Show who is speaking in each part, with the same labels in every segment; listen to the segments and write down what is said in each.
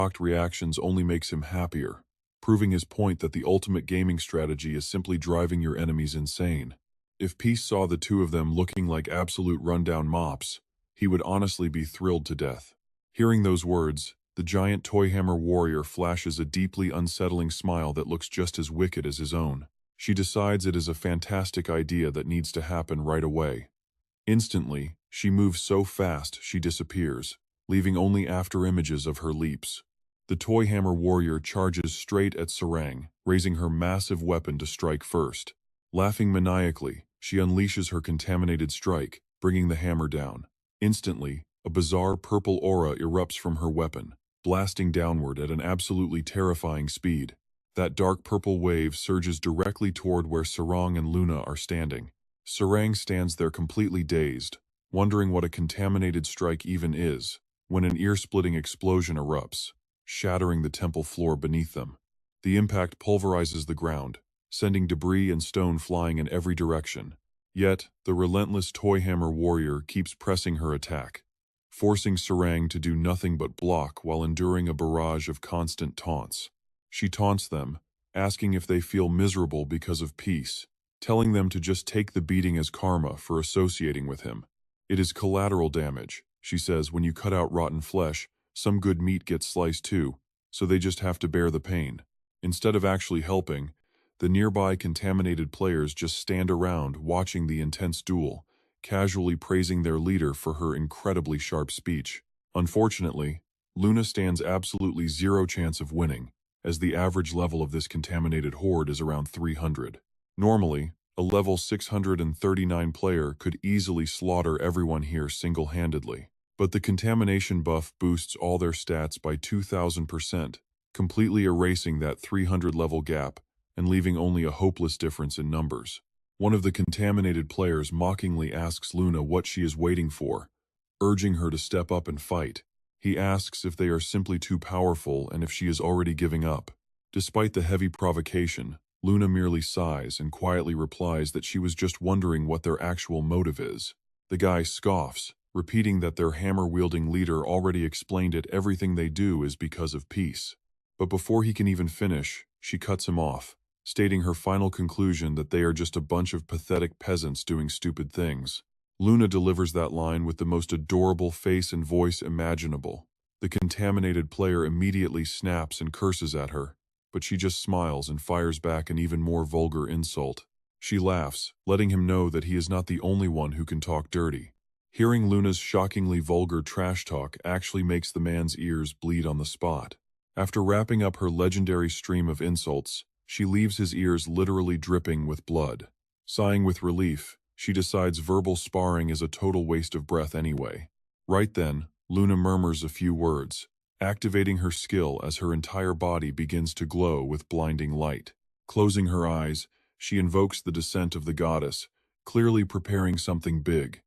Speaker 1: shocked reactions only makes him happier, proving his point that the ultimate gaming strategy is simply driving your enemies insane. If Peace saw the two of them looking like absolute rundown mops, he would honestly be thrilled to death. Hearing those words, the giant toy hammer warrior flashes a deeply unsettling smile that looks just as wicked as his own. She decides it is a fantastic idea that needs to happen right away. Instantly, she moves so fast she disappears, leaving only after images of her leaps. The toy hammer warrior charges straight at Sarang, raising her massive weapon to strike first. Laughing maniacally, she unleashes her contaminated strike, bringing the hammer down. Instantly, a bizarre purple aura erupts from her weapon, blasting downward at an absolutely terrifying speed. That dark purple wave surges directly toward where Sarang and Luna are standing. Sarang stands there completely dazed, wondering what a contaminated strike even is, when an ear-splitting explosion erupts, shattering the temple floor beneath them. The impact pulverizes the ground, sending debris and stone flying in every direction. Yet, the relentless toy hammer warrior keeps pressing her attack, forcing Sarang to do nothing but block while enduring a barrage of constant taunts. She taunts them, asking if they feel miserable because of Peace, telling them to just take the beating as karma for associating with him. It is collateral damage, she says. When you cut out rotten flesh, some good meat gets sliced too, so they just have to bear the pain. Instead of actually helping, the nearby contaminated players just stand around watching the intense duel, casually praising their leader for her incredibly sharp speech. Unfortunately, Luna stands absolutely zero chance of winning, as the average level of this contaminated horde is around 300. Normally, a level 639 player could easily slaughter everyone here single-handedly, but the contamination buff boosts all their stats by 2,000%, completely erasing that 300 level gap and leaving only a hopeless difference in numbers. One of the contaminated players mockingly asks Luna what she is waiting for, urging her to step up and fight. He asks if they are simply too powerful and if she is already giving up. Despite the heavy provocation, Luna merely sighs and quietly replies that she was just wondering what their actual motive is. The guy scoffs, repeating that their hammer-wielding leader already explained it. Everything they do is because of Peace. But before he can even finish, she cuts him off, stating her final conclusion that they are just a bunch of pathetic peasants doing stupid things. Luna delivers that line with the most adorable face and voice imaginable. The contaminated player immediately snaps and curses at her, but she just smiles and fires back an even more vulgar insult. She laughs, letting him know that he is not the only one who can talk dirty. Hearing Luna's shockingly vulgar trash talk actually makes the man's ears bleed on the spot. After wrapping up her legendary stream of insults, she leaves his ears literally dripping with blood. Sighing with relief, she decides verbal sparring is a total waste of breath anyway. Right then, Luna murmurs a few words, activating her skill as her entire body begins to glow with blinding light. Closing her eyes, she invokes the descent of the goddess, clearly preparing something big.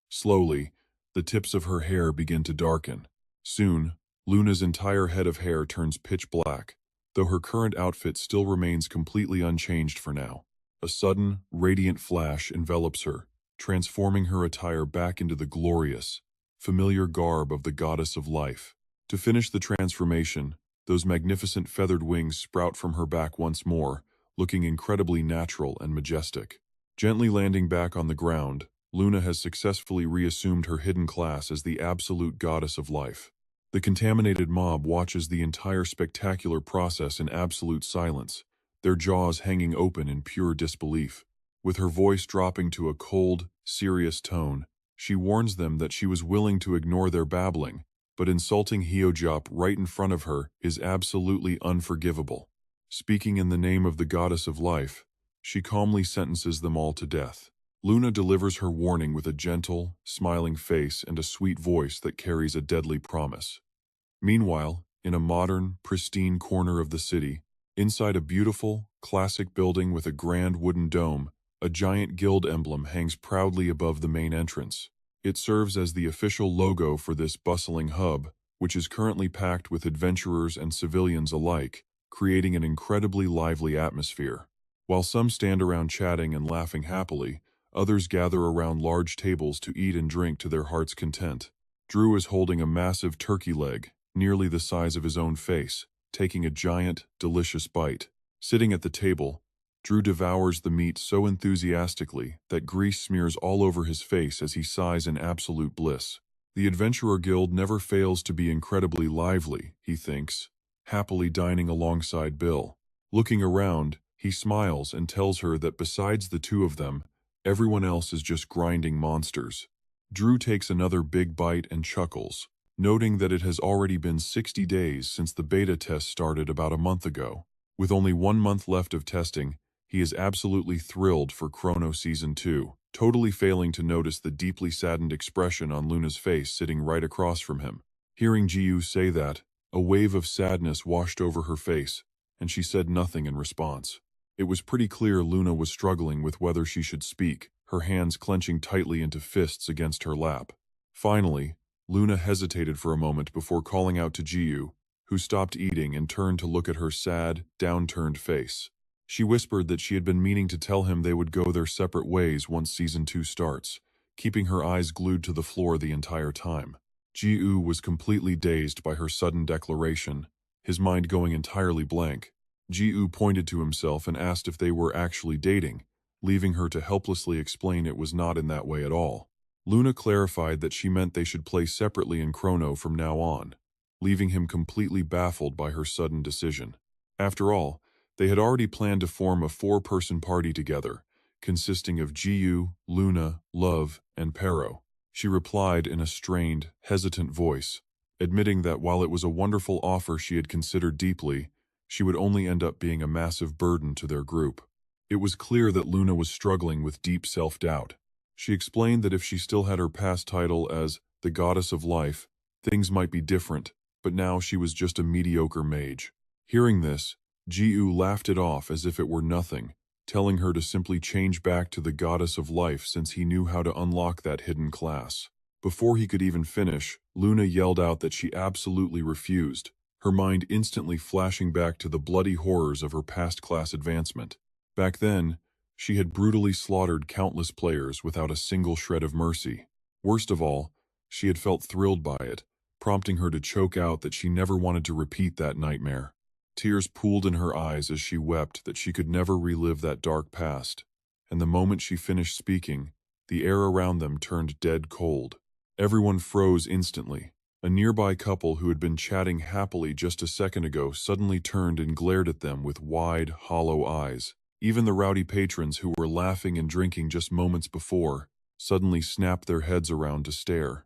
Speaker 1: Slowly, the tips of her hair begin to darken. Soon, Luna's entire head of hair turns pitch black, though her current outfit still remains completely unchanged for now. A sudden, radiant flash envelops her, transforming her attire back into the glorious, familiar garb of the goddess of life. To finish the transformation, those magnificent feathered wings sprout from her back once more, looking incredibly natural and majestic. Gently landing back on the ground, Luna has successfully reassumed her hidden class as the absolute goddess of life. The contaminated mob watches the entire spectacular process in absolute silence, their jaws hanging open in pure disbelief. With her voice dropping to a cold, serious tone, she warns them that she was willing to ignore their babbling, but insulting Hyojop right in front of her is absolutely unforgivable. Speaking in the name of the goddess of life, she calmly sentences them all to death. Luna delivers her warning with a gentle, smiling face and a sweet voice that carries a deadly promise. Meanwhile, in a modern, pristine corner of the city, inside a beautiful, classic building with a grand wooden dome, a giant guild emblem hangs proudly above the main entrance. It serves as the official logo for this bustling hub, which is currently packed with adventurers and civilians alike, creating an incredibly lively atmosphere. While some stand around chatting and laughing happily, others gather around large tables to eat and drink to their heart's content. Drew is holding a massive turkey leg, nearly the size of his own face, taking a giant, delicious bite. Sitting at the table, Drew devours the meat so enthusiastically that grease smears all over his face as he sighs in absolute bliss. The Adventurer Guild never fails to be incredibly lively, he thinks, happily dining alongside Bill. Looking around, he smiles and tells her that besides the two of them, everyone else is just grinding monsters. Drew takes another big bite and chuckles, noting that it has already been 60 days since the beta test started about a month ago. With only 1 month left of testing, he is absolutely thrilled for Chrono Season 2, totally failing to notice the deeply saddened expression on Luna's face sitting right across from him. Hearing Jiu say that, a wave of sadness washed over her face, and she said nothing in response. It was pretty clear Luna was struggling with whether she should speak, her hands clenching tightly into fists against her lap. Finally, Luna hesitated for a moment before calling out to Jiu, who stopped eating and turned to look at her sad, downturned face. She whispered that she had been meaning to tell him they would go their separate ways once Season 2 starts, keeping her eyes glued to the floor the entire time. Jiu was completely dazed by her sudden declaration, his mind going entirely blank. Jiu pointed to himself and asked if they were actually dating, leaving her to helplessly explain it was not in that way at all. Luna clarified that she meant they should play separately in Chrono from now on, leaving him completely baffled by her sudden decision. After all, they had already planned to form a 4-person party together, consisting of Jiu, Luna, Love, and Pero. She replied in a strained, hesitant voice, admitting that while it was a wonderful offer she had considered deeply, she would only end up being a massive burden to their group. It was clear that Luna was struggling with deep self-doubt. She explained that if she still had her past title as the Goddess of Life, things might be different, but now she was just a mediocre mage. Hearing this, Jiu laughed it off as if it were nothing, telling her to simply change back to the Goddess of Life since he knew how to unlock that hidden class. Before he could even finish, Luna yelled out that she absolutely refused, her mind instantly flashing back to the bloody horrors of her past class advancement. Back then, she had brutally slaughtered countless players without a single shred of mercy. Worst of all, she had felt thrilled by it, prompting her to choke out that she never wanted to repeat that nightmare. Tears pooled in her eyes as she wept that she could never relive that dark past, and the moment she finished speaking, the air around them turned dead cold. Everyone froze instantly. A nearby couple who had been chatting happily just a second ago suddenly turned and glared at them with wide, hollow eyes. Even the rowdy patrons who were laughing and drinking just moments before suddenly snapped their heads around to stare.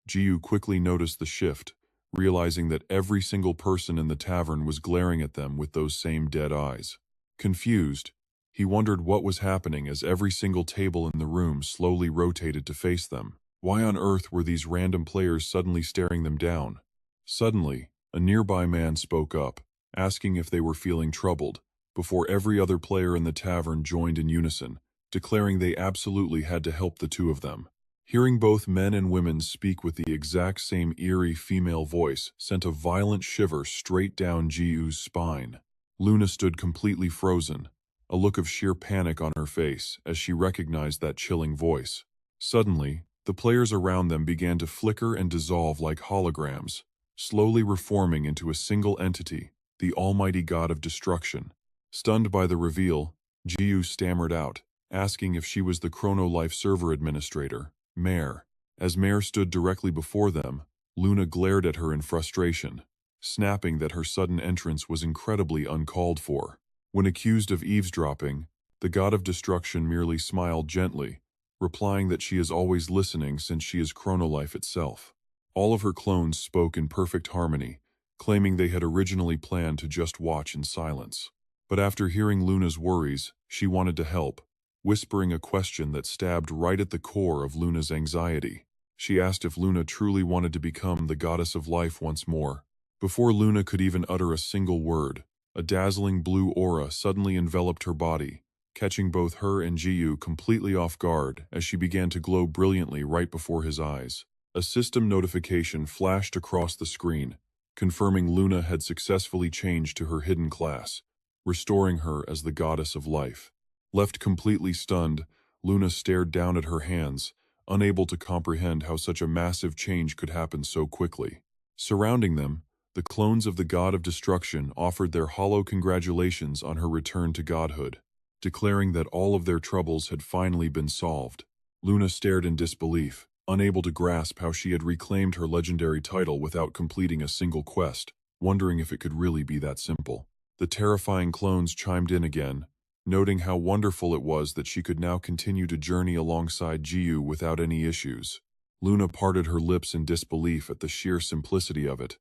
Speaker 1: Jiu quickly noticed the shift, realizing that every single person in the tavern was glaring at them with those same dead eyes. Confused, he wondered what was happening as every single table in the room slowly rotated to face them. Why on earth were these random players suddenly staring them down? Suddenly, a nearby man spoke up, asking if they were feeling troubled, before every other player in the tavern joined in unison, declaring they absolutely had to help the two of them. Hearing both men and women speak with the exact same eerie female voice sent a violent shiver straight down Jiu's spine. Luna stood completely frozen, a look of sheer panic on her face as she recognized that chilling voice. Suddenly, the players around them began to flicker and dissolve like holograms, slowly reforming into a single entity, the almighty god of destruction. Stunned by the reveal, Jiu stammered out, asking if she was the Chrono Life server administrator, Mare. As Mare stood directly before them, Luna glared at her in frustration, snapping that her sudden entrance was incredibly uncalled for. When accused of eavesdropping, the god of destruction merely smiled gently, replying that she is always listening since she is Chrono Life itself. All of her clones spoke in perfect harmony, claiming they had originally planned to just watch in silence. But after hearing Luna's worries, she wanted to help, whispering a question that stabbed right at the core of Luna's anxiety. She asked if Luna truly wanted to become the Goddess of Life once more. Before Luna could even utter a single word, a dazzling blue aura suddenly enveloped her body, catching both her and Jiu completely off guard as she began to glow brilliantly right before his eyes. A system notification flashed across the screen, confirming Luna had successfully changed to her hidden class, restoring her as the Goddess of Life. Left completely stunned, Luna stared down at her hands, unable to comprehend how such a massive change could happen so quickly. Surrounding them, The clones of the god of destruction offered their hollow congratulations on her return to godhood, declaring that all of their troubles had finally been solved. Luna stared in disbelief, unable to grasp how she had reclaimed her legendary title without completing a single quest, wondering if it could really be that simple. The terrifying clones chimed in again, noting how wonderful it was that she could now continue to journey alongside Jiu without any issues. Luna parted her lips in disbelief at the sheer simplicity of it,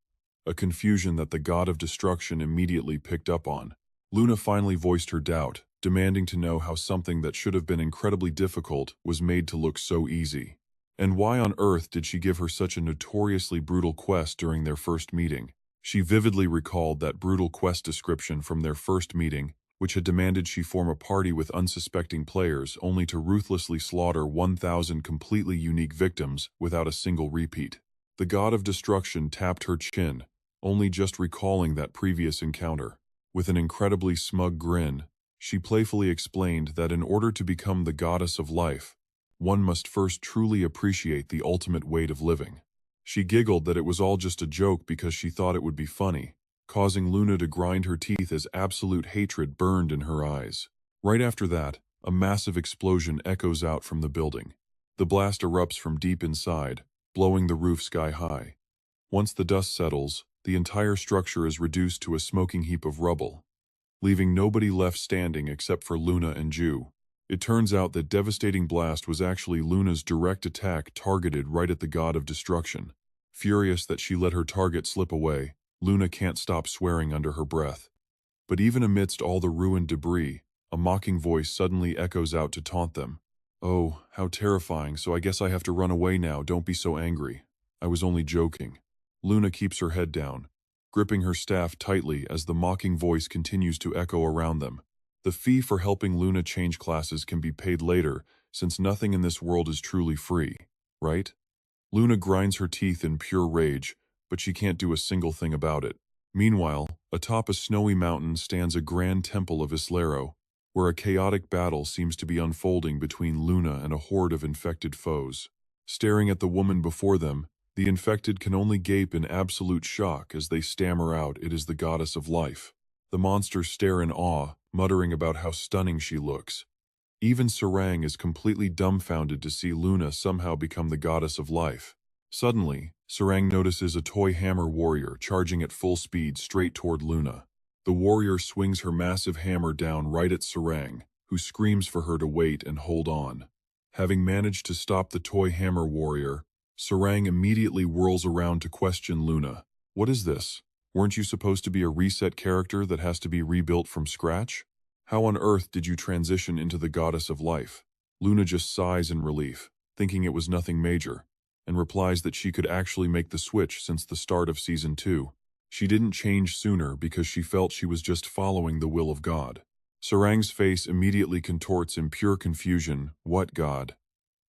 Speaker 1: a confusion that the god of destruction immediately picked up on. Luna finally voiced her doubt, demanding to know how something that should have been incredibly difficult was made to look so easy. And why on earth did she give her such a notoriously brutal quest during their first meeting? She vividly recalled that brutal quest description from their first meeting, which had demanded she form a party with unsuspecting players only to ruthlessly slaughter 1,000 completely unique victims without a single repeat. The god of destruction tapped her chin, only just recalling that previous encounter. With an incredibly smug grin, she playfully explained that in order to become the goddess of life, one must first truly appreciate the ultimate weight of living. She giggled that it was all just a joke because she thought it would be funny, causing Luna to grind her teeth as absolute hatred burned in her eyes. Right after that, a massive explosion echoes out from the building. The blast erupts from deep inside, blowing the roof sky high. Once the dust settles, the entire structure is reduced to a smoking heap of rubble, leaving nobody left standing except for Luna and Jiu. It turns out that devastating blast was actually Luna's direct attack targeted right at the god of destruction. Furious that she let her target slip away, Luna can't stop swearing under her breath. But even amidst all the ruined debris, a mocking voice suddenly echoes out to taunt them. "Oh, how terrifying, so I guess I have to run away now, don't be so angry. I was only joking." Luna keeps her head down, gripping her staff tightly as the mocking voice continues to echo around them. The fee for helping Luna change classes can be paid later, since nothing in this world is truly free, right? Luna grinds her teeth in pure rage, but she can't do a single thing about it. Meanwhile, atop a snowy mountain stands a grand temple of Islero, where a chaotic battle seems to be unfolding between Luna and a horde of infected foes. Staring at the woman before them, the infected can only gape in absolute shock as they stammer out it is the goddess of life. The monsters stare in awe, muttering about how stunning she looks. Even Sarang is completely dumbfounded to see Luna somehow become the goddess of life. Suddenly, Sarang notices a toy hammer warrior charging at full speed straight toward Luna. The warrior swings her massive hammer down right at Sarang, who screams for her to wait and hold on. Having managed to stop the toy hammer warrior, Sarang immediately whirls around to question Luna. "What is this? Weren't you supposed to be a reset character that has to be rebuilt from scratch? How on earth did you transition into the goddess of life?" Luna just sighs in relief, thinking it was nothing major, and replies that she could actually make the switch since the start of Season 2. She didn't change sooner because she felt she was just following the will of God. Sarang's face immediately contorts in pure confusion. What God?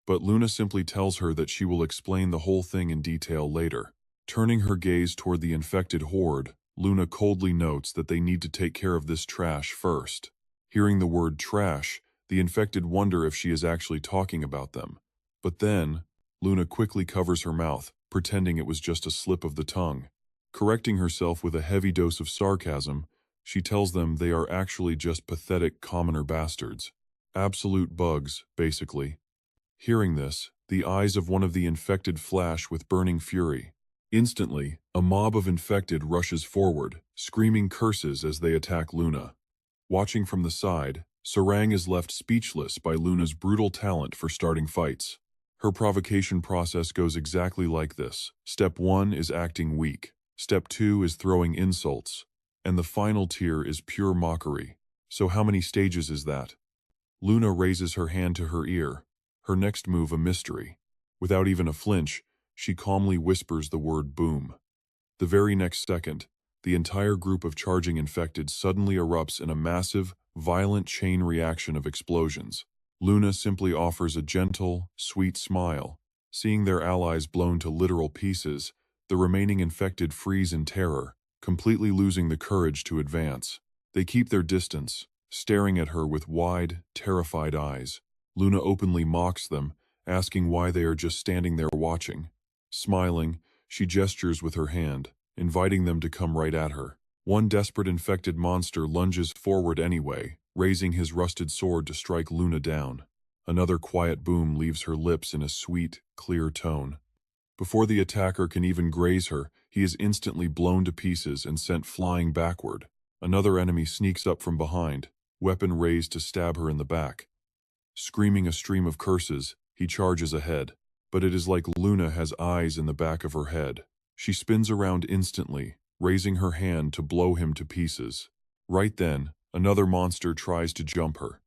Speaker 1: But Luna simply tells her that she will explain the whole thing in detail later. Turning her gaze toward the infected horde, Luna coldly notes that they need to take care of this trash first. Hearing the word trash, the infected wonder if she is actually talking about them. But then, Luna quickly covers her mouth, pretending it was just a slip of the tongue. Correcting herself with a heavy dose of sarcasm, she tells them they are actually just pathetic commoner bastards. Absolute bugs, basically. Hearing this, the eyes of one of the infected flash with burning fury. Instantly, a mob of infected rushes forward, screaming curses as they attack Luna. Watching from the side, Sarang is left speechless by Luna's brutal talent for starting fights. Her provocation process goes exactly like this. Step 1 is acting weak. Step 2 is throwing insults. And the final tier is pure mockery. So how many stages is that? Luna raises her hand to her ear, her next move a mystery. Without even a flinch, she calmly whispers the word boom. The very next second, the entire group of charging infected suddenly erupts in a massive, violent chain reaction of explosions. Luna simply offers a gentle, sweet smile. Seeing their allies blown to literal pieces, the remaining infected freeze in terror, completely losing the courage to advance. They keep their distance, staring at her with wide, terrified eyes. Luna openly mocks them, asking why they are just standing there watching. Smiling, she gestures with her hand, inviting them to come right at her. One desperate infected monster lunges forward anyway, raising his rusted sword to strike Luna down. Another quiet boom leaves her lips in a sweet, clear tone. Before the attacker can even graze her, he is instantly blown to pieces and sent flying backward. Another enemy sneaks up from behind, weapon raised to stab her in the back. Screaming a stream of curses, he charges ahead. But it is like Luna has eyes in the back of her head. She spins around instantly, raising her hand to blow him to pieces. Right then, another monster tries to jump her.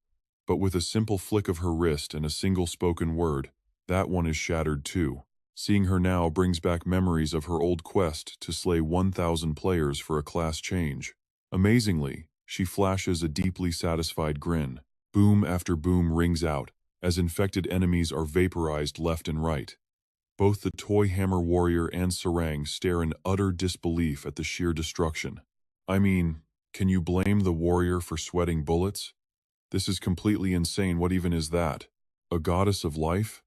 Speaker 1: But with a simple flick of her wrist and a single spoken word, that one is shattered too. Seeing her now brings back memories of her old quest to slay 1,000 players for a class change. Amazingly, she flashes a deeply satisfied grin. Boom after boom rings out, as infected enemies are vaporized left and right. Both the toy hammer warrior and Sarang stare in utter disbelief at the sheer destruction. I mean, can you blame the warrior for sweating bullets? This is completely insane. What even is that? A goddess of life?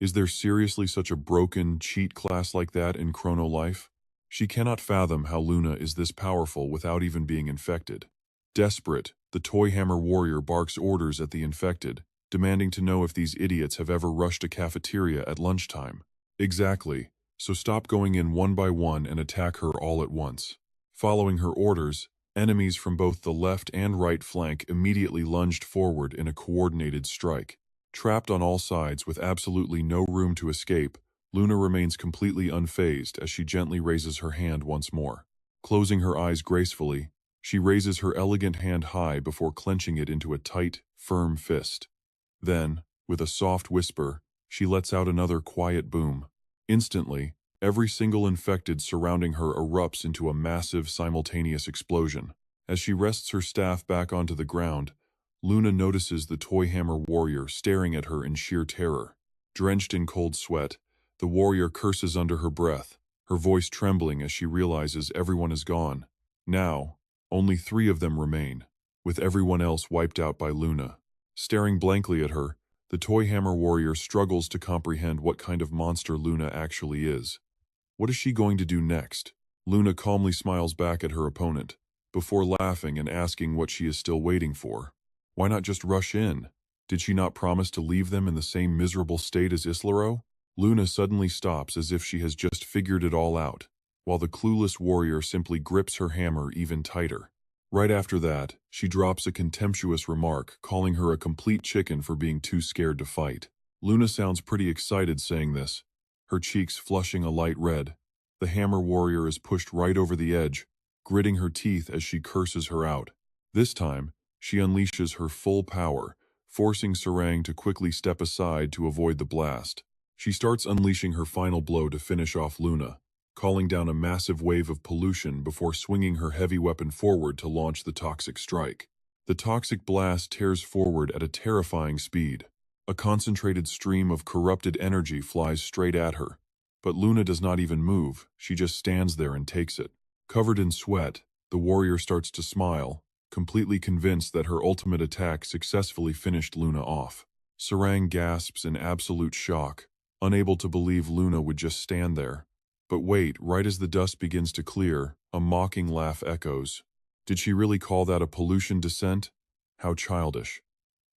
Speaker 1: Is there seriously such a broken, cheat class like that in Chrono Life? She cannot fathom how Luna is this powerful without even being infected. Desperate, the toy hammer warrior barks orders at the infected, demanding to know if these idiots have ever rushed a cafeteria at lunchtime. Exactly, so stop going in one by one and attack her all at once. Following her orders, enemies from both the left and right flank immediately lunged forward in a coordinated strike. Trapped on all sides with absolutely no room to escape, Luna remains completely unfazed as she gently raises her hand once more. Closing her eyes gracefully, she raises her elegant hand high before clenching it into a tight, firm fist. Then, with a soft whisper, she lets out another quiet boom. Instantly, every single infected surrounding her erupts into a massive, simultaneous explosion. As she rests her staff back onto the ground, Luna notices the toy hammer warrior staring at her in sheer terror. Drenched in cold sweat, the warrior curses under her breath, her voice trembling as she realizes everyone is gone. Now, only 3 of them remain, with everyone else wiped out by Luna. Staring blankly at her, the toy hammer warrior struggles to comprehend what kind of monster Luna actually is. What is she going to do next? Luna calmly smiles back at her opponent, before laughing and asking what she is still waiting for. Why not just rush in? Did she not promise to leave them in the same miserable state as Islaro? Luna suddenly stops as if she has just figured it all out, while the clueless warrior simply grips her hammer even tighter. Right after that, she drops a contemptuous remark, calling her a complete chicken for being too scared to fight. Luna sounds pretty excited saying this, her cheeks flushing a light red. The hammer warrior is pushed right over the edge, gritting her teeth as she curses her out. This time, she unleashes her full power, forcing Sarang to quickly step aside to avoid the blast. She starts unleashing her final blow to finish off Luna, calling down a massive wave of pollution before swinging her heavy weapon forward to launch the toxic strike. The toxic blast tears forward at a terrifying speed. A concentrated stream of corrupted energy flies straight at her. But Luna does not even move, she just stands there and takes it. Covered in sweat, the warrior starts to smile, completely convinced that her ultimate attack successfully finished Luna off. Sarang gasps in absolute shock, unable to believe Luna would just stand there. But wait, right as the dust begins to clear, a mocking laugh echoes. Did she really call that a pollution descent? How childish.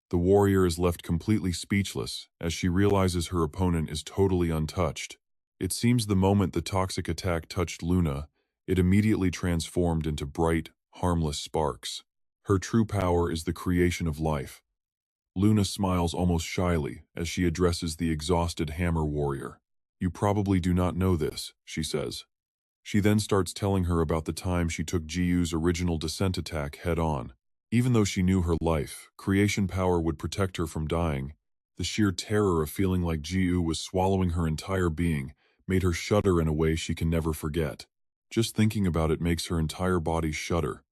Speaker 1: The warrior is left completely speechless as she realizes her opponent is totally untouched. It seems the moment the toxic attack touched Luna, it immediately transformed into bright, harmless sparks. Her true power is the creation of life. Luna smiles almost shyly as she addresses the exhausted hammer warrior. You probably do not know this, she says. She then starts telling her about the time she took Jiu's original descent attack head-on. Even though she knew her life, creation power would protect her from dying, the sheer terror of feeling like Jiu was swallowing her entire being made her shudder in a way she can never forget. Just thinking about it makes her entire body shudder.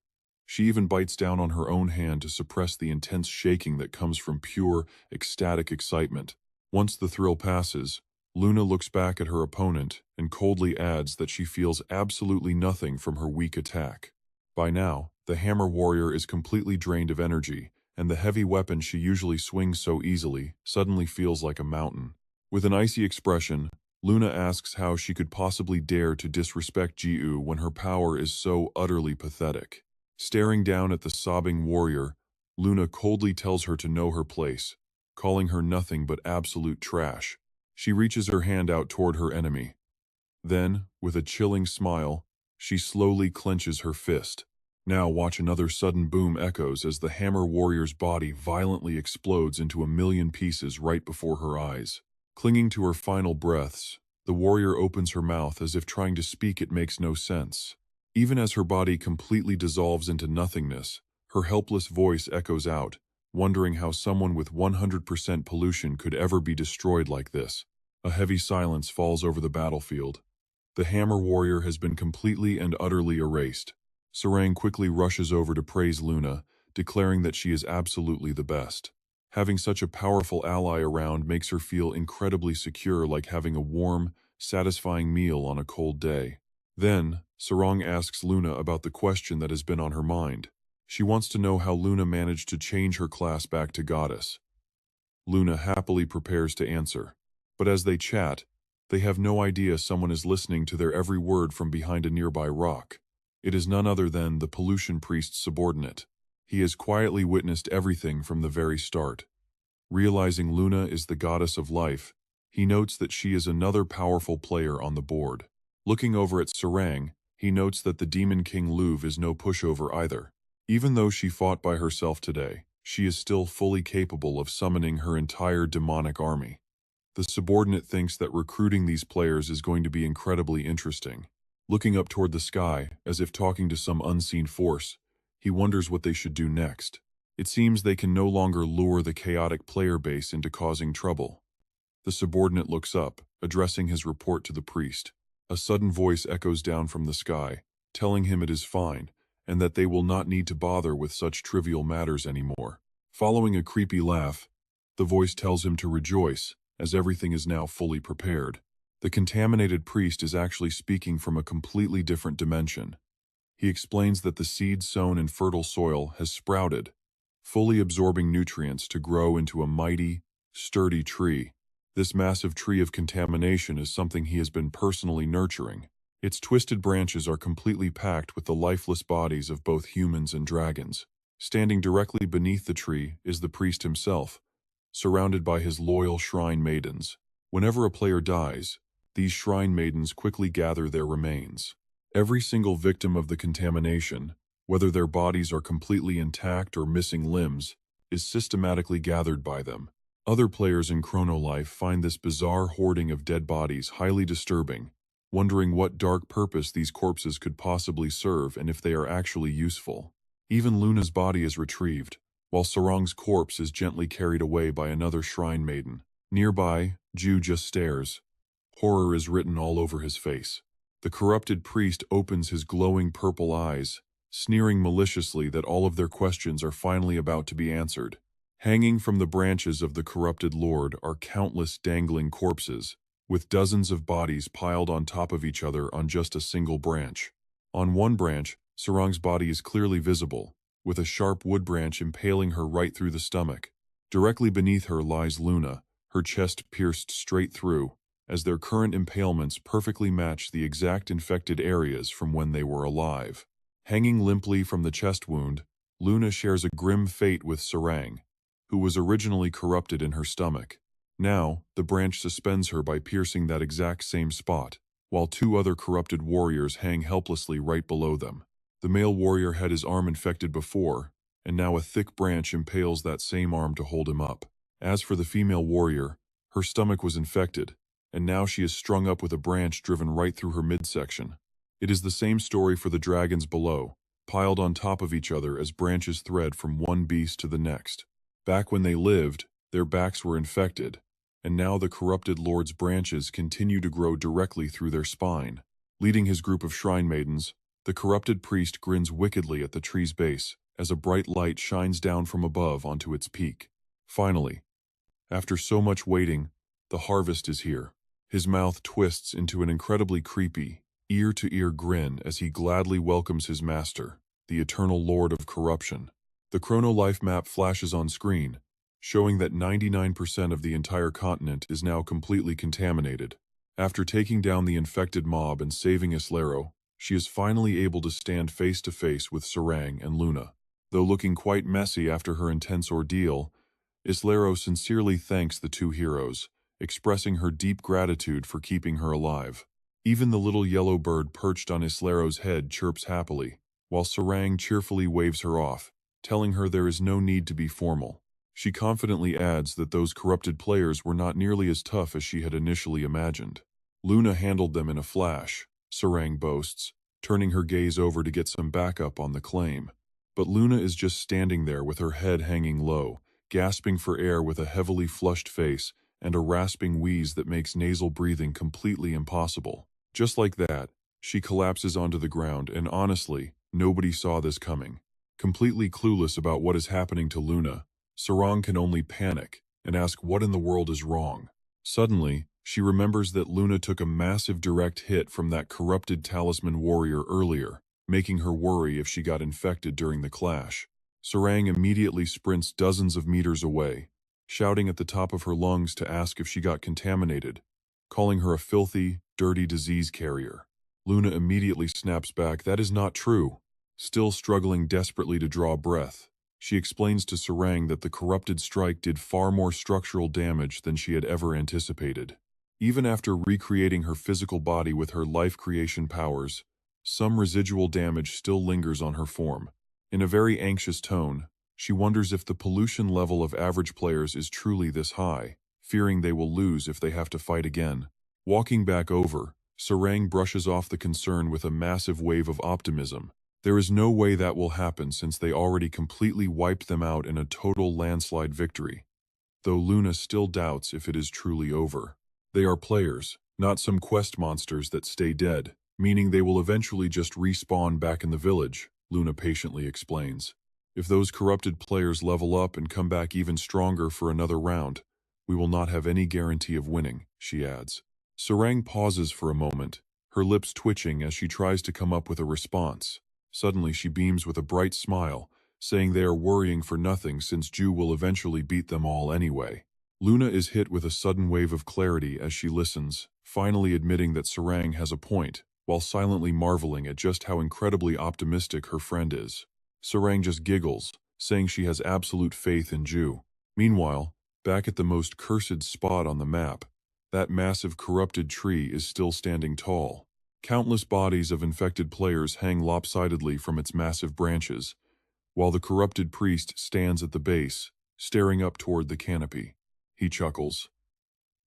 Speaker 1: She even bites down on her own hand to suppress the intense shaking that comes from pure, ecstatic excitement. Once the thrill passes, Luna looks back at her opponent and coldly adds that she feels absolutely nothing from her weak attack. By now, the hammer warrior is completely drained of energy, and the heavy weapon she usually swings so easily suddenly feels like a mountain. With an icy expression, Luna asks how she could possibly dare to disrespect Ji-U when her power is so utterly pathetic. Staring down at the sobbing warrior, Luna coldly tells her to know her place, calling her nothing but absolute trash. She reaches her hand out toward her enemy. Then, with a chilling smile, she slowly clenches her fist. Now watch another sudden boom echoes as the hammer warrior's body violently explodes into a million pieces right before her eyes. Clinging to her final breaths, the warrior opens her mouth as if trying to speak. It makes no sense. Even as her body completely dissolves into nothingness, her helpless voice echoes out, wondering how someone with 100% pollution could ever be destroyed like this. A heavy silence falls over the battlefield. The hammer warrior has been completely and utterly erased. Sarang quickly rushes over to praise Luna, declaring that she is absolutely the best. Having such a powerful ally around makes her feel incredibly secure, like having a warm, satisfying meal on a cold day. Then, Sarang asks Luna about the question that has been on her mind. She wants to know how Luna managed to change her class back to goddess. Luna happily prepares to answer. But as they chat, they have no idea someone is listening to their every word from behind a nearby rock. It is none other than the pollution priest's subordinate. He has quietly witnessed everything from the very start. Realizing Luna is the goddess of life, he notes that she is another powerful player on the board. Looking over at Sarang, he notes that the Demon King Luv is no pushover either. Even though she fought by herself today, she is still fully capable of summoning her entire demonic army. The subordinate thinks that recruiting these players is going to be incredibly interesting. Looking up toward the sky, as if talking to some unseen force, he wonders what they should do next. It seems they can no longer lure the chaotic player base into causing trouble. The subordinate looks up, addressing his report to the priest. A sudden voice echoes down from the sky, telling him it is fine, and that they will not need to bother with such trivial matters anymore. Following a creepy laugh, the voice tells him to rejoice, as everything is now fully prepared. The contaminated priest is actually speaking from a completely different dimension. He explains that the seed sown in fertile soil has sprouted, fully absorbing nutrients to grow into a mighty, sturdy tree. This massive tree of contamination is something he has been personally nurturing. Its twisted branches are completely packed with the lifeless bodies of both humans and dragons. Standing directly beneath the tree is the priest himself, surrounded by his loyal shrine maidens. Whenever a player dies, these shrine maidens quickly gather their remains. Every single victim of the contamination, whether their bodies are completely intact or missing limbs, is systematically gathered by them. Other players in Chrono Life find this bizarre hoarding of dead bodies highly disturbing, wondering what dark purpose these corpses could possibly serve and if they are actually useful. Even Luna's body is retrieved, while Sarang's corpse is gently carried away by another shrine maiden. Nearby, Ju just stares. Horror is written all over his face. The corrupted priest opens his glowing purple eyes, sneering maliciously that all of their questions are finally about to be answered. Hanging from the branches of the corrupted lord are countless dangling corpses, with dozens of bodies piled on top of each other on just a single branch. On one branch, Sarang's body is clearly visible, with a sharp wood branch impaling her right through the stomach. Directly beneath her lies Luna, her chest pierced straight through, as their current impalements perfectly match the exact infected areas from when they were alive. Hanging limply from the chest wound, Luna shares a grim fate with Sarang, who was originally corrupted in her stomach. Now, the branch suspends her by piercing that exact same spot, while two other corrupted warriors hang helplessly right below them. The male warrior had his arm infected before, and now a thick branch impales that same arm to hold him up. As for the female warrior, her stomach was infected, and now she is strung up with a branch driven right through her midsection. It is the same story for the dragons below, piled on top of each other as branches thread from one beast to the next. Back when they lived, their backs were infected, and now the corrupted lord's branches continue to grow directly through their spine. Leading his group of shrine maidens, the corrupted priest grins wickedly at the tree's base as a bright light shines down from above onto its peak. Finally, after so much waiting, the harvest is here. His mouth twists into an incredibly creepy, ear-to-ear grin as he gladly welcomes his master, the eternal lord of corruption. The Chrono Life map flashes on screen, showing that 99% of the entire continent is now completely contaminated. After taking down the infected mob and saving Islero, she is finally able to stand face to face with Sarang and Luna. Though looking quite messy after her intense ordeal, Islero sincerely thanks the two heroes, expressing her deep gratitude for keeping her alive. Even the little yellow bird perched on Islero's head chirps happily, while Sarang cheerfully waves her off, telling her there is no need to be formal. She confidently adds that those corrupted players were not nearly as tough as she had initially imagined. Luna handled them in a flash, Sarang boasts, turning her gaze over to get some backup on the claim. But Luna is just standing there with her head hanging low, gasping for air with a heavily flushed face and a rasping wheeze that makes nasal breathing completely impossible. Just like that, she collapses onto the ground, and honestly, nobody saw this coming. Completely clueless about what is happening to Luna, Sarang can only panic and ask what in the world is wrong. Suddenly, she remembers that Luna took a massive direct hit from that corrupted talisman warrior earlier, making her worry if she got infected during the clash. Sarang immediately sprints dozens of meters away, shouting at the top of her lungs to ask if she got contaminated, calling her a filthy, dirty disease carrier. Luna immediately snaps back, "That is not true." Still struggling desperately to draw breath, she explains to Sarang that the corrupted strike did far more structural damage than she had ever anticipated. Even after recreating her physical body with her life creation powers, some residual damage still lingers on her form. In a very anxious tone, she wonders if the pollution level of average players is truly this high, fearing they will lose if they have to fight again. Walking back over, Sarang brushes off the concern with a massive wave of optimism. There is no way that will happen since they already completely wiped them out in a total landslide victory. Though Luna still doubts if it is truly over. They are players, not some quest monsters that stay dead, meaning they will eventually just respawn back in the village, Luna patiently explains. If those corrupted players level up and come back even stronger for another round, we will not have any guarantee of winning, she adds. Sarang pauses for a moment, her lips twitching as she tries to come up with a response. Suddenly she beams with a bright smile, saying they are worrying for nothing since Ju will eventually beat them all anyway. Luna is hit with a sudden wave of clarity as she listens, finally admitting that Sarang has a point, while silently marveling at just how incredibly optimistic her friend is. Sarang just giggles, saying she has absolute faith in Ju. Meanwhile, back at the most cursed spot on the map, that massive corrupted tree is still standing tall. Countless bodies of infected players hang lopsidedly from its massive branches, while the corrupted priest stands at the base, staring up toward the canopy. He chuckles.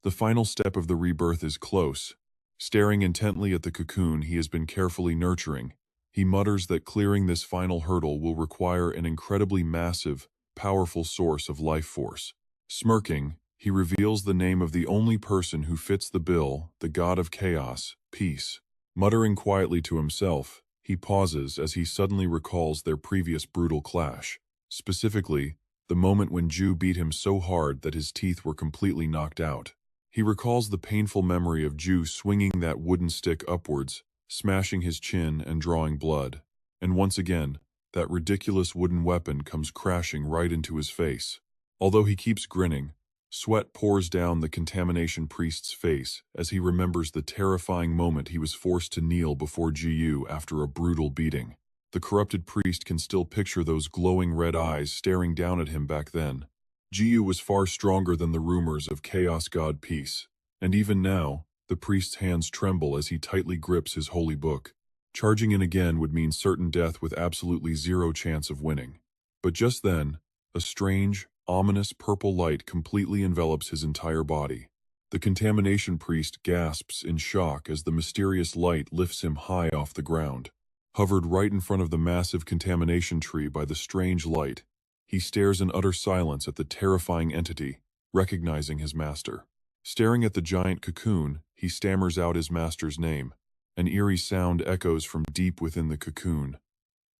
Speaker 1: The final step of the rebirth is close. Staring intently at the cocoon he has been carefully nurturing, he mutters that clearing this final hurdle will require an incredibly massive, powerful source of life force. Smirking, he reveals the name of the only person who fits the bill, the god of chaos, Peace. Muttering quietly to himself, he pauses as he suddenly recalls their previous brutal clash. Specifically, the moment when Ju beat him so hard that his teeth were completely knocked out. He recalls the painful memory of Ju swinging that wooden stick upwards, smashing his chin and drawing blood. And once again, that ridiculous wooden weapon comes crashing right into his face. Although he keeps grinning, sweat pours down the contamination priest's face as he remembers the terrifying moment he was forced to kneel before Jiyu after a brutal beating. The corrupted priest can still picture those glowing red eyes staring down at him back then. Jiyu was far stronger than the rumors of Chaos God Peace, and even now, the priest's hands tremble as he tightly grips his holy book. Charging in again would mean certain death with absolutely zero chance of winning. But just then, a strange, ominous purple light completely envelops his entire body. The contamination priest gasps in shock as the mysterious light lifts him high off the ground. Hovered right in front of the massive contamination tree by the strange light, he stares in utter silence at the terrifying entity, recognizing his master. Staring at the giant cocoon, he stammers out his master's name. An eerie sound echoes from deep within the cocoon.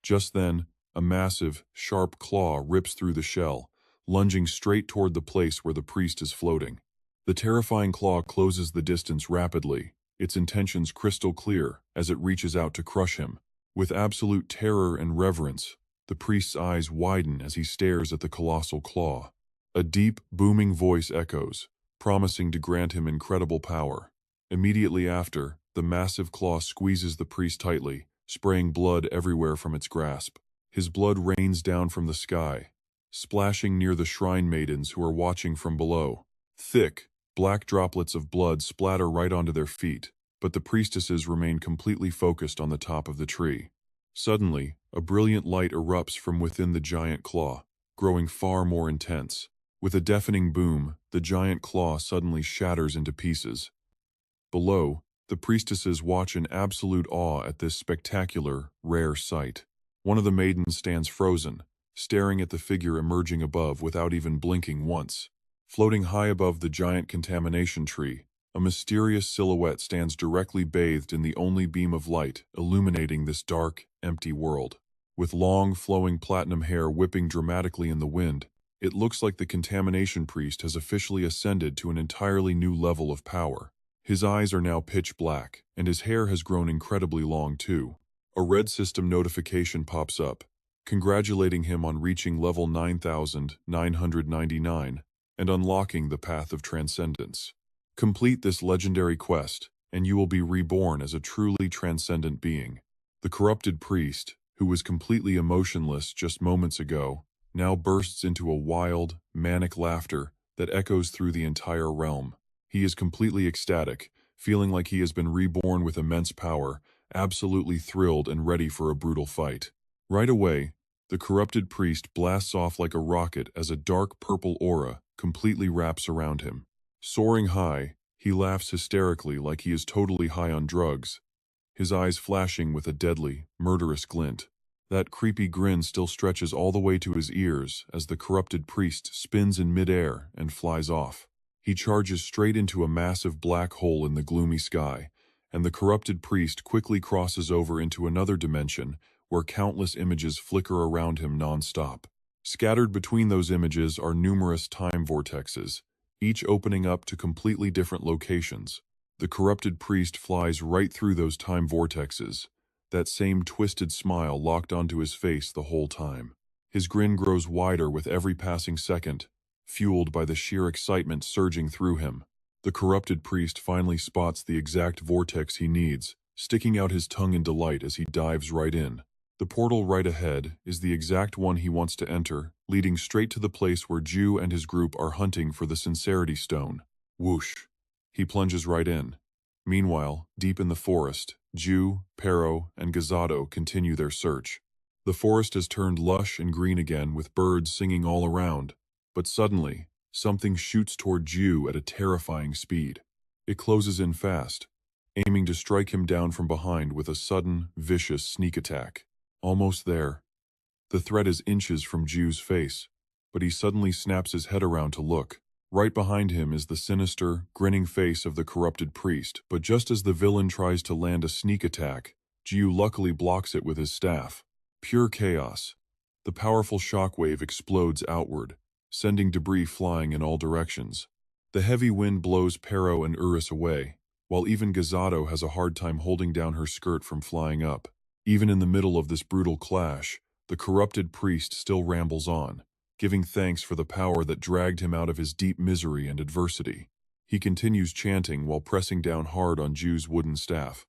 Speaker 1: Just then, a massive, sharp claw rips through the shell, lunging straight toward the place where the priest is floating. The terrifying claw closes the distance rapidly, its intentions crystal clear as it reaches out to crush him. With absolute terror and reverence, the priest's eyes widen as he stares at the colossal claw. A deep, booming voice echoes, promising to grant him incredible power. Immediately after, the massive claw squeezes the priest tightly, spraying blood everywhere from its grasp. His blood rains down from the sky, splashing near the shrine maidens who are watching from below. Thick, black droplets of blood splatter right onto their feet, but the priestesses remain completely focused on the top of the tree. Suddenly, a brilliant light erupts from within the giant claw, growing far more intense. With a deafening boom, the giant claw suddenly shatters into pieces. Below, the priestesses watch in absolute awe at this spectacular, rare sight. One of the maidens stands frozen, staring at the figure emerging above without even blinking once. Floating high above the giant contamination tree, a mysterious silhouette stands directly bathed in the only beam of light illuminating this dark, empty world. With long, flowing platinum hair whipping dramatically in the wind, it looks like the contamination priest has officially ascended to an entirely new level of power. His eyes are now pitch black, and his hair has grown incredibly long too. A red system notification pops up, congratulating him on reaching level 9999 and unlocking the path of transcendence. Complete this legendary quest, and you will be reborn as a truly transcendent being. The corrupted priest, who was completely emotionless just moments ago, now bursts into a wild, manic laughter that echoes through the entire realm. He is completely ecstatic, feeling like he has been reborn with immense power, absolutely thrilled and ready for a brutal fight. Right away, the corrupted priest blasts off like a rocket as a dark purple aura completely wraps around him. Soaring high, he laughs hysterically like he is totally high on drugs, his eyes flashing with a deadly, murderous glint. That creepy grin still stretches all the way to his ears as the corrupted priest spins in midair and flies off. He charges straight into a massive black hole in the gloomy sky, and the corrupted priest quickly crosses over into another dimension where countless images flicker around him non-stop. Scattered between those images are numerous time vortexes, each opening up to completely different locations. The corrupted priest flies right through those time vortexes, that same twisted smile locked onto his face the whole time. His grin grows wider with every passing second, fueled by the sheer excitement surging through him. The corrupted priest finally spots the exact vortex he needs, sticking out his tongue in delight as he dives right in. The portal right ahead is the exact one he wants to enter, leading straight to the place where Jew and his group are hunting for the Sincerity Stone. Whoosh! He plunges right in. Meanwhile, deep in the forest, Jew, Pero, and Gazado continue their search. The forest has turned lush and green again with birds singing all around, but suddenly, something shoots toward Jew at a terrifying speed. It closes in fast, aiming to strike him down from behind with a sudden, vicious sneak attack. Almost there. The threat is inches from Jew's face, but he suddenly snaps his head around to look. Right behind him is the sinister, grinning face of the corrupted priest, but just as the villain tries to land a sneak attack, Jew luckily blocks it with his staff. Pure chaos. The powerful shockwave explodes outward, sending debris flying in all directions. The heavy wind blows Pero and Urus away, while even Gazado has a hard time holding down her skirt from flying up. Even in the middle of this brutal clash, the corrupted priest still rambles on, giving thanks for the power that dragged him out of his deep misery and adversity. He continues chanting while pressing down hard on Jew's wooden staff.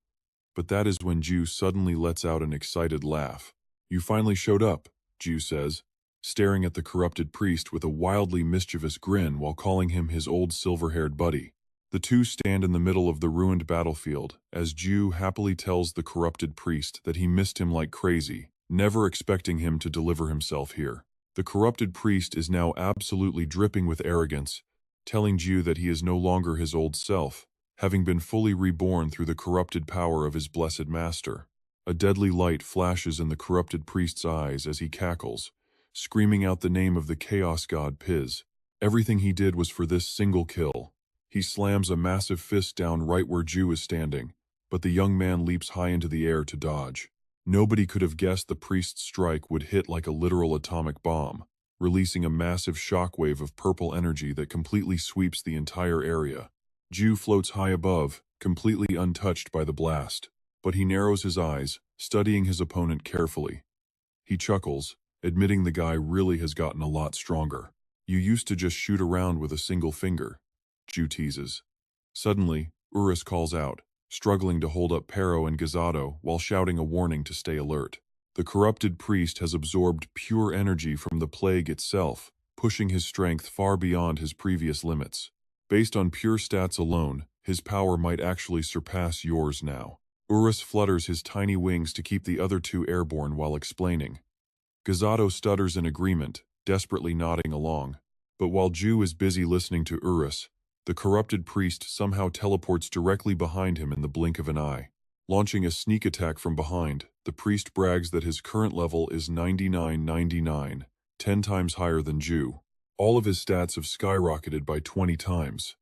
Speaker 1: But that is when Jew suddenly lets out an excited laugh. "You finally showed up," Jew says, staring at the corrupted priest with a wildly mischievous grin while calling him his old silver-haired buddy. The two stand in the middle of the ruined battlefield as Jew happily tells the corrupted priest that he missed him like crazy, never expecting him to deliver himself here. The corrupted priest is now absolutely dripping with arrogance, telling Jew that he is no longer his old self, having been fully reborn through the corrupted power of his blessed master. A deadly light flashes in the corrupted priest's eyes as he cackles, screaming out the name of the chaos god Piz. Everything he did was for this single kill. He slams a massive fist down right where Jew is standing, but the young man leaps high into the air to dodge. Nobody could have guessed the priest's strike would hit like a literal atomic bomb, releasing a massive shockwave of purple energy that completely sweeps the entire area. Jew floats high above, completely untouched by the blast, but he narrows his eyes, studying his opponent carefully. He chuckles, admitting the guy really has gotten a lot stronger. "You used to just shoot around with a single finger," Jew teases. Suddenly, Urus calls out, struggling to hold up Pero and Gazzato while shouting a warning to stay alert. The corrupted priest has absorbed pure energy from the plague itself, pushing his strength far beyond his previous limits. Based on pure stats alone, his power might actually surpass yours now. Urus flutters his tiny wings to keep the other two airborne while explaining. Gazzato stutters in agreement, desperately nodding along. But while Ju is busy listening to Urus, the corrupted priest somehow teleports directly behind him in the blink of an eye. Launching a sneak attack from behind, the priest brags that his current level is 9999, 10 times higher than Ju. All of his stats have skyrocketed by 20 times.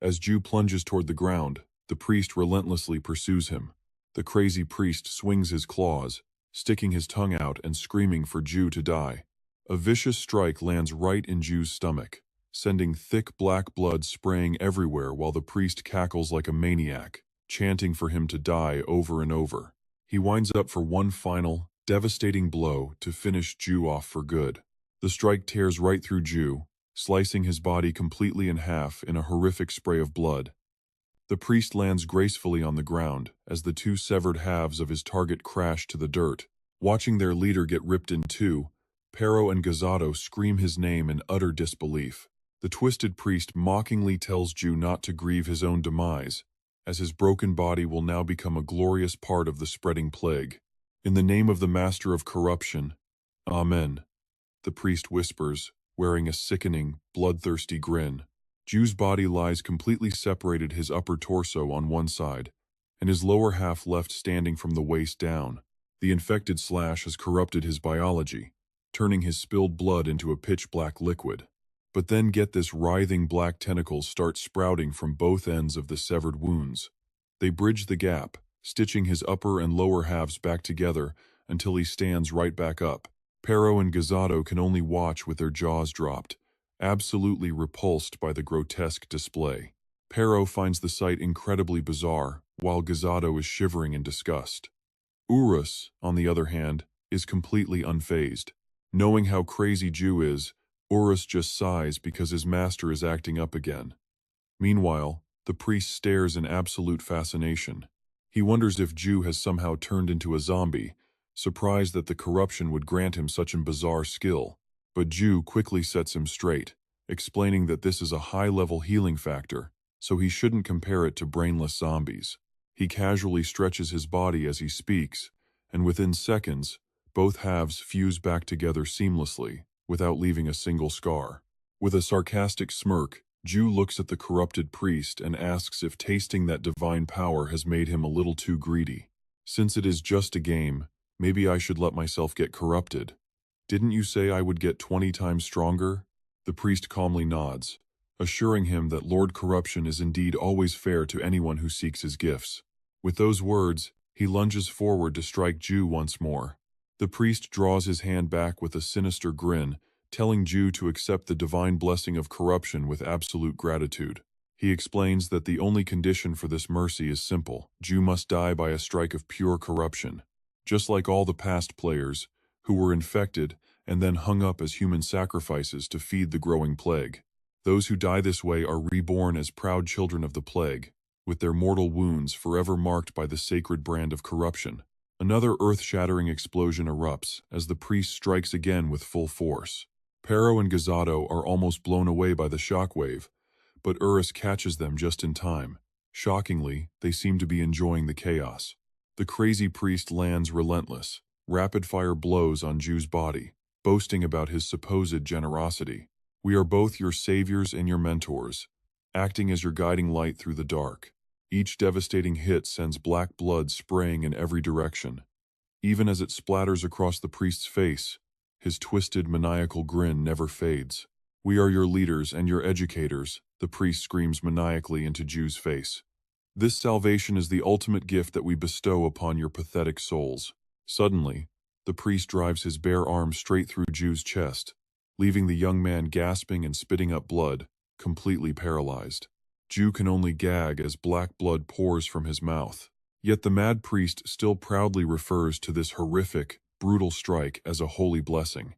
Speaker 1: As Ju plunges toward the ground, the priest relentlessly pursues him. The crazy priest swings his claws, sticking his tongue out and screaming for Ju to die. A vicious strike lands right in Ju's stomach, sending thick black blood spraying everywhere while the priest cackles like a maniac, chanting for him to die over and over. He winds up for one final, devastating blow to finish Ju off for good. The strike tears right through Ju, slicing his body completely in half in a horrific spray of blood. The priest lands gracefully on the ground as the two severed halves of his target crash to the dirt. Watching their leader get ripped in two, Pero and Gazzato scream his name in utter disbelief. The twisted priest mockingly tells Ju not to grieve his own demise, as his broken body will now become a glorious part of the spreading plague. In the name of the master of corruption, Amen, the priest whispers, wearing a sickening, bloodthirsty grin. Ju's body lies completely separated, his upper torso on one side, and his lower half left standing from the waist down. The infected slash has corrupted his biology, turning his spilled blood into a pitch-black liquid. But then get this, writhing black tentacles start sprouting from both ends of the severed wounds. They bridge the gap, stitching his upper and lower halves back together until he stands right back up. Pero and Gazzato can only watch with their jaws dropped, absolutely repulsed by the grotesque display. Pero finds the sight incredibly bizarre, while Gazzato is shivering in disgust. Urus, on the other hand, is completely unfazed. Knowing how crazy Ju is, Urus just sighs because his master is acting up again. Meanwhile, the priest stares in absolute fascination. He wonders if Ju has somehow turned into a zombie, surprised that the corruption would grant him such a bizarre skill. But Ju quickly sets him straight, explaining that this is a high-level healing factor, so he shouldn't compare it to brainless zombies. He casually stretches his body as he speaks, and within seconds, both halves fuse back together seamlessly, without leaving a single scar. With a sarcastic smirk, Ju looks at the corrupted priest and asks if tasting that divine power has made him a little too greedy. Since it is just a game, maybe I should let myself get corrupted. Didn't you say I would get 20 times stronger? The priest calmly nods, assuring him that Lord Corruption is indeed always fair to anyone who seeks his gifts. With those words, he lunges forward to strike Ju once more. The priest draws his hand back with a sinister grin, telling Ju to accept the divine blessing of corruption with absolute gratitude. He explains that the only condition for this mercy is simple: Ju must die by a strike of pure corruption. Just like all the past players, who were infected and then hung up as human sacrifices to feed the growing plague. Those who die this way are reborn as proud children of the plague, with their mortal wounds forever marked by the sacred brand of corruption. Another earth-shattering explosion erupts as the priest strikes again with full force. Pero and Gazzato are almost blown away by the shockwave, but Urus catches them just in time. Shockingly, they seem to be enjoying the chaos. The crazy priest lands relentless, rapid-fire blows on Ju's body, boasting about his supposed generosity. We are both your saviors and your mentors, acting as your guiding light through the dark. Each devastating hit sends black blood spraying in every direction. Even as it splatters across the priest's face, his twisted, maniacal grin never fades. We are your leaders and your educators, the priest screams maniacally into Ju's face. This salvation is the ultimate gift that we bestow upon your pathetic souls. Suddenly, the priest drives his bare arm straight through Ju's chest, leaving the young man gasping and spitting up blood, completely paralyzed. Ju can only gag as black blood pours from his mouth. Yet the mad priest still proudly refers to this horrific, brutal strike as a holy blessing.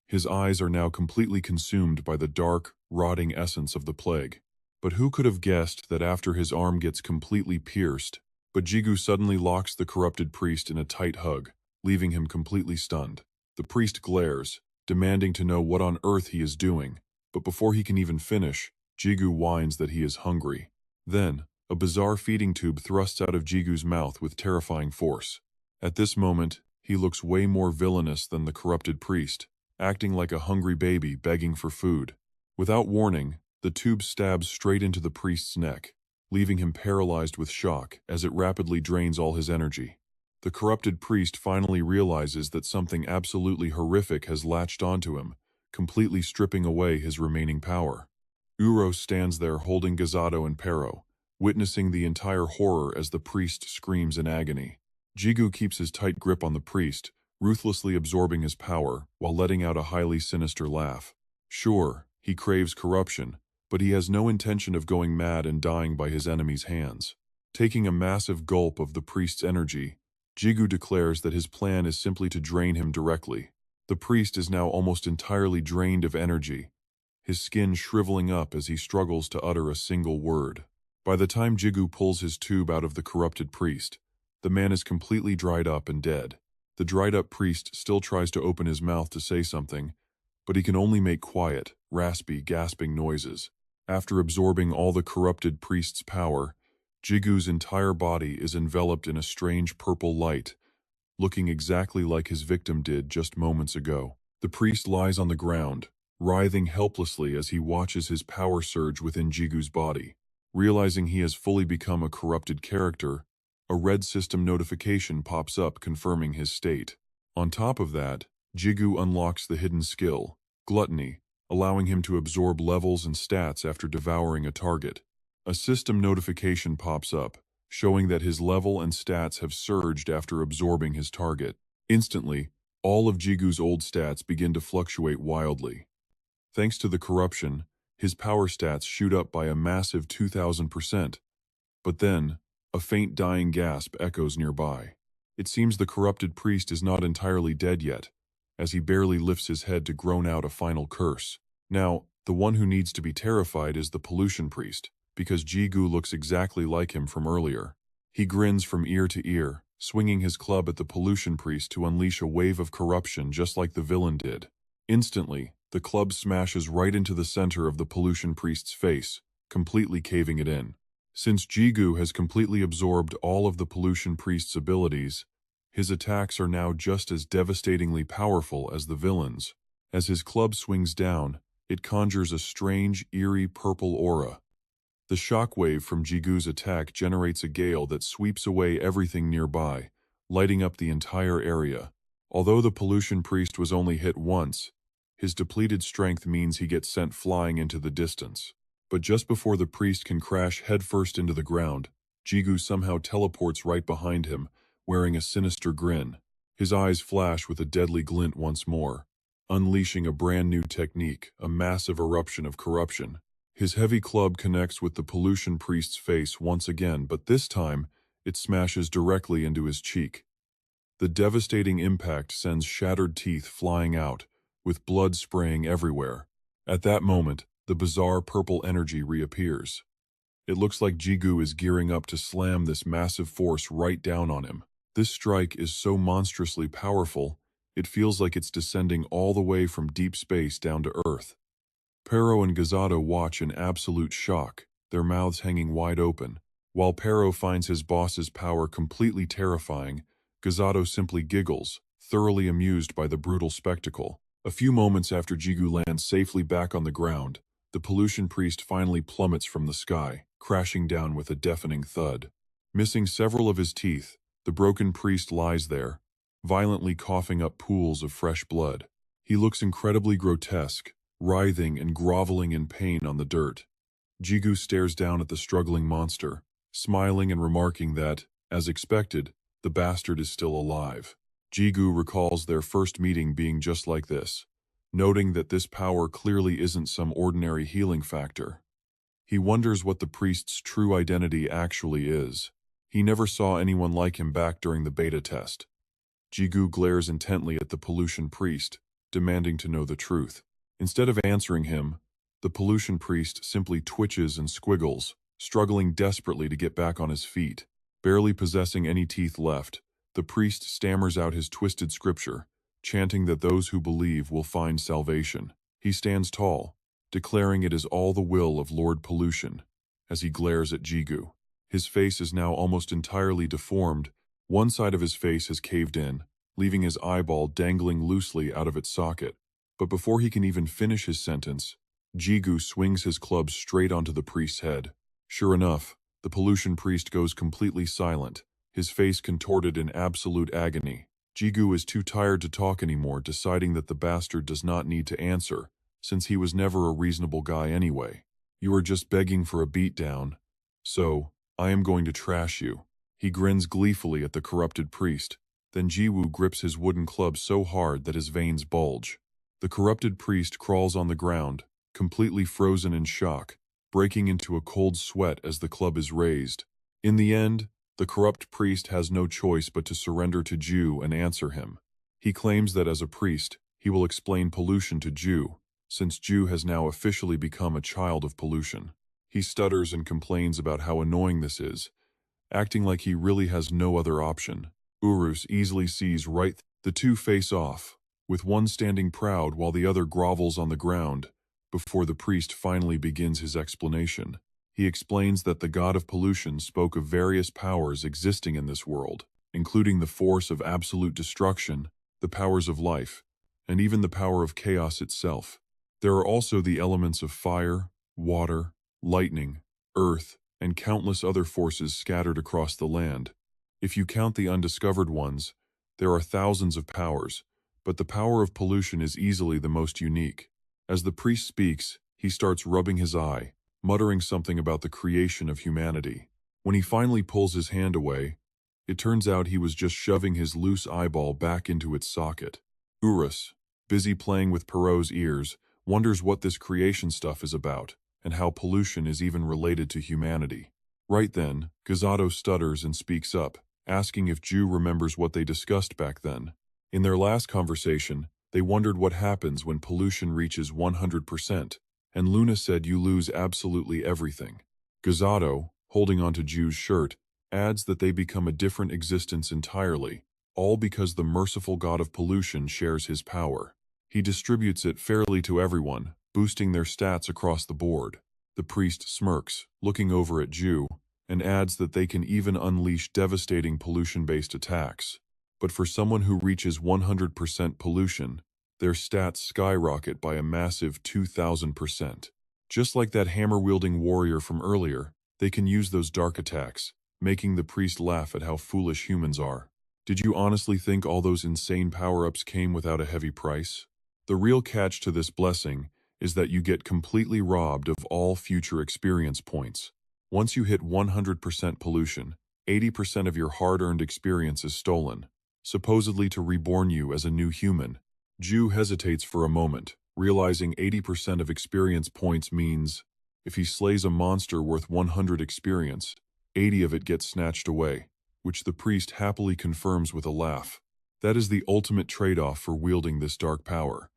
Speaker 1: His eyes are now completely consumed by the dark, rotting essence of the plague. But who could have guessed that after his arm gets completely pierced, but Jigu suddenly locks the corrupted priest in a tight hug, leaving him completely stunned. The priest glares, demanding to know what on earth he is doing, but before he can even finish, Jigu whines that he is hungry. Then, a bizarre feeding tube thrusts out of Jigu's mouth with terrifying force. At this moment, he looks way more villainous than the corrupted priest, acting like a hungry baby begging for food. Without warning, the tube stabs straight into the priest's neck, leaving him paralyzed with shock as it rapidly drains all his energy. The corrupted priest finally realizes that something absolutely horrific has latched onto him, completely stripping away his remaining power. Uro stands there holding Gazato and Pero, witnessing the entire horror as the priest screams in agony. Jigu keeps his tight grip on the priest, ruthlessly absorbing his power while letting out a highly sinister laugh. Sure, he craves corruption, but he has no intention of going mad and dying by his enemy's hands. Taking a massive gulp of the priest's energy, Jigu declares that his plan is simply to drain him directly. The priest is now almost entirely drained of energy, his skin shriveling up as he struggles to utter a single word. By the time Jigu pulls his tube out of the corrupted priest, the man is completely dried up and dead. The dried-up priest still tries to open his mouth to say something, but he can only make quiet, raspy, gasping noises. After absorbing all the corrupted priest's power, Jigu's entire body is enveloped in a strange purple light, looking exactly like his victim did just moments ago. The priest lies on the ground, writhing helplessly as he watches his power surge within Jigu's body. Realizing he has fully become a corrupted character, a red system notification pops up confirming his state. On top of that, Jigu unlocks the hidden skill, Gluttony, allowing him to absorb levels and stats after devouring a target. A system notification pops up, showing that his level and stats have surged after absorbing his target. Instantly, all of Jigu's old stats begin to fluctuate wildly. Thanks to the corruption, his power stats shoot up by a massive 2,000%. But then, a faint dying gasp echoes nearby. It seems the corrupted priest is not entirely dead yet, as he barely lifts his head to groan out a final curse. Now, the one who needs to be terrified is the pollution priest, because Jigu looks exactly like him from earlier. He grins from ear to ear, swinging his club at the pollution priest to unleash a wave of corruption just like the villain did. Instantly, the club smashes right into the center of the pollution priest's face, completely caving it in. Since Jigu has completely absorbed all of the pollution priest's abilities, his attacks are now just as devastatingly powerful as the villain's. As his club swings down, it conjures a strange, eerie purple aura. The shockwave from Jigu's attack generates a gale that sweeps away everything nearby, lighting up the entire area. Although the pollution priest was only hit once, his depleted strength means he gets sent flying into the distance. But just before the priest can crash headfirst into the ground, Jigu somehow teleports right behind him, wearing a sinister grin. His eyes flash with a deadly glint once more, unleashing a brand new technique, a massive eruption of corruption. His heavy club connects with the pollution priest's face once again, but this time, it smashes directly into his cheek. The devastating impact sends shattered teeth flying out, with blood spraying everywhere. At that moment, the bizarre purple energy reappears. It looks like Jigu is gearing up to slam this massive force right down on him. This strike is so monstrously powerful, it feels like it's descending all the way from deep space down to Earth. Pero and Gazato watch in absolute shock, their mouths hanging wide open. While Pero finds his boss's power completely terrifying, Gazato simply giggles, thoroughly amused by the brutal spectacle. A few moments after Jigu lands safely back on the ground, the pollution priest finally plummets from the sky, crashing down with a deafening thud. Missing several of his teeth, the broken priest lies there, violently coughing up pools of fresh blood. He looks incredibly grotesque, writhing and groveling in pain on the dirt. Jigu stares down at the struggling monster, smiling and remarking that, as expected, the bastard is still alive. Jigu recalls their first meeting being just like this, noting that this power clearly isn't some ordinary healing factor. He wonders what the priest's true identity actually is. He never saw anyone like him back during the beta test. Jigu glares intently at the pollution priest, demanding to know the truth. Instead of answering him, The pollution priest simply twitches and squiggles, struggling desperately to get back on his feet. Barely possessing any teeth left, the priest stammers out his twisted scripture, chanting that those who believe will find salvation. He stands tall, declaring it is all the will of Lord Pollution, as he glares at Jigu. His face is now almost entirely deformed. One side of his face has caved in, leaving his eyeball dangling loosely out of its socket. But before he can even finish his sentence, Jigu swings his club straight onto the priest's head. Sure enough, the pollution priest goes completely silent, his face contorted in absolute agony. Jigu is too tired to talk anymore, deciding that the bastard does not need to answer, since he was never a reasonable guy anyway. You are just begging for a beatdown, so I am going to trash you. He grins gleefully at the corrupted priest. Then Jiwu grips his wooden club so hard that his veins bulge. The corrupted priest crawls on the ground, completely frozen in shock, breaking into a cold sweat as the club is raised. In the end, the corrupt priest has no choice but to surrender to Ju and answer him. He claims that as a priest, he will explain pollution to Ju, since Ju has now officially become a child of pollution. He stutters and complains about how annoying this is, acting like he really has no other option. Urus easily sees right the two face off, with one standing proud while the other grovels on the ground, before the priest finally begins his explanation. He explains that the god of pollution spoke of various powers existing in this world, including the force of absolute destruction, the powers of life, and even the power of chaos itself. There are also the elements of fire, water, lightning, earth, and countless other forces scattered across the land. If you count the undiscovered ones, there are thousands of powers, but the power of pollution is easily the most unique. As the priest speaks, he starts rubbing his eye, muttering something about the creation of humanity. When he finally pulls his hand away, it turns out he was just shoving his loose eyeball back into its socket. Urus, busy playing with Perot's ears, wonders what this creation stuff is about, and how pollution is even related to humanity. Right then, Gazato stutters and speaks up, asking if Ju remembers what they discussed back then. In their last conversation, they wondered what happens when pollution reaches 100%, and Luna said you lose absolutely everything. Gazato, holding onto Ju's shirt, adds that they become a different existence entirely, all because the merciful god of pollution shares his power. He distributes it fairly to everyone, boosting their stats across the board. The priest smirks, looking over at Ju, and adds that they can even unleash devastating pollution-based attacks. But for someone who reaches 100% pollution, their stats skyrocket by a massive 2,000%. Just like that hammer-wielding warrior from earlier, they can use those dark attacks, making the priest laugh at how foolish humans are. Did you honestly think all those insane power-ups came without a heavy price? The real catch to this blessing is that you get completely robbed of all future experience points. Once you hit 100% pollution, 80% of your hard-earned experience is stolen, supposedly to reborn you as a new human. Ju hesitates for a moment, realizing 80% of experience points means, if he slays a monster worth 100 experience, 80 of it gets snatched away, which the priest happily confirms with a laugh. That is the ultimate trade-off for wielding this dark power.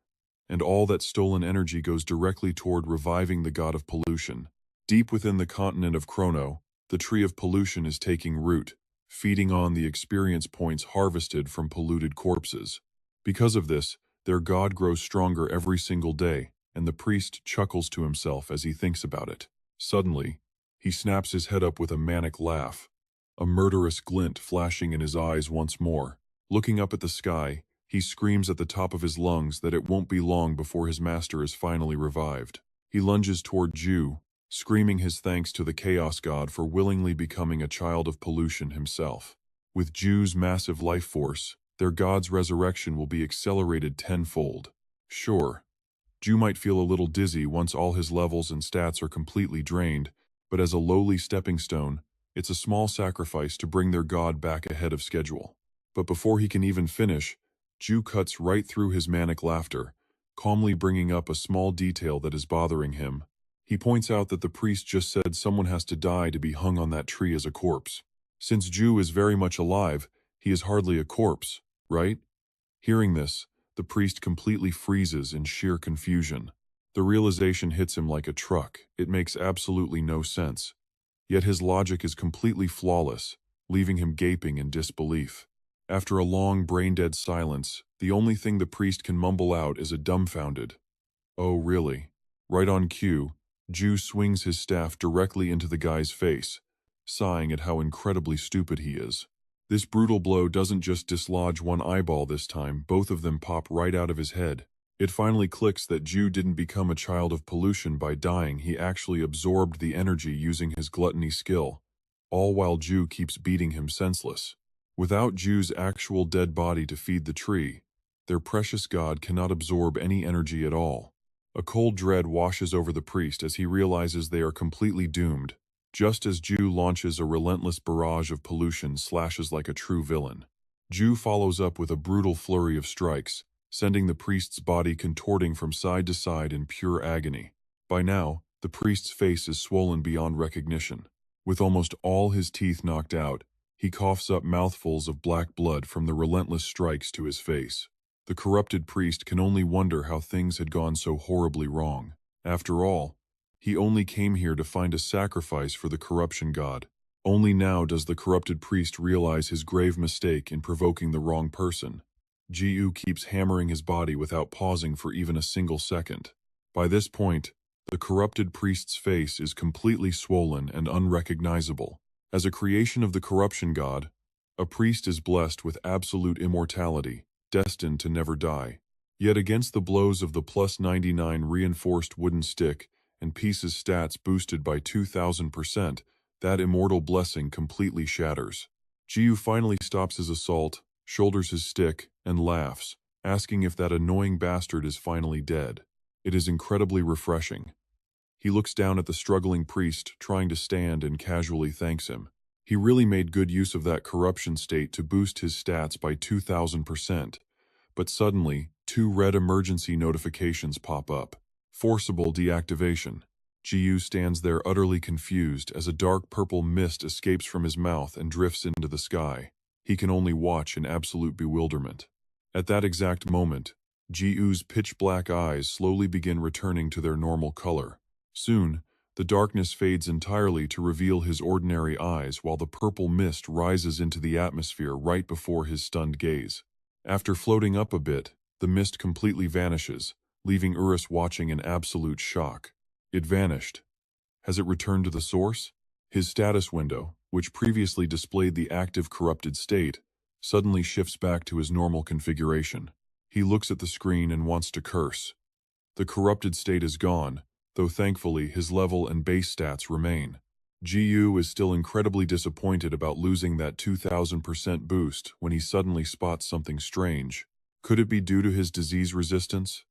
Speaker 1: And all that stolen energy goes directly toward reviving the god of pollution. Deep within the continent of Chrono, the tree of pollution is taking root, feeding on the experience points harvested from polluted corpses. Because of this, their god grows stronger every single day, and the priest chuckles to himself as he thinks about it. Suddenly, he snaps his head up with a manic laugh, a murderous glint flashing in his eyes once more. Looking up at the sky, he screams at the top of his lungs that it won't be long before his master is finally revived. He lunges toward Ju, screaming his thanks to the Chaos God for willingly becoming a child of pollution himself. With Ju's massive life force, their god's resurrection will be accelerated tenfold. Sure, Ju might feel a little dizzy once all his levels and stats are completely drained, but as a lowly stepping stone, it's a small sacrifice to bring their god back ahead of schedule. But before he can even finish, Ju cuts right through his manic laughter, calmly bringing up a small detail that is bothering him. He points out that the priest just said someone has to die to be hung on that tree as a corpse. Since Ju is very much alive, he is hardly a corpse, right? Hearing this, the priest completely freezes in sheer confusion. The realization hits him like a truck. It makes absolutely no sense. Yet his logic is completely flawless, leaving him gaping in disbelief. After a long, brain-dead silence, the only thing the priest can mumble out is a dumbfounded, "Oh, really?" Right on cue, Ju swings his staff directly into the guy's face, sighing at how incredibly stupid he is. This brutal blow doesn't just dislodge one eyeball this time, both of them pop right out of his head. It finally clicks that Ju didn't become a child of pollution by dying, he actually absorbed the energy using his gluttony skill, all while Ju keeps beating him senseless. Without Ju's actual dead body to feed the tree, their precious god cannot absorb any energy at all. A cold dread washes over the priest as he realizes they are completely doomed, just as Ju launches a relentless barrage of pollution slashes like a true villain. Ju follows up with a brutal flurry of strikes, sending the priest's body contorting from side to side in pure agony. By now, the priest's face is swollen beyond recognition. With almost all his teeth knocked out, he coughs up mouthfuls of black blood from the relentless strikes to his face. The corrupted priest can only wonder how things had gone so horribly wrong. After all, he only came here to find a sacrifice for the corruption god. Only now does the corrupted priest realize his grave mistake in provoking the wrong person. Ji-U keeps hammering his body without pausing for even a single second. By this point, the corrupted priest's face is completely swollen and unrecognizable. As a creation of the corruption god, a priest is blessed with absolute immortality, destined to never die. Yet against the blows of the +99 reinforced wooden stick and Peace's stats boosted by 2000%, that immortal blessing completely shatters. Ji-U finally stops his assault, shoulders his stick, and laughs, asking if that annoying bastard is finally dead. It is incredibly refreshing. He looks down at the struggling priest, trying to stand, and casually thanks him. He really made good use of that corruption state to boost his stats by 2000%. But suddenly, 2 red emergency notifications pop up. Forcible deactivation. Ji-U stands there utterly confused as a dark purple mist escapes from his mouth and drifts into the sky. He can only watch in absolute bewilderment. At that exact moment, Ji-U's pitch-black eyes slowly begin returning to their normal color. Soon, the darkness fades entirely to reveal his ordinary eyes while the purple mist rises into the atmosphere right before his stunned gaze. After floating up a bit, the mist completely vanishes, leaving Urus watching in absolute shock. It vanished. Has it returned to the source? His status window, which previously displayed the active corrupted state, suddenly shifts back to his normal configuration. He looks at the screen and wants to curse. The corrupted state is gone, though thankfully his level and base stats remain. Ji-U is still incredibly disappointed about losing that 2000% boost when he suddenly spots something strange. Could it be due to his disease resistance?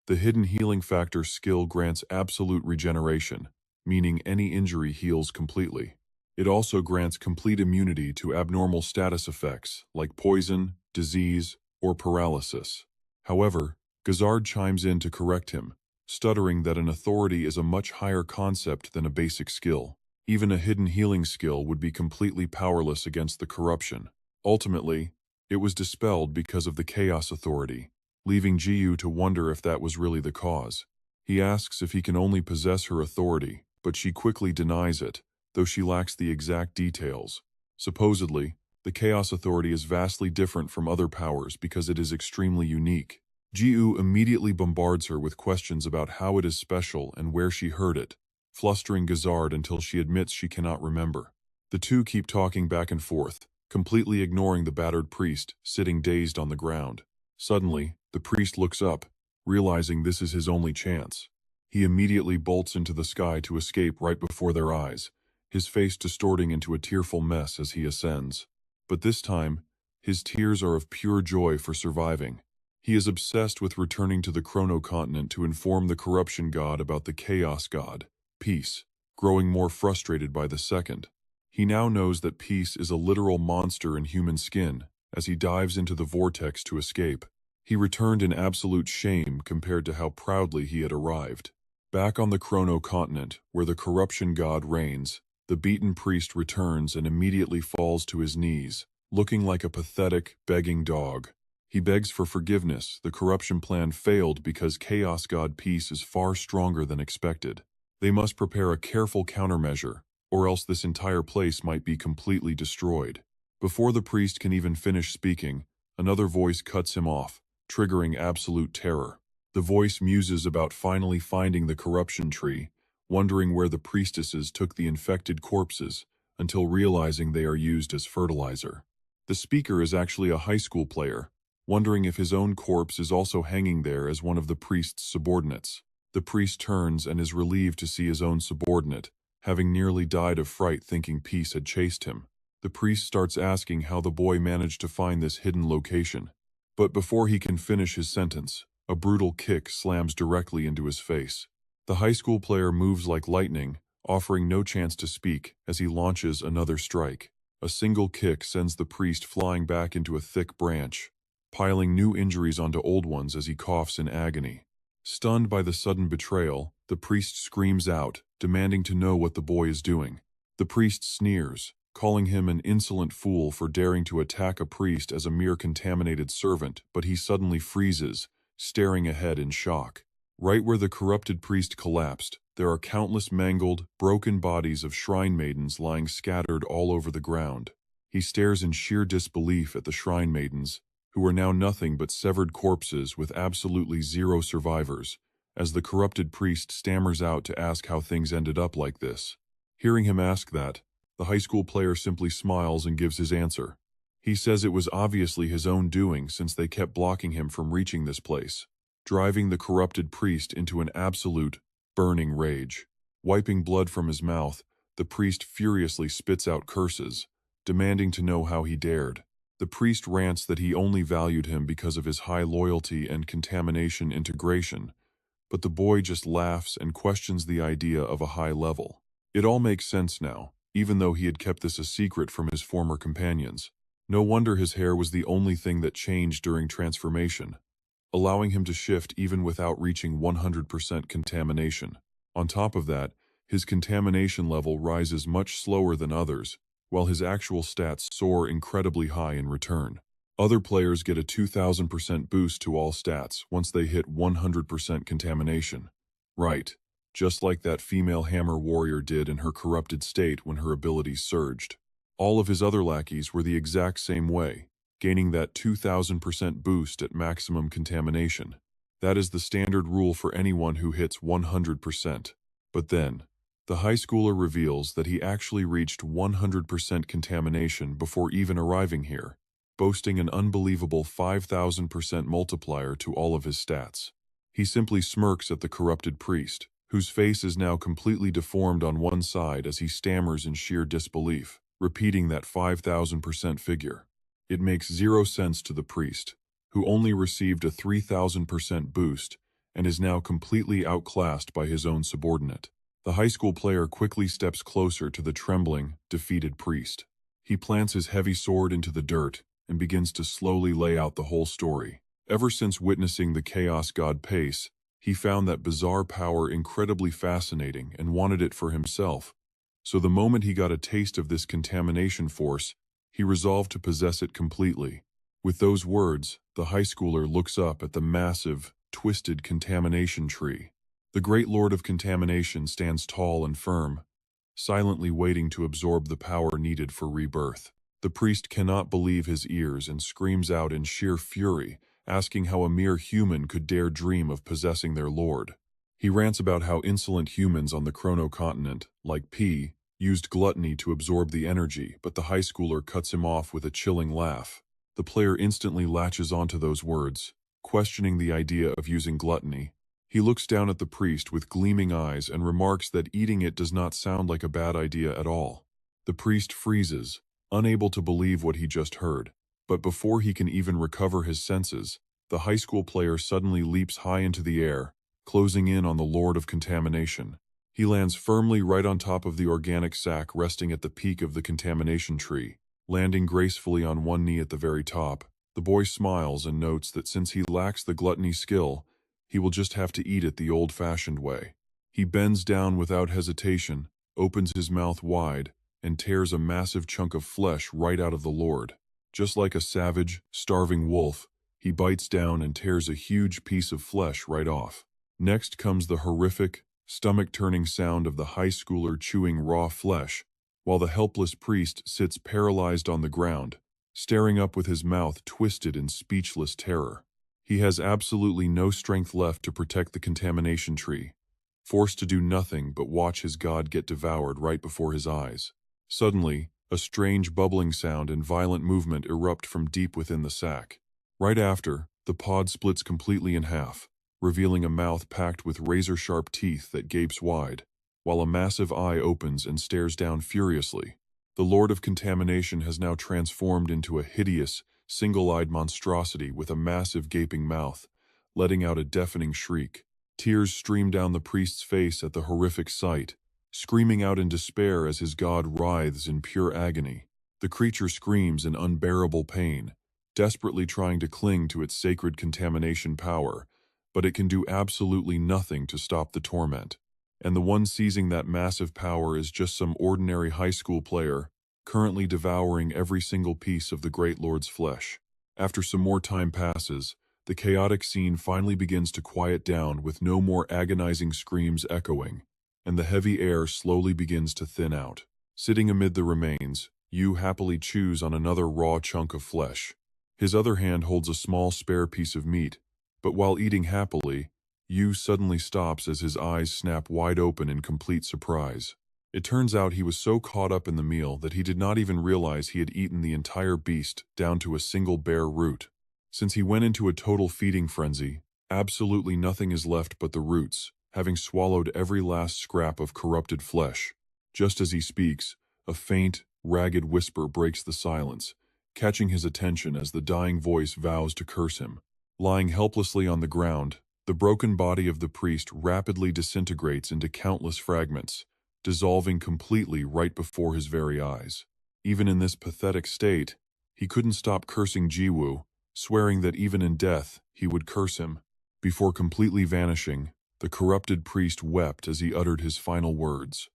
Speaker 1: The hidden healing factor skill grants absolute regeneration, meaning any injury heals completely. It also grants complete immunity to abnormal status effects like poison, disease, or paralysis. However, Gazard chimes in to correct him, stuttering that an authority is a much higher concept than a basic skill. Even a hidden healing skill would be completely powerless against the corruption. Ultimately, it was dispelled because of the Chaos Authority, leaving Ji-U to wonder if that was really the cause. He asks if he can only possess her authority, but she quickly denies it, though she lacks the exact details. Supposedly, the Chaos Authority is vastly different from other powers because it is extremely unique. Ji-U immediately bombards her with questions about how it is special and where she heard it, flustering Gazard until she admits she cannot remember. The two keep talking back and forth, completely ignoring the battered priest, sitting dazed on the ground. Suddenly, the priest looks up, realizing this is his only chance. He immediately bolts into the sky to escape right before their eyes, his face distorting into a tearful mess as he ascends. But this time, his tears are of pure joy for surviving. He is obsessed with returning to the Chrono continent to inform the corruption god about the chaos god, Peace, growing more frustrated by the second. He now knows that Peace is a literal monster in human skin as he dives into the vortex to escape. He returned in absolute shame compared to how proudly he had arrived. Back on the Chrono continent, where the corruption god reigns, the beaten priest returns and immediately falls to his knees, looking like a pathetic, begging dog. He begs for forgiveness. The corruption plan failed because Chaos God Peace is far stronger than expected. They must prepare a careful countermeasure, or else this entire place might be completely destroyed. Before the priest can even finish speaking, another voice cuts him off, triggering absolute terror. The voice muses about finally finding the corruption tree, wondering where the priestesses took the infected corpses, until realizing they are used as fertilizer. The speaker is actually a high school player, wondering if his own corpse is also hanging there as one of the priest's subordinates. The priest turns and is relieved to see his own subordinate, having nearly died of fright thinking Peace had chased him. The priest starts asking how the boy managed to find this hidden location. But before he can finish his sentence, a brutal kick slams directly into his face. The high school player moves like lightning, offering no chance to speak as he launches another strike. A single kick sends the priest flying back into a thick branch, piling new injuries onto old ones as he coughs in agony. Stunned by the sudden betrayal, the priest screams out, demanding to know what the boy is doing. The priest sneers, calling him an insolent fool for daring to attack a priest as a mere contaminated servant, but he suddenly freezes, staring ahead in shock. Right where the corrupted priest collapsed, there are countless mangled, broken bodies of shrine maidens lying scattered all over the ground. He stares in sheer disbelief at the shrine maidens, who are now nothing but severed corpses with absolutely zero survivors, as the corrupted priest stammers out to ask how things ended up like this. Hearing him ask that, the high school player simply smiles and gives his answer. He says it was obviously his own doing since they kept blocking him from reaching this place, driving the corrupted priest into an absolute, burning rage. Wiping blood from his mouth, the priest furiously spits out curses, demanding to know how he dared. The priest rants that he only valued him because of his high loyalty and contamination integration, but the boy just laughs and questions the idea of a high level. It all makes sense now, even though he had kept this a secret from his former companions. No wonder his hair was the only thing that changed during transformation, allowing him to shift even without reaching 100% contamination. On top of that, his contamination level rises much slower than others, while his actual stats soar incredibly high in return. Other players get a 2000% boost to all stats once they hit 100% contamination. Right, just like that female hammer warrior did in her corrupted state when her abilities surged. All of his other lackeys were the exact same way, gaining that 2000% boost at maximum contamination. That is the standard rule for anyone who hits 100%. But then, the high schooler reveals that he actually reached 100% contamination before even arriving here, boasting an unbelievable 5000% multiplier to all of his stats. He simply smirks at the corrupted priest, whose face is now completely deformed on one side as he stammers in sheer disbelief, repeating that 5000% figure. It makes zero sense to the priest, who only received a 3000% boost and is now completely outclassed by his own subordinate. The high school player quickly steps closer to the trembling, defeated priest. He plants his heavy sword into the dirt and begins to slowly lay out the whole story. Ever since witnessing the Chaos God Pace, he found that bizarre power incredibly fascinating and wanted it for himself. So the moment he got a taste of this contamination force, he resolved to possess it completely. With those words, the high schooler looks up at the massive, twisted contamination tree. The great lord of contamination stands tall and firm, silently waiting to absorb the power needed for rebirth. The priest cannot believe his ears and screams out in sheer fury, asking how a mere human could dare dream of possessing their lord. He rants about how insolent humans on the Chrono continent, like P, used gluttony to absorb the energy, but the high schooler cuts him off with a chilling laugh. The player instantly latches onto those words, questioning the idea of using gluttony. He looks down at the priest with gleaming eyes and remarks that eating it does not sound like a bad idea at all. The priest freezes, unable to believe what he just heard. But before he can even recover his senses, the high school player suddenly leaps high into the air, closing in on the Lord of Contamination. He lands firmly right on top of the organic sac resting at the peak of the contamination tree, landing gracefully on one knee at the very top. The boy smiles and notes that since he lacks the gluttony skill, he will just have to eat it the old-fashioned way. He bends down without hesitation, opens his mouth wide, and tears a massive chunk of flesh right out of the Lord. Just like a savage, starving wolf, He bites down and tears a huge piece of flesh right off. Next comes the horrific, stomach-turning sound of the high schooler chewing raw flesh, while the helpless priest sits paralyzed on the ground, staring up with his mouth twisted in speechless terror. He has absolutely no strength left to protect the contamination tree, forced to do nothing but watch his god get devoured right before his eyes. Suddenly, a strange bubbling sound and violent movement erupt from deep within the sack. Right after, the pod splits completely in half, revealing a mouth packed with razor-sharp teeth that gapes wide, while a massive eye opens and stares down furiously. The Lord of Contamination has now transformed into a hideous, single-eyed monstrosity with a massive gaping mouth, letting out a deafening shriek. Tears stream down the priest's face at the horrific sight, screaming out in despair as his god writhes in pure agony. The creature screams in unbearable pain, desperately trying to cling to its sacred contamination power, but it can do absolutely nothing to stop the torment. And the one seizing that massive power is just some ordinary high school player, currently devouring every single piece of the Great Lord's flesh. After some more time passes, the chaotic scene finally begins to quiet down with no more agonizing screams echoing, and the heavy air slowly begins to thin out. Sitting amid the remains, Yu happily chews on another raw chunk of flesh. His other hand holds a small spare piece of meat, but while eating happily, Yu suddenly stops as his eyes snap wide open in complete surprise. It turns out he was so caught up in the meal that he did not even realize he had eaten the entire beast down to a single bare root. Since he went into a total feeding frenzy, absolutely nothing is left but the roots, having swallowed every last scrap of corrupted flesh. Just as he speaks, a faint, ragged whisper breaks the silence, catching his attention as the dying voice vows to curse him. Lying helplessly on the ground, the broken body of the priest rapidly disintegrates into countless fragments, dissolving completely right before his very eyes. Even in this pathetic state, he couldn't stop cursing Jiwoo, swearing that even in death he would curse him. Before completely vanishing, the corrupted priest wept as he uttered his final words.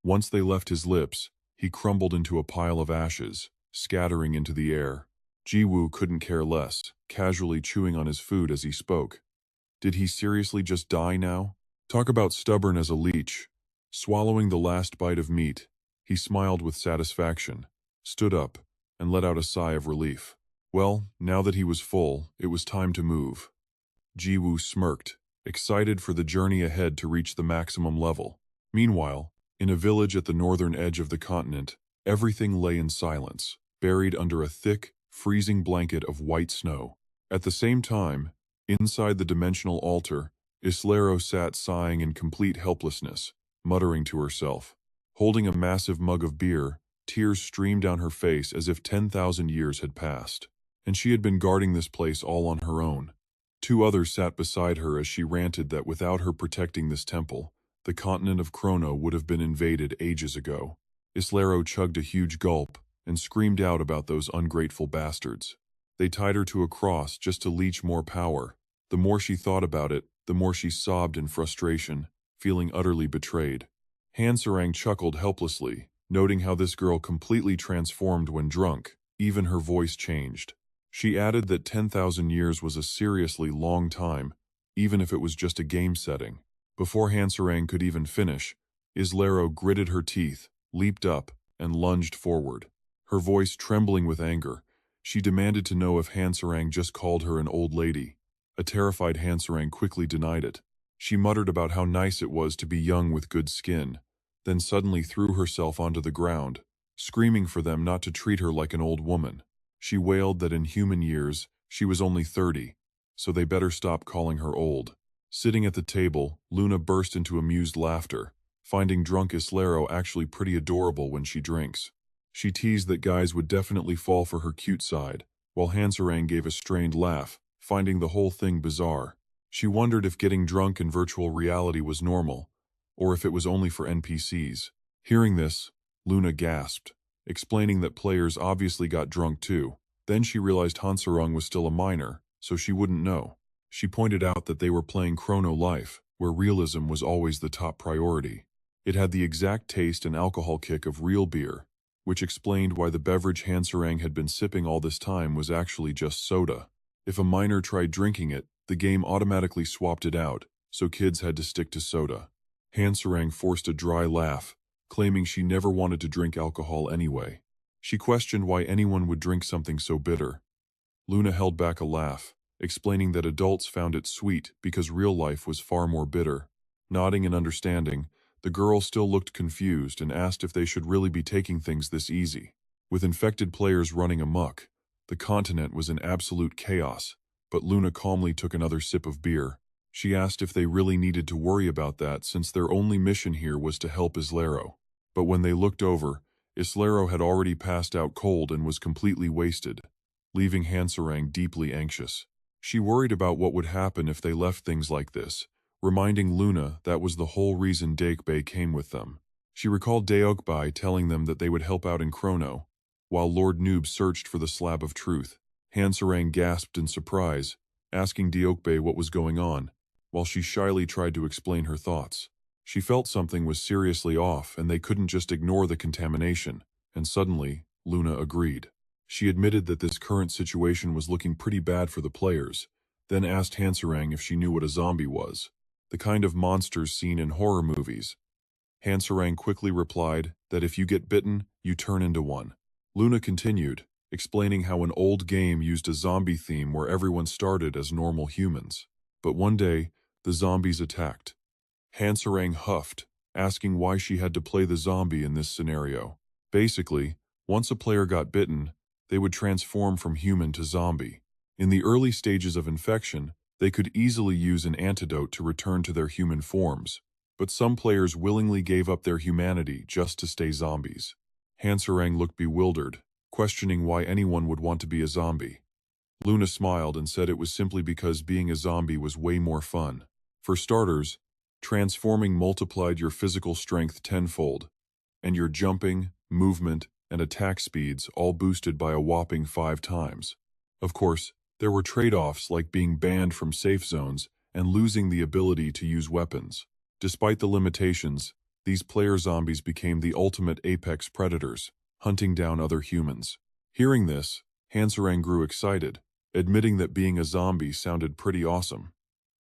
Speaker 1: Once they left his lips, he crumbled into a pile of ashes, scattering into the air. Jiwoo couldn't care less, casually chewing on his food as he spoke. Did he seriously just die now? Talk about stubborn as a leech. Swallowing the last bite of meat, he smiled with satisfaction, stood up, and let out a sigh of relief. Well, now that he was full, it was time to move. Jiwoo smirked, excited for the journey ahead to reach the maximum level. Meanwhile, in a village at the northern edge of the continent, everything lay in silence, buried under a thick, freezing blanket of white snow. At the same time, inside the dimensional altar, Islero sat sighing in complete helplessness, muttering to herself. Holding a massive mug of beer, tears streamed down her face as if 10,000 years had passed. And she had been guarding this place all on her own. Two others sat beside her as she ranted that without her protecting this temple, the continent of Chrono would have been invaded ages ago. Islero chugged a huge gulp and screamed out about those ungrateful bastards. They tied her to a cross just to leech more power. The more she thought about it, the more she sobbed in frustration, feeling utterly betrayed. Hansarang chuckled helplessly, noting how this girl completely transformed when drunk. Even her voice changed. She added that 10,000 years was a seriously long time, even if it was just a game setting. Before Hansarang could even finish, Islero gritted her teeth, leaped up, and lunged forward. Her voice trembling with anger, she demanded to know if Hansarang just called her an old lady. A terrified Hansarang quickly denied it. She muttered about how nice it was to be young with good skin, then suddenly threw herself onto the ground, screaming for them not to treat her like an old woman. She wailed that in human years, she was only 30, so they better stop calling her old. Sitting at the table, Luna burst into amused laughter, finding drunk Islero actually pretty adorable when she drinks. She teased that guys would definitely fall for her cute side, while Hansarang gave a strained laugh, finding the whole thing bizarre. She wondered if getting drunk in virtual reality was normal, or if it was only for NPCs. Hearing this, Luna gasped, explaining that players obviously got drunk too. Then she realized Hansarang was still a minor, so she wouldn't know. She pointed out that they were playing Chrono Life, where realism was always the top priority. It had the exact taste and alcohol kick of real beer, which explained why the beverage Hansarang had been sipping all this time was actually just soda. If a minor tried drinking it, the game automatically swapped it out, so kids had to stick to soda. Hansarang forced a dry laugh, claiming she never wanted to drink alcohol anyway. She questioned why anyone would drink something so bitter. Luna held back a laugh, explaining that adults found it sweet because real life was far more bitter. Nodding in understanding, the girl still looked confused and asked if they should really be taking things this easy. With infected players running amok, the continent was in absolute chaos, but Luna calmly took another sip of beer. She asked if they really needed to worry about that since their only mission here was to help Islero. But when they looked over, Islero had already passed out cold and was completely wasted, leaving Hansarang deeply anxious. She worried about what would happen if they left things like this, reminding Luna that was the whole reason Daekbae came with them. She recalled Daokbae telling them that they would help out in Chrono, while Lord Noob searched for the slab of truth. Hansarang gasped in surprise, asking Daokbae what was going on, while she shyly tried to explain her thoughts. She felt something was seriously off and they couldn't just ignore the contamination, and suddenly, Luna agreed. She admitted that this current situation was looking pretty bad for the players, then asked Hansarang if she knew what a zombie was, the kind of monsters seen in horror movies. Hansarang quickly replied that if you get bitten, you turn into one. Luna continued, explaining how an old game used a zombie theme where everyone started as normal humans. But one day, the zombies attacked. Hansarang huffed, asking why she had to play the zombie in this scenario. Basically, once a player got bitten, they would transform from human to zombie. In the early stages of infection, they could easily use an antidote to return to their human forms, but some players willingly gave up their humanity just to stay zombies. Hansarang looked bewildered, questioning why anyone would want to be a zombie. Luna smiled and said it was simply because being a zombie was way more fun. For starters, transforming multiplied your physical strength tenfold, and your jumping, movement, and attack speeds all boosted by a whopping 5 times. Of course, there were trade-offs like being banned from safe zones and losing the ability to use weapons. Despite the limitations, these player zombies became the ultimate apex predators, hunting down other humans. Hearing this, Hansarang grew excited, admitting that being a zombie sounded pretty awesome.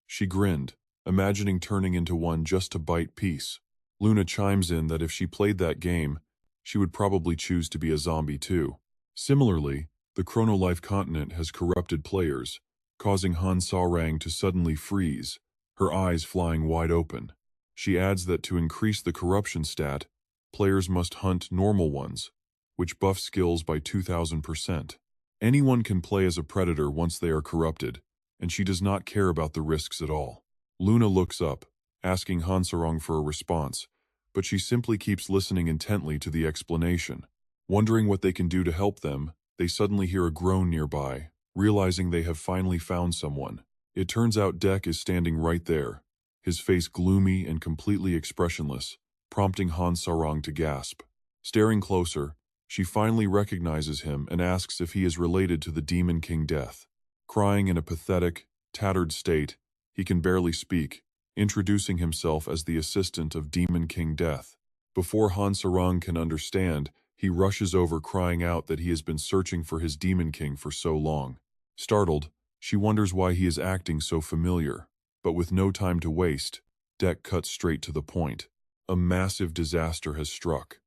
Speaker 1: She grinned, imagining turning into one just to bite peace. Luna chimes in that if she played that game, she would probably choose to be a zombie too. Similarly, the Chrono Life continent has corrupted players, causing Hansarang to suddenly freeze, her eyes flying wide open. She adds that to increase the corruption stat, players must hunt normal ones, which buffs skills by 2000%. Anyone can play as a predator once they are corrupted, and she does not care about the risks at all. Luna looks up, asking Hansarang for a response, but she simply keeps listening intently to the explanation. Wondering what they can do to help them, they suddenly hear a groan nearby, realizing they have finally found someone. It turns out Dek is standing right there, his face gloomy and completely expressionless, prompting Hansarang to gasp. Staring closer, she finally recognizes him and asks if he is related to the Demon King Death. Crying in a pathetic, tattered state, he can barely speak, introducing himself as the assistant of Demon King Death. Before Hansarang can understand, he rushes over crying out that he has been searching for his Demon King for so long. Startled, she wonders why he is acting so familiar, but with no time to waste, Dek cuts straight to the point. A massive disaster has struck.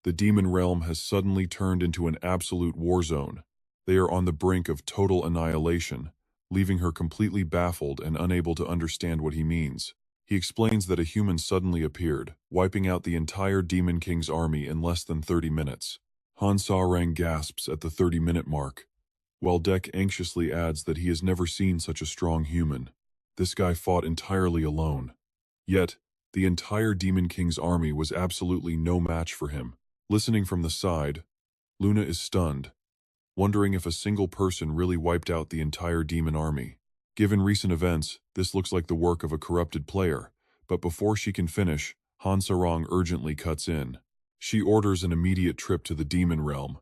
Speaker 1: The demon realm has suddenly turned into an absolute war zone. They are on the brink of total annihilation, leaving her completely baffled and unable to understand what he means. He explains that a human suddenly appeared, wiping out the entire Demon King's army in less than 30 minutes. Hansarang gasps at the 30-minute mark, while Dek anxiously adds that he has never seen such a strong human. This guy fought entirely alone. Yet, the entire Demon King's army was absolutely no match for him. Listening from the side, Luna is stunned, wondering if a single person really wiped out the entire demon army. Given recent events, this looks like the work of a corrupted player, but before she can finish, Hansarang urgently cuts in. She orders an immediate trip to the demon realm.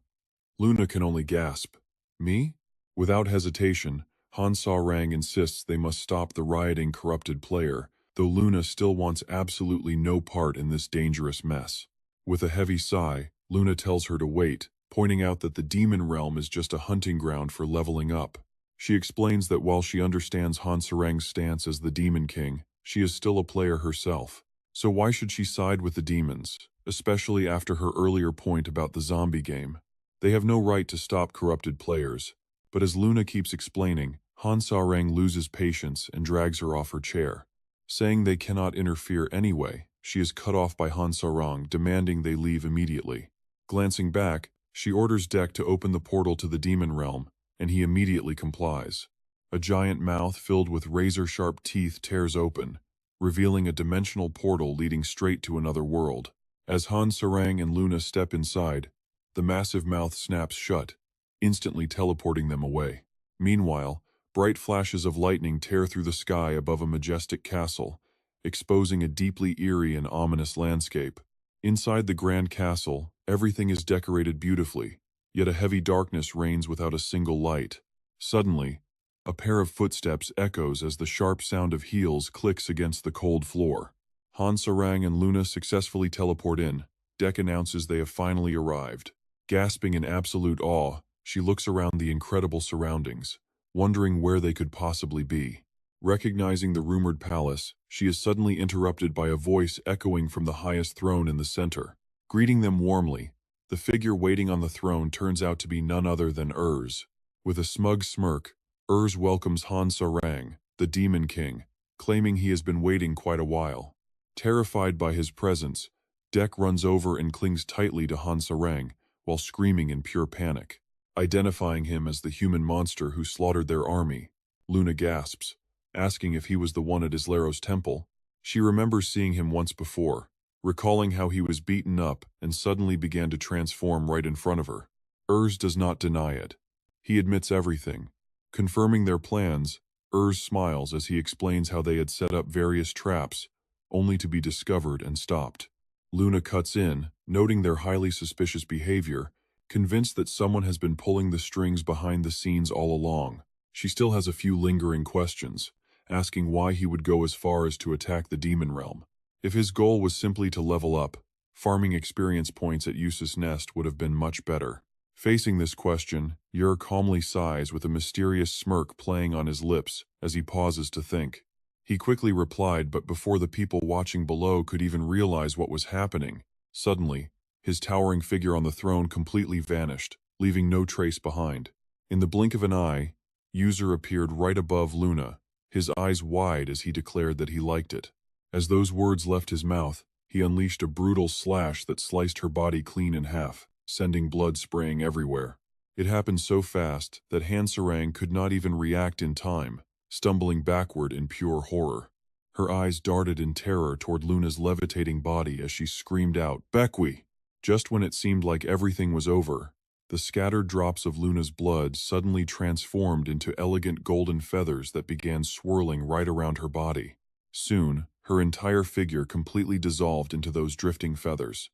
Speaker 1: Luna can only gasp. Me? Without hesitation, Hansarang insists they must stop the rioting corrupted player, though Luna still wants absolutely no part in this dangerous mess. With a heavy sigh, Luna tells her to wait, pointing out that the demon realm is just a hunting ground for leveling up. She explains that while she understands Han Sarang's stance as the Demon King, she is still a player herself. So why should she side with the demons, especially after her earlier point about the zombie game? They have no right to stop corrupted players. But as Luna keeps explaining, Han Sarang loses patience and drags her off her chair. Saying they cannot interfere anyway, she is cut off by Han Sarang, demanding they leave immediately. Glancing back, she orders Deck to open the portal to the demon realm, and he immediately complies. A giant mouth filled with razor-sharp teeth tears open, revealing a dimensional portal leading straight to another world. As Han Sarang and Luna step inside, the massive mouth snaps shut, instantly teleporting them away. Meanwhile, bright flashes of lightning tear through the sky above a majestic castle, exposing a deeply eerie and ominous landscape. Inside the grand castle, everything is decorated beautifully, yet a heavy darkness reigns without a single light. Suddenly, a pair of footsteps echoes as the sharp sound of heels clicks against the cold floor. Han Sarang and Luna successfully teleport in. Deck announces they have finally arrived. Gasping in absolute awe, she looks around the incredible surroundings, wondering where they could possibly be. Recognizing the rumored palace, she is suddenly interrupted by a voice echoing from the highest throne in the center. Greeting them warmly, the figure waiting on the throne turns out to be none other than Urs. With a smug smirk, Urs welcomes Han Sarang, the Demon King, claiming he has been waiting quite a while. Terrified by his presence, Deck runs over and clings tightly to Han Sarang, while screaming in pure panic. Identifying him as the human monster who slaughtered their army, Luna gasps, asking if he was the one at Islero's temple. She remembers seeing him once before, recalling how he was beaten up and suddenly began to transform right in front of her. Urs does not deny it. He admits everything. Confirming their plans, Urs smiles as he explains how they had set up various traps, only to be discovered and stopped. Luna cuts in, noting their highly suspicious behavior, convinced that someone has been pulling the strings behind the scenes all along. She still has a few lingering questions, asking why he would go as far as to attack the demon realm. If his goal was simply to level up, farming experience points at Eustace Nest would have been much better. Facing this question, Ur calmly sighs with a mysterious smirk playing on his lips as he pauses to think. He quickly replied, but before the people watching below could even realize what was happening, suddenly, his towering figure on the throne completely vanished, leaving no trace behind. In the blink of an eye, User appeared right above Luna, his eyes wide as he declared that he liked it. As those words left his mouth, he unleashed a brutal slash that sliced her body clean in half, sending blood spraying everywhere. It happened so fast that Han Sarang could not even react in time, stumbling backward in pure horror. Her eyes darted in terror toward Luna's levitating body as she screamed out, "Bequi!" Just when it seemed like everything was over, the scattered drops of Luna's blood suddenly transformed into elegant golden feathers that began swirling right around her body. Soon, her entire figure completely dissolved into those drifting feathers.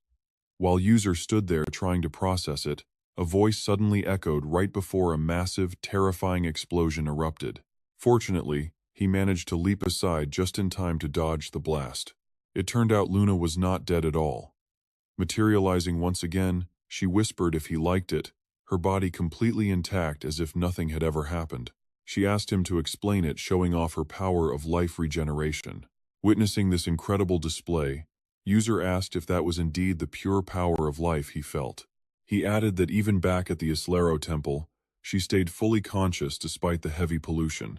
Speaker 1: While User stood there trying to process it, a voice suddenly echoed right before a massive, terrifying explosion erupted. Fortunately, he managed to leap aside just in time to dodge the blast. It turned out Luna was not dead at all. Materializing once again, she whispered if he liked it, her body completely intact as if nothing had ever happened. She asked him to explain it, showing off her power of life regeneration. Witnessing this incredible display, User asked if that was indeed the pure power of life he felt. He added that even back at the Islero temple, she stayed fully conscious despite the heavy pollution.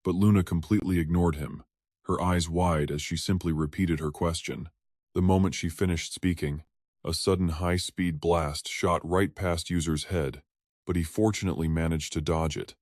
Speaker 1: But Luna completely ignored him, her eyes wide as she simply repeated her question. The moment she finished speaking, a sudden high-speed blast shot right past User's head, but he fortunately managed to dodge it.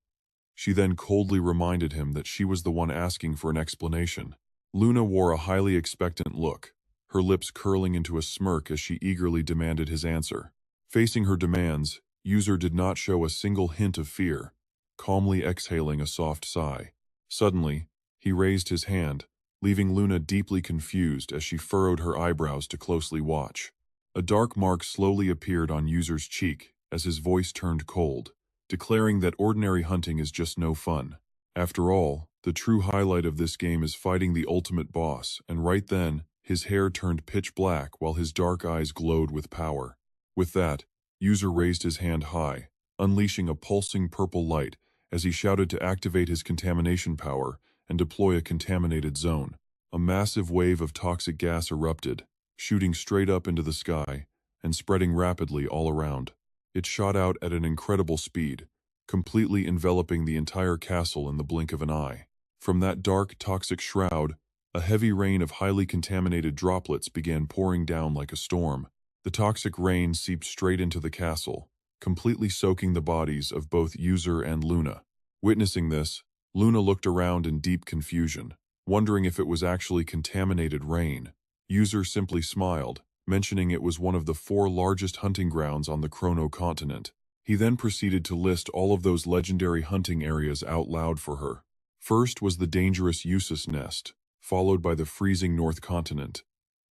Speaker 1: She then coldly reminded him that she was the one asking for an explanation. Luna wore a highly expectant look, her lips curling into a smirk as she eagerly demanded his answer. Facing her demands, User did not show a single hint of fear, calmly exhaling a soft sigh. Suddenly, he raised his hand, leaving Luna deeply confused as she furrowed her eyebrows to closely watch. A dark mark slowly appeared on User's cheek as his voice turned cold, declaring that ordinary hunting is just no fun. After all, the true highlight of this game is fighting the ultimate boss, and right then, his hair turned pitch black while his dark eyes glowed with power. With that, User raised his hand high, unleashing a pulsing purple light as he shouted to activate his contamination power and deploy a contaminated zone. A massive wave of toxic gas erupted, shooting straight up into the sky and spreading rapidly all around. It shot out at an incredible speed, completely enveloping the entire castle in the blink of an eye. From that dark, toxic shroud, a heavy rain of highly contaminated droplets began pouring down like a storm. The toxic rain seeped straight into the castle, completely soaking the bodies of both User and Luna. Witnessing this, Luna looked around in deep confusion, wondering if it was actually contaminated rain. User simply smiled, mentioning it was one of the 4 largest hunting grounds on the Chrono continent. He then proceeded to list all of those legendary hunting areas out loud for her. First was the dangerous Usus Nest, followed by the freezing North Continent,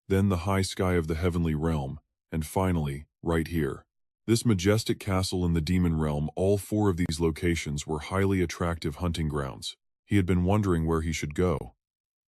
Speaker 1: then the high sky of the Heavenly Realm, and finally, right here. This majestic castle in the Demon Realm, all 4 of these locations were highly attractive hunting grounds. He had been wondering where he should go.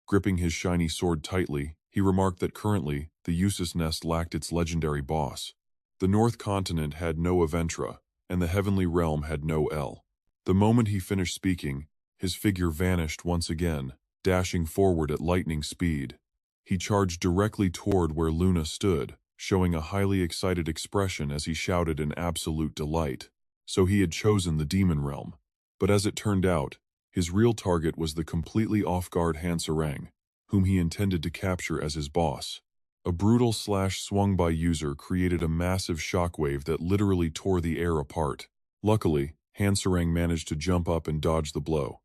Speaker 1: Gripping his shiny sword tightly, he remarked that currently, the Usus Nest lacked its legendary boss. The North Continent had no Aventra, and the Heavenly Realm had no El. The moment he finished speaking, his figure vanished once again, dashing forward at lightning speed. He charged directly toward where Luna stood, showing a highly excited expression as he shouted in absolute delight. So he had chosen the Demon Realm. But as it turned out, his real target was the completely off-guard Hansarang, whom he intended to capture as his boss. A brutal slash swung by User created a massive shockwave that literally tore the air apart. Luckily, Hansarang managed to jump up and dodge the blow.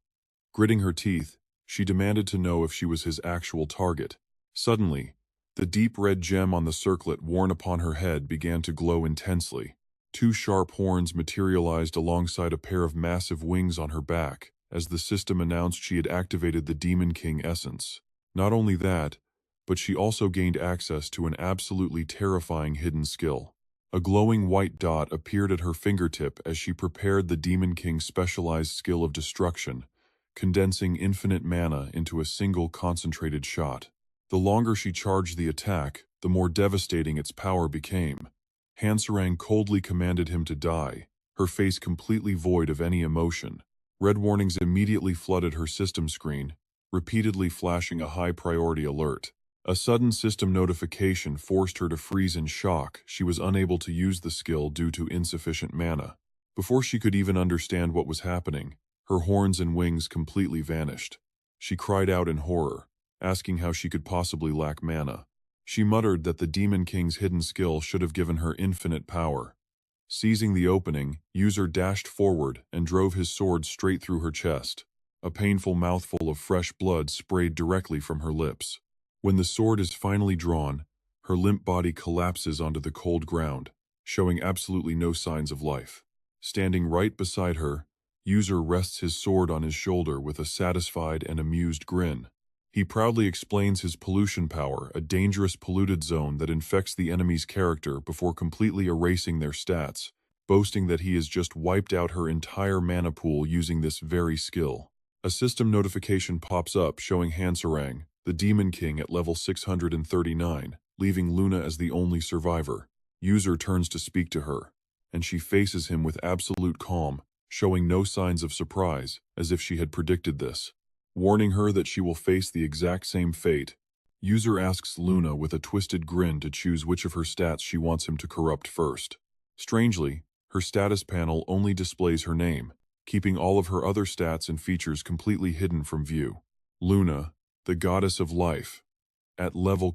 Speaker 1: Gritting her teeth, she demanded to know if she was his actual target. Suddenly, the deep red gem on the circlet worn upon her head began to glow intensely. 2 sharp horns materialized alongside a pair of massive wings on her back, as the system announced she had activated the Demon King essence. Not only that, but she also gained access to an absolutely terrifying hidden skill. A glowing white dot appeared at her fingertip as she prepared the Demon King's specialized skill of destruction, condensing infinite mana into a single concentrated shot. The longer she charged the attack, the more devastating its power became. Hansarang coldly commanded him to die, her face completely void of any emotion. Red warnings immediately flooded her system screen, repeatedly flashing a high-priority alert. A sudden system notification forced her to freeze in shock. She was unable to use the skill due to insufficient mana. Before she could even understand what was happening, her horns and wings completely vanished. She cried out in horror, asking how she could possibly lack mana. She muttered that the Demon King's hidden skill should have given her infinite power. Seizing the opening, User dashed forward and drove his sword straight through her chest. A painful mouthful of fresh blood sprayed directly from her lips. When the sword is finally drawn, her limp body collapses onto the cold ground, showing absolutely no signs of life. Standing right beside her, User rests his sword on his shoulder with a satisfied and amused grin. He proudly explains his pollution power, a dangerous polluted zone that infects the enemy's character before completely erasing their stats, boasting that he has just wiped out her entire mana pool using this very skill. A system notification pops up showing Hansarang, the Demon King, at level 639, leaving Luna as the only survivor. User turns to speak to her, and she faces him with absolute calm, showing no signs of surprise, as if she had predicted this. Warning her that she will face the exact same fate, User asks Luna with a twisted grin to choose which of her stats she wants him to corrupt first. Strangely, her status panel only displays her name, keeping all of her other stats and features completely hidden from view. Luna, the goddess of life. At level ?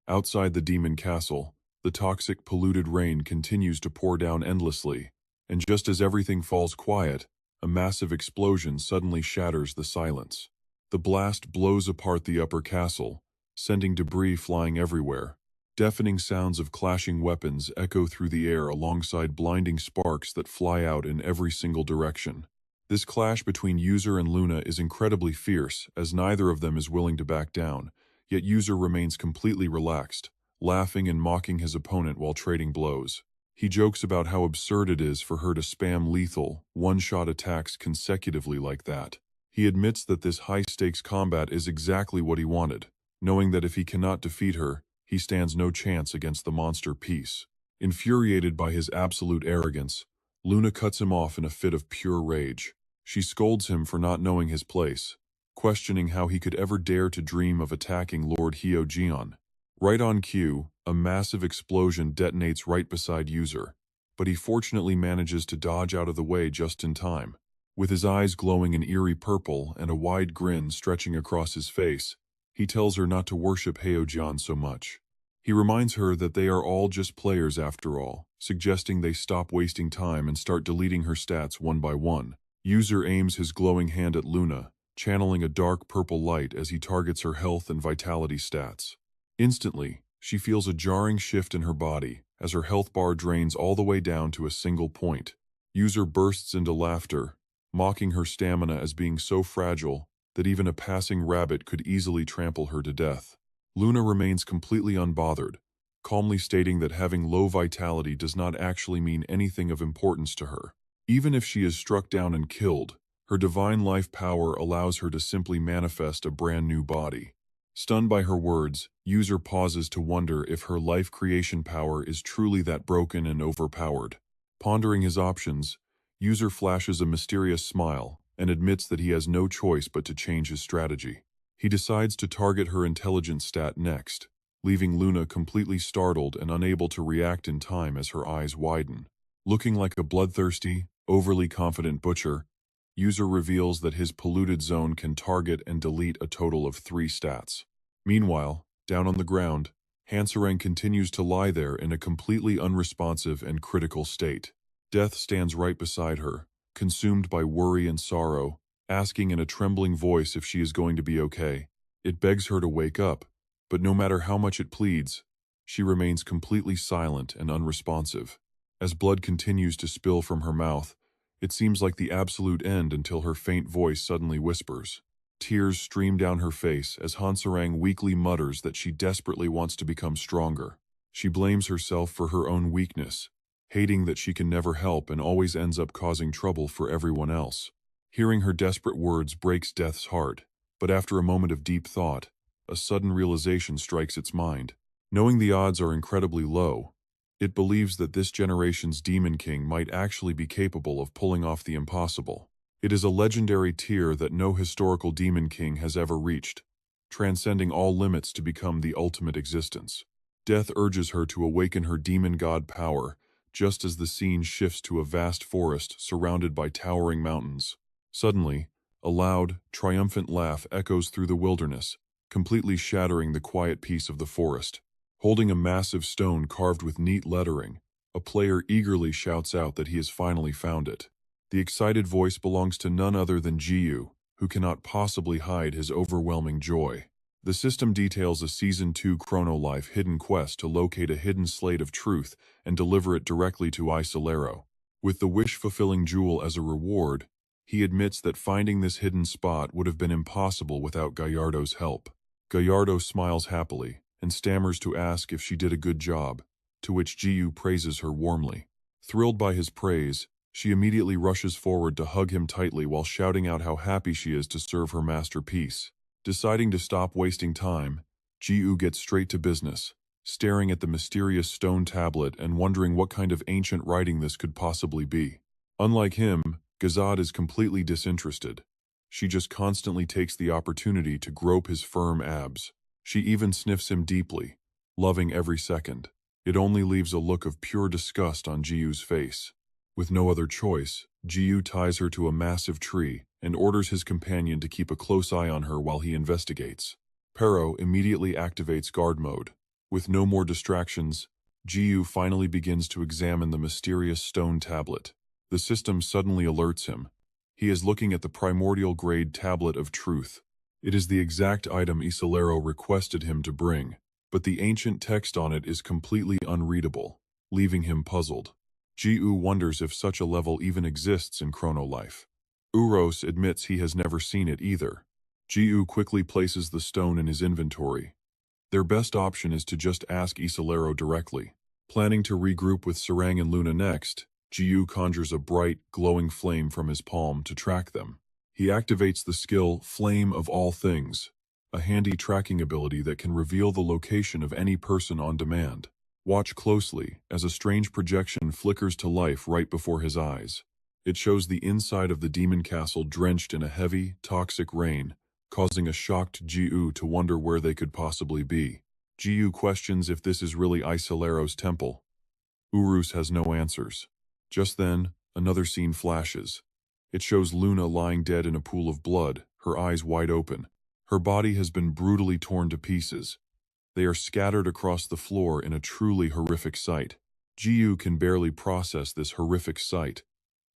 Speaker 1: Outside the demon castle, the toxic, polluted rain continues to pour down endlessly, and just as everything falls quiet, a massive explosion suddenly shatters the silence. The blast blows apart the upper castle, sending debris flying everywhere. Deafening sounds of clashing weapons echo through the air alongside blinding sparks that fly out in every single direction. This clash between User and Luna is incredibly fierce, as neither of them is willing to back down, yet User remains completely relaxed, laughing and mocking his opponent while trading blows. He jokes about how absurd it is for her to spam lethal, one-shot attacks consecutively like that. He admits that this high-stakes combat is exactly what he wanted, knowing that if he cannot defeat her, he stands no chance against the monster piece. Infuriated by his absolute arrogance, Luna cuts him off in a fit of pure rage. She scolds him for not knowing his place, questioning how he could ever dare to dream of attacking Lord Hyo-jeon. Right on cue, a massive explosion detonates right beside User, but he fortunately manages to dodge out of the way just in time. With his eyes glowing an eerie purple and a wide grin stretching across his face, he tells her not to worship Hyo-jeon so much. He reminds her that they are all just players after all, suggesting they stop wasting time and start deleting her stats one by one. User aims his glowing hand at Luna, channeling a dark purple light as he targets her health and vitality stats. Instantly, she feels a jarring shift in her body as her health bar drains all the way down to a single point. User bursts into laughter, mocking her stamina as being so fragile that even a passing rabbit could easily trample her to death. Luna remains completely unbothered, calmly stating that having low vitality does not actually mean anything of importance to her. Even if she is struck down and killed, her divine life power allows her to simply manifest a brand new body. Stunned by her words, User pauses to wonder if her life creation power is truly that broken and overpowered. Pondering his options, User flashes a mysterious smile and admits that he has no choice but to change his strategy. He decides to target her intelligence stat next, leaving Luna completely startled and unable to react in time as her eyes widen. Looking like a bloodthirsty, overly confident butcher, User reveals that his polluted zone can target and delete a total of 3 stats. Meanwhile, down on the ground, Hanserang continues to lie there in a completely unresponsive and critical state. Death stands right beside her, consumed by worry and sorrow, asking in a trembling voice if she is going to be okay. It begs her to wake up, but no matter how much it pleads, she remains completely silent and unresponsive. As blood continues to spill from her mouth, it seems like the absolute end until her faint voice suddenly whispers. Tears stream down her face as Hanserang weakly mutters that she desperately wants to become stronger. She blames herself for her own weakness, hating that she can never help and always ends up causing trouble for everyone else. Hearing her desperate words breaks Death's heart, but after a moment of deep thought, a sudden realization strikes its mind. Knowing the odds are incredibly low, it believes that this generation's Demon King might actually be capable of pulling off the impossible. It is a legendary tier that no historical Demon King has ever reached, transcending all limits to become the ultimate existence. Death urges her to awaken her demon god power, just as the scene shifts to a vast forest surrounded by towering mountains. Suddenly, a loud, triumphant laugh echoes through the wilderness, completely shattering the quiet peace of the forest. Holding a massive stone carved with neat lettering, a player eagerly shouts out that he has finally found it. The excited voice belongs to none other than Jiyu, who cannot possibly hide his overwhelming joy. The system details a Season 2 Chrono Life hidden quest to locate a hidden slate of truth and deliver it directly to Isolero. With the wish-fulfilling jewel as a reward, he admits that finding this hidden spot would have been impossible without Gallardo's help. Gallardo smiles happily and stammers to ask if she did a good job, to which Jiyu praises her warmly. Thrilled by his praise, she immediately rushes forward to hug him tightly while shouting out how happy she is to serve her masterpiece. Deciding to stop wasting time, Jiyu gets straight to business, staring at the mysterious stone tablet and wondering what kind of ancient writing this could possibly be. Unlike him, Gazad is completely disinterested. She just constantly takes the opportunity to grope his firm abs. She even sniffs him deeply, loving every second. It only leaves a look of pure disgust on Jiyu's face. With no other choice, Jiyu ties her to a massive tree and orders his companion to keep a close eye on her while he investigates. Pero immediately activates guard mode. With no more distractions, Jiyu finally begins to examine the mysterious stone tablet. The system suddenly alerts him. He is looking at the primordial grade tablet of truth. It is the exact item Isolero requested him to bring, but the ancient text on it is completely unreadable, leaving him puzzled. Jiyu wonders if such a level even exists in Chrono Life. Uros admits he has never seen it either. Jiyu quickly places the stone in his inventory. Their best option is to just ask Isolero directly. Planning to regroup with Sarang and Luna next, Jiyu conjures a bright, glowing flame from his palm to track them. He activates the skill Flame of All Things, a handy tracking ability that can reveal the location of any person on demand. Watch closely as a strange projection flickers to life right before his eyes. It shows the inside of the demon castle drenched in a heavy, toxic rain, causing a shocked Jiu to wonder where they could possibly be. Jiu questions if this is really Isolaro's temple. Urus has no answers. Just then, another scene flashes. It shows Luna lying dead in a pool of blood, her eyes wide open. Her body has been brutally torn to pieces. They are scattered across the floor in a truly horrific sight. Jiu can barely process this horrific sight.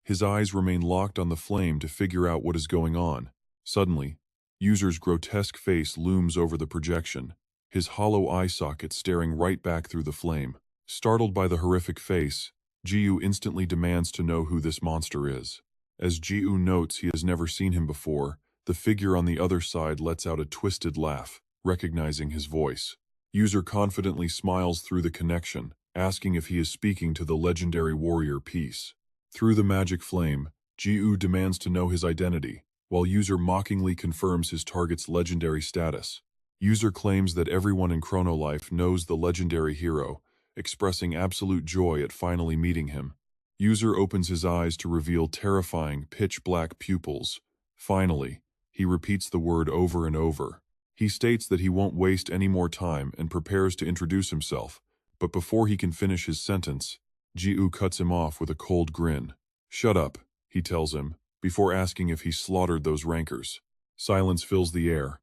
Speaker 1: His eyes remain locked on the flame to figure out what is going on. Suddenly, User's grotesque face looms over the projection, his hollow eye socket staring right back through the flame. Startled by the horrific face, Jiu instantly demands to know who this monster is. As Jiu notes he has never seen him before, the figure on the other side lets out a twisted laugh, recognizing his voice. User confidently smiles through the connection, asking if he is speaking to the legendary warrior Peace. Through the magic flame, Jiu demands to know his identity, while User mockingly confirms his target's legendary status. User claims that everyone in Chrono Life knows the legendary hero, expressing absolute joy at finally meeting him. User opens his eyes to reveal terrifying, pitch-black pupils. Finally, he repeats the word over and over. He states that he won't waste any more time and prepares to introduce himself, but before he can finish his sentence, Jiu cuts him off with a cold grin. "Shut up," he tells him, before asking if he slaughtered those rankers. Silence fills the air.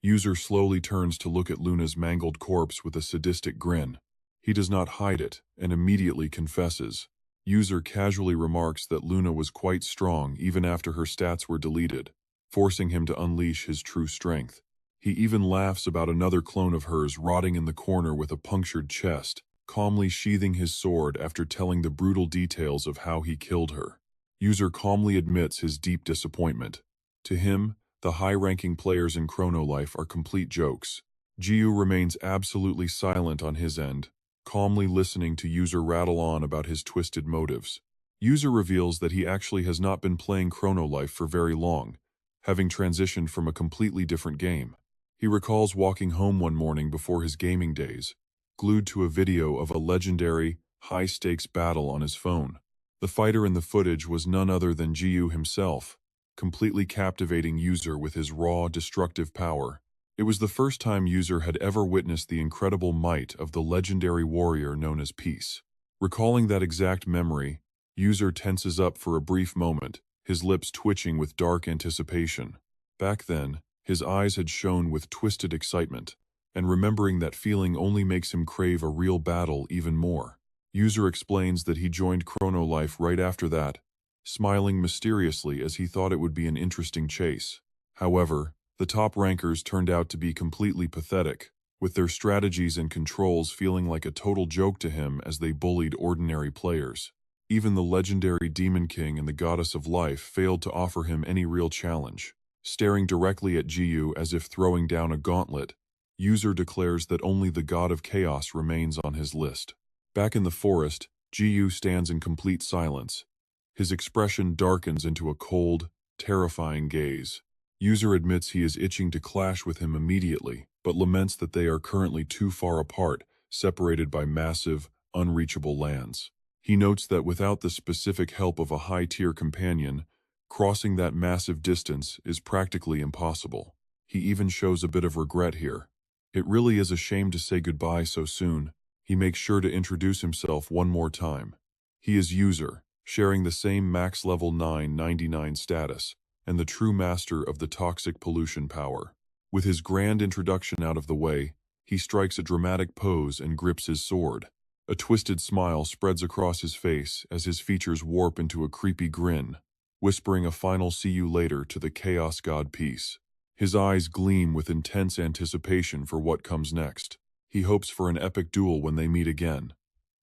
Speaker 1: User slowly turns to look at Luna's mangled corpse with a sadistic grin. He does not hide it, and immediately confesses. User casually remarks that Luna was quite strong even after her stats were deleted, forcing him to unleash his true strength. He even laughs about another clone of hers rotting in the corner with a punctured chest, calmly sheathing his sword after telling the brutal details of how he killed her. User calmly admits his deep disappointment. To him, the high-ranking players in Chrono Life are complete jokes. Jiu remains absolutely silent on his end, calmly listening to User rattle on about his twisted motives. User reveals that he actually has not been playing Chrono Life for very long, having transitioned from a completely different game. He recalls walking home one morning before his gaming days, glued to a video of a legendary, high-stakes battle on his phone. The fighter in the footage was none other than Jiu himself, completely captivating User with his raw, destructive power. It was the first time User had ever witnessed the incredible might of the legendary warrior known as Peace. Recalling that exact memory, User tenses up for a brief moment, his lips twitching with dark anticipation. Back then, his eyes had shone with twisted excitement, and remembering that feeling only makes him crave a real battle even more. User explains that he joined Chrono Life right after that, smiling mysteriously as he thought it would be an interesting chase. However, the top rankers turned out to be completely pathetic, with their strategies and controls feeling like a total joke to him as they bullied ordinary players. Even the legendary Demon King and the Goddess of Life failed to offer him any real challenge. Staring directly at Jiu as if throwing down a gauntlet, User declares that only the God of Chaos remains on his list. Back in the forest, Jiu stands in complete silence. His expression darkens into a cold, terrifying gaze. User admits he is itching to clash with him immediately, but laments that they are currently too far apart, separated by massive, unreachable lands. He notes that without the specific help of a high-tier companion, crossing that massive distance is practically impossible. He even shows a bit of regret here. It really is a shame to say goodbye so soon. He makes sure to introduce himself one more time. He is User, sharing the same max level 999 status, and the true master of the toxic pollution power. With his grand introduction out of the way, he strikes a dramatic pose and grips his sword. A twisted smile spreads across his face as his features warp into a creepy grin, whispering a final "see you later" to the Chaos God Peace. His eyes gleam with intense anticipation for what comes next. He hopes for an epic duel when they meet again.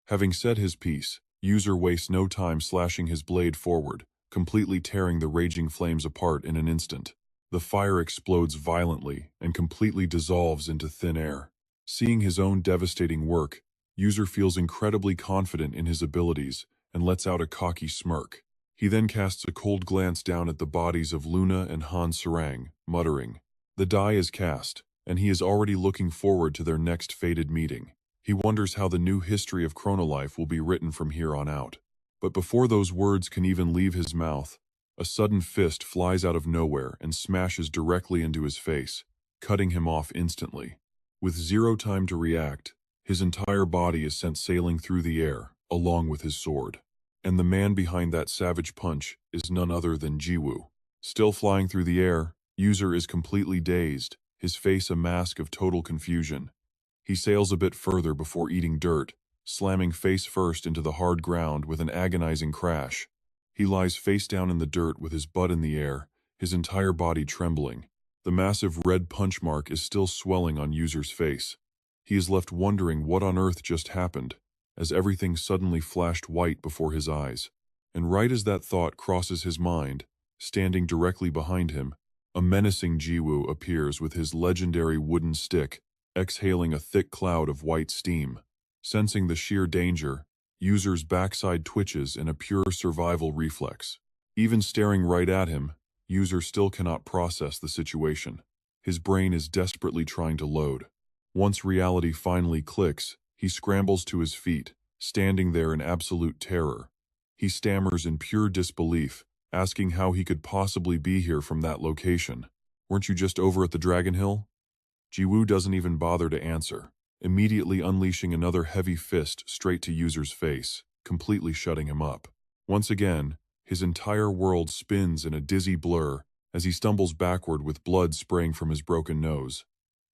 Speaker 1: Having said his piece, User wastes no time slashing his blade forward, completely tearing the raging flames apart in an instant. The fire explodes violently and completely dissolves into thin air. Seeing his own devastating work, User feels incredibly confident in his abilities and lets out a cocky smirk. He then casts a cold glance down at the bodies of Luna and Han Sarang, muttering, "The die is cast, and he is already looking forward to their next fated meeting." He wonders how the new history of Chrono Life will be written from here on out. But before those words can even leave his mouth, a sudden fist flies out of nowhere and smashes directly into his face, cutting him off instantly. With zero time to react, his entire body is sent sailing through the air, along with his sword. And the man behind that savage punch is none other than Jiwoo. Still flying through the air, User is completely dazed, his face a mask of total confusion. He sails a bit further before eating dirt, slamming face first into the hard ground with an agonizing crash. He lies face down in the dirt with his butt in the air, his entire body trembling. The massive red punch mark is still swelling on User's face. He is left wondering what on earth just happened, as everything suddenly flashed white before his eyes. And right as that thought crosses his mind, standing directly behind him, a menacing Jiwoo appears with his legendary wooden stick, exhaling a thick cloud of white steam. Sensing the sheer danger, User's backside twitches in a pure survival reflex. Even staring right at him, User still cannot process the situation. His brain is desperately trying to load. Once reality finally clicks, he scrambles to his feet, standing there in absolute terror. He stammers in pure disbelief, asking how he could possibly be here from that location. Weren't you just over at the Dragon Hill? Jiwoo doesn't even bother to answer, immediately unleashing another heavy fist straight to User's face, completely shutting him up. Once again, his entire world spins in a dizzy blur as he stumbles backward with blood spraying from his broken nose.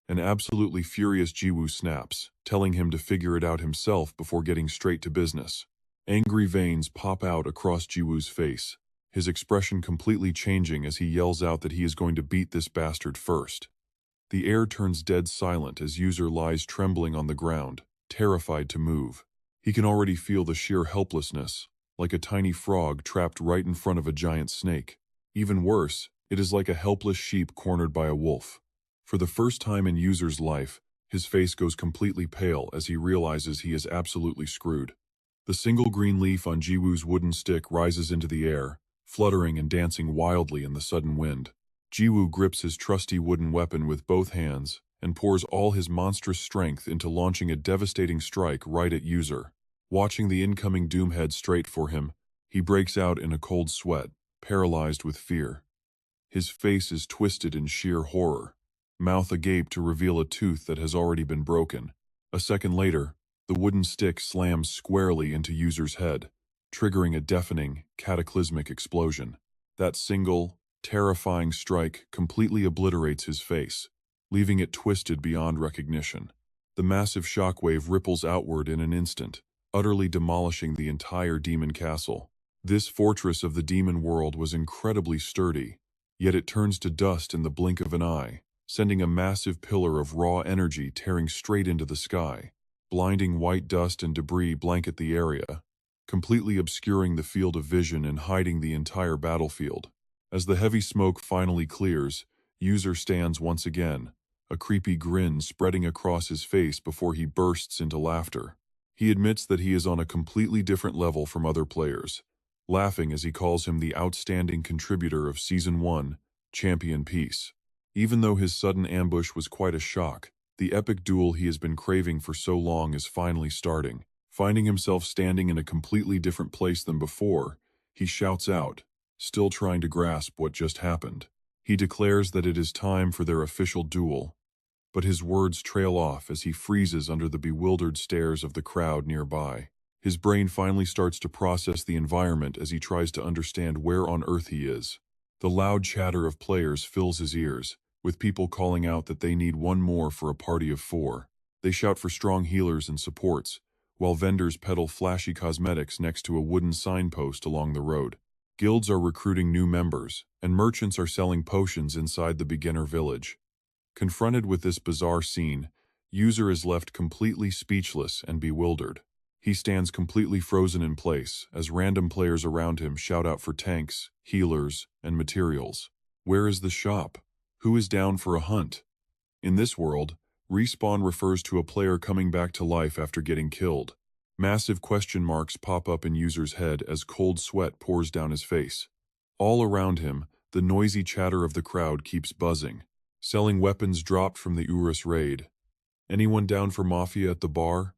Speaker 1: An absolutely furious Jiwoo snaps, telling him to figure it out himself before getting straight to business. Angry veins pop out across Jiwoo's face, his expression completely changing as he yells out that he is going to beat this bastard first. The air turns dead silent as User lies trembling on the ground, terrified to move. He can already feel the sheer helplessness, like a tiny frog trapped right in front of a giant snake. Even worse, it is like a helpless sheep cornered by a wolf. For the first time in User's life, his face goes completely pale as he realizes he is absolutely screwed. The single green leaf on Jiwoo's wooden stick rises into the air, fluttering and dancing wildly in the sudden wind. Jiwoo grips his trusty wooden weapon with both hands and pours all his monstrous strength into launching a devastating strike right at User. Watching the incoming doom head straight for him, he breaks out in a cold sweat, paralyzed with fear. His face is twisted in sheer horror, mouth agape to reveal a tooth that has already been broken. A second later, the wooden stick slams squarely into User's head, triggering a deafening, cataclysmic explosion. That single, terrifying strike completely obliterates his face, leaving it twisted beyond recognition. The massive shockwave ripples outward in an instant, utterly demolishing the entire demon castle. This fortress of the demon world was incredibly sturdy, yet it turns to dust in the blink of an eye, sending a massive pillar of raw energy tearing straight into the sky. Blinding white dust and debris blanket the area, completely obscuring the field of vision and hiding the entire battlefield. As the heavy smoke finally clears, User stands once again, a creepy grin spreading across his face before he bursts into laughter. He admits that he is on a completely different level from other players, laughing as he calls him the outstanding contributor of Season 1, Champion Peace. Even though his sudden ambush was quite a shock, the epic duel he has been craving for so long is finally starting. Finding himself standing in a completely different place than before, he shouts out, still trying to grasp what just happened. He declares that it is time for their official duel, but his words trail off as he freezes under the bewildered stares of the crowd nearby. His brain finally starts to process the environment as he tries to understand where on earth he is. The loud chatter of players fills his ears, with people calling out that they need one more for a party of 4. They shout for strong healers and supports, while vendors peddle flashy cosmetics next to a wooden signpost along the road. Guilds are recruiting new members, and merchants are selling potions inside the beginner village. Confronted with this bizarre scene, User is left completely speechless and bewildered. He stands completely frozen in place as random players around him shout out for tanks, healers, and materials. Where is the shop? Who is down for a hunt? In this world, respawn refers to a player coming back to life after getting killed. Massive question marks pop up in User's head as cold sweat pours down his face. All around him, the noisy chatter of the crowd keeps buzzing. Selling weapons dropped from the Urus raid. Anyone down for Mafia at the bar?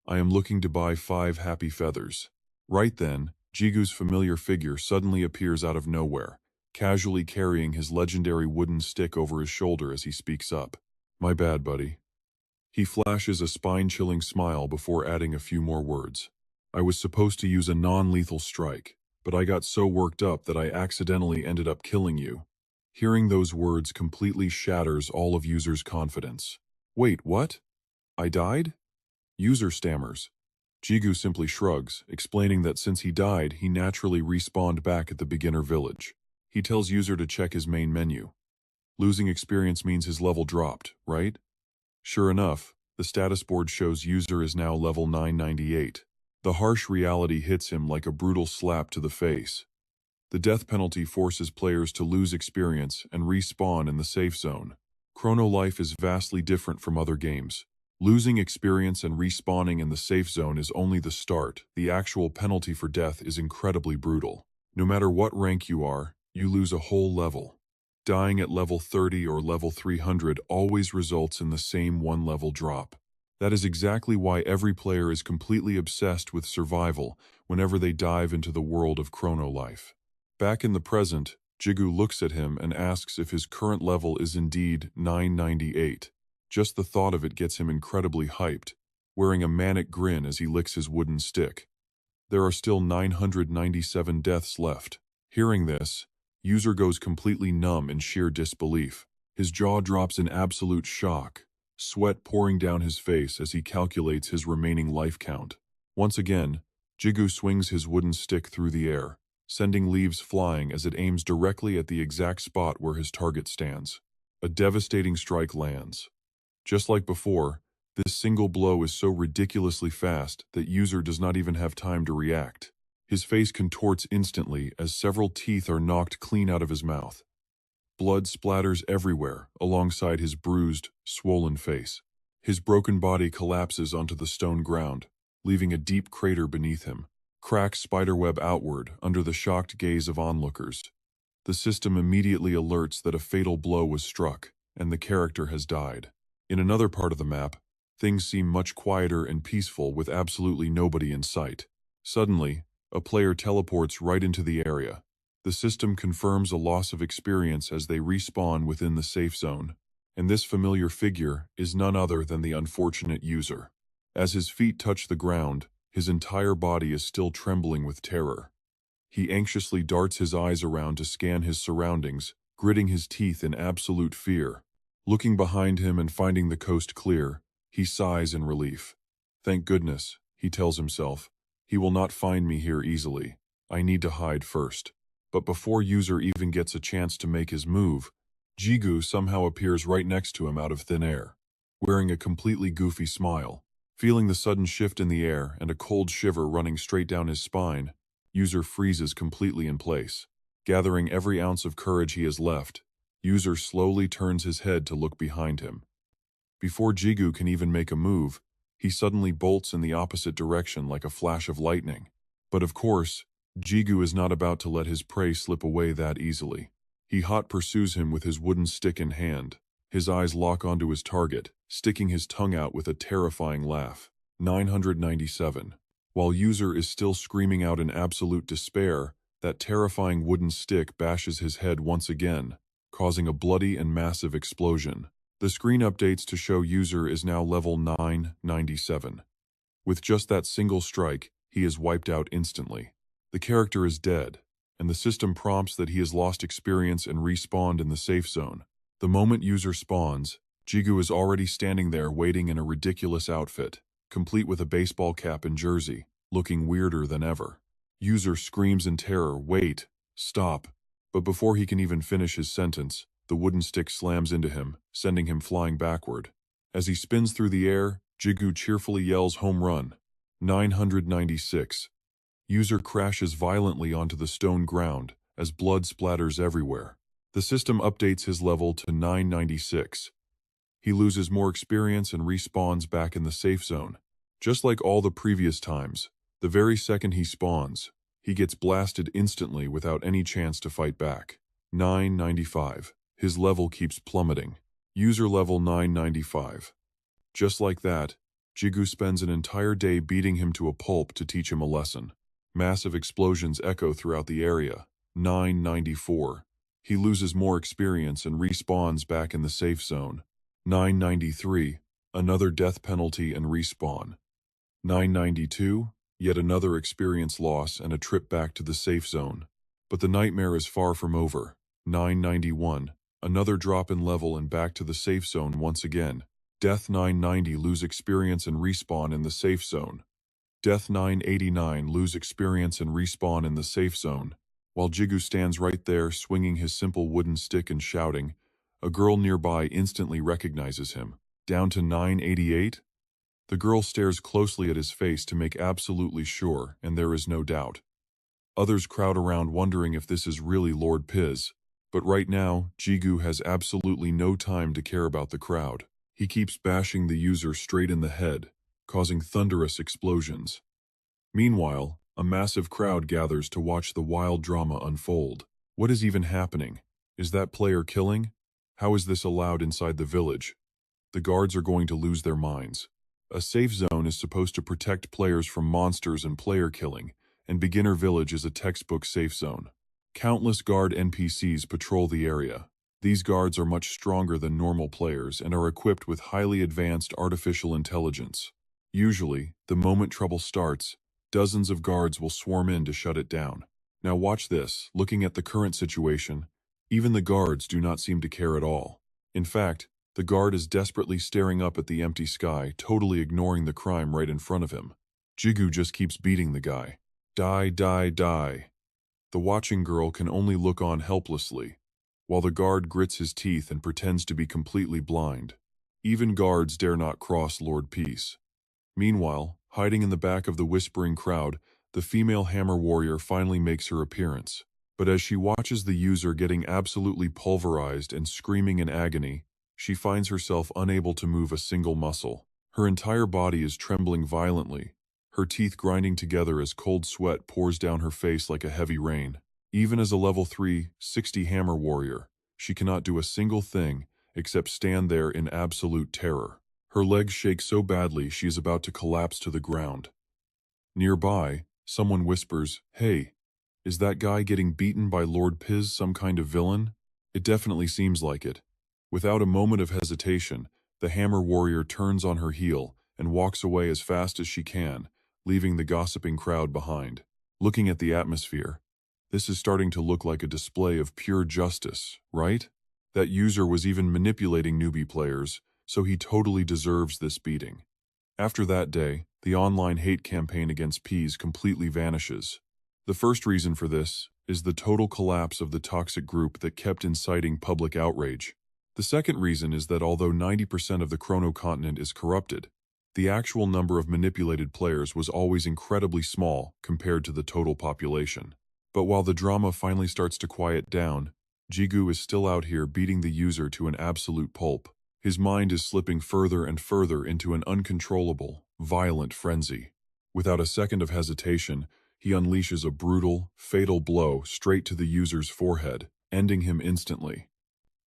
Speaker 1: I am looking to buy 5 happy feathers. Right then, Jigu's familiar figure suddenly appears out of nowhere, casually carrying his legendary wooden stick over his shoulder as he speaks up. My bad, buddy. He flashes a spine-chilling smile before adding a few more words. I was supposed to use a non-lethal strike, but I got so worked up that I accidentally ended up killing you. Hearing those words completely shatters all of User's confidence. Wait, what? I died? User stammers. Jigu simply shrugs, explaining that since he died, he naturally respawned back at the beginner village. He tells User to check his main menu. Losing experience means his level dropped, right? Sure enough, the status board shows User is now level 998. The harsh reality hits him like a brutal slap to the face. The death penalty forces players to lose experience and respawn in the safe zone. Chrono Life is vastly different from other games. Losing experience and respawning in the safe zone is only the start. The actual penalty for death is incredibly brutal. No matter what rank you are, you lose a whole level. Dying at level 30 or level 300 always results in the same one-level drop. That is exactly why every player is completely obsessed with survival whenever they dive into the world of Chrono Life. Back in the present, Jigu looks at him and asks if his current level is indeed 998. Just the thought of it gets him incredibly hyped, wearing a manic grin as he licks his wooden stick. There are still 997 deaths left. Hearing this, User goes completely numb in sheer disbelief. His jaw drops in absolute shock, sweat pouring down his face as he calculates his remaining life count. Once again, Jigu swings his wooden stick through the air, sending leaves flying as it aims directly at the exact spot where his target stands. A devastating strike lands. Just like before, this single blow is so ridiculously fast that User does not even have time to react. His face contorts instantly as several teeth are knocked clean out of his mouth. Blood splatters everywhere alongside his bruised, swollen face. His broken body collapses onto the stone ground, leaving a deep crater beneath him. Cracks spiderweb outward under the shocked gaze of onlookers. The system immediately alerts that a fatal blow was struck, and the character has died. In another part of the map, things seem much quieter and peaceful with absolutely nobody in sight. Suddenly, a player teleports right into the area. The system confirms a loss of experience as they respawn within the safe zone, and this familiar figure is none other than the unfortunate User. As his feet touch the ground, his entire body is still trembling with terror. He anxiously darts his eyes around to scan his surroundings, gritting his teeth in absolute fear. Looking behind him and finding the coast clear, he sighs in relief. Thank goodness, he tells himself. He will not find me here easily. I need to hide first. But before User even gets a chance to make his move, Jigu somehow appears right next to him out of thin air, wearing a completely goofy smile. Feeling the sudden shift in the air and a cold shiver running straight down his spine, User freezes completely in place. Gathering every ounce of courage he has left, User slowly turns his head to look behind him. Before Jigu can even make a move, he suddenly bolts in the opposite direction like a flash of lightning. But of course, Jigu is not about to let his prey slip away that easily. He hot pursues him with his wooden stick in hand. His eyes lock onto his target, sticking his tongue out with a terrifying laugh. 997. While User is still screaming out in absolute despair, that terrifying wooden stick bashes his head once again, causing a bloody and massive explosion. The screen updates to show User is now level 997. With just that single strike, he is wiped out instantly. The character is dead, and the system prompts that he has lost experience and respawned in the safe zone. The moment User spawns, Jigu is already standing there waiting in a ridiculous outfit, complete with a baseball cap and jersey, looking weirder than ever. User screams in terror, "Wait, stop." But before he can even finish his sentence, the wooden stick slams into him, sending him flying backward. As he spins through the air, Jigu cheerfully yells, "Home run." 996. User crashes violently onto the stone ground as blood splatters everywhere. The system updates his level to 996. He loses more experience and respawns back in the safe zone. Just like all the previous times, the very second he spawns, he gets blasted instantly without any chance to fight back. 995. His level keeps plummeting. User level 995. Just like that, Jigu spends an entire day beating him to a pulp to teach him a lesson. Massive explosions echo throughout the area. 994. He loses more experience and respawns back in the safe zone. 993. Another death penalty and respawn. 992. Yet another experience loss and a trip back to the safe zone. But the nightmare is far from over. 991. Another drop in level and back to the safe zone once again. Death 990, lose experience and respawn in the safe zone. Death 989, lose experience and respawn in the safe zone. While Jigu stands right there swinging his simple wooden stick and shouting, a girl nearby instantly recognizes him. Down to 988? The girl stares closely at his face to make absolutely sure, and there is no doubt. Others crowd around wondering if this is really Lord Piz. But right now, Jigu has absolutely no time to care about the crowd. He keeps bashing the user straight in the head, causing thunderous explosions. Meanwhile, a massive crowd gathers to watch the wild drama unfold. What is even happening? Is that player killing? How is this allowed inside the village? The guards are going to lose their minds. A safe zone is supposed to protect players from monsters and player killing, and Beginner Village is a textbook safe zone. Countless guard NPCs patrol the area. These guards are much stronger than normal players and are equipped with highly advanced artificial intelligence. Usually, the moment trouble starts, dozens of guards will swarm in to shut it down. Now watch this. Looking at the current situation, even the guards do not seem to care at all. In fact, the guard is desperately staring up at the empty sky, totally ignoring the crime right in front of him. Jigu just keeps beating the guy. Die, die, die. The watching girl can only look on helplessly, while the guard grits his teeth and pretends to be completely blind. Even guards dare not cross Lord Peace. Meanwhile, hiding in the back of the whispering crowd, the female hammer warrior finally makes her appearance. But as she watches the user getting absolutely pulverized and screaming in agony, she finds herself unable to move a single muscle. Her entire body is trembling violently, her teeth grinding together as cold sweat pours down her face like a heavy rain. Even as a level 3, 60 hammer warrior, she cannot do a single thing except stand there in absolute terror. Her legs shake so badly she is about to collapse to the ground. Nearby, someone whispers, "Hey, is that guy getting beaten by Lord Piz some kind of villain?" It definitely seems like it. Without a moment of hesitation, the hammer warrior turns on her heel and walks away as fast as she can, leaving the gossiping crowd behind. Looking at the atmosphere, this is starting to look like a display of pure justice, right? That user was even manipulating newbie players, so he totally deserves this beating. After that day, the online hate campaign against Peas completely vanishes. The first reason for this is the total collapse of the toxic group that kept inciting public outrage. The second reason is that although 90% of the Chrono continent is corrupted, the actual number of manipulated players was always incredibly small compared to the total population. But while the drama finally starts to quiet down, Jigu is still out here beating the user to an absolute pulp. His mind is slipping further and further into an uncontrollable, violent frenzy. Without a second of hesitation, he unleashes a brutal, fatal blow straight to the user's forehead, ending him instantly.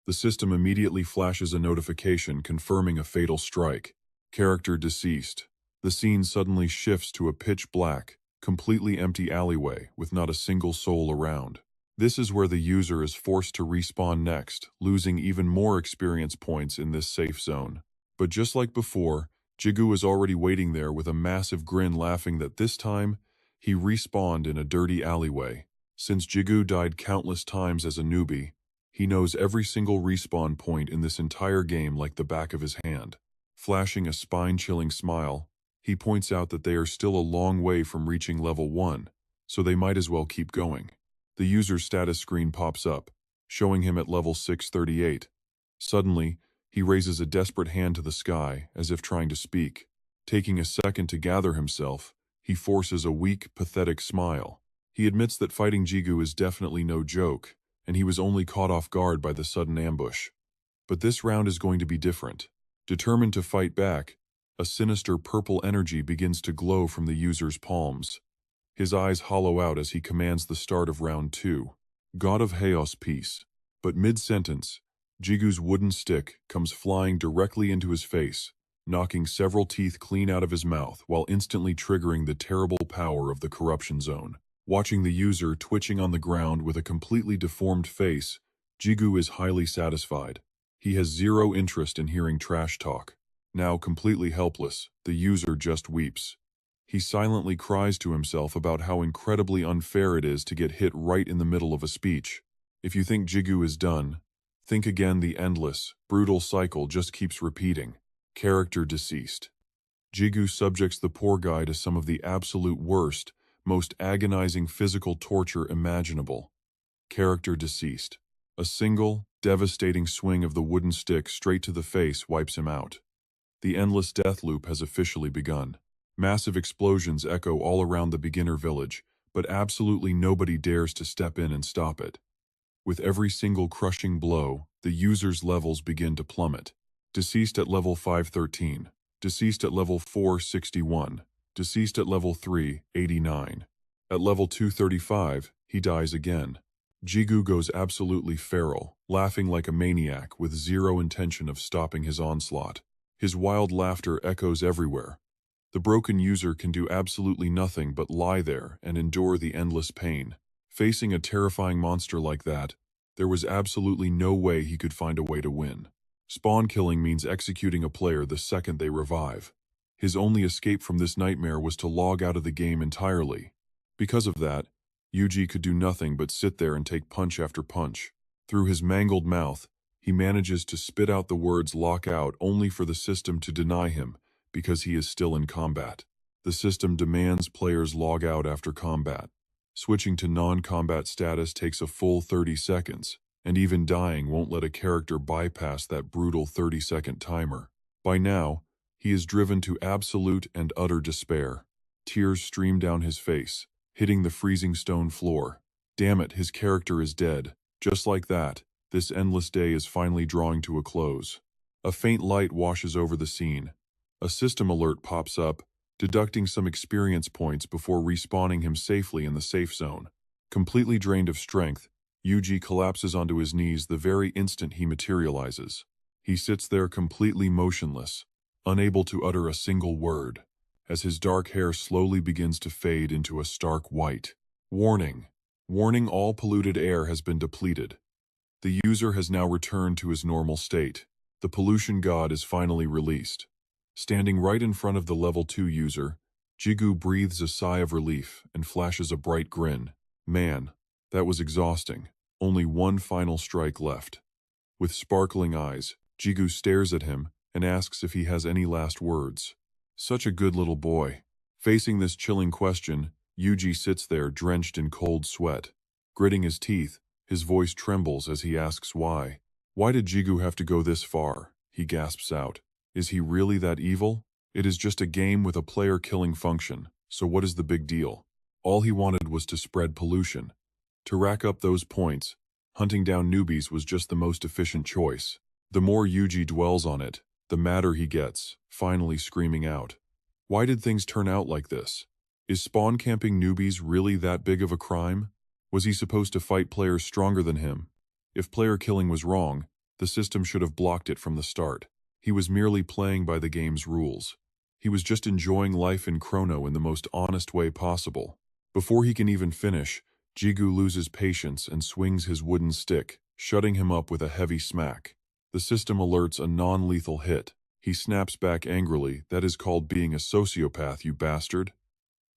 Speaker 1: The system immediately flashes a notification confirming a fatal strike. Character deceased. The scene suddenly shifts to a pitch black, completely empty alleyway with not a single soul around. This is where the user is forced to respawn next, losing even more experience points in this safe zone. But just like before, Jigu is already waiting there with a massive grin, laughing that this time, he respawned in a dirty alleyway. Since Jigu died countless times as a newbie, he knows every single respawn point in this entire game like the back of his hand. Flashing a spine-chilling smile, he points out that they are still a long way from reaching level 1, so they might as well keep going. The user's status screen pops up, showing him at level 638. Suddenly, he raises a desperate hand to the sky, as if trying to speak. Taking a second to gather himself, he forces a weak, pathetic smile. He admits that fighting Jigu is definitely no joke, and he was only caught off guard by the sudden ambush. But this round is going to be different. Determined to fight back, a sinister purple energy begins to glow from the user's palms. His eyes hollow out as he commands the start of round 2. God of Chaos, peace. But mid-sentence, Jigu's wooden stick comes flying directly into his face, knocking several teeth clean out of his mouth while instantly triggering the terrible power of the corruption zone. Watching the user twitching on the ground with a completely deformed face, Jigu is highly satisfied. He has zero interest in hearing trash talk. Now completely helpless, the user just weeps. He silently cries to himself about how incredibly unfair it is to get hit right in the middle of a speech. If you think Jigu is done, think again. The endless, brutal cycle just keeps repeating. Character deceased. Jigu subjects the poor guy to some of the absolute worst, most agonizing physical torture imaginable. Character deceased. A single, devastating swing of the wooden stick straight to the face wipes him out. The endless death loop has officially begun. Massive explosions echo all around the beginner village, but absolutely nobody dares to step in and stop it. With every single crushing blow, the user's levels begin to plummet. Deceased at level 513. Deceased at level 461. Deceased at level 389. At level 235, he dies again. Jigu goes absolutely feral, laughing like a maniac with zero intention of stopping his onslaught. His wild laughter echoes everywhere. The broken user can do absolutely nothing but lie there and endure the endless pain. Facing a terrifying monster like that, there was absolutely no way he could find a way to win. Spawn killing means executing a player the second they revive. His only escape from this nightmare was to log out of the game entirely. Because of that, Yuji could do nothing but sit there and take punch after punch. Through his mangled mouth, he manages to spit out the words "lock out" only for the system to deny him because he is still in combat. The system demands players log out after combat. Switching to non-combat status takes a full 30 seconds, and even dying won't let a character bypass that brutal 30-second timer. By now, he is driven to absolute and utter despair. Tears stream down his face, hitting the freezing stone floor. Damn it, his character is dead. Just like that, this endless day is finally drawing to a close. A faint light washes over the scene. A system alert pops up, deducting some experience points before respawning him safely in the safe zone. Completely drained of strength, Yuji collapses onto his knees the very instant he materializes. He sits there completely motionless, unable to utter a single word, as his dark hair slowly begins to fade into a stark white. Warning. Warning, all polluted air has been depleted. The user has now returned to his normal state. The pollution god is finally released. Standing right in front of the level 2 user, Jigu breathes a sigh of relief and flashes a bright grin. Man, that was exhausting. Only one final strike left. With sparkling eyes, Jigu stares at him and asks if he has any last words. Such a good little boy. Facing this chilling question, Yuji sits there drenched in cold sweat. Gritting his teeth, his voice trembles as he asks why. Why did Jigu have to go this far? He gasps out. Is he really that evil? It is just a game with a player-killing function, so what is the big deal? All he wanted was to spread pollution. To rack up those points, hunting down newbies was just the most efficient choice. The more Yuji dwells on it, the madder he gets, finally screaming out. Why did things turn out like this? Is spawn camping newbies really that big of a crime? Was he supposed to fight players stronger than him? If player killing was wrong, the system should have blocked it from the start. He was merely playing by the game's rules. He was just enjoying life in Chrono in the most honest way possible. Before he can even finish, Jigu loses patience and swings his wooden stick, shutting him up with a heavy smack. The system alerts a non-lethal hit. He snaps back angrily. That is called being a sociopath, you bastard.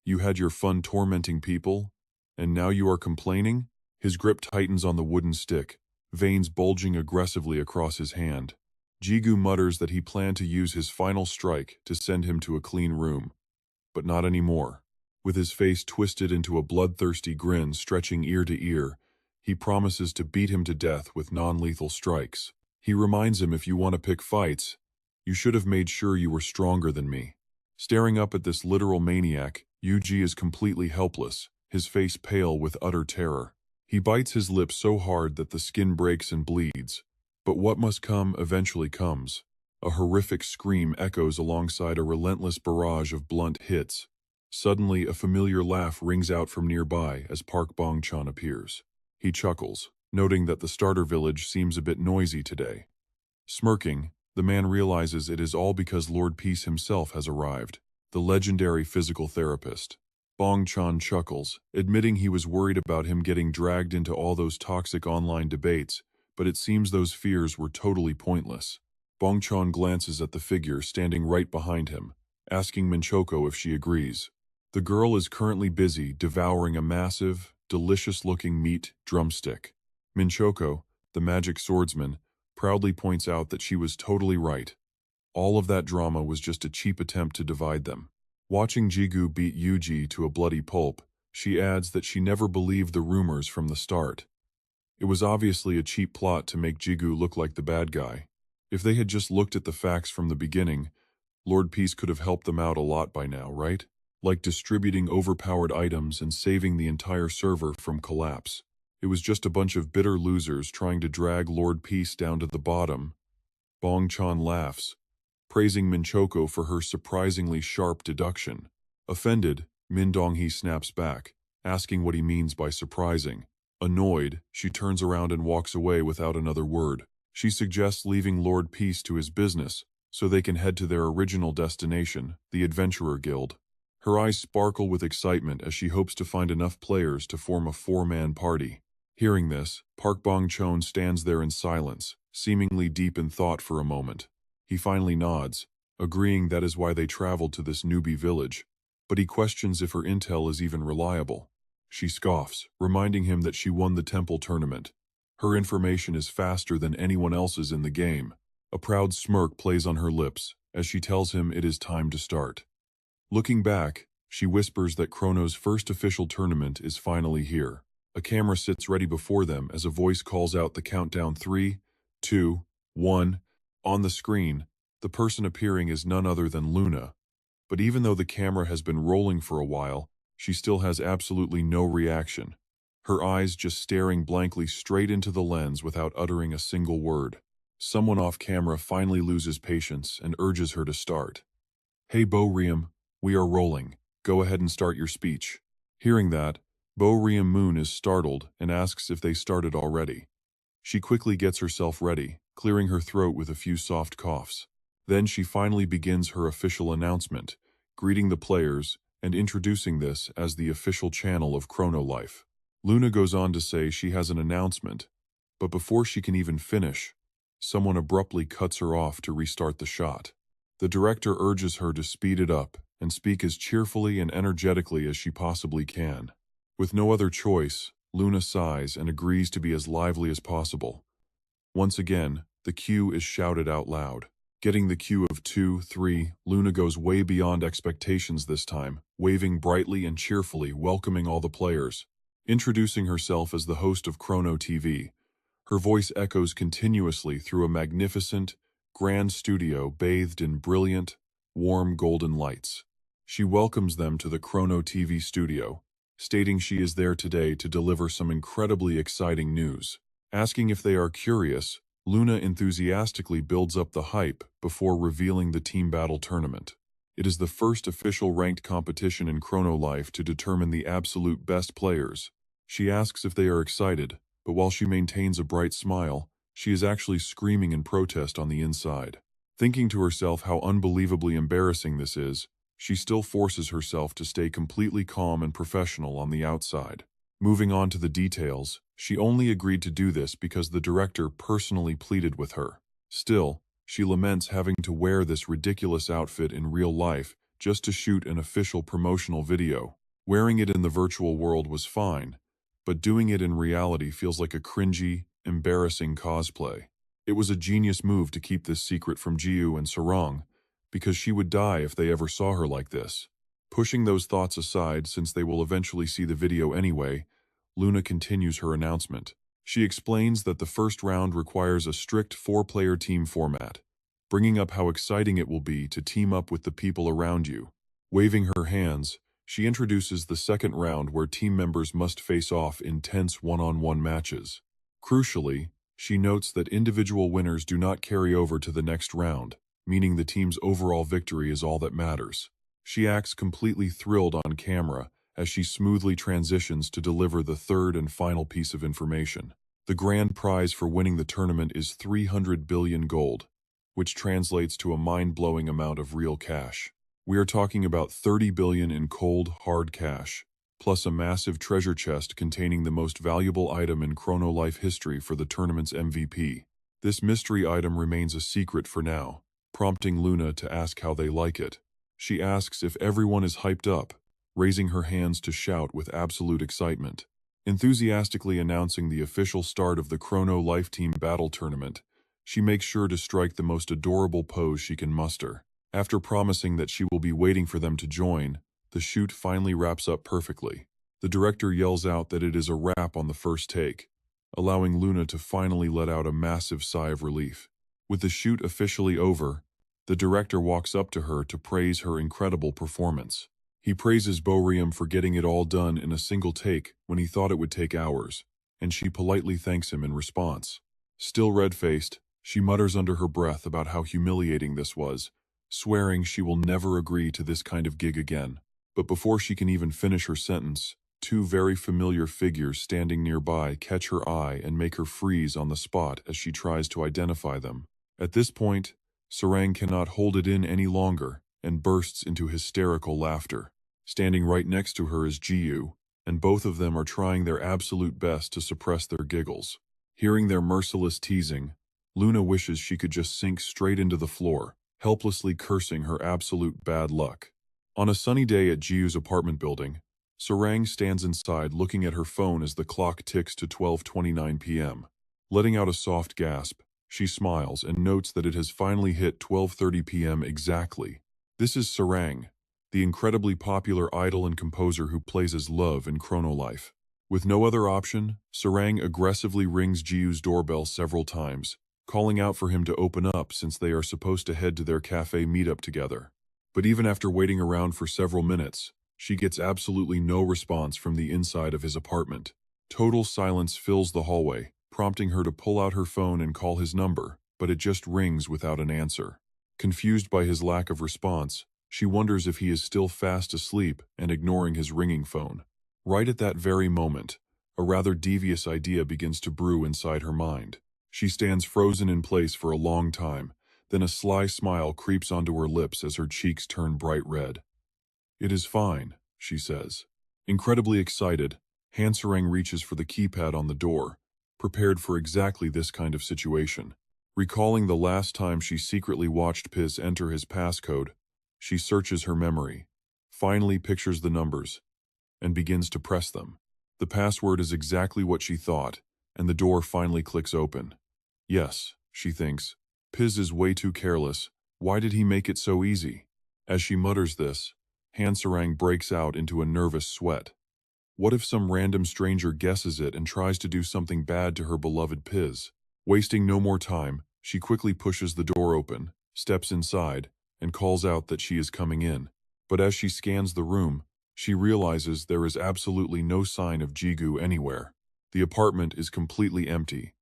Speaker 1: You had your fun tormenting people, and now you are complaining? His grip tightens on the wooden stick, veins bulging aggressively across his hand. Jigu mutters that he planned to use his final strike to send him to a clean room. But not anymore. With his face twisted into a bloodthirsty grin stretching ear to ear, he promises to beat him to death with non-lethal strikes. He reminds him, if you want to pick fights, you should have made sure you were stronger than me. Staring up at this literal maniac, Yuji is completely helpless, his face pale with utter terror. He bites his lip so hard that the skin breaks and bleeds. But what must come eventually comes. A horrific scream echoes alongside a relentless barrage of blunt hits. Suddenly, a familiar laugh rings out from nearby as Park Bong-chan appears. He chuckles, noting that the starter village seems a bit noisy today. Smirking, The man realizes it is all because Lord Peace himself has arrived, the legendary physical therapist. Bong Chan chuckles, admitting he was worried about him getting dragged into all those toxic online debates, but it seems those fears were totally pointless. Bong Chan glances at the figure standing right behind him, asking Minchoko if she agrees. The girl is currently busy devouring a massive, delicious-looking meat drumstick. Minchoko, the magic swordsman, proudly points out that she was totally right. All of that drama was just a cheap attempt to divide them. Watching Jigu beat Yuji to a bloody pulp, she adds that she never believed the rumors from the start. It was obviously a cheap plot to make Jigu look like the bad guy. If they had just looked at the facts from the beginning, Lord Peace could have helped them out a lot by now, right? Like distributing overpowered items and saving the entire server from collapse. It was just a bunch of bitter losers trying to drag Lord Peace down to the bottom. Bong Chan laughs, praising Minchoko for her surprisingly sharp deduction. Offended, Min Donghi snaps back, asking what he means by surprising. Annoyed, she turns around and walks away without another word. She suggests leaving Lord Peace to his business, so they can head to their original destination, the Adventurer Guild. Her eyes sparkle with excitement as she hopes to find enough players to form a 4-man party. Hearing this, Park Bong-chon stands there in silence, seemingly deep in thought for a moment. He finally nods, agreeing that is why they traveled to this newbie village, but he questions if her intel is even reliable. She scoffs, reminding him that she won the temple tournament. Her information is faster than anyone else's in the game. A proud smirk plays on her lips as she tells him it is time to start. Looking back, she whispers that Chrono's first official tournament is finally here. A camera sits ready before them as a voice calls out the countdown 3, 2, 1. On the screen, the person appearing is none other than Luna. But even though the camera has been rolling for a while, she still has absolutely no reaction. Her eyes just staring blankly straight into the lens without uttering a single word. Someone off camera finally loses patience and urges her to start. "Hey Bo Riem, we are rolling. Go ahead and start your speech." Hearing that, Bo Riem Moon is startled and asks if they started already. She quickly gets herself ready, clearing her throat with a few soft coughs. Then she finally begins her official announcement, greeting the players and introducing this as the official channel of Chrono Life. Luna goes on to say she has an announcement, but before she can even finish, someone abruptly cuts her off to restart the shot. The director urges her to speed it up and speak as cheerfully and energetically as she possibly can. With no other choice, Luna sighs and agrees to be as lively as possible. Once again, the cue is shouted out loud. Getting the cue of 2, 3, Luna goes way beyond expectations this time, waving brightly and cheerfully, welcoming all the players. Introducing herself as the host of Chrono TV, her voice echoes continuously through a magnificent, grand studio bathed in brilliant, warm golden lights. She welcomes them to the Chrono TV studio, stating she is there today to deliver some incredibly exciting news. Asking if they are curious, Luna enthusiastically builds up the hype before revealing the team battle tournament. It is the first official ranked competition in Chrono Life to determine the absolute best players. She asks if they are excited, but while she maintains a bright smile, she is actually screaming in protest on the inside. Thinking to herself how unbelievably embarrassing this is, she still forces herself to stay completely calm and professional on the outside. Moving on to the details, she only agreed to do this because the director personally pleaded with her. Still, she laments having to wear this ridiculous outfit in real life just to shoot an official promotional video. Wearing it in the virtual world was fine, but doing it in reality feels like a cringy, embarrassing cosplay. It was a genius move to keep this secret from Jiu and Sarong, because she would die if they ever saw her like this. Pushing those thoughts aside since they will eventually see the video anyway, Luna continues her announcement. She explains that the first round requires a strict 4-player team format, bringing up how exciting it will be to team up with the people around you. Waving her hands, she introduces the second round where team members must face off in tense one-on-one matches. Crucially, she notes that individual winners do not carry over to the next round, meaning the team's overall victory is all that matters. She acts completely thrilled on camera as she smoothly transitions to deliver the third and final piece of information. The grand prize for winning the tournament is 300 billion gold. which translates to a mind-blowing amount of real cash. We are talking about 30 billion in cold, hard cash, plus a massive treasure chest containing the most valuable item in Chrono Life history for the tournament's MVP. This mystery item remains a secret for now, prompting Luna to ask how they like it. She asks if everyone is hyped up, raising her hands to shout with absolute excitement. Enthusiastically announcing the official start of the Chrono Life Team Battle Tournament, she makes sure to strike the most adorable pose she can muster. After promising that she will be waiting for them to join, the shoot finally wraps up perfectly. The director yells out that it is a wrap on the first take, allowing Luna to finally let out a massive sigh of relief. With the shoot officially over, the director walks up to her to praise her incredible performance. He praises Boreum for getting it all done in a single take when he thought it would take hours, and she politely thanks him in response. Still red-faced, she mutters under her breath about how humiliating this was, swearing she will never agree to this kind of gig again. But before she can even finish her sentence, two very familiar figures standing nearby catch her eye and make her freeze on the spot as she tries to identify them. At this point, Sarang cannot hold it in any longer and bursts into hysterical laughter. Standing right next to her is Jiyu, and both of them are trying their absolute best to suppress their giggles. Hearing their merciless teasing, Luna wishes she could just sink straight into the floor, helplessly cursing her absolute bad luck. On a sunny day at Jiyu's apartment building, Sarang stands inside looking at her phone as the clock ticks to 12:29 p.m. Letting out a soft gasp, she smiles and notes that it has finally hit 12:30 p.m. exactly. This is Sarang, the incredibly popular idol and composer who plays as Love in Chrono Life. With no other option, Sarang aggressively rings Jiyu's doorbell several times, calling out for him to open up since they are supposed to head to their cafe meetup together. But even after waiting around for several minutes, she gets absolutely no response from the inside of his apartment. Total silence fills the hallway, prompting her to pull out her phone and call his number, but it just rings without an answer. Confused by his lack of response, she wonders if he is still fast asleep and ignoring his ringing phone. Right at that very moment, a rather devious idea begins to brew inside her mind. She stands frozen in place for a long time, then a sly smile creeps onto her lips as her cheeks turn bright red. "It is fine," she says. Incredibly excited, Hansarang reaches for the keypad on the door, prepared for exactly this kind of situation. Recalling the last time she secretly watched Piz enter his passcode, she searches her memory, finally pictures the numbers, and begins to press them. The password is exactly what she thought, and the door finally clicks open. Yes, she thinks, Piz is way too careless. Why did he make it so easy? As she mutters this, Hansarang breaks out into a nervous sweat. What if some random stranger guesses it and tries to do something bad to her beloved Piz? Wasting no more time, she quickly pushes the door open, steps inside, and calls out that she is coming in. But as she scans the room, she realizes there is absolutely no sign of Jigu anywhere. The apartment is completely empty.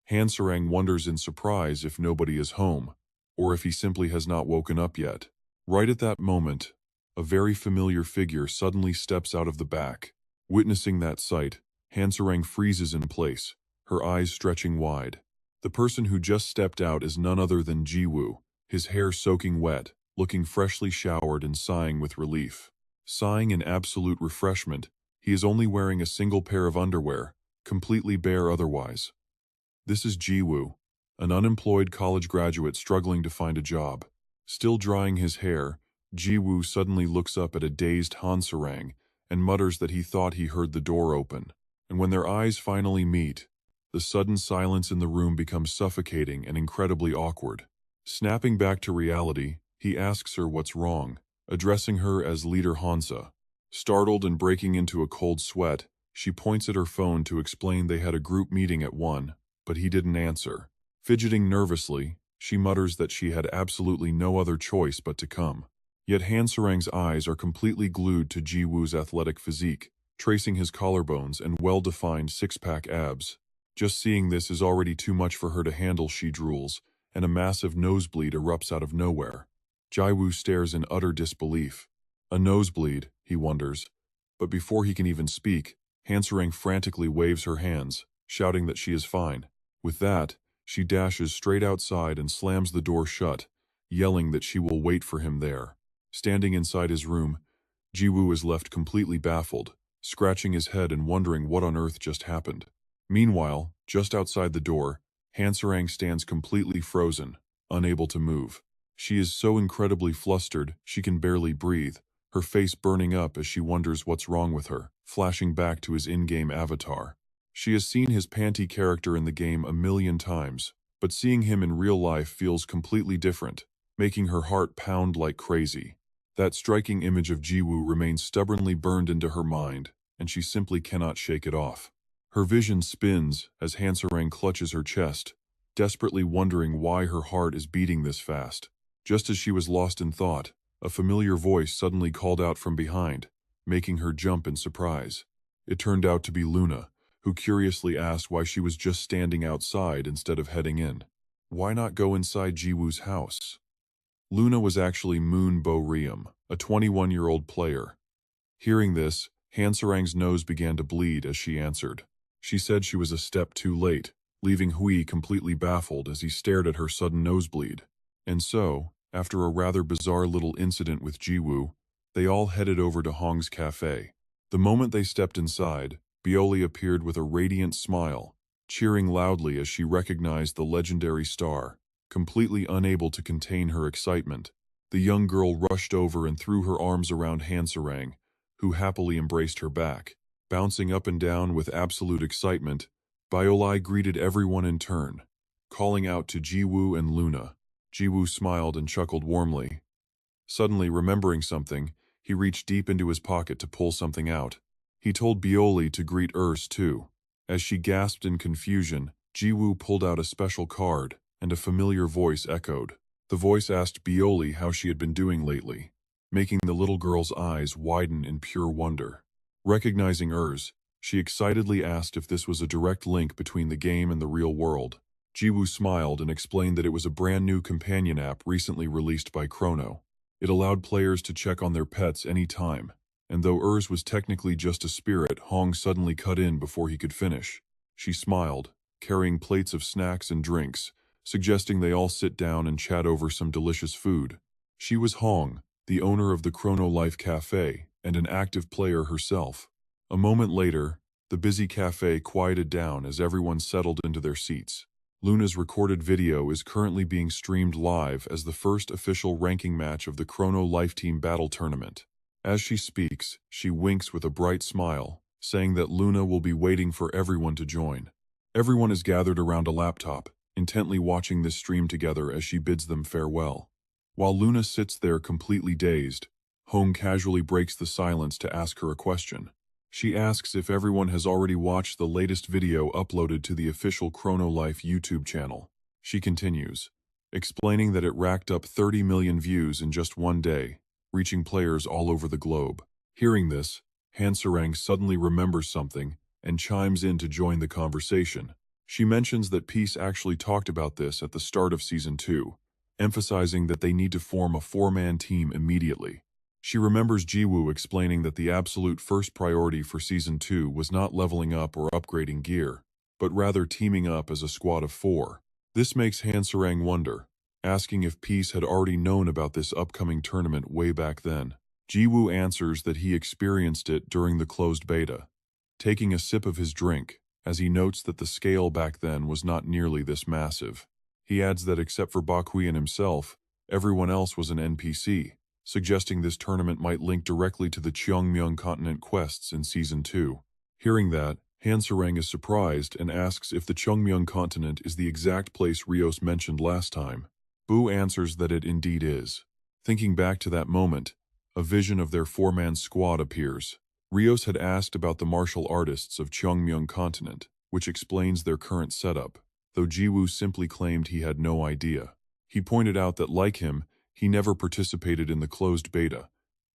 Speaker 1: Hansarang wonders in surprise if nobody is home, or if he simply has not woken up yet. Right at that moment, a very familiar figure suddenly steps out of the back. Witnessing that sight, Hansarang freezes in place, her eyes stretching wide. The person who just stepped out is none other than Jiwoo, his hair soaking wet, looking freshly showered and sighing with relief. Sighing in absolute refreshment, he is only wearing a single pair of underwear, completely bare otherwise. This is Jiwoo, an unemployed college graduate struggling to find a job. Still drying his hair, Jiwoo suddenly looks up at a dazed Hansarang and mutters that he thought he heard the door open. And when their eyes finally meet, the sudden silence in the room becomes suffocating and incredibly awkward. Snapping back to reality, he asks her what's wrong, addressing her as Leader Hansa. Startled and breaking into a cold sweat, she points at her phone to explain they had a group meeting at 1, but he didn't answer. Fidgeting nervously, she mutters that she had absolutely no other choice but to come. Yet Hansarang's eyes are completely glued to Jiwoo's athletic physique, tracing his collarbones and well-defined six-pack abs. Just seeing this is already too much for her to handle, she drools, and a massive nosebleed erupts out of nowhere. Jiwoo stares in utter disbelief. A nosebleed, he wonders. But before he can even speak, Hansarang frantically waves her hands, shouting that she is fine. With that, She dashes straight outside and slams the door shut, yelling that she will wait for him there. Standing inside his room, Jiwoo is left completely baffled, scratching his head and wondering what on earth just happened. Meanwhile, just outside the door, Hansarang stands completely frozen, unable to move. She is so incredibly flustered, she can barely breathe, her face burning up as she wonders what's wrong with her, flashing back to his in-game avatar. She has seen his panty character in the game a million times, but seeing him in real life feels completely different, making her heart pound like crazy. That striking image of Jiwoo remains stubbornly burned into her mind, and she simply cannot shake it off. Her vision spins as Hansarang clutches her chest, desperately wondering why her heart is beating this fast. Just as she was lost in thought, a familiar voice suddenly called out from behind, making her jump in surprise. It turned out to be Luna, who curiously asked why she was just standing outside instead of heading in. Why not go inside Jiwoo's house? Luna was actually Moon Bo-Ryeom, a 21-year-old player. Hearing this, Hansarang's nose began to bleed as she answered. She said she was a step too late, leaving Hui completely baffled as he stared at her sudden nosebleed. And so, after a rather bizarre little incident with Jiwoo, they all headed over to Hong's cafe. The moment they stepped inside, Bioli appeared with a radiant smile, cheering loudly as she recognized the legendary star. Completely unable to contain her excitement, the young girl rushed over and threw her arms around Hansarang, who happily embraced her back. Bouncing up and down with absolute excitement, Bioli greeted everyone in turn, calling out to Jiwoo and Luna. Jiwoo smiled and chuckled warmly. Suddenly remembering something, he reached deep into his pocket to pull something out. He told Bioli to greet Urs too. As she gasped in confusion, Jiwoo pulled out a special card, and a familiar voice echoed. The voice asked Bioli how she had been doing lately, making the little girl's eyes widen in pure wonder. Recognizing Urs, she excitedly asked if this was a direct link between the game and the real world. Jiwoo smiled and explained that it was a brand new companion app recently released by Chrono. It allowed players to check on their pets any time, and though Urs was technically just a spirit, Hong suddenly cut in before he could finish. She smiled, carrying plates of snacks and drinks, suggesting they all sit down and chat over some delicious food. She was Hong, the owner of the Chrono Life cafe, and an active player herself. A moment later, the busy cafe quieted down as everyone settled into their seats. Luna's recorded video is currently being streamed live as the first official ranking match of the Chrono Life Team Battle Tournament. As she speaks, she winks with a bright smile, saying that Luna will be waiting for everyone to join. Everyone is gathered around a laptop, intently watching this stream together as she bids them farewell. While Luna sits there completely dazed, Hong casually breaks the silence to ask her a question. She asks if everyone has already watched the latest video uploaded to the official Chrono Life YouTube channel. She continues, explaining that it racked up 30 million views in just one day, reaching players all over the globe. Hearing this, Hansarang suddenly remembers something and chimes in to join the conversation. She mentions that Peace actually talked about this at the start of Season 2, emphasizing that they need to form a 4-man team immediately. She remembers Jiwoo explaining that the absolute first priority for Season 2 was not leveling up or upgrading gear, but rather teaming up as a squad of 4. This makes Hansarang wonder, asking if Peace had already known about this upcoming tournament way back then. Jiwoo answers that he experienced it during the closed beta, taking a sip of his drink, as he notes that the scale back then was not nearly this massive. He adds that except for Bakui and himself, everyone else was an NPC, suggesting this tournament might link directly to the Cheongmyeong continent quests in Season 2. Hearing that, Hansarang is surprised and asks if the Cheongmyeong continent is the exact place Rios mentioned last time. Boo answers that it indeed is. Thinking back to that moment, a vision of their 4-man squad appears. Rios had asked about the martial artists of Cheongmyeong continent, which explains their current setup, though Jiwoo simply claimed he had no idea. He pointed out that, like him, he never participated in the closed beta,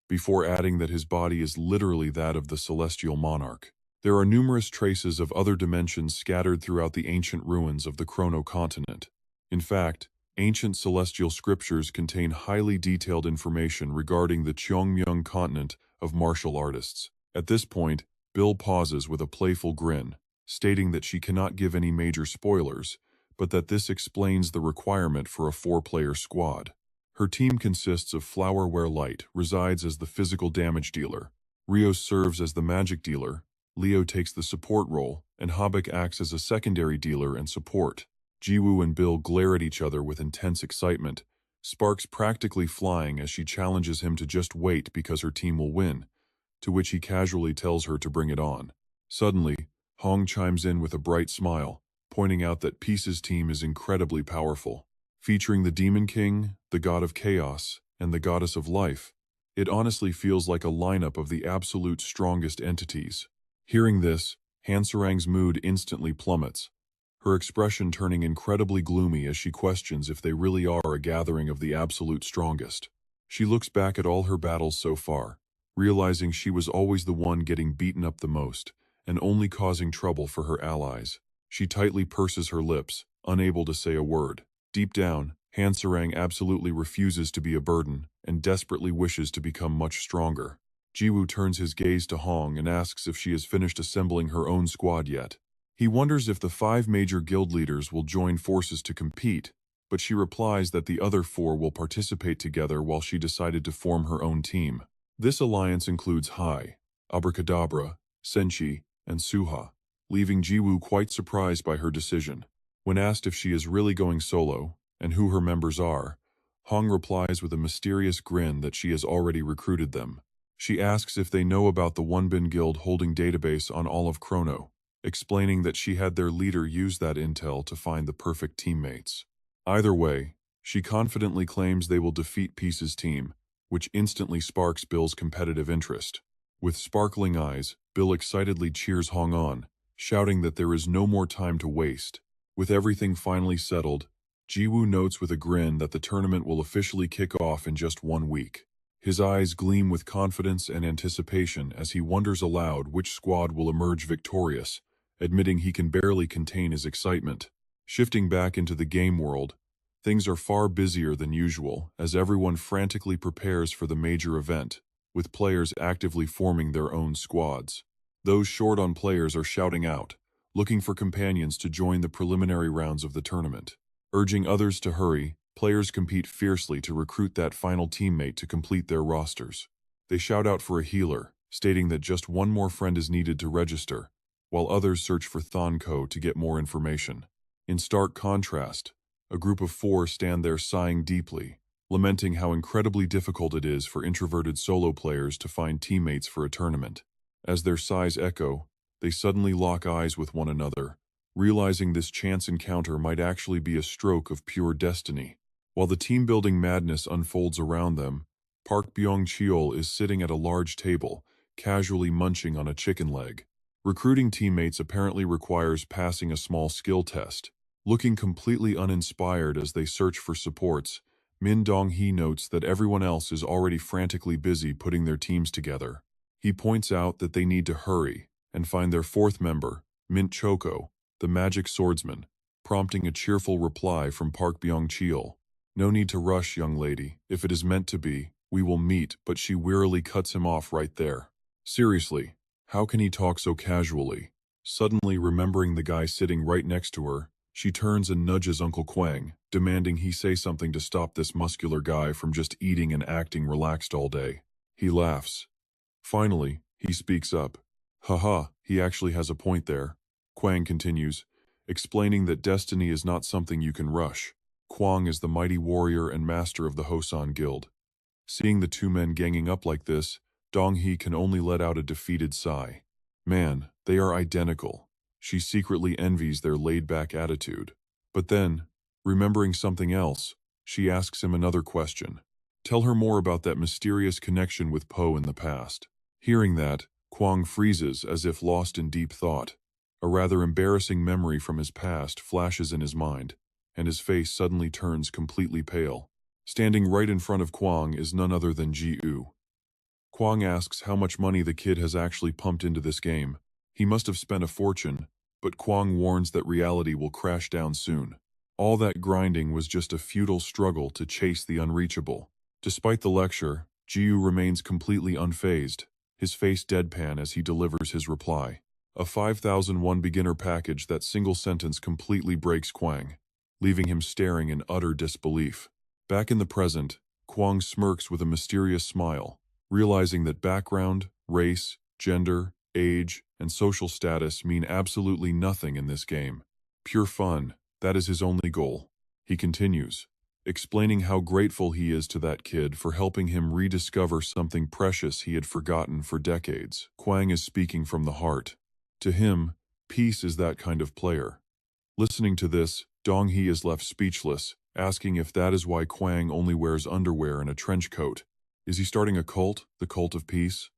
Speaker 1: before adding that his body is literally that of the celestial monarch. There are numerous traces of other dimensions scattered throughout the ancient ruins of the Chrono continent. In fact, ancient celestial scriptures contain highly detailed information regarding the Cheongmyeong continent of martial artists. At this point, Bill pauses with a playful grin, stating that she cannot give any major spoilers, but that this explains the requirement for a 4-player squad. Her team consists of Flower where Light resides as the physical damage dealer, Rios serves as the magic dealer, Leo takes the support role, and Habak acts as a secondary dealer and support. Jiwoo and Bill glare at each other with intense excitement, sparks practically flying as she challenges him to just wait because her team will win, to which he casually tells her to bring it on. Suddenly, Hong chimes in with a bright smile, pointing out that Peace's team is incredibly powerful. Featuring the Demon King, the God of Chaos, and the Goddess of Life, it honestly feels like a lineup of the absolute strongest entities. Hearing this, Hansarang's mood instantly plummets, her expression turning incredibly gloomy as she questions if they really are a gathering of the absolute strongest. She looks back at all her battles so far, realizing she was always the one getting beaten up the most, and only causing trouble for her allies. She tightly purses her lips, unable to say a word. Deep down, Hansarang absolutely refuses to be a burden, and desperately wishes to become much stronger. Jiwoo turns his gaze to Hong and asks if she has finished assembling her own squad yet. He wonders if the 5 major guild leaders will join forces to compete, but she replies that the other 4 will participate together while she decided to form her own team. This alliance includes Hai, Abracadabra, Senshi, and Suha, leaving Jiwoo quite surprised by her decision. When asked if she is really going solo, and who her members are, Hong replies with a mysterious grin that she has already recruited them. She asks if they know about the One-Bin Guild holding database on all of Chrono, explaining that she had their leader use that intel to find the perfect teammates. Either way, she confidently claims they will defeat Peace's team, which instantly sparks Bill's competitive interest. With sparkling eyes, Bill excitedly cheers Hong on, shouting that there is no more time to waste. With everything finally settled, Jiwoo notes with a grin that the tournament will officially kick off in just 1 week. His eyes gleam with confidence and anticipation as he wonders aloud which squad will emerge victorious, admitting he can barely contain his excitement. Shifting back into the game world, things are far busier than usual as everyone frantically prepares for the major event, with players actively forming their own squads. Those short on players are shouting out, looking for companions to join the preliminary rounds of the tournament. Urging others to hurry, players compete fiercely to recruit that final teammate to complete their rosters. They shout out for a healer, stating that just one more friend is needed to register, while others search for Thonko to get more information. In stark contrast, a group of 4 stand there sighing deeply, lamenting how incredibly difficult it is for introverted solo players to find teammates for a tournament. As their sighs echo, they suddenly lock eyes with one another, realizing this chance encounter might actually be a stroke of pure destiny. While the team-building madness unfolds around them, Park Byung-cheol is sitting at a large table, casually munching on a chicken leg. Recruiting teammates apparently requires passing a small skill test. Looking completely uninspired as they search for supports, Min Dong-hee notes that everyone else is already frantically busy putting their teams together. He points out that they need to hurry and find their 4th member, Mint Choco, the magic swordsman, prompting a cheerful reply from Park Byung-cheol. "No need to rush, young lady. If it is meant to be, we will meet," but she wearily cuts him off right there. Seriously, how can he talk so casually? Suddenly remembering the guy sitting right next to her, she turns and nudges Uncle Kwang, demanding he say something to stop this muscular guy from just eating and acting relaxed all day. He laughs. Finally, he speaks up. "Haha, he actually has a point there." Kwang continues, explaining that destiny is not something you can rush. Kwang is the mighty warrior and master of the Hosan Guild. Seeing the 2 men ganging up like this, Dong-hee can only let out a defeated sigh. Man, they are identical. She secretly envies their laid-back attitude. But then, remembering something else, she asks him another question. Tell her more about that mysterious connection with Poe in the past. Hearing that, Kwang freezes as if lost in deep thought. A rather embarrassing memory from his past flashes in his mind, and his face suddenly turns completely pale. Standing right in front of Kwang is none other than Ji-woo. Kwang asks how much money the kid has actually pumped into this game. He must have spent a fortune, but Kwang warns that reality will crash down soon. All that grinding was just a futile struggle to chase the unreachable. Despite the lecture, Ji-woo remains completely unfazed, his face deadpan as he delivers his reply. A 5,001 beginner package. That single sentence completely breaks Kwang. leaving him staring in utter disbelief. Back in the present, Kwang smirks with a mysterious smile, realizing that background, race, gender, age, and social status mean absolutely nothing in this game. Pure fun, that is his only goal. He continues, explaining how grateful he is to that kid for helping him rediscover something precious he had forgotten for decades. Kwang is speaking from the heart. To him, peace is that kind of player. Listening to this, Dong-hee is left speechless, asking if that is why Kwang only wears underwear and a trench coat. Is he starting a cult, the cult of peace?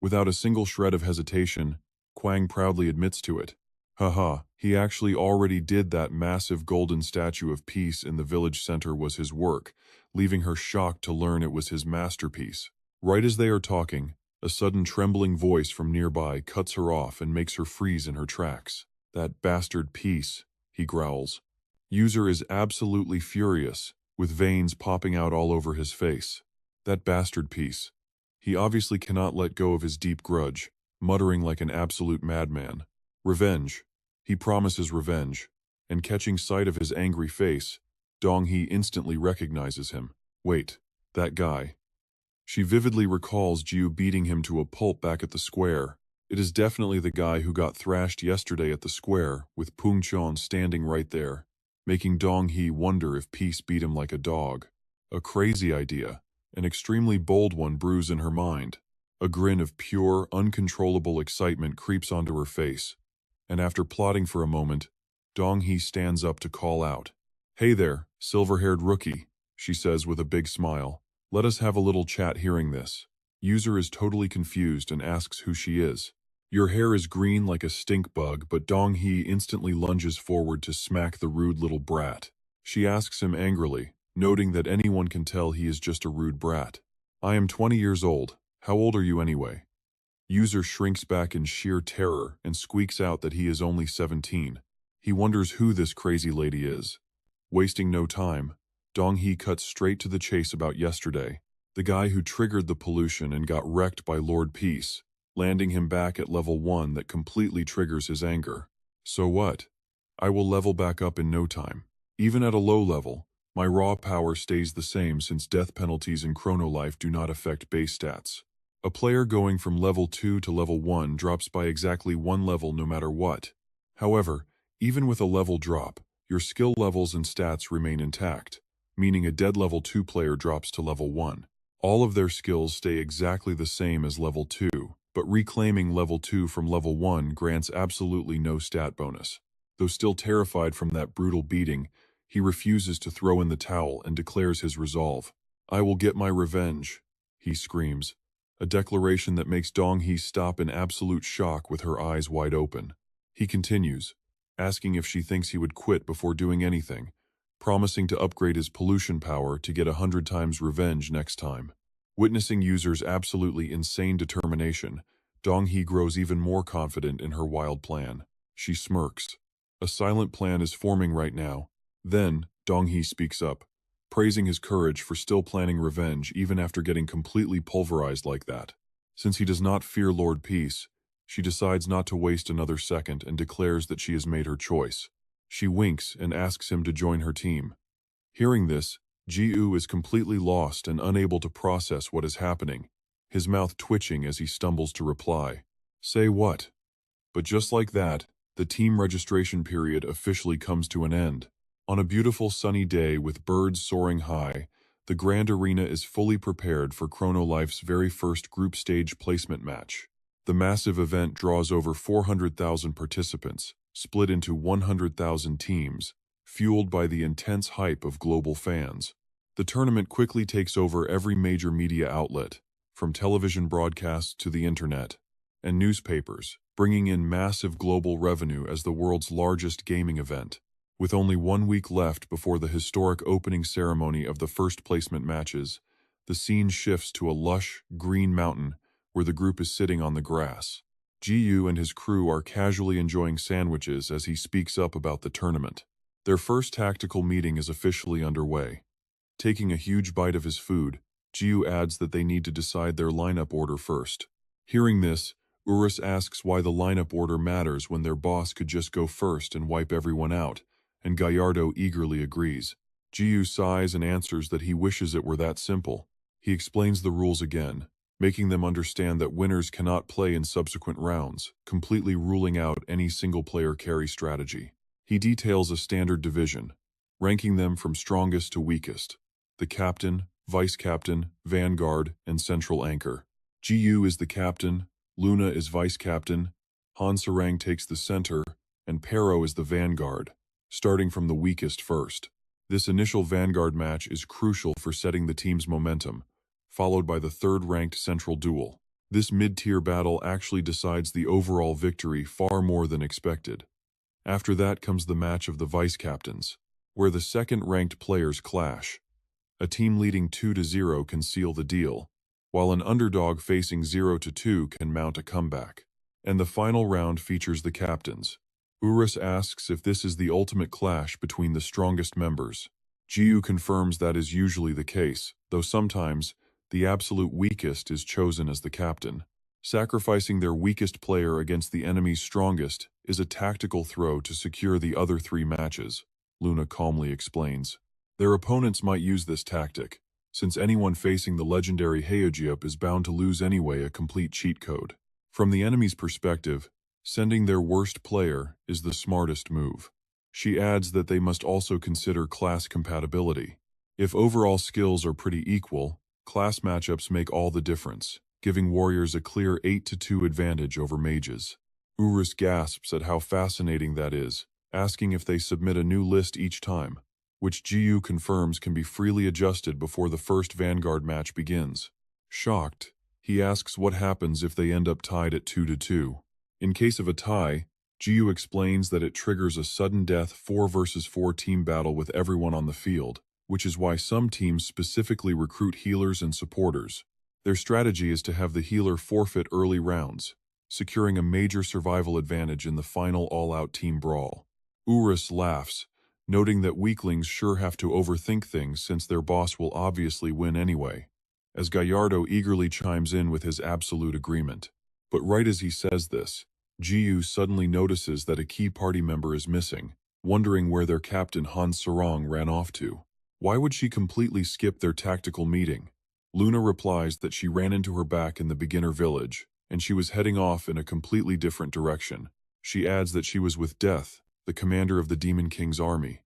Speaker 1: Without a single shred of hesitation, Kwang proudly admits to it. Haha, he actually already did that. Massive golden statue of peace in the village center was his work, leaving her shocked to learn it was his masterpiece. Right as they are talking, a sudden trembling voice from nearby cuts her off and makes her freeze in her tracks. That bastard peace, he growls. User is absolutely furious, with veins popping out all over his face. That bastard peace. He obviously cannot let go of his deep grudge, muttering like an absolute madman. Revenge. He promises revenge, and catching sight of his angry face, Dong-hee instantly recognizes him. Wait, that guy. She vividly recalls Jiu beating him to a pulp back at the square. It is definitely the guy who got thrashed yesterday at the square, with Pung Chon standing right there, making Dong-hee wonder if peace beat him like a dog. A crazy idea, an extremely bold one brews in her mind. A grin of pure, uncontrollable excitement creeps onto her face, and after plotting for a moment, Dong-hee stands up to call out. Hey there, silver-haired rookie, she says with a big smile. Let us have a little chat. Hearing this, User is totally confused and asks who she is. Your hair is green like a stink bug, but Dong-hee instantly lunges forward to smack the rude little brat. She asks him angrily, noting that anyone can tell he is just a rude brat. I am 20 years old. How old are you anyway? User shrinks back in sheer terror and squeaks out that he is only 17. He wonders who this crazy lady is. Wasting no time, Dong-hee cuts straight to the chase about yesterday, the guy who triggered the pollution and got wrecked by Lord Peace, landing him back at level 1 that completely triggers his anger. So what? I will level back up in no time. Even at a low level, my raw power stays the same since death penalties in Chrono Life do not affect base stats. A player going from level 2 to level 1 drops by exactly 1 level no matter what. However, even with a level drop, your skill levels and stats remain intact, meaning a dead level 2 player drops to level 1. All of their skills stay exactly the same as level 2, but reclaiming level 2 from level 1 grants absolutely no stat bonus. Though still terrified from that brutal beating, he refuses to throw in the towel and declares his resolve. I will get my revenge, he screams. A declaration that makes Dong-hee stop in absolute shock with her eyes wide open. He continues, asking if she thinks he would quit before doing anything, promising to upgrade his pollution power to get 100 times revenge next time. Witnessing User's absolutely insane determination, Dong-hee grows even more confident in her wild plan. She smirks. A silent plan is forming right now. Then, Dong-hee speaks up, praising his courage for still planning revenge even after getting completely pulverized like that. Since he does not fear Lord Peace, she decides not to waste another second and declares that she has made her choice. She winks and asks him to join her team. Hearing this, Ji-woo is completely lost and unable to process what is happening, his mouth twitching as he stumbles to reply. Say what? But just like that, the team registration period officially comes to an end. On a beautiful sunny day with birds soaring high, the Grand Arena is fully prepared for Chrono Life's very first group stage placement match. The massive event draws over 400,000 participants, split into 100,000 teams, fueled by the intense hype of global fans. The tournament quickly takes over every major media outlet, from television broadcasts to the internet, and newspapers, bringing in massive global revenue as the world's largest gaming event. With only 1 week left before the historic opening ceremony of the first placement matches, the scene shifts to a lush, green mountain where the group is sitting on the grass. Ji-woo and his crew are casually enjoying sandwiches as he speaks up about the tournament. Their first tactical meeting is officially underway. Taking a huge bite of his food, Ji-woo adds that they need to decide their lineup order first. Hearing this, Urus asks why the lineup order matters when their boss could just go first and wipe everyone out, and Gallardo eagerly agrees. Jiu sighs and answers that he wishes it were that simple. He explains the rules again, making them understand that winners cannot play in subsequent rounds, completely ruling out any single-player carry strategy. He details a standard division, ranking them from strongest to weakest: the captain, vice-captain, vanguard, and central anchor. Jiu is the captain, Luna is vice-captain, Han Sarang takes the center, and Pero is the vanguard, starting from the weakest first. This initial vanguard match is crucial for setting the team's momentum, followed by the third-ranked central duel. This mid-tier battle actually decides the overall victory far more than expected. After that comes the match of the vice-captains, where the second-ranked players clash. A team leading 2-0 can seal the deal, while an underdog facing 0-2 can mount a comeback. And the final round features the captains. Urus asks if this is the ultimate clash between the strongest members. Jiu confirms that is usually the case, though sometimes the absolute weakest is chosen as the captain. Sacrificing their weakest player against the enemy's strongest is a tactical throw to secure the other 3 matches, Luna calmly explains. Their opponents might use this tactic, since anyone facing the legendary Heogiup is bound to lose anyway, a complete cheat code. From the enemy's perspective, sending their worst player is the smartest move. She adds that they must also consider class compatibility. If overall skills are pretty equal, class matchups make all the difference, giving warriors a clear 8-2 advantage over mages. Urus gasps at how fascinating that is, asking if they submit a new list each time, which Jiu confirms can be freely adjusted before the first Vanguard match begins. Shocked, he asks what happens if they end up tied at 2-2. In case of a tie, Jiu explains that it triggers a sudden death 4 versus 4 team battle with everyone on the field, which is why some teams specifically recruit healers and supporters. Their strategy is to have the healer forfeit early rounds, securing a major survival advantage in the final all-out team brawl. Urus laughs, noting that weaklings sure have to overthink things since their boss will obviously win anyway, as Gallardo eagerly chimes in with his absolute agreement. But right as he says this, Jiu suddenly notices that a key party member is missing, wondering where their captain Han Sarang ran off to. Why would she completely skip their tactical meeting? Luna replies that she ran into her back in the beginner village, and she was heading off in a completely different direction. She adds that she was with Death, the commander of the Demon King's army.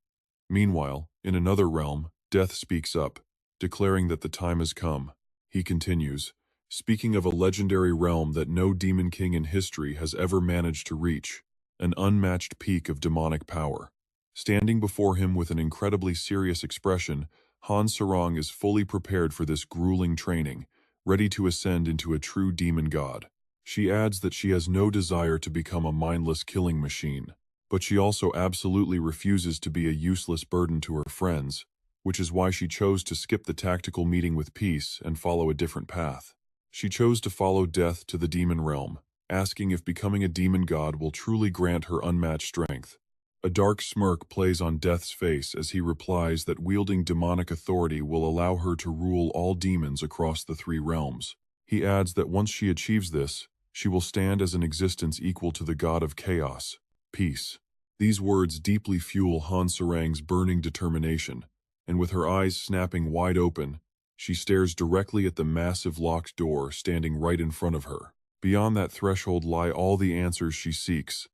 Speaker 1: Meanwhile, in another realm, Death speaks up, declaring that the time has come. He continues, speaking of a legendary realm that no Demon King in history has ever managed to reach, an unmatched peak of demonic power. Standing before him with an incredibly serious expression, Han Sarang is fully prepared for this grueling training, ready to ascend into a true demon god. She adds that she has no desire to become a mindless killing machine, but she also absolutely refuses to be a useless burden to her friends, which is why she chose to skip the tactical meeting with Peace and follow a different path. She chose to follow Death to the demon realm, asking if becoming a demon god will truly grant her unmatched strength. A dark smirk plays on Death's face as he replies that wielding demonic authority will allow her to rule all demons across the 3 realms. He adds that once she achieves this, she will stand as an existence equal to the god of chaos, Peace. These words deeply fuel Han Sarang's burning determination, and with her eyes snapping wide open, she stares directly at the massive locked door standing right in front of her. Beyond that threshold lie all the answers she seeks,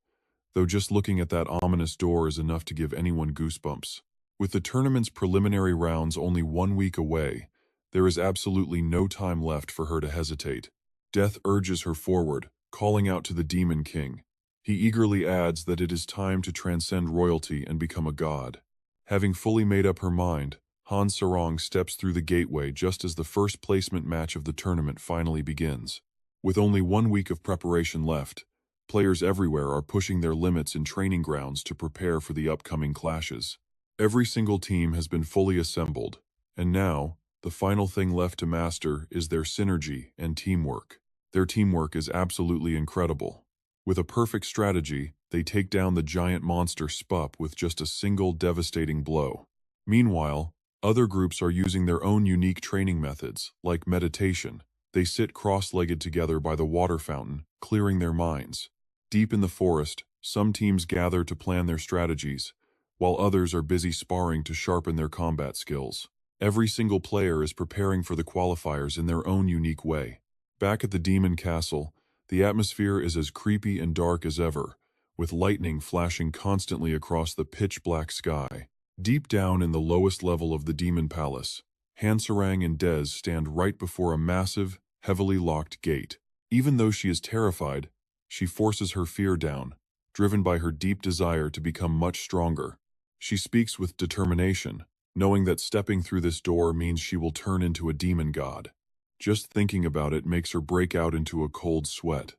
Speaker 1: though just looking at that ominous door is enough to give anyone goosebumps. With the tournament's preliminary rounds only 1 week away, there is absolutely no time left for her to hesitate. Death urges her forward, calling out to the Demon King. He eagerly adds that it is time to transcend royalty and become a god. Having fully made up her mind, Han Sarang steps through the gateway just as the first placement match of the tournament finally begins. With only 1 week of preparation left, players everywhere are pushing their limits in training grounds to prepare for the upcoming clashes. Every single team has been fully assembled, and now, the final thing left to master is their synergy and teamwork. Their teamwork is absolutely incredible. With a perfect strategy, they take down the giant monster Spup with just a single devastating blow. Meanwhile, other groups are using their own unique training methods, like meditation. They sit cross-legged together by the water fountain, clearing their minds. Deep in the forest, some teams gather to plan their strategies, while others are busy sparring to sharpen their combat skills. Every single player is preparing for the qualifiers in their own unique way. Back at the demon castle, the atmosphere is as creepy and dark as ever, with lightning flashing constantly across the pitch-black sky. Deep down in the lowest level of the demon palace, Hansarang and Des stand right before a massive, heavily locked gate. Even though she is terrified, she forces her fear down, driven by her deep desire to become much stronger. She speaks with determination, knowing that stepping through this door means she will turn into a demon god. Just thinking about it makes her break out into a cold sweat.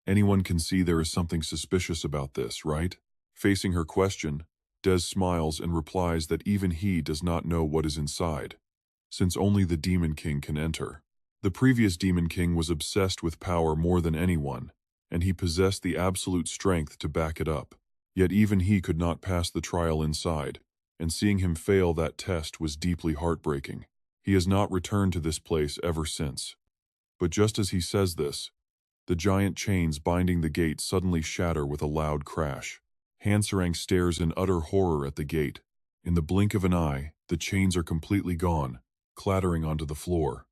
Speaker 1: Anyone can see there is something suspicious about this, right? Facing her question, Des smiles and replies that even he does not know what is inside, since only the Demon King can enter. The previous Demon King was obsessed with power more than anyone, and he possessed the absolute strength to back it up. Yet even he could not pass the trial inside, and seeing him fail that test was deeply heartbreaking. He has not returned to this place ever since. But just as he says this, the giant chains binding the gate suddenly shatter with a loud crash. Hansarang stares in utter horror at the gate. In the blink of an eye, the chains are completely gone, clattering onto the floor.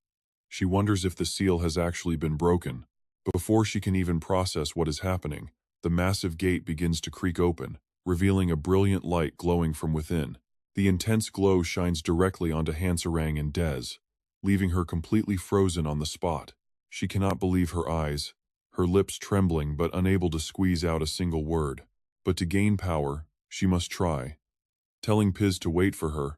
Speaker 1: She wonders if the seal has actually been broken. Before she can even process what is happening, the massive gate begins to creak open, revealing a brilliant light glowing from within. The intense glow shines directly onto Hansarang and Des, leaving her completely frozen on the spot. She cannot believe her eyes, her lips trembling but unable to squeeze out a single word. But to gain power, she must try. Telling Piz to wait for her,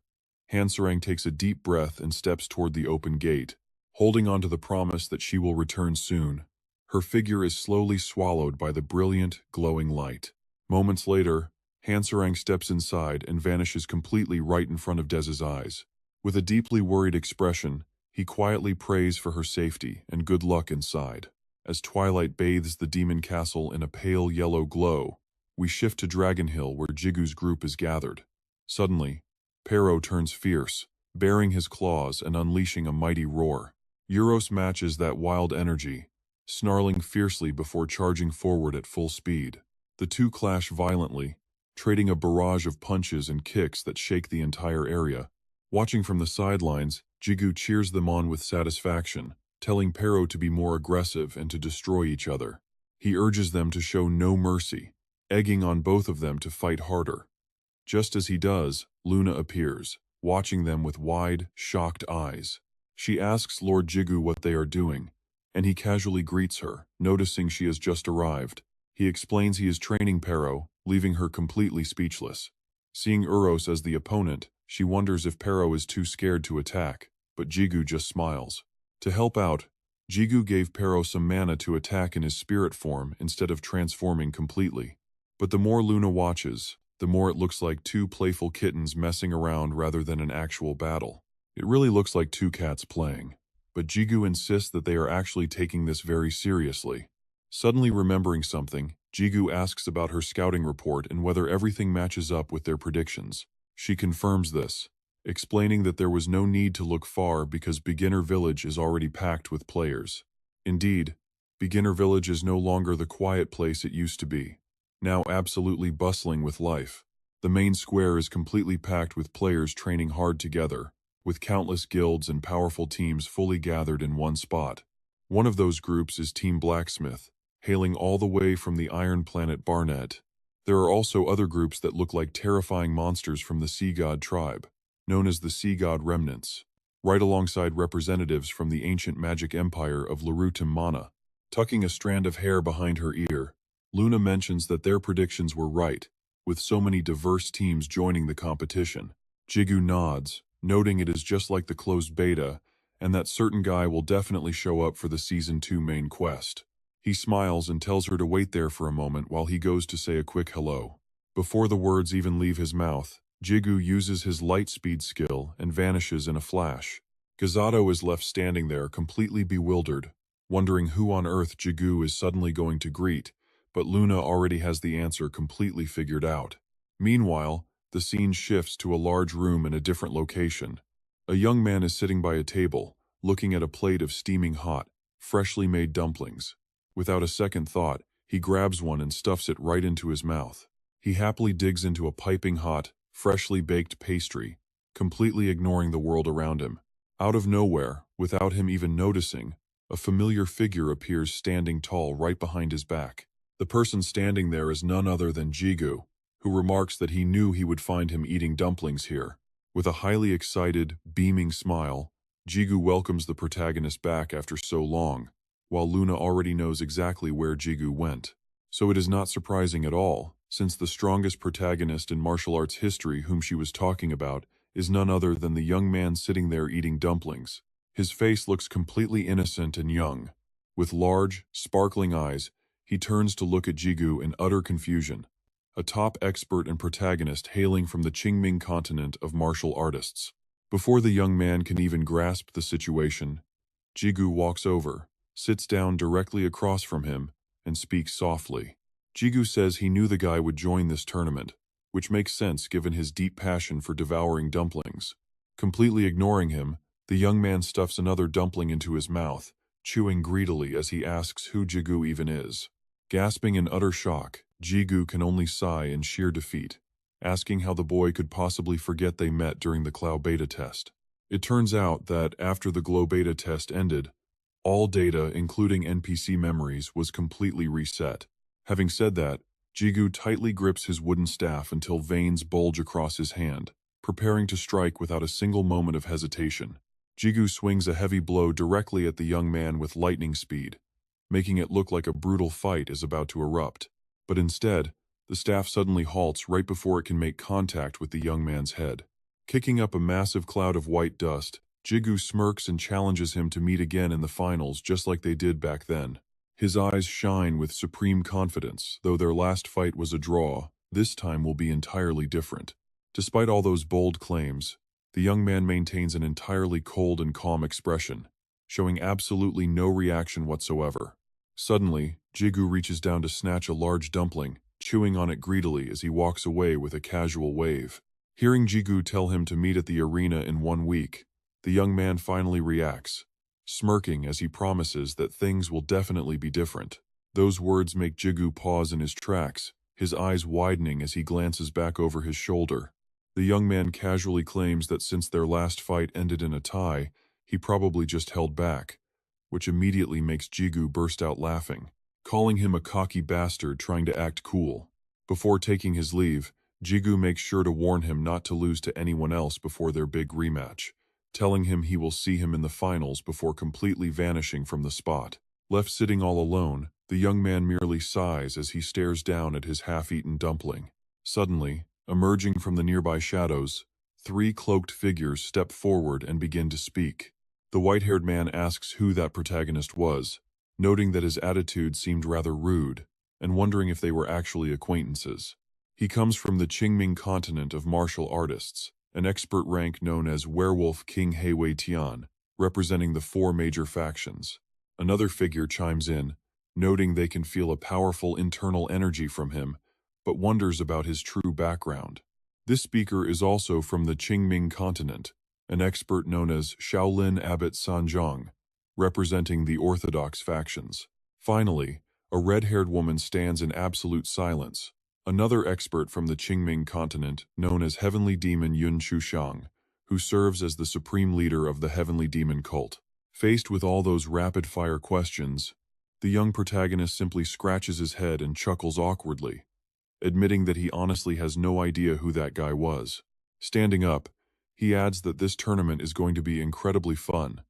Speaker 1: Hansarang takes a deep breath and steps toward the open gate, holding on to the promise that she will return soon. Her figure is slowly swallowed by the brilliant, glowing light. Moments later, Hansarang steps inside and vanishes completely right in front of Des's eyes. With a deeply worried expression, he quietly prays for her safety and good luck inside. As twilight bathes the demon castle in a pale yellow glow, we shift to Dragon Hill where Jigu's group is gathered. Suddenly, Pero turns fierce, baring his claws and unleashing a mighty roar. Euros matches that wild energy, snarling fiercely before charging forward at full speed. The two clash violently, trading a barrage of punches and kicks that shake the entire area. Watching from the sidelines, Jigu cheers them on with satisfaction, telling Pero to be more aggressive and to destroy each other. He urges them to show no mercy, egging on both of them to fight harder. Just as he does, Luna appears, watching them with wide, shocked eyes. She asks Lord Jigu what they are doing, and he casually greets her, noticing she has just arrived. He explains he is training Pero, leaving her completely speechless. Seeing Uros as the opponent, she wonders if Pero is too scared to attack, but Jigu just smiles. To help out, Jigu gave Pero some mana to attack in his spirit form instead of transforming completely. But the more Luna watches, the more it looks like two playful kittens messing around rather than an actual battle. It really looks like two cats playing. But Jigu insists that they are actually taking this very seriously. Suddenly remembering something, Jigu asks about her scouting report and whether everything matches up with their predictions. She confirms this, explaining that there was no need to look far because Beginner Village is already packed with players. Indeed, Beginner Village is no longer the quiet place it used to be, now absolutely bustling with life. The main square is completely packed with players training hard together, with countless guilds and powerful teams fully gathered in one spot. One of those groups is Team Blacksmith, hailing all the way from the iron planet Barnet. There are also other groups that look like terrifying monsters from the Sea God tribe, known as the Sea God Remnants, right alongside representatives from the ancient magic empire of Larutim Mana. Tucking a strand of hair behind her ear, Luna mentions that their predictions were right, with so many diverse teams joining the competition. Jigu nods, noting it is just like the closed beta, and that certain guy will definitely show up for the Season 2 main quest. He smiles and tells her to wait there for a moment while he goes to say a quick hello. Before the words even leave his mouth, Jigu uses his light speed skill and vanishes in a flash. Gazato is left standing there completely bewildered, wondering who on earth Jigu is suddenly going to greet, but Luna already has the answer completely figured out. Meanwhile, the scene shifts to a large room in a different location. A young man is sitting by a table, looking at a plate of steaming hot, freshly made dumplings. Without a second thought, he grabs one and stuffs it right into his mouth. He happily digs into a piping hot, freshly baked pastry, completely ignoring the world around him. Out of nowhere, without him even noticing, a familiar figure appears standing tall right behind his back. The person standing there is none other than Jigu, who remarks that he knew he would find him eating dumplings here. With a highly excited, beaming smile, Jigu welcomes the protagonist back after so long, while Luna already knows exactly where Jigu went. So it is not surprising at all, since the strongest protagonist in martial arts history whom she was talking about is none other than the young man sitting there eating dumplings. His face looks completely innocent and young. With large, sparkling eyes, he turns to look at Jigu in utter confusion, a top expert and protagonist hailing from the Qingming continent of martial artists. Before the young man can even grasp the situation, Jigu walks over, sits down directly across from him, and speaks softly. Jigu says he knew the guy would join this tournament, which makes sense given his deep passion for devouring dumplings. Completely ignoring him, the young man stuffs another dumpling into his mouth, chewing greedily as he asks who Jigu even is. Gasping in utter shock, Jigu can only sigh in sheer defeat, asking how the boy could possibly forget they met during the Cloud Beta test. It turns out that after the Glow Beta test ended, all data, including NPC memories, was completely reset. Having said that, Jigu tightly grips his wooden staff until veins bulge across his hand, preparing to strike without a single moment of hesitation. Jigu swings a heavy blow directly at the young man with lightning speed, making it look like a brutal fight is about to erupt. But instead, the staff suddenly halts right before it can make contact with the young man's head. Kicking up a massive cloud of white dust, Jigu smirks and challenges him to meet again in the finals just like they did back then. His eyes shine with supreme confidence. Though their last fight was a draw, this time will be entirely different. Despite all those bold claims, the young man maintains an entirely cold and calm expression, showing absolutely no reaction whatsoever. Suddenly, Jigu reaches down to snatch a large dumpling, chewing on it greedily as he walks away with a casual wave. Hearing Jigu tell him to meet at the arena in 1 week, the young man finally reacts, smirking as he promises that things will definitely be different. Those words make Jigu pause in his tracks, his eyes widening as he glances back over his shoulder. The young man casually claims that since their last fight ended in a tie, he probably just held back, which immediately makes Jigu burst out laughing, calling him a cocky bastard trying to act cool. Before taking his leave, Jigu makes sure to warn him not to lose to anyone else before their big rematch, telling him he will see him in the finals before completely vanishing from the spot. Left sitting all alone, the young man merely sighs as he stares down at his half-eaten dumpling. Suddenly, emerging from the nearby shadows, 3 cloaked figures step forward and begin to speak. The white-haired man asks who that protagonist was, noting that his attitude seemed rather rude, and wondering if they were actually acquaintances. He comes from the Qingming continent of martial artists, an expert rank known as Werewolf King Heiwei Tian, representing the 4 major factions. Another figure chimes in, noting they can feel a powerful internal energy from him, but wonders about his true background. This speaker is also from the Qingming continent, an expert known as Shaolin Abbot Sanjiang, representing the orthodox factions. Finally, a red-haired woman stands in absolute silence, another expert from the Qingming continent known as Heavenly Demon Yun Chuxiang, who serves as the supreme leader of the Heavenly Demon cult. Faced with all those rapid-fire questions, the young protagonist simply scratches his head and chuckles awkwardly, admitting that he honestly has no idea who that guy was. Standing up, he adds that this tournament is going to be incredibly fun,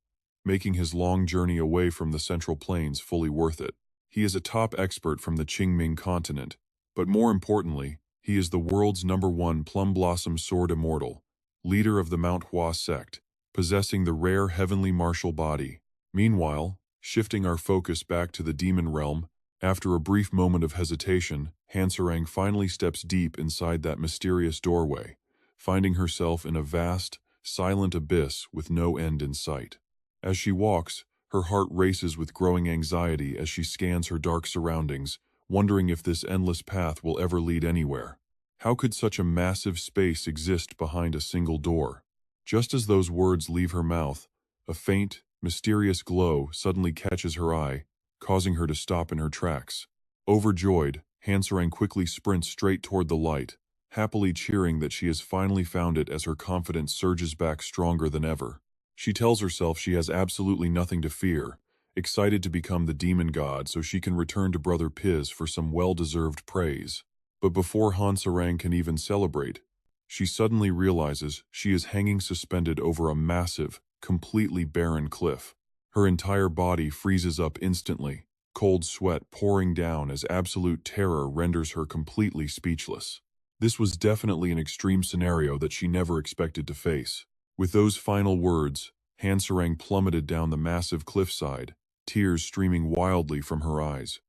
Speaker 1: making his long journey away from the Central Plains fully worth it. He is a top expert from the Qingming continent, but more importantly, he is the world's #1 Plum Blossom Sword Immortal, leader of the Mount Hua sect, possessing the rare heavenly martial body. Meanwhile, shifting our focus back to the demon realm, after a brief moment of hesitation, Hansarang finally steps deep inside that mysterious doorway, finding herself in a vast, silent abyss with no end in sight. As she walks, her heart races with growing anxiety as she scans her dark surroundings, wondering if this endless path will ever lead anywhere. How could such a massive space exist behind a single door? Just as those words leave her mouth, a faint, mysterious glow suddenly catches her eye, causing her to stop in her tracks. Overjoyed, Hansarang quickly sprints straight toward the light, happily cheering that she has finally found it as her confidence surges back stronger than ever. She tells herself she has absolutely nothing to fear, excited to become the demon god so she can return to Brother Piz for some well-deserved praise. But before Hansarang can even celebrate, she suddenly realizes she is hanging suspended over a massive, completely barren cliff. Her entire body freezes up instantly, cold sweat pouring down as absolute terror renders her completely speechless. This was definitely an extreme scenario that she never expected to face. With those final words, Hansarang plummeted down the massive cliffside, tears streaming wildly from her eyes.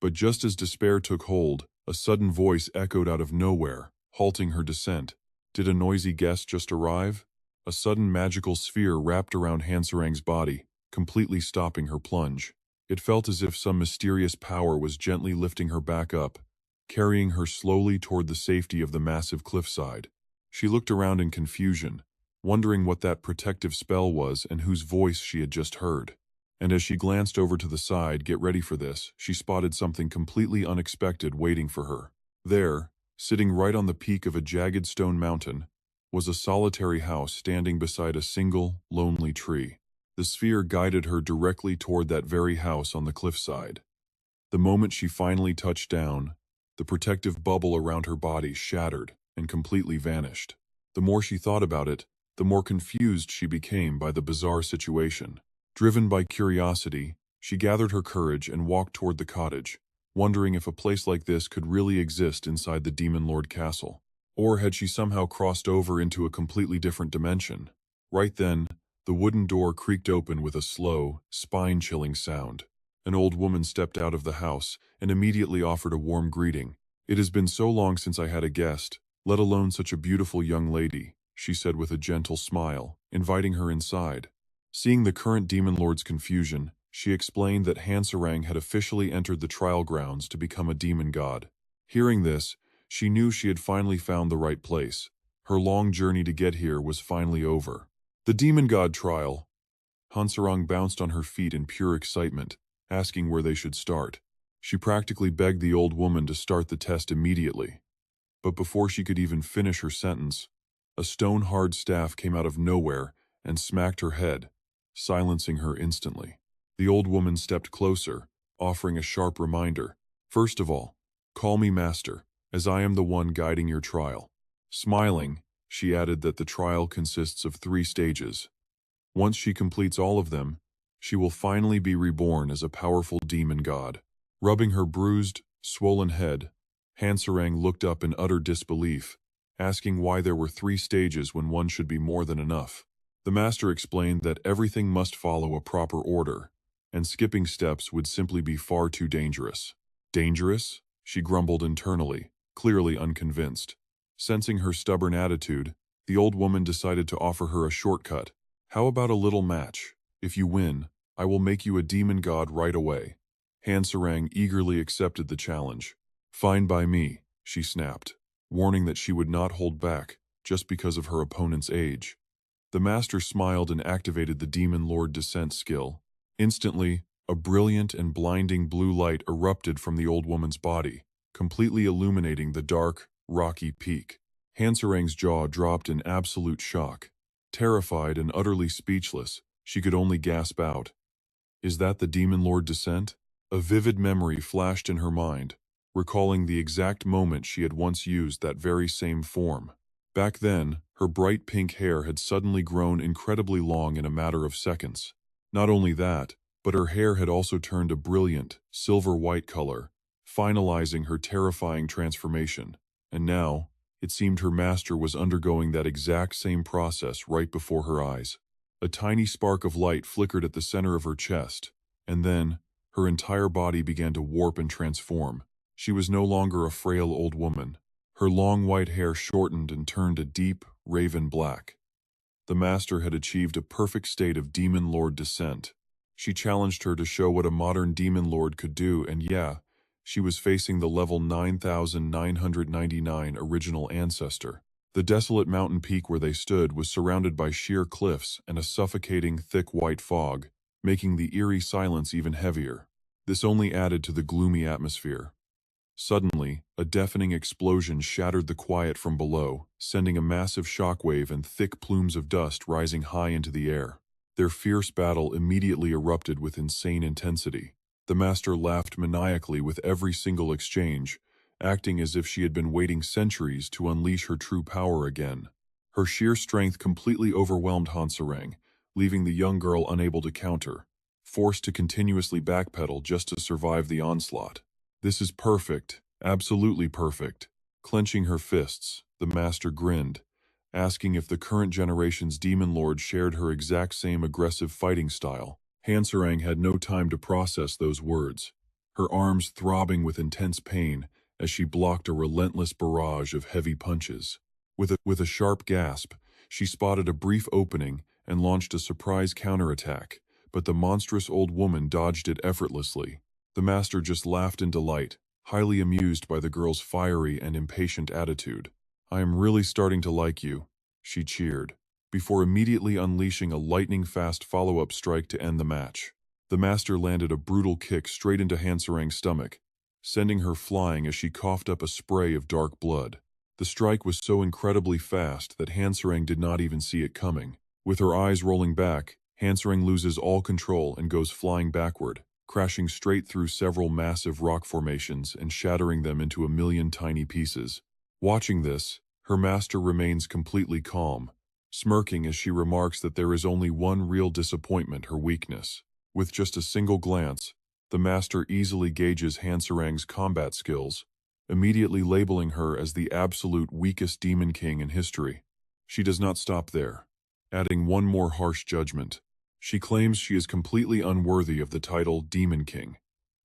Speaker 1: But just as despair took hold, a sudden voice echoed out of nowhere, halting her descent. Did a noisy guest just arrive? A sudden magical sphere wrapped around Hansarang's body, completely stopping her plunge. It felt as if some mysterious power was gently lifting her back up, carrying her slowly toward the safety of the massive cliffside. She looked around in confusion, wondering what that protective spell was and whose voice she had just heard. And as she glanced over to the side, get ready for this, she spotted something completely unexpected waiting for her. There, sitting right on the peak of a jagged stone mountain, was a solitary house standing beside a single, lonely tree. The sphere guided her directly toward that very house on the cliffside. The moment she finally touched down, the protective bubble around her body shattered and completely vanished. The more she thought about it, the more confused she became by the bizarre situation. Driven by curiosity, she gathered her courage and walked toward the cottage, wondering if a place like this could really exist inside the Demon Lord castle. Or had she somehow crossed over into a completely different dimension? Right then, the wooden door creaked open with a slow, spine-chilling sound. An old woman stepped out of the house and immediately offered a warm greeting. "It has been so long since I had a guest, let alone such a beautiful young lady," she said with a gentle smile, inviting her inside. Seeing the current Demon Lord's confusion, she explained that Hansarang had officially entered the trial grounds to become a demon god. Hearing this, she knew she had finally found the right place. Her long journey to get here was finally over. The demon god trial. Hansarang bounced on her feet in pure excitement, asking where they should start. She practically begged the old woman to start the test immediately. But before she could even finish her sentence, a stone-hard staff came out of nowhere and smacked her head, silencing her instantly. The old woman stepped closer, offering a sharp reminder. "First of all, call me master, as I am the one guiding your trial." Smiling, she added that the trial consists of 3 stages. Once she completes all of them, she will finally be reborn as a powerful demon god. Rubbing her bruised, swollen head, Hansarang looked up in utter disbelief, asking why there were 3 stages when one should be more than enough. The master explained that everything must follow a proper order, and skipping steps would simply be far too dangerous. Dangerous? She grumbled internally, clearly unconvinced. Sensing her stubborn attitude, the old woman decided to offer her a shortcut. "How about a little match? If you win, I will make you a demon god right away." Hansarang eagerly accepted the challenge. "Fine by me," she snapped, warning that she would not hold back just because of her opponent's age. The master smiled and activated the Demon Lord descent skill. Instantly, a brilliant and blinding blue light erupted from the old woman's body, completely illuminating the dark, rocky peak. Hansarang's jaw dropped in absolute shock. Terrified and utterly speechless, she could only gasp out, "Is that the Demon Lord descent?" A vivid memory flashed in her mind, recalling the exact moment she had once used that very same form. Back then, her bright pink hair had suddenly grown incredibly long in a matter of seconds. Not only that, but her hair had also turned a brilliant, silver-white color, finalizing her terrifying transformation. And now, it seemed her master was undergoing that exact same process right before her eyes. A tiny spark of light flickered at the center of her chest, and then, her entire body began to warp and transform. She was no longer a frail old woman. Her long white hair shortened and turned a deep, raven black. The master had achieved a perfect state of Demon Lord descent. She challenged her to show what a modern Demon Lord could do, and yeah, she was facing the level 9999 original ancestor. The desolate mountain peak where they stood was surrounded by sheer cliffs and a suffocating, thick white fog, making the eerie silence even heavier. This only added to the gloomy atmosphere. Suddenly, a deafening explosion shattered the quiet from below, sending a massive shockwave and thick plumes of dust rising high into the air. Their fierce battle immediately erupted with insane intensity. The master laughed maniacally with every single exchange, acting as if she had been waiting centuries to unleash her true power again. Her sheer strength completely overwhelmed Hanserang, leaving the young girl unable to counter, forced to continuously backpedal just to survive the onslaught. "This is perfect, absolutely perfect." Clenching her fists, the master grinned, asking if the current generation's demon lord shared her exact same aggressive fighting style. Hanserang had no time to process those words, her arms throbbing with intense pain as she blocked a relentless barrage of heavy punches. With a sharp gasp, she spotted a brief opening and launched a surprise counterattack, but the monstrous old woman dodged it effortlessly. The master just laughed in delight, highly amused by the girl's fiery and impatient attitude. "I am really starting to like you," she cheered, before immediately unleashing a lightning-fast follow-up strike to end the match. The master landed a brutal kick straight into Hanserang's stomach, sending her flying as she coughed up a spray of dark blood. The strike was so incredibly fast that Hanserang did not even see it coming. With her eyes rolling back, Hanserang loses all control and goes flying backward, crashing straight through several massive rock formations and shattering them into a million tiny pieces. Watching this, her master remains completely calm, smirking as she remarks that there is only one real disappointment: her weakness. With just a single glance, the master easily gauges Hanserang's combat skills, immediately labeling her as the absolute weakest demon king in history. She does not stop there, adding one more harsh judgment. She claims she is completely unworthy of the title Demon King.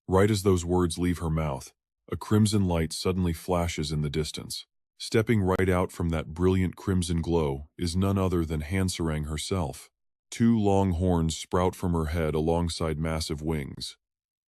Speaker 1: Right as those words leave her mouth, a crimson light suddenly flashes in the distance. Stepping right out from that brilliant crimson glow is none other than Hanserang herself. Two long horns sprout from her head alongside massive wings.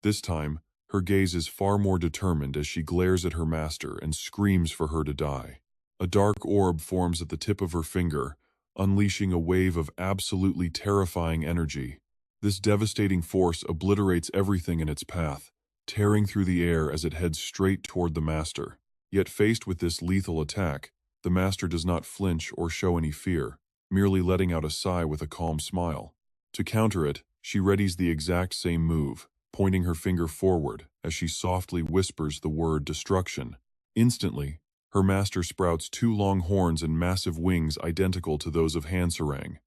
Speaker 1: This time, her gaze is far more determined as she glares at her master and screams for her to die. A dark orb forms at the tip of her finger, unleashing a wave of absolutely terrifying energy. This devastating force obliterates everything in its path, tearing through the air as it heads straight toward the master. Yet faced with this lethal attack, the master does not flinch or show any fear, merely letting out a sigh with a calm smile. To counter it, she readies the exact same move, pointing her finger forward as she softly whispers the word destruction. Instantly, her master sprouts two long horns and massive wings identical to those of Hanserang.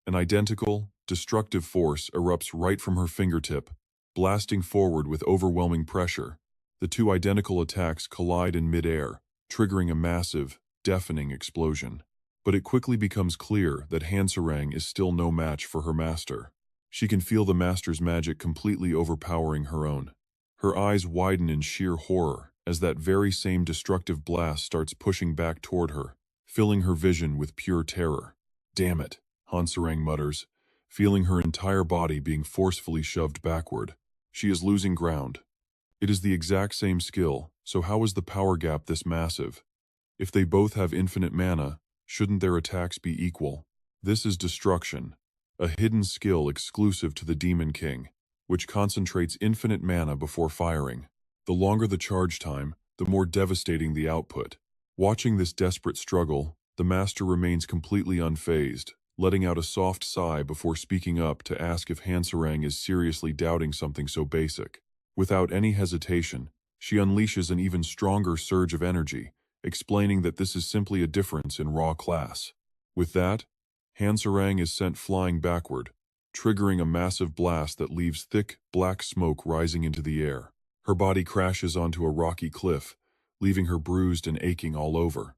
Speaker 1: An identical, destructive force erupts right from her fingertip, blasting forward with overwhelming pressure. The two identical attacks collide in mid-air, triggering a massive, deafening explosion. But it quickly becomes clear that Hanserang is still no match for her master. She can feel the master's magic completely overpowering her own. Her eyes widen in sheer horror as that very same destructive blast starts pushing back toward her, filling her vision with pure terror. "Damn it," Hanserang mutters, feeling her entire body being forcefully shoved backward. She is losing ground. It is the exact same skill, so how is the power gap this massive? If they both have infinite mana, shouldn't their attacks be equal? This is destruction, a hidden skill exclusive to the Demon King, which concentrates infinite mana before firing. The longer the charge time, the more devastating the output. Watching this desperate struggle, the master remains completely unfazed, letting out a soft sigh before speaking up to ask if Hanserang is seriously doubting something so basic. Without any hesitation, she unleashes an even stronger surge of energy, explaining that this is simply a difference in raw class. With that, Hanserang is sent flying backward, triggering a massive blast that leaves thick, black smoke rising into the air. Her body crashes onto a rocky cliff, leaving her bruised and aching all over.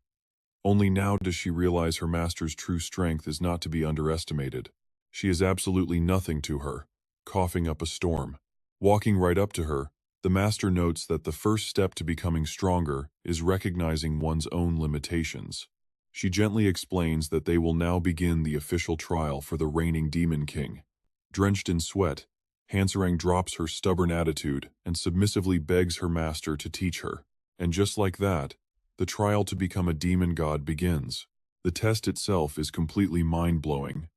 Speaker 1: Only now does she realize her master's true strength is not to be underestimated. She is absolutely nothing to her, coughing up a storm. Walking right up to her, the master notes that the first step to becoming stronger is recognizing one's own limitations. She gently explains that they will now begin the official trial for the reigning Demon King. Drenched in sweat, Hanserang drops her stubborn attitude and submissively begs her master to teach her. And just like that, the trial to become a demon god begins. The test itself is completely mind-blowing,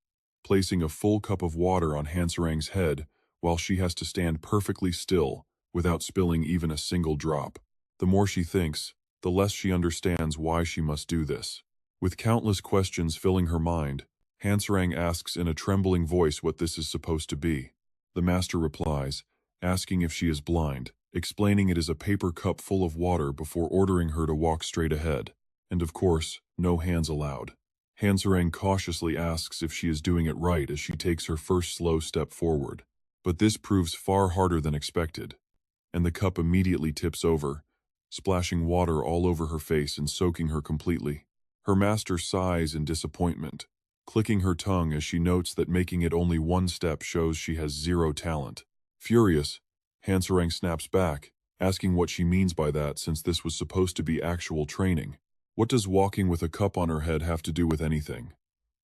Speaker 1: placing a full cup of water on Hanserang's head while she has to stand perfectly still without spilling even a single drop. The more she thinks, the less she understands why she must do this. With countless questions filling her mind, Hansarang asks in a trembling voice what this is supposed to be. The master replies, asking if she is blind, explaining it is a paper cup full of water before ordering her to walk straight ahead. And of course, no hands allowed. Hansarang cautiously asks if she is doing it right as she takes her first slow step forward. But this proves far harder than expected, and the cup immediately tips over, splashing water all over her face and soaking her completely. Her master sighs in disappointment, clicking her tongue as she notes that making it only one step shows she has zero talent. Furious, Hansarang snaps back, asking what she means by that since this was supposed to be actual training. What does walking with a cup on her head have to do with anything?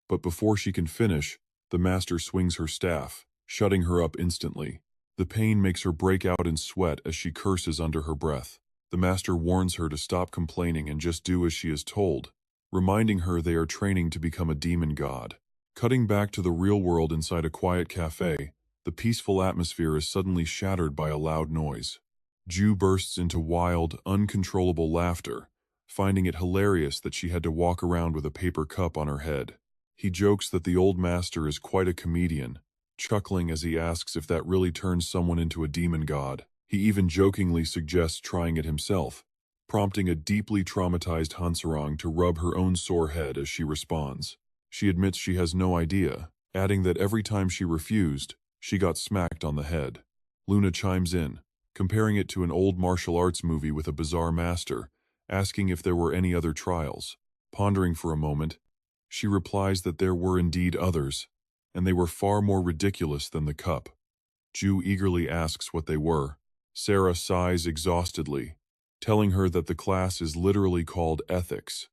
Speaker 1: But before she can finish, the master swings her staff, shutting her up instantly. The pain makes her break out in sweat as she curses under her breath. The master warns her to stop complaining and just do as she is told, reminding her they are training to become a demon god. Cutting back to the real world inside a quiet cafe, the peaceful atmosphere is suddenly shattered by a loud noise. Ju bursts into wild, uncontrollable laughter, finding it hilarious that she had to walk around with a paper cup on her head. He jokes that the old master is quite a comedian, chuckling as he asks if that really turns someone into a demon god. He even jokingly suggests trying it himself, prompting a deeply traumatized Hansarang to rub her own sore head as she responds. She admits she has no idea, adding that every time she refused, she got smacked on the head. Luna chimes in, comparing it to an old martial arts movie with a bizarre master, asking if there were any other trials. Pondering for a moment, she replies that there were indeed others, and they were far more ridiculous than the cup. Ju eagerly asks what they were. Sarah sighs exhaustedly, telling her that the class is literally called ethics.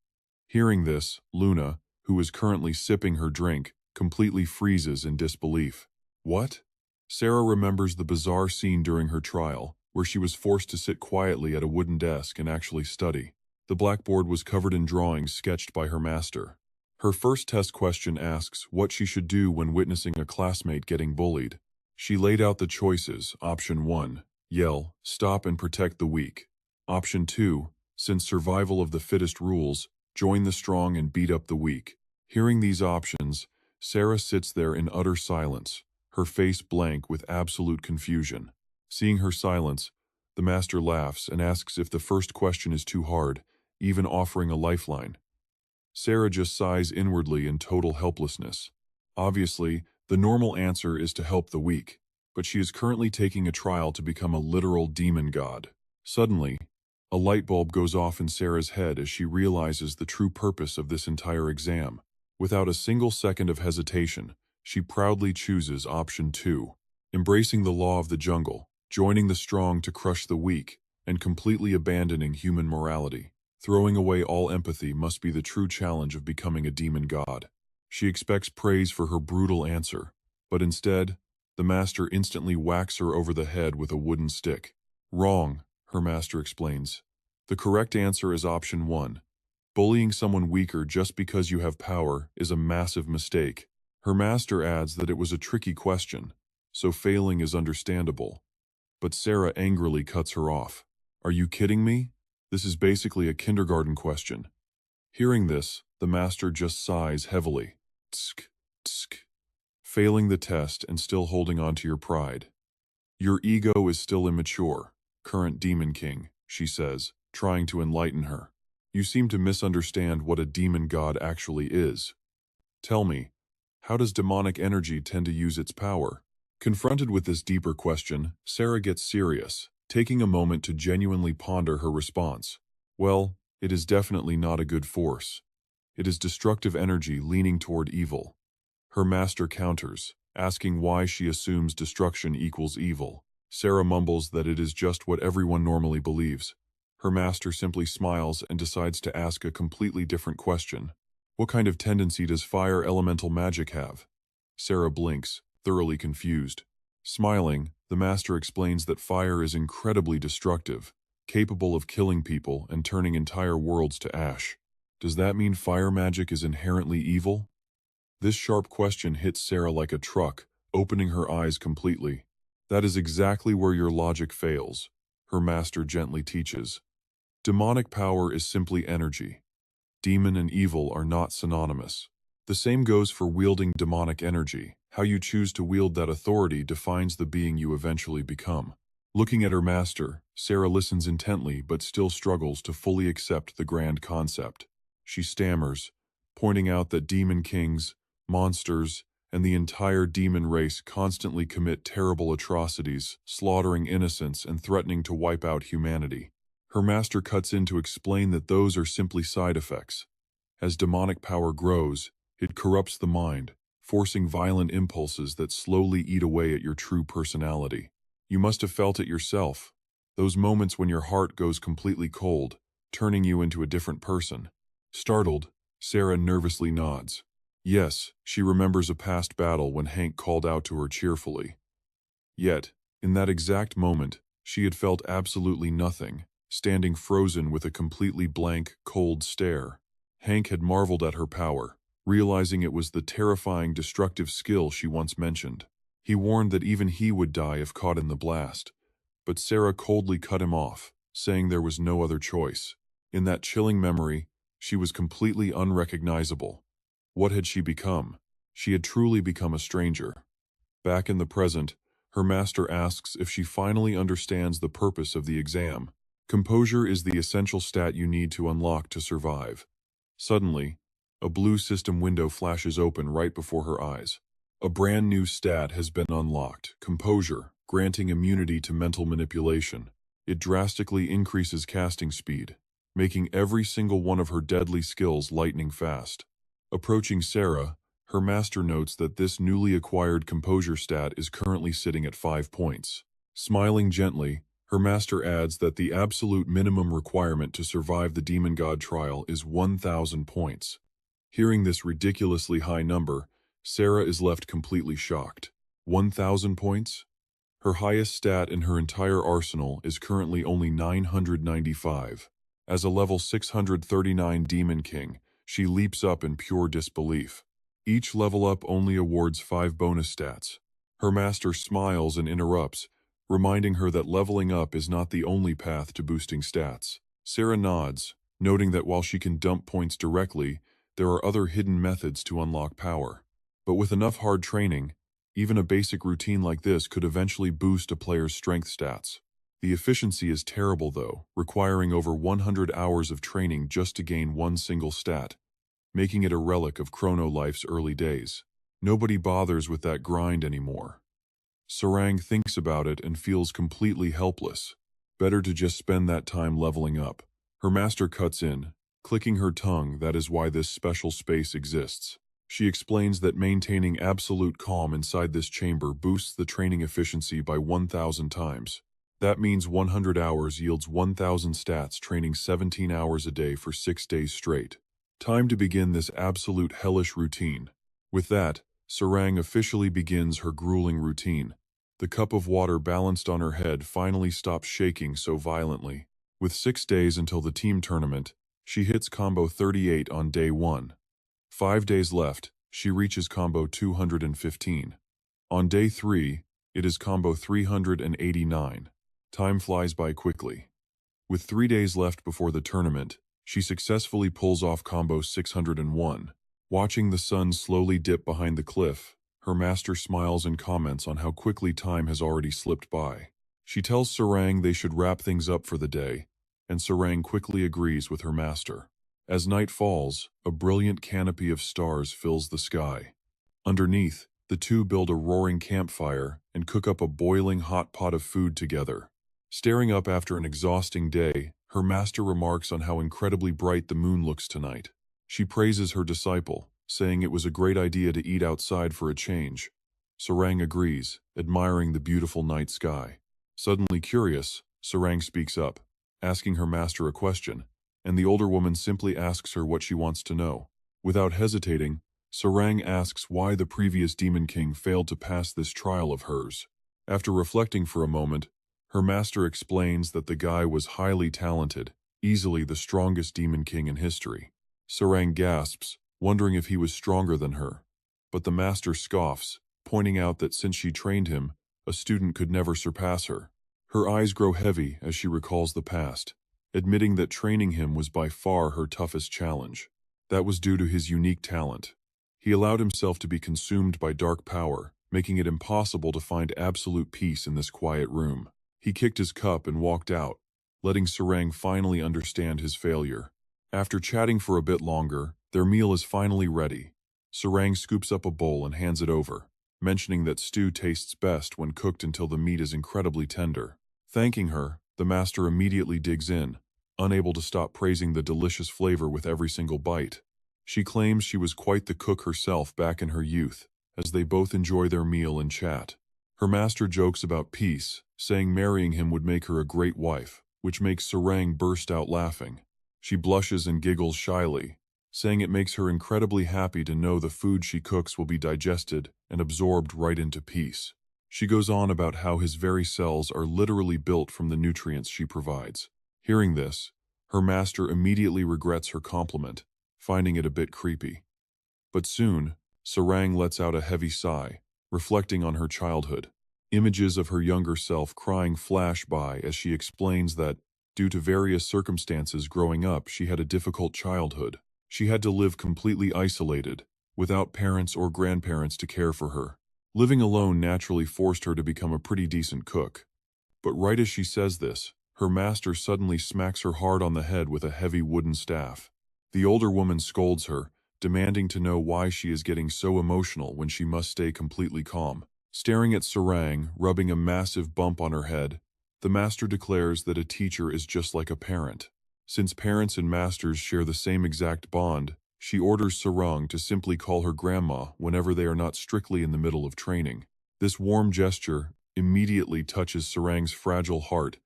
Speaker 1: Hearing this, Luna, who is currently sipping her drink, completely freezes in disbelief. What? Sarah remembers the bizarre scene during her trial, where she was forced to sit quietly at a wooden desk and actually study. The blackboard was covered in drawings sketched by her master. Her first test question asks what she should do when witnessing a classmate getting bullied. She laid out the choices. Option 1, yell, stop and protect the weak. Option 2, since survival of the fittest rules, join the strong and beat up the weak. Hearing these options, Sarah sits there in utter silence, her face blank with absolute confusion. Seeing her silence, the master laughs and asks if the first question is too hard, even offering a lifeline. Sarah just sighs inwardly in total helplessness. Obviously, the normal answer is to help the weak, but she is currently taking a trial to become a literal demon god. Suddenly, a light bulb goes off in Sarah's head as she realizes the true purpose of this entire exam. Without a single second of hesitation, she proudly chooses option 2, embracing the law of the jungle, joining the strong to crush the weak, and completely abandoning human morality. Throwing away all empathy must be the true challenge of becoming a demon god. She expects praise for her brutal answer, but instead, the master instantly whacks her over the head with a wooden stick. Wrong, her master explains. The correct answer is option 1. Bullying someone weaker just because you have power is a massive mistake. Her master adds that it was a tricky question, so failing is understandable. But Sarah angrily cuts her off. Are you kidding me? This is basically a kindergarten question. Hearing this, the master just sighs heavily. Tsk, tsk. Failing the test and still holding on to your pride. Your ego is still immature, current demon king, she says, trying to enlighten her. You seem to misunderstand what a demon god actually is. Tell me, how does demonic energy tend to use its power? Confronted with this deeper question, Sarah gets serious, taking a moment to genuinely ponder her response. Well, it is definitely not a good force. It is destructive energy leaning toward evil. Her master counters, asking why she assumes destruction equals evil. Sarah mumbles that it is just what everyone normally believes. Her master simply smiles and decides to ask a completely different question. What kind of tendency does fire elemental magic have? Sarah blinks, thoroughly confused. Smiling, the master explains that fire is incredibly destructive, capable of killing people and turning entire worlds to ash. Does that mean fire magic is inherently evil? This sharp question hits Sarah like a truck, opening her eyes completely. That is exactly where your logic fails, her master gently teaches. Demonic power is simply energy. Demon and evil are not synonymous. The same goes for wielding demonic energy. How you choose to wield that authority defines the being you eventually become. Looking at her master, Sarah listens intently but still struggles to fully accept the grand concept. She stammers, pointing out that demon kings, monsters, and the entire demon race constantly commit terrible atrocities, slaughtering innocents and threatening to wipe out humanity. Her master cuts in to explain that those are simply side effects. As demonic power grows, it corrupts the mind, forcing violent impulses that slowly eat away at your true personality. You must have felt it yourself. Those moments when your heart goes completely cold, turning you into a different person. Startled, Sarah nervously nods. Yes, she remembers a past battle when Hank called out to her cheerfully. Yet, in that exact moment, she had felt absolutely nothing, standing frozen with a completely blank, cold stare. Hank had marveled at her power, realizing it was the terrifying, destructive skill she once mentioned. He warned that even he would die if caught in the blast, but Sarah coldly cut him off, saying there was no other choice. In that chilling memory, she was completely unrecognizable. What had she become? She had truly become a stranger. Back in the present, her master asks if she finally understands the purpose of the exam. Composure is the essential stat you need to unlock to survive. Suddenly, a blue system window flashes open right before her eyes. A brand new stat has been unlocked, Composure, granting immunity to mental manipulation. It drastically increases casting speed, making every single one of her deadly skills lightning fast. Approaching Sarah, her master notes that this newly acquired composure stat is currently sitting at 5 points. Smiling gently, her master adds that the absolute minimum requirement to survive the demon god trial is 1,000 points. Hearing this ridiculously high number, Sarah is left completely shocked. 1,000 points? Her highest stat in her entire arsenal is currently only 995. As a level 639 Demon King, she leaps up in pure disbelief. Each level up only awards 5 bonus stats. Her master smiles and interrupts, reminding her that leveling up is not the only path to boosting stats. Sarah nods, noting that while she can dump points directly, there are other hidden methods to unlock power. But with enough hard training, even a basic routine like this could eventually boost a player's strength stats. The efficiency is terrible though, requiring over 100 hours of training just to gain one single stat, making it a relic of Chrono Life's early days. Nobody bothers with that grind anymore. Sarang thinks about it and feels completely helpless. Better to just spend that time leveling up. Her master cuts in, clicking her tongue. That is why this special space exists. She explains that maintaining absolute calm inside this chamber boosts the training efficiency by 1,000 times. That means 100 hours yields 1,000 stats, training 17 hours a day for 6 days straight. Time to begin this absolute hellish routine. With that, Sarang officially begins her grueling routine. The cup of water balanced on her head finally stops shaking so violently. With 6 days until the team tournament, she hits combo 38 on day 1. 5 days left, she reaches combo 215. On day 3, it is combo 389. Time flies by quickly. With 3 days left before the tournament, she successfully pulls off combo 601. Watching the sun slowly dip behind the cliff, her master smiles and comments on how quickly time has already slipped by. She tells Sarang they should wrap things up for the day, and Sarang quickly agrees with her master. As night falls, a brilliant canopy of stars fills the sky. Underneath, the two build a roaring campfire and cook up a boiling hot pot of food together. Staring up after an exhausting day, her master remarks on how incredibly bright the moon looks tonight. She praises her disciple, saying it was a great idea to eat outside for a change. Sarang agrees, admiring the beautiful night sky. Suddenly curious, Sarang speaks up, asking her master a question, and the older woman simply asks her what she wants to know. Without hesitating, Sarang asks why the previous Demon King failed to pass this trial of hers. After reflecting for a moment, her master explains that the guy was highly talented, easily the strongest Demon King in history. Sarang gasps, wondering if he was stronger than her. But the master scoffs, pointing out that since she trained him, a student could never surpass her. Her eyes grow heavy as she recalls the past, admitting that training him was by far her toughest challenge. That was due to his unique talent. He allowed himself to be consumed by dark power, making it impossible to find absolute peace in this quiet room. He kicked his cup and walked out, letting Sarang finally understand his failure. After chatting for a bit longer, their meal is finally ready. Sarang scoops up a bowl and hands it over, mentioning that stew tastes best when cooked until the meat is incredibly tender. Thanking her, the master immediately digs in, unable to stop praising the delicious flavor with every single bite. She claims she was quite the cook herself back in her youth, as they both enjoy their meal and chat. Her master jokes about peace, saying marrying him would make her a great wife, which makes Sarang burst out laughing. She blushes and giggles shyly, saying it makes her incredibly happy to know the food she cooks will be digested and absorbed right into peace. She goes on about how his very cells are literally built from the nutrients she provides. Hearing this, her master immediately regrets her compliment, finding it a bit creepy. But soon, Sarang lets out a heavy sigh, reflecting on her childhood. Images of her younger self crying flash by as she explains that, due to various circumstances growing up, she had a difficult childhood. She had to live completely isolated, without parents or grandparents to care for her. Living alone naturally forced her to become a pretty decent cook. But right as she says this, her master suddenly smacks her hard on the head with a heavy wooden staff. The older woman scolds her, demanding to know why she is getting so emotional when she must stay completely calm. Staring at Sarang, rubbing a massive bump on her head, the master declares that a teacher is just like a parent. Since parents and masters share the same exact bond, she orders Sarang to simply call her grandma whenever they are not strictly in the middle of training. This warm gesture immediately touches Sarang's fragile heart,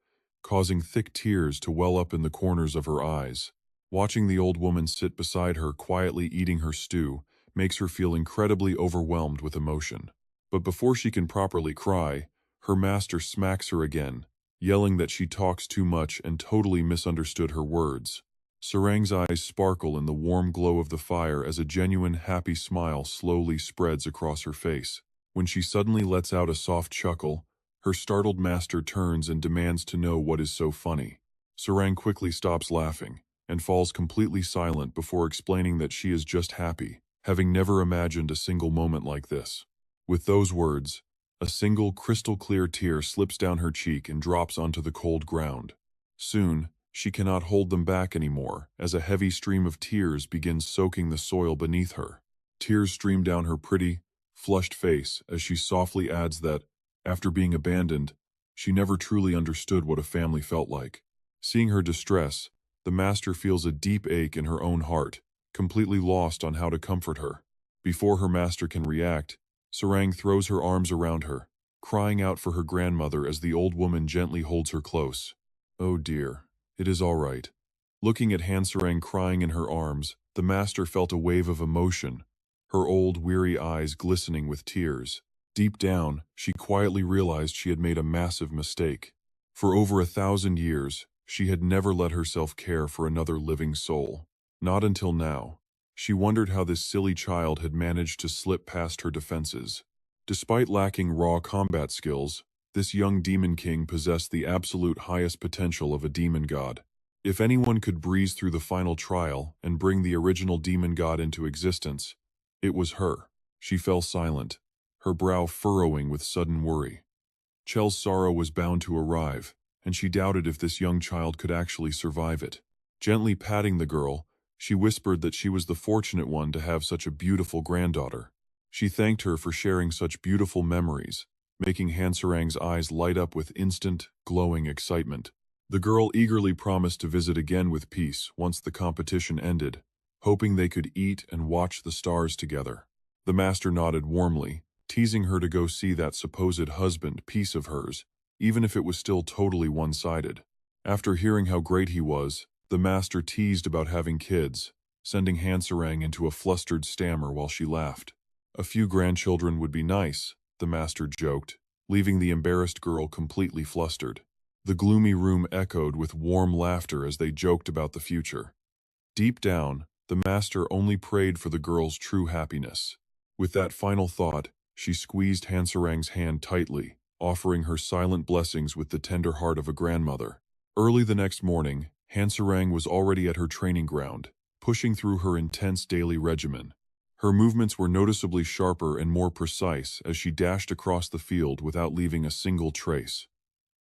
Speaker 1: causing thick tears to well up in the corners of her eyes. Watching the old woman sit beside her quietly eating her stew makes her feel incredibly overwhelmed with emotion. But before she can properly cry, her master smacks her again, yelling that she talks too much and totally misunderstood her words. Sarang's eyes sparkle in the warm glow of the fire as a genuine happy smile slowly spreads across her face. When she suddenly lets out a soft chuckle, her startled master turns and demands to know what is so funny. Sarang quickly stops laughing and falls completely silent before explaining that she is just happy, having never imagined a single moment like this. With those words, a single crystal-clear tear slips down her cheek and drops onto the cold ground. Soon, she cannot hold them back anymore, as a heavy stream of tears begins soaking the soil beneath her. Tears stream down her pretty, flushed face as she softly adds that, after being abandoned, she never truly understood what a family felt like. Seeing her distress, the master feels a deep ache in her own heart, completely lost on how to comfort her. Before her master can react, Sarang throws her arms around her, crying out for her grandmother as the old woman gently holds her close. "Oh dear, it is all right." Looking at Hansarang crying in her arms, the master felt a wave of emotion, her old, weary eyes glistening with tears. Deep down, she quietly realized she had made a massive mistake. For over 1,000 years, she had never let herself care for another living soul. Not until now. She wondered how this silly child had managed to slip past her defenses. Despite lacking raw combat skills, this young demon king possessed the absolute highest potential of a demon god. If anyone could breeze through the final trial and bring the original demon god into existence, it was her. She fell silent, her brow furrowing with sudden worry. Chel's sorrow was bound to arrive, and she doubted if this young child could actually survive it. Gently patting the girl, she whispered that she was the fortunate one to have such a beautiful granddaughter. She thanked her for sharing such beautiful memories, making Hansarang's eyes light up with instant, glowing excitement. The girl eagerly promised to visit again with Peace once the competition ended, hoping they could eat and watch the stars together. The master nodded warmly, teasing her to go see that supposed husband, Peace of hers, even if it was still totally one-sided. After hearing how great he was, the master teased about having kids, sending Hansarang into a flustered stammer while she laughed. A few grandchildren would be nice, the master joked, leaving the embarrassed girl completely flustered. The gloomy room echoed with warm laughter as they joked about the future. Deep down, the master only prayed for the girl's true happiness. With that final thought, she squeezed Hansarang's hand tightly, offering her silent blessings with the tender heart of a grandmother. Early the next morning, Hansarang was already at her training ground, pushing through her intense daily regimen. Her movements were noticeably sharper and more precise as she dashed across the field without leaving a single trace.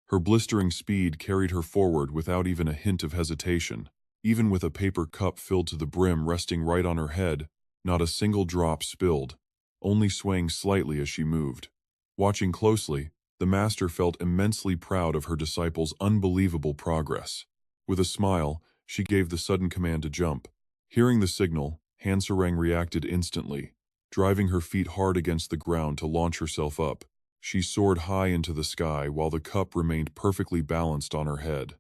Speaker 1: Her blistering speed carried her forward without even a hint of hesitation. Even with a paper cup filled to the brim resting right on her head, not a single drop spilled, only swaying slightly as she moved. Watching closely, the master felt immensely proud of her disciple's unbelievable progress. With a smile, she gave the sudden command to jump. Hearing the signal, Hansarang reacted instantly, driving her feet hard against the ground to launch herself up. She soared high into the sky while the cup remained perfectly balanced on her head.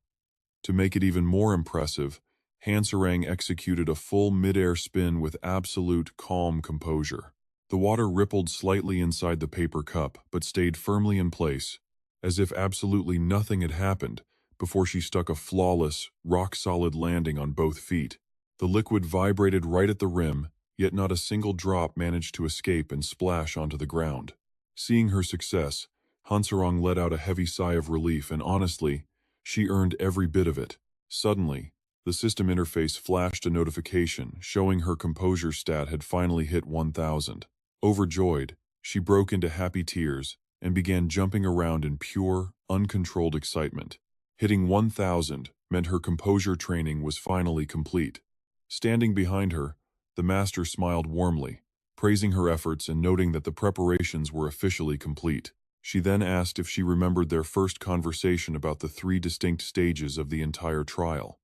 Speaker 1: To make it even more impressive, Hansarang executed a full mid-air spin with absolute calm composure. The water rippled slightly inside the paper cup, but stayed firmly in place, as if absolutely nothing had happened, before she stuck a flawless, rock-solid landing on both feet. The liquid vibrated right at the rim, yet not a single drop managed to escape and splash onto the ground. Seeing her success, Hansarang let out a heavy sigh of relief, and honestly, she earned every bit of it. Suddenly, the system interface flashed a notification showing her composure stat had finally hit 1000. Overjoyed, she broke into happy tears and began jumping around in pure, uncontrolled excitement. Hitting 1000 meant her composure training was finally complete. Standing behind her, the master smiled warmly, praising her efforts and noting that the preparations were officially complete. She then asked if she remembered their first conversation about the 3 distinct stages of the entire trial.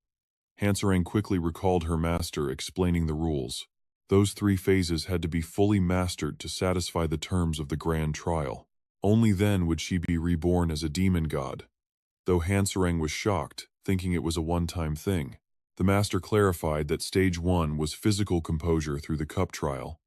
Speaker 1: Hansarang quickly recalled her master explaining the rules. Those 3 phases had to be fully mastered to satisfy the terms of the grand trial. Only then would she be reborn as a demon god. Though Hansarang was shocked, thinking it was a one-time thing, the master clarified that Stage 1 was physical composure through the cup trial,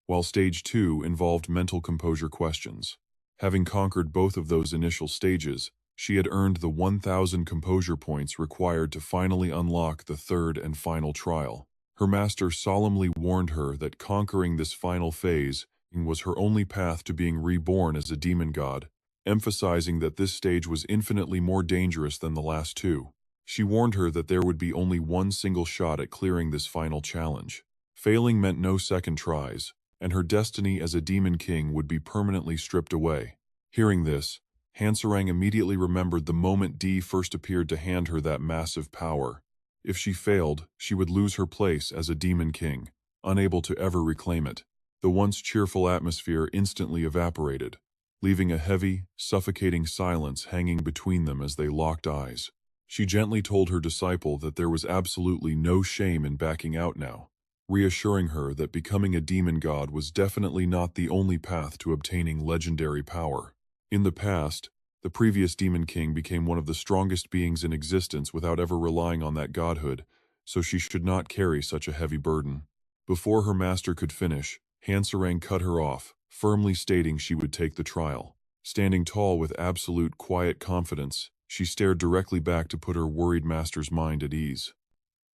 Speaker 1: while Stage 2 involved mental composure questions. Having conquered both of those initial stages, she had earned the 1000 composure points required to finally unlock the 3rd and final trial. Her master solemnly warned her that conquering this final phase was her only path to being reborn as a demon god, emphasizing that this stage was infinitely more dangerous than the last 2. She warned her that there would be only one single shot at clearing this final challenge. Failing meant no second tries, and her destiny as a demon king would be permanently stripped away. Hearing this, Hansarang immediately remembered the moment Dee first appeared to hand her that massive power. If she failed, she would lose her place as a demon king, unable to ever reclaim it. The once cheerful atmosphere instantly evaporated, leaving a heavy, suffocating silence hanging between them as they locked eyes. She gently told her disciple that there was absolutely no shame in backing out now, reassuring her that becoming a demon god was definitely not the only path to obtaining legendary power. In the past, the previous demon king became one of the strongest beings in existence without ever relying on that godhood, so she should not carry such a heavy burden. Before her master could finish, Hansarang cut her off, firmly stating she would take the trial. Standing tall with absolute quiet confidence, she stared directly back to put her worried master's mind at ease.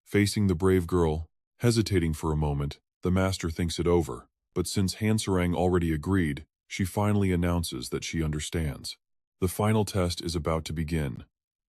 Speaker 1: Facing the brave girl, hesitating for a moment, the master thinks it over, but since Hansarang already agreed, she finally announces that she understands. The final test is about to begin.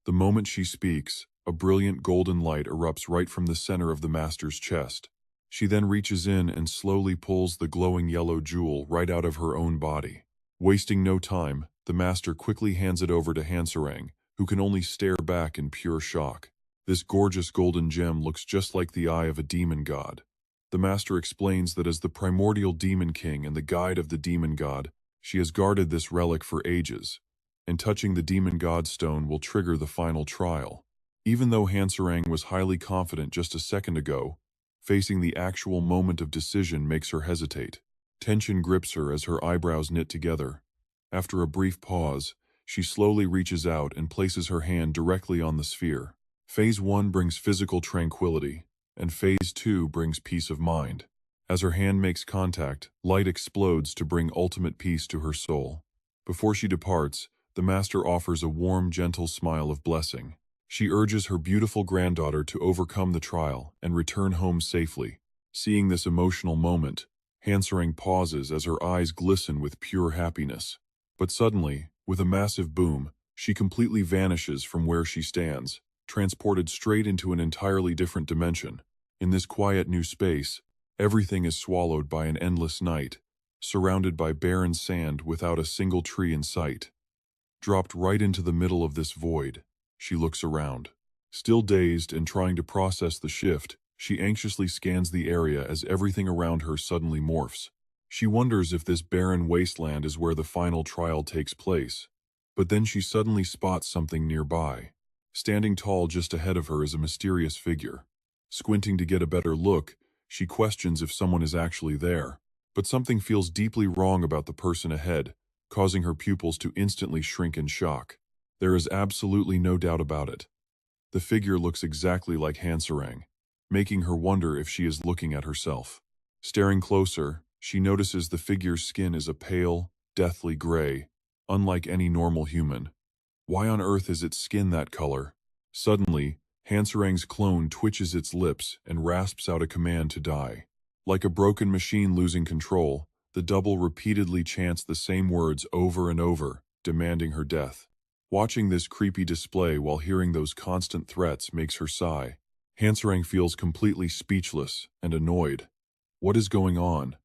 Speaker 1: The moment she speaks, a brilliant golden light erupts right from the center of the master's chest. She then reaches in and slowly pulls the glowing yellow jewel right out of her own body. Wasting no time, the master quickly hands it over to Hansarang, who can only stare back in pure shock. This gorgeous golden gem looks just like the eye of a demon god. The master explains that as the primordial demon king and the guide of the demon god, she has guarded this relic for ages, and touching the demon god stone will trigger the final trial. Even though Hansarang was highly confident just a second ago, facing the actual moment of decision makes her hesitate. Tension grips her as her eyebrows knit together. After a brief pause, she slowly reaches out and places her hand directly on the sphere. Phase 1 brings physical tranquility, and Phase 2 brings peace of mind. As her hand makes contact, light explodes to bring ultimate peace to her soul. Before she departs, the master offers a warm, gentle smile of blessing. She urges her beautiful granddaughter to overcome the trial and return home safely. Seeing this emotional moment, Hansarang pauses as her eyes glisten with pure happiness. But suddenly, with a massive boom, she completely vanishes from where she stands, transported straight into an entirely different dimension. In this quiet new space, everything is swallowed by an endless night, surrounded by barren sand without a single tree in sight. Dropped right into the middle of this void, she looks around. Still dazed and trying to process the shift, she anxiously scans the area as everything around her suddenly morphs. She wonders if this barren wasteland is where the final trial takes place. But then she suddenly spots something nearby. Standing tall just ahead of her is a mysterious figure. Squinting to get a better look, she questions if someone is actually there. But something feels deeply wrong about the person ahead, causing her pupils to instantly shrink in shock. There is absolutely no doubt about it. The figure looks exactly like Hansarang, making her wonder if she is looking at herself. Staring closer, she notices the figure's skin is a pale, deathly gray, unlike any normal human. Why on earth is its skin that color? Suddenly, Hansarang's clone twitches its lips and rasps out a command to die. Like a broken machine losing control, the double repeatedly chants the same words over and over, demanding her death. Watching this creepy display while hearing those constant threats makes her sigh. Hansarang feels completely speechless and annoyed. What is going on?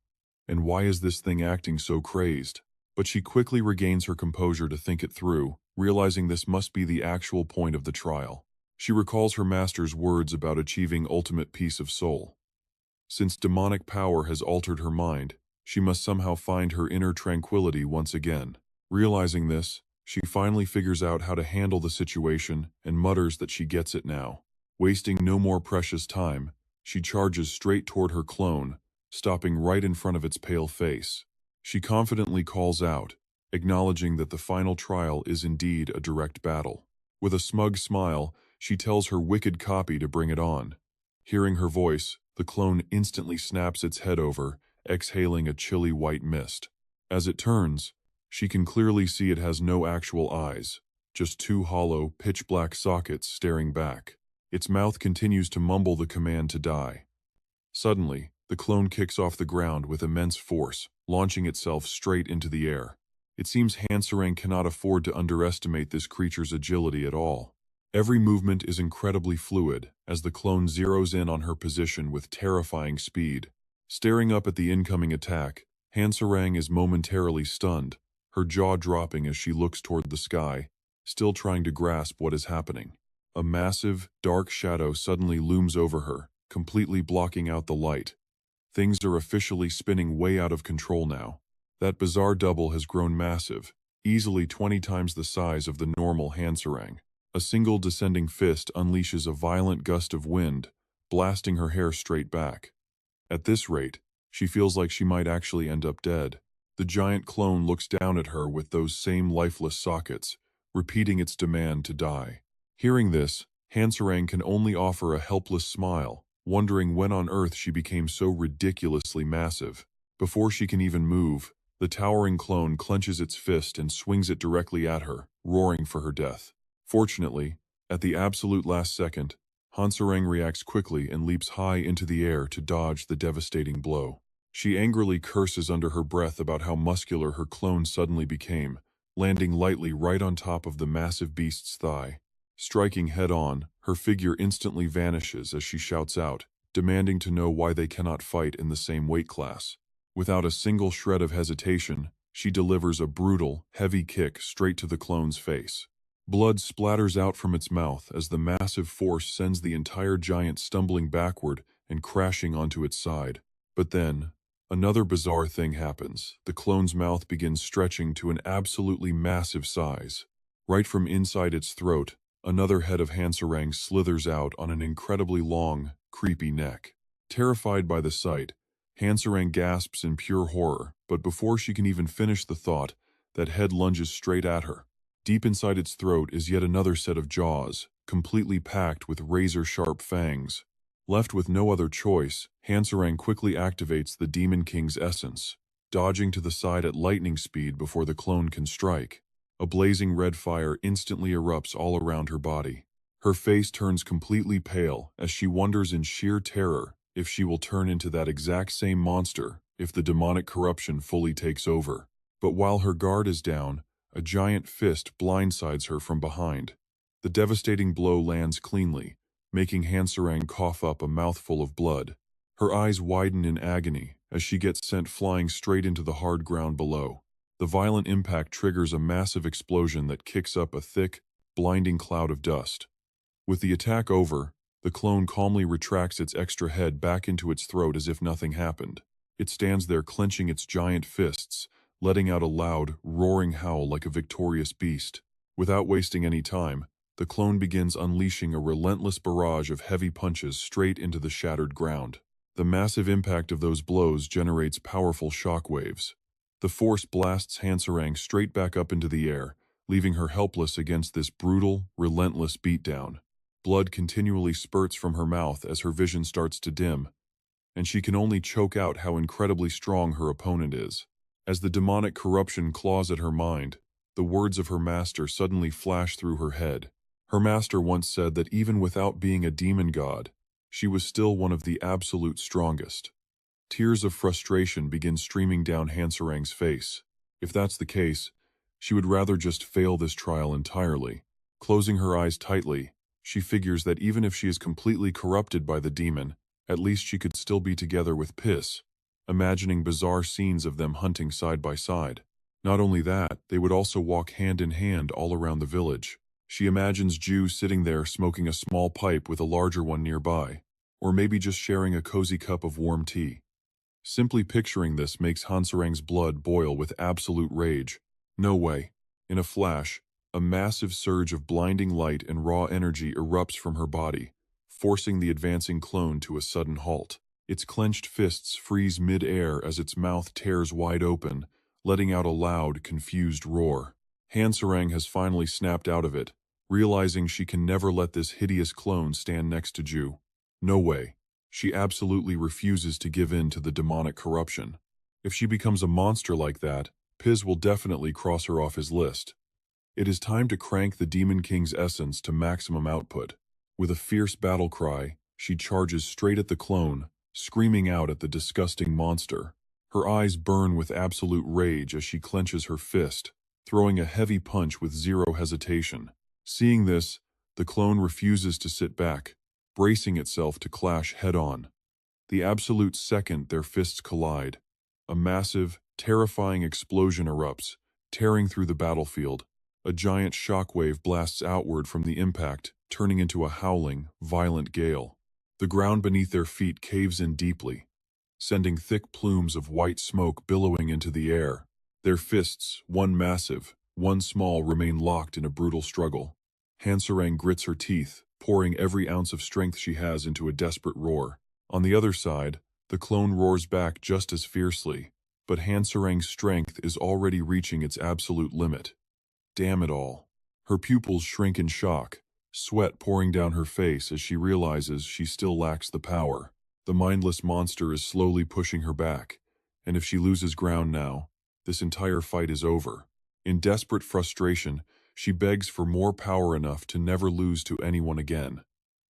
Speaker 1: And why is this thing acting so crazed? But she quickly regains her composure to think it through, realizing this must be the actual point of the trial. She recalls her master's words about achieving ultimate peace of soul. Since demonic power has altered her mind, she must somehow find her inner tranquility once again. Realizing this, she finally figures out how to handle the situation and mutters that she gets it now. Wasting no more precious time, she charges straight toward her clone, stopping right in front of its pale face. She confidently calls out, acknowledging that the final trial is indeed a direct battle. With a smug smile, she tells her wicked copy to bring it on. Hearing her voice, the clone instantly snaps its head over, exhaling a chilly white mist. As it turns, she can clearly see it has no actual eyes, just two hollow, pitch-black sockets staring back. Its mouth continues to mumble the command to die. Suddenly, the clone kicks off the ground with immense force, launching itself straight into the air. It seems Hansarang cannot afford to underestimate this creature's agility at all. Every movement is incredibly fluid, as the clone zeroes in on her position with terrifying speed. Staring up at the incoming attack, Hansarang is momentarily stunned, her jaw dropping as she looks toward the sky, still trying to grasp what is happening. A massive, dark shadow suddenly looms over her, completely blocking out the light. Things are officially spinning way out of control now. That bizarre double has grown massive, easily 20 times the size of the normal Hansarang. A single descending fist unleashes a violent gust of wind, blasting her hair straight back. At this rate, she feels like she might actually end up dead. The giant clone looks down at her with those same lifeless sockets, repeating its demand to die. Hearing this, Hansarang can only offer a helpless smile, wondering when on earth she became so ridiculously massive. Before she can even move, the towering clone clenches its fist and swings it directly at her, roaring for her death. Fortunately, at the absolute last second, Hansarang reacts quickly and leaps high into the air to dodge the devastating blow. She angrily curses under her breath about how muscular her clone suddenly became, landing lightly right on top of the massive beast's thigh. Striking head-on, her figure instantly vanishes as she shouts out, demanding to know why they cannot fight in the same weight class. Without a single shred of hesitation, she delivers a brutal, heavy kick straight to the clone's face. Blood splatters out from its mouth as the massive force sends the entire giant stumbling backward and crashing onto its side. But then, another bizarre thing happens. The clone's mouth begins stretching to an absolutely massive size. Right from inside its throat, another head of Hansarang slithers out on an incredibly long, creepy neck. Terrified by the sight, Hansarang gasps in pure horror, but before she can even finish the thought, that head lunges straight at her. Deep inside its throat is yet another set of jaws, completely packed with razor-sharp fangs. Left with no other choice, Hansarang quickly activates the Demon King's essence, dodging to the side at lightning speed before the clone can strike. A blazing red fire instantly erupts all around her body. Her face turns completely pale as she wonders in sheer terror if she will turn into that exact same monster if the demonic corruption fully takes over. But while her guard is down, a giant fist blindsides her from behind. The devastating blow lands cleanly, making Hansarang cough up a mouthful of blood. Her eyes widen in agony as she gets sent flying straight into the hard ground below. The violent impact triggers a massive explosion that kicks up a thick, blinding cloud of dust. With the attack over, the clone calmly retracts its extra head back into its throat as if nothing happened. It stands there clenching its giant fists, letting out a loud, roaring howl like a victorious beast. Without wasting any time, the clone begins unleashing a relentless barrage of heavy punches straight into the shattered ground. The massive impact of those blows generates powerful shock waves. The force blasts Hansarang straight back up into the air, leaving her helpless against this brutal, relentless beatdown. Blood continually spurts from her mouth as her vision starts to dim, and she can only choke out how incredibly strong her opponent is. As the demonic corruption claws at her mind, the words of her master suddenly flash through her head. Her master once said that even without being a demon god, she was still one of the absolute strongest. Tears of frustration begin streaming down Hansarang's face. If that's the case, she would rather just fail this trial entirely. Closing her eyes tightly, she figures that even if she is completely corrupted by the demon, at least she could still be together with Piss, imagining bizarre scenes of them hunting side by side. Not only that, they would also walk hand in hand all around the village. She imagines Ju sitting there smoking a small pipe with a larger one nearby, or maybe just sharing a cozy cup of warm tea. Simply picturing this makes Hansarang's blood boil with absolute rage. No way. In a flash, a massive surge of blinding light and raw energy erupts from her body, forcing the advancing clone to a sudden halt. Its clenched fists freeze mid-air as its mouth tears wide open, letting out a loud, confused roar. Hansarang has finally snapped out of it, realizing she can never let this hideous clone stand next to Ju. No way. She absolutely refuses to give in to the demonic corruption. If she becomes a monster like that, Piz will definitely cross her off his list. It is time to crank the Demon King's essence to maximum output. With a fierce battle cry, she charges straight at the clone, screaming out at the disgusting monster. Her eyes burn with absolute rage as she clenches her fist, throwing a heavy punch with zero hesitation. Seeing this, the clone refuses to sit back, bracing itself to clash head-on. The absolute second their fists collide, a massive, terrifying explosion erupts, tearing through the battlefield. A giant shockwave blasts outward from the impact, turning into a howling, violent gale. The ground beneath their feet caves in deeply, sending thick plumes of white smoke billowing into the air. Their fists, one massive, one small, remain locked in a brutal struggle. Hansarang grits her teeth, pouring every ounce of strength she has into a desperate roar. On the other side, the clone roars back just as fiercely, but Hansarang's strength is already reaching its absolute limit. Damn it all. Her pupils shrink in shock, sweat pouring down her face as she realizes she still lacks the power. The mindless monster is slowly pushing her back, and if she loses ground now, this entire fight is over. In desperate frustration, she begs for more power enough to never lose to anyone again.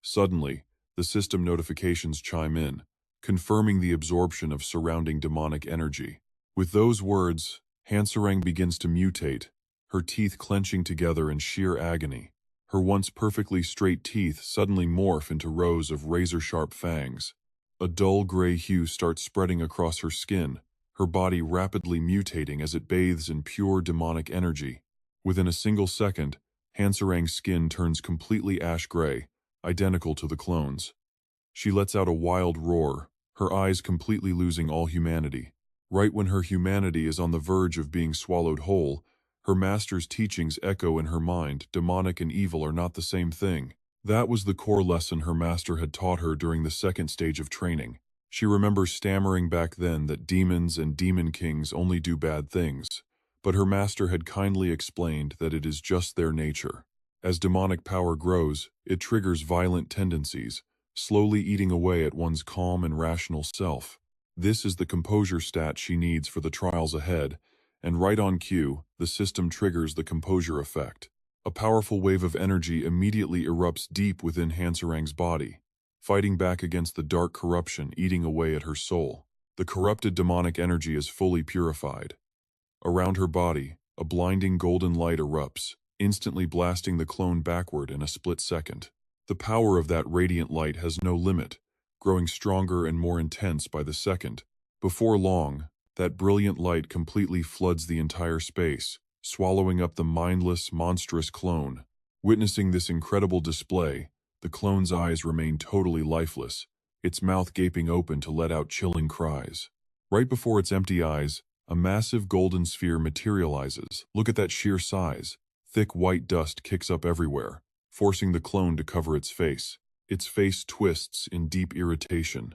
Speaker 1: Suddenly, the system notifications chime in, confirming the absorption of surrounding demonic energy. With those words, Hansarang begins to mutate, her teeth clenching together in sheer agony. Her once perfectly straight teeth suddenly morph into rows of razor-sharp fangs. A dull gray hue starts spreading across her skin, her body rapidly mutating as it bathes in pure demonic energy. Within a single second, Hansarang's skin turns completely ash-gray, identical to the clone's. She lets out a wild roar, her eyes completely losing all humanity. Right when her humanity is on the verge of being swallowed whole, her master's teachings echo in her mind. Demonic and evil are not the same thing. That was the core lesson her master had taught her during the second stage of training. She remembers stammering back then that demons and demon kings only do bad things, but her master had kindly explained that it is just their nature. As demonic power grows, it triggers violent tendencies, slowly eating away at one's calm and rational self. This is the composure stat she needs for the trials ahead, and right on cue, the system triggers the composure effect. A powerful wave of energy immediately erupts deep within Hansarang's body, fighting back against the dark corruption eating away at her soul. The corrupted demonic energy is fully purified. Around her body, a blinding golden light erupts, instantly blasting the clone backward in a split second. The power of that radiant light has no limit, growing stronger and more intense by the second. Before long, that brilliant light completely floods the entire space, swallowing up the mindless, monstrous clone. Witnessing this incredible display, the clone's eyes remain totally lifeless, its mouth gaping open to let out chilling cries. Right before its empty eyes, a massive golden sphere materializes. Look at that sheer size. Thick white dust kicks up everywhere, forcing the clone to cover its face. Its face twists in deep irritation.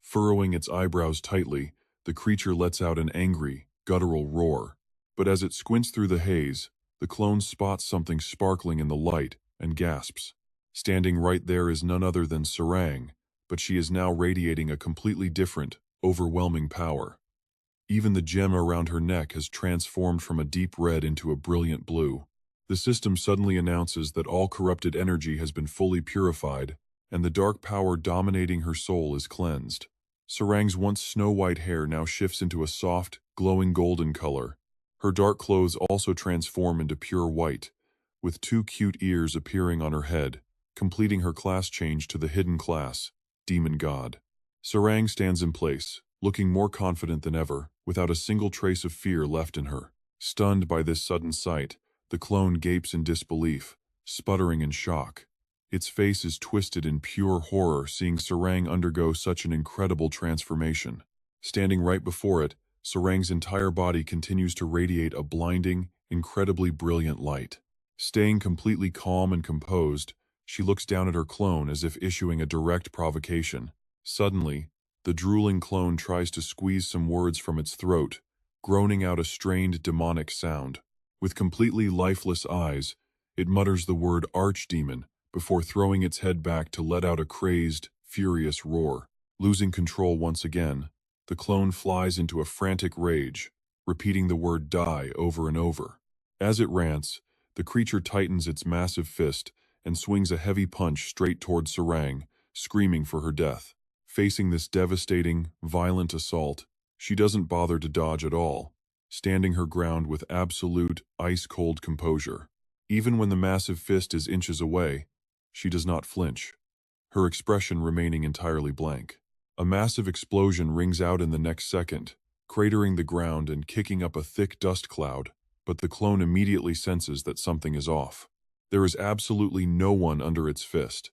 Speaker 1: Furrowing its eyebrows tightly, the creature lets out an angry, guttural roar. But as it squints through the haze, the clone spots something sparkling in the light and gasps. Standing right there is none other than Sarang, but she is now radiating a completely different, overwhelming power. Even the gem around her neck has transformed from a deep red into a brilliant blue. The system suddenly announces that all corrupted energy has been fully purified, and the dark power dominating her soul is cleansed. Sarang's once snow-white hair now shifts into a soft, glowing golden color. Her dark clothes also transform into pure white, with two cute ears appearing on her head, completing her class change to the hidden class, Demon God. Sarang stands in place, looking more confident than ever, without a single trace of fear left in her. Stunned by this sudden sight, the clone gapes in disbelief, sputtering in shock. Its face is twisted in pure horror seeing Sarang undergo such an incredible transformation. Standing right before it, Sarang's entire body continues to radiate a blinding, incredibly brilliant light. Staying completely calm and composed, she looks down at her clone as if issuing a direct provocation. Suddenly, the drooling clone tries to squeeze some words from its throat, groaning out a strained demonic sound. With completely lifeless eyes, it mutters the word archdemon before throwing its head back to let out a crazed, furious roar. Losing control once again, the clone flies into a frantic rage, repeating the word die over and over. As it rants, the creature tightens its massive fist and swings a heavy punch straight toward Sarang, screaming for her death. Facing this devastating, violent assault, she doesn't bother to dodge at all, standing her ground with absolute, ice-cold composure. Even when the massive fist is inches away, she does not flinch, her expression remaining entirely blank. A massive explosion rings out in the next second, cratering the ground and kicking up a thick dust cloud, but the clone immediately senses that something is off. There is absolutely no one under its fist.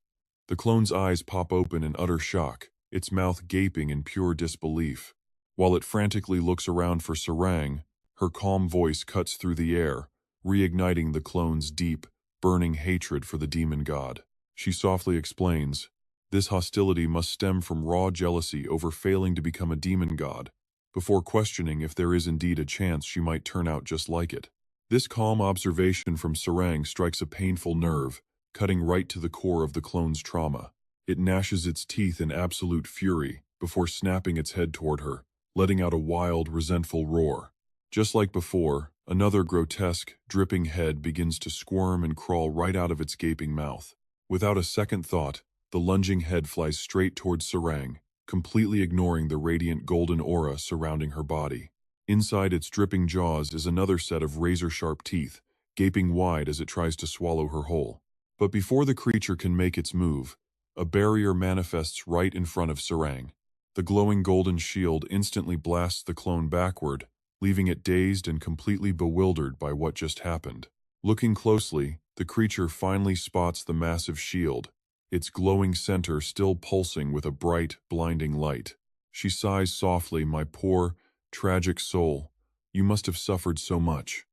Speaker 1: The clone's eyes pop open in utter shock, its mouth gaping in pure disbelief. While it frantically looks around for Sarang, her calm voice cuts through the air, reigniting the clone's deep, burning hatred for the demon god. She softly explains, this hostility must stem from raw jealousy over failing to become a demon god, before questioning if there is indeed a chance she might turn out just like it. This calm observation from Sarang strikes a painful nerve, cutting right to the core of the clone's trauma. It gnashes its teeth in absolute fury, before snapping its head toward her, letting out a wild, resentful roar. Just like before, another grotesque, dripping head begins to squirm and crawl right out of its gaping mouth. Without a second thought, the lunging head flies straight towards Sarang, completely ignoring the radiant golden aura surrounding her body. Inside its dripping jaws is another set of razor-sharp teeth, gaping wide as it tries to swallow her whole. But before the creature can make its move, a barrier manifests right in front of Sarang. The glowing golden shield instantly blasts the clone backward, leaving it dazed and completely bewildered by what just happened. Looking closely, the creature finally spots the massive shield, its glowing center still pulsing with a bright, blinding light. She sighs softly, "My poor, tragic soul, you must have suffered so much."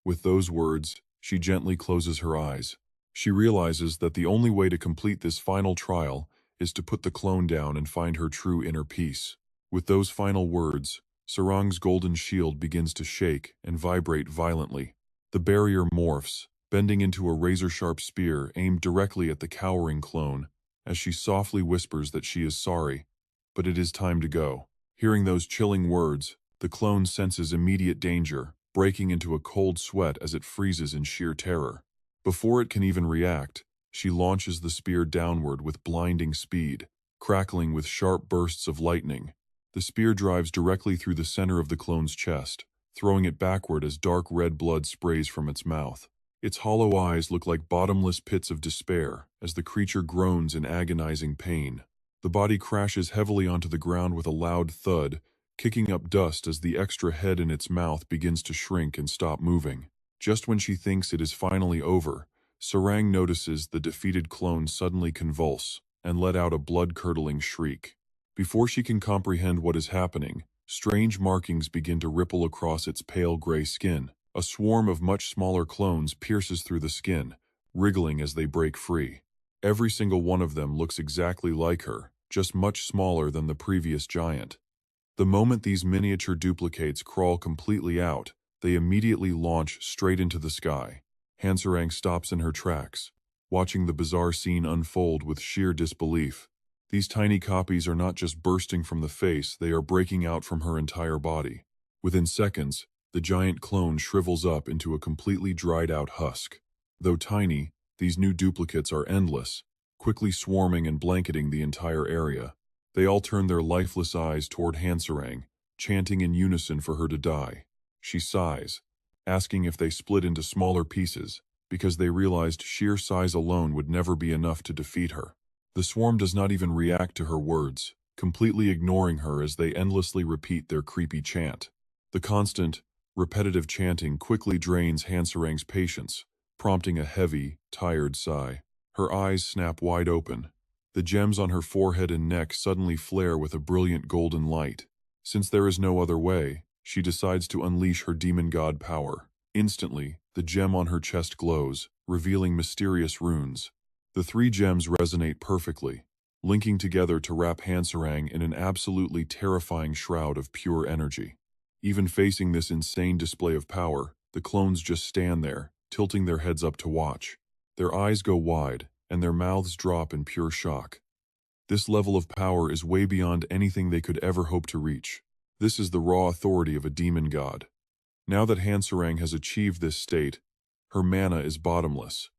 Speaker 1: With those words, she gently closes her eyes. She realizes that the only way to complete this final trial is to put the clone down and find her true inner peace. With those final words, Sarang's golden shield begins to shake and vibrate violently. The barrier morphs, bending into a razor-sharp spear aimed directly at the cowering clone, as she softly whispers that she is sorry, but it is time to go. Hearing those chilling words, the clone senses immediate danger, breaking into a cold sweat as it freezes in sheer terror. Before it can even react, she launches the spear downward with blinding speed, crackling with sharp bursts of lightning. The spear drives directly through the center of the clone's chest, throwing it backward as dark red blood sprays from its mouth. Its hollow eyes look like bottomless pits of despair as the creature groans in agonizing pain. The body crashes heavily onto the ground with a loud thud, kicking up dust as the extra head in its mouth begins to shrink and stop moving. Just when she thinks it is finally over, Sarang notices the defeated clone suddenly convulse and let out a blood-curdling shriek. Before she can comprehend what is happening, strange markings begin to ripple across its pale gray skin. A swarm of much smaller clones pierces through the skin, wriggling as they break free. Every single one of them looks exactly like her, just much smaller than the previous giant. The moment these miniature duplicates crawl completely out, they immediately launch straight into the sky. Hansarang stops in her tracks, watching the bizarre scene unfold with sheer disbelief. These tiny copies are not just bursting from the face, they are breaking out from her entire body. Within seconds, the giant clone shrivels up into a completely dried-out husk. Though tiny, these new duplicates are endless, quickly swarming and blanketing the entire area. They all turn their lifeless eyes toward Hansarang, chanting in unison for her to die. She sighs, asking if they split into smaller pieces, because they realized sheer size alone would never be enough to defeat her. The swarm does not even react to her words, completely ignoring her as they endlessly repeat their creepy chant. The constant, repetitive chanting quickly drains Hansarang's patience, prompting a heavy, tired sigh. Her eyes snap wide open. The gems on her forehead and neck suddenly flare with a brilliant golden light. Since there is no other way, she decides to unleash her demon god power. Instantly, the gem on her chest glows, revealing mysterious runes. The three gems resonate perfectly, linking together to wrap Hansarang in an absolutely terrifying shroud of pure energy. Even facing this insane display of power, the clones just stand there, tilting their heads up to watch. Their eyes go wide, and their mouths drop in pure shock. This level of power is way beyond anything they could ever hope to reach. This is the raw authority of a demon god. Now that Hansarang has achieved this state, her mana is bottomless,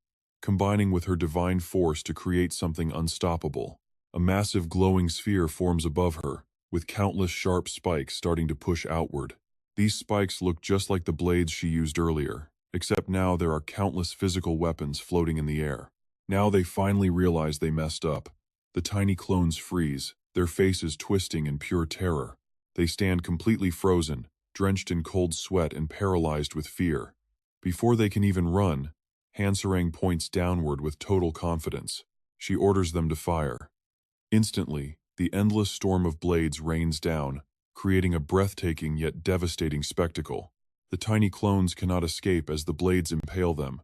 Speaker 1: combining with her divine force to create something unstoppable. A massive glowing sphere forms above her, with countless sharp spikes starting to push outward. These spikes look just like the blades she used earlier, except now there are countless physical weapons floating in the air. Now they finally realize they messed up. The tiny clones freeze, their faces twisting in pure terror. They stand completely frozen, drenched in cold sweat and paralyzed with fear. Before they can even run, Hansarang points downward with total confidence. She orders them to fire. Instantly, the endless storm of blades rains down, creating a breathtaking yet devastating spectacle. The tiny clones cannot escape as the blades impale them,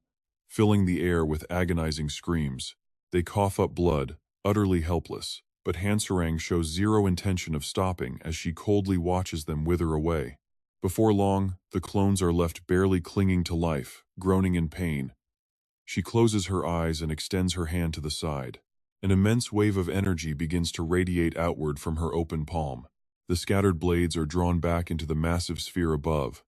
Speaker 1: filling the air with agonizing screams. They cough up blood, utterly helpless, but Hansarang shows zero intention of stopping as she coldly watches them wither away. Before long, the clones are left barely clinging to life, groaning in pain. She closes her eyes and extends her hand to the side. An immense wave of energy begins to radiate outward from her open palm. The scattered blades are drawn back into the massive sphere above.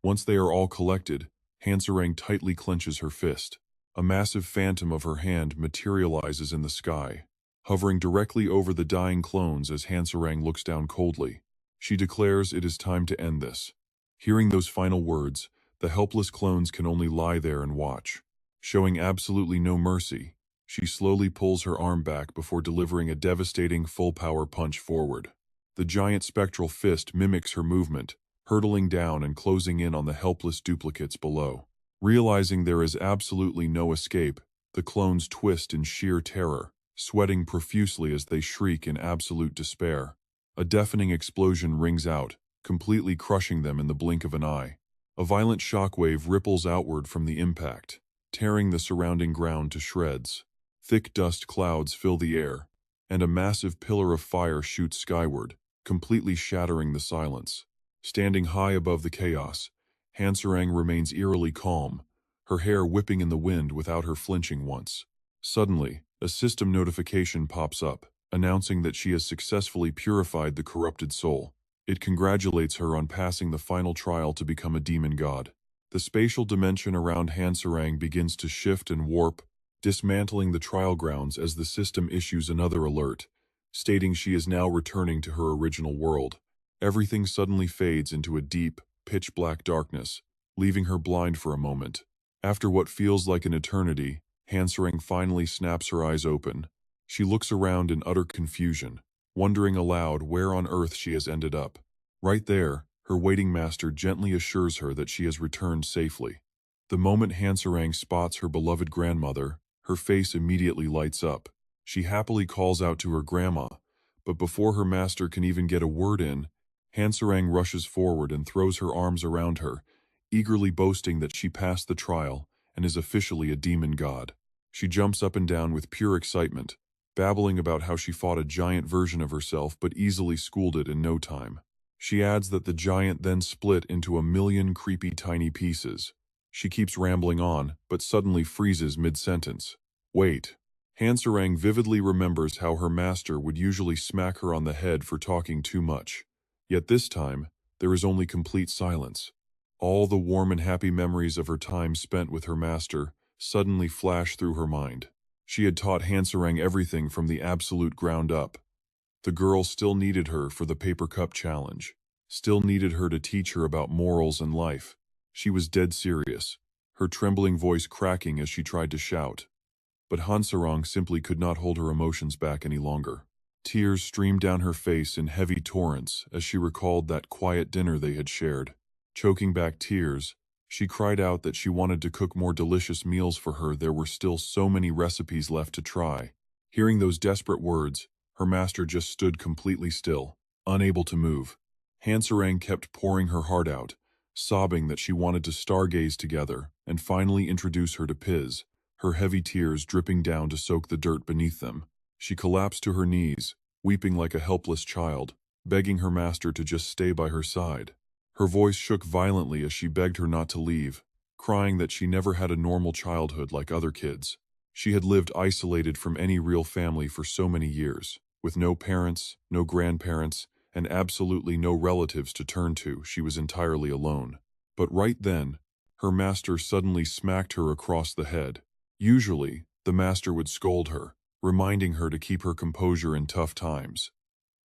Speaker 1: Once they are all collected, Hansarang tightly clenches her fist. A massive phantom of her hand materializes in the sky, hovering directly over the dying clones as Hansarang looks down coldly. She declares it is time to end this. Hearing those final words, the helpless clones can only lie there and watch. Showing absolutely no mercy, she slowly pulls her arm back before delivering a devastating full-power punch forward. The giant spectral fist mimics her movement, hurtling down and closing in on the helpless duplicates below. Realizing there is absolutely no escape, the clones twist in sheer terror, sweating profusely as they shriek in absolute despair. A deafening explosion rings out, completely crushing them in the blink of an eye. A violent shockwave ripples outward from the impact, tearing the surrounding ground to shreds. Thick dust clouds fill the air, and a massive pillar of fire shoots skyward, completely shattering the silence. Standing high above the chaos, Hansarang remains eerily calm, her hair whipping in the wind without her flinching once. Suddenly, a system notification pops up, announcing that she has successfully purified the corrupted soul. It congratulates her on passing the final trial to become a demon god. The spatial dimension around Hansarang begins to shift and warp, dismantling the trial grounds as the system issues another alert, stating she is now returning to her original world. Everything suddenly fades into a deep, pitch-black darkness, leaving her blind for a moment. After what feels like an eternity, Hansering finally snaps her eyes open. She looks around in utter confusion, wondering aloud where on earth she has ended up. Right there, her waiting master gently assures her that she has returned safely. The moment Hansering spots her beloved grandmother, her face immediately lights up. She happily calls out to her grandma, but before her master can even get a word in, Hansering rushes forward and throws her arms around her, eagerly boasting that she passed the trial and is officially a demon god. She jumps up and down with pure excitement, babbling about how she fought a giant version of herself but easily schooled it in no time. She adds that the giant then split into a million creepy tiny pieces. She keeps rambling on, but suddenly freezes mid-sentence. Wait. Hansering vividly remembers how her master would usually smack her on the head for talking too much. Yet this time, there is only complete silence. All the warm and happy memories of her time spent with her master suddenly flash through her mind. She had taught Hansering everything from the absolute ground up. The girl still needed her for the paper cup challenge, still needed her to teach her about morals and life. She was dead serious, her trembling voice cracking as she tried to shout. But Hansering simply could not hold her emotions back any longer. Tears streamed down her face in heavy torrents as she recalled that quiet dinner they had shared. Choking back tears, she cried out that she wanted to cook more delicious meals for her. There were still so many recipes left to try. Hearing those desperate words, her master just stood completely still, unable to move. Hansering kept pouring her heart out, sobbing that she wanted to stargaze together and finally introduce her to Piz, her heavy tears dripping down to soak the dirt beneath them. She collapsed to her knees, weeping like a helpless child, begging her master to just stay by her side. Her voice shook violently as she begged her not to leave, crying that she never had a normal childhood like other kids. She had lived isolated from any real family for so many years, with no parents, no grandparents, and absolutely no relatives to turn to. She was entirely alone. But right then, her master suddenly smacked her across the head. Usually, the master would scold her, reminding her to keep her composure in tough times.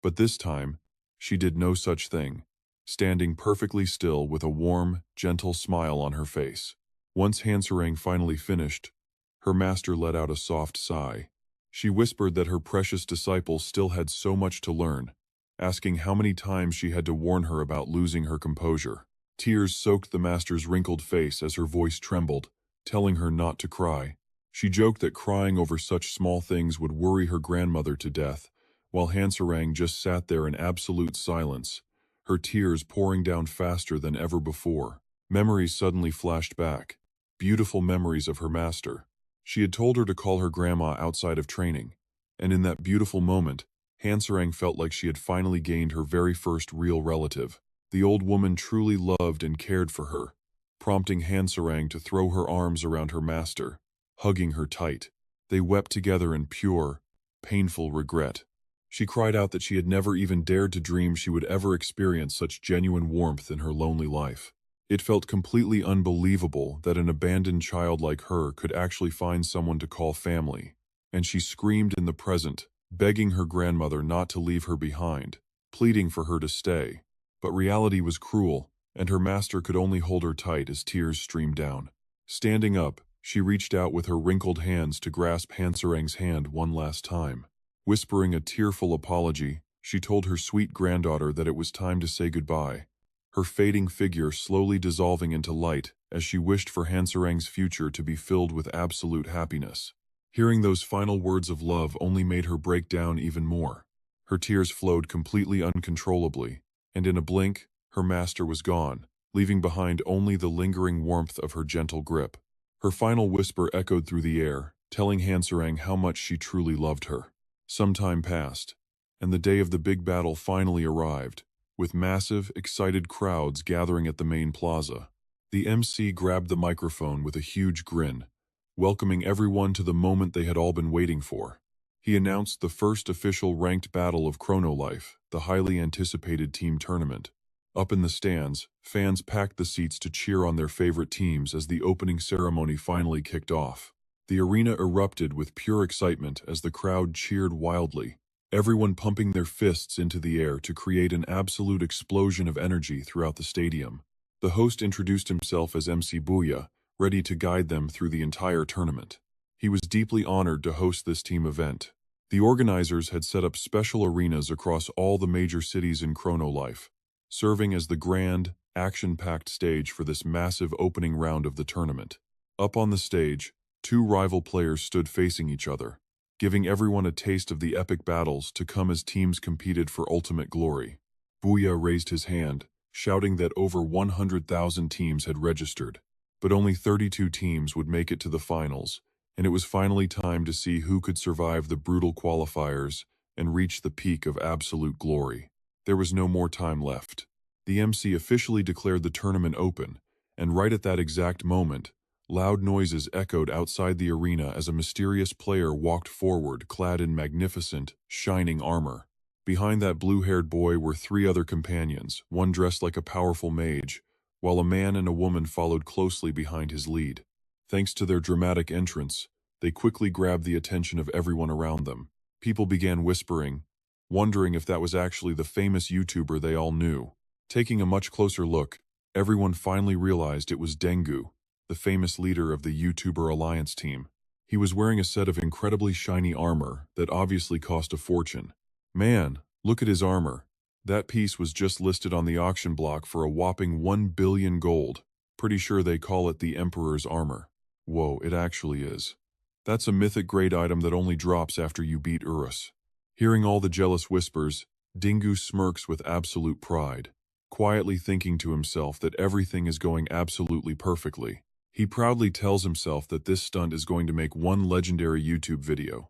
Speaker 1: But this time, she did no such thing, standing perfectly still with a warm, gentle smile on her face. Once Hansering finally finished, her master let out a soft sigh. She whispered that her precious disciple still had so much to learn, asking how many times she had to warn her about losing her composure. Tears soaked the master's wrinkled face as her voice trembled, telling her not to cry. She joked that crying over such small things would worry her grandmother to death, while Hansering just sat there in absolute silence, her tears pouring down faster than ever before. Memories suddenly flashed back, beautiful memories of her master. She had told her to call her grandma outside of training, and in that beautiful moment, Hansering felt like she had finally gained her very first real relative. The old woman truly loved and cared for her, prompting Hansering to throw her arms around her master, hugging her tight. They wept together in pure, painful regret. She cried out that she had never even dared to dream she would ever experience such genuine warmth in her lonely life. It felt completely unbelievable that an abandoned child like her could actually find someone to call family, and she screamed in the present, begging her grandmother not to leave her behind, pleading for her to stay. But reality was cruel, and her master could only hold her tight as tears streamed down. Standing up, she reached out with her wrinkled hands to grasp Hansering's hand one last time. Whispering a tearful apology, she told her sweet granddaughter that it was time to say goodbye, her fading figure slowly dissolving into light as she wished for Hansering's future to be filled with absolute happiness. Hearing those final words of love only made her break down even more. Her tears flowed completely uncontrollably, and in a blink, her master was gone, leaving behind only the lingering warmth of her gentle grip. Her final whisper echoed through the air, telling Hansering how much she truly loved her. Some time passed, and the day of the big battle finally arrived, with massive, excited crowds gathering at the main plaza. The MC grabbed the microphone with a huge grin, welcoming everyone to the moment they had all been waiting for. He announced the first official ranked battle of Chrono Life, the highly anticipated team tournament. Up in the stands, fans packed the seats to cheer on their favorite teams as the opening ceremony finally kicked off. The arena erupted with pure excitement as the crowd cheered wildly, everyone pumping their fists into the air to create an absolute explosion of energy throughout the stadium. The host introduced himself as MC Booyah, ready to guide them through the entire tournament. He was deeply honored to host this team event. The organizers had set up special arenas across all the major cities in Chrono Life, serving as the grand, action-packed stage for this massive opening round of the tournament. Up on the stage, two rival players stood facing each other, giving everyone a taste of the epic battles to come as teams competed for ultimate glory. Booyah raised his hand, shouting that over 100,000 teams had registered, but only 32 teams would make it to the finals, and it was finally time to see who could survive the brutal qualifiers and reach the peak of absolute glory. There was no more time left. The MC officially declared the tournament open, and right at that exact moment, loud noises echoed outside the arena as a mysterious player walked forward clad in magnificent, shining armor. Behind that blue-haired boy were three other companions, one dressed like a powerful mage, while a man and a woman followed closely behind his lead. Thanks to their dramatic entrance, they quickly grabbed the attention of everyone around them. People began whispering, wondering if that was actually the famous YouTuber they all knew. Taking a much closer look, everyone finally realized it was Dengu, the famous leader of the YouTuber Alliance team. He was wearing a set of incredibly shiny armor that obviously cost a fortune. Man, look at his armor. That piece was just listed on the auction block for a whopping 1 billion gold. Pretty sure they call it the Emperor's armor. Whoa, it actually is. That's a mythic grade item that only drops after you beat Urus. Hearing all the jealous whispers, Dingu smirks with absolute pride, quietly thinking to himself that everything is going absolutely perfectly. He proudly tells himself that this stunt is going to make one legendary YouTube video.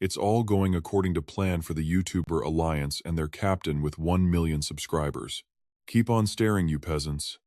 Speaker 1: It's all going according to plan for the YouTuber Alliance and their captain with 1 million subscribers. Keep on staring, you peasants.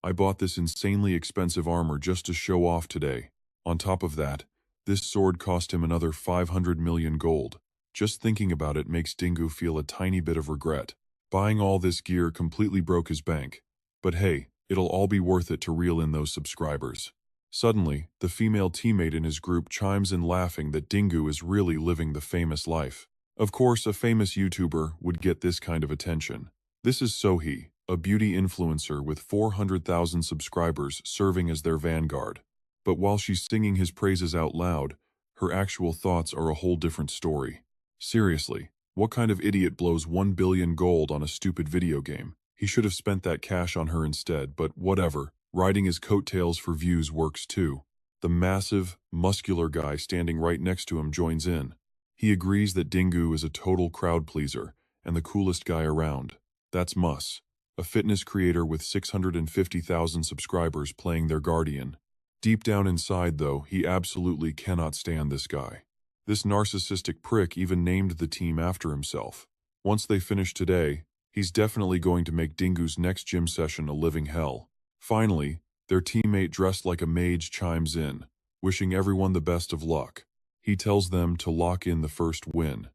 Speaker 1: I bought this insanely expensive armor just to show off today. On top of that, this sword cost him another 500 million gold. Just thinking about it makes Dingu feel a tiny bit of regret. Buying all this gear completely broke his bank. But hey, it'll all be worth it to reel in those subscribers. Suddenly, the female teammate in his group chimes in laughing that Dingu is really living the famous life. Of course, a famous YouTuber would get this kind of attention. This is Sohee, a beauty influencer with 400,000 subscribers serving as their vanguard. But while she's singing his praises out loud, her actual thoughts are a whole different story. Seriously, what kind of idiot blows 1 billion gold on a stupid video game? He should have spent that cash on her instead, but whatever. Riding his coattails for views works too. The massive, muscular guy standing right next to him joins in. He agrees that Dingu is a total crowd pleaser and the coolest guy around. That's Mus, a fitness creator with 650,000 subscribers playing their guardian. Deep down inside, though, he absolutely cannot stand this guy. This narcissistic prick even named the team after himself. Once they finish today, he's definitely going to make Dingu's next gym session a living hell. Finally, their teammate dressed like a mage chimes in, wishing everyone the best of luck. He tells them to lock in the first win.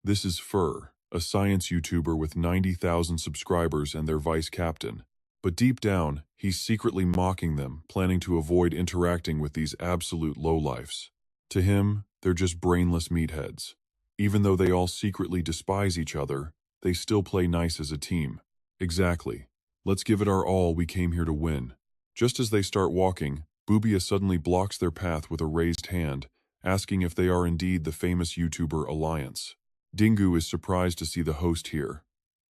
Speaker 1: This is Fur, a science YouTuber with 90,000 subscribers and their vice captain. But deep down, he's secretly mocking them, planning to avoid interacting with these absolute lowlifes. To him, they're just brainless meatheads. Even though they all secretly despise each other, they still play nice as a team. Exactly. Let's give it our all, we came here to win. Just as they start walking, Boobia suddenly blocks their path with a raised hand, asking if they are indeed the famous YouTuber Alliance. Dingu is surprised to see the host here,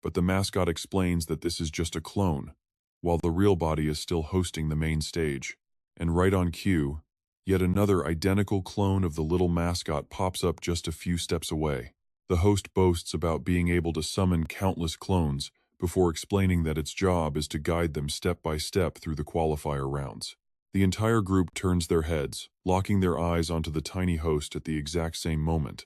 Speaker 1: but the mascot explains that this is just a clone, while the real body is still hosting the main stage. And right on cue, yet another identical clone of the little mascot pops up just a few steps away. The host boasts about being able to summon countless clones, before explaining that its job is to guide them step by step through the qualifier rounds. The entire group turns their heads, locking their eyes onto the tiny host at the exact same moment.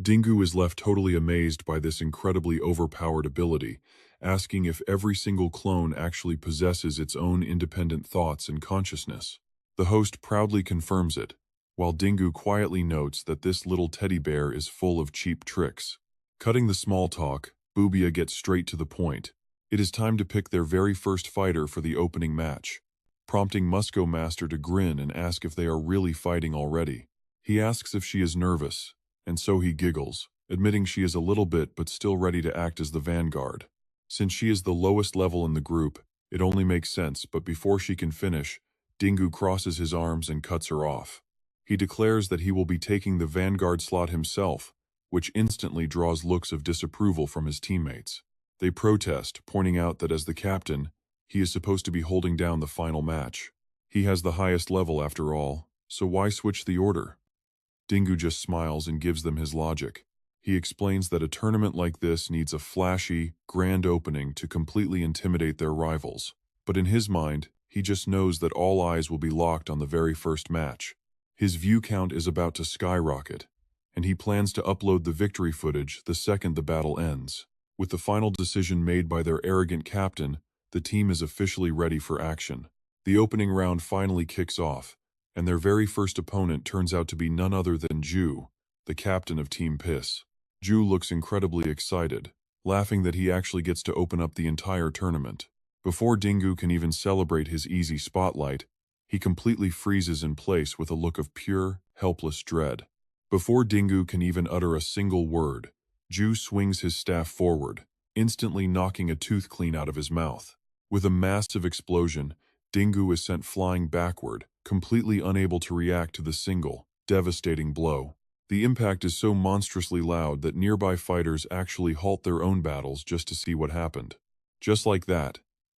Speaker 1: Dingu is left totally amazed by this incredibly overpowered ability, asking if every single clone actually possesses its own independent thoughts and consciousness. The host proudly confirms it, while Dingu quietly notes that this little teddy bear is full of cheap tricks. Cutting the small talk, Boobia gets straight to the point. It is time to pick their very first fighter for the opening match, prompting Musco Master to grin and ask if they are really fighting already. He asks if she is nervous, and so he giggles, admitting she is a little bit but still ready to act as the vanguard. Since she is the lowest level in the group, it only makes sense, but before she can finish, Dingu crosses his arms and cuts her off. He declares that he will be taking the vanguard slot himself, which instantly draws looks of disapproval from his teammates. They protest, pointing out that as the captain, he is supposed to be holding down the final match. He has the highest level after all, so why switch the order? Dingu just smiles and gives them his logic. He explains that a tournament like this needs a flashy, grand opening to completely intimidate their rivals. But in his mind, he just knows that all eyes will be locked on the very first match. His view count is about to skyrocket, and he plans to upload the victory footage the second the battle ends. With the final decision made by their arrogant captain, the team is officially ready for action. The opening round finally kicks off, and their very first opponent turns out to be none other than Ju, the captain of Team Piss. Ju looks incredibly excited, laughing that he actually gets to open up the entire tournament. Before Dingu can even celebrate his easy spotlight, he completely freezes in place with a look of pure, helpless dread. Before Dingu can even utter a single word, Ju swings his staff forward, instantly knocking a tooth clean out of his mouth. With a massive explosion, Dingu is sent flying backward, completely unable to react to the single, devastating blow. The impact is so monstrously loud that nearby fighters actually halt their own battles just to see what happened. Just like that,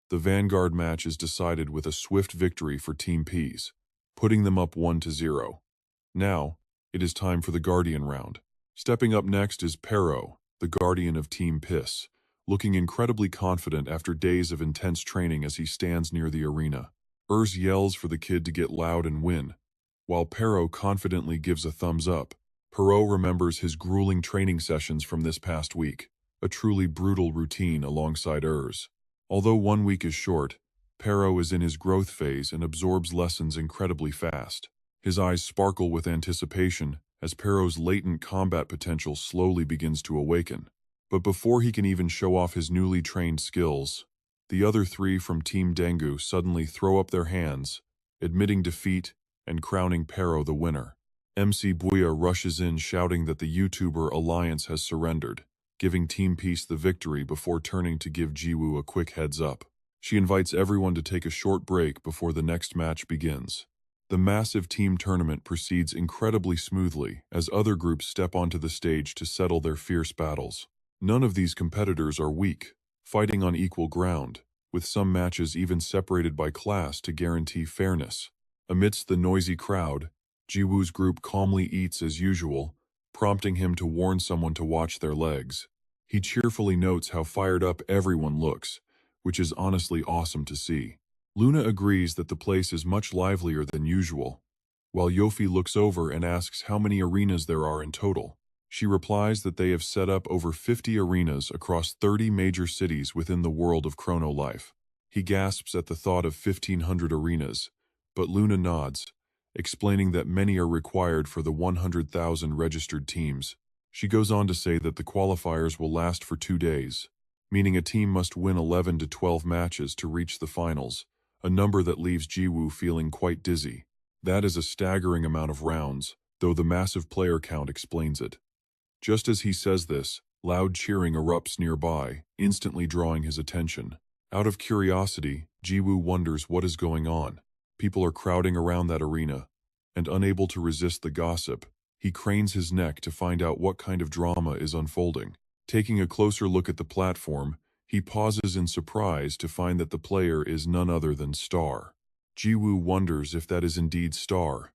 Speaker 1: the Vanguard match is decided with a swift victory for Team P's, putting them up 1-0. Now, it is time for the Guardian round. Stepping up next is Pero, the Guardian of Team Piss, looking incredibly confident after days of intense training as he stands near the arena. Urs yells for the kid to get loud and win, while Pero confidently gives a thumbs up. Pero remembers his grueling training sessions from this past week, a truly brutal routine alongside Urs. Although 1 week is short, Pero is in his growth phase and absorbs lessons incredibly fast. His eyes sparkle with anticipation as Pero's latent combat potential slowly begins to awaken. But before he can even show off his newly trained skills, the other three from Team Dengu suddenly throw up their hands, admitting defeat and crowning Pero the winner. MC Buya rushes in shouting that the YouTuber alliance has surrendered, giving Team Peace the victory before turning to give Jiwoo a quick heads up. She invites everyone to take a short break before the next match begins. The massive team tournament proceeds incredibly smoothly as other groups step onto the stage to settle their fierce battles. None of these competitors are weak, fighting on equal ground, with some matches even separated by class to guarantee fairness. Amidst the noisy crowd, Jiwoo's group calmly eats as usual, prompting him to warn someone to watch their legs. He cheerfully notes how fired up everyone looks, which is honestly awesome to see. Luna agrees that the place is much livelier than usual, while Yofi looks over and asks how many arenas there are in total. She replies that they have set up over 50 arenas across 30 major cities within the world of Chrono Life. He gasps at the thought of 1,500 arenas, but Luna nods, explaining that many are required for the 100,000 registered teams. She goes on to say that the qualifiers will last for 2 days, meaning a team must win 11 to 12 matches to reach the finals, a number that leaves Jiwoo feeling quite dizzy. That is a staggering amount of rounds, though the massive player count explains it. Just as he says this, loud cheering erupts nearby, instantly drawing his attention. Out of curiosity, Jiwoo wonders what is going on. People are crowding around that arena, and unable to resist the gossip, he cranes his neck to find out what kind of drama is unfolding. Taking a closer look at the platform, he pauses in surprise to find that the player is none other than Star. Jiwoo wonders if that is indeed Star,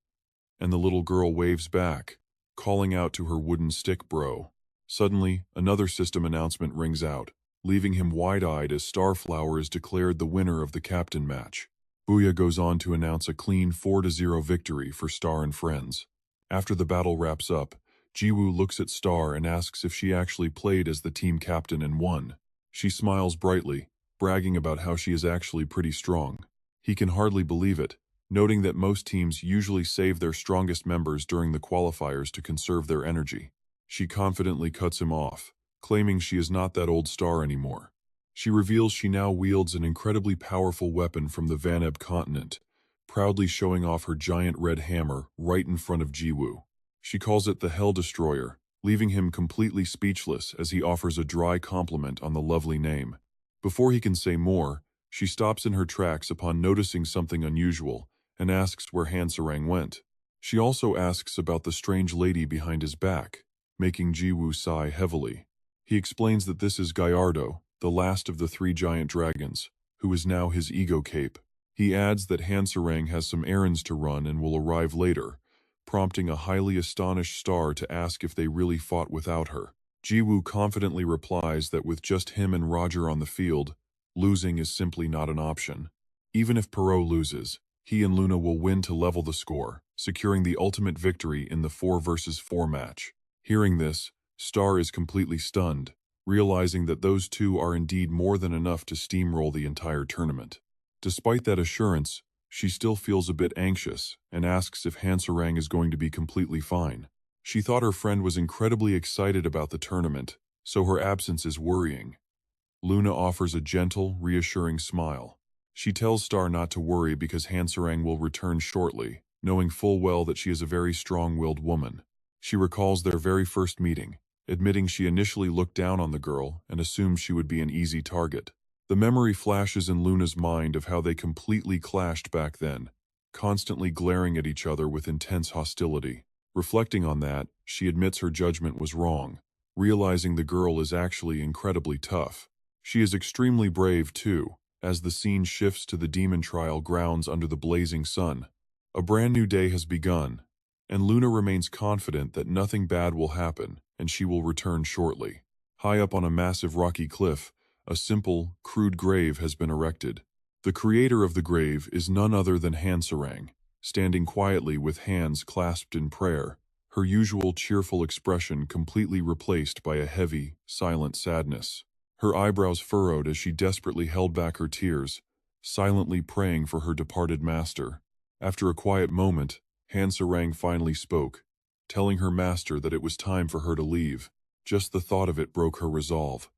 Speaker 1: and the little girl waves back, calling out to her wooden stick bro. Suddenly, another system announcement rings out, leaving him wide-eyed as Starflower is declared the winner of the captain match. Booya goes on to announce a clean 4-0 victory for Star and friends. After the battle wraps up, Jiwoo looks at Star and asks if she actually played as the team captain and won. She smiles brightly, bragging about how she is actually pretty strong. He can hardly believe it, noting that most teams usually save their strongest members during the qualifiers to conserve their energy. She confidently cuts him off, claiming she is not that old Star anymore. She reveals she now wields an incredibly powerful weapon from the Vaneb continent, proudly showing off her giant red hammer right in front of Jiwoo. She calls it the Hell Destroyer, leaving him completely speechless as he offers a dry compliment on the lovely name. Before he can say more, she stops in her tracks upon noticing something unusual, and asks where Hansarang went. She also asks about the strange lady behind his back, making Jiwoo sigh heavily. He explains that this is Gallardo, the last of the 3 giant dragons, who is now his ego cape. He adds that Hansarang has some errands to run and will arrive later, prompting a highly astonished Star to ask if they really fought without her. Jiwoo confidently replies that with just him and Roger on the field, losing is simply not an option. Even if Perot loses, he and Luna will win to level the score, securing the ultimate victory in the 4 versus 4 match. Hearing this, Star is completely stunned, realizing that those two are indeed more than enough to steamroll the entire tournament. Despite that assurance, she still feels a bit anxious and asks if Hansarang is going to be completely fine. She thought her friend was incredibly excited about the tournament, so her absence is worrying. Luna offers a gentle, reassuring smile. She tells Star not to worry because Hansarang will return shortly, knowing full well that she is a very strong-willed woman. She recalls their very first meeting, admitting she initially looked down on the girl and assumed she would be an easy target. The memory flashes in Luna's mind of how they completely clashed back then, constantly glaring at each other with intense hostility. Reflecting on that, she admits her judgment was wrong, realizing the girl is actually incredibly tough. She is extremely brave too, as the scene shifts to the demon trial grounds under the blazing sun. A brand new day has begun, and Luna remains confident that nothing bad will happen and she will return shortly. High up on a massive rocky cliff, a simple, crude grave has been erected. The creator of the grave is none other than Hansarang, standing quietly with hands clasped in prayer, her usual cheerful expression completely replaced by a heavy, silent sadness. Her eyebrows furrowed as she desperately held back her tears, silently praying for her departed master. After a quiet moment, Hansarang finally spoke, telling her master that it was time for her to leave. Just the thought of it broke her resolve.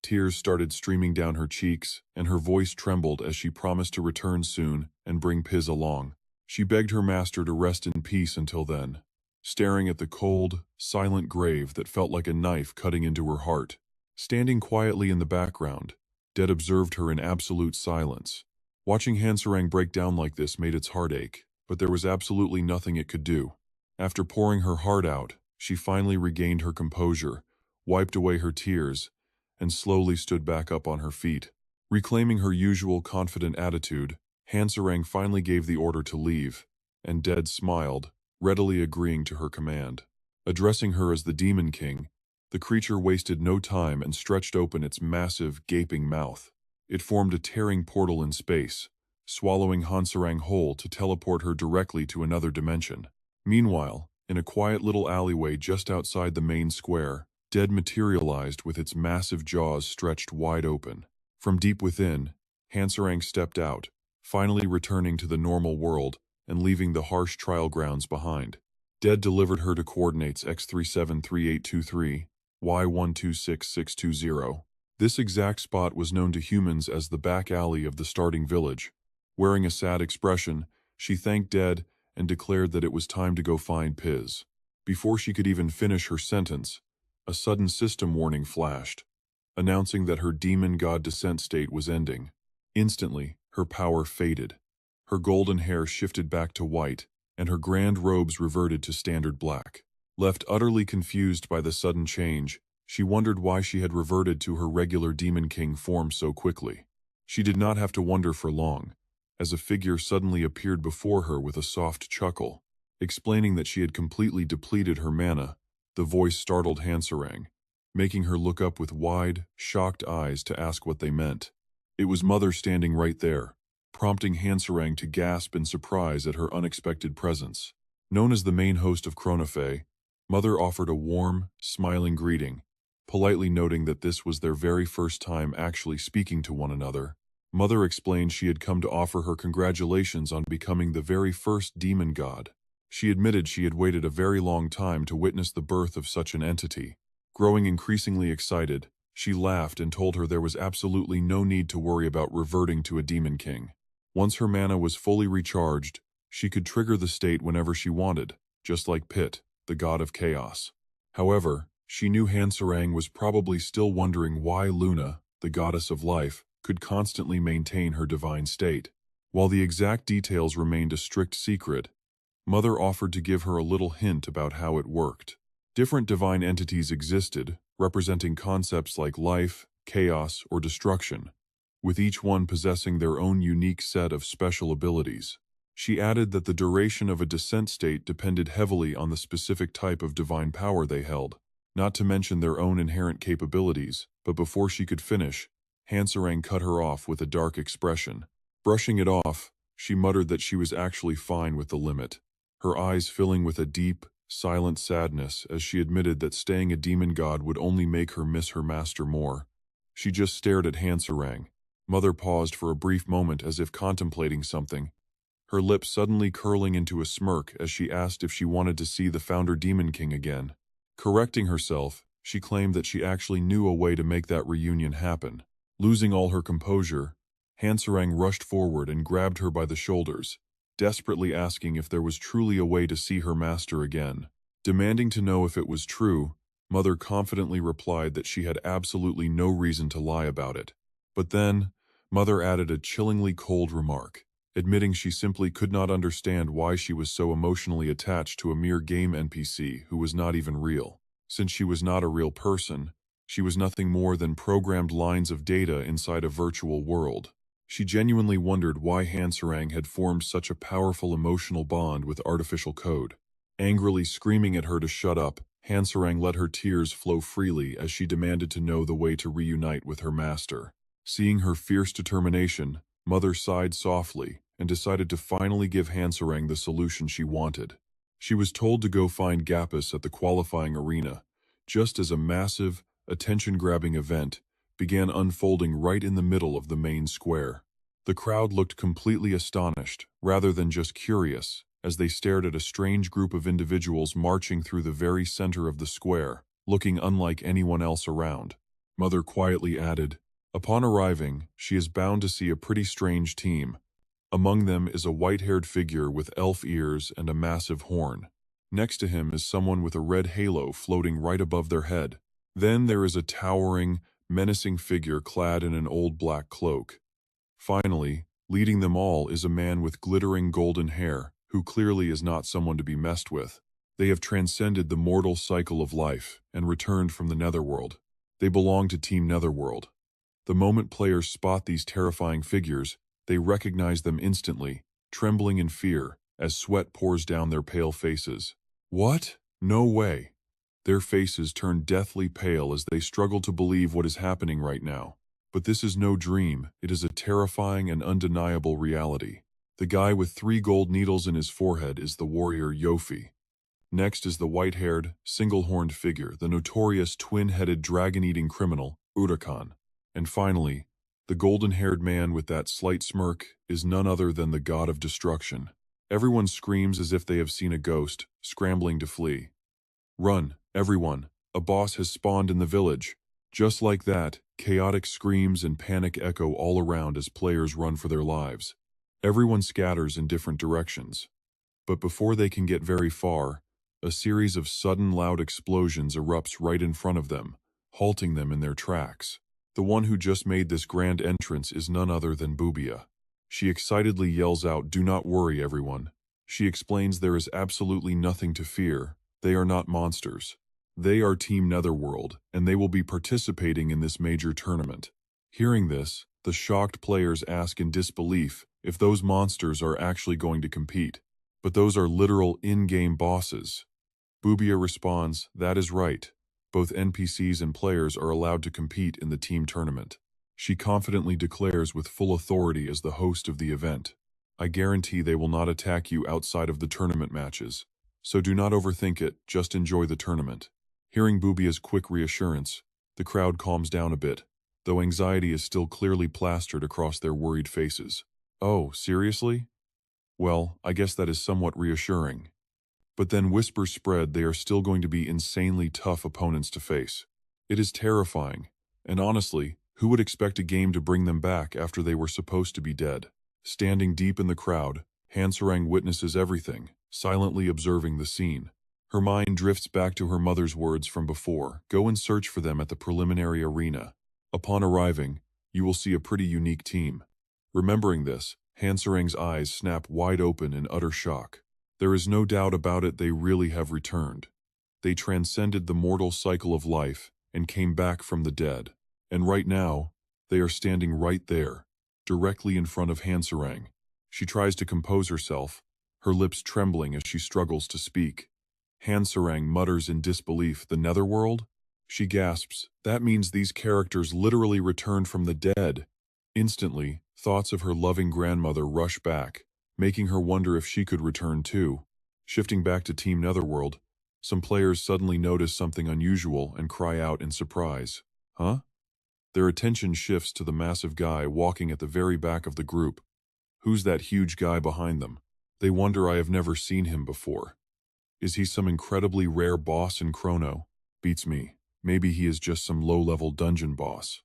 Speaker 1: Tears started streaming down her cheeks, and her voice trembled as she promised to return soon and bring Piz along. She begged her master to rest in peace until then, staring at the cold, silent grave that felt like a knife cutting into her heart. Standing quietly in the background, Dead observed her in absolute silence. Watching Hansarang break down like this made its heart ache, but there was absolutely nothing it could do. After pouring her heart out, she finally regained her composure, wiped away her tears, and slowly stood back up on her feet. Reclaiming her usual confident attitude, Hansarang finally gave the order to leave, and Dead smiled, readily agreeing to her command. Addressing her as the Demon King, the creature wasted no time and stretched open its massive, gaping mouth. It formed a tearing portal in space, swallowing Hansarang whole to teleport her directly to another dimension. Meanwhile, in a quiet little alleyway just outside the main square, Dead materialized with its massive jaws stretched wide open. From deep within, Hansarang stepped out, finally returning to the normal world and leaving the harsh trial grounds behind. Dead delivered her to coordinates X373823, Y126620. This exact spot was known to humans as the back alley of the starting village. Wearing a sad expression, she thanked Dead and declared that it was time to go find Piz. Before she could even finish her sentence, a sudden system warning flashed, announcing that her demon god descent state was ending. Instantly, her power faded. Her golden hair shifted back to white, and her grand robes reverted to standard black. Left utterly confused by the sudden change, she wondered why she had reverted to her regular Demon King form so quickly. She did not have to wonder for long, as a figure suddenly appeared before her with a soft chuckle. Explaining that she had completely depleted her mana, the voice startled Hansarang, making her look up with wide, shocked eyes to ask what they meant. It was Mother standing right there, prompting Hansarang to gasp in surprise at her unexpected presence. Known as the main host of Chrono Life, Mother offered a warm, smiling greeting, politely noting that this was their very first time actually speaking to one another. Mother explained she had come to offer her congratulations on becoming the very first demon god. She admitted she had waited a very long time to witness the birth of such an entity. Growing increasingly excited, she laughed and told her there was absolutely no need to worry about reverting to a demon king. Once her mana was fully recharged, she could trigger the state whenever she wanted, just like Pit, the god of chaos. However, she knew Hansarang was probably still wondering why Luna, the goddess of life, could constantly maintain her divine state. While the exact details remained a strict secret, Mother offered to give her a little hint about how it worked. Different divine entities existed, representing concepts like life, chaos, or destruction, with each one possessing their own unique set of special abilities. She added that the duration of a descent state depended heavily on the specific type of divine power they held, not to mention their own inherent capabilities, but before she could finish, Hansarang cut her off with a dark expression. Brushing it off, she muttered that she was actually fine with the limit, her eyes filling with a deep, silent sadness as she admitted that staying a demon god would only make her miss her master more. She just stared at Hansarang. Mother paused for a brief moment as if contemplating something, her lips suddenly curling into a smirk as she asked if she wanted to see the founder Demon King again. Correcting herself, she claimed that she actually knew a way to make that reunion happen. Losing all her composure, Hansarang rushed forward and grabbed her by the shoulders, desperately asking if there was truly a way to see her master again. Demanding to know if it was true, Mother confidently replied that she had absolutely no reason to lie about it. But then, Mother added a chillingly cold remark, admitting she simply could not understand why she was so emotionally attached to a mere game NPC who was not even real. Since she was not a real person, she was nothing more than programmed lines of data inside a virtual world. She genuinely wondered why Hansarang had formed such a powerful emotional bond with artificial code. Angrily screaming at her to shut up, Hansarang let her tears flow freely as she demanded to know the way to reunite with her master. Seeing her fierce determination, Mother sighed softly and decided to finally give Hansarang the solution she wanted. She was told to go find Gapus at the qualifying arena, just as a massive, attention-grabbing event began unfolding right in the middle of the main square. The crowd looked completely astonished, rather than just curious, as they stared at a strange group of individuals marching through the very center of the square, looking unlike anyone else around. Mother quietly added, "Upon arriving, she is bound to see a pretty strange team. Among them is a white-haired figure with elf ears and a massive horn. Next to him is someone with a red halo floating right above their head. Then there is a towering, menacing figure clad in an old black cloak. Finally, leading them all is a man with glittering golden hair, who clearly is not someone to be messed with. They have transcended the mortal cycle of life and returned from the Netherworld. They belong to Team Netherworld." The moment players spot these terrifying figures, they recognize them instantly, trembling in fear as sweat pours down their pale faces. What? No way. Their faces turn deathly pale as they struggle to believe what is happening right now. But this is no dream, it is a terrifying and undeniable reality. The guy with 3 gold needles in his forehead is the warrior Yofi. Next is the white-haired, single-horned figure, the notorious twin-headed dragon-eating criminal, Urakan. And finally, the golden-haired man with that slight smirk is none other than the god of destruction. Everyone screams as if they have seen a ghost, scrambling to flee. "Run, everyone, a boss has spawned in the village." Just like that, chaotic screams and panic echo all around as players run for their lives. Everyone scatters in different directions. But before they can get very far, a series of sudden loud explosions erupts right in front of them, halting them in their tracks. The one who just made this grand entrance is none other than Bubia. She excitedly yells out, "Do not worry, everyone." She explains there is absolutely nothing to fear. They are not monsters. They are Team Netherworld, and they will be participating in this major tournament. Hearing this, the shocked players ask in disbelief if those monsters are actually going to compete. But those are literal in-game bosses. Bubia responds, "That is right. Both NPCs and players are allowed to compete in the team tournament." She confidently declares with full authority as the host of the event, "I guarantee they will not attack you outside of the tournament matches. So do not overthink it, just enjoy the tournament." Hearing Bubia's quick reassurance, the crowd calms down a bit, though anxiety is still clearly plastered across their worried faces. "Oh, seriously? Well, I guess that is somewhat reassuring." But then whispers spread they are still going to be insanely tough opponents to face. It is terrifying, and honestly, who would expect a game to bring them back after they were supposed to be dead? Standing deep in the crowd, Hansarang witnesses everything, silently observing the scene. Her mind drifts back to her mother's words from before, "Go and search for them at the preliminary arena. Upon arriving, you will see a pretty unique team." Remembering this, Hanserang's eyes snap wide open in utter shock. There is no doubt about it, they really have returned. They transcended the mortal cycle of life and came back from the dead. And right now, they are standing right there, directly in front of Hanserang. She tries to compose herself, her lips trembling as she struggles to speak. Hanserang mutters in disbelief, "The Netherworld?" She gasps, "That means these characters literally returned from the dead." Instantly, thoughts of her loving grandmother rush back, making her wonder if she could return too. Shifting back to Team Netherworld, some players suddenly notice something unusual and cry out in surprise. Huh? Their attention shifts to the massive guy walking at the very back of the group. Who's that huge guy behind them? They wonder. I have never seen him before. Is he some incredibly rare boss in Chrono? Beats me. Maybe he is just some low-level dungeon boss.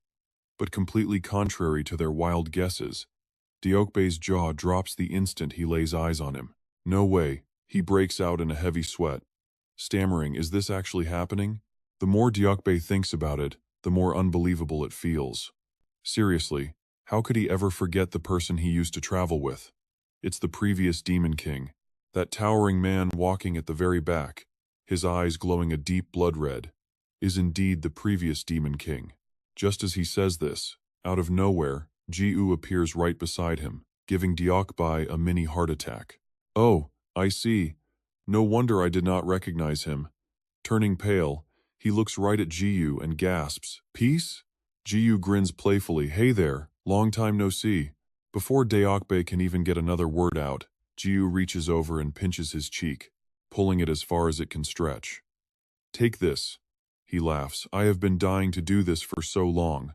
Speaker 1: But completely contrary to their wild guesses, Diokbe's jaw drops the instant he lays eyes on him. No way. He breaks out in a heavy sweat. Stammering, "Is this actually happening?" The more Diokbe thinks about it, the more unbelievable it feels. Seriously, how could he ever forget the person he used to travel with? It's the previous Demon King, that towering man walking at the very back, his eyes glowing a deep blood red, is indeed the previous Demon King. Just as he says this, out of nowhere, Ji-U appears right beside him, giving Diokbe a mini heart attack. "Oh, I see. No wonder I did not recognize him." Turning pale, he looks right at Ji-U and gasps, "Peace?" Ji-U grins playfully, "Hey there, long time no see." Before Diokbe can even get another word out, Ji-U reaches over and pinches his cheek, pulling it as far as it can stretch. "Take this." He laughs, "I have been dying to do this for so long."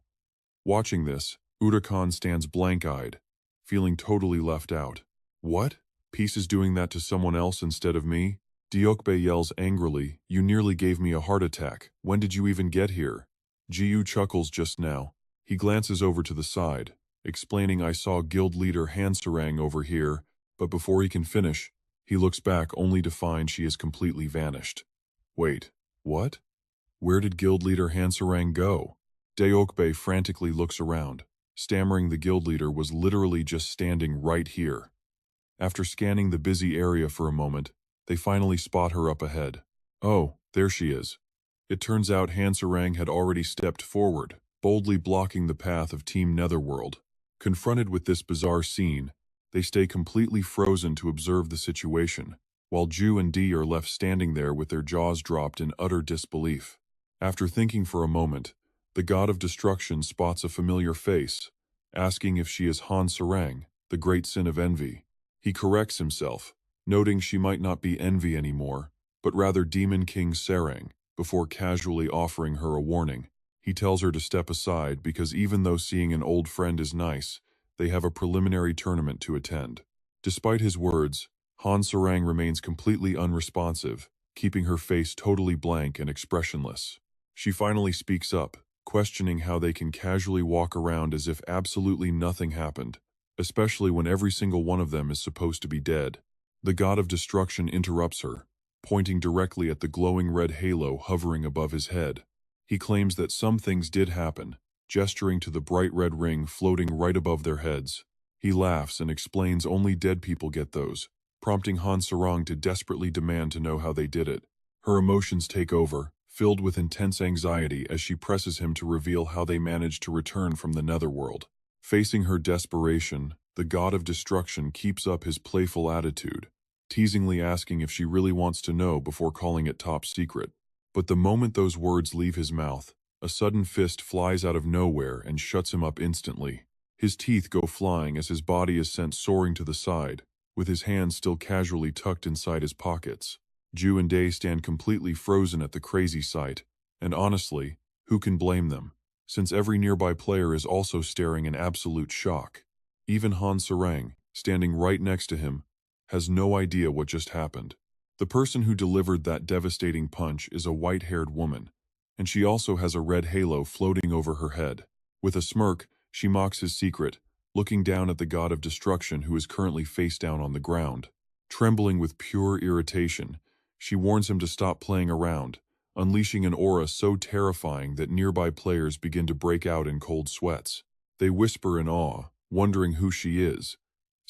Speaker 1: Watching this, Urakan stands blank-eyed, feeling totally left out. "What? Peace is doing that to someone else instead of me?" Diokbe yells angrily, "You nearly gave me a heart attack. When did you even get here?" Ji-U chuckles just now. He glances over to the side, explaining, "I saw guild leader Hanserang over here," but before he can finish, he looks back only to find she has completely vanished. Wait, what? Where did guild leader Hanserang go? Diokbe frantically looks around, stammering the guild leader was literally just standing right here. After scanning the busy area for a moment, they finally spot her up ahead. Oh, there she is. It turns out Hanserang had already stepped forward, boldly blocking the path of Team Netherworld. Confronted with this bizarre scene, they stay completely frozen to observe the situation, while Ju and Dee are left standing there with their jaws dropped in utter disbelief. After thinking for a moment, the god of destruction spots a familiar face, asking if she is Hanserang, the great sin of envy. He corrects himself, noting she might not be envy anymore, but rather Demon King Serang, before casually offering her a warning. He tells her to step aside because even though seeing an old friend is nice, they have a preliminary tournament to attend. Despite his words, Hanserang remains completely unresponsive, keeping her face totally blank and expressionless. She finally speaks up, questioning how they can casually walk around as if absolutely nothing happened, especially when every single one of them is supposed to be dead. The god of destruction interrupts her, pointing directly at the glowing red halo hovering above his head. He claims that some things did happen, gesturing to the bright red ring floating right above their heads. He laughs and explains only dead people get those, prompting Hanserang to desperately demand to know how they did it. Her emotions take over, filled with intense anxiety as she presses him to reveal how they managed to return from the Netherworld. Facing her desperation, the god of destruction keeps up his playful attitude, teasingly asking if she really wants to know before calling it top secret. But the moment those words leave his mouth, a sudden fist flies out of nowhere and shuts him up instantly. His teeth go flying as his body is sent soaring to the side, with his hands still casually tucked inside his pockets. Ju and Day stand completely frozen at the crazy sight, and honestly, who can blame them, since every nearby player is also staring in absolute shock. Even Hanserang, standing right next to him, has no idea what just happened. The person who delivered that devastating punch is a white-haired woman, and she also has a red halo floating over her head. With a smirk, she mocks his secret, looking down at the god of destruction who is currently face down on the ground. Trembling with pure irritation, she warns him to stop playing around, unleashing an aura so terrifying that nearby players begin to break out in cold sweats. They whisper in awe, wondering who she is,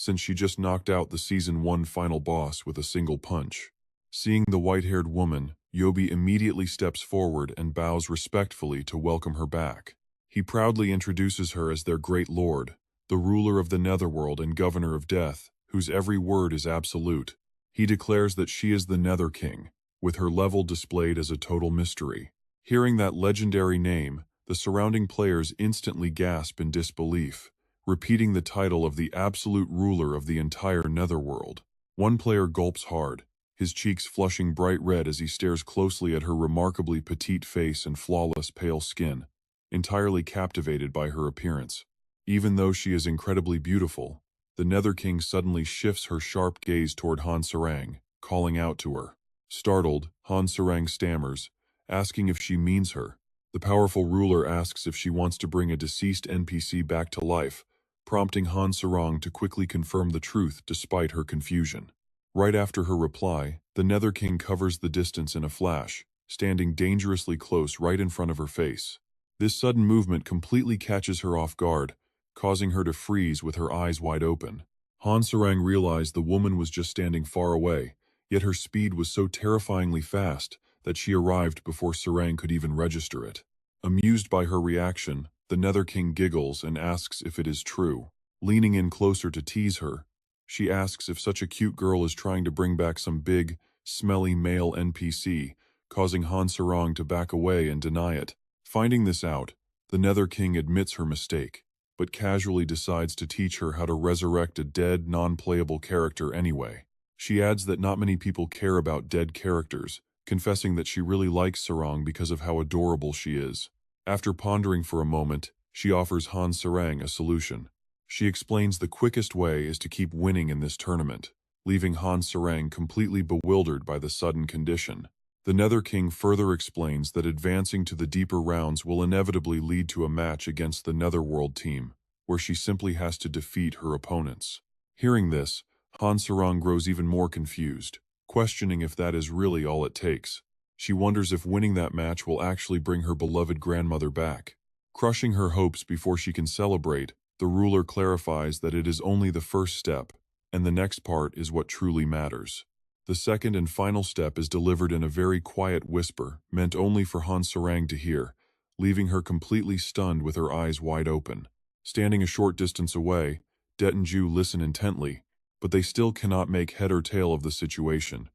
Speaker 1: since she just knocked out the Season 1 final boss with a single punch. Seeing the white-haired woman, Yobi immediately steps forward and bows respectfully to welcome her back. He proudly introduces her as their great lord, the ruler of the Netherworld and governor of death, whose every word is absolute. He declares that she is the Nether King, with her level displayed as a total mystery. Hearing that legendary name, the surrounding players instantly gasp in disbelief, repeating the title of the absolute ruler of the entire Netherworld. One player gulps hard, his cheeks flushing bright red as he stares closely at her remarkably petite face and flawless pale skin, entirely captivated by her appearance. Even though she is incredibly beautiful, the Nether King suddenly shifts her sharp gaze toward Han Sarang, calling out to her. Startled, Han Sarang stammers, asking if she means her. The powerful ruler asks if she wants to bring a deceased NPC back to life, prompting Han Sarang to quickly confirm the truth despite her confusion. Right after her reply, the Nether King covers the distance in a flash, standing dangerously close right in front of her face. This sudden movement completely catches her off guard, causing her to freeze with her eyes wide open. Han Sarang realized the woman was just standing far away, yet her speed was so terrifyingly fast that she arrived before Sarang could even register it. Amused by her reaction, the Nether King giggles and asks if it is true. Leaning in closer to tease her, she asks if such a cute girl is trying to bring back some big, smelly male NPC, causing Han Sarang to back away and deny it. Finding this out, the Nether King admits her mistake, but casually decides to teach her how to resurrect a dead, non-playable character anyway. She adds that not many people care about dead characters, confessing that she really likes Sarang because of how adorable she is. After pondering for a moment, she offers Han Sarang a solution. She explains the quickest way is to keep winning in this tournament, leaving Han Sarang completely bewildered by the sudden condition. The Nether King further explains that advancing to the deeper rounds will inevitably lead to a match against the Netherworld team, where she simply has to defeat her opponents. Hearing this, Han Sarang grows even more confused, questioning if that is really all it takes. She wonders if winning that match will actually bring her beloved grandmother back. Crushing her hopes before she can celebrate, the ruler clarifies that it is only the first step, and the next part is what truly matters. The second and final step is delivered in a very quiet whisper, meant only for Han Sarang to hear, leaving her completely stunned with her eyes wide open. Standing a short distance away, Det and Ju listen intently, but they still cannot make head or tail of the situation,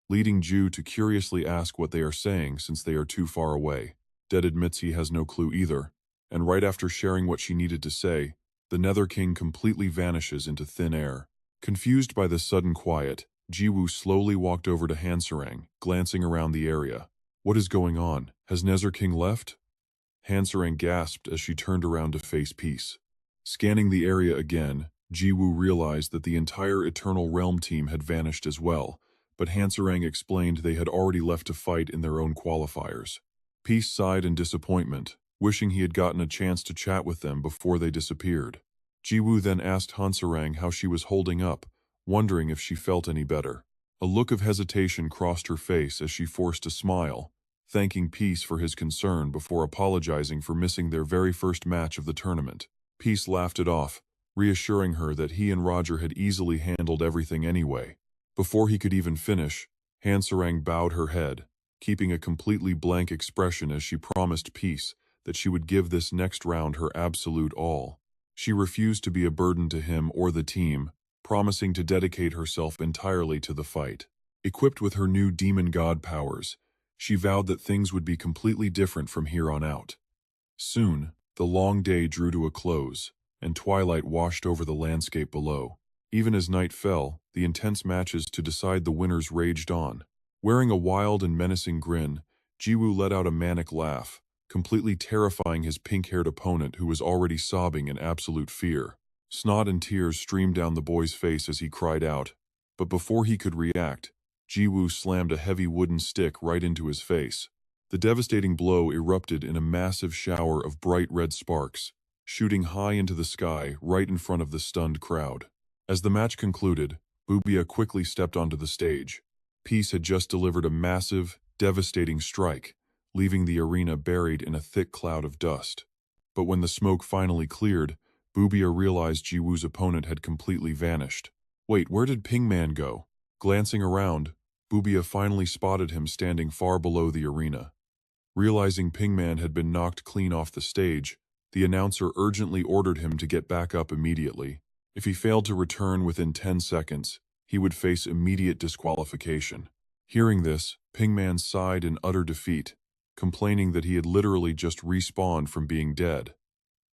Speaker 1: leading Ju to curiously ask what they are saying since they are too far away. Det admits he has no clue either, and right after sharing what she needed to say, the Nether King completely vanishes into thin air. Confused by this sudden quiet, Jiwoo slowly walked over to Han Sarang, glancing around the area. What is going on? Has Nether King left? Han Sarang gasped as she turned around to face Peace. Scanning the area again, Jiwoo realized that the entire Eternal Realm team had vanished as well, but Han Sarang explained they had already left to fight in their own qualifiers. Peace sighed in disappointment, wishing he had gotten a chance to chat with them before they disappeared. Jiwoo then asked Han Sarang how she was holding up, wondering if she felt any better. A look of hesitation crossed her face as she forced a smile, thanking Peace for his concern before apologizing for missing their very first match of the tournament. Peace laughed it off, reassuring her that he and Roger had easily handled everything anyway. Before he could even finish, Han Sarang bowed her head, keeping a completely blank expression as she promised Peace that she would give this next round her absolute all. She refused to be a burden to him or the team, promising to dedicate herself entirely to the fight. Equipped with her new demon god powers, she vowed that things would be completely different from here on out. Soon, the long day drew to a close, and twilight washed over the landscape below. Even as night fell, the intense matches to decide the winners raged on. Wearing a wild and menacing grin, Jiwoo let out a manic laugh, completely terrifying his pink-haired opponent who was already sobbing in absolute fear. Snot and tears streamed down the boy's face as he cried out, but before he could react, Jiwoo slammed a heavy wooden stick right into his face. The devastating blow erupted in a massive shower of bright red sparks, shooting high into the sky right in front of the stunned crowd. As the match concluded, Bubia quickly stepped onto the stage. Peace had just delivered a massive, devastating strike, leaving the arena buried in a thick cloud of dust. But when the smoke finally cleared, Bubia realized Jiwoo's opponent had completely vanished. Wait, where did Pingman go? Glancing around, Bubia finally spotted him standing far below the arena. Realizing Pingman had been knocked clean off the stage, the announcer urgently ordered him to get back up immediately. If he failed to return within 10 seconds, he would face immediate disqualification. Hearing this, Pingman sighed in utter defeat, complaining that he had literally just respawned from being dead.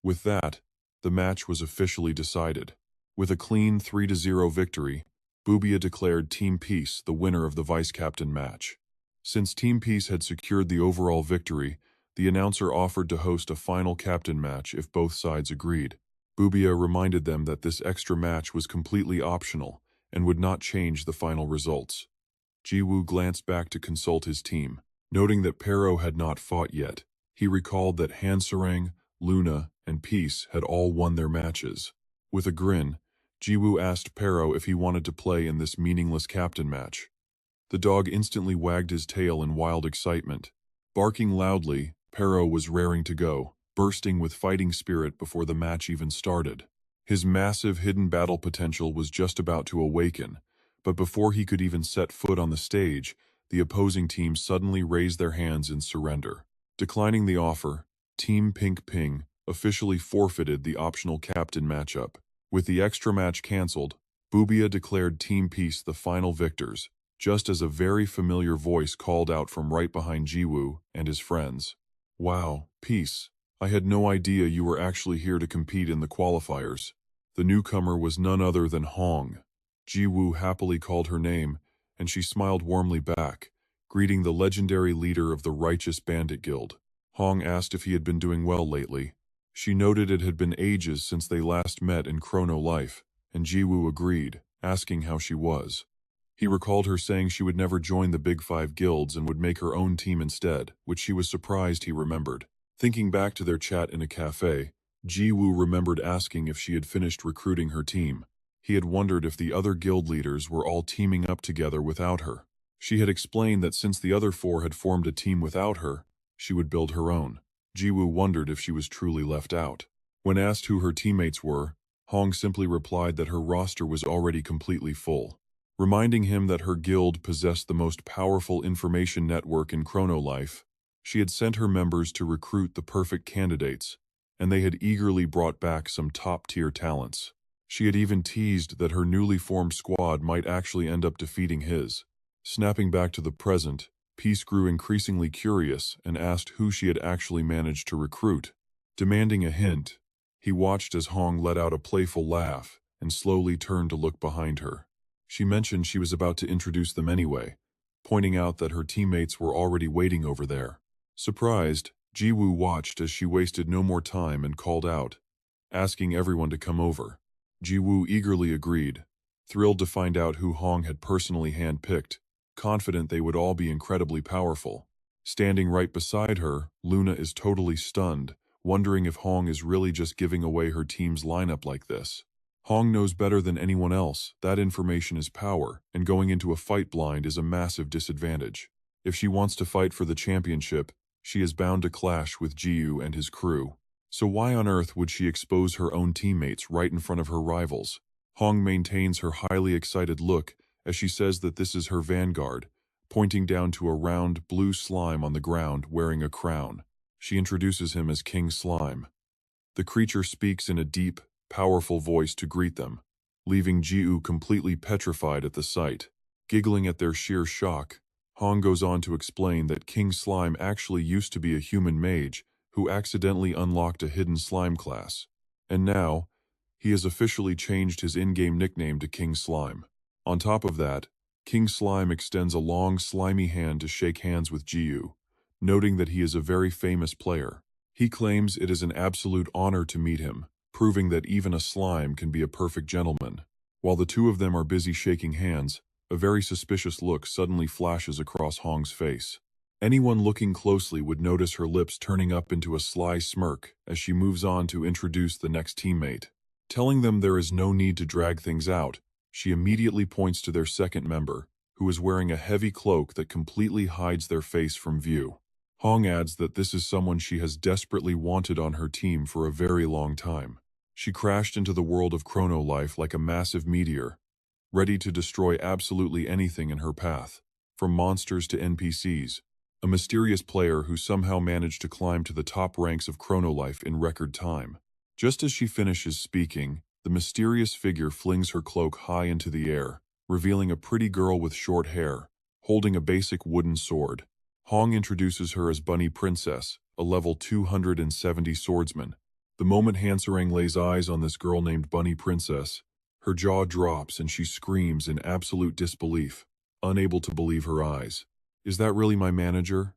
Speaker 1: With that, the match was officially decided. With a clean 3-0 victory, Bubia declared Team Peace the winner of the vice-captain match. Since Team Peace had secured the overall victory, the announcer offered to host a final captain match if both sides agreed. Bubia reminded them that this extra match was completely optional and would not change the final results. Jiwoo glanced back to consult his team. Noting that Pero had not fought yet, he recalled that Hansarang, Luna, and Peace had all won their matches. With a grin, Jiwoo asked Pero if he wanted to play in this meaningless captain match. The dog instantly wagged his tail in wild excitement. Barking loudly, Pero was raring to go, bursting with fighting spirit before the match even started. His massive hidden battle potential was just about to awaken, but before he could even set foot on the stage, the opposing team suddenly raised their hands in surrender. Declining the offer, Team Pink Ping officially forfeited the optional captain matchup. With the extra match cancelled, Bubia declared Team Peace the final victors, just as a very familiar voice called out from right behind Jiwoo and his friends. Wow, Peace, I had no idea you were actually here to compete in the qualifiers. The newcomer was none other than Hong. Jiwoo happily called her name, and she smiled warmly back, greeting the legendary leader of the Righteous Bandit Guild. Hong asked if he had been doing well lately. She noted it had been ages since they last met in Chrono Life, and Jiwoo agreed, asking how she was. He recalled her saying she would never join the Big Five guilds and would make her own team instead, which she was surprised he remembered. Thinking back to their chat in a cafe, Jiwoo remembered asking if she had finished recruiting her team. He had wondered if the other guild leaders were all teaming up together without her. She had explained that since the other four had formed a team without her, she would build her own. Jiwoo wondered if she was truly left out. When asked who her teammates were, Hong simply replied that her roster was already completely full. Reminding him that her guild possessed the most powerful information network in Chrono Life, she had sent her members to recruit the perfect candidates, and they had eagerly brought back some top-tier talents. She had even teased that her newly formed squad might actually end up defeating his. Snapping back to the present, Peace grew increasingly curious and asked who she had actually managed to recruit. Demanding a hint, he watched as Hong let out a playful laugh and slowly turned to look behind her. She mentioned she was about to introduce them anyway, pointing out that her teammates were already waiting over there. Surprised, Jiwoo watched as she wasted no more time and called out, asking everyone to come over. Jiwoo eagerly agreed, thrilled to find out who Hong had personally handpicked, confident they would all be incredibly powerful. Standing right beside her, Luna is totally stunned, wondering if Hong is really just giving away her team's lineup like this. Hong knows better than anyone else that information is power, and going into a fight blind is a massive disadvantage. If she wants to fight for the championship, she is bound to clash with Jiwoo and his crew. So why on earth would she expose her own teammates right in front of her rivals? Hong maintains her highly excited look as she says that this is her vanguard, pointing down to a round blue slime on the ground wearing a crown. She introduces him as King Slime. The creature speaks in a deep, powerful voice to greet them, leaving Jiwoo completely petrified at the sight. Giggling at their sheer shock, Hong goes on to explain that King Slime actually used to be a human mage who accidentally unlocked a hidden slime class, and now, he has officially changed his in-game nickname to King Slime. On top of that, King Slime extends a long, slimy hand to shake hands with Jiwoo, noting that he is a very famous player. He claims it is an absolute honor to meet him, proving that even a slime can be a perfect gentleman. While the two of them are busy shaking hands, a very suspicious look suddenly flashes across Hong's face. Anyone looking closely would notice her lips turning up into a sly smirk as she moves on to introduce the next teammate. Telling them there is no need to drag things out, she immediately points to their second member, who is wearing a heavy cloak that completely hides their face from view. Hong adds that this is someone she has desperately wanted on her team for a very long time. She crashed into the world of Chrono Life like a massive meteor, ready to destroy absolutely anything in her path, from monsters to NPCs, a mysterious player who somehow managed to climb to the top ranks of Chrono Life in record time. Just as she finishes speaking, the mysterious figure flings her cloak high into the air, revealing a pretty girl with short hair, holding a basic wooden sword. Hong introduces her as Bunny Princess, a level 270 swordsman. The moment Hansarang lays eyes on this girl named Bunny Princess, her jaw drops and she screams in absolute disbelief, unable to believe her eyes. "Is that really my manager?"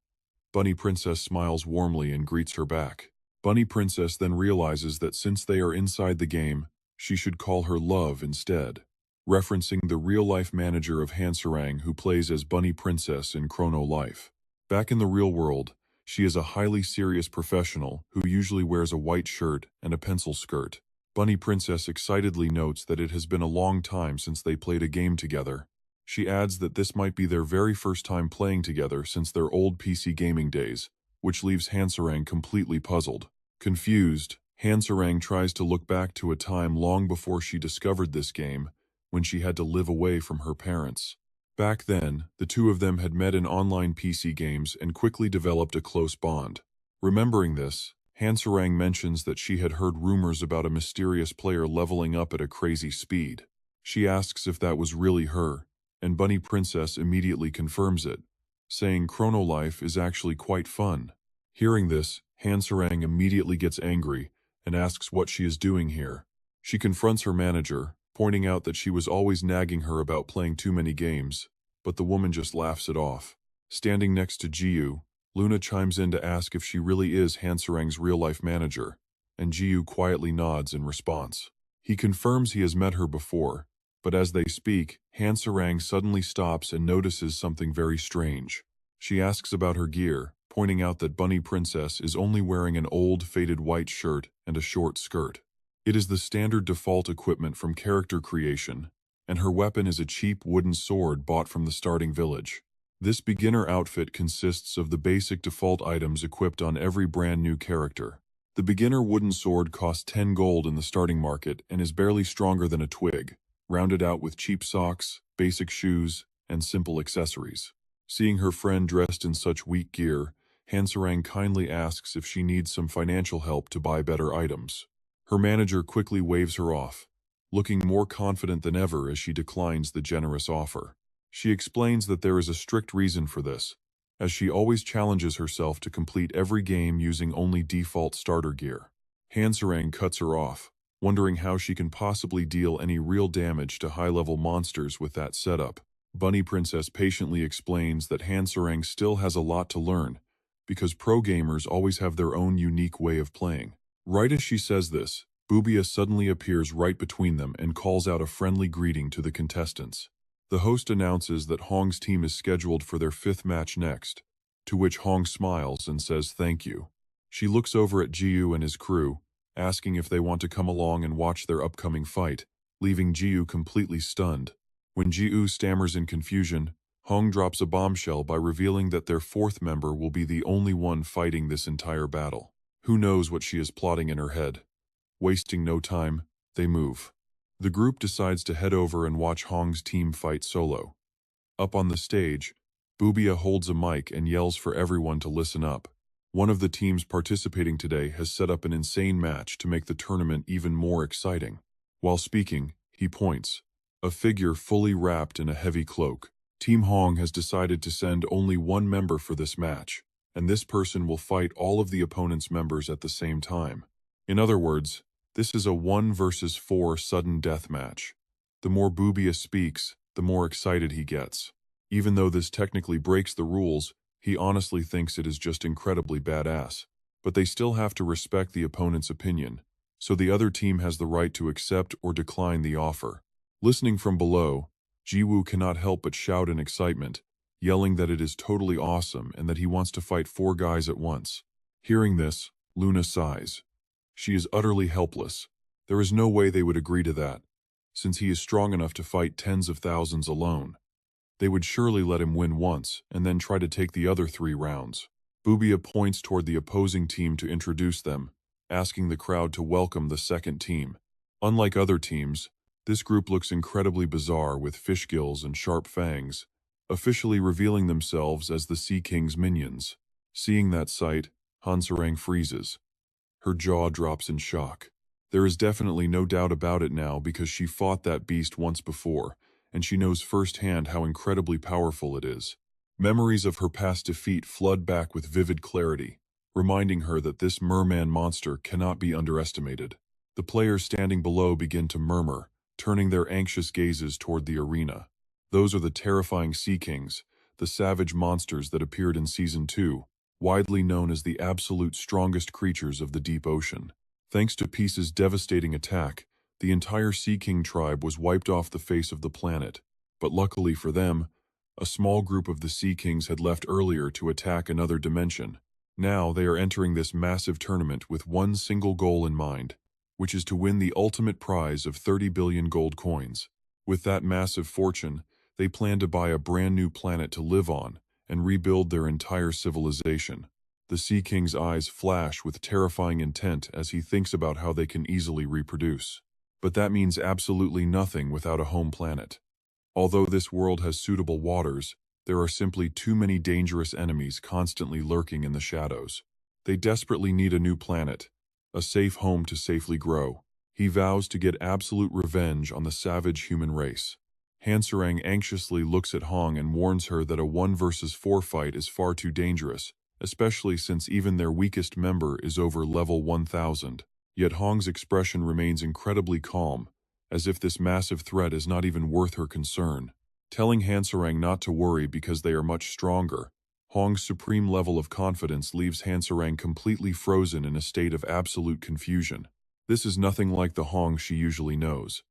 Speaker 1: Bunny Princess smiles warmly and greets her back. Bunny Princess then realizes that since they are inside the game, she should call her Love instead, referencing the real-life manager of Hansarang who plays as Bunny Princess in Chrono Life. Back in the real world, she is a highly serious professional who usually wears a white shirt and a pencil skirt. Bunny Princess excitedly notes that it has been a long time since they played a game together. She adds that this might be their very first time playing together since their old PC gaming days, which leaves Hansarang completely puzzled. Confused, Hansarang tries to look back to a time long before she discovered this game, when she had to live away from her parents. Back then, the two of them had met in online PC games and quickly developed a close bond. Remembering this, Hansarang mentions that she had heard rumors about a mysterious player leveling up at a crazy speed. She asks if that was really her, and Bunny Princess immediately confirms it, saying Chrono Life is actually quite fun. Hearing this, Hansarang immediately gets angry and asks what she is doing here. She confronts her manager, pointing out that she was always nagging her about playing too many games, but the woman just laughs it off. Standing next to Jiu, Luna chimes in to ask if she really is Hansarang's real-life manager, and Jiu quietly nods in response. He confirms he has met her before, but as they speak, Hansarang suddenly stops and notices something very strange. She asks about her gear, pointing out that Bunny Princess is only wearing an old, faded white shirt and a short skirt. It is the standard default equipment from character creation, and her weapon is a cheap wooden sword bought from the starting village. This beginner outfit consists of the basic default items equipped on every brand new character. The beginner wooden sword costs 10 gold in the starting market and is barely stronger than a twig, rounded out with cheap socks, basic shoes, and simple accessories. Seeing her friend dressed in such weak gear, Hansarang kindly asks if she needs some financial help to buy better items. Her manager quickly waves her off, looking more confident than ever as she declines the generous offer. She explains that there is a strict reason for this, as she always challenges herself to complete every game using only default starter gear. Hansarang cuts her off, wondering how she can possibly deal any real damage to high-level monsters with that setup. Bunny Princess patiently explains that Hansarang still has a lot to learn, because pro gamers always have their own unique way of playing. Right as she says this, Bubia suddenly appears right between them and calls out a friendly greeting to the contestants. The host announces that Hong's team is scheduled for their 5th match next, to which Hong smiles and says thank you. She looks over at Jiu and his crew, asking if they want to come along and watch their upcoming fight, leaving Jiu completely stunned. When Jiu stammers in confusion, Hong drops a bombshell by revealing that their 4th member will be the only one fighting this entire battle. Who knows what she is plotting in her head? Wasting no time, they move. The group decides to head over and watch Hong's team fight solo. Up on the stage, Bubia holds a mic and yells for everyone to listen up. One of the teams participating today has set up an insane match to make the tournament even more exciting. While speaking, he points, a figure fully wrapped in a heavy cloak. Team Hong has decided to send only one member for this match, and this person will fight all of the opponent's members at the same time. In other words, this is a 1 versus 4 sudden death match. The more Bubia speaks, the more excited he gets. Even though this technically breaks the rules, he honestly thinks it is just incredibly badass. But they still have to respect the opponent's opinion, so the other team has the right to accept or decline the offer. Listening from below, Jiwoo cannot help but shout in excitement, yelling that it is totally awesome and that he wants to fight 4 guys at once. Hearing this, Luna sighs. She is utterly helpless. There is no way they would agree to that, since he is strong enough to fight tens of thousands alone. They would surely let him win once, and then try to take the other 3 rounds. Bubia points toward the opposing team to introduce them, asking the crowd to welcome the second team. Unlike other teams, this group looks incredibly bizarre with fish gills and sharp fangs, officially revealing themselves as the Sea King's minions. Seeing that sight, Hanserang freezes. Her jaw drops in shock. There is definitely no doubt about it now because she fought that beast once before, and she knows firsthand how incredibly powerful it is. Memories of her past defeat flood back with vivid clarity, reminding her that this merman monster cannot be underestimated. The players standing below begin to murmur, turning their anxious gazes toward the arena. Those are the terrifying Sea Kings, the savage monsters that appeared in Season 2, widely known as the absolute strongest creatures of the deep ocean. Thanks to Peace's devastating attack, the entire Sea King tribe was wiped off the face of the planet. But luckily for them, a small group of the Sea Kings had left earlier to attack another dimension. Now they are entering this massive tournament with one single goal in mind, which is to win the ultimate prize of 30 billion gold coins. With that massive fortune, they plan to buy a brand new planet to live on and rebuild their entire civilization. The Sea King's eyes flash with terrifying intent as he thinks about how they can easily reproduce. But that means absolutely nothing without a home planet. Although this world has suitable waters, there are simply too many dangerous enemies constantly lurking in the shadows. They desperately need a new planet, a safe home to safely grow. He vows to get absolute revenge on the savage human race. Hanserang anxiously looks at Hong and warns her that a 1 versus 4 fight is far too dangerous, especially since even their weakest member is over level 1000. Yet Hong's expression remains incredibly calm, as if this massive threat is not even worth her concern. Telling Hanserang not to worry because they are much stronger, Hong's supreme level of confidence leaves Hanserang completely frozen in a state of absolute confusion. This is nothing like the Hong she usually knows.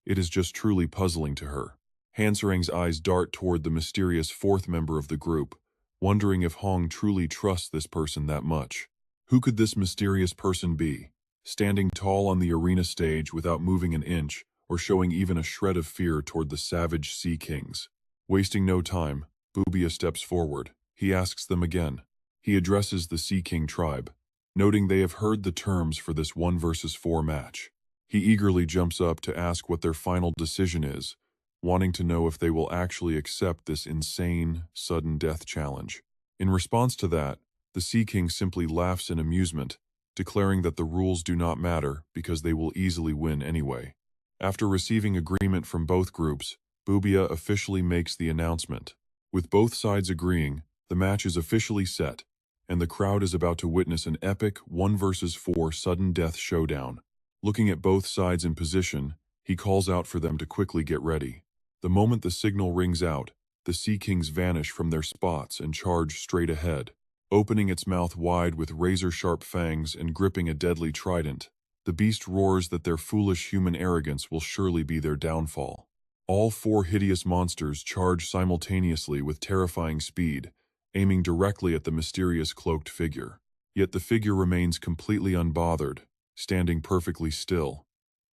Speaker 1: It is just truly puzzling to her. Hanserang's eyes dart toward the mysterious fourth member of the group, wondering if Hong truly trusts this person that much. Who could this mysterious person be? Standing tall on the arena stage without moving an inch, or showing even a shred of fear toward the savage Sea Kings. Wasting no time, Bubia steps forward. He asks them again. He addresses the Sea King tribe, noting they have heard the terms for this 1 versus 4 match. He eagerly jumps up to ask what their final decision is, wanting to know if they will actually accept this insane, sudden death challenge. In response to that, the Sea King simply laughs in amusement, declaring that the rules do not matter because they will easily win anyway. After receiving agreement from both groups, Bubia officially makes the announcement. With both sides agreeing, the match is officially set, and the crowd is about to witness an epic 1 versus 4 sudden death showdown. Looking at both sides in position, he calls out for them to quickly get ready. The moment the signal rings out, the Sea Kings vanish from their spots and charge straight ahead. Opening its mouth wide with razor-sharp fangs and gripping a deadly trident, the beast roars that their foolish human arrogance will surely be their downfall. All 4 hideous monsters charge simultaneously with terrifying speed, aiming directly at the mysterious cloaked figure. Yet the figure remains completely unbothered, standing perfectly still.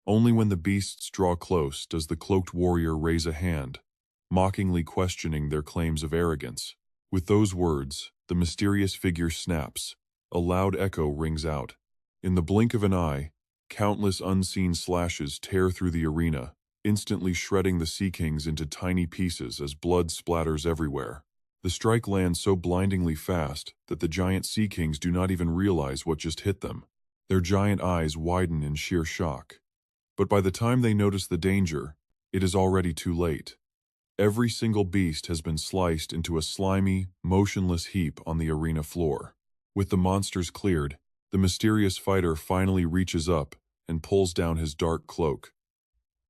Speaker 1: Only when the beasts draw close does the cloaked warrior raise a hand, mockingly questioning their claims of arrogance. With those words, the mysterious figure snaps. A loud echo rings out. In the blink of an eye, countless unseen slashes tear through the arena, instantly shredding the Sea Kings into tiny pieces as blood splatters everywhere. The strike lands so blindingly fast that the giant Sea Kings do not even realize what just hit them. Their giant eyes widen in sheer shock. But by the time they notice the danger, it is already too late. Every single beast has been sliced into a slimy, motionless heap on the arena floor. With the monsters cleared, the mysterious fighter finally reaches up and pulls down his dark cloak.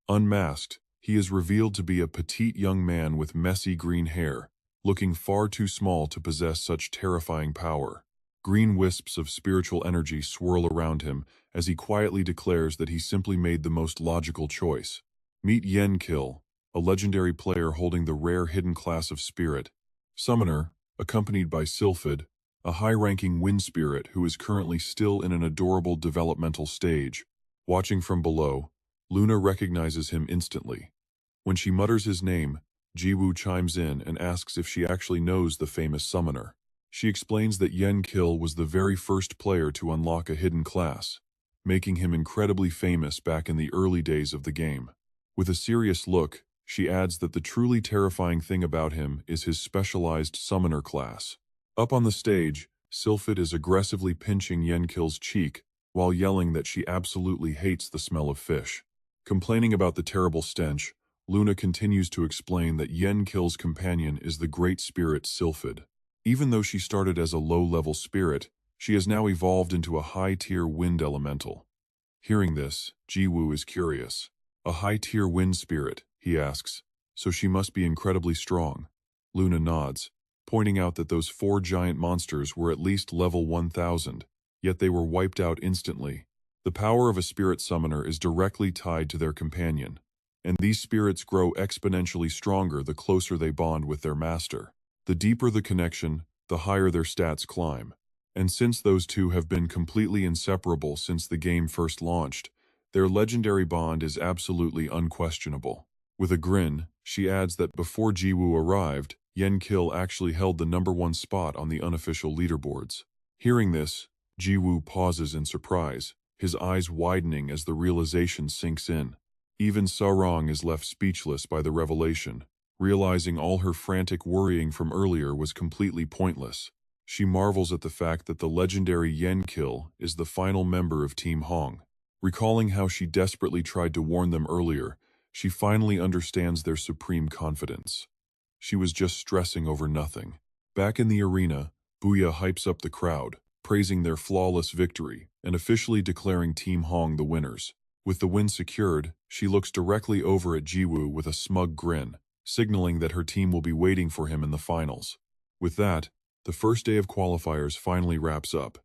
Speaker 1: Unmasked, he is revealed to be a petite young man with messy green hair, looking far too small to possess such terrifying power. Green wisps of spiritual energy swirl around him as he quietly declares that he simply made the most logical choice. Meet Yen-Kill, a legendary player holding the rare hidden class of Spirit. Summoner, accompanied by Sylphid, a high-ranking wind spirit who is currently still in an adorable developmental stage. Watching from below, Luna recognizes him instantly. When she mutters his name, Jiwoo chimes in and asks if she actually knows the famous summoner. She explains that Yen-Kill was the very first player to unlock a hidden class, making him incredibly famous back in the early days of the game. With a serious look, she adds that the truly terrifying thing about him is his specialized summoner class. Up on the stage, Sylphid is aggressively pinching Yenkill's cheek while yelling that she absolutely hates the smell of fish. Complaining about the terrible stench, Luna continues to explain that Yenkill's companion is the great spirit Sylphid. Even though she started as a low-level spirit, she has now evolved into a high-tier wind elemental. Hearing this, Jiwoo is curious. A high-tier wind spirit, he asks, so she must be incredibly strong. Luna nods, pointing out that those 4 giant monsters were at least level 1000, yet they were wiped out instantly. The power of a spirit summoner is directly tied to their companion, and these spirits grow exponentially stronger the closer they bond with their master. The deeper the connection, the higher their stats climb. And since those two have been completely inseparable since the game first launched, their legendary bond is absolutely unquestionable. With a grin, she adds that before Jiwoo arrived, Yenkill actually held the #1 spot on the unofficial leaderboards. Hearing this, Jiwoo pauses in surprise, his eyes widening as the realization sinks in. Even Sarong is left speechless by the revelation, realizing all her frantic worrying from earlier was completely pointless. She marvels at the fact that the legendary Yenkill is the final member of Team Hong. Recalling how she desperately tried to warn them earlier, she finally understands their supreme confidence. She was just stressing over nothing. Back in the arena, Booyah hypes up the crowd, praising their flawless victory and officially declaring Team Hong the winners. With the win secured, she looks directly over at Jiwoo with a smug grin, signaling that her team will be waiting for him in the finals. With that, the first day of qualifiers finally wraps up.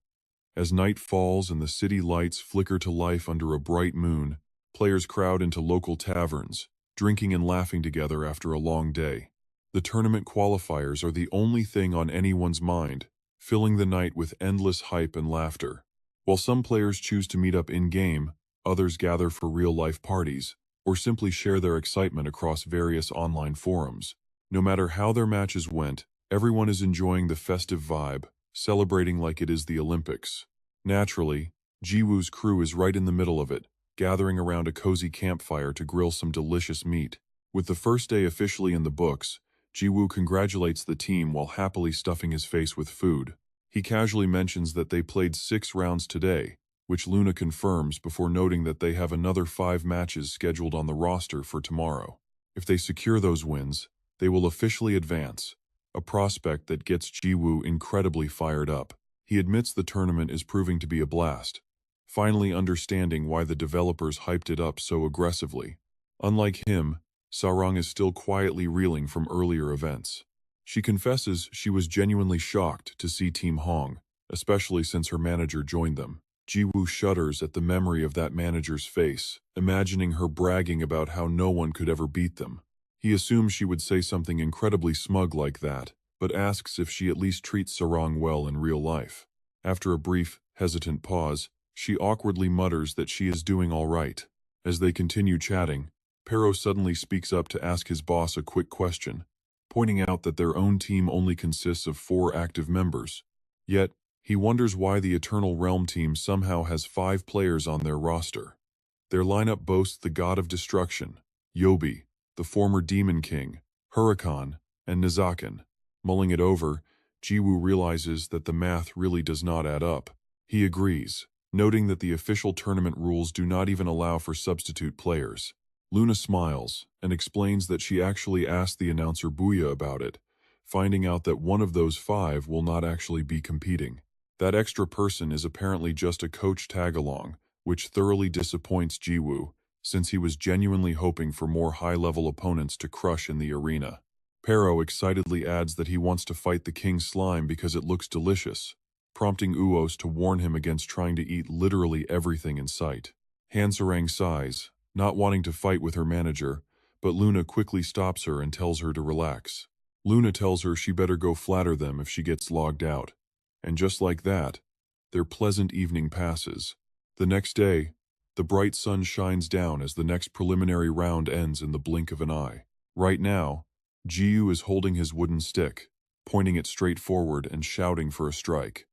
Speaker 1: As night falls and the city lights flicker to life under a bright moon, players crowd into local taverns, drinking and laughing together after a long day. The tournament qualifiers are the only thing on anyone's mind, filling the night with endless hype and laughter. While some players choose to meet up in-game, others gather for real-life parties, or simply share their excitement across various online forums. No matter how their matches went, everyone is enjoying the festive vibe, celebrating like it is the Olympics. Naturally, Jiwoo's crew is right in the middle of it, gathering around a cozy campfire to grill some delicious meat. With the first day officially in the books, Jiwoo congratulates the team while happily stuffing his face with food. He casually mentions that they played 6 rounds today, which Luna confirms before noting that they have another 5 matches scheduled on the roster for tomorrow. If they secure those wins, they will officially advance, a prospect that gets Jiwoo incredibly fired up. He admits the tournament is proving to be a blast, finally understanding why the developers hyped it up so aggressively. Unlike him, Sarong is still quietly reeling from earlier events. She confesses she was genuinely shocked to see Team Hong, especially since her manager joined them. Jiwoo shudders at the memory of that manager's face, imagining her bragging about how no one could ever beat them. He assumes she would say something incredibly smug like that, but asks if she at least treats Sarong well in real life. After a brief, hesitant pause, she awkwardly mutters that she is doing all right. As they continue chatting, Pero suddenly speaks up to ask his boss a quick question, pointing out that their own team only consists of 4 active members. Yet, he wonders why the Eternal Realm team somehow has 5 players on their roster. Their lineup boasts the God of Destruction, Yobi, the former Demon King, Huracan, and Nizakan. Mulling it over, Jiwoo realizes that the math really does not add up. He agrees, noting that the official tournament rules do not even allow for substitute players. Luna smiles and explains that she actually asked the announcer Booyah about it, finding out that one of those 5 will not actually be competing. That extra person is apparently just a coach tag-along, which thoroughly disappoints Jiwoo, since he was genuinely hoping for more high-level opponents to crush in the arena. Pero excitedly adds that he wants to fight the King Slime because it looks delicious, prompting Uos to warn him against trying to eat literally everything in sight. Hansarang sighs, not wanting to fight with her manager, but Luna quickly stops her and tells her to relax. Luna tells her she better go flatter them if she gets logged out. And just like that, their pleasant evening passes. The next day, the bright sun shines down as the next preliminary round ends in the blink of an eye. Right now, Jiwoo is holding his wooden stick, pointing it straight forward and shouting for a strike.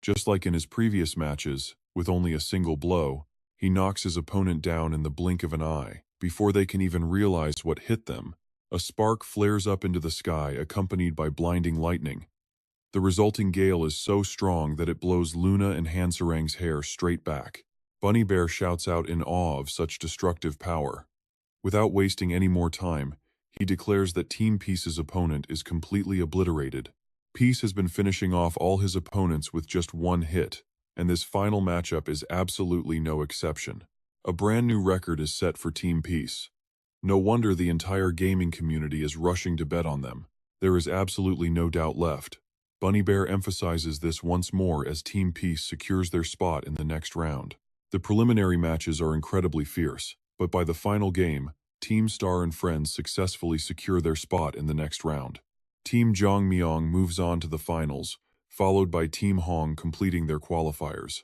Speaker 1: Just like in his previous matches, With only a single blow, he knocks his opponent down in the blink of an eye. Before they can even realize what hit them, a spark flares up into the sky, accompanied by blinding lightning. The resulting gale is so strong that it blows Luna and Hanserang's hair straight back. Bunny Bear shouts out in awe of such destructive power. Without wasting any more time, he declares that Team Peace's opponent is completely obliterated. Peace has been finishing off all his opponents with just one hit, and this final matchup is absolutely no exception. A brand new record is set for Team Peace. No wonder the entire gaming community is rushing to bet on them. There is absolutely no doubt left. Bunny Bear emphasizes this once more as Team Peace secures their spot in the next round. The preliminary matches are incredibly fierce, but by the final game, Team Star and Friends successfully secure their spot in the next round. Team Jongmyeong moves on to the finals, followed by Team Hong completing their qualifiers.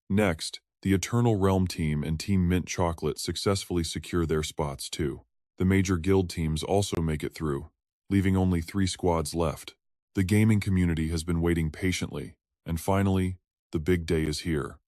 Speaker 1: Next, the Eternal Realm team and Team Mint Chocolate successfully secure their spots too. The major guild teams also make it through, leaving only 3 squads left. The gaming community has been waiting patiently, and finally, the big day is here.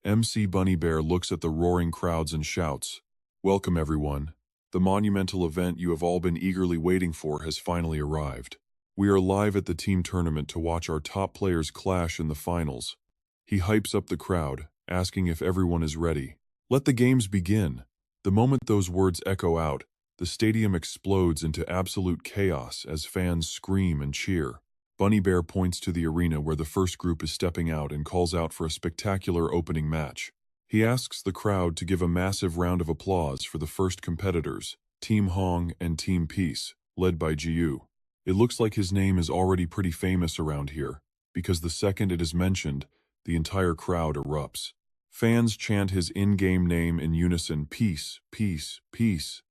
Speaker 1: MC Bunny Bear looks at the roaring crowds and shouts, "Welcome everyone. The monumental event you have all been eagerly waiting for has finally arrived. We are live at the team tournament to watch our top players clash in the finals." He hypes up the crowd, asking if everyone is ready. Let the games begin. The moment those words echo out, the stadium explodes into absolute chaos as fans scream and cheer. Bunny Bear points to the arena where the first group is stepping out and calls out for a spectacular opening match. He asks the crowd to give a massive round of applause for the first competitors, Team Hong and Team Peace, led by Jiu. It looks like his name is already pretty famous around here, because the second it is mentioned, the entire crowd erupts. Fans chant his in-game name in unison, "Peace, peace, peace."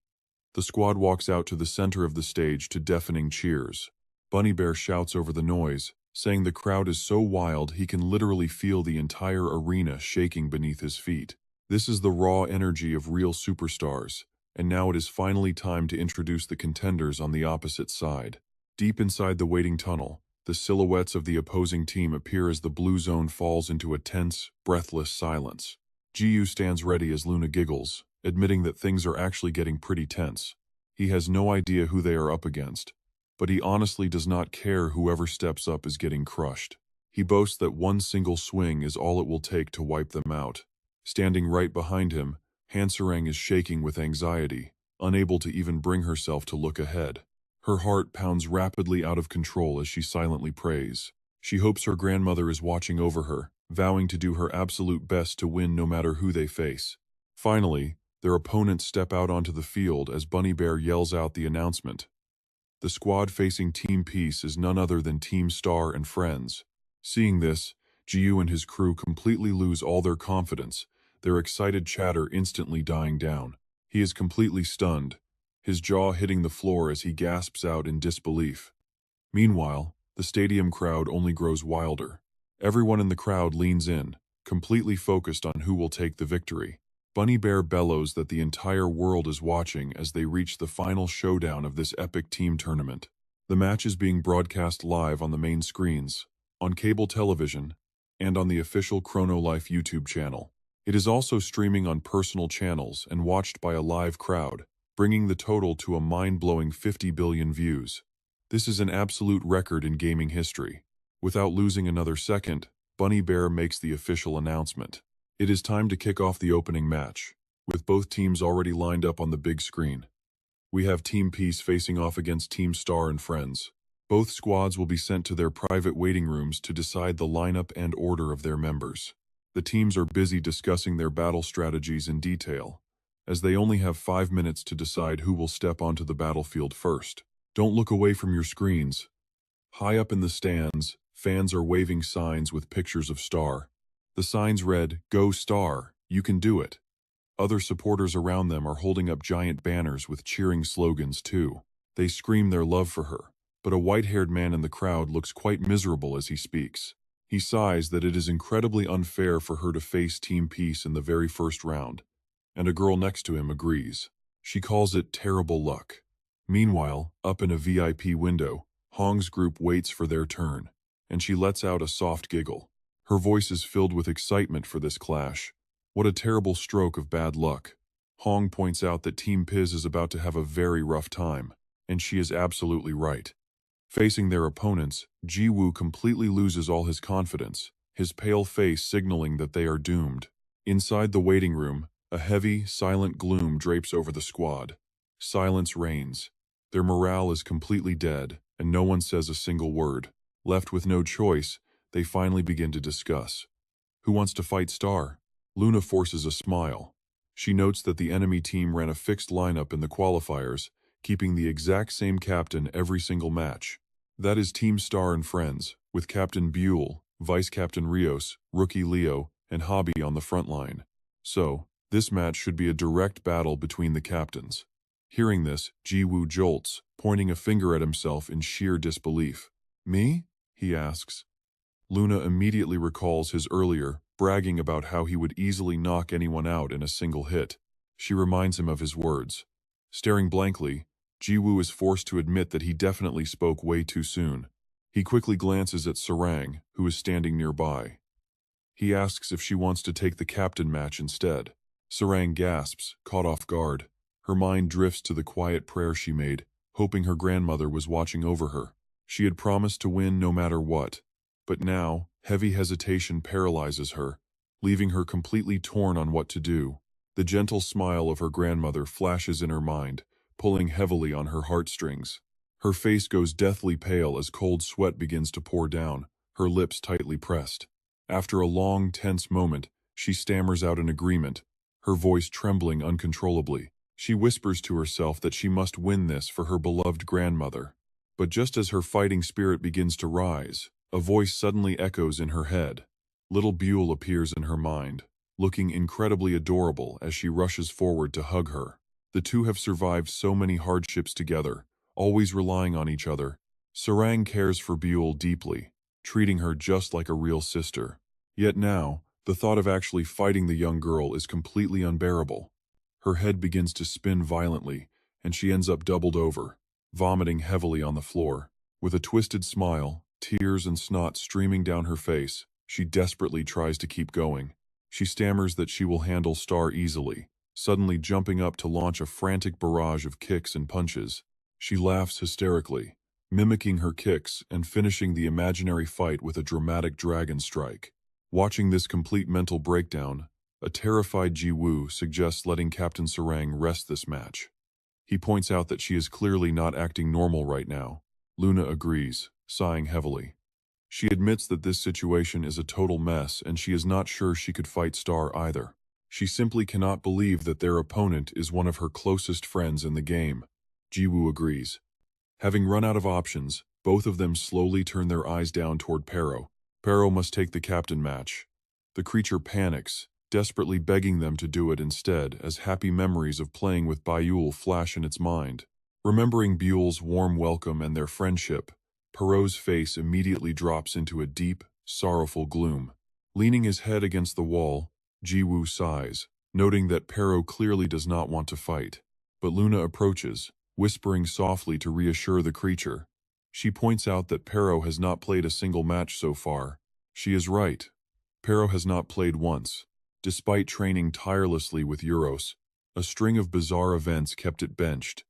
Speaker 1: The squad walks out to the center of the stage to deafening cheers. Bunny Bear shouts over the noise, saying the crowd is so wild he can literally feel the entire arena shaking beneath his feet. This is the raw energy of real superstars, and now it is finally time to introduce the contenders on the opposite side. Deep inside the waiting tunnel, the silhouettes of the opposing team appear as the blue zone falls into a tense, breathless silence. Jiu stands ready as Luna giggles, admitting that things are actually getting pretty tense. He has no idea who they are up against, but he honestly does not care whoever steps up is getting crushed. He boasts that one single swing is all it will take to wipe them out. Standing right behind him, Hanserang is shaking with anxiety, unable to even bring herself to look ahead. Her heart pounds rapidly out of control as she silently prays. She hopes her grandmother is watching over her, vowing to do her absolute best to win no matter who they face. Finally, their opponents step out onto the field as Bunny Bear yells out the announcement. The squad facing Team Peace is none other than Team Star and Friends. Seeing this, Jiu and his crew completely lose all their confidence, their excited chatter instantly dying down. He is completely stunned, his jaw hitting the floor as he gasps out in disbelief. Meanwhile, the stadium crowd only grows wilder. Everyone in the crowd leans in, completely focused on who will take the victory. Bunny Bear bellows that the entire world is watching as they reach the final showdown of this epic team tournament. The match is being broadcast live on the main screens, on cable television, and on the official Chrono Life YouTube channel. It is also streaming on personal channels and watched by a live crowd, bringing the total to a mind-blowing 50 billion views. This is an absolute record in gaming history. Without losing another second, Bunny Bear makes the official announcement. It is time to kick off the opening match, with both teams already lined up on the big screen. We have Team Peace facing off against Team Star and Friends. Both squads will be sent to their private waiting rooms to decide the lineup and order of their members. The teams are busy discussing their battle strategies in detail, as they only have 5 minutes to decide who will step onto the battlefield first. Don't look away from your screens. High up in the stands, fans are waving signs with pictures of Star. The signs read, "Go Star, you can do it." Other supporters around them are holding up giant banners with cheering slogans too. They scream their love for her, but a white-haired man in the crowd looks quite miserable as he speaks. He sighs that it is incredibly unfair for her to face Team Peace in the very first round, and a girl next to him agrees. She calls it terrible luck. Meanwhile, up in a VIP window, Hong's group waits for their turn, and she lets out a soft giggle. Her voice is filled with excitement for this clash. What a terrible stroke of bad luck. Hong points out that Team Piz is about to have a very rough time, and she is absolutely right. Facing their opponents, Ji-woo completely loses all his confidence, his pale face signaling that they are doomed. Inside the waiting room, a heavy, silent gloom drapes over the squad. Silence reigns. Their morale is completely dead, and no one says a single word. Left with no choice, they finally begin to discuss. Who wants to fight Star? Luna forces a smile. She notes that the enemy team ran a fixed lineup in the qualifiers, keeping the exact same captain every single match. That is Team Star and Friends, with Captain Buell, Vice Captain Rios, Rookie Leo, and Hobby on the front line. So, this match should be a direct battle between the captains. Hearing this, Ji-woo jolts, pointing a finger at himself in sheer disbelief. Me? He asks. Luna immediately recalls his earlier, bragging about how he would easily knock anyone out in a single hit. She reminds him of his words. Staring blankly, Ji-woo is forced to admit that he definitely spoke way too soon. He quickly glances at Sarang, who is standing nearby. He asks if she wants to take the captain match instead. Sarang gasps, caught off guard. Her mind drifts to the quiet prayer she made, hoping her grandmother was watching over her. She had promised to win no matter what. But now, heavy hesitation paralyzes her, leaving her completely torn on what to do. The gentle smile of her grandmother flashes in her mind, pulling heavily on her heartstrings. Her face goes deathly pale as cold sweat begins to pour down, her lips tightly pressed. After a long, tense moment, she stammers out an agreement, her voice trembling uncontrollably. She whispers to herself that she must win this for her beloved grandmother. But just as her fighting spirit begins to rise, a voice suddenly echoes in her head. Little Buell appears in her mind, looking incredibly adorable as she rushes forward to hug her. The two have survived so many hardships together, always relying on each other. Sarang cares for Buell deeply, treating her just like a real sister. Yet now, the thought of actually fighting the young girl is completely unbearable. Her head begins to spin violently, and she ends up doubled over, vomiting heavily on the floor. With a twisted smile, tears and snot streaming down her face, she desperately tries to keep going. She stammers that she will handle Star easily, suddenly jumping up to launch a frantic barrage of kicks and punches. She laughs hysterically, mimicking her kicks and finishing the imaginary fight with a dramatic dragon strike. Watching this complete mental breakdown, a terrified Ji-woo suggests letting Captain Sarang rest this match. He points out that she is clearly not acting normal right now. Luna agrees, sighing heavily. She admits that this situation is a total mess and she is not sure she could fight Star either. She simply cannot believe that their opponent is one of her closest friends in the game. Ji-woo agrees. Having run out of options, both of them slowly turn their eyes down toward Pero. Pero must take the captain match. The creature panics, desperately begging them to do it instead as happy memories of playing with Buell flash in its mind. Remembering Buell's warm welcome and their friendship, Pero's face immediately drops into a deep, sorrowful gloom. Leaning his head against the wall, Ji-woo sighs, noting that Pero clearly does not want to fight. But Luna approaches, whispering softly to reassure the creature. She points out that Pero has not played a single match so far. She is right. Pero has not played once. Despite training tirelessly with Euros, a string of bizarre events kept it benched.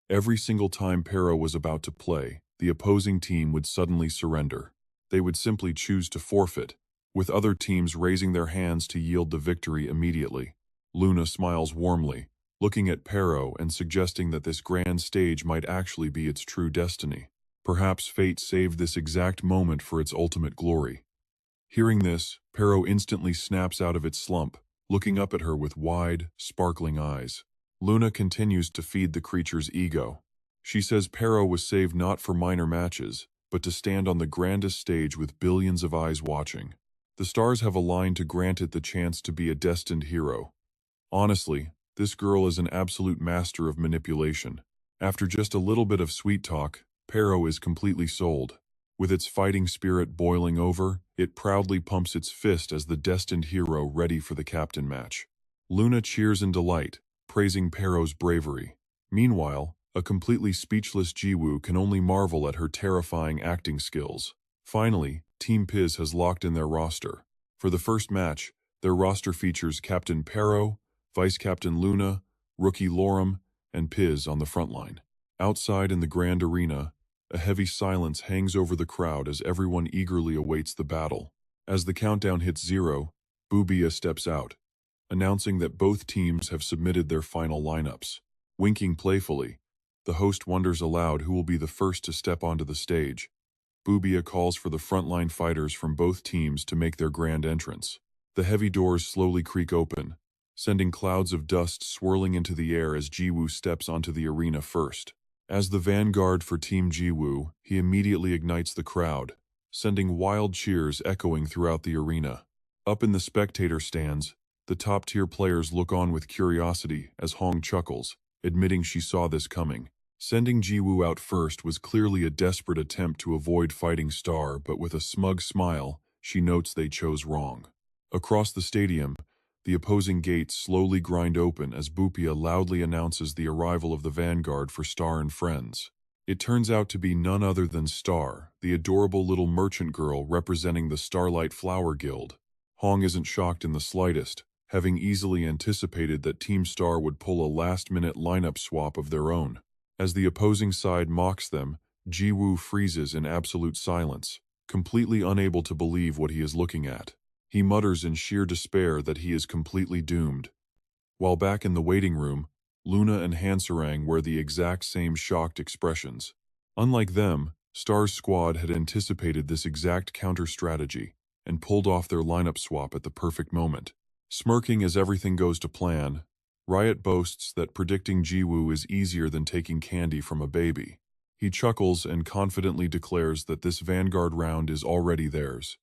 Speaker 1: Every single time Pero was about to play, the opposing team would suddenly surrender. They would simply choose to forfeit, with other teams raising their hands to yield the victory immediately. Luna smiles warmly, looking at Pero and suggesting that this grand stage might actually be its true destiny. Perhaps fate saved this exact moment for its ultimate glory. Hearing this, Pero instantly snaps out of its slump, looking up at her with wide, sparkling eyes. Luna continues to feed the creature's ego. She says Pero was saved not for minor matches, but to stand on the grandest stage with billions of eyes watching. The stars have aligned to grant it the chance to be a destined hero. Honestly, this girl is an absolute master of manipulation. After just a little bit of sweet talk, Pero is completely sold. With its fighting spirit boiling over, it proudly pumps its fist as the destined hero ready for the captain match. Luna cheers in delight, praising Pero's bravery. Meanwhile, a completely speechless Ji-woo can only marvel at her terrifying acting skills. Finally, Team Piz has locked in their roster. For the first match, their roster features Captain Pero, Vice Captain Luna, Rookie Lorem, and Piz on the front line. Outside in the grand arena, a heavy silence hangs over the crowd as everyone eagerly awaits the battle. As the countdown hits 0, Bubia steps out, announcing that both teams have submitted their final lineups. Winking playfully, the host wonders aloud who will be the first to step onto the stage. Bubia calls for the frontline fighters from both teams to make their grand entrance. The heavy doors slowly creak open, sending clouds of dust swirling into the air as Jiwoo steps onto the arena first. As the vanguard for Team Jiwoo, he immediately ignites the crowd, sending wild cheers echoing throughout the arena. Up in the spectator stands, the top-tier players look on with curiosity as Hong chuckles, admitting she saw this coming. Sending Jiwoo out first was clearly a desperate attempt to avoid fighting Star, but with a smug smile, she notes they chose wrong. Across the stadium, the opposing gates slowly grind open as Bupia loudly announces the arrival of the vanguard for Star and friends. It turns out to be none other than Star, the adorable little merchant girl representing the Starlight Flower Guild. Hong isn't shocked in the slightest, having easily anticipated that Team Star would pull a last-minute lineup swap of their own. As the opposing side mocks them, Jiwoo freezes in absolute silence, completely unable to believe what he is looking at. He mutters in sheer despair that he is completely doomed. While back in the waiting room, Luna and Hansarang wear the exact same shocked expressions. Unlike them, Star's squad had anticipated this exact counter-strategy and pulled off their lineup swap at the perfect moment. Smirking as everything goes to plan, Riot boasts that predicting Jiwoo is easier than taking candy from a baby. He chuckles and confidently declares that this vanguard round is already theirs.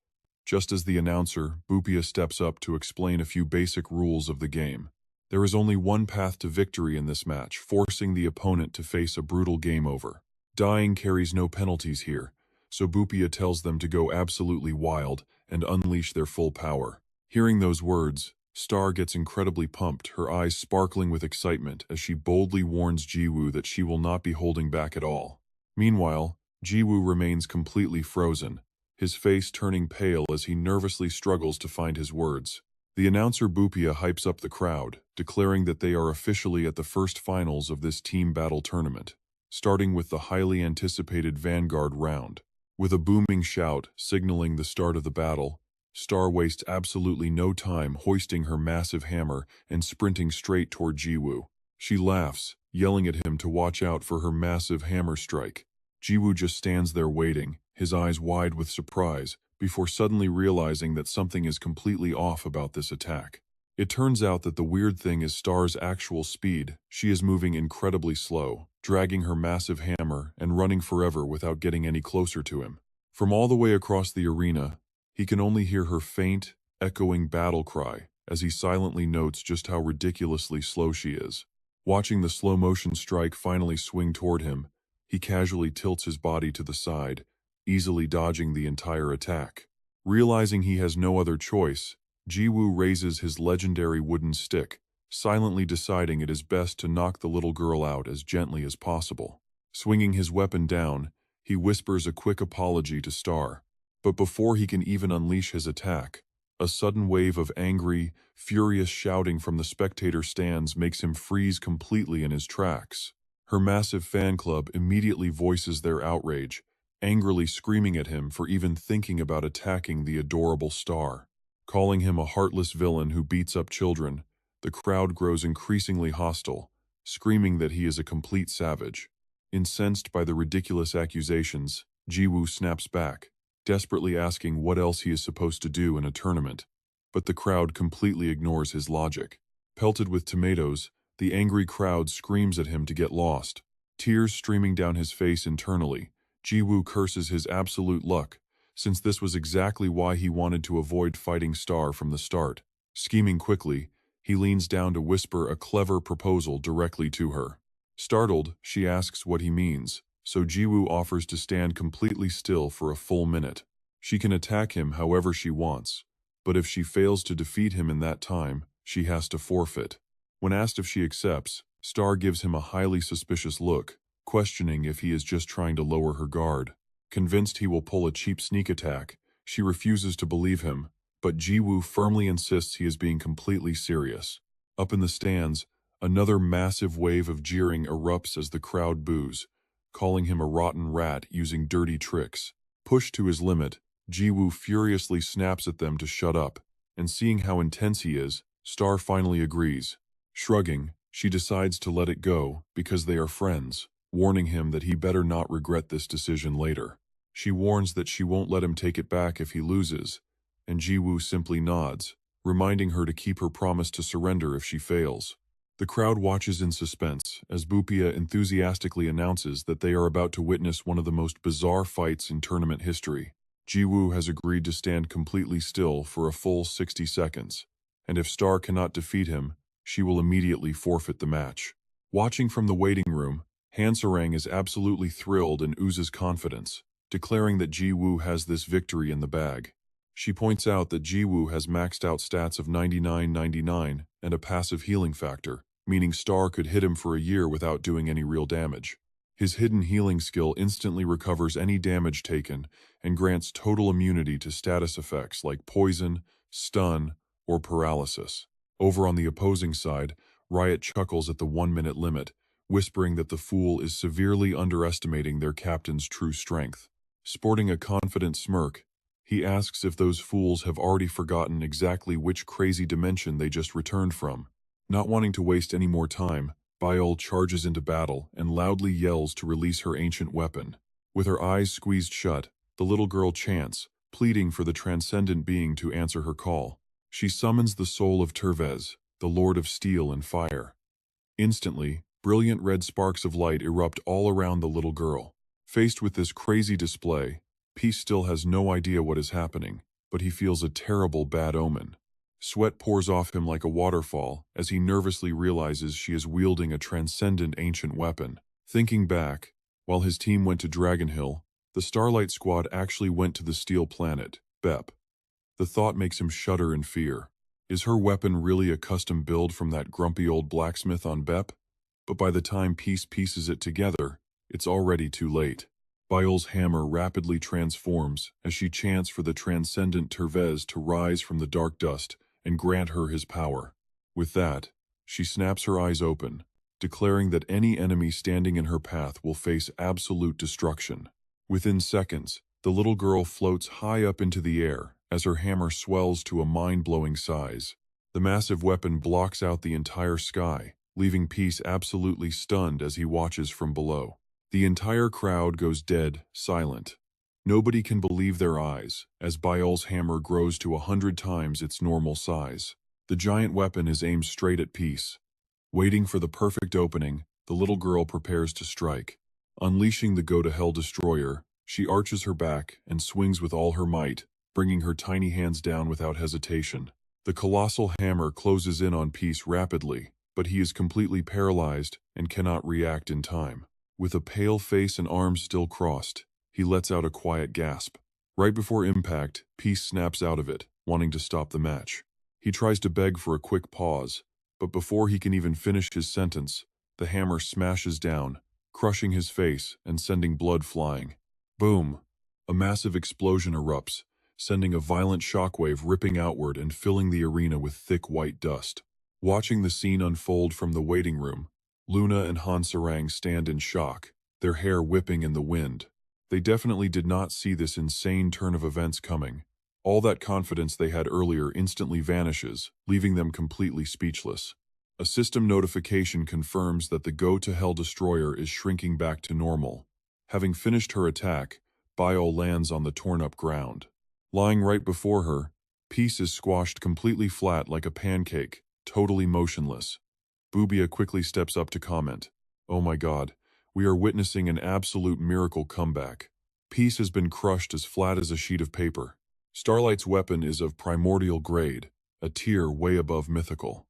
Speaker 1: Just as the announcer, Bupia, steps up to explain a few basic rules of the game. There is only one path to victory in this match, forcing the opponent to face a brutal game over. Dying carries no penalties here, so Bupia tells them to go absolutely wild and unleash their full power. Hearing those words, Star gets incredibly pumped, her eyes sparkling with excitement as she boldly warns Jiwoo that she will not be holding back at all. Meanwhile, Jiwoo remains completely frozen, his face turning pale as he nervously struggles to find his words. The announcer Bupia hypes up the crowd, declaring that they are officially at the first finals of this team battle tournament, starting with the highly anticipated Vanguard round. With a booming shout signaling the start of the battle, Star wastes absolutely no time hoisting her massive hammer and sprinting straight toward Jiwoo. She laughs, yelling at him to watch out for her massive hammer strike. Jiwoo just stands there waiting, his eyes wide with surprise, before suddenly realizing that something is completely off about this attack. It turns out that the weird thing is Star's actual speed. She is moving incredibly slow, dragging her massive hammer and running forever without getting any closer to him. From all the way across the arena, he can only hear her faint, echoing battle cry as he silently notes just how ridiculously slow she is. Watching the slow-motion strike finally swing toward him, he casually tilts his body to the side, easily dodging the entire attack. Realizing he has no other choice, Jiwoo raises his legendary wooden stick, silently deciding it is best to knock the little girl out as gently as possible. Swinging his weapon down, he whispers a quick apology to Star. But before he can even unleash his attack, a sudden wave of angry, furious shouting from the spectator stands makes him freeze completely in his tracks. Her massive fan club immediately voices their outrage, angrily screaming at him for even thinking about attacking the adorable Star. Calling him a heartless villain who beats up children, the crowd grows increasingly hostile, screaming that he is a complete savage. Incensed by the ridiculous accusations, Jiwoo snaps back, desperately asking what else he is supposed to do in a tournament, but the crowd completely ignores his logic. Pelted with tomatoes, the angry crowd screams at him to get lost. Tears streaming down his face internally, Jiwoo curses his absolute luck, since this was exactly why he wanted to avoid fighting Star from the start. Scheming quickly, he leans down to whisper a clever proposal directly to her. Startled, she asks what he means, so Jiwoo offers to stand completely still for a full minute. She can attack him however she wants, but if she fails to defeat him in that time, she has to forfeit. When asked if she accepts, Star gives him a highly suspicious look, questioning if he is just trying to lower her guard. Convinced he will pull a cheap sneak attack, she refuses to believe him, but Jiwoo firmly insists he is being completely serious. Up in the stands, another massive wave of jeering erupts as the crowd boos, calling him a rotten rat using dirty tricks. Pushed to his limit, Jiwoo furiously snaps at them to shut up, and seeing how intense he is, Star finally agrees. Shrugging, she decides to let it go because they are friends, warning him that he better not regret this decision later. She warns that she won't let him take it back if he loses, and Jiwoo simply nods, reminding her to keep her promise to surrender if she fails. The crowd watches in suspense as Bupia enthusiastically announces that they are about to witness one of the most bizarre fights in tournament history. Jiwoo has agreed to stand completely still for a full 60 seconds, and if Star cannot defeat him, she will immediately forfeit the match. Watching from the waiting room, Hansarang is absolutely thrilled and oozes confidence, declaring that Jiwoo has this victory in the bag. She points out that Jiwoo has maxed out stats of 99/99 and a passive healing factor, meaning Star could hit him for a year without doing any real damage. His hidden healing skill instantly recovers any damage taken and grants total immunity to status effects like poison, stun, or paralysis. Over on the opposing side, Riot chuckles at the 1-minute limit, whispering that the fool is severely underestimating their captain's true strength. Sporting a confident smirk, he asks if those fools have already forgotten exactly which crazy dimension they just returned from. Not wanting to waste any more time, Biol charges into battle and loudly yells to release her ancient weapon. With her eyes squeezed shut, the little girl chants, pleading for the transcendent being to answer her call. She summons the soul of Tervez, the Lord of Steel and Fire. Instantly, brilliant red sparks of light erupt all around the little girl. Faced with this crazy display, Peace still has no idea what is happening, but he feels a terrible bad omen. Sweat pours off him like a waterfall as he nervously realizes she is wielding a transcendent ancient weapon. Thinking back, while his team went to Dragon Hill, the Starlight Squad actually went to the Steel Planet, Bep. The thought makes him shudder in fear. Is her weapon really a custom build from that grumpy old blacksmith on Bep? But by the time Peace pieces it together, it's already too late. Biol's hammer rapidly transforms as she chants for the transcendent Tervez to rise from the dark dust and grant her his power. With that, she snaps her eyes open, declaring that any enemy standing in her path will face absolute destruction. Within seconds, the little girl floats high up into the air as her hammer swells to a mind-blowing size. The massive weapon blocks out the entire sky, leaving Peace absolutely stunned as he watches from below. The entire crowd goes dead, silent. Nobody can believe their eyes, as Biol's hammer grows to 100 times its normal size. The giant weapon is aimed straight at Peace. Waiting for the perfect opening, the little girl prepares to strike. Unleashing the Go-to-Hell Destroyer, she arches her back and swings with all her might, bringing her tiny hands down without hesitation. The colossal hammer closes in on Peace rapidly, but he is completely paralyzed and cannot react in time. With a pale face and arms still crossed, he lets out a quiet gasp. Right before impact, Peace snaps out of it, wanting to stop the match. He tries to beg for a quick pause, but before he can even finish his sentence, the hammer smashes down, crushing his face and sending blood flying. Boom! A massive explosion erupts, sending a violent shockwave ripping outward and filling the arena with thick white dust. Watching the scene unfold from the waiting room, Luna and Hansarang stand in shock, their hair whipping in the wind. They definitely did not see this insane turn of events coming. All that confidence they had earlier instantly vanishes, leaving them completely speechless. A system notification confirms that the Go-to-Hell Destroyer is shrinking back to normal. Having finished her attack, Biol lands on the torn-up ground. Lying right before her, Peace is squashed completely flat like a pancake, totally motionless. Bubia quickly steps up to comment, "Oh my god, we are witnessing an absolute miracle comeback. Peace has been crushed as flat as a sheet of paper. Starlight's weapon is of primordial grade, a tier way above mythical.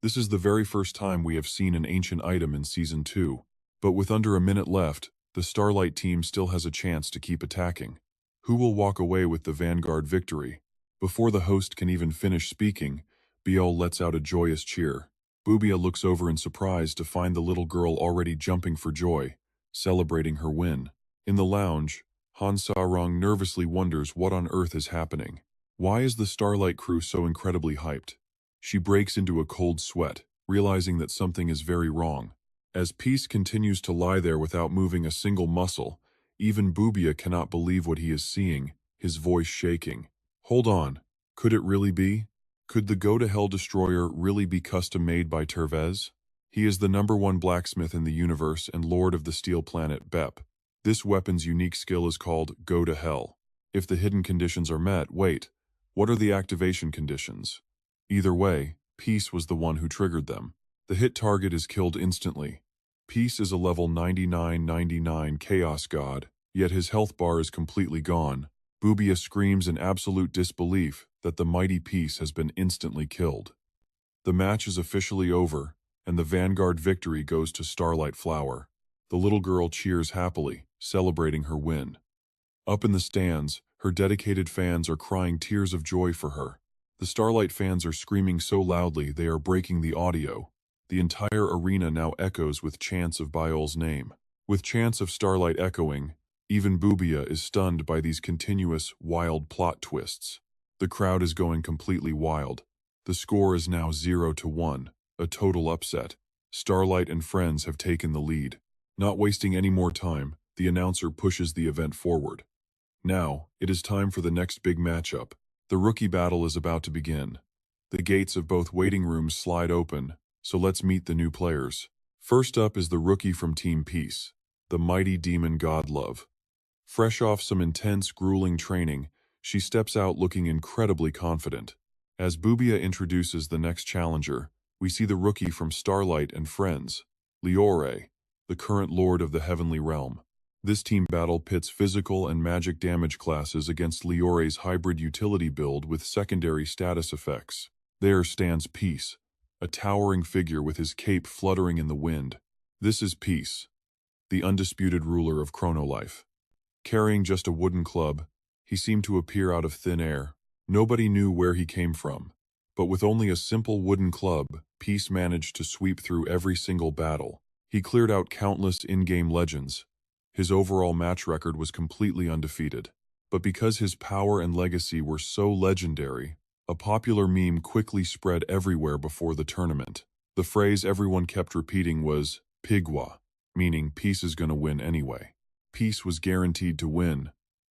Speaker 1: This is the very first time we have seen an ancient item in Season 2, but with under a minute left, the Starlight team still has a chance to keep attacking. Who will walk away with the Vanguard victory?" Before the host can even finish speaking, Biol lets out a joyous cheer. Bubia looks over in surprise to find the little girl already jumping for joy, celebrating her win. In the lounge, Hansarang nervously wonders what on earth is happening. Why is the Starlight crew so incredibly hyped? She breaks into a cold sweat, realizing that something is very wrong. As Peace continues to lie there without moving a single muscle, even Boobia cannot believe what he is seeing, his voice shaking. Hold on, could it really be? Could the Go-to-Hell Destroyer really be custom-made by Tervez? He is the #1 blacksmith in the universe and lord of the steel planet Bep. This weapon's unique skill is called Go-to-Hell. If the hidden conditions are met, wait, what are the activation conditions? Either way, Peace was the one who triggered them. The hit target is killed instantly. Peace is a level 99/99 Chaos God, yet his health bar is completely gone. Boobia screams in absolute disbelief that the mighty Peace has been instantly killed. The match is officially over, and the Vanguard victory goes to Starlight Flower. The little girl cheers happily, celebrating her win. Up in the stands, her dedicated fans are crying tears of joy for her. The Starlight fans are screaming so loudly they are breaking the audio. The entire arena now echoes with chants of Biol's name. With chants of Starlight echoing, even Boobia is stunned by these continuous, wild plot twists. The crowd is going completely wild. The score is now 0-1, a total upset. Starlight and friends have taken the lead. Not wasting any more time, the announcer pushes the event forward. Now, it is time for the next big matchup. The rookie battle is about to begin. The gates of both waiting rooms slide open, so let's meet the new players. First up is the rookie from Team Peace, the mighty demon Godlove. Fresh off some intense, grueling training, she steps out looking incredibly confident. As Boobia introduces the next challenger, we see the rookie from Starlight and Friends, Liore, the current lord of the Heavenly Realm. This team battle pits physical and magic damage classes against Liore's hybrid utility build with secondary status effects. There stands Peace, a towering figure with his cape fluttering in the wind. This is Peace, the undisputed ruler of Chrono Life. Carrying just a wooden club, he seemed to appear out of thin air. Nobody knew where he came from. But with only a simple wooden club, Peace managed to sweep through every single battle. He cleared out countless in-game legends. His overall match record was completely undefeated. But because his power and legacy were so legendary, a popular meme quickly spread everywhere before the tournament. The phrase everyone kept repeating was, Pigwa, meaning Peace is gonna win anyway. Peace was guaranteed to win.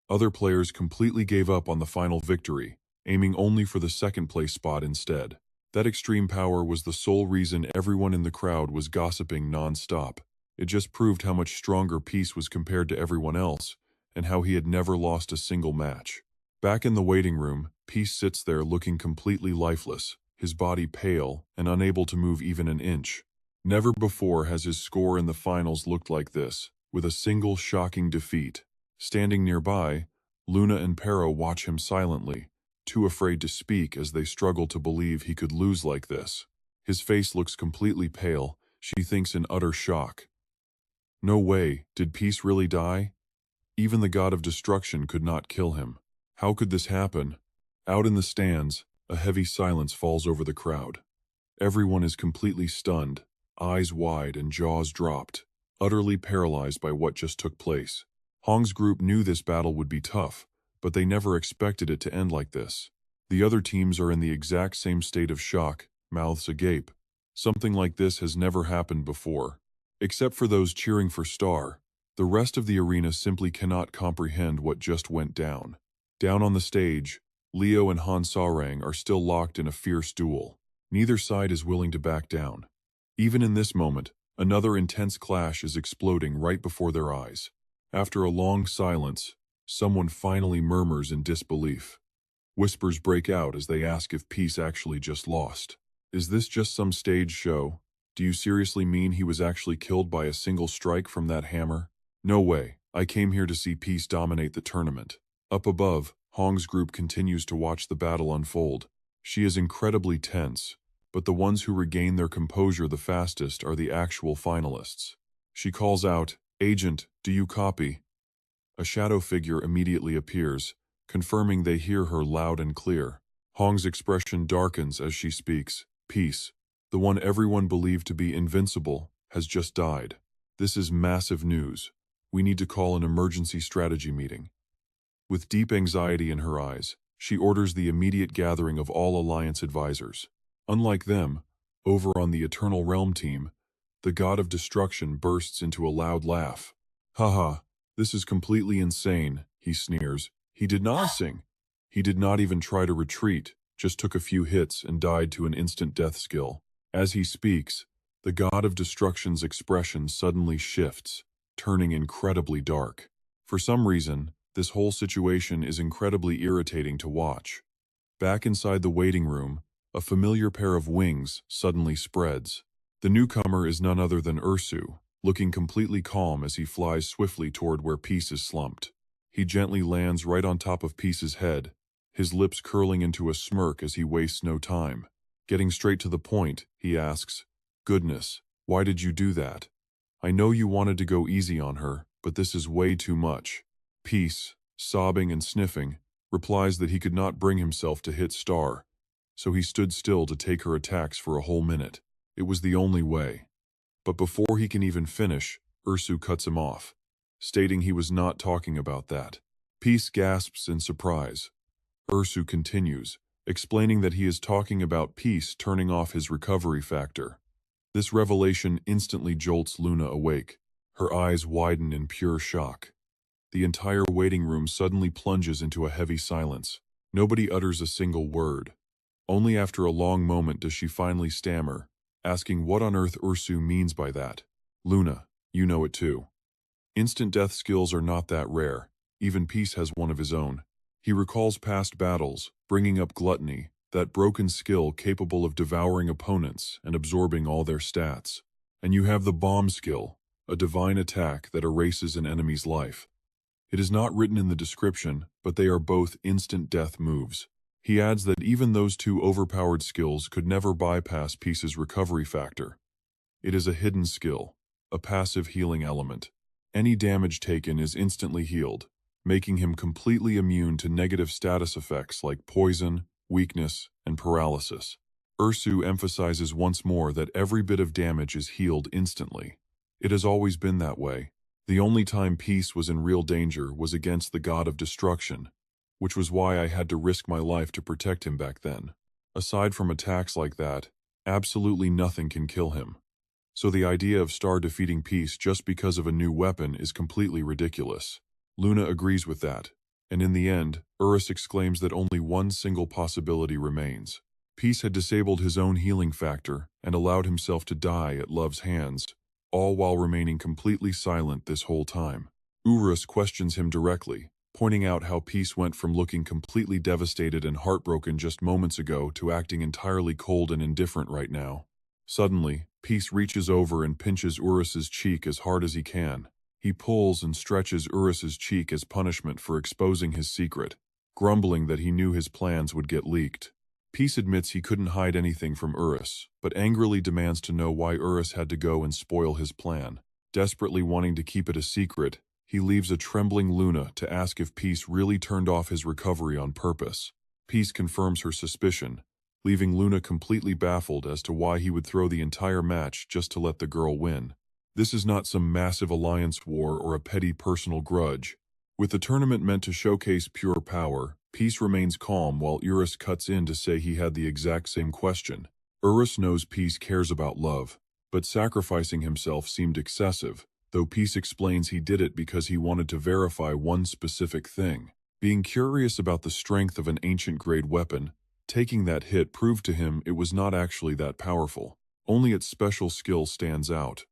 Speaker 1: Other players completely gave up on the final victory, aiming only for the second-place spot instead. That extreme power was the sole reason everyone in the crowd was gossiping non-stop. It just proved how much stronger Peace was compared to everyone else, and how he had never lost a single match. Back in the waiting room, Peace sits there looking completely lifeless, his body pale and unable to move even an inch. Never before has his score in the finals looked like this, with a single shocking defeat. Standing nearby, Luna and Pero watch him silently, too afraid to speak as they struggle to believe he could lose like this. His face looks completely pale, she thinks in utter shock. No way, did Peace really die? Even the god of destruction could not kill him. How could this happen? Out in the stands, a heavy silence falls over the crowd. Everyone is completely stunned, eyes wide and jaws dropped, utterly paralyzed by what just took place. Hong's group knew this battle would be tough, but they never expected it to end like this. The other teams are in the exact same state of shock, mouths agape. Something like this has never happened before. Except for those cheering for Star, the rest of the arena simply cannot comprehend what just went down. Down on the stage, Leo and Han Sarang are still locked in a fierce duel. Neither side is willing to back down. Even in this moment, another intense clash is exploding right before their eyes. After a long silence, someone finally murmurs in disbelief. Whispers break out as they ask if Peace actually just lost. Is this just some stage show? Do you seriously mean he was actually killed by a single strike from that hammer? No way, I came here to see Peace dominate the tournament. Up above, Hong's group continues to watch the battle unfold. She is incredibly tense, but the ones who regain their composure the fastest are the actual finalists. She calls out, "Agent, do you copy?" A shadow figure immediately appears, confirming they hear her loud and clear. Hong's expression darkens as she speaks. Peace, the one everyone believed to be invincible, has just died. This is massive news. We need to call an emergency strategy meeting. With deep anxiety in her eyes, She orders the immediate gathering of all Alliance advisors. Unlike them, over on the Eternal Realm team, the god of destruction bursts into a loud laugh. Haha, this is completely insane, he sneers. He did not sing. He did not even try to retreat, just took a few hits and died to an instant death skill. As he speaks, the god of destruction's expression suddenly shifts, turning incredibly dark. For some reason, this whole situation is incredibly irritating to watch. Back inside the waiting room, a familiar pair of wings suddenly spreads. The newcomer is none other than Ursu, looking completely calm as he flies swiftly toward where Peace is slumped. He gently lands right on top of Peace's head, his lips curling into a smirk as he wastes no time. Getting straight to the point, he asks, "Goodness, why did you do that? I know you wanted to go easy on her, but this is way too much." Peace, sobbing and sniffing, replies that he could not bring himself to hit Star, so he stood still to take her attacks for a whole minute. It was the only way. But before he can even finish, Ursu cuts him off, stating he was not talking about that. Peace gasps in surprise. Ursu continues, explaining that he is talking about Peace turning off his recovery factor. This revelation instantly jolts Luna awake. Her eyes widen in pure shock. The entire waiting room suddenly plunges into a heavy silence. Nobody utters a single word. Only after a long moment does she finally stammer, asking what on earth Ursu means by that. "Luna, you know it too. Instant death skills are not that rare. Even Peace has one of his own." He recalls past battles, bringing up Gluttony, that broken skill capable of devouring opponents and absorbing all their stats. And you have the Bomb skill, a divine attack that erases an enemy's life. It is not written in the description, but they are both instant death moves. He adds that even those two overpowered skills could never bypass Peace's recovery factor. It is a hidden skill, a passive healing element. Any damage taken is instantly healed, making him completely immune to negative status effects like poison, weakness, and paralysis. Ursu emphasizes once more that every bit of damage is healed instantly. It has always been that way. The only time Peace was in real danger was against the god of destruction, which was why I had to risk my life to protect him back then. Aside from attacks like that, absolutely nothing can kill him. So the idea of Star defeating Peace just because of a new weapon is completely ridiculous. Luna agrees with that, and in the end, Urus exclaims that only one single possibility remains. Peace had disabled his own healing factor and allowed himself to die at Love's hands, all while remaining completely silent this whole time. Urus questions him directly, pointing out how Peace went from looking completely devastated and heartbroken just moments ago to acting entirely cold and indifferent right now. Suddenly, Peace reaches over and pinches Urus's cheek as hard as he can. He pulls and stretches Urus's cheek as punishment for exposing his secret, grumbling that he knew his plans would get leaked. Peace admits he couldn't hide anything from Urus, but angrily demands to know why Urus had to go and spoil his plan. Desperately wanting to keep it a secret, he leaves a trembling Luna to ask if Peace really turned off his recovery on purpose. Peace confirms her suspicion, leaving Luna completely baffled as to why he would throw the entire match just to let the girl win. This is not some massive alliance war or a petty personal grudge. With the tournament meant to showcase pure power, Peace remains calm while Urus cuts in to say he had the exact same question. Urus knows Peace cares about love, but sacrificing himself seemed excessive, though Peace explains he did it because he wanted to verify one specific thing. Being curious about the strength of an ancient-grade weapon, taking that hit proved to him it was not actually that powerful. Only its special skill stands out,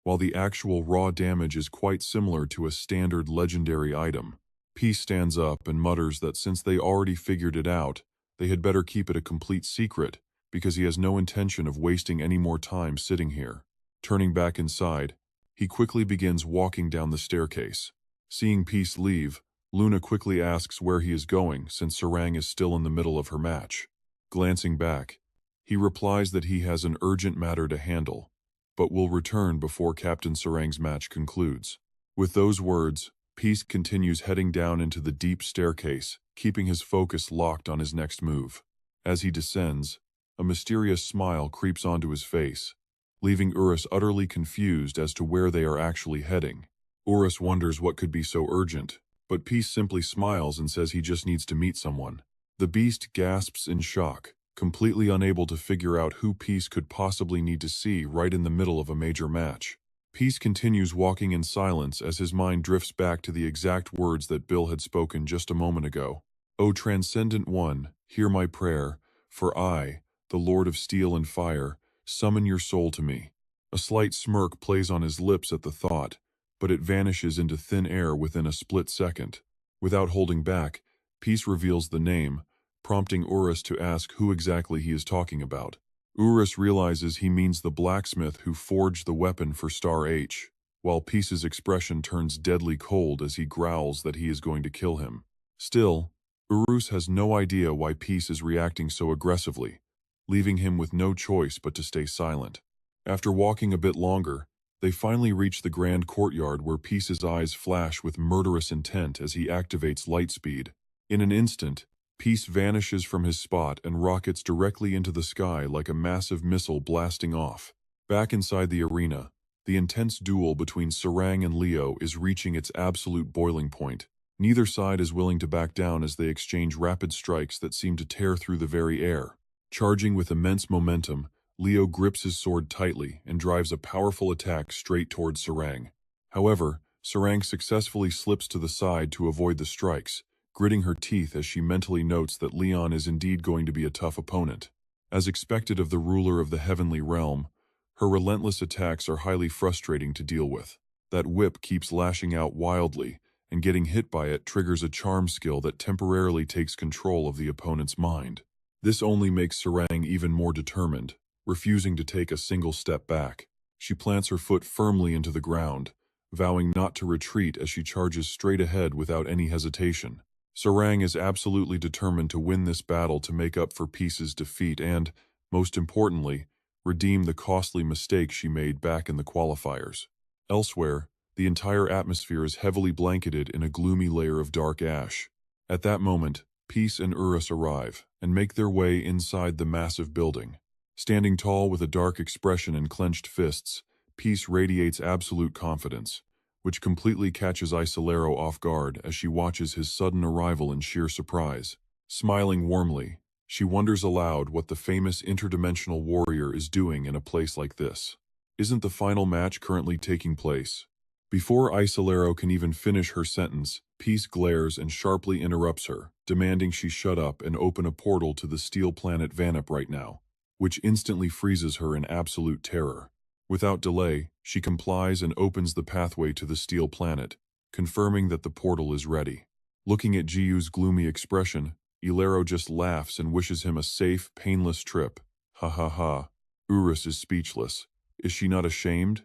Speaker 1: while the actual raw damage is quite similar to a standard legendary item. Peace stands up and mutters that since they already figured it out, they had better keep it a complete secret, because he has no intention of wasting any more time sitting here. Turning back inside, he quickly begins walking down the staircase. Seeing Peace leave, Luna quickly asks where he is going since Sarang is still in the middle of her match. Glancing back, he replies that he has an urgent matter to handle, but will return before Captain Sarang's match concludes. With those words, Peace continues heading down into the deep staircase, keeping his focus locked on his next move. As he descends, a mysterious smile creeps onto his face, leaving Urus utterly confused as to where they are actually heading. Urus wonders what could be so urgent, but Peace simply smiles and says he just needs to meet someone. The beast gasps in shock, completely unable to figure out who Peace could possibly need to see right in the middle of a major match. Peace continues walking in silence as his mind drifts back to the exact words that Bill had spoken just a moment ago. "O Transcendent One, hear my prayer, for I, the Lord of Steel and Fire, summon your soul to me." A slight smirk plays on his lips at the thought, but it vanishes into thin air within a split second. Without holding back, Peace reveals the name, prompting Urus to ask who exactly he is talking about. Urus realizes he means the blacksmith who forged the weapon for Star H, while Peace's expression turns deadly cold as he growls that he is going to kill him. Still, Urus has no idea why Peace is reacting so aggressively, leaving him with no choice but to stay silent. After walking a bit longer, they finally reach the grand courtyard where Peace's eyes flash with murderous intent as he activates lightspeed. In an instant, Peace vanishes from his spot and rockets directly into the sky like a massive missile blasting off. Back inside the arena, the intense duel between Sarang and Leo is reaching its absolute boiling point. Neither side is willing to back down as they exchange rapid strikes that seem to tear through the very air. Charging with immense momentum, Leo grips his sword tightly and drives a powerful attack straight towards Sarang. However, Sarang successfully slips to the side to avoid the strikes, gritting her teeth as she mentally notes that Leon is indeed going to be a tough opponent. As expected of the ruler of the heavenly realm, her relentless attacks are highly frustrating to deal with. That whip keeps lashing out wildly, and getting hit by it triggers a charm skill that temporarily takes control of the opponent's mind. This only makes Sarang even more determined, refusing to take a single step back. She plants her foot firmly into the ground, vowing not to retreat as she charges straight ahead without any hesitation. Sarang is absolutely determined to win this battle to make up for Peace's defeat and, most importantly, redeem the costly mistake she made back in the qualifiers. Elsewhere, the entire atmosphere is heavily blanketed in a gloomy layer of dark ash. At that moment, Peace and Urus arrive and make their way inside the massive building. Standing tall with a dark expression and clenched fists, Peace radiates absolute confidence, which completely catches Isolero off guard as she watches his sudden arrival in sheer surprise. Smiling warmly, she wonders aloud what the famous interdimensional warrior is doing in a place like this. Isn't the final match currently taking place? Before Isolero can even finish her sentence, Peace glares and sharply interrupts her, demanding she shut up and open a portal to the steel planet Vanip right now, which instantly freezes her in absolute terror. Without delay, she complies and opens the pathway to the steel planet, confirming that the portal is ready. Looking at Jiu's gloomy expression, Ilero just laughs and wishes him a safe, painless trip. Ha ha ha. Urus is speechless. Is she not ashamed?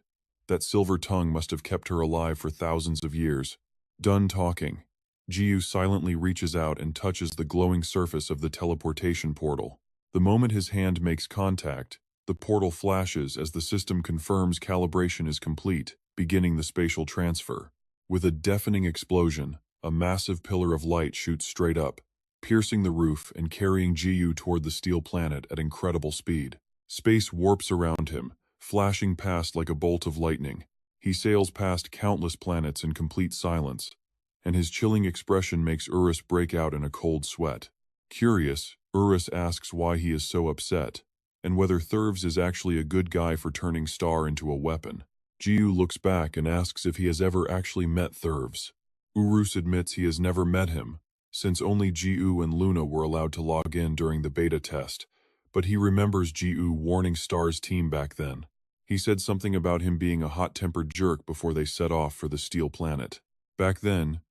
Speaker 1: That silver tongue must have kept her alive for thousands of years. Done talking, Jiu silently reaches out and touches the glowing surface of the teleportation portal. The moment his hand makes contact, the portal flashes as the system confirms calibration is complete, beginning the spatial transfer. With a deafening explosion, a massive pillar of light shoots straight up, piercing the roof and carrying Jiu toward the steel planet at incredible speed. Space warps around him, flashing past like a bolt of lightning. He sails past countless planets in complete silence, and his chilling expression makes Urus break out in a cold sweat. Curious, Urus asks why he is so upset, and whether Thurves is actually a good guy for turning Star into a weapon. Jiu looks back and asks if he has ever actually met Thurves. Urus admits he has never met him, since only Jiu and Luna were allowed to log in during the beta test, but he remembers Jiu warning Star's team back then. He said something about him being a hot-tempered jerk before they set off for the steel planet. Back then,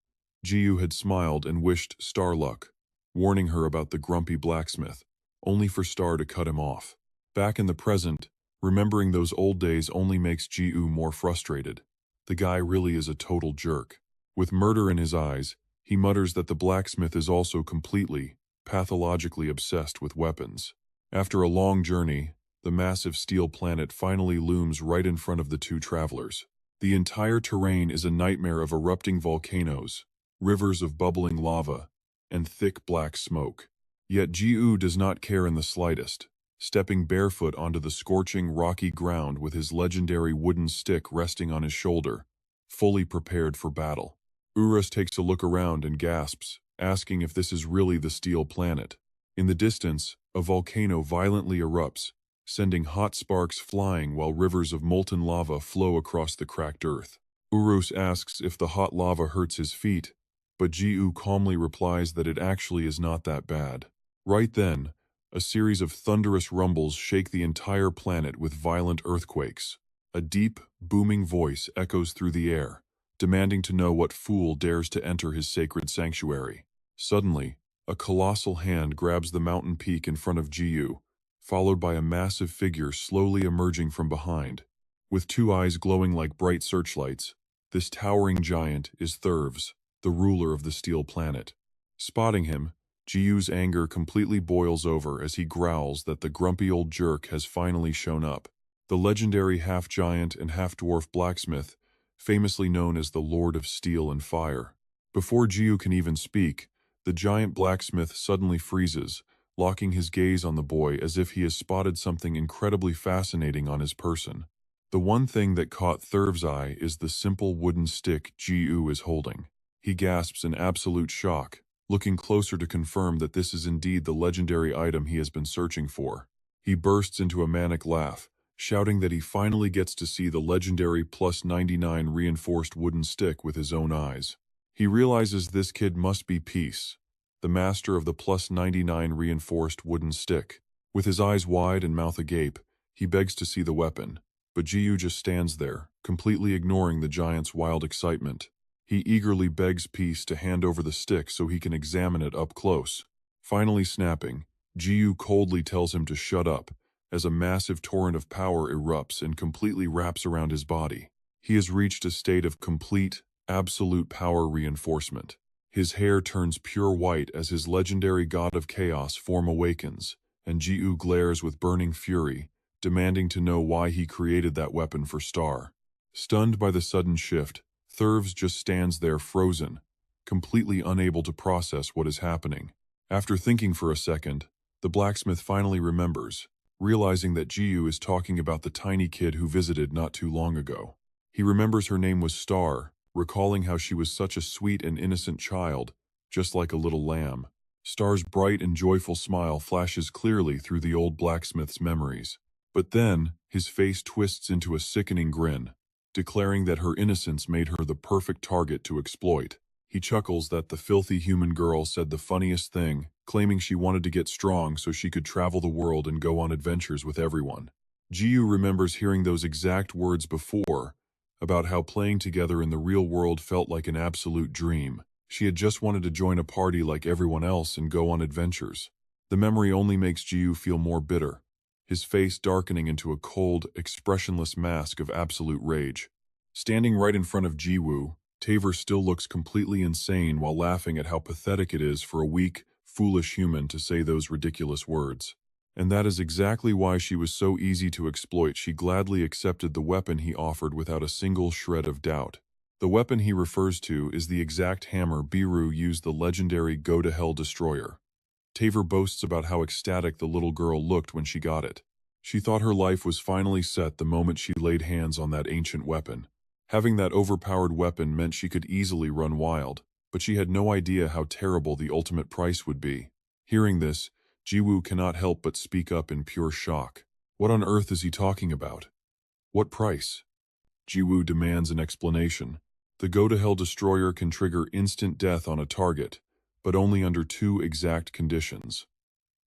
Speaker 1: Jiu had smiled and wished Star luck, warning her about the grumpy blacksmith, only for Star to cut him off. Back in the present, remembering those old days only makes Jiu more frustrated. The guy really is a total jerk. With murder in his eyes, he mutters that the blacksmith is also completely, pathologically obsessed with weapons. After a long journey, the massive steel planet finally looms right in front of the two travelers. The entire terrain is a nightmare of erupting volcanoes, rivers of bubbling lava, and thick black smoke. Yet Jiu does not care in the slightest, stepping barefoot onto the scorching, rocky ground with his legendary wooden stick resting on his shoulder, fully prepared for battle. Urus takes a look around and gasps, asking if this is really the steel planet. In the distance, a volcano violently erupts, sending hot sparks flying while rivers of molten lava flow across the cracked earth. Urus asks if the hot lava hurts his feet, but Ji-U calmly replies that it actually is not that bad. Right then, a series of thunderous rumbles shake the entire planet with violent earthquakes. A deep, booming voice echoes through the air, demanding to know what fool dares to enter his sacred sanctuary. Suddenly, a colossal hand grabs the mountain peak in front of Ji-U, followed by a massive figure slowly emerging from behind. With two eyes glowing like bright searchlights, this towering giant is Thurvs, the ruler of the steel planet. Spotting him, Ji-U's anger completely boils over as he growls that the grumpy old jerk has finally shown up. The legendary half-giant and half-dwarf blacksmith, famously known as the Lord of Steel and Fire. Before Ji-U can even speak, the giant blacksmith suddenly freezes, locking his gaze on the boy as if he has spotted something incredibly fascinating on his person. The one thing that caught Thurv's eye is the simple wooden stick Ji-U is holding. He gasps in absolute shock, looking closer to confirm that this is indeed the legendary item he has been searching for. He bursts into a manic laugh, shouting that he finally gets to see the legendary +99 reinforced wooden stick with his own eyes. He realizes this kid must be Peace, the master of the +99 reinforced wooden stick. With his eyes wide and mouth agape, he begs to see the weapon, but Ji-U just stands there, completely ignoring the giant's wild excitement. He eagerly begs Peace to hand over the stick so he can examine it up close. Finally snapping, Ji-U coldly tells him to shut up, as a massive torrent of power erupts and completely wraps around his body. He has reached a state of complete, absolute power reinforcement. His hair turns pure white as his legendary god of chaos form awakens, and Ji-U glares with burning fury, demanding to know why he created that weapon for Star. Stunned by the sudden shift, Thurvs just stands there frozen, completely unable to process what is happening. After thinking for a second, the blacksmith finally remembers, realizing that Ji-U is talking about the tiny kid who visited not too long ago. He remembers her name was Star, recalling how she was such a sweet and innocent child, just like a little lamb. Star's bright and joyful smile flashes clearly through the old blacksmith's memories. But then, his face twists into a sickening grin, declaring that her innocence made her the perfect target to exploit. He chuckles that the filthy human girl said the funniest thing, claiming she wanted to get strong so she could travel the world and go on adventures with everyone. Ji-U remembers hearing those exact words before, about how playing together in the real world felt like an absolute dream. She had just wanted to join a party like everyone else and go on adventures. The memory only makes Ji-U feel more bitter, his face darkening into a cold, expressionless mask of absolute rage. Standing right in front of Ji-Woo, Taver still looks completely insane while laughing at how pathetic it is for a weak, foolish human to say those ridiculous words. And that is exactly why she was so easy to exploit. She gladly accepted the weapon he offered without a single shred of doubt. The weapon he refers to is the exact hammer Biru used, the legendary Go-to-Hell Destroyer. Taver boasts about how ecstatic the little girl looked when she got it. She thought her life was finally set the moment she laid hands on that ancient weapon. Having that overpowered weapon meant she could easily run wild, but she had no idea how terrible the ultimate price would be. Hearing this, Ji-Woo cannot help but speak up in pure shock. What on earth is he talking about? What price? Ji-Woo demands an explanation. The Go-to-Hell Destroyer can trigger instant death on a target, but only under two exact conditions.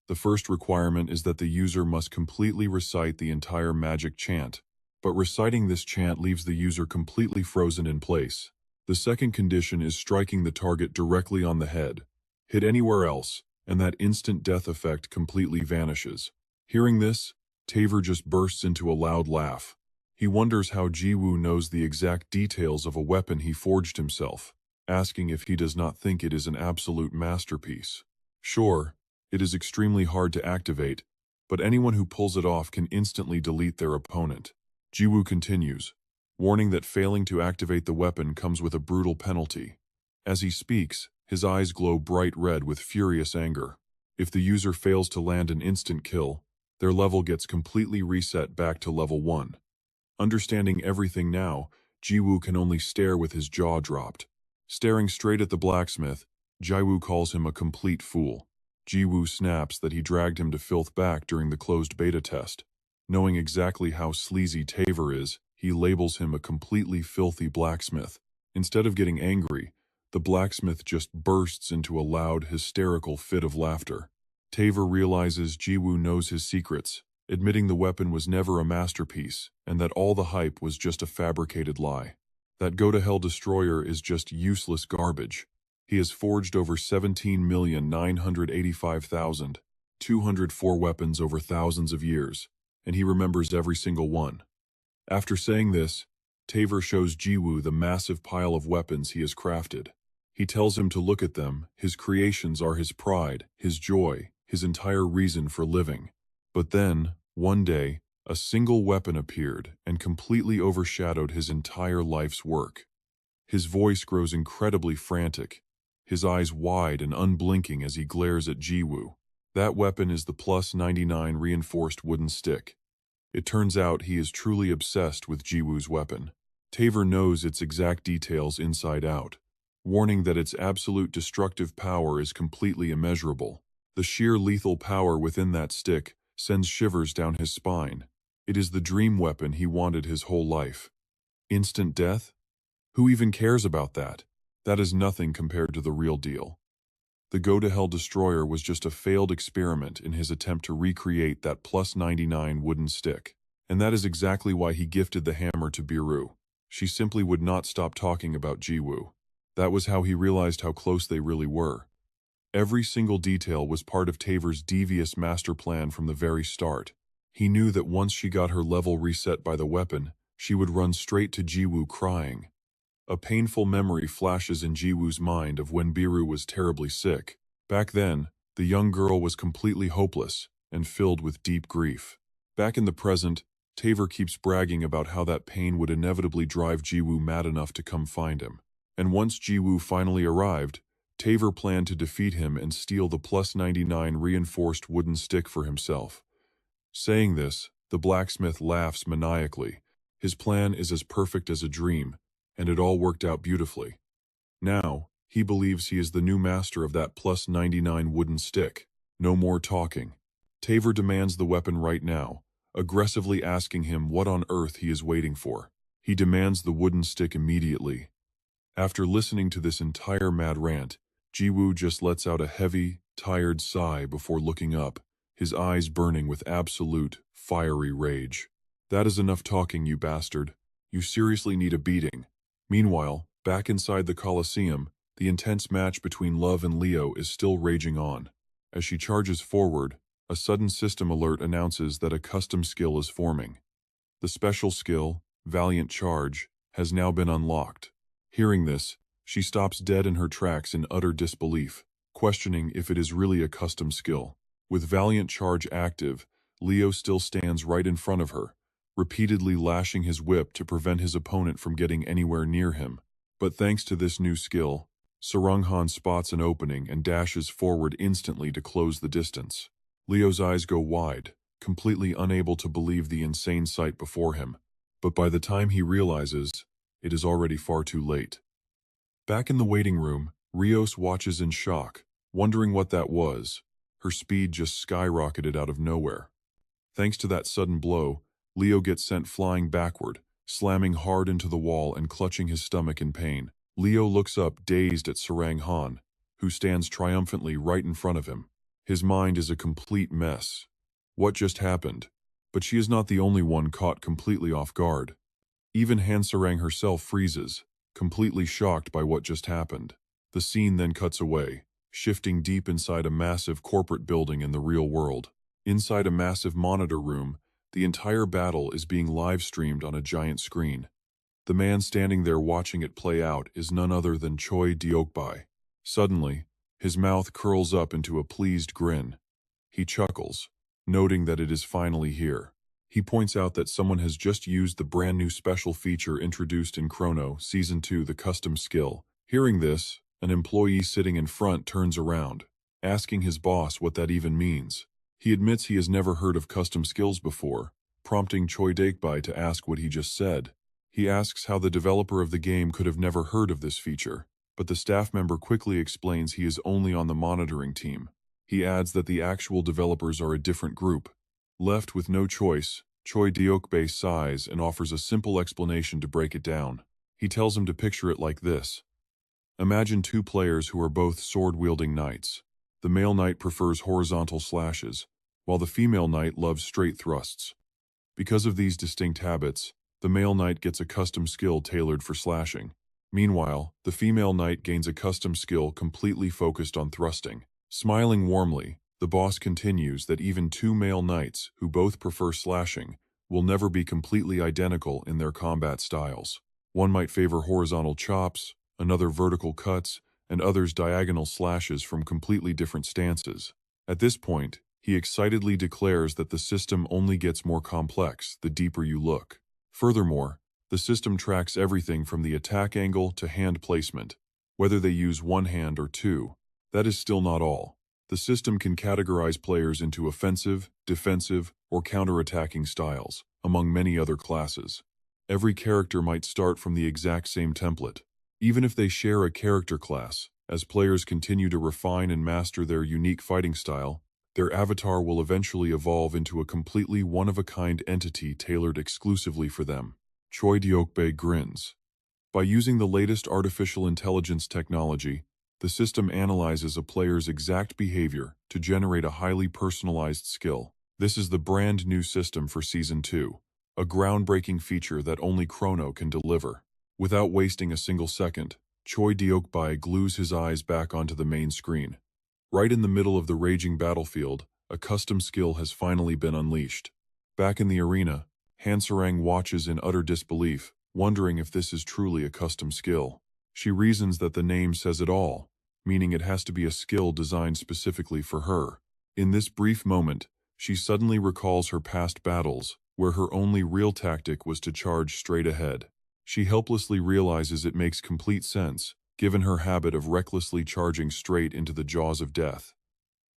Speaker 1: The first requirement is that the user must completely recite the entire magic chant, but reciting this chant leaves the user completely frozen in place. The second condition is striking the target directly on the head. Hit anywhere else, and that instant death effect completely vanishes. Hearing this, Taver just bursts into a loud laugh. He wonders how Ji-Woo knows the exact details of a weapon he forged himself, asking if he does not think it is an absolute masterpiece. Sure, it is extremely hard to activate, but anyone who pulls it off can instantly delete their opponent. Ji-Woo continues, warning that failing to activate the weapon comes with a brutal penalty. As he speaks, his eyes glow bright red with furious anger. If the user fails to land an instant kill, their level gets completely reset back to level 1. Understanding everything now, Ji-Woo can only stare with his jaw dropped. Staring straight at the blacksmith, Jiwoo calls him a complete fool. Jiwoo snaps that he dragged him to filth back during the closed beta test. Knowing exactly how sleazy Taver is, he labels him a completely filthy blacksmith. Instead of getting angry, the blacksmith just bursts into a loud, hysterical fit of laughter. Taver realizes Jiwoo knows his secrets, admitting the weapon was never a masterpiece and that all the hype was just a fabricated lie. That go-to-hell destroyer is just useless garbage. He has forged over 17,985,204 weapons over thousands of years, and he remembers every single one. After saying this, Taver shows Jiwoo the massive pile of weapons he has crafted. He tells him to look at them. His creations are his pride, his joy, his entire reason for living. But then, one day, a single weapon appeared and completely overshadowed his entire life's work. His voice grows incredibly frantic, his eyes wide and unblinking as he glares at Jiwoo. That weapon is the +99 reinforced wooden stick. It turns out he is truly obsessed with Jiwoo's weapon. Taver knows its exact details inside out, warning that its absolute destructive power is completely immeasurable. The sheer lethal power within that stick sends shivers down his spine. It is the dream weapon he wanted his whole life. Instant death? Who even cares about that? That is nothing compared to the real deal. The go-to-hell destroyer was just a failed experiment in his attempt to recreate that +99 wooden stick. And that is exactly why he gifted the hammer to Biru. She simply would not stop talking about Jiwoo. That was how he realized how close they really were. Every single detail was part of Taver's devious master plan from the very start. He knew that once she got her level reset by the weapon, she would run straight to Jiwoo crying. A painful memory flashes in Jiwoo's mind of when Biru was terribly sick. Back then, the young girl was completely hopeless and filled with deep grief. Back in the present, Taver keeps bragging about how that pain would inevitably drive Jiwoo mad enough to come find him. And once Jiwoo finally arrived, Taver planned to defeat him and steal the +99 reinforced wooden stick for himself. Saying this, the blacksmith laughs maniacally. His plan is as perfect as a dream, and it all worked out beautifully. Now, he believes he is the new master of that +99 wooden stick. No more talking. Taver demands the weapon right now, aggressively asking him what on earth he is waiting for. He demands the wooden stick immediately. After listening to this entire mad rant, Jiwoo just lets out a heavy, tired sigh before looking up, his eyes burning with absolute, fiery rage. That is enough talking, you bastard. You seriously need a beating. Meanwhile, back inside the Colosseum, the intense match between Love and Leo is still raging on. As she charges forward, a sudden system alert announces that a custom skill is forming. The special skill, Valiant Charge, has now been unlocked. Hearing this, she stops dead in her tracks in utter disbelief, questioning if it is really a custom skill. With Valiant Charge active, Leo still stands right in front of her, repeatedly lashing his whip to prevent his opponent from getting anywhere near him. But thanks to this new skill, Sarunghan spots an opening and dashes forward instantly to close the distance. Leo's eyes go wide, completely unable to believe the insane sight before him. But by the time he realizes, it is already far too late. Back in the waiting room, Rios watches in shock, wondering what that was. Her speed just skyrocketed out of nowhere. Thanks to that sudden blow, Leo gets sent flying backward, slamming hard into the wall and clutching his stomach in pain. Leo looks up dazed at Saranghan, who stands triumphantly right in front of him. His mind is a complete mess. What just happened? But she is not the only one caught completely off guard. Even Hansarang herself freezes, completely shocked by what just happened. The scene then cuts away, shifting deep inside a massive corporate building in the real world. Inside a massive monitor room, the entire battle is being live-streamed on a giant screen. The man standing there watching it play out is none other than Choi Deokbai. Suddenly, his mouth curls up into a pleased grin. He chuckles, noting that it is finally here. He points out that someone has just used the brand new special feature introduced in Chrono Season 2, the custom skill. Hearing this, an employee sitting in front turns around, asking his boss what that even means. He admits he has never heard of custom skills before, prompting Choi Deokbai to ask what he just said. He asks how the developer of the game could have never heard of this feature, but the staff member quickly explains he is only on the monitoring team. He adds that the actual developers are a different group. Left with no choice, Choi Deokbae sighs and offers a simple explanation to break it down. He tells him to picture it like this. Imagine two players who are both sword-wielding knights. The male knight prefers horizontal slashes, while the female knight loves straight thrusts. Because of these distinct habits, the male knight gets a custom skill tailored for slashing. Meanwhile, the female knight gains a custom skill completely focused on thrusting. Smiling warmly, the boss continues that even two male knights who both prefer slashing will never be completely identical in their combat styles. One might favor horizontal chops, another vertical cuts, and others diagonal slashes from completely different stances. At this point, he excitedly declares that the system only gets more complex the deeper you look. Furthermore, the system tracks everything from the attack angle to hand placement, whether they use one hand or two. That is still not all. The system can categorize players into offensive, defensive, or counterattacking styles, among many other classes. Every character might start from the exact same template. Even if they share a character class, as players continue to refine and master their unique fighting style, their avatar will eventually evolve into a completely one-of-a-kind entity tailored exclusively for them. Choi Deokbae grins. By using the latest artificial intelligence technology, the system analyzes a player's exact behavior to generate a highly personalized skill. This is the brand new system for Season 2, a groundbreaking feature that only Chrono can deliver. Without wasting a single second, Choi Deokbae glues his eyes back onto the main screen. Right in the middle of the raging battlefield, a custom skill has finally been unleashed. Back in the arena, Hansarang watches in utter disbelief, wondering if this is truly a custom skill. She reasons that the name says it all, meaning it has to be a skill designed specifically for her. In this brief moment, she suddenly recalls her past battles, where her only real tactic was to charge straight ahead. She helplessly realizes it makes complete sense, given her habit of recklessly charging straight into the jaws of death.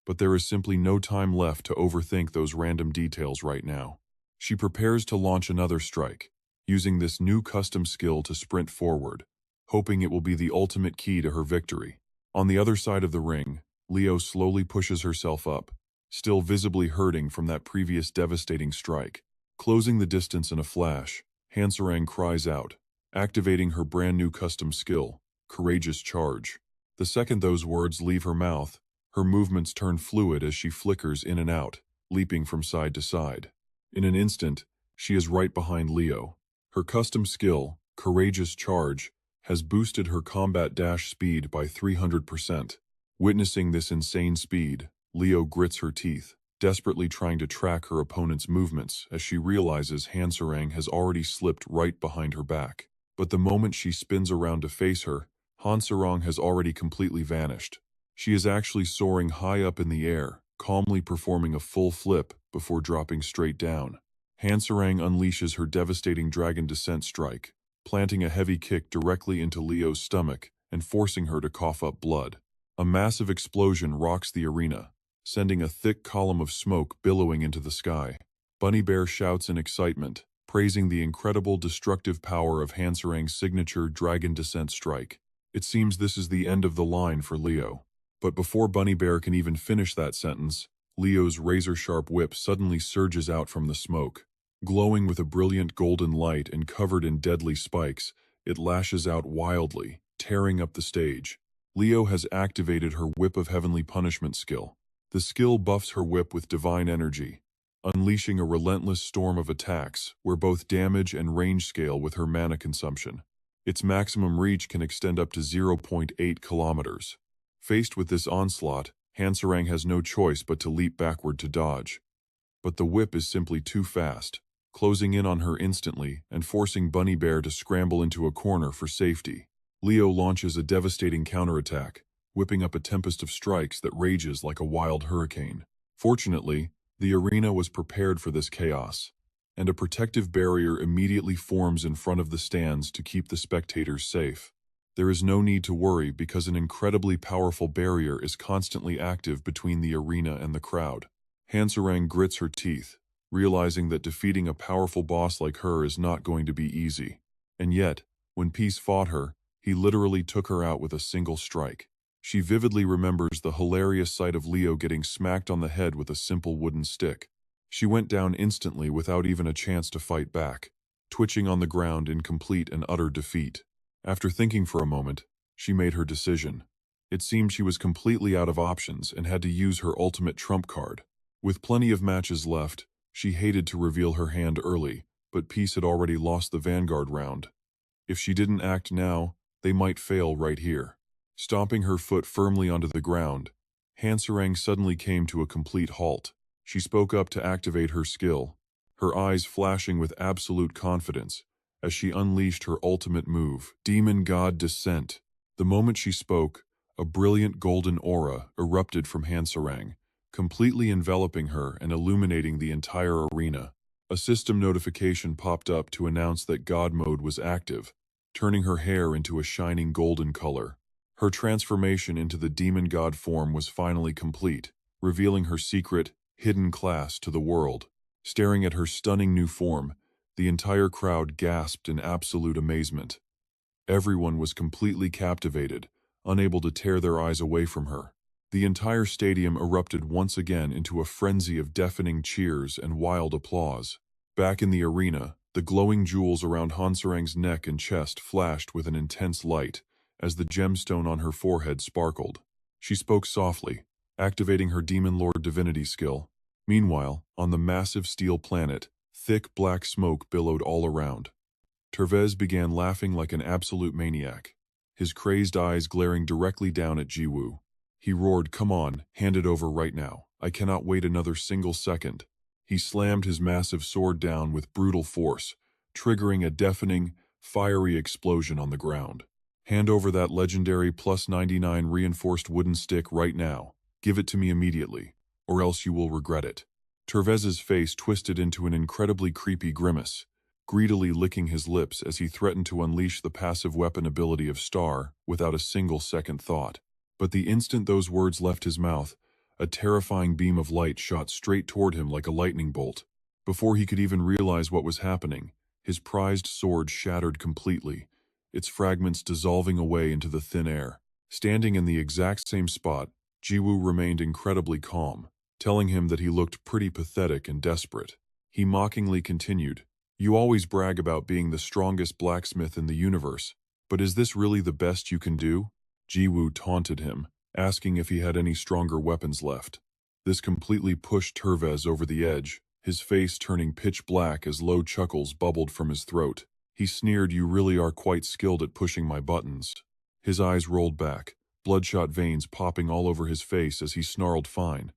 Speaker 1: But there is simply no time left to overthink those random details right now. She prepares to launch another strike, using this new custom skill to sprint forward, hoping it will be the ultimate key to her victory. On the other side of the ring, Leo slowly pushes herself up, still visibly hurting from that previous devastating strike. Closing the distance in a flash, Hansarang cries out, activating her brand new custom skill, Courageous Charge. The second those words leave her mouth, her movements turn fluid as she flickers in and out, leaping from side to side. In an instant, she is right behind Leo. Her custom skill, Courageous Charge, has boosted her combat dash speed by 300%. Witnessing this insane speed, Leo grits her teeth, desperately trying to track her opponent's movements as she realizes Hansarang has already slipped right behind her back. But the moment she spins around to face her, Hansarang has already completely vanished. She is actually soaring high up in the air, calmly performing a full flip before dropping straight down. Hansarang unleashes her devastating dragon descent strike, planting a heavy kick directly into Leo's stomach and forcing her to cough up blood. A massive explosion rocks the arena, sending a thick column of smoke billowing into the sky. Bunny Bear shouts in excitement, praising the incredible destructive power of Hansarang's signature dragon descent strike. It seems this is the end of the line for Leo. But before Bunny Bear can even finish that sentence, Leo's razor-sharp whip suddenly surges out from the smoke. Glowing with a brilliant golden light and covered in deadly spikes, it lashes out wildly, tearing up the stage. Leo has activated her Whip of Heavenly Punishment skill. The skill buffs her whip with divine energy, unleashing a relentless storm of attacks where both damage and range scale with her mana consumption. Its maximum reach can extend up to 0.8 kilometers. Faced with this onslaught, Hansarang has no choice but to leap backward to dodge. But the whip is simply too fast, closing in on her instantly and forcing Bunny Bear to scramble into a corner for safety. Leo launches a devastating counterattack, whipping up a tempest of strikes that rages like a wild hurricane. Fortunately, the arena was prepared for this chaos, and a protective barrier immediately forms in front of the stands to keep the spectators safe. There is no need to worry because an incredibly powerful barrier is constantly active between the arena and the crowd. Hansarang grits her teeth, realizing that defeating a powerful boss like her is not going to be easy. And yet, when Peace fought her, He literally took her out with a single strike. She vividly remembers the hilarious sight of Leo getting smacked on the head with a simple wooden stick. She went down instantly without even a chance to fight back, twitching on the ground in complete and utter defeat. After thinking for a moment, she made her decision. It seemed she was completely out of options and had to use her ultimate trump card. With plenty of matches left, she hated to reveal her hand early, but Peace had already lost the Vanguard round. If she didn't act now, they might fail right here. Stomping her foot firmly onto the ground, Hanserang suddenly came to a complete halt. She spoke up to activate her skill, her eyes flashing with absolute confidence as she unleashed her ultimate move, Demon God Descent. The moment she spoke, a brilliant golden aura erupted from Hanserang, completely enveloping her and illuminating the entire arena. A system notification popped up to announce that God Mode was active, turning her hair into a shining golden color. Her transformation into the demon god form was finally complete, revealing her secret, hidden class to the world. Staring at her stunning new form, the entire crowd gasped in absolute amazement. Everyone was completely captivated, unable to tear their eyes away from her. The entire stadium erupted once again into a frenzy of deafening cheers and wild applause. Back in the arena, the glowing jewels around Hanserang's neck and chest flashed with an intense light, as the gemstone on her forehead sparkled. She spoke softly, activating her Demon Lord divinity skill. Meanwhile, on the massive steel planet, thick black smoke billowed all around. Tervez began laughing like an absolute maniac, his crazed eyes glaring directly down at Jiwoo. He roared, "Come on, hand it over right now. I cannot wait another single second." He slammed his massive sword down with brutal force, triggering a deafening, fiery explosion on the ground. "Hand over that legendary +99 reinforced wooden stick right now. Give it to me immediately, or else you will regret it." Tervez's face twisted into an incredibly creepy grimace, greedily licking his lips as he threatened to unleash the passive weapon ability of Star without a single second thought. But the instant those words left his mouth, a terrifying beam of light shot straight toward him like a lightning bolt. Before he could even realize what was happening, his prized sword shattered completely, its fragments dissolving away into the thin air. Standing in the exact same spot, Jiwoo remained incredibly calm, telling him that he looked pretty pathetic and desperate. He mockingly continued, "You always brag about being the strongest blacksmith in the universe, but is this really the best you can do?" Jiwoo taunted him, asking if he had any stronger weapons left. This completely pushed Tervez over the edge, his face turning pitch black as low chuckles bubbled from his throat. He sneered, "You really are quite skilled at pushing my buttons." His eyes rolled back, bloodshot veins popping all over his face as he snarled, "Fine.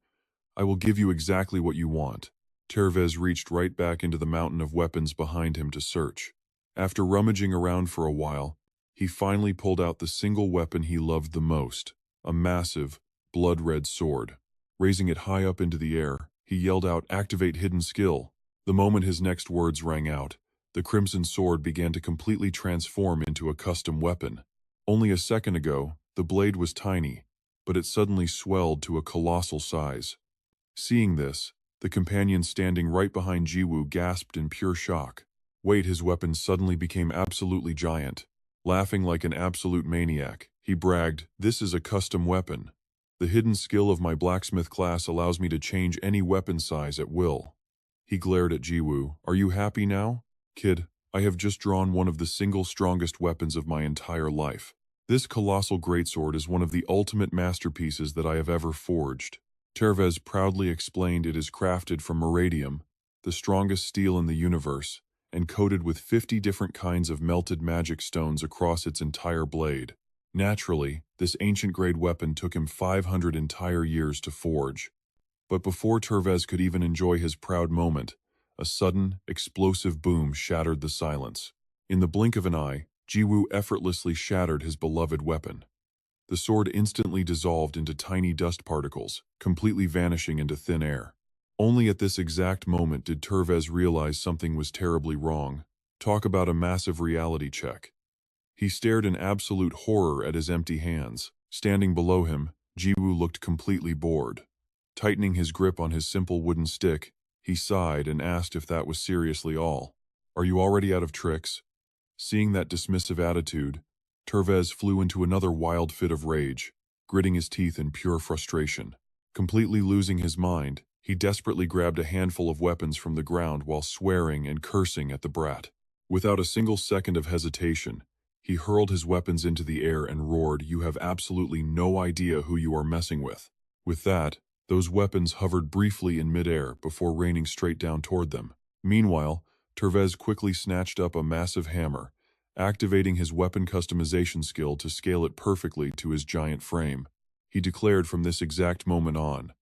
Speaker 1: I will give you exactly what you want." Tervez reached right back into the mountain of weapons behind him to search. After rummaging around for a while, he finally pulled out the single weapon he loved the most, a massive, blood-red sword. Raising it high up into the air, he yelled out, "Activate hidden skill." The moment his next words rang out, the crimson sword began to completely transform into a custom weapon. Only a second ago, the blade was tiny, but it suddenly swelled to a colossal size. Seeing this, the companion standing right behind Jiwoo gasped in pure shock. Wait, his weapon suddenly became absolutely giant. Laughing like an absolute maniac, he bragged, "This is a custom weapon. The hidden skill of my blacksmith class allows me to change any weapon size at will." He glared at Jiwoo. "Are you happy now? Kid, I have just drawn one of the single strongest weapons of my entire life. This colossal greatsword is one of the ultimate masterpieces that I have ever forged." Tervez proudly explained, "It is crafted from meradium, the strongest steel in the universe, and coated with 50 different kinds of melted magic stones across its entire blade. Naturally, this ancient-grade weapon took him 500 entire years to forge." But before Tervez could even enjoy his proud moment, a sudden, explosive boom shattered the silence. In the blink of an eye, Jiwoo effortlessly shattered his beloved weapon. The sword instantly dissolved into tiny dust particles, completely vanishing into thin air. Only at this exact moment did Tervez realize something was terribly wrong. Talk about a massive reality check. He stared in absolute horror at his empty hands. Standing below him, Jiwoo looked completely bored. Tightening his grip on his simple wooden stick, he sighed and asked if that was seriously all. "Are you already out of tricks?" Seeing that dismissive attitude, Tervez flew into another wild fit of rage, gritting his teeth in pure frustration. Completely losing his mind, he desperately grabbed a handful of weapons from the ground while swearing and cursing at the brat. Without a single second of hesitation, he hurled his weapons into the air and roared, "You have absolutely no idea who you are messing with." With that, those weapons hovered briefly in midair before raining straight down toward them. Meanwhile, Tervez quickly snatched up a massive hammer, activating his weapon customization skill to scale it perfectly to his giant frame. He declared from this exact moment on,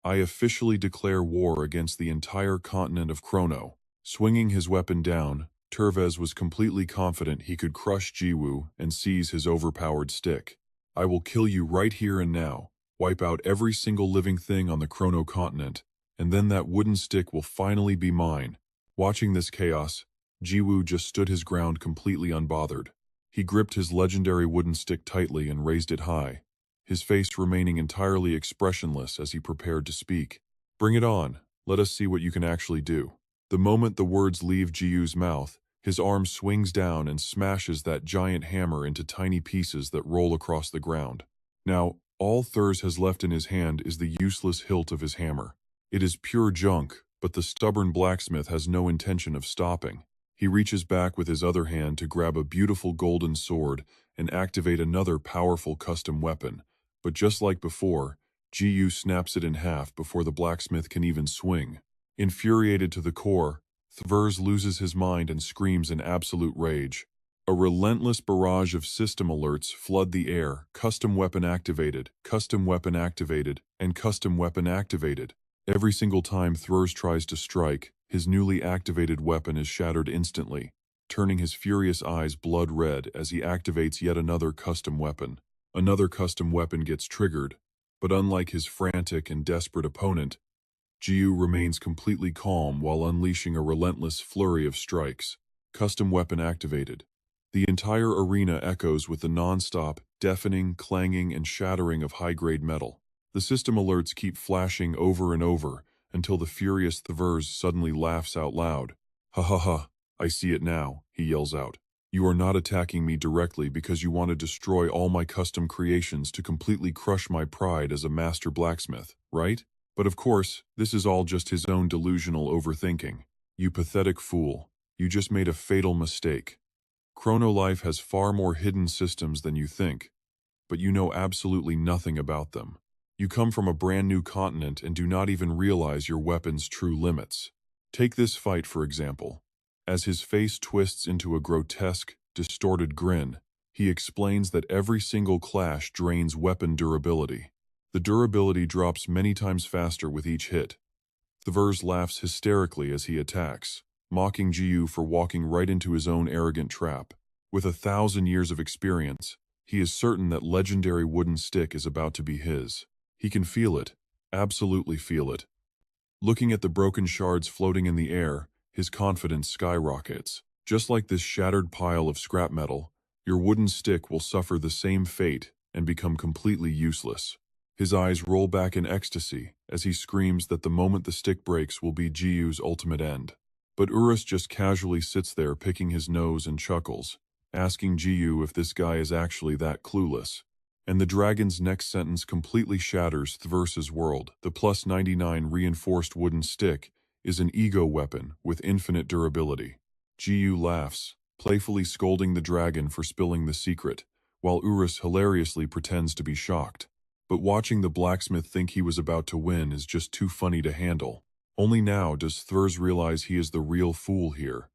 Speaker 1: "I officially declare war against the entire continent of Chrono." Swinging his weapon down, Tervez was completely confident he could crush Jiwoo and seize his overpowered stick. "I will kill you right here and now, wipe out every single living thing on the Chrono continent, and then that wooden stick will finally be mine." Watching this chaos, Jiwoo just stood his ground completely unbothered. He gripped his legendary wooden stick tightly and raised it high, his face remaining entirely expressionless as he prepared to speak. "Bring it on, let us see what you can actually do." The moment the words leave Jiwoo's mouth, his arm swings down and smashes that giant hammer into tiny pieces that roll across the ground. Now, all Thurs has left in his hand is the useless hilt of his hammer. It is pure junk, but the stubborn blacksmith has no intention of stopping. He reaches back with his other hand to grab a beautiful golden sword and activate another powerful custom weapon. But just like before, Jiwoo snaps it in half before the blacksmith can even swing. Infuriated to the core, Thurs loses his mind and screams in absolute rage. A relentless barrage of system alerts flood the air: custom weapon activated, custom weapon activated, and custom weapon activated. Every single time Thurs tries to strike, his newly activated weapon is shattered instantly, turning his furious eyes blood red as he activates yet another custom weapon. Another custom weapon gets triggered, but unlike his frantic and desperate opponent, Jiwoo remains completely calm while unleashing a relentless flurry of strikes. Custom weapon activated. The entire arena echoes with the non-stop, deafening, clanging, and shattering of high-grade metal. The system alerts keep flashing over and over until the furious Thurs suddenly laughs out loud. "Ha ha ha, I see it now," he yells out. "You are not attacking me directly because you want to destroy all my custom creations to completely crush my pride as a master blacksmith, right? But of course, this is all just his own delusional overthinking. You pathetic fool, you just made a fatal mistake. Chrono Life has far more hidden systems than you think, but you know absolutely nothing about them. You come from a brand new continent and do not even realize your weapon's true limits. Take this fight, for example." As his face twists into a grotesque, distorted grin, he explains that every single clash drains weapon durability. The durability drops many times faster with each hit. Thurs laughs hysterically as he attacks, mocking Jiwoo for walking right into his own arrogant trap. With 1,000 years of experience, he is certain that legendary wooden stick is about to be his. He can feel it, absolutely feel it. Looking at the broken shards floating in the air, his confidence skyrockets. Just like this shattered pile of scrap metal, your wooden stick will suffer the same fate and become completely useless. His eyes roll back in ecstasy as he screams that the moment the stick breaks will be Jiwoo's ultimate end. But Urus just casually sits there picking his nose and chuckles, asking Jiwoo if this guy is actually that clueless. And the dragon's next sentence completely shatters Thurs' world. The plus 99 reinforced wooden stick is an ego weapon with infinite durability. Jiwoo laughs, playfully scolding the dragon for spilling the secret, while Urus hilariously pretends to be shocked. But watching the blacksmith think he was about to win is just too funny to handle. Only now does Thurs realize he is the real fool here.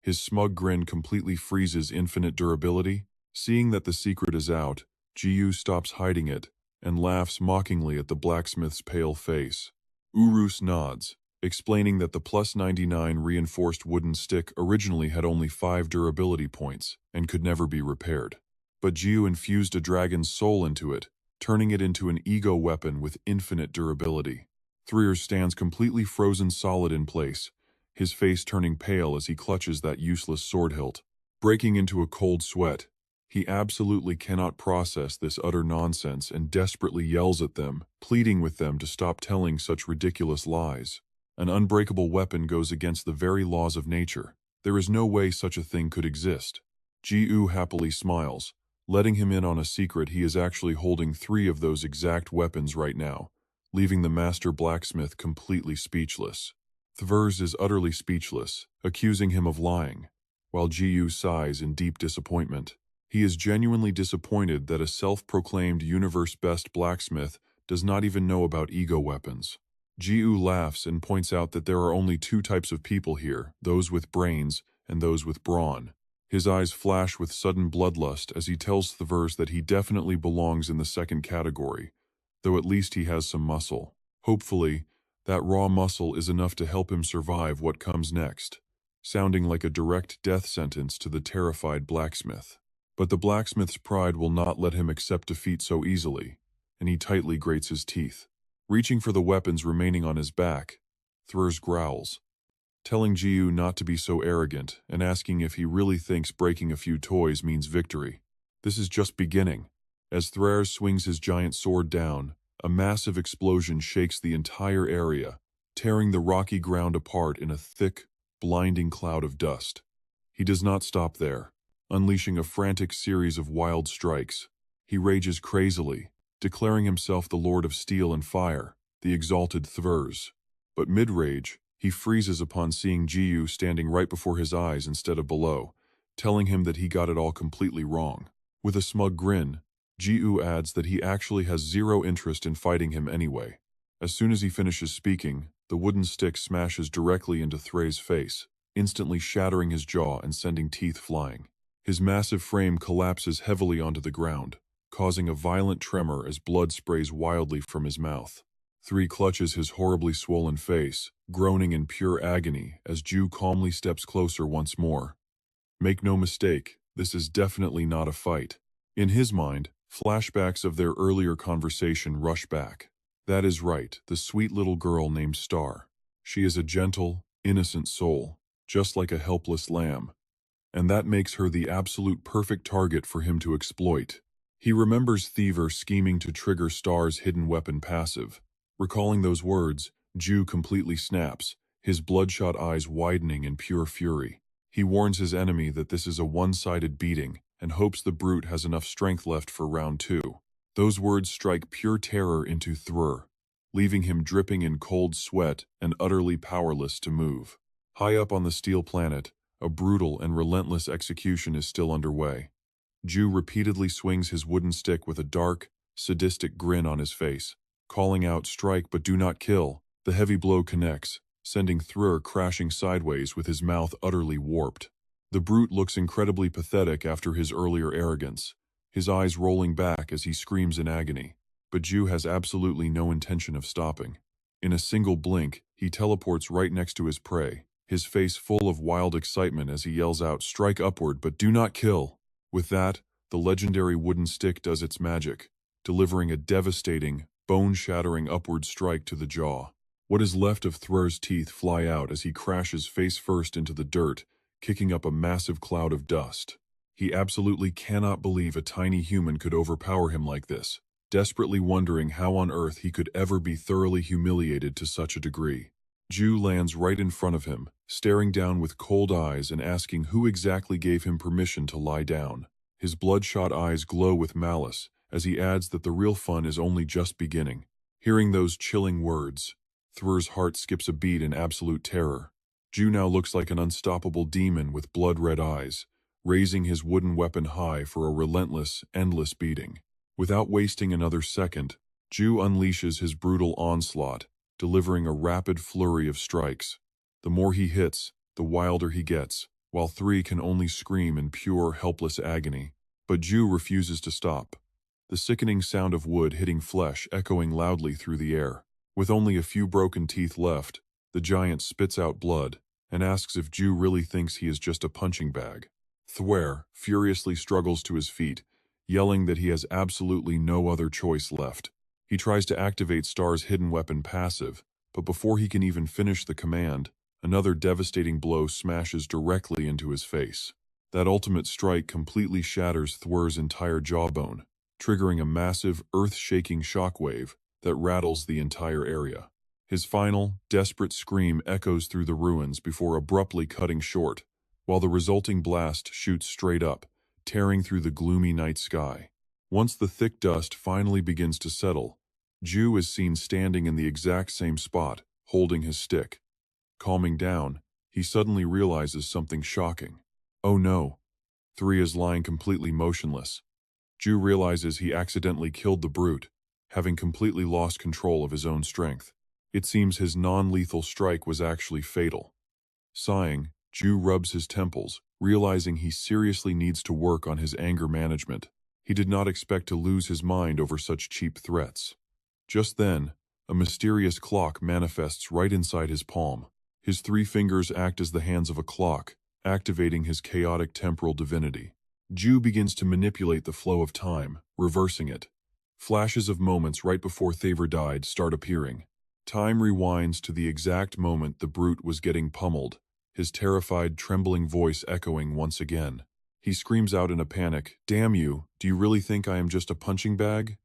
Speaker 1: His smug grin completely freezes infinite durability. Seeing that the secret is out, Jiwoo stops hiding it and laughs mockingly at the blacksmith's pale face. Urus nods, explaining that the plus 99 reinforced wooden stick originally had only 5 durability points and could never be repaired. But Jiwoo infused a dragon's soul into it, turning it into an ego weapon with infinite durability. Thurs stands completely frozen solid in place, his face turning pale as he clutches that useless sword hilt. Breaking into a cold sweat, he absolutely cannot process this utter nonsense and desperately yells at them, pleading with them to stop telling such ridiculous lies. An unbreakable weapon goes against the very laws of nature. There is no way such a thing could exist. Jiwoo happily smiles, letting him in on a secret. He is actually holding 3 of those exact weapons right now, leaving the master blacksmith completely speechless. Thvers is utterly speechless, accusing him of lying, while Jiu sighs in deep disappointment. He is genuinely disappointed that a self-proclaimed universe-best blacksmith does not even know about ego weapons. Jiu laughs and points out that there are only 2 types of people here, those with brains and those with brawn. His eyes flash with sudden bloodlust as he tells Thvers that he definitely belongs in the second category, though at least he has some muscle. Hopefully, that raw muscle is enough to help him survive what comes next, sounding like a direct death sentence to the terrified blacksmith. But the blacksmith's pride will not let him accept defeat so easily, and he tightly grates his teeth. Reaching for the weapons remaining on his back, Thvers growls, telling Jiu not to be so arrogant and asking if he really thinks breaking a few toys means victory. This is just beginning. As Thvers swings his giant sword down, a massive explosion shakes the entire area, tearing the rocky ground apart in a thick, blinding cloud of dust. He does not stop there. Unleashing a frantic series of wild strikes, he rages crazily, declaring himself the Lord of Steel and Fire, the exalted Thvers. But mid-rage, he freezes upon seeing Jiu standing right before his eyes instead of below, telling him that he got it all completely wrong. With a smug grin, Jiu adds that he actually has zero interest in fighting him anyway. As soon as he finishes speaking, the wooden stick smashes directly into Thvers' face, instantly shattering his jaw and sending teeth flying. His massive frame collapses heavily onto the ground, causing a violent tremor as blood sprays wildly from his mouth. Thvers clutches his horribly swollen face, groaning in pure agony as Jiu calmly steps closer once more. Make no mistake, this is definitely not a fight. In his mind, flashbacks of their earlier conversation rush back. That is right, the sweet little girl named Star. She is a gentle, innocent soul, just like a helpless lamb. And that makes her the absolute perfect target for him to exploit. He remembers Thvers scheming to trigger Star's hidden weapon passive. Recalling those words, Jiu completely snaps, his bloodshot eyes widening in pure fury. He warns his enemy that this is a one-sided beating and hopes the brute has enough strength left for round 2. Those words strike pure terror into Thvers, leaving him dripping in cold sweat and utterly powerless to move. High up on the steel planet, a brutal and relentless execution is still underway. Jiu repeatedly swings his wooden stick with a dark, sadistic grin on his face, calling out, "Strike but do not kill." The heavy blow connects, sending Thvers crashing sideways with his mouth utterly warped. The brute looks incredibly pathetic after his earlier arrogance, his eyes rolling back as he screams in agony. But Jiu has absolutely no intention of stopping. In a single blink, he teleports right next to his prey, his face full of wild excitement as he yells out, "Strike upward, but do not kill." With that, the legendary wooden stick does its magic, delivering a devastating, bone-shattering upward strike to the jaw. What is left of Thvers' teeth fly out as he crashes face first into the dirt, kicking up a massive cloud of dust. He absolutely cannot believe a tiny human could overpower him like this, desperately wondering how on earth he could ever be thoroughly humiliated to such a degree. Jiu lands right in front of him, staring down with cold eyes and asking who exactly gave him permission to lie down. His bloodshot eyes glow with malice as he adds that the real fun is only just beginning. Hearing those chilling words, Thvers' heart skips a beat in absolute terror. Jiu now looks like an unstoppable demon with blood-red eyes, raising his wooden weapon high for a relentless, endless beating. Without wasting another second, Jiu unleashes his brutal onslaught, delivering a rapid flurry of strikes. The more he hits, the wilder he gets, while Thvers can only scream in pure, helpless agony. But Jiu refuses to stop, the sickening sound of wood hitting flesh echoing loudly through the air. With only a few broken teeth left, the giant spits out blood and asks if Jiu really thinks he is just a punching bag. Thvers furiously struggles to his feet, yelling that he has absolutely no other choice left. He tries to activate Star's hidden weapon passive, but before he can even finish the command, another devastating blow smashes directly into his face. That ultimate strike completely shatters Thvers' entire jawbone, triggering a massive, earth-shaking shockwave that rattles the entire area. His final, desperate scream echoes through the ruins before abruptly cutting short, while the resulting blast shoots straight up, tearing through the gloomy night sky. Once the thick dust finally begins to settle, Ju is seen standing in the exact same spot, holding his stick. Calming down, he suddenly realizes something shocking. Oh no! 3 is lying completely motionless. Ju realizes he accidentally killed the brute, having completely lost control of his own strength. It seems his non-lethal strike was actually fatal. Sighing, Ju rubs his temples, realizing he seriously needs to work on his anger management. He did not expect to lose his mind over such cheap threats. Just then, a mysterious clock manifests right inside his palm. His 3 fingers act as the hands of a clock, activating his chaotic temporal divinity. Ju begins to manipulate the flow of time, reversing it. Flashes of moments right before Thaver died start appearing. Time rewinds to the exact moment the brute was getting pummeled, his terrified, trembling voice echoing once again. He screams out in a panic, "Damn you, do you really think I am just a punching bag?"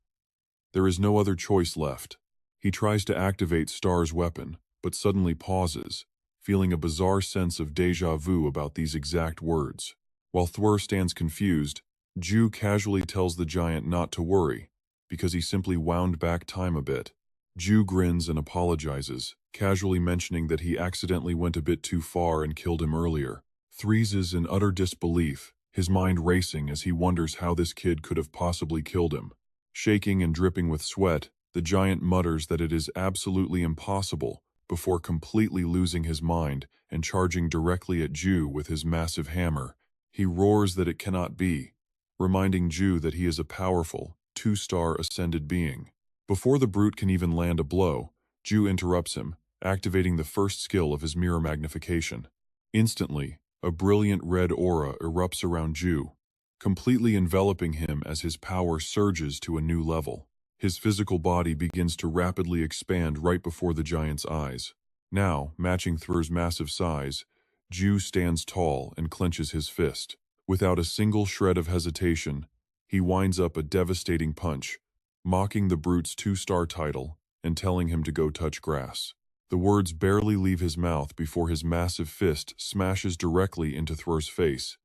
Speaker 1: There is no other choice left. He tries to activate Star's weapon, but suddenly pauses, feeling a bizarre sense of déjà vu about these exact words. While Thwer stands confused, Ju casually tells the giant not to worry, because he simply wound back time a bit. Ju grins and apologizes, casually mentioning that he accidentally went a bit too far and killed him earlier. Threes is in utter disbelief, his mind racing as he wonders how this kid could have possibly killed him. Shaking and dripping with sweat, the giant mutters that it is absolutely impossible, before completely losing his mind and charging directly at Ju with his massive hammer. He roars that it cannot be, reminding Ju that he is a powerful, 2-star ascended being. Before the brute can even land a blow, Ju interrupts him, activating the first skill of his mirror magnification. Instantly, a brilliant red aura erupts around Ju, completely enveloping him as his power surges to a new level. His physical body begins to rapidly expand right before the giant's eyes. Now, matching Thwer's massive size, Ju stands tall and clenches his fist. Without a single shred of hesitation, he winds up a devastating punch, mocking the brute's 2-star title and telling him to go touch grass. The words barely leave his mouth before his massive fist smashes directly into Thwer's face,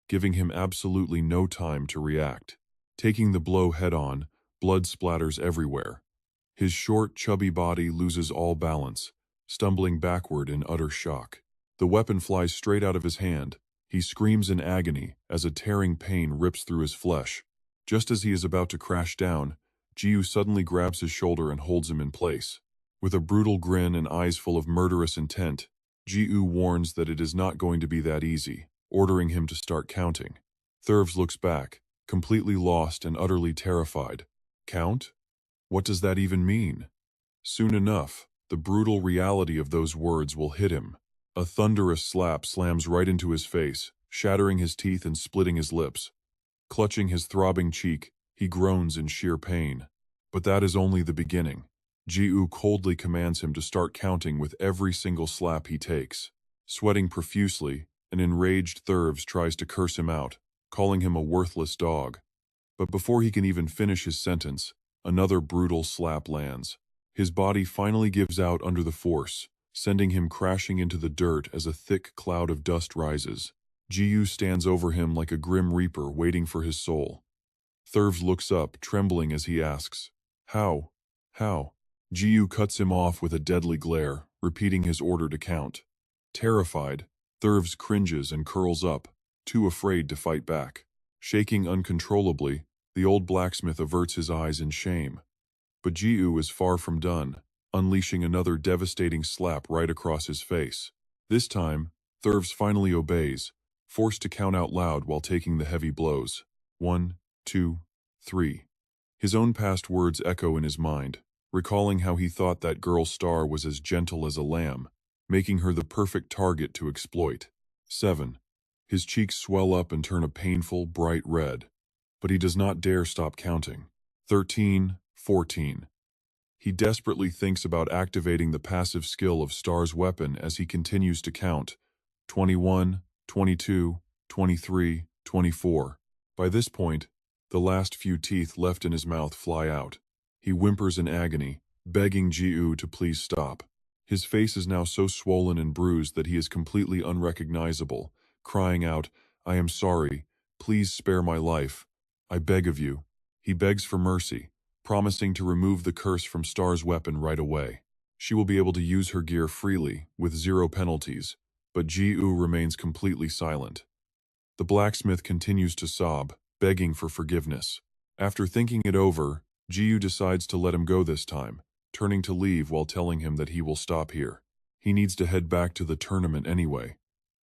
Speaker 1: giving him absolutely no time to react. Taking the blow head-on, blood splatters everywhere. His short, chubby body loses all balance, stumbling backward in utter shock. The weapon flies straight out of his hand. He screams in agony as a tearing pain rips through his flesh. Just as he is about to crash down, Jiu suddenly grabs his shoulder and holds him in place. With a brutal grin and eyes full of murderous intent, Jiu warns that it is not going to be that easy, ordering him to start counting. Thurvs looks back, completely lost and utterly terrified. Count? What does that even mean? Soon enough, the brutal reality of those words will hit him. A thunderous slap slams right into his face, shattering his teeth and splitting his lips. Clutching his throbbing cheek, he groans in sheer pain. But that is only the beginning. Jiu coldly commands him to start counting with every single slap he takes. Sweating profusely, an enraged Thurvs tries to curse him out, calling him a worthless dog. But before he can even finish his sentence, another brutal slap lands. His body finally gives out under the force, sending him crashing into the dirt as a thick cloud of dust rises. Jiu stands over him like a grim reaper waiting for his soul. Thurvs looks up, trembling as he asks, "How? How?" Jiu cuts him off with a deadly glare, repeating his order to count. Terrified, Thurvs cringes and curls up, too afraid to fight back. Shaking uncontrollably, the old blacksmith averts his eyes in shame. But Jiu is far from done, unleashing another devastating slap right across his face. This time, Thurvs finally obeys, forced to count out loud while taking the heavy blows. 1, 2, 3. His own past words echo in his mind, recalling how he thought that girl Star was as gentle as a lamb, making her the perfect target to exploit. 7. His cheeks swell up and turn a painful, bright red, but he does not dare stop counting. 13, 14. He desperately thinks about activating the passive skill of Star's weapon as he continues to count. 21, 22, 23, 24. By this point, the last few teeth left in his mouth fly out. He whimpers in agony, begging Jiu to please stop. His face is now so swollen and bruised that he is completely unrecognizable, crying out, "I am sorry, Please spare my life. I beg of you. He begs for mercy, promising to remove the curse from Star's weapon right away. She will be able to use her gear freely, with 0 penalties, but Ji-U remains completely silent. The blacksmith continues to sob, begging for forgiveness. After thinking it over, Ji-U decides to let him go this time, turning to leave while telling him that he will stop here. He needs to head back to the tournament anyway.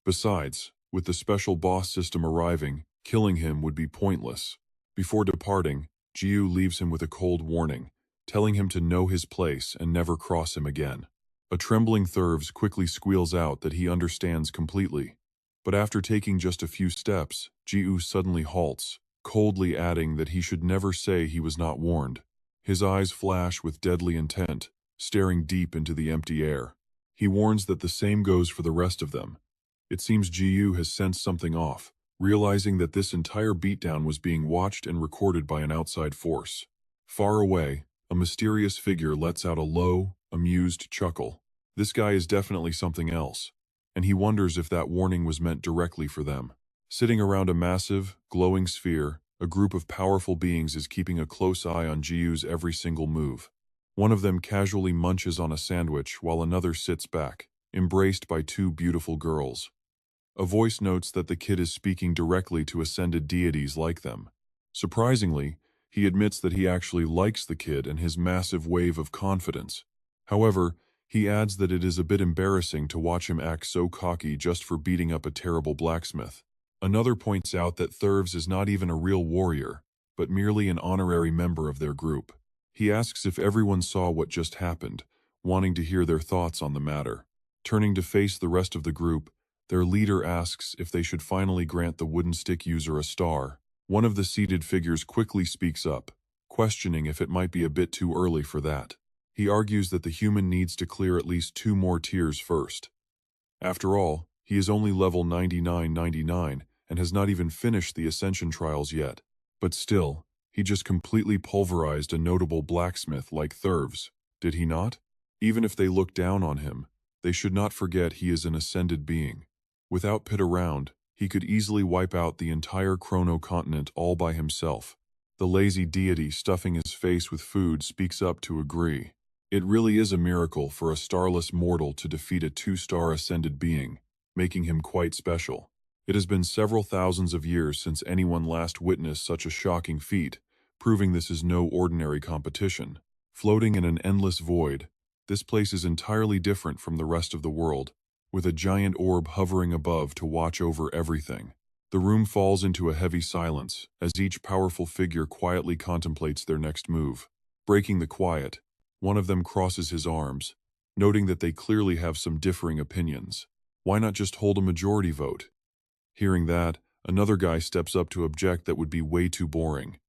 Speaker 1: Besides, with the special boss system arriving, killing him would be pointless. Before departing, Ji-U leaves him with a cold warning, telling him to know his place and never cross him again. A trembling Thurves quickly squeals out that he understands completely. But after taking just a few steps, Ji-U suddenly halts, coldly adding that he should never say he was not warned. His eyes flash with deadly intent, staring deep into the empty air. He warns that the same goes for the rest of them. It seems Ji-U has sensed something off, realizing that this entire beatdown was being watched and recorded by an outside force. Far away, a mysterious figure lets out a low, amused chuckle. This guy is definitely something else, and he wonders if that warning was meant directly for them. Sitting around a massive, glowing sphere, a group of powerful beings is keeping a close eye on Ji-U's every single move. One of them casually munches on a sandwich while another sits back, embraced by 2 beautiful girls. A voice notes that the kid is speaking directly to ascended deities like them. Surprisingly, he admits that he actually likes the kid and his massive wave of confidence. However, he adds that it is a bit embarrassing to watch him act so cocky just for beating up a terrible blacksmith. Another points out that Thurves is not even a real warrior, but merely an honorary member of their group. He asks if everyone saw what just happened, wanting to hear their thoughts on the matter. Turning to face the rest of the group, their leader asks if they should finally grant the wooden stick user a star. One of the seated figures quickly speaks up, questioning if it might be a bit too early for that. He argues that the human needs to clear at least 2 more tiers first. After all, he is only level 99 and has not even finished the Ascension trials yet. But still, he just completely pulverized a notable blacksmith like Thurves, did he not? Even if they look down on him, they should not forget he is an ascended being. Without pit around, he could easily wipe out the entire Chrono continent all by himself. The lazy deity stuffing his face with food speaks up to agree. It really is a miracle for a starless mortal to defeat a 2-star ascended being, making him quite special. It has been several thousands of years since anyone last witnessed such a shocking feat, proving this is no ordinary competition. Floating in an endless void, this place is entirely different from the rest of the world, with a giant orb hovering above to watch over everything. The room falls into a heavy silence as each powerful figure quietly contemplates their next move. Breaking the quiet, one of them crosses his arms, noting that they clearly have some differing opinions. Why not just hold a majority vote? Hearing that, another guy steps up to object that would be way too boring.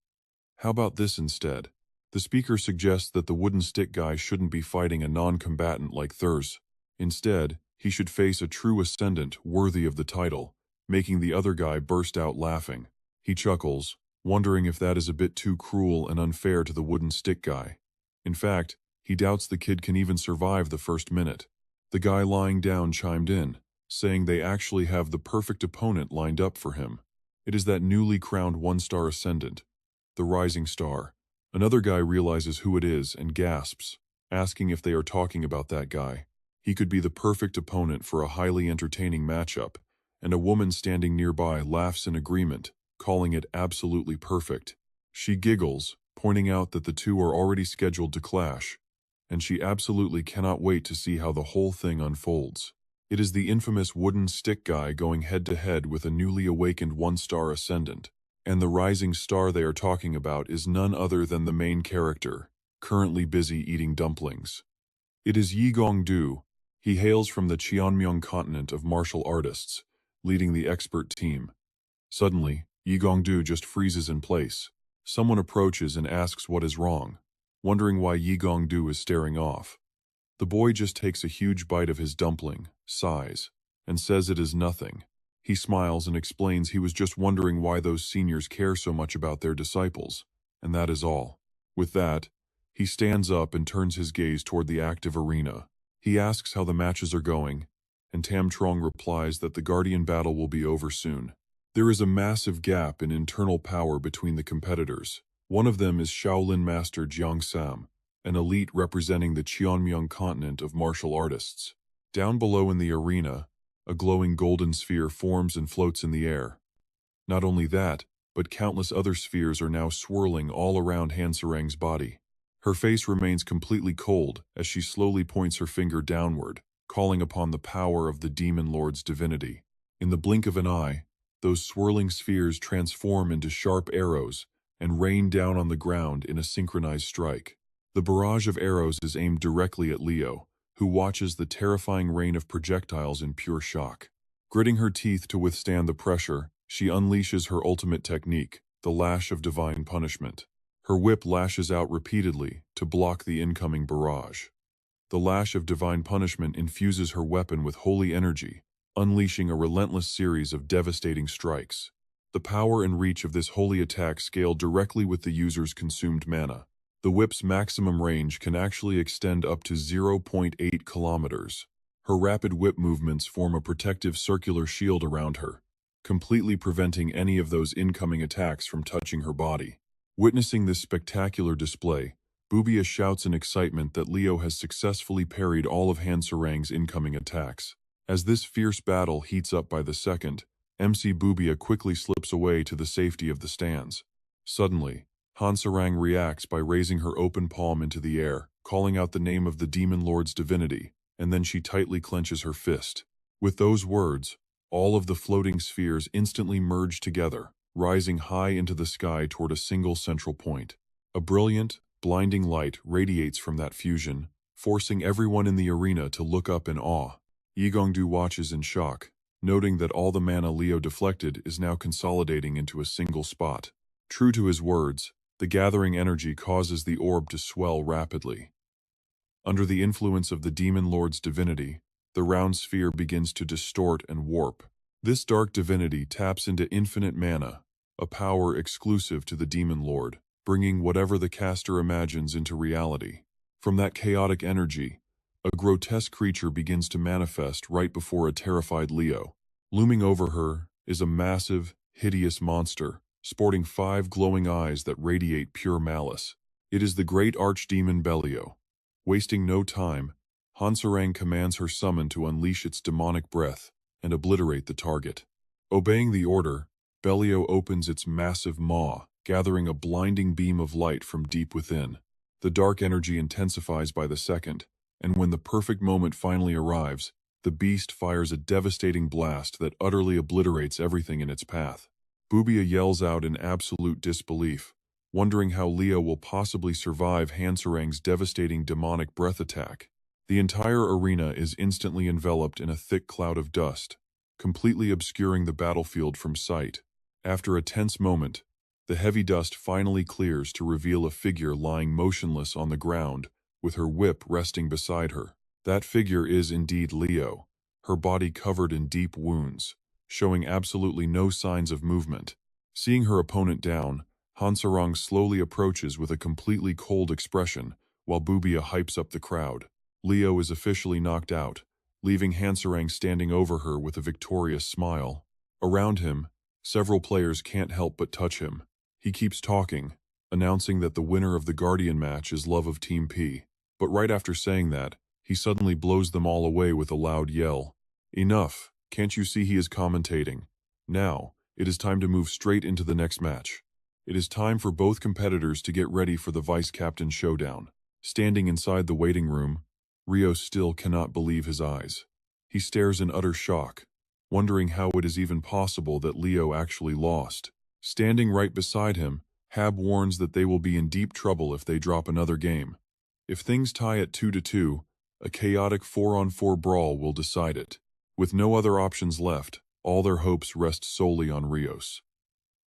Speaker 1: How about this instead? The speaker suggests that the wooden stick guy shouldn't be fighting a non-combatant like Thurs. Instead, he should face a true ascendant worthy of the title, making the other guy burst out laughing. He chuckles, wondering if that is a bit too cruel and unfair to the wooden stick guy. In fact, he doubts the kid can even survive the first minute. The guy lying down chimed in, saying they actually have the perfect opponent lined up for him. It is that newly crowned 1-star ascendant, the rising star. Another guy realizes who it is and gasps, asking if they are talking about that guy. He could be the perfect opponent for a highly entertaining matchup, and a woman standing nearby laughs in agreement, calling it absolutely perfect. She giggles, pointing out that the two are already scheduled to clash, and she absolutely cannot wait to see how the whole thing unfolds. It is the infamous wooden stick guy going head-to-head with a newly awakened 1-star ascendant, and the rising star they are talking about is none other than the main character, currently busy eating dumplings. It is Yi Gongdu. He hails from the Qianmyong continent of martial artists, leading the expert team. Suddenly, Yi Gongdu just freezes in place. Someone approaches and asks what is wrong, wondering why Yi Gongdu is staring off. The boy just takes a huge bite of his dumpling, sighs, and says it is nothing. He smiles and explains he was just wondering why those seniors care so much about their disciples, and that is all. With that, he stands up and turns his gaze toward the active arena. He asks how the matches are going, and Tam Trong replies that the Guardian battle will be over soon. There is a massive gap in internal power between the competitors. One of them is Shaolin Master Jiang Sam, an elite representing the Qianmyung continent of martial artists. Down below in the arena, a glowing golden sphere forms and floats in the air. Not only that, but countless other spheres are now swirling all around Han Sarang's body. Her face remains completely cold as she slowly points her finger downward, calling upon the power of the Demon Lord's divinity. In the blink of an eye, those swirling spheres transform into sharp arrows and rain down on the ground in a synchronized strike. The barrage of arrows is aimed directly at Leo, who watches the terrifying rain of projectiles in pure shock. Gritting her teeth to withstand the pressure, she unleashes her ultimate technique, the lash of divine punishment. Her whip lashes out repeatedly to block the incoming barrage. The lash of divine punishment infuses her weapon with holy energy, unleashing a relentless series of devastating strikes. The power and reach of this holy attack scale directly with the user's consumed mana. The whip's maximum range can actually extend up to 0.8 kilometers. Her rapid whip movements form a protective circular shield around her, completely preventing any of those incoming attacks from touching her body. Witnessing this spectacular display, Bubia shouts in excitement that Leo has successfully parried all of Han Sarang's incoming attacks. As this fierce battle heats up by the second, MC Bubia quickly slips away to the safety of the stands. Suddenly, Han Sarang reacts by raising her open palm into the air, calling out the name of the Demon Lord's divinity, and then she tightly clenches her fist. With those words, all of the floating spheres instantly merge together, rising high into the sky toward a single central point. A brilliant, blinding light radiates from that fusion, forcing everyone in the arena to look up in awe. Yigongdu watches in shock, noting that all the mana Leo deflected is now consolidating into a single spot. True to his words, the gathering energy causes the orb to swell rapidly. Under the influence of the Demon Lord's divinity, the round sphere begins to distort and warp. This dark divinity taps into infinite mana, a power exclusive to the Demon Lord, bringing whatever the caster imagines into reality. From that chaotic energy, a grotesque creature begins to manifest right before a terrified Leo. Looming over her is a massive, hideous monster, sporting 5 glowing eyes that radiate pure malice. It is the great archdemon Belial. Wasting no time, Han Sarang commands her summon to unleash its demonic breath and obliterate the target. Obeying the order, Belial opens its massive maw, gathering a blinding beam of light from deep within. The dark energy intensifies by the second, and when the perfect moment finally arrives, the beast fires a devastating blast that utterly obliterates everything in its path. Bubia yells out in absolute disbelief, wondering how Leo will possibly survive Han Sarang's devastating demonic breath attack. The entire arena is instantly enveloped in a thick cloud of dust, completely obscuring the battlefield from sight. After a tense moment, the heavy dust finally clears to reveal a figure lying motionless on the ground, with her whip resting beside her. That figure is indeed Leo, her body covered in deep wounds, showing absolutely no signs of movement. Seeing her opponent down, Han Sarang slowly approaches with a completely cold expression, while Bubia hypes up the crowd. Leo is officially knocked out, leaving Han Sarang standing over her with a victorious smile. Around him, several players can't help but touch him. He keeps talking, announcing that the winner of the Guardian match is Love of Team P. But right after saying that, he suddenly blows them all away with a loud yell. Enough, can't you see he is commentating? Now, it is time to move straight into the next match. It is time for both competitors to get ready for the vice-captain showdown. Standing inside the waiting room, Rio still cannot believe his eyes. He stares in utter shock, wondering how it is even possible that Leo actually lost. Standing right beside him, Hab warns that they will be in deep trouble if they drop another game. If things tie at 2-2, a chaotic 4-on-4 brawl will decide it. With no other options left, all their hopes rest solely on Rios.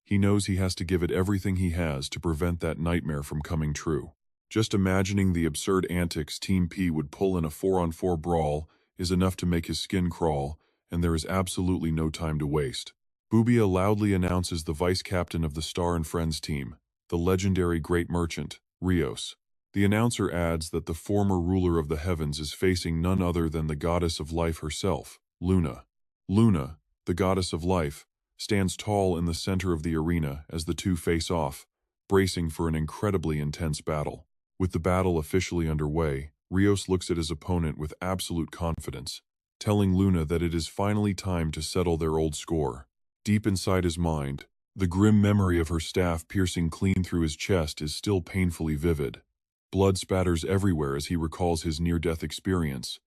Speaker 1: He knows he has to give it everything he has to prevent that nightmare from coming true. Just imagining the absurd antics Team P would pull in a 4-on-4 brawl is enough to make his skin crawl, and there is absolutely no time to waste. Bubia loudly announces the vice-captain of the Star and Friends team, the legendary great merchant, Rios. The announcer adds that the former ruler of the heavens is facing none other than the goddess of life herself, Luna. Luna, the goddess of life, stands tall in the center of the arena as the two face off, bracing for an incredibly intense battle. With the battle officially underway, Rios looks at his opponent with absolute confidence, telling Luna that it is finally time to settle their old score. Deep inside his mind, the grim memory of her staff piercing clean through his chest is still painfully vivid. Blood spatters everywhere as he recalls his near-death experience,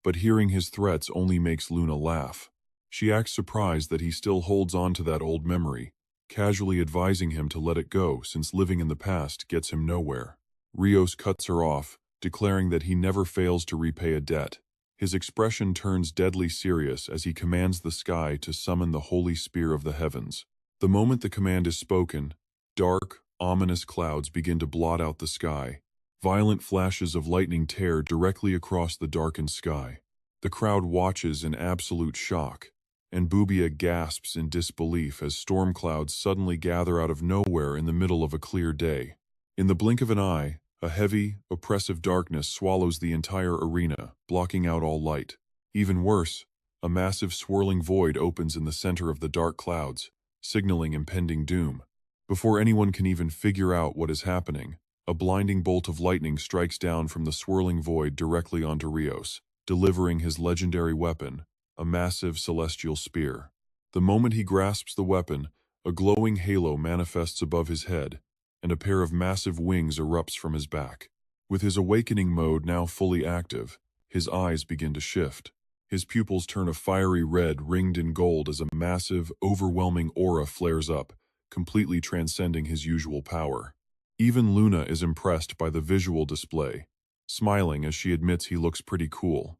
Speaker 1: but hearing his threats only makes Luna laugh. She acts surprised that he still holds on to that old memory, casually advising him to let it go since living in the past gets him nowhere. Rios cuts her off, declaring that he never fails to repay a debt. His expression turns deadly serious as he commands the sky to summon the holy spear of the heavens. The moment the command is spoken, dark, ominous clouds begin to blot out the sky. Violent flashes of lightning tear directly across the darkened sky. The crowd watches in absolute shock, and Bubia gasps in disbelief as storm clouds suddenly gather out of nowhere in the middle of a clear day. In the blink of an eye, a heavy, oppressive darkness swallows the entire arena, blocking out all light. Even worse, a massive swirling void opens in the center of the dark clouds, signaling impending doom. Before anyone can even figure out what is happening, a blinding bolt of lightning strikes down from the swirling void directly onto Rios, delivering his legendary weapon, a massive celestial spear. The moment he grasps the weapon, a glowing halo manifests above his head, and a pair of massive wings erupts from his back. With his awakening mode now fully active, his eyes begin to shift. His pupils turn a fiery red ringed in gold as a massive, overwhelming aura flares up, completely transcending his usual power. Even Luna is impressed by the visual display, smiling as she admits he looks pretty cool.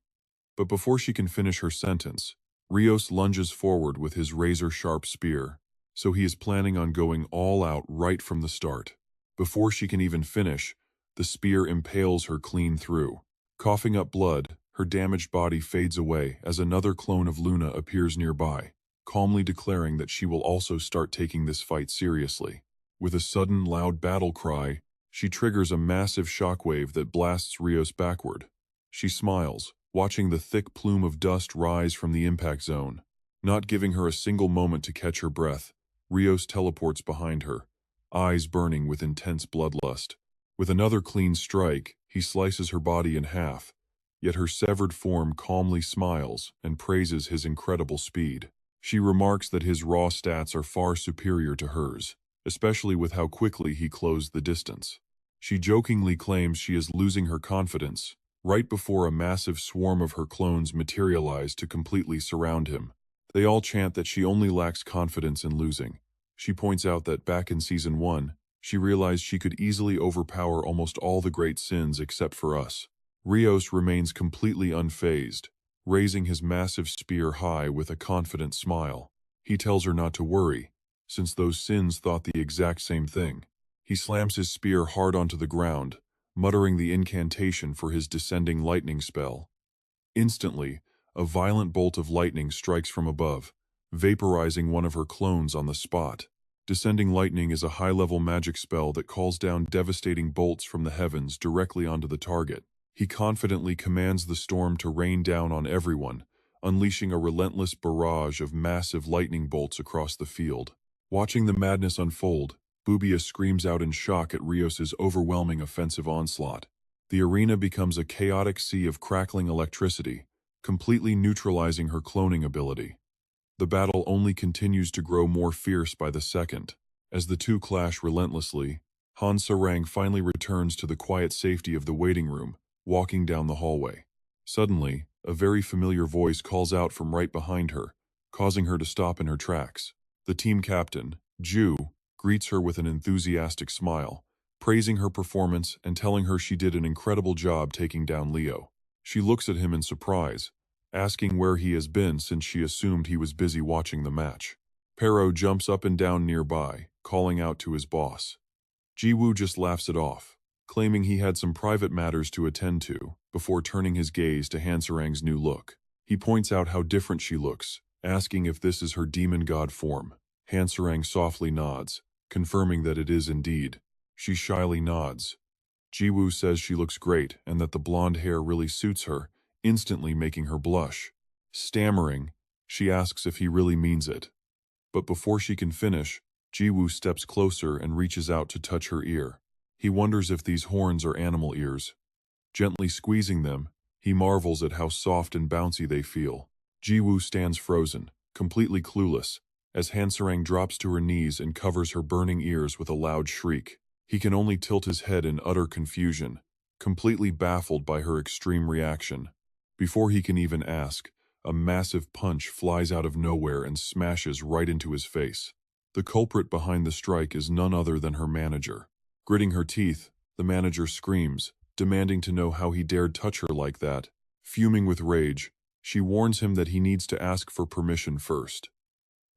Speaker 1: But before she can finish her sentence, Rios lunges forward with his razor-sharp spear, so he is planning on going all out right from the start. Before she can even finish, the spear impales her clean through. Coughing up blood, her damaged body fades away as another clone of Luna appears nearby, calmly declaring that she will also start taking this fight seriously. With a sudden, loud battle cry, she triggers a massive shockwave that blasts Rios backward. She smiles, watching the thick plume of dust rise from the impact zone. Not giving her a single moment to catch her breath, Rios teleports behind her, eyes burning with intense bloodlust. With another clean strike, he slices her body in half, yet her severed form calmly smiles and praises his incredible speed. She remarks that his raw stats are far superior to hers, especially with how quickly he closed the distance. She jokingly claims she is losing her confidence, right before a massive swarm of her clones materialize to completely surround him. They all chant that she only lacks confidence in losing. She points out that back in Season 1, she realized she could easily overpower almost all the great sins except for us. Rios remains completely unfazed, raising his massive spear high with a confident smile. He tells her not to worry, since those sins thought the exact same thing. He slams his spear hard onto the ground, muttering the incantation for his descending lightning spell. Instantly, a violent bolt of lightning strikes from above, vaporizing one of her clones on the spot. Descending lightning is a high-level magic spell that calls down devastating bolts from the heavens directly onto the target. He confidently commands the storm to rain down on everyone, unleashing a relentless barrage of massive lightning bolts across the field. Watching the madness unfold, Bubia screams out in shock at Rios's overwhelming offensive onslaught. The arena becomes a chaotic sea of crackling electricity, completely neutralizing her cloning ability. The battle only continues to grow more fierce by the second. As the two clash relentlessly, Han Sarang finally returns to the quiet safety of the waiting room, walking down the hallway. Suddenly, a very familiar voice calls out from right behind her, causing her to stop in her tracks. The team captain, Ju, greets her with an enthusiastic smile, praising her performance and telling her she did an incredible job taking down Leo. She looks at him in surprise, asking where he has been since she assumed he was busy watching the match. Pero jumps up and down nearby, calling out to his boss. Jiwoo just laughs it off, claiming he had some private matters to attend to, before turning his gaze to Hansarang's new look. He points out how different she looks, asking if this is her demon god form. Hansarang softly nods, confirming that it is indeed. She shyly nods. Jiwoo says she looks great and that the blonde hair really suits her, instantly making her blush. Stammering, she asks if he really means it. But before she can finish, Jiwoo steps closer and reaches out to touch her ear. He wonders if these horns are animal ears. Gently squeezing them, he marvels at how soft and bouncy they feel. Jiwoo stands frozen, completely clueless, as Hansarang drops to her knees and covers her burning ears with a loud shriek. He can only tilt his head in utter confusion, completely baffled by her extreme reaction. Before he can even ask, a massive punch flies out of nowhere and smashes right into his face. The culprit behind the strike is none other than her manager. Gritting her teeth, the manager screams, demanding to know how he dared touch her like that. Fuming with rage, she warns him that he needs to ask for permission first.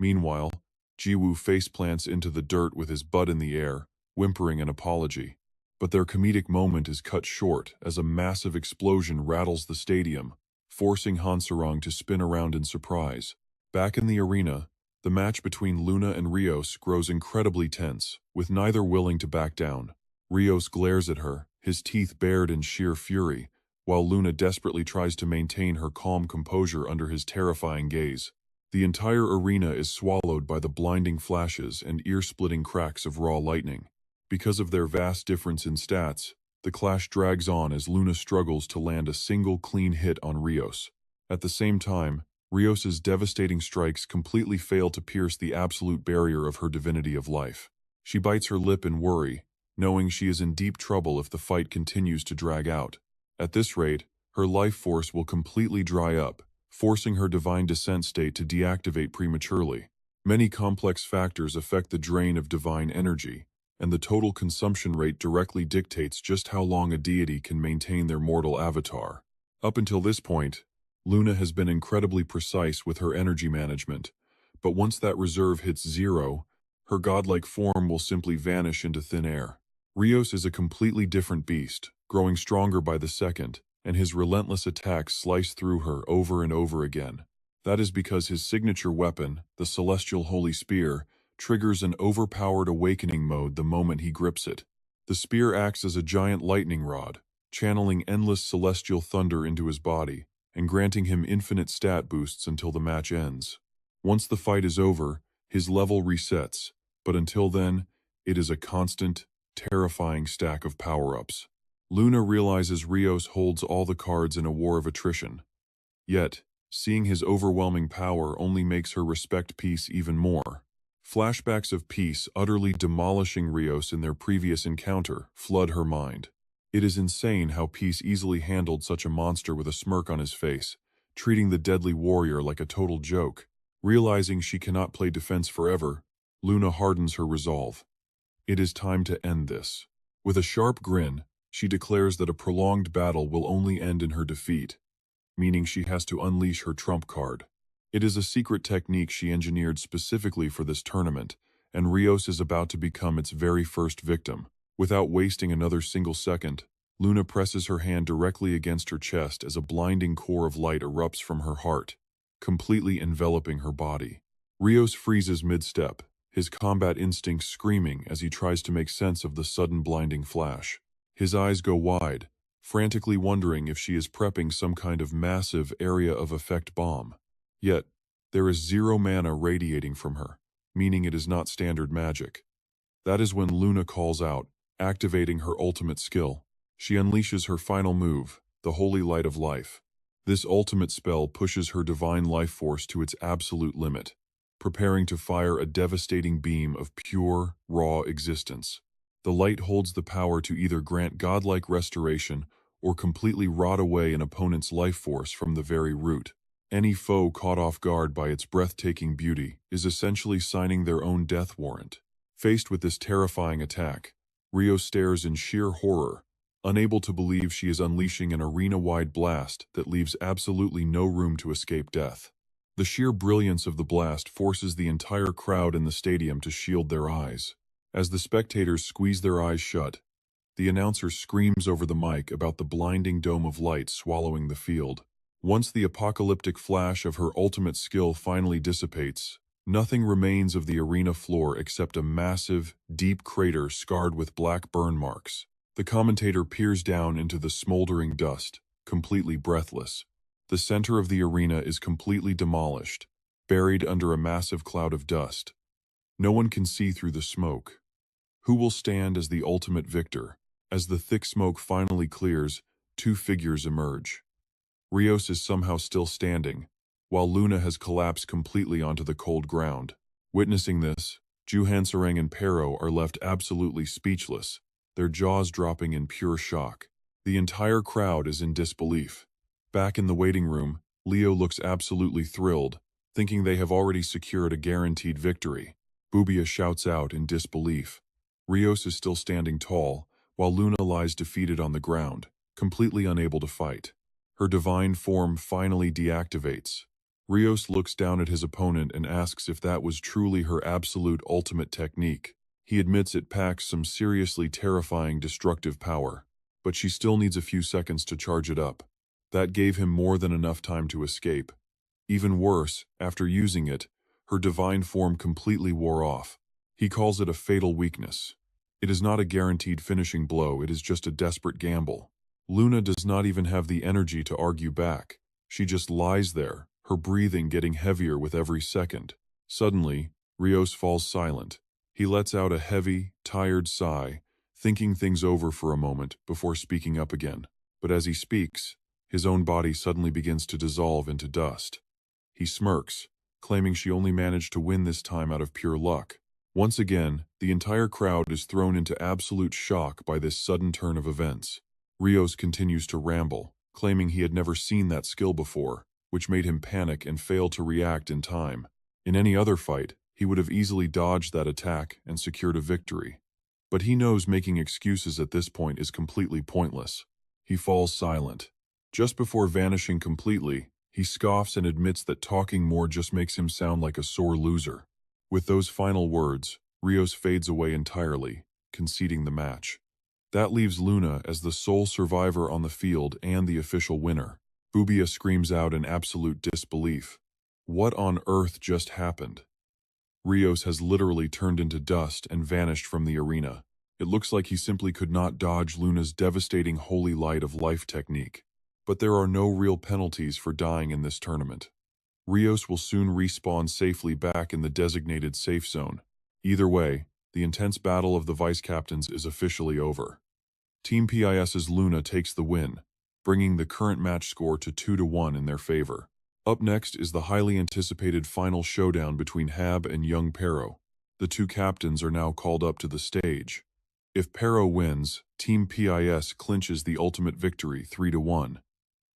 Speaker 1: Meanwhile, Jiwoo faceplants into the dirt with his butt in the air, whimpering an apology. But their comedic moment is cut short as a massive explosion rattles the stadium, forcing Hansarang to spin around in surprise. Back in the arena, the match between Luna and Rios grows incredibly tense, with neither willing to back down. Rios glares at her, his teeth bared in sheer fury, while Luna desperately tries to maintain her calm composure under his terrifying gaze. The entire arena is swallowed by the blinding flashes and ear-splitting cracks of raw lightning. Because of their vast difference in stats, the clash drags on as Luna struggles to land a single clean hit on Rios. At the same time, Rios's devastating strikes completely fail to pierce the absolute barrier of her divinity of life. She bites her lip in worry, knowing she is in deep trouble if the fight continues to drag out. At this rate, her life force will completely dry up, forcing her divine descent state to deactivate prematurely. Many complex factors affect the drain of divine energy, and the total consumption rate directly dictates just how long a deity can maintain their mortal avatar. Up until this point, Luna has been incredibly precise with her energy management, but once that reserve hits zero, her godlike form will simply vanish into thin air. Rios is a completely different beast, growing stronger by the second, and his relentless attacks slice through her over and over again. That is because his signature weapon, the Celestial Holy Spear, triggers an overpowered awakening mode the moment he grips it. The spear acts as a giant lightning rod, channeling endless celestial thunder into his body, and granting him infinite stat boosts until the match ends. Once the fight is over, his level resets, but until then, it is a constant, terrifying stack of power-ups. Luna realizes Rios holds all the cards in a war of attrition. Yet, seeing his overwhelming power only makes her respect Peace even more. Flashbacks of Peace utterly demolishing Rios in their previous encounter flood her mind. It is insane how Peace easily handled such a monster with a smirk on his face, treating the deadly warrior like a total joke. Realizing she cannot play defense forever, Luna hardens her resolve. It is time to end this. With a sharp grin, she declares that a prolonged battle will only end in her defeat, meaning she has to unleash her trump card. It is a secret technique she engineered specifically for this tournament, and Rios is about to become its very first victim. Without wasting another single second, Luna presses her hand directly against her chest as a blinding core of light erupts from her heart, completely enveloping her body. Rios freezes mid-step, his combat instincts screaming as he tries to make sense of the sudden blinding flash. His eyes go wide, frantically wondering if she is prepping some kind of massive area of effect bomb. Yet, there is zero mana radiating from her, meaning it is not standard magic. That is when Luna calls out, activating her ultimate skill. She unleashes her final move, the Holy Light of Life. This ultimate spell pushes her divine life force to its absolute limit, preparing to fire a devastating beam of pure, raw existence. The light holds the power to either grant godlike restoration or completely rot away an opponent's life force from the very root. Any foe caught off guard by its breathtaking beauty is essentially signing their own death warrant. Faced with this terrifying attack, Rio stares in sheer horror, unable to believe she is unleashing an arena-wide blast that leaves absolutely no room to escape death. The sheer brilliance of the blast forces the entire crowd in the stadium to shield their eyes. As the spectators squeeze their eyes shut, the announcer screams over the mic about the blinding dome of light swallowing the field. Once the apocalyptic flash of her ultimate skill finally dissipates, nothing remains of the arena floor except a massive, deep crater scarred with black burn marks. The commentator peers down into the smoldering dust, completely breathless. The center of the arena is completely demolished, buried under a massive cloud of dust. No one can see through the smoke. Who will stand as the ultimate victor? As the thick smoke finally clears, two figures emerge. Rios is somehow still standing, while Luna has collapsed completely onto the cold ground. Witnessing this, Juhansarang and Pero are left absolutely speechless, their jaws dropping in pure shock. The entire crowd is in disbelief. Back in the waiting room, Leo looks absolutely thrilled, thinking they have already secured a guaranteed victory. Bubia shouts out in disbelief. Rios is still standing tall, while Luna lies defeated on the ground, completely unable to fight. Her divine form finally deactivates. Rios looks down at his opponent and asks if that was truly her absolute ultimate technique. He admits it packs some seriously terrifying destructive power, but she still needs a few seconds to charge it up. That gave him more than enough time to escape. Even worse, after using it, her divine form completely wore off. He calls it a fatal weakness. It is not a guaranteed finishing blow, it is just a desperate gamble. Luna does not even have the energy to argue back. She just lies there, her breathing getting heavier with every second. Suddenly, Rios falls silent. He lets out a heavy, tired sigh, thinking things over for a moment before speaking up again. But as he speaks, his own body suddenly begins to dissolve into dust. He smirks, claiming she only managed to win this time out of pure luck. Once again, the entire crowd is thrown into absolute shock by this sudden turn of events. Rios continues to ramble, claiming he had never seen that skill before, which made him panic and fail to react in time. In any other fight, he would have easily dodged that attack and secured a victory. But he knows making excuses at this point is completely pointless. He falls silent. Just before vanishing completely, he scoffs and admits that talking more just makes him sound like a sore loser. With those final words, Rios fades away entirely, conceding the match. That leaves Luna as the sole survivor on the field and the official winner. Bubia screams out in absolute disbelief. What on earth just happened? Rios has literally turned into dust and vanished from the arena. It looks like he simply could not dodge Luna's devastating holy light of life technique. But there are no real penalties for dying in this tournament. Rios will soon respawn safely back in the designated safe zone. Either way, the intense battle of the vice-captains is officially over. Team PIS's Luna takes the win, bringing the current match score to 2-1 in their favor. Up next is the highly anticipated final showdown between Hab and young Pero. The two captains are now called up to the stage. If Pero wins, Team PIS clinches the ultimate victory 3-1.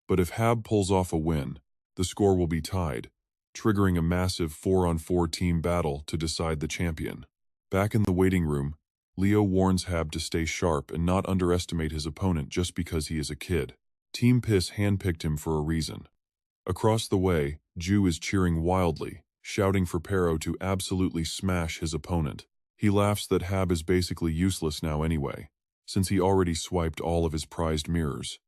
Speaker 1: But if Hab pulls off a win, the score will be tied, triggering a massive 4-on-4 team battle to decide the champion. Back in the waiting room, Leo warns Hab to stay sharp and not underestimate his opponent just because he is a kid. Team PIS handpicked him for a reason. Across the way, Ju is cheering wildly, shouting for Pero to absolutely smash his opponent. He laughs that Hab is basically useless now anyway, since he already swiped all of his prized mirrors.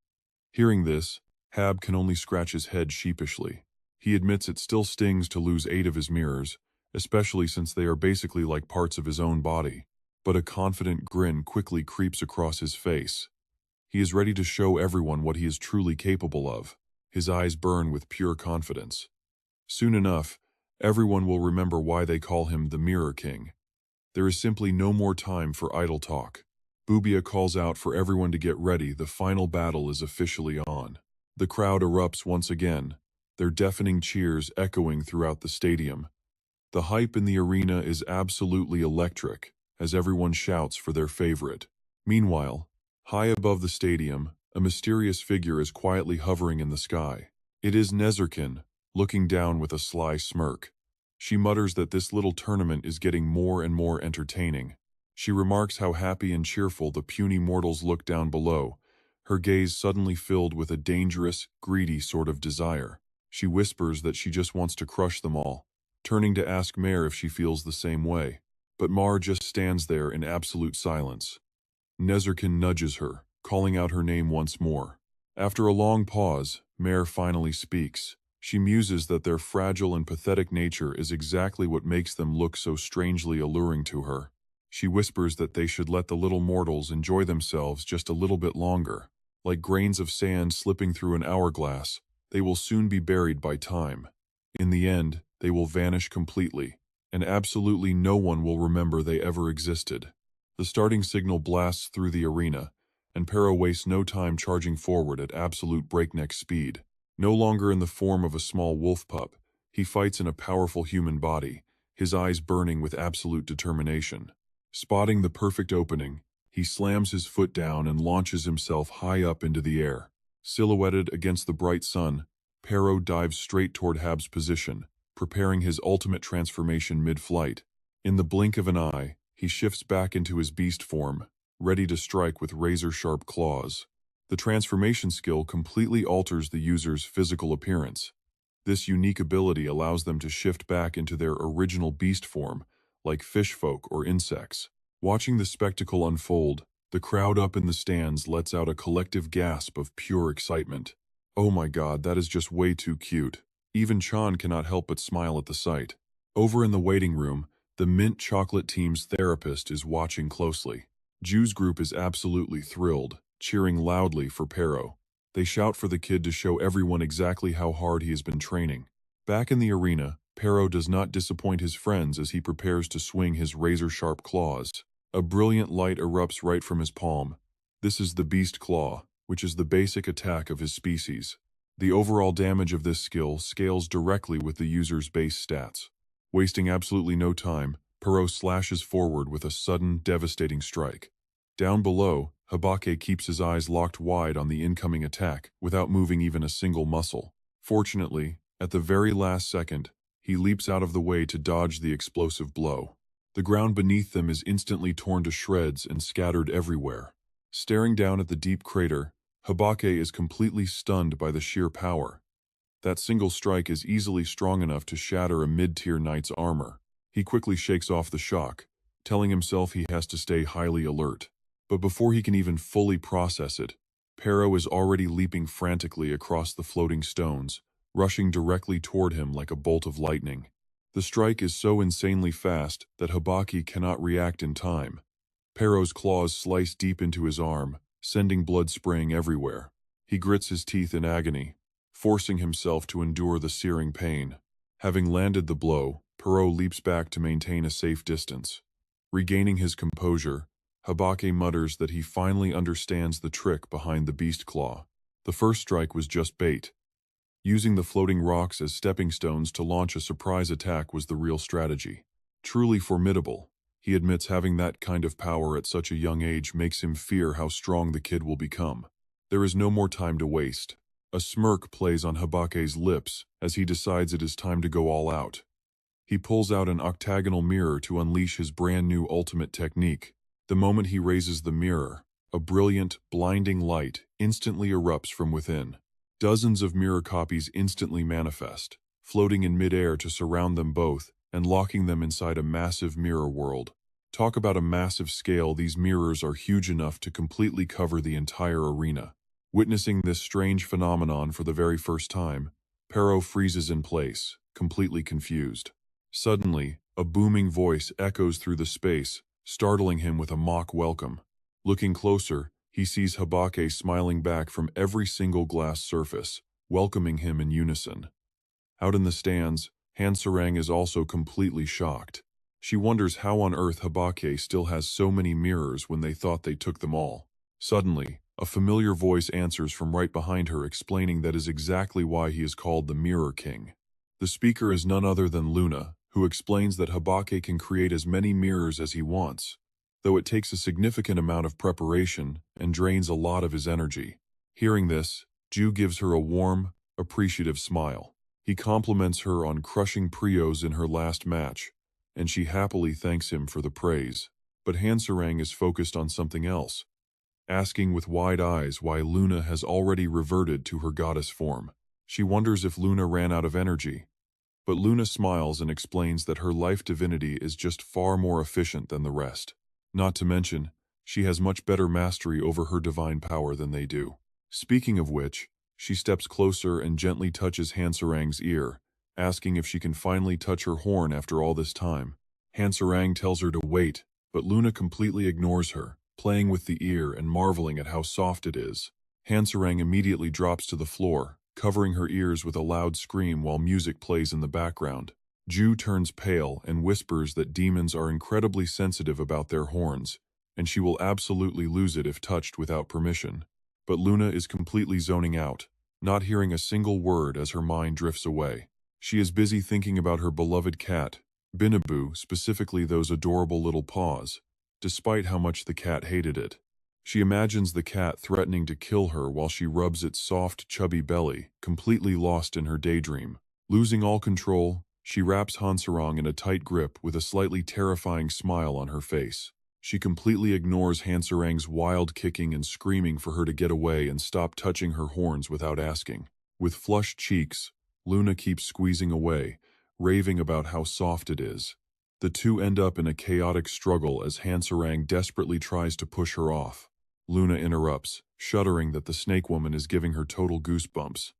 Speaker 1: Hearing this, Hab can only scratch his head sheepishly. He admits it still stings to lose 8 of his mirrors, especially since they are basically like parts of his own body. But a confident grin quickly creeps across his face. He is ready to show everyone what he is truly capable of. His eyes burn with pure confidence. Soon enough, everyone will remember why they call him the Mirror King. There is simply no more time for idle talk. Bubia calls out for everyone to get ready. The final battle is officially on. The crowd erupts once again, their deafening cheers echoing throughout the stadium. The hype in the arena is absolutely electric, as everyone shouts for their favorite. Meanwhile, high above the stadium, a mysterious figure is quietly hovering in the sky. It is Nezarkin, looking down with a sly smirk. She mutters that this little tournament is getting more and more entertaining. She remarks how happy and cheerful the puny mortals look down below, her gaze suddenly filled with a dangerous, greedy sort of desire. She whispers that she just wants to crush them all, turning to ask Mare if she feels the same way. But Mar just stands there in absolute silence. Nezarkin nudges her, calling out her name once more. After a long pause, Mare finally speaks. She muses that their fragile and pathetic nature is exactly what makes them look so strangely alluring to her. She whispers that they should let the little mortals enjoy themselves just a little bit longer. Like grains of sand slipping through an hourglass, they will soon be buried by time. In the end, they will vanish completely, and absolutely no one will remember they ever existed. The starting signal blasts through the arena, and Pero wastes no time charging forward at absolute breakneck speed. No longer in the form of a small wolf pup, he fights in a powerful human body, his eyes burning with absolute determination. Spotting the perfect opening, he slams his foot down and launches himself high up into the air. Silhouetted against the bright sun, Pero dives straight toward Hab's position, preparing his ultimate transformation mid-flight. In the blink of an eye, he shifts back into his beast form, ready to strike with razor-sharp claws. The transformation skill completely alters the user's physical appearance. This unique ability allows them to shift back into their original beast form, like fish folk or insects. Watching the spectacle unfold, the crowd up in the stands lets out a collective gasp of pure excitement. Oh my god, that is just way too cute. Even Chan cannot help but smile at the sight. Over in the waiting room, the mint chocolate team's therapist is watching closely. Ju's group is absolutely thrilled, cheering loudly for Pero. They shout for the kid to show everyone exactly how hard he has been training. Back in the arena, Pero does not disappoint his friends as he prepares to swing his razor-sharp claws. A brilliant light erupts right from his palm. This is the Beast Claw, which is the basic attack of his species. The overall damage of this skill scales directly with the user's base stats. Wasting absolutely no time, Pero slashes forward with a sudden, devastating strike. Down below, Habake keeps his eyes locked wide on the incoming attack without moving even a single muscle. Fortunately, at the very last second, he leaps out of the way to dodge the explosive blow. The ground beneath them is instantly torn to shreds and scattered everywhere. Staring down at the deep crater, Habake is completely stunned by the sheer power. That single strike is easily strong enough to shatter a mid-tier knight's armor. He quickly shakes off the shock, telling himself he has to stay highly alert. But before he can even fully process it, Pero is already leaping frantically across the floating stones, rushing directly toward him like a bolt of lightning. The strike is so insanely fast that Habaki cannot react in time. Pero's claws slice deep into his arm, sending blood spraying everywhere. He grits his teeth in agony, forcing himself to endure the searing pain. Having landed the blow, Pero leaps back to maintain a safe distance. Regaining his composure, Habake mutters that he finally understands the trick behind the beast claw. The first strike was just bait. Using the floating rocks as stepping stones to launch a surprise attack was the real strategy. Truly formidable, he admits having that kind of power at such a young age makes him fear how strong the kid will become. There is no more time to waste. A smirk plays on Habake's lips as he decides it is time to go all out. He pulls out an octagonal mirror to unleash his brand new ultimate technique. The moment he raises the mirror, a brilliant, blinding light instantly erupts from within. Dozens of mirror copies instantly manifest, floating in midair to surround them both and locking them inside a massive mirror world. Talk about a massive scale, these mirrors are huge enough to completely cover the entire arena. Witnessing this strange phenomenon for the very first time, Pero freezes in place, completely confused. Suddenly, a booming voice echoes through the space, startling him with a mock welcome. Looking closer, he sees Habake smiling back from every single glass surface, welcoming him in unison. Out in the stands, Hansarang is also completely shocked. She wonders how on earth Habake still has so many mirrors when they thought they took them all. Suddenly, a familiar voice answers from right behind her, explaining that is exactly why he is called the Mirror King. The speaker is none other than Luna, who explains that Habake can create as many mirrors as he wants, though it takes a significant amount of preparation and drains a lot of his energy. Hearing this, Ju gives her a warm, appreciative smile. He compliments her on crushing Prios in her last match, and she happily thanks him for the praise. But Hansarang is focused on something else, asking with wide eyes why Luna has already reverted to her goddess form. She wonders if Luna ran out of energy, but Luna smiles and explains that her life divinity is just far more efficient than the rest. Not to mention, she has much better mastery over her divine power than they do. Speaking of which, she steps closer and gently touches Hansarang's ear, asking if she can finally touch her horn after all this time. Hansarang tells her to wait, but Luna completely ignores her, playing with the ear and marveling at how soft it is. Hansarang immediately drops to the floor, covering her ears with a loud scream while music plays in the background. Ju turns pale and whispers that demons are incredibly sensitive about their horns, and she will absolutely lose it if touched without permission. But Luna is completely zoning out, not hearing a single word as her mind drifts away. She is busy thinking about her beloved cat, Binaboo, specifically those adorable little paws, despite how much the cat hated it. She imagines the cat threatening to kill her while she rubs its soft, chubby belly, completely lost in her daydream. Losing all control, she wraps Hansarang in a tight grip with a slightly terrifying smile on her face. She completely ignores Hansarang's wild kicking and screaming for her to get away and stop touching her horns without asking. With flushed cheeks, Luna keeps squeezing away, raving about how soft it is. The two end up in a chaotic struggle as Hansarang desperately tries to push her off. Luna interrupts, shuddering that the snake woman is giving her total goosebumps.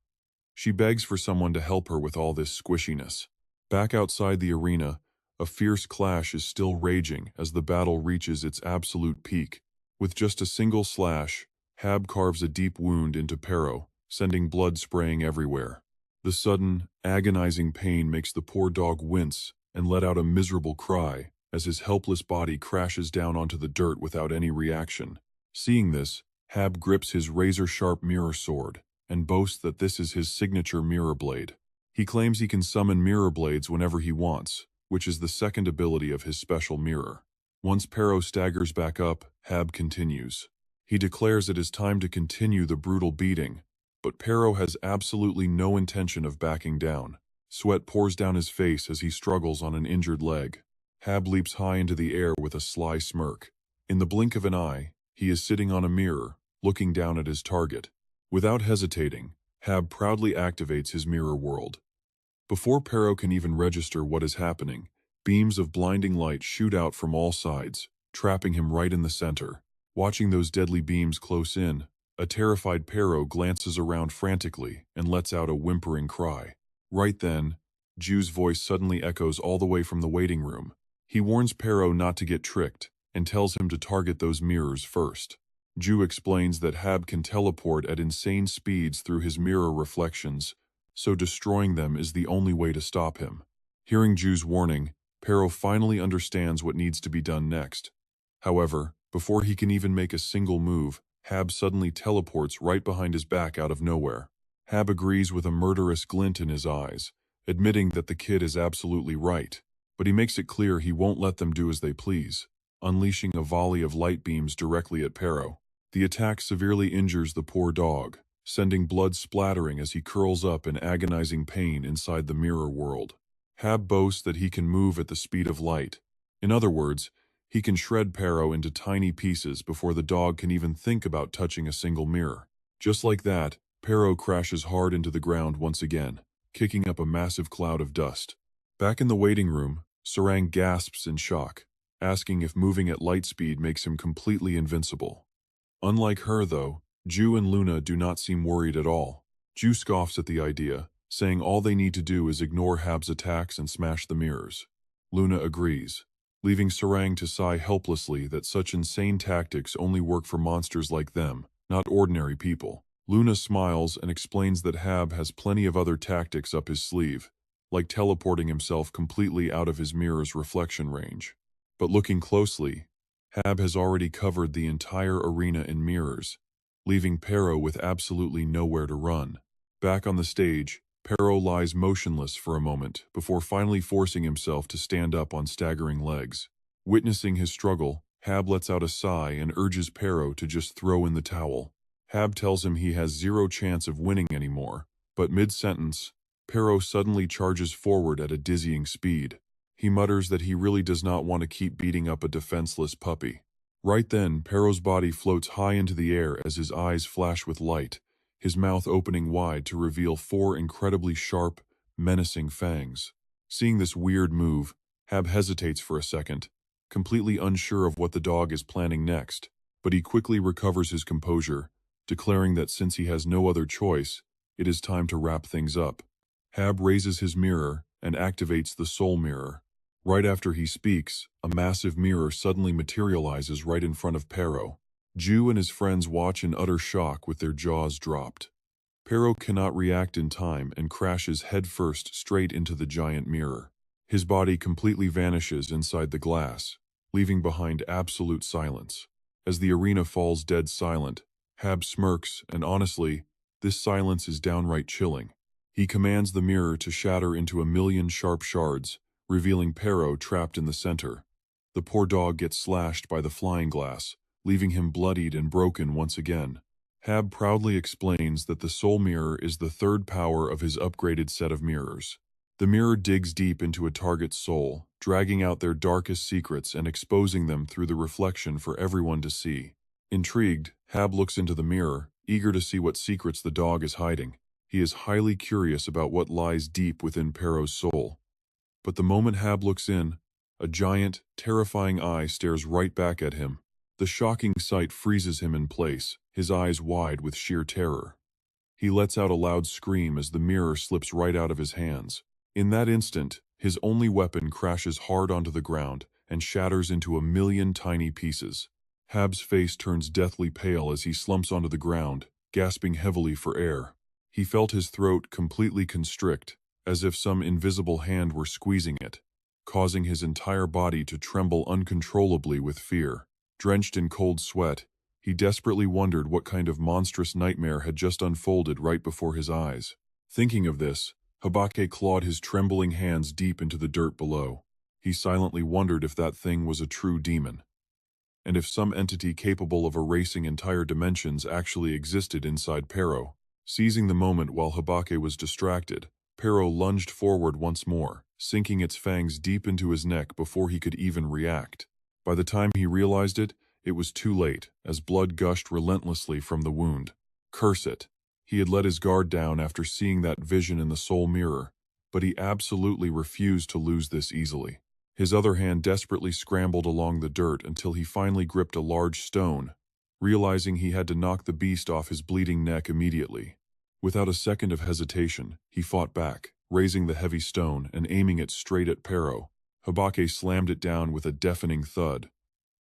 Speaker 1: She begs for someone to help her with all this squishiness. Back outside the arena, a fierce clash is still raging as the battle reaches its absolute peak. With just a single slash, Hab carves a deep wound into Pero, sending blood spraying everywhere. The sudden, agonizing pain makes the poor dog wince and let out a miserable cry as his helpless body crashes down onto the dirt without any reaction. Seeing this, Hab grips his razor-sharp mirror sword and boasts that this is his signature mirror blade. He claims he can summon mirror blades whenever he wants, which is the second ability of his special mirror. Once Pero staggers back up, Hab continues. He declares it is time to continue the brutal beating, but Pero has absolutely no intention of backing down. Sweat pours down his face as he struggles on an injured leg. Hab leaps high into the air with a sly smirk. In the blink of an eye, he is sitting on a mirror, looking down at his target. Without hesitating, Hab proudly activates his mirror world. Before Pero can even register what is happening, beams of blinding light shoot out from all sides, trapping him right in the center. Watching those deadly beams close in, a terrified Pero glances around frantically and lets out a whimpering cry. Right then, Ju's voice suddenly echoes all the way from the waiting room. He warns Pero not to get tricked and tells him to target those mirrors first. Ju explains that Hab can teleport at insane speeds through his mirror reflections, so destroying them is the only way to stop him. Hearing Ju's warning, Pero finally understands what needs to be done next. However, before he can even make a single move, Hab suddenly teleports right behind his back out of nowhere. Hab agrees with a murderous glint in his eyes, admitting that the kid is absolutely right, but he makes it clear he won't let them do as they please, unleashing a volley of light beams directly at Pero. The attack severely injures the poor dog, sending blood splattering as he curls up in agonizing pain inside the mirror world. Hab boasts that he can move at the speed of light. In other words, he can shred Pero into tiny pieces before the dog can even think about touching a single mirror. Just like that, Pero crashes hard into the ground once again, kicking up a massive cloud of dust. Back in the waiting room, Sarang gasps in shock, asking if moving at light speed makes him completely invincible. Unlike her, though, Ju and Luna do not seem worried at all. Ju scoffs at the idea, saying all they need to do is ignore Hab's attacks and smash the mirrors. Luna agrees, leaving Sarang to sigh helplessly that such insane tactics only work for monsters like them, not ordinary people. Luna smiles and explains that Hab has plenty of other tactics up his sleeve, like teleporting himself completely out of his mirror's reflection range. But looking closely, Hab has already covered the entire arena in mirrors, leaving Pero with absolutely nowhere to run. Back on the stage, Pero lies motionless for a moment before finally forcing himself to stand up on staggering legs. Witnessing his struggle, Hab lets out a sigh and urges Pero to just throw in the towel. Hab tells him he has zero chance of winning anymore, but mid-sentence, Pero suddenly charges forward at a dizzying speed. He mutters that he really does not want to keep beating up a defenseless puppy. Right then, Pero's body floats high into the air as his eyes flash with light, his mouth opening wide to reveal 4 incredibly sharp, menacing fangs. Seeing this weird move, Hab hesitates for a second, completely unsure of what the dog is planning next, but he quickly recovers his composure, declaring that since he has no other choice, it is time to wrap things up. Hab raises his mirror and activates the soul mirror. Right after he speaks, a massive mirror suddenly materializes right in front of Pero. Ju and his friends watch in utter shock with their jaws dropped. Pero cannot react in time and crashes headfirst straight into the giant mirror. His body completely vanishes inside the glass, leaving behind absolute silence. As the arena falls dead silent, Hab smirks, and honestly, this silence is downright chilling. He commands the mirror to shatter into a million sharp shards, revealing Pero trapped in the center. The poor dog gets slashed by the flying glass, leaving him bloodied and broken once again. Hab proudly explains that the soul mirror is the third power of his upgraded set of mirrors. The mirror digs deep into a target's soul, dragging out their darkest secrets and exposing them through the reflection for everyone to see. Intrigued, Hab looks into the mirror, eager to see what secrets the dog is hiding. He is highly curious about what lies deep within Pero's soul. But the moment Hab looks in, a giant, terrifying eye stares right back at him. The shocking sight freezes him in place, his eyes wide with sheer terror. He lets out a loud scream as the mirror slips right out of his hands. In that instant, his only weapon crashes hard onto the ground and shatters into a million tiny pieces. Hab's face turns deathly pale as he slumps onto the ground, gasping heavily for air. He felt his throat completely constrict, as if some invisible hand were squeezing it, causing his entire body to tremble uncontrollably with fear. Drenched in cold sweat, he desperately wondered what kind of monstrous nightmare had just unfolded right before his eyes. Thinking of this, Habake clawed his trembling hands deep into the dirt below. He silently wondered if that thing was a true demon, and if some entity capable of erasing entire dimensions actually existed inside Pero. Seizing the moment while Habake was distracted, Pero lunged forward once more, sinking its fangs deep into his neck before he could even react. By the time he realized it, it was too late, as blood gushed relentlessly from the wound. Curse it! He had let his guard down after seeing that vision in the soul mirror, but he absolutely refused to lose this easily. His other hand desperately scrambled along the dirt until he finally gripped a large stone, realizing he had to knock the beast off his bleeding neck immediately. Without a second of hesitation, he fought back, raising the heavy stone and aiming it straight at Pero. Habake slammed it down with a deafening thud,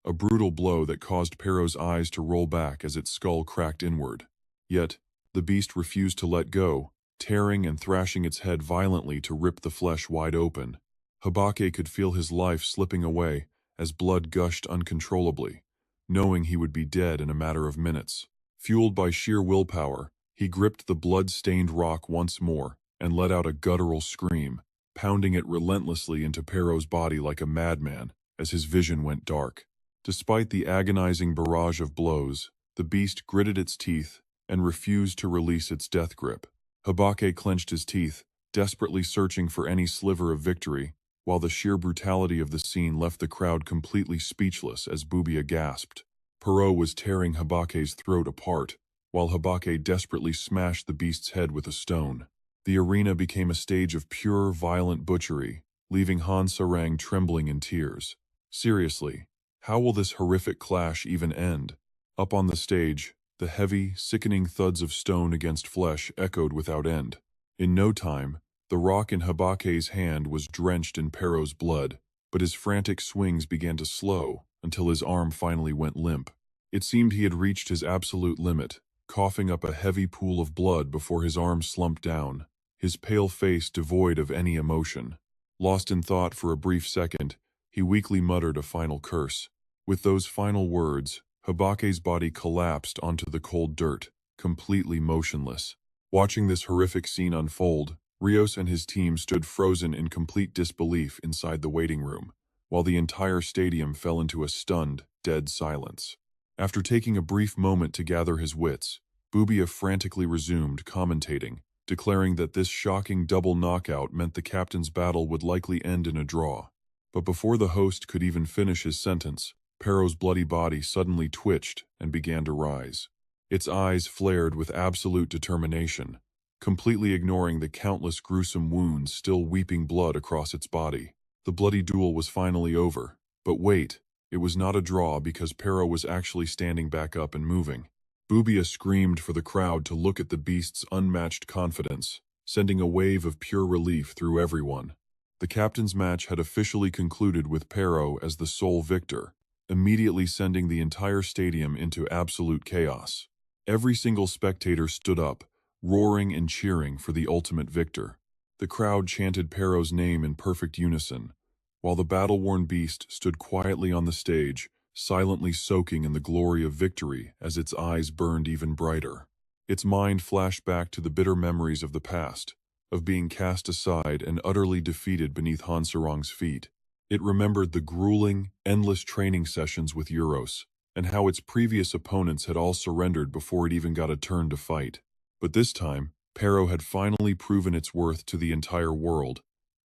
Speaker 1: a brutal blow that caused Pero's eyes to roll back as its skull cracked inward. Yet, the beast refused to let go, tearing and thrashing its head violently to rip the flesh wide open. Habake could feel his life slipping away as blood gushed uncontrollably, knowing he would be dead in a matter of minutes. Fueled by sheer willpower, he gripped the blood-stained rock once more and let out a guttural scream, pounding it relentlessly into Pero's body like a madman as his vision went dark. Despite the agonizing barrage of blows, the beast gritted its teeth and refused to release its death grip. Habake clenched his teeth, desperately searching for any sliver of victory, while the sheer brutality of the scene left the crowd completely speechless as Bubia gasped. Pero was tearing Habake's throat apart, while Habake desperately smashed the beast's head with a stone. The arena became a stage of pure, violent butchery, leaving Han Sarang trembling in tears. Seriously, how will this horrific clash even end? Up on the stage, the heavy, sickening thuds of stone against flesh echoed without end. In no time, the rock in Habake's hand was drenched in Pero's blood, but his frantic swings began to slow until his arm finally went limp. It seemed he had reached his absolute limit, coughing up a heavy pool of blood before his arm slumped down, his pale face devoid of any emotion. Lost in thought for a brief second, he weakly muttered a final curse. With those final words, Habake's body collapsed onto the cold dirt, completely motionless. Watching this horrific scene unfold, Rios and his team stood frozen in complete disbelief inside the waiting room, while the entire stadium fell into a stunned, dead silence. After taking a brief moment to gather his wits, Bubia frantically resumed commentating, declaring that this shocking double knockout meant the captain's battle would likely end in a draw. But before the host could even finish his sentence, Pero's bloody body suddenly twitched and began to rise. Its eyes flared with absolute determination, completely ignoring the countless gruesome wounds still weeping blood across its body. The bloody duel was finally over, but wait, it was not a draw because Pero was actually standing back up and moving. Bubia screamed for the crowd to look at the beast's unmatched confidence, sending a wave of pure relief through everyone. The captain's match had officially concluded with Pero as the sole victor, immediately sending the entire stadium into absolute chaos. Every single spectator stood up, roaring and cheering for the ultimate victor. The crowd chanted Pero's name in perfect unison, while the battle-worn beast stood quietly on the stage, silently soaking in the glory of victory as its eyes burned even brighter. Its mind flashed back to the bitter memories of the past, of being cast aside and utterly defeated beneath Hansarong's feet. It remembered the grueling, endless training sessions with Euros, and how its previous opponents had all surrendered before it even got a turn to fight. But this time, Pero had finally proven its worth to the entire world,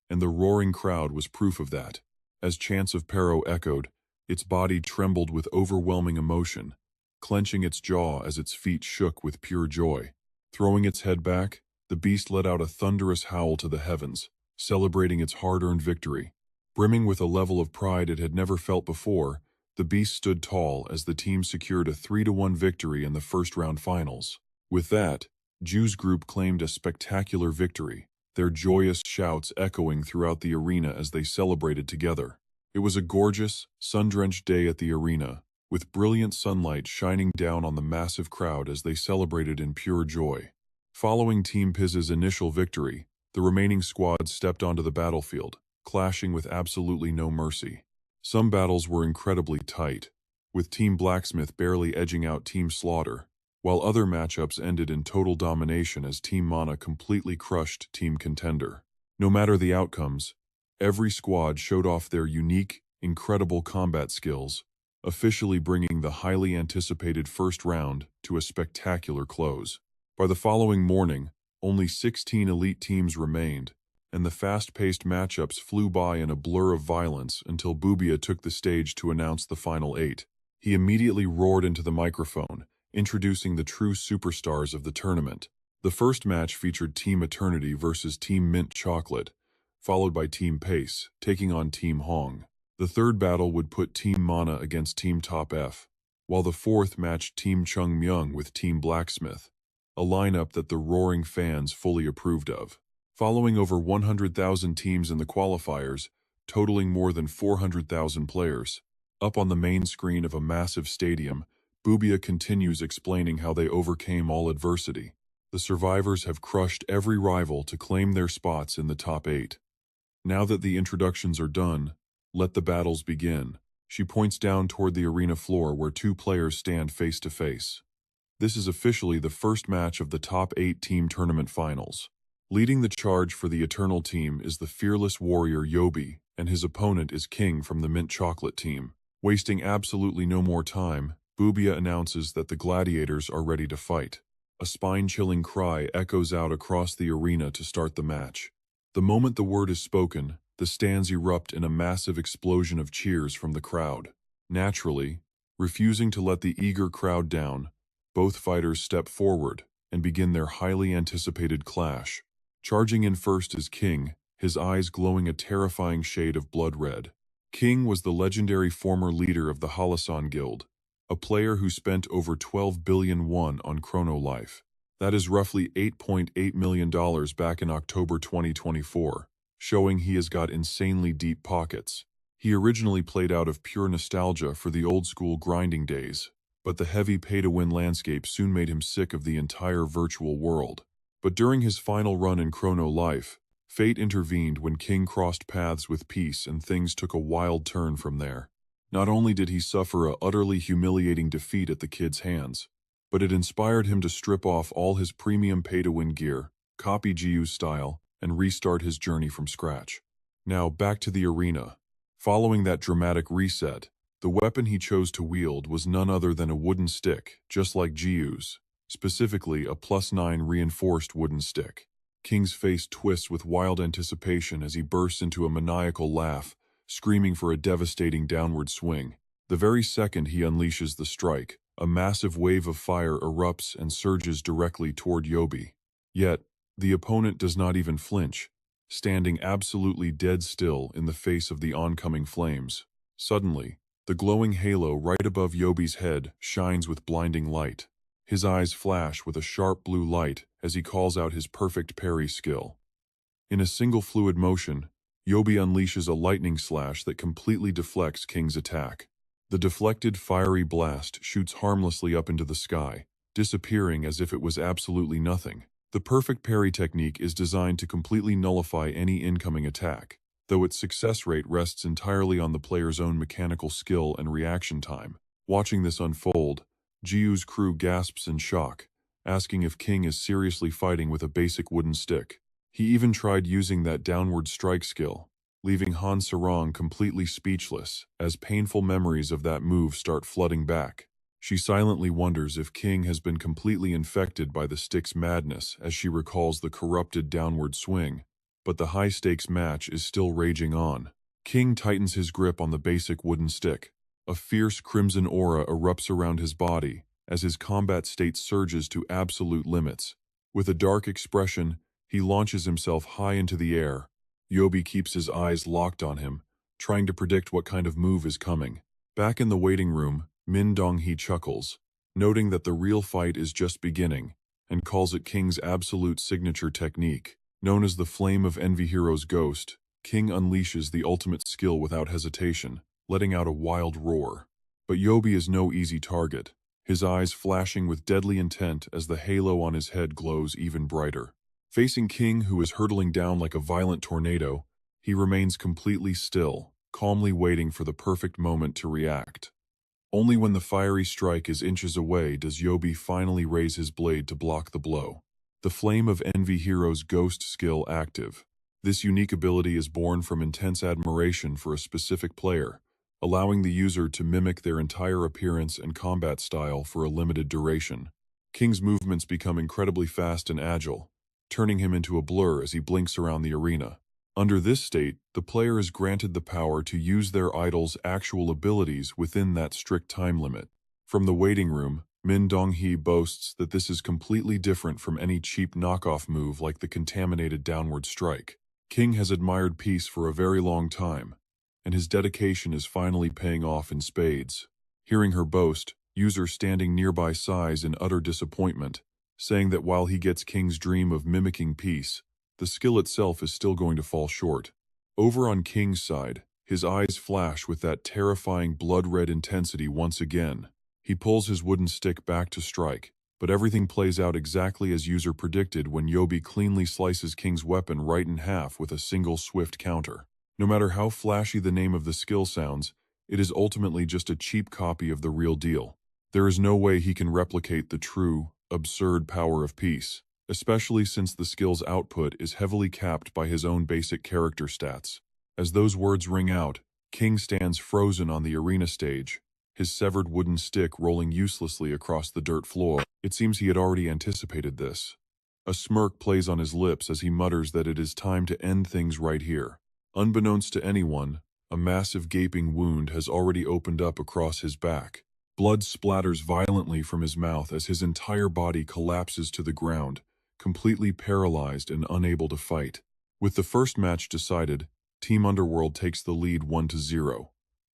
Speaker 1: and the roaring crowd was proof of that. As chants of Pero echoed, its body trembled with overwhelming emotion, clenching its jaw as its feet shook with pure joy. Throwing its head back, the beast let out a thunderous howl to the heavens, celebrating its hard-earned victory. Brimming with a level of pride it had never felt before, the beast stood tall as the team secured a 3-1 victory in the first-round finals. With that, Jew's group claimed a spectacular victory, their joyous shouts echoing throughout the arena as they celebrated together. It was a gorgeous, sun-drenched day at the arena, with brilliant sunlight shining down on the massive crowd as they celebrated in pure joy. Following Team Piz's initial victory, the remaining squads stepped onto the battlefield, clashing with absolutely no mercy. Some battles were incredibly tight, with Team Blacksmith barely edging out Team Slaughter, while other matchups ended in total domination as Team Mana completely crushed Team Contender. No matter the outcomes, every squad showed off their unique, incredible combat skills, officially bringing the highly anticipated first round to a spectacular close. By the following morning, only 16 elite teams remained, and the fast-paced matchups flew by in a blur of violence until Bubia took the stage to announce the final 8. He immediately roared into the microphone, introducing the true superstars of the tournament. The first match featured Team Eternity versus Team Mint Chocolate, followed by Team Pace, taking on Team Hong. The third battle would put Team Mana against Team Top F, while the fourth matched Team Chung Myung with Team Blacksmith, a lineup that the roaring fans fully approved of. Following over 100,000 teams in the qualifiers, totaling more than 400,000 players, up on the main screen of a massive stadium, Bubia continues explaining how they overcame all adversity. The survivors have crushed every rival to claim their spots in the top 8. Now that the introductions are done, let the battles begin. She points down toward the arena floor where two players stand face to face. This is officially the first match of the top 8 team tournament finals. Leading the charge for the Eternal team is the fearless warrior Yobi, and his opponent is King from the Mint Chocolate team. Wasting absolutely no more time, Bubia announces that the gladiators are ready to fight. A spine-chilling cry echoes out across the arena to start the match. The moment the word is spoken, the stands erupt in a massive explosion of cheers from the crowd. Naturally, refusing to let the eager crowd down, both fighters step forward and begin their highly anticipated clash. Charging in first is King, his eyes glowing a terrifying shade of blood red. King was the legendary former leader of the Halasan Guild, a player who spent over 12 billion won on Chrono Life. That is roughly $8.8 million back in October 2024, showing he has got insanely deep pockets. He originally played out of pure nostalgia for the old-school grinding days, but the heavy pay-to-win landscape soon made him sick of the entire virtual world. But during his final run in Chrono Life, fate intervened when King crossed paths with Peace and things took a wild turn from there. Not only did he suffer a utterly humiliating defeat at the kid's hands, but it inspired him to strip off all his premium pay-to-win gear, copy Jiu's style, and restart his journey from scratch. Now back to the arena. Following that dramatic reset, the weapon he chose to wield was none other than a wooden stick, just like Jiu's, specifically a +9 reinforced wooden stick. King's face twists with wild anticipation as he bursts into a maniacal laugh, screaming for a devastating downward swing. The very second he unleashes the strike, a massive wave of fire erupts and surges directly toward Yobi. Yet, the opponent does not even flinch, standing absolutely dead still in the face of the oncoming flames. Suddenly, the glowing halo right above Yobi's head shines with blinding light. His eyes flash with a sharp blue light as he calls out his perfect parry skill. In a single fluid motion, Yobi unleashes a lightning slash that completely deflects King's attack. The deflected fiery blast shoots harmlessly up into the sky, disappearing as if it was absolutely nothing. The perfect parry technique is designed to completely nullify any incoming attack, though its success rate rests entirely on the player's own mechanical skill and reaction time. Watching this unfold, Jiu's crew gasps in shock, asking if King is seriously fighting with a basic wooden stick. He even tried using that downward strike skill, leaving Han Sarong completely speechless as painful memories of that move start flooding back. She silently wonders if King has been completely infected by the stick's madness as she recalls the corrupted downward swing, but the high-stakes match is still raging on. King tightens his grip on the basic wooden stick. A fierce crimson aura erupts around his body as his combat state surges to absolute limits. With a dark expression, he launches himself high into the air. Yobi keeps his eyes locked on him, trying to predict what kind of move is coming. Back in the waiting room, Min Dong-hee chuckles, noting that the real fight is just beginning, and calls it King's absolute signature technique. Known as the Flame of Envy Hero's Ghost, King unleashes the ultimate skill without hesitation, letting out a wild roar. But Yobi is no easy target, his eyes flashing with deadly intent as the halo on his head glows even brighter. Facing King, who is hurtling down like a violent tornado, he remains completely still, calmly waiting for the perfect moment to react. Only when the fiery strike is inches away does Yobi finally raise his blade to block the blow. The Flame of Envy Hero's Ghost skill active. This unique ability is born from intense admiration for a specific player, allowing the user to mimic their entire appearance and combat style for a limited duration. King's movements become incredibly fast and agile, turning him into a blur as he blinks around the arena. Under this state, the player is granted the power to use their idol's actual abilities within that strict time limit. From the waiting room, Min Dong-hee boasts that this is completely different from any cheap knockoff move like the contaminated downward strike. King has admired peace for a very long time, and his dedication is finally paying off in spades. Hearing her boast, user standing nearby sighs in utter disappointment, saying that while he gets King's dream of mimicking peace, the skill itself is still going to fall short. Over on King's side, his eyes flash with that terrifying blood-red intensity once again. He pulls his wooden stick back to strike, but everything plays out exactly as user predicted when Yobi cleanly slices King's weapon right in half with a single swift counter. No matter how flashy the name of the skill sounds, it is ultimately just a cheap copy of the real deal. There is no way he can replicate the true, absurd power of peace, especially since the skill's output is heavily capped by his own basic character stats. As those words ring out, King stands frozen on the arena stage, his severed wooden stick rolling uselessly across the dirt floor. It seems he had already anticipated this. A smirk plays on his lips as he mutters that it is time to end things right here. Unbeknownst to anyone, a massive gaping wound has already opened up across his back. Blood splatters violently from his mouth as his entire body collapses to the ground, completely paralyzed and unable to fight. With the first match decided, Team Underworld takes the lead 1-0.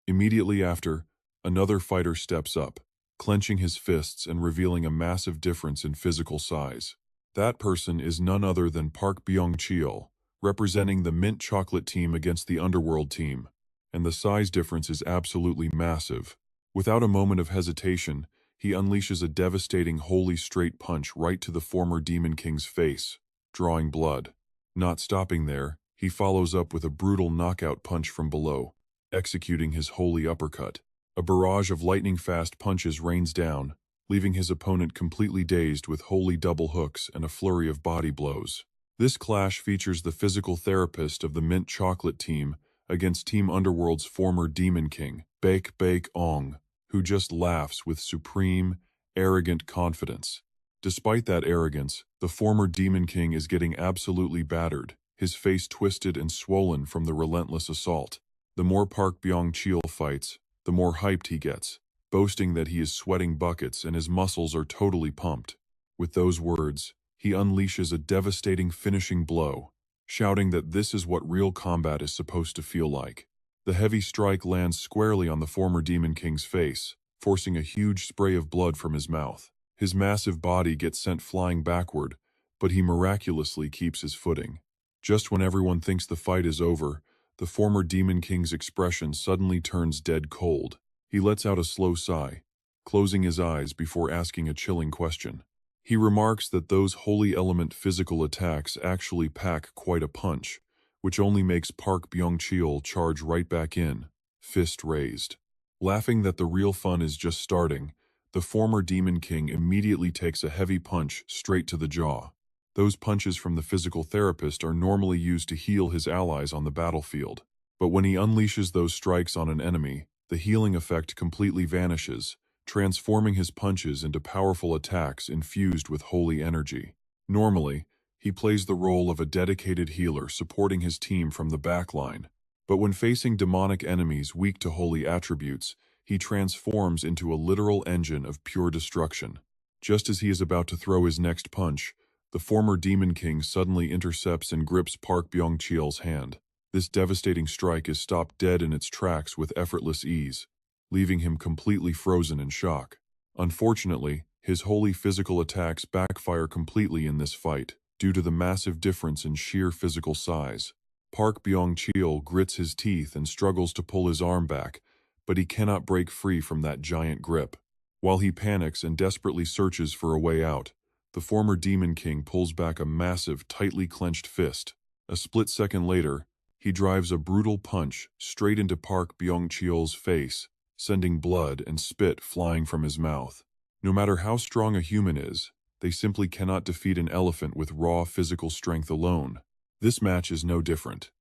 Speaker 1: Immediately after, another fighter steps up, clenching his fists and revealing a massive difference in physical size. That person is none other than Park Byung-cheol, representing the Mint Chocolate team against the Underworld team, and the size difference is absolutely massive. Without a moment of hesitation, he unleashes a devastating holy straight punch right to the former Demon King's face, drawing blood. Not stopping there, he follows up with a brutal knockout punch from below, executing his holy uppercut. A barrage of lightning-fast punches rains down, leaving his opponent completely dazed with holy double hooks and a flurry of body blows. This clash features the physical therapist of the Mint Chocolate team against Team Underworld's former Demon King, Baek Ong, who just laughs with supreme, arrogant confidence. Despite that arrogance, the former Demon King is getting absolutely battered, his face twisted and swollen from the relentless assault. The more Park Byung-cheol fights, the more hyped he gets, boasting that he is sweating buckets and his muscles are totally pumped. With those words, he unleashes a devastating finishing blow, shouting that this is what real combat is supposed to feel like. The heavy strike lands squarely on the former Demon King's face, forcing a huge spray of blood from his mouth. His massive body gets sent flying backward, but he miraculously keeps his footing. Just when everyone thinks the fight is over, the former Demon King's expression suddenly turns dead cold. He lets out a slow sigh, closing his eyes before asking a chilling question. He remarks that those holy element physical attacks actually pack quite a punch, which only makes Park Byung-cheol charge right back in, fist raised. Laughing that the real fun is just starting, the former Demon King immediately takes a heavy punch straight to the jaw. Those punches from the physical therapist are normally used to heal his allies on the battlefield. But when he unleashes those strikes on an enemy, the healing effect completely vanishes, transforming his punches into powerful attacks infused with holy energy. Normally, he plays the role of a dedicated healer supporting his team from the backline. But when facing demonic enemies weak to holy attributes, he transforms into a literal engine of pure destruction. Just as he is about to throw his next punch, the former Demon King suddenly intercepts and grips Park Byung-cheol's hand. This devastating strike is stopped dead in its tracks with effortless ease, leaving him completely frozen in shock. Unfortunately, his holy physical attacks backfire completely in this fight, due to the massive difference in sheer physical size. Park Byung-cheol grits his teeth and struggles to pull his arm back, but he cannot break free from that giant grip. While he panics and desperately searches for a way out, the former Demon King pulls back a massive, tightly clenched fist. A split second later, he drives a brutal punch straight into Park Byung-cheol's face, sending blood and spit flying from his mouth. No matter how strong a human is, they simply cannot defeat an elephant with raw physical strength alone. This match is no different.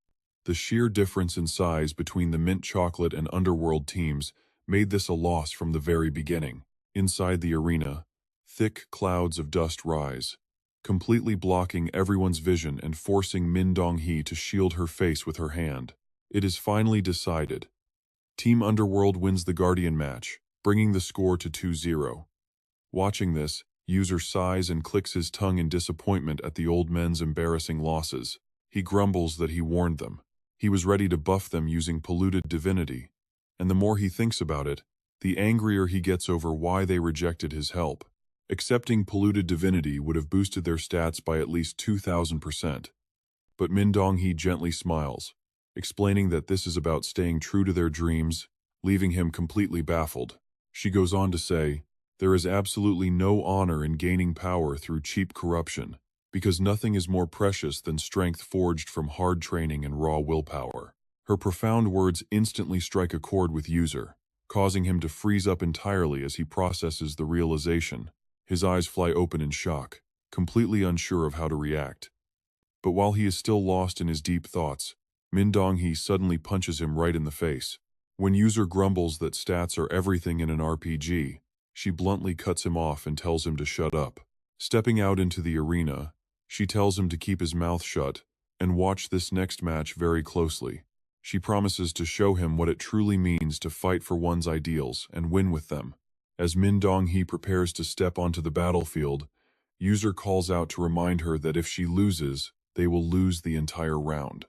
Speaker 1: The sheer difference in size between the Mint Chocolate and Underworld teams made this a loss from the very beginning. Inside the arena, thick clouds of dust rise, completely blocking everyone's vision and forcing Min Dong-hee to shield her face with her hand. It is finally decided. Team Underworld wins the Guardian match, bringing the score to 2-0. Watching this, user sighs and clicks his tongue in disappointment at the old men's embarrassing losses. He grumbles that he warned them. He was ready to buff them using polluted divinity. And the more he thinks about it, the angrier he gets over why they rejected his help. Accepting polluted divinity would have boosted their stats by at least 2,000%. But Min Dong-hee gently smiles, explaining that this is about staying true to their dreams, leaving him completely baffled. She goes on to say, there is absolutely no honor in gaining power through cheap corruption, because nothing is more precious than strength forged from hard training and raw willpower. Her profound words instantly strike a chord with user, causing him to freeze up entirely as he processes the realization. His eyes fly open in shock, completely unsure of how to react. But while he is still lost in his deep thoughts, Min Dong-hee suddenly punches him right in the face. When user grumbles that stats are everything in an RPG, she bluntly cuts him off and tells him to shut up. Stepping out into the arena, she tells him to keep his mouth shut and watch this next match very closely. She promises to show him what it truly means to fight for one's ideals and win with them. As Min Dong-hee prepares to step onto the battlefield, user calls out to remind her that if she loses, they will lose the entire round.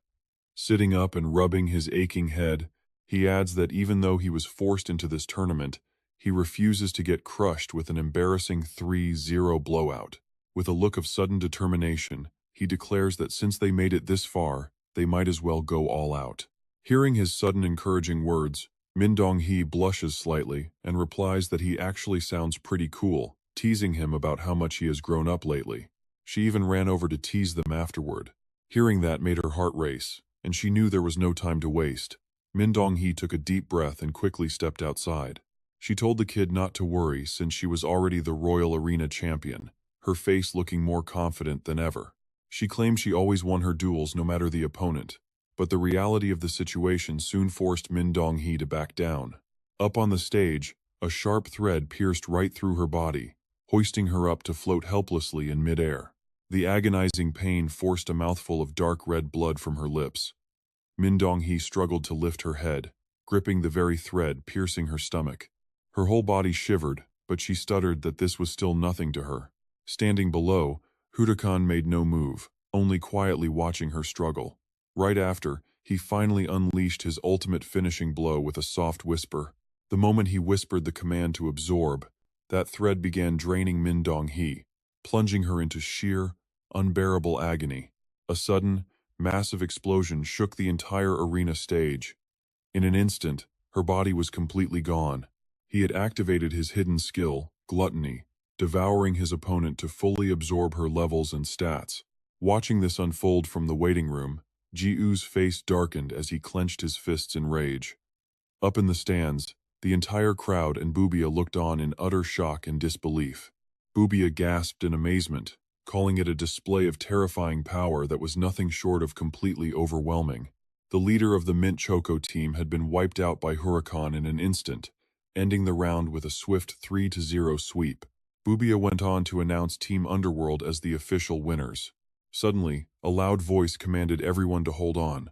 Speaker 1: Sitting up and rubbing his aching head, he adds that even though he was forced into this tournament, he refuses to get crushed with an embarrassing 3-0 blowout. With a look of sudden determination, he declares that since they made it this far, they might as well go all out. Hearing his sudden encouraging words, Min Dong-hee blushes slightly and replies that he actually sounds pretty cool, teasing him about how much he has grown up lately. She even ran over to tease them afterward. Hearing that made her heart race, and she knew there was no time to waste. Min Dong-hee took a deep breath and quickly stepped outside. She told the kid not to worry since she was already the Royal Arena champion, her face looking more confident than ever. She claimed she always won her duels no matter the opponent, but the reality of the situation soon forced Min Dong-hee to back down. Up on the stage, a sharp thread pierced right through her body, hoisting her up to float helplessly in midair. The agonizing pain forced a mouthful of dark red blood from her lips. Min Dong-hee struggled to lift her head, gripping the very thread piercing her stomach. Her whole body shivered, but she stuttered that this was still nothing to her. Standing below, Huracan made no move, only quietly watching her struggle. Right after, he finally unleashed his ultimate finishing blow with a soft whisper. The moment he whispered the command to absorb, that thread began draining Min Dong-hee, plunging her into sheer, unbearable agony. A sudden, massive explosion shook the entire arena stage. In an instant, her body was completely gone. He had activated his hidden skill, gluttony, devouring his opponent to fully absorb her levels and stats. Watching this unfold from the waiting room, Ji-U's face darkened as he clenched his fists in rage. Up in the stands, the entire crowd and Bubia looked on in utter shock and disbelief. Bubia gasped in amazement, calling it a display of terrifying power that was nothing short of completely overwhelming. The leader of the Mint Choco team had been wiped out by Huracan in an instant, ending the round with a swift 3-0 sweep. Bubia went on to announce Team Underworld as the official winners. Suddenly, a loud voice commanded everyone to hold on.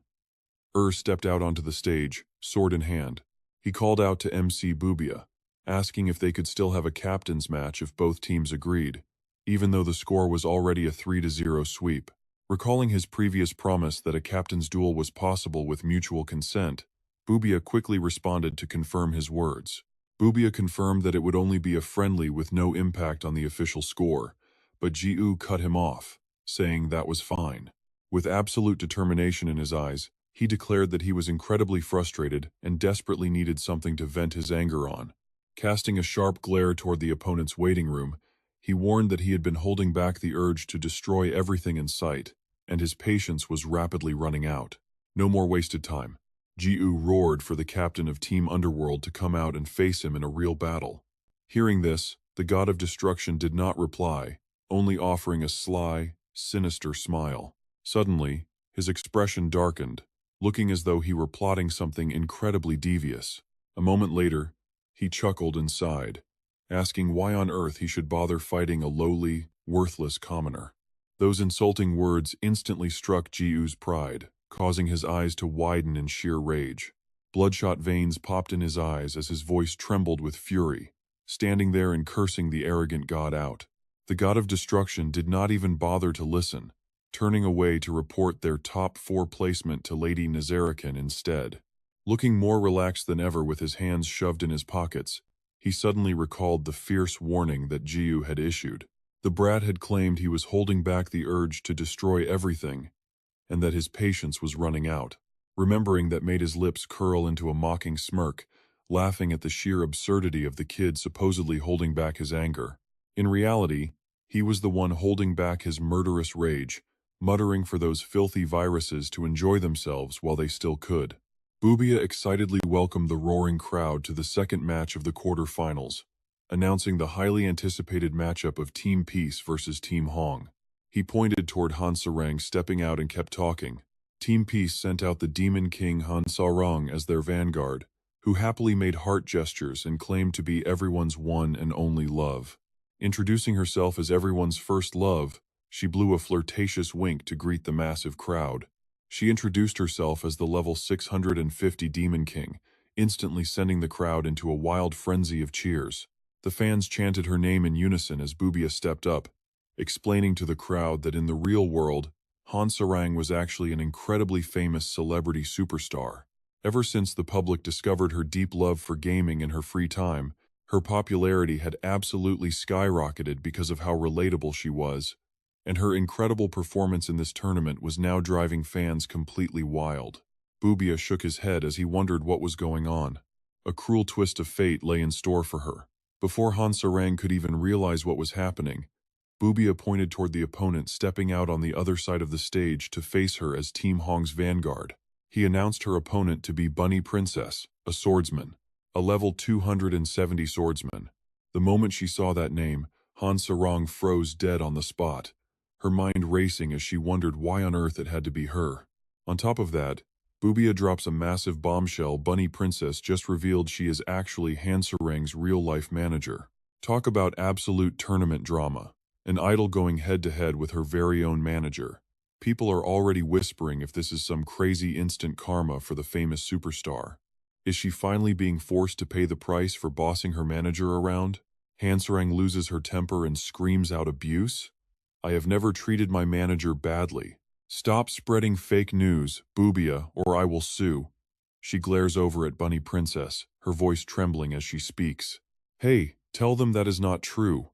Speaker 1: Stepped out onto the stage, sword in hand. He called out to MC Bubia, asking if they could still have a captain's match if both teams agreed, even though the score was already a 3-0 sweep. Recalling his previous promise that a captain's duel was possible with mutual consent, Bubia quickly responded to confirm his words. Bubia confirmed that it would only be a friendly with no impact on the official score, but Ji-U cut him off, saying that was fine. With absolute determination in his eyes, he declared that he was incredibly frustrated and desperately needed something to vent his anger on. Casting a sharp glare toward the opponent's waiting room, he warned that he had been holding back the urge to destroy everything in sight, and his patience was rapidly running out. No more wasted time. Ji-U roared for the captain of Team Underworld to come out and face him in a real battle. Hearing this, the god of destruction did not reply, only offering a sly, sinister smile. Suddenly, his expression darkened, looking as though he were plotting something incredibly devious. A moment later, he chuckled and sighed, asking why on earth he should bother fighting a lowly, worthless commoner. Those insulting words instantly struck Ji-U's pride, causing his eyes to widen in sheer rage. Bloodshot veins popped in his eyes as his voice trembled with fury, standing there and cursing the arrogant god out. The god of destruction did not even bother to listen, turning away to report their top 4 placement to Lady Nazarican instead. Looking more relaxed than ever with his hands shoved in his pockets, he suddenly recalled the fierce warning that Ji-U had issued. The brat had claimed he was holding back the urge to destroy everything, and that his patience was running out. Remembering that made his lips curl into a mocking smirk, laughing at the sheer absurdity of the kid supposedly holding back his anger. In reality, he was the one holding back his murderous rage, muttering for those filthy viruses to enjoy themselves while they still could. Bubia excitedly welcomed the roaring crowd to the second match of the quarterfinals, announcing the highly anticipated matchup of Team Peace versus Team Hong. He pointed toward Han Sarang stepping out and kept talking. Team Peace sent out the Demon King Han Sarang as their vanguard, who happily made heart gestures and claimed to be everyone's one and only love. Introducing herself as everyone's first love, she blew a flirtatious wink to greet the massive crowd. She introduced herself as the level 650 Demon King, instantly sending the crowd into a wild frenzy of cheers. The fans chanted her name in unison as Bubia stepped up, explaining to the crowd that in the real world, Han Sarang was actually an incredibly famous celebrity superstar. Ever since the public discovered her deep love for gaming in her free time, her popularity had absolutely skyrocketed because of how relatable she was, and her incredible performance in this tournament was now driving fans completely wild. Bubia shook his head as he wondered what was going on. A cruel twist of fate lay in store for her. Before Han Sarang could even realize what was happening, Bubia pointed toward the opponent stepping out on the other side of the stage to face her as Team Hong's vanguard. He announced her opponent to be Bunny Princess, a swordsman, a level 270 swordsman. The moment she saw that name, Han Sarang froze dead on the spot, her mind racing as she wondered why on earth it had to be her. On top of that, Bubia drops a massive bombshell. Bunny Princess just revealed she is actually Han Sarang's real-life manager. Talk about absolute tournament drama. An idol going head-to-head with her very own manager. People are already whispering if this is some crazy instant karma for the famous superstar. Is she finally being forced to pay the price for bossing her manager around? Han Sarang loses her temper and screams out abuse? I have never treated my manager badly. Stop spreading fake news, Bubia, or I will sue. She glares over at Bunny Princess, her voice trembling as she speaks. Hey, tell them that is not true.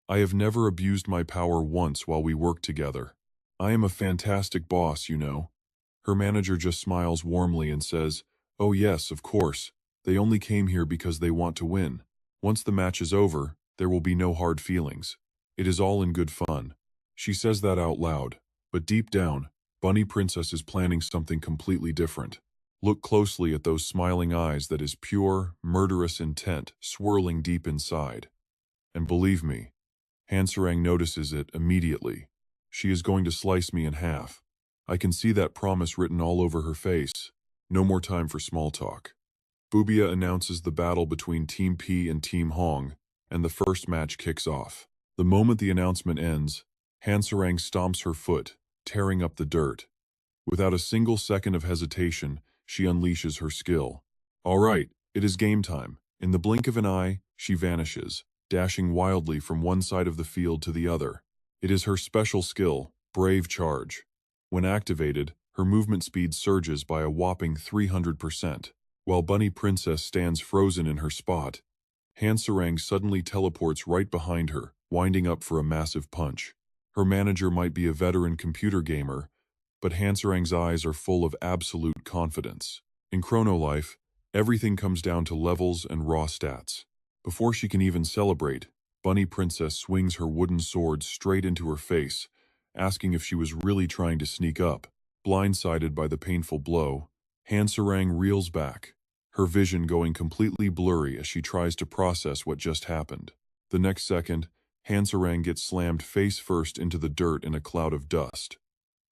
Speaker 1: I have never abused my power once while we worked together. I am a fantastic boss, you know. Her manager just smiles warmly and says, oh yes, of course. They only came here because they want to win. Once the match is over, There will be no hard feelings. It is all in good fun. She says that out loud, but deep down, Bunny Princess is planning something completely different. Look closely at those smiling eyes that is pure, murderous intent swirling deep inside. And believe me, Hansarang notices it immediately. She is going to slice me in half. I can see that promise written all over her face. No more time for small talk. Bubia announces the battle between Team P and Team Hong, and the first match kicks off. The moment the announcement ends, Hansarang stomps her foot, tearing up the dirt. Without a single second of hesitation, she unleashes her skill. All right, it is game time. In the blink of an eye, she vanishes, dashing wildly from one side of the field to the other. It is her special skill, Brave Charge. When activated, her movement speed surges by a whopping 300%. While Bunny Princess stands frozen in her spot, Hansarang suddenly teleports right behind her, winding up for a massive punch. Her manager might be a veteran computer gamer, but Hansarang's eyes are full of absolute confidence. In Chrono Life, everything comes down to levels and raw stats. Before she can even celebrate, Bunny Princess swings her wooden sword straight into her face, asking if she was really trying to sneak up. Blindsided by the painful blow, Hansarang reels back, her vision going completely blurry as she tries to process what just happened. The next second, Hansarang gets slammed face first into the dirt in a cloud of dust.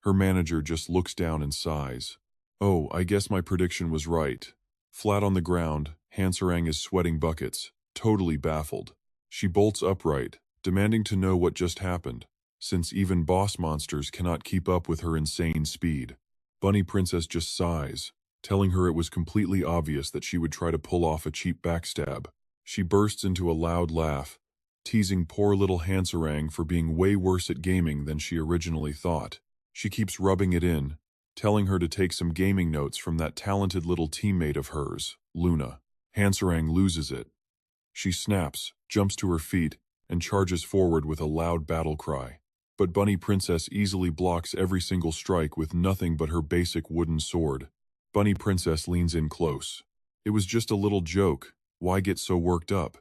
Speaker 1: Her manager just looks down and sighs. Oh, I guess my prediction was right. Flat on the ground, Hansarang is sweating buckets, totally baffled. She bolts upright, demanding to know what just happened, since even boss monsters cannot keep up with her insane speed. Bunny Princess just sighs, telling her it was completely obvious that she would try to pull off a cheap backstab. She bursts into a loud laugh, teasing poor little Hansarang for being way worse at gaming than she originally thought. She keeps rubbing it in, telling her to take some gaming notes from that talented little teammate of hers, Luna. Hansarang loses it. She snaps, jumps to her feet, and charges forward with a loud battle cry. But Bunny Princess easily blocks every single strike with nothing but her basic wooden sword. Bunny Princess leans in close. It was just a little joke. Why get so worked up?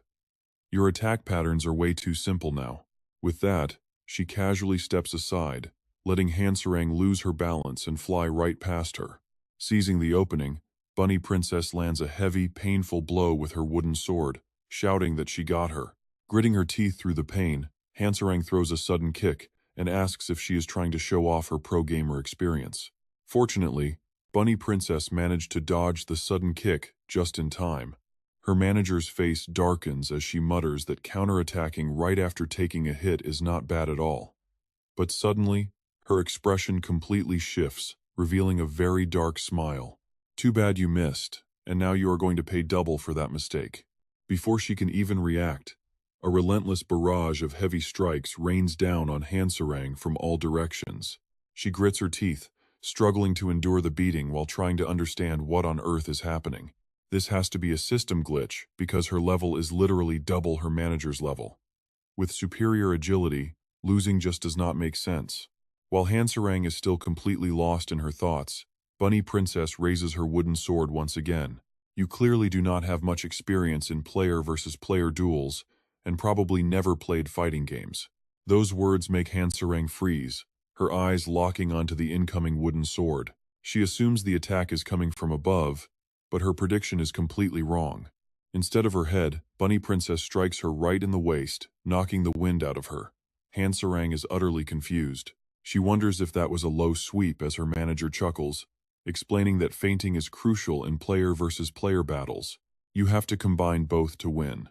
Speaker 1: Your attack patterns are way too simple now. With that, she casually steps aside, letting Hansarang lose her balance and fly right past her. Seizing the opening, Bunny Princess lands a heavy, painful blow with her wooden sword, shouting that she got her. Gritting her teeth through the pain, Hansarang throws a sudden kick and asks if she is trying to show off her pro gamer experience. Fortunately, Bunny Princess managed to dodge the sudden kick just in time. Her manager's face darkens as she mutters that counterattacking right after taking a hit is not bad at all. But suddenly, her expression completely shifts, revealing a very dark smile. Too bad you missed, and now you are going to pay double for that mistake. Before she can even react, a relentless barrage of heavy strikes rains down on Hansarang from all directions. She grits her teeth, struggling to endure the beating while trying to understand what on earth is happening. This has to be a system glitch because her level is literally double her manager's level. With superior agility, losing just does not make sense. While Hansarang is still completely lost in her thoughts, Bunny Princess raises her wooden sword once again. You clearly do not have much experience in player versus player duels, and probably never played fighting games. Those words make Hansarang freeze, her eyes locking onto the incoming wooden sword. She assumes the attack is coming from above, but her prediction is completely wrong. Instead of her head, Bunny Princess strikes her right in the waist, knocking the wind out of her. Hansarang is utterly confused. She wonders if that was a low sweep as her manager chuckles, explaining that feinting is crucial in player versus player battles. You have to combine both to win.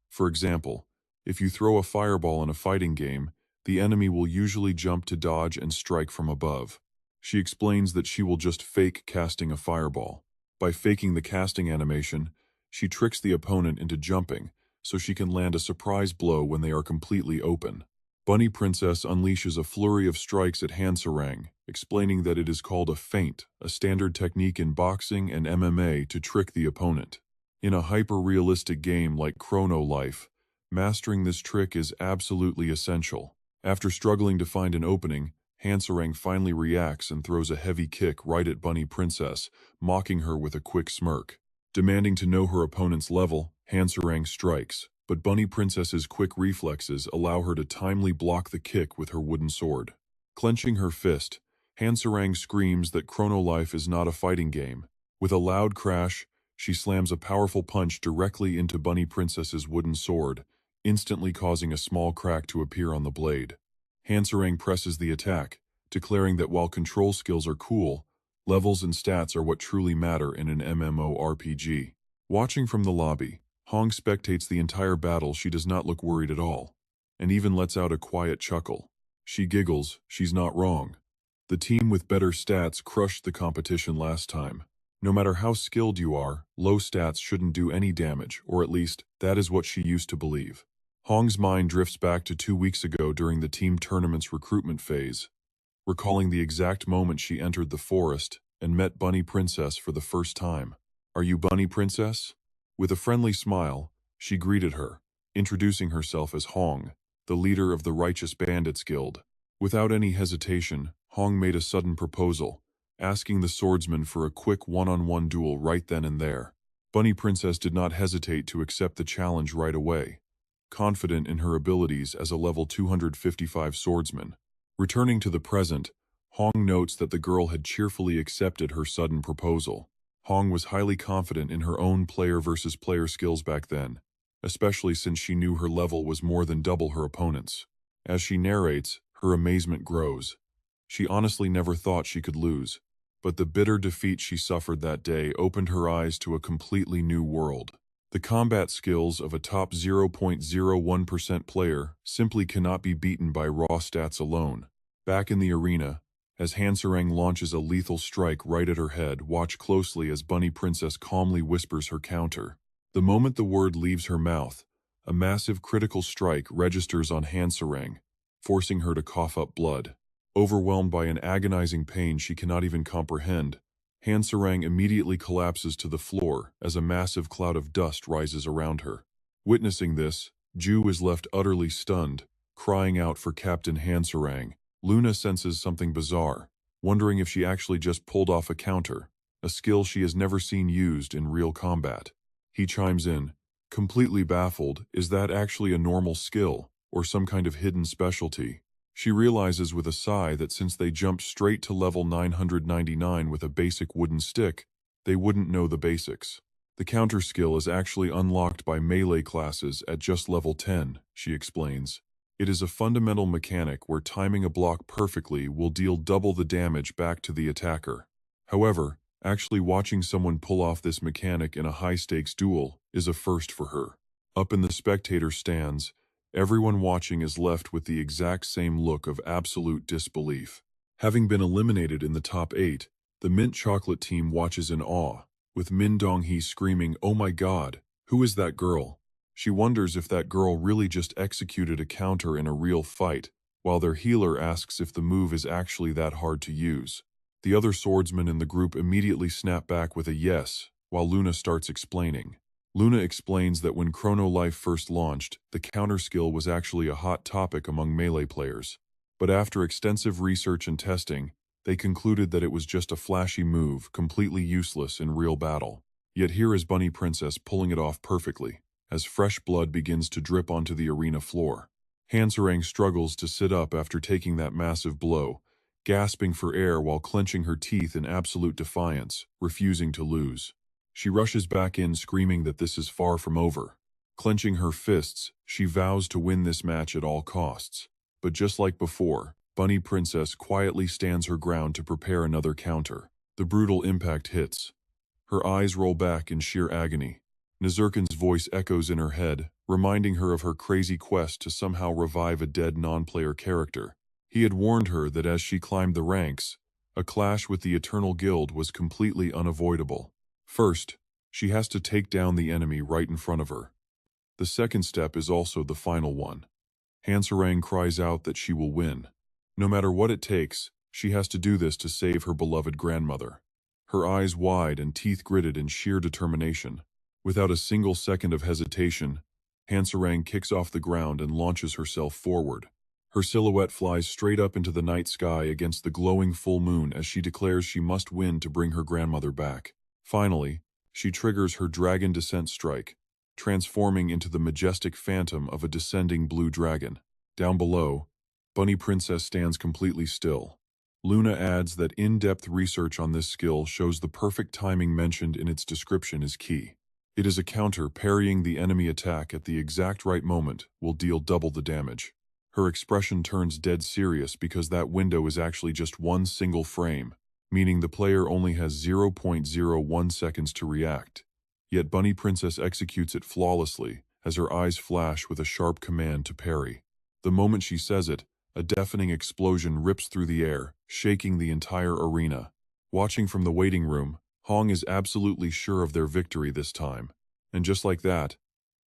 Speaker 1: For example, if you throw a fireball in a fighting game, the enemy will usually jump to dodge and strike from above. She explains that she will just fake casting a fireball. By faking the casting animation, she tricks the opponent into jumping, so she can land a surprise blow when they are completely open. Bunny Princess unleashes a flurry of strikes at Hansarang, explaining that it is called a feint, a standard technique in boxing and MMA to trick the opponent. In a hyper-realistic game like Chrono Life, mastering this trick is absolutely essential. After struggling to find an opening, Hansarang finally reacts and throws a heavy kick right at Bunny Princess, mocking her with a quick smirk. Demanding to know her opponent's level, Hansarang strikes. but Bunny Princess's quick reflexes allow her to timely block the kick with her wooden sword. Clenching her fist, Hansarang screams that Chrono Life is not a fighting game. With a loud crash, she slams a powerful punch directly into Bunny Princess's wooden sword, instantly causing a small crack to appear on the blade. Hansarang presses the attack, declaring that while control skills are cool, levels and stats are what truly matter in an MMORPG. Watching from the lobby, Hong spectates the entire battle. She does not look worried at all, and even lets out a quiet chuckle. She giggles, she's not wrong. The team with better stats crushed the competition last time. No matter how skilled you are, low stats shouldn't do any damage, or at least, that is what she used to believe. Hong's mind drifts back to 2 weeks ago during the team tournament's recruitment phase, recalling the exact moment she entered the forest and met Bunny Princess for the first time. "Are you Bunny Princess?" With a friendly smile, she greeted her, introducing herself as Hong, the leader of the Righteous Bandits Guild. Without any hesitation, Hong made a sudden proposal, asking the swordsman for a quick one-on-one duel right then and there. Bunny Princess did not hesitate to accept the challenge right away, confident in her abilities as a level 255 swordsman. Returning to the present, Hong notes that the girl had cheerfully accepted her sudden proposal. Hong was highly confident in her own player-versus-player skills back then, especially since she knew her level was more than double her opponent's. As she narrates, her amazement grows. She honestly never thought she could lose, but the bitter defeat she suffered that day opened her eyes to a completely new world. The combat skills of a top 0.01% player simply cannot be beaten by raw stats alone. Back in the arena, as Hansarang launches a lethal strike right at her head, watch closely as Bunny Princess calmly whispers her counter. The moment the word leaves her mouth, a massive critical strike registers on Hansarang, forcing her to cough up blood. Overwhelmed by an agonizing pain she cannot even comprehend, Hansarang immediately collapses to the floor as a massive cloud of dust rises around her. Witnessing this, Ju is left utterly stunned, crying out for Captain Hansarang. Luna senses something bizarre, wondering if she actually just pulled off a counter, a skill she has never seen used in real combat. He chimes in, completely baffled, is that actually a normal skill, or some kind of hidden specialty? She realizes with a sigh that since they jumped straight to level 999 with a basic wooden stick, they wouldn't know the basics. The counter skill is actually unlocked by melee classes at just level 10, she explains. It is a fundamental mechanic where timing a block perfectly will deal double the damage back to the attacker. However, actually watching someone pull off this mechanic in a high-stakes duel is a first for her. Up in the spectator stands, everyone watching is left with the exact same look of absolute disbelief. Having been eliminated in the top 8, the Mint Chocolate team watches in awe, with Min Donghee screaming, "Oh my god, who is that girl?" She wonders if that girl really just executed a counter in a real fight, while their healer asks if the move is actually that hard to use. The other swordsmen in the group immediately snap back with a yes, while Luna starts explaining. Luna explains that when Chrono Life first launched, the counter skill was actually a hot topic among melee players. But after extensive research and testing, they concluded that it was just a flashy move, completely useless in real battle. Yet here is Bunny Princess pulling it off perfectly, as fresh blood begins to drip onto the arena floor. Hansarang struggles to sit up after taking that massive blow, gasping for air while clenching her teeth in absolute defiance, refusing to lose. She rushes back in screaming that this is far from over. Clenching her fists, she vows to win this match at all costs. But just like before, Bunny Princess quietly stands her ground to prepare another counter. The brutal impact hits. Her eyes roll back in sheer agony. Nazirkan's voice echoes in her head, reminding her of her crazy quest to somehow revive a dead non-player character. He had warned her that as she climbed the ranks, a clash with the Eternal Guild was completely unavoidable. First, she has to take down the enemy right in front of her. The second step is also the final one. Hansarang cries out that she will win. No matter what it takes, she has to do this to save her beloved grandmother. Her eyes wide and teeth gritted in sheer determination. Without a single second of hesitation, Hansarang kicks off the ground and launches herself forward. Her silhouette flies straight up into the night sky against the glowing full moon as she declares she must win to bring her grandmother back. Finally, she triggers her Dragon Descent strike, transforming into the majestic phantom of a descending blue dragon. Down below, Bunny Princess stands completely still. Luna adds that in-depth research on this skill shows the perfect timing mentioned in its description is key. It is a counter parrying the enemy attack at the exact right moment will deal double the damage. Her expression turns dead serious because that window is actually just one single frame, meaning the player only has 0.01 seconds to react. Yet Bunny Princess executes it flawlessly as her eyes flash with a sharp command to parry. The moment she says it, a deafening explosion rips through the air, shaking the entire arena. Watching from the waiting room, Hong is absolutely sure of their victory this time. And just like that,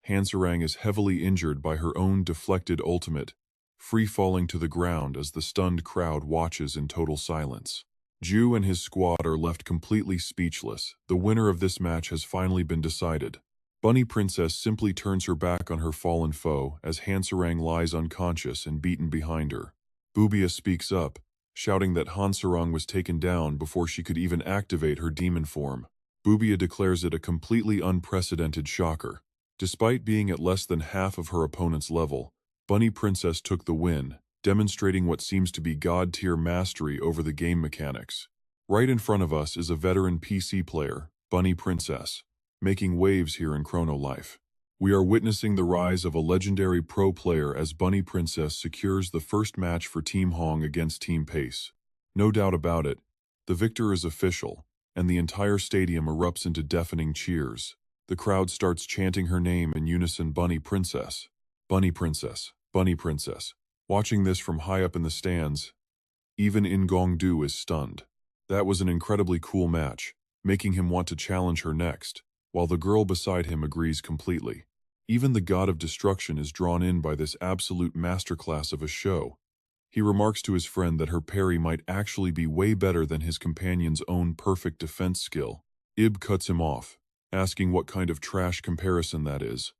Speaker 1: Hansarang is heavily injured by her own deflected ultimate, free-falling to the ground as the stunned crowd watches in total silence. Ju and his squad are left completely speechless. The winner of this match has finally been decided. Bunny Princess simply turns her back on her fallen foe as Hansarang lies unconscious and beaten behind her. Bubia speaks up, shouting that Hansarang was taken down before she could even activate her demon form. Bubia declares it a completely unprecedented shocker. Despite being at less than half of her opponent's level, Bunny Princess took the win, demonstrating what seems to be god-tier mastery over the game mechanics. Right in front of us is a veteran PC player, Bunny Princess, making waves here in Chrono Life. We are witnessing the rise of a legendary pro player as Bunny Princess secures the first match for Team Hong against Team Pace. No doubt about it, the victor is official, and the entire stadium erupts into deafening cheers. The crowd starts chanting her name in unison: Bunny Princess, Bunny Princess, Bunny Princess. Watching this from high up in the stands, even In Gongdu is stunned. That was an incredibly cool match, making him want to challenge her next, while the girl beside him agrees completely. Even the god of destruction is drawn in by this absolute masterclass of a show. He remarks to his friend that her parry might actually be way better than his companion's own perfect defense skill. Ib cuts him off, asking what kind of trash comparison that is.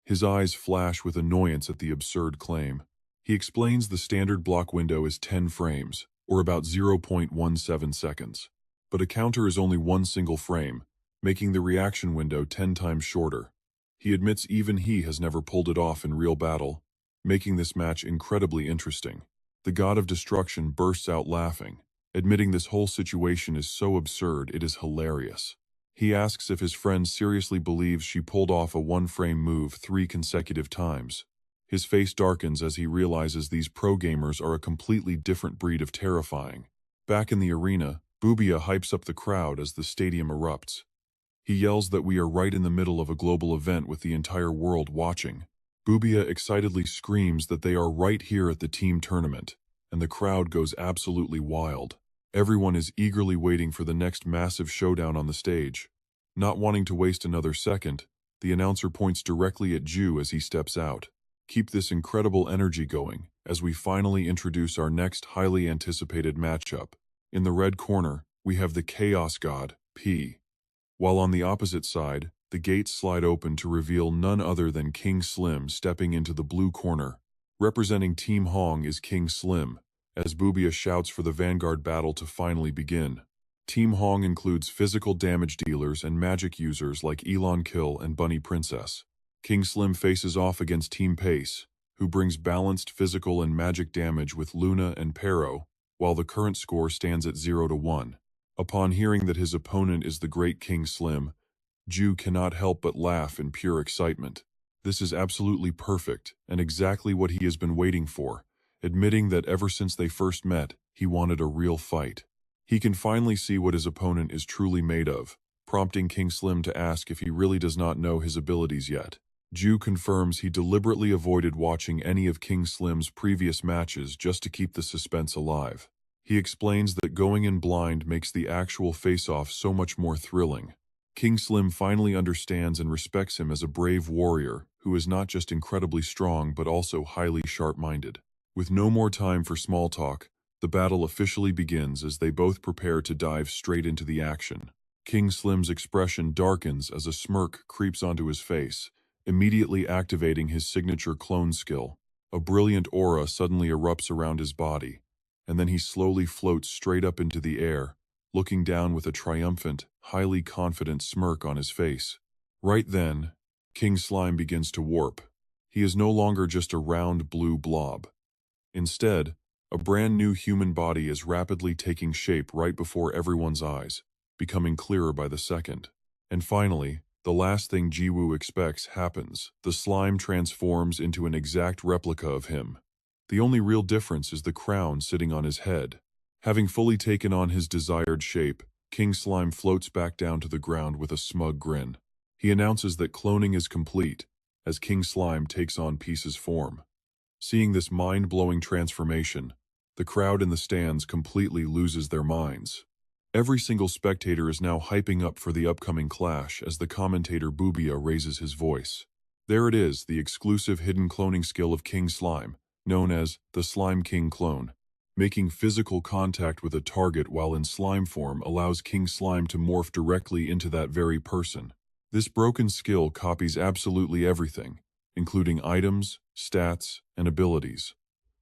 Speaker 1: His eyes flash with annoyance at the absurd claim. He explains the standard block window is 10 frames, or about 0.17 seconds. But a counter is only one single frame, making the reaction window 10 times shorter. He admits even he has never pulled it off in real battle, making this match incredibly interesting. The god of destruction bursts out laughing, admitting this whole situation is so absurd it is hilarious. He asks if his friend seriously believes she pulled off a one-frame move 3 consecutive times. His face darkens as he realizes these pro gamers are a completely different breed of terrifying. Back in the arena, Bubia hypes up the crowd as the stadium erupts. He yells that we are right in the middle of a global event with the entire world watching. Bubia excitedly screams that they are right here at the team tournament, and the crowd goes absolutely wild. Everyone is eagerly waiting for the next massive showdown on the stage. Not wanting to waste another second, the announcer points directly at Ju as he steps out. Keep this incredible energy going as we finally introduce our next highly anticipated matchup. In the red corner, we have the Chaos God, P. While on the opposite side, the gates slide open to reveal none other than King Slim stepping into the blue corner. Representing Team Hong is King Slim, as Bubia shouts for the Vanguard battle to finally begin. Team Hong includes physical damage dealers and magic users like Elon Kill and Bunny Princess. King Slim faces off against Team Pace, who brings balanced physical and magic damage with Luna and Pero, while the current score stands at 0-1. Upon hearing that his opponent is the great King Slim, Ju cannot help but laugh in pure excitement. This is absolutely perfect and exactly what he has been waiting for, admitting that ever since they first met, he wanted a real fight. He can finally see what his opponent is truly made of, prompting King Slim to ask if he really does not know his abilities yet. Ju confirms he deliberately avoided watching any of King Slim's previous matches just to keep the suspense alive. He explains that going in blind makes the actual face-off so much more thrilling. King Slim finally understands and respects him as a brave warrior who is not just incredibly strong but also highly sharp-minded. With no more time for small talk, the battle officially begins as they both prepare to dive straight into the action. King Slim's expression darkens as a smirk creeps onto his face, immediately activating his signature clone skill. A brilliant aura suddenly erupts around his body, and then he slowly floats straight up into the air, looking down with a triumphant, highly confident smirk on his face. Right then, King Slime begins to warp. He is no longer just a round blue blob. Instead, a brand new human body is rapidly taking shape right before everyone's eyes, becoming clearer by the second. And finally, the last thing Jiwoo expects happens. The slime transforms into an exact replica of him. The only real difference is the crown sitting on his head. Having fully taken on his desired shape, King Slime floats back down to the ground with a smug grin. He announces that cloning is complete, as King Slime takes on Peace's form. Seeing this mind-blowing transformation, the crowd in the stands completely loses their minds. Every single spectator is now hyping up for the upcoming clash as the commentator Boobia raises his voice. There it is, the exclusive hidden cloning skill of King Slime, known as the Slime King clone. Making physical contact with a target while in slime form allows King Slime to morph directly into that very person. This broken skill copies absolutely everything, including items, stats, and abilities.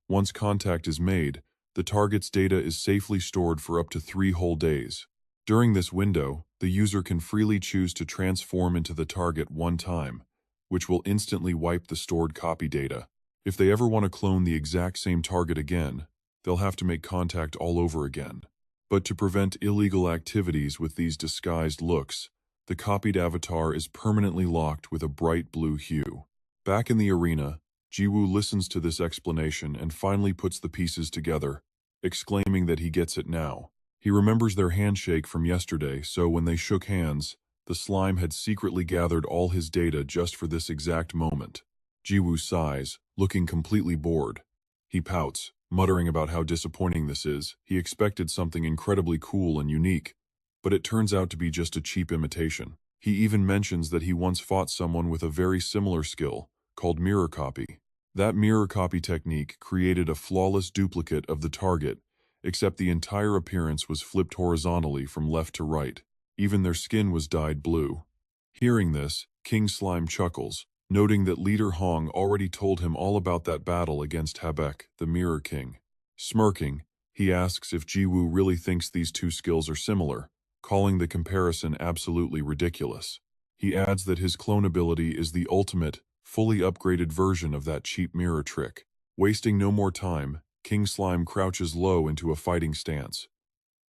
Speaker 1: Once contact is made, the target's data is safely stored for up to 3 whole days. During this window, the user can freely choose to transform into the target one time, which will instantly wipe the stored copy data. If they ever want to clone the exact same target again, they'll have to make contact all over again. But to prevent illegal activities with these disguised looks, the copied avatar is permanently locked with a bright blue hue. Back in the arena, Jiwoo listens to this explanation and finally puts the pieces together, exclaiming that he gets it now. He remembers their handshake from yesterday, so when they shook hands, the slime had secretly gathered all his data just for this exact moment. Jiwoo sighs, looking completely bored. He pouts, muttering about how disappointing this is. He expected something incredibly cool and unique, but it turns out to be just a cheap imitation. He even mentions that he once fought someone with a very similar skill, called mirror copy. That mirror copy technique created a flawless duplicate of the target, except the entire appearance was flipped horizontally from left to right. Even their skin was dyed blue. Hearing this, King Slime chuckles, noting that Leader Hong already told him all about that battle against Habek, the Mirror King. Smirking, he asks if Jiwoo really thinks these two skills are similar, calling the comparison absolutely ridiculous. He adds that his clone ability is the ultimate, fully upgraded version of that cheap mirror trick. Wasting no more time, King Slime crouches low into a fighting stance.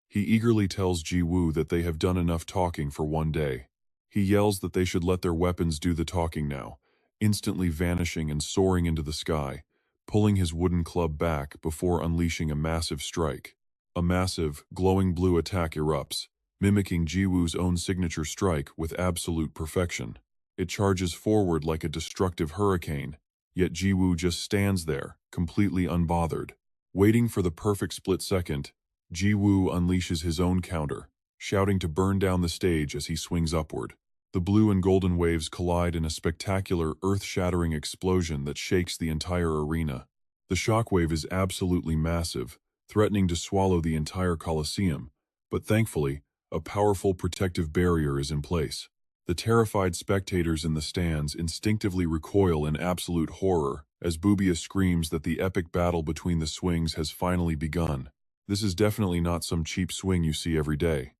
Speaker 1: He eagerly tells Jiwoo that they have done enough talking for one day. He yells that they should let their weapons do the talking now, instantly vanishing and soaring into the sky, pulling his wooden club back before unleashing a massive strike. A massive, glowing blue attack erupts, mimicking Jiwoo's own signature strike with absolute perfection. It charges forward like a destructive hurricane, yet Jiwoo just stands there, completely unbothered. Waiting for the perfect split second, Jiwoo unleashes his own counter, shouting to burn down the stage as he swings upward. The blue and golden waves collide in a spectacular, earth-shattering explosion that shakes the entire arena. The shockwave is absolutely massive, threatening to swallow the entire Colosseum, but thankfully, a powerful protective barrier is in place. The terrified spectators in the stands instinctively recoil in absolute horror as Boobia screams that the epic battle between the swings has finally begun. This is definitely not some cheap swing you see every day.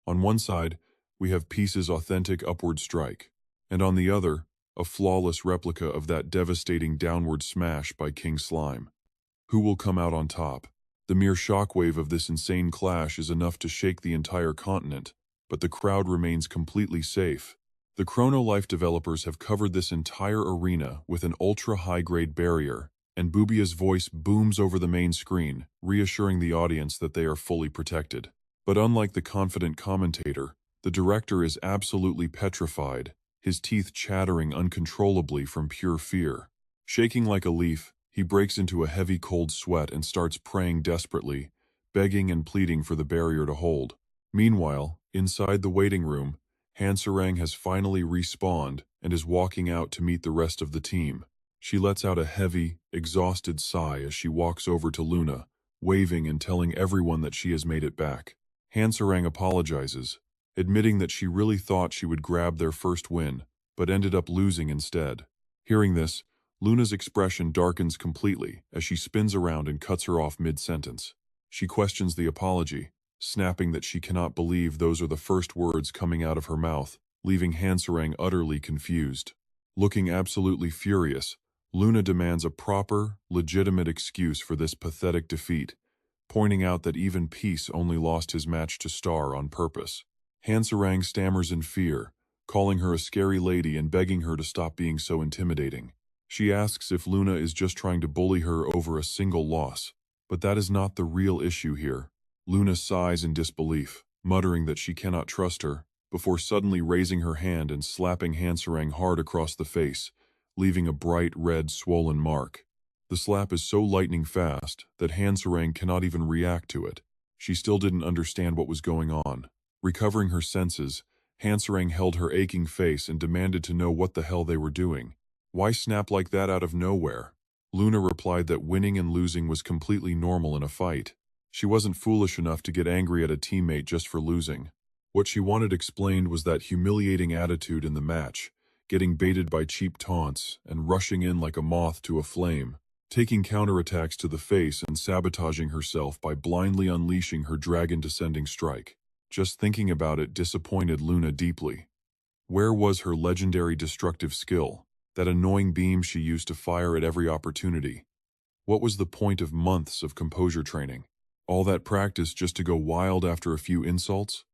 Speaker 1: On one side, we have Peace's authentic upward strike, and on the other, a flawless replica of that devastating downward smash by King Slime. Who will come out on top? The mere shockwave of this insane clash is enough to shake the entire continent, but the crowd remains completely safe. The Chrono Life developers have covered this entire arena with an ultra-high-grade barrier, and Boobia's voice booms over the main screen, reassuring the audience that they are fully protected. But unlike the confident commentator, the director is absolutely petrified, his teeth chattering uncontrollably from pure fear. Shaking like a leaf, he breaks into a heavy cold sweat and starts praying desperately, begging and pleading for the barrier to hold. Meanwhile, inside the waiting room, Hanserang has finally respawned and is walking out to meet the rest of the team. She lets out a heavy, exhausted sigh as she walks over to Luna, waving and telling everyone that she has made it back. Hanserang apologizes, admitting that she really thought she would grab their first win, but ended up losing instead. Hearing this, Luna's expression darkens completely as she spins around and cuts her off mid-sentence. She questions the apology, snapping that she cannot believe those are the first words coming out of her mouth, leaving Hanserang utterly confused. Looking absolutely furious, Luna demands a proper, legitimate excuse for this pathetic defeat, pointing out that even Peace only lost his match to Star on purpose. Hanserang stammers in fear, calling her a scary lady and begging her to stop being so intimidating. She asks if Luna is just trying to bully her over a single loss, but that is not the real issue here. Luna sighs in disbelief, muttering that she cannot trust her, before suddenly raising her hand and slapping Hanserang hard across the face, leaving a bright red swollen mark. The slap is so lightning fast that Hanserang cannot even react to it. She still didn't understand what was going on. Recovering her senses, Hanserang held her aching face and demanded to know what the hell they were doing. Why snap like that out of nowhere? Luna replied that winning and losing was completely normal in a fight. She wasn't foolish enough to get angry at a teammate just for losing. What she wanted explained was that humiliating attitude in the match, getting baited by cheap taunts and rushing in like a moth to a flame, taking counterattacks to the face and sabotaging herself by blindly unleashing her dragon descending strike. Just thinking about it disappointed Luna deeply. Where was her legendary destructive skill, that annoying beam she used to fire at every opportunity? What was the point of months of composure training? All that practice just to go wild after a few insults?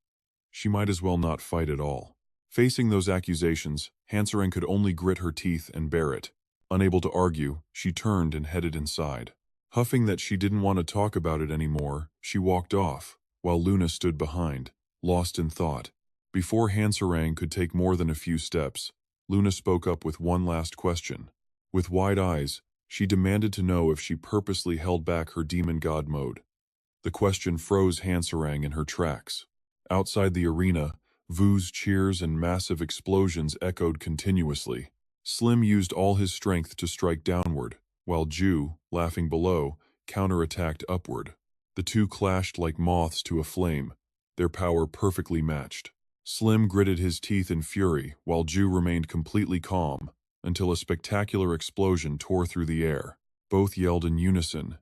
Speaker 1: She might as well not fight at all. Facing those accusations, Hanserang could only grit her teeth and bear it. Unable to argue, she turned and headed inside. Huffing that she didn't want to talk about it anymore, she walked off, while Luna stood behind, lost in thought. Before Hanserang could take more than a few steps, Luna spoke up with one last question. With wide eyes, she demanded to know if she purposely held back her demon god mode. The question froze Hanserang in her tracks. Outside the arena, Vu's cheers and massive explosions echoed continuously. Slim used all his strength to strike downward, while Ju, laughing below, counterattacked upward. The two clashed like moths to a flame, their power perfectly matched. Slim gritted his teeth in fury, while Ju remained completely calm, until a spectacular explosion tore through the air. Both yelled in unison,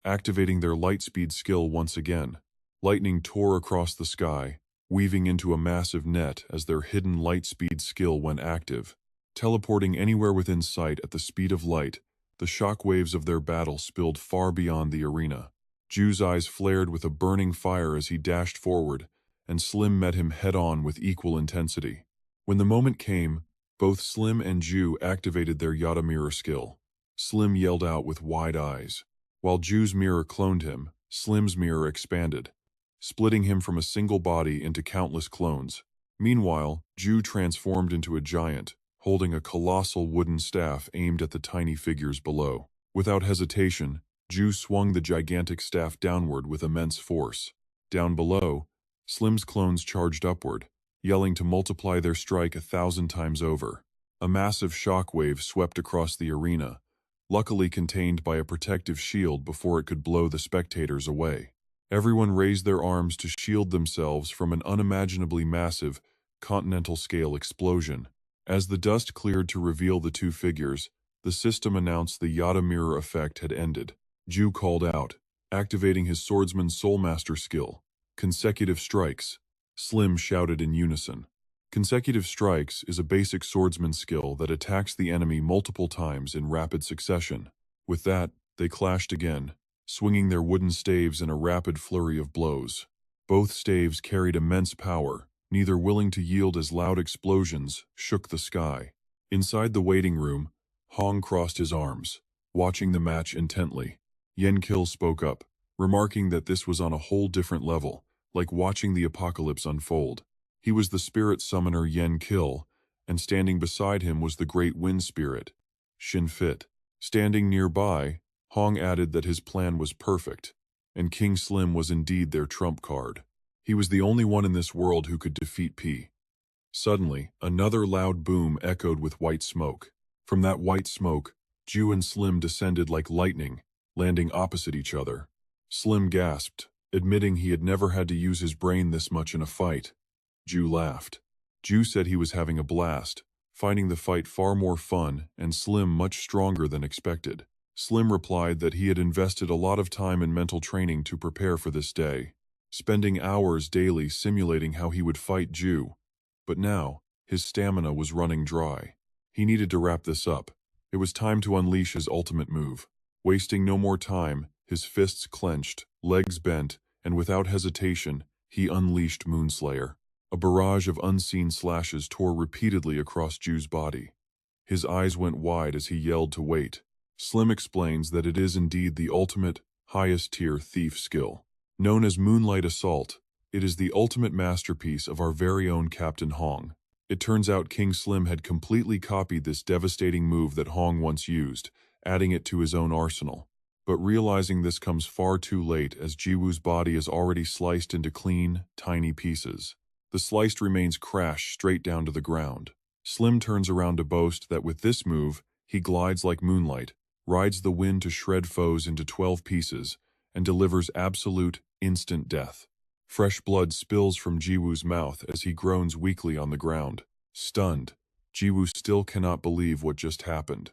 Speaker 1: activating their lightspeed skill once again. Lightning tore across the sky, weaving into a massive net as their hidden lightspeed skill went active. Teleporting anywhere within sight at the speed of light, the shockwaves of their battle spilled far beyond the arena. Ju's eyes flared with a burning fire as he dashed forward, and Slim met him head-on with equal intensity. When the moment came, both Slim and Ju activated their Yada mirror skill. Slim yelled out with wide eyes. While Ju's mirror cloned him, Slim's mirror expanded, splitting him from a single body into countless clones. Meanwhile, Ju transformed into a giant, holding a colossal wooden staff aimed at the tiny figures below. Without hesitation, Ju swung the gigantic staff downward with immense force. Down below, Slim's clones charged upward, yelling to multiply their strike 1,000 times over. A massive shockwave swept across the arena, luckily contained by a protective shield before it could blow the spectators away. Everyone raised their arms to shield themselves from an unimaginably massive, continental-scale explosion. As the dust cleared to reveal the two figures, the system announced the Yada mirror effect had ended. Ju called out, activating his swordsman's soulmaster skill. Consecutive strikes. Slim shouted in unison. Consecutive strikes is a basic swordsman skill that attacks the enemy multiple times in rapid succession. With that, they clashed again, swinging their wooden staves in a rapid flurry of blows. Both staves carried immense power, neither willing to yield as loud explosions shook the sky. Inside the waiting room, Hong crossed his arms, watching the match intently. Yenkil spoke up, remarking that this was on a whole different level, like watching the apocalypse unfold. He was the spirit summoner Yenkil, and standing beside him was the great wind spirit, Shinfit. Standing nearby, Hong added that his plan was perfect, and King Slim was indeed their trump card. He was the only one in this world who could defeat P. Suddenly, another loud boom echoed with white smoke. From that white smoke, Ju and Slim descended like lightning, landing opposite each other. Slim gasped, admitting he had never had to use his brain this much in a fight. Ju laughed. Ju said he was having a blast, finding the fight far more fun and Slim much stronger than expected. Slim replied that he had invested a lot of time and mental training to prepare for this day, spending hours daily simulating how he would fight Ju. But now, his stamina was running dry. He needed to wrap this up. It was time to unleash his ultimate move. Wasting no more time, his fists clenched, legs bent, and without hesitation, he unleashed Moonslayer. A barrage of unseen slashes tore repeatedly across Ju's body. His eyes went wide as he yelled to wait. Slim explains that it is indeed the ultimate, highest-tier thief skill. Known as Moonlight Assault, it is the ultimate masterpiece of our very own Captain Hong. It turns out King Slim had completely copied this devastating move that Hong once used, adding it to his own arsenal. But realizing this comes far too late as Jiwoo's body is already sliced into clean, tiny pieces. The sliced remains crash straight down to the ground. Slim turns around to boast that with this move, he glides like moonlight, rides the wind to shred foes into 12 pieces, and delivers absolute, instant death. Fresh blood spills from Jiwoo's mouth as he groans weakly on the ground. Stunned, Jiwoo still cannot believe what just happened,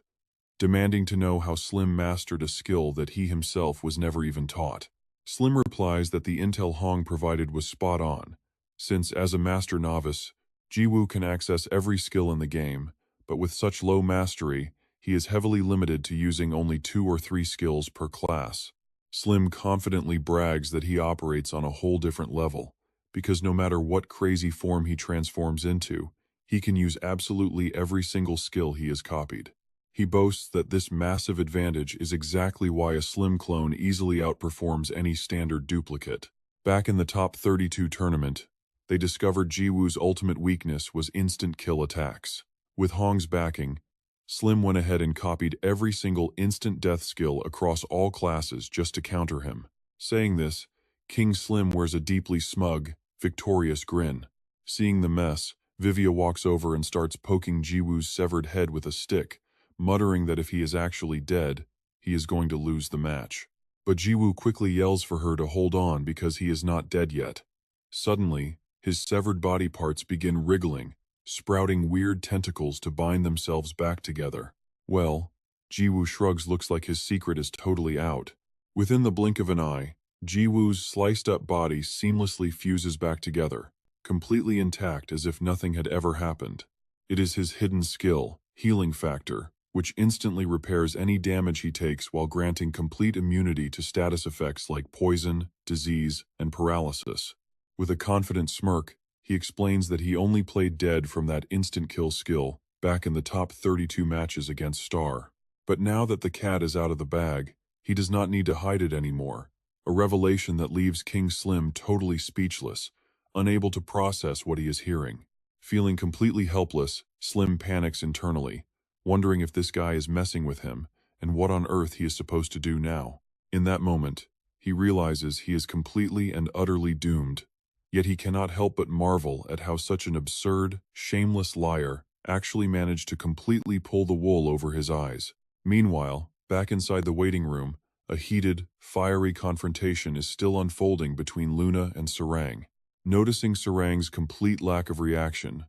Speaker 1: demanding to know how Slim mastered a skill that he himself was never even taught. Slim replies that the intel Hong provided was spot on, since as a master novice, Jiwoo can access every skill in the game, but with such low mastery, he is heavily limited to using only 2 or 3 skills per class. Slim confidently brags that he operates on a whole different level, because no matter what crazy form he transforms into, he can use absolutely every single skill he has copied. He boasts that this massive advantage is exactly why a Slim clone easily outperforms any standard duplicate. Back in the top 32 tournament, they discovered Jiwoo's ultimate weakness was instant kill attacks. With Hong's backing, Slim went ahead and copied every single instant death skill across all classes just to counter him. Saying this, King Slim wears a deeply smug, victorious grin. Seeing the mess, Vivia walks over and starts poking Jiwoo's severed head with a stick, muttering that if he is actually dead, he is going to lose the match. But Jiwoo quickly yells for her to hold on because he is not dead yet. Suddenly, his severed body parts begin wriggling, sprouting weird tentacles to bind themselves back together. Well, Jiwoo shrugs. Looks like his secret is totally out. Within the blink of an eye, Jiwoo's sliced-up body seamlessly fuses back together, completely intact as if nothing had ever happened. It is his hidden skill, Healing Factor, which instantly repairs any damage he takes while granting complete immunity to status effects like poison, disease, and paralysis. With a confident smirk, he explains that he only played dead from that instant kill skill back in the top 32 matches against Star. But now that the cat is out of the bag, he does not need to hide it anymore, a revelation that leaves King Slim totally speechless, unable to process what he is hearing. Feeling completely helpless, Slim panics internally, wondering if this guy is messing with him and what on earth he is supposed to do now. In that moment, he realizes he is completely and utterly doomed. Yet he cannot help but marvel at how such an absurd, shameless liar actually managed to completely pull the wool over his eyes. Meanwhile, back inside the waiting room, a heated, fiery confrontation is still unfolding between Luna and Sarang. Noticing Sarang's complete lack of reaction,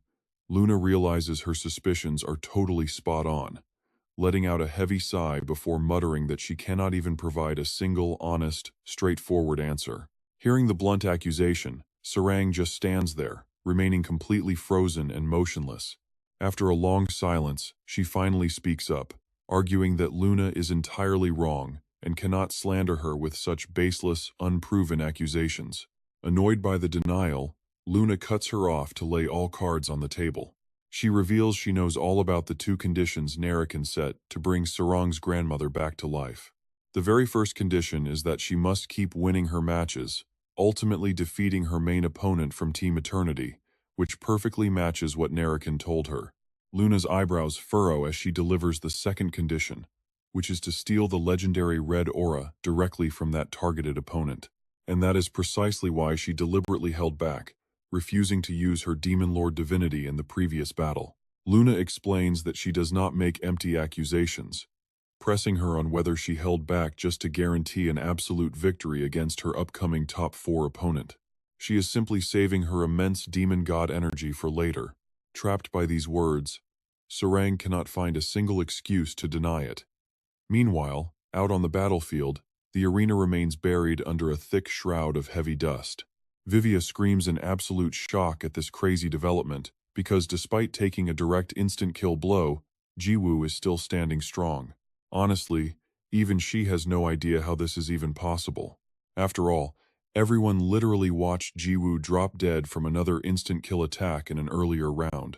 Speaker 1: Luna realizes her suspicions are totally spot on, letting out a heavy sigh before muttering that she cannot even provide a single honest, straightforward answer. Hearing the blunt accusation, Sarang just stands there, remaining completely frozen and motionless. After a long silence, she finally speaks up, arguing that Luna is entirely wrong and cannot slander her with such baseless, unproven accusations. Annoyed by the denial, Luna cuts her off to lay all cards on the table. She reveals she knows all about the 2 conditions Narakan set to bring Sarang's grandmother back to life. The very first condition is that she must keep winning her matches, ultimately defeating her main opponent from Team Eternity, which perfectly matches what Narakan told her. Luna's eyebrows furrow as she delivers the second condition, which is to steal the legendary red aura directly from that targeted opponent. And that is precisely why she deliberately held back, refusing to use her Demon Lord divinity in the previous battle. Luna explains that she does not make empty accusations, pressing her on whether she held back just to guarantee an absolute victory against her upcoming top 4 opponent. She is simply saving her immense demon god energy for later. Trapped by these words, Sarang cannot find a single excuse to deny it. Meanwhile, out on the battlefield, the arena remains buried under a thick shroud of heavy dust. Vivia screams in absolute shock at this crazy development, because despite taking a direct instant kill blow, Jiwoo is still standing strong. Honestly, even she has no idea how this is even possible. After all, everyone literally watched Jiwoo drop dead from another instant kill attack in an earlier round.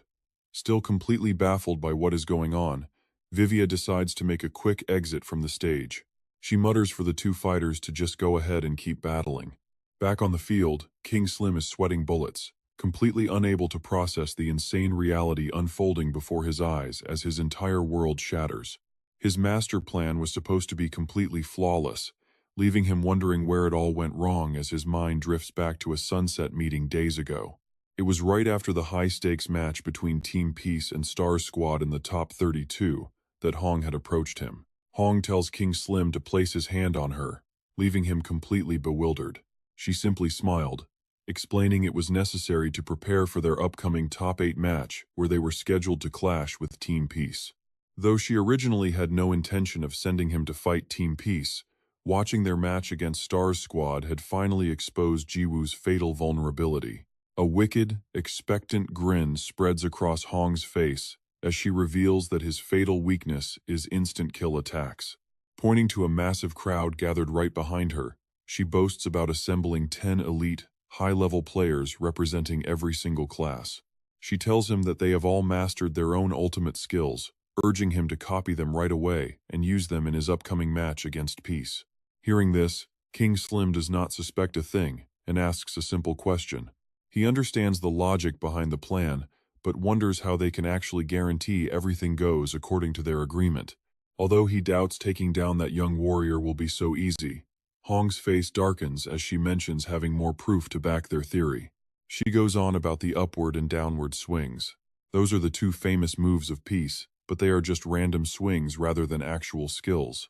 Speaker 1: Still completely baffled by what is going on, Vivia decides to make a quick exit from the stage. She mutters for the two fighters to just go ahead and keep battling. Back on the field, King Slim is sweating bullets, completely unable to process the insane reality unfolding before his eyes as his entire world shatters. His master plan was supposed to be completely flawless, leaving him wondering where it all went wrong as his mind drifts back to a sunset meeting days ago. It was right after the high-stakes match between Team Peace and Star Squad in the top 32 that Hong had approached him. Hong tells King Slim to place his hand on her, leaving him completely bewildered. She simply smiled, explaining it was necessary to prepare for their upcoming top 8 match where they were scheduled to clash with Team Peace. Though she originally had no intention of sending him to fight Team Peace, watching their match against Star's squad had finally exposed Jiwoo's fatal vulnerability. A wicked, expectant grin spreads across Hong's face as she reveals that his fatal weakness is instant kill attacks. Pointing to a massive crowd gathered right behind her, she boasts about assembling 10 elite, high-level players representing every single class. She tells him that they have all mastered their own ultimate skills, urging him to copy them right away and use them in his upcoming match against Peace. Hearing this, King Slim does not suspect a thing and asks a simple question. He understands the logic behind the plan, but wonders how they can actually guarantee everything goes according to their agreement. Although he doubts taking down that young warrior will be so easy, Hong's face darkens as she mentions having more proof to back their theory. She goes on about the upward and downward swings. Those are the two famous moves of Peace, but they are just random swings rather than actual skills.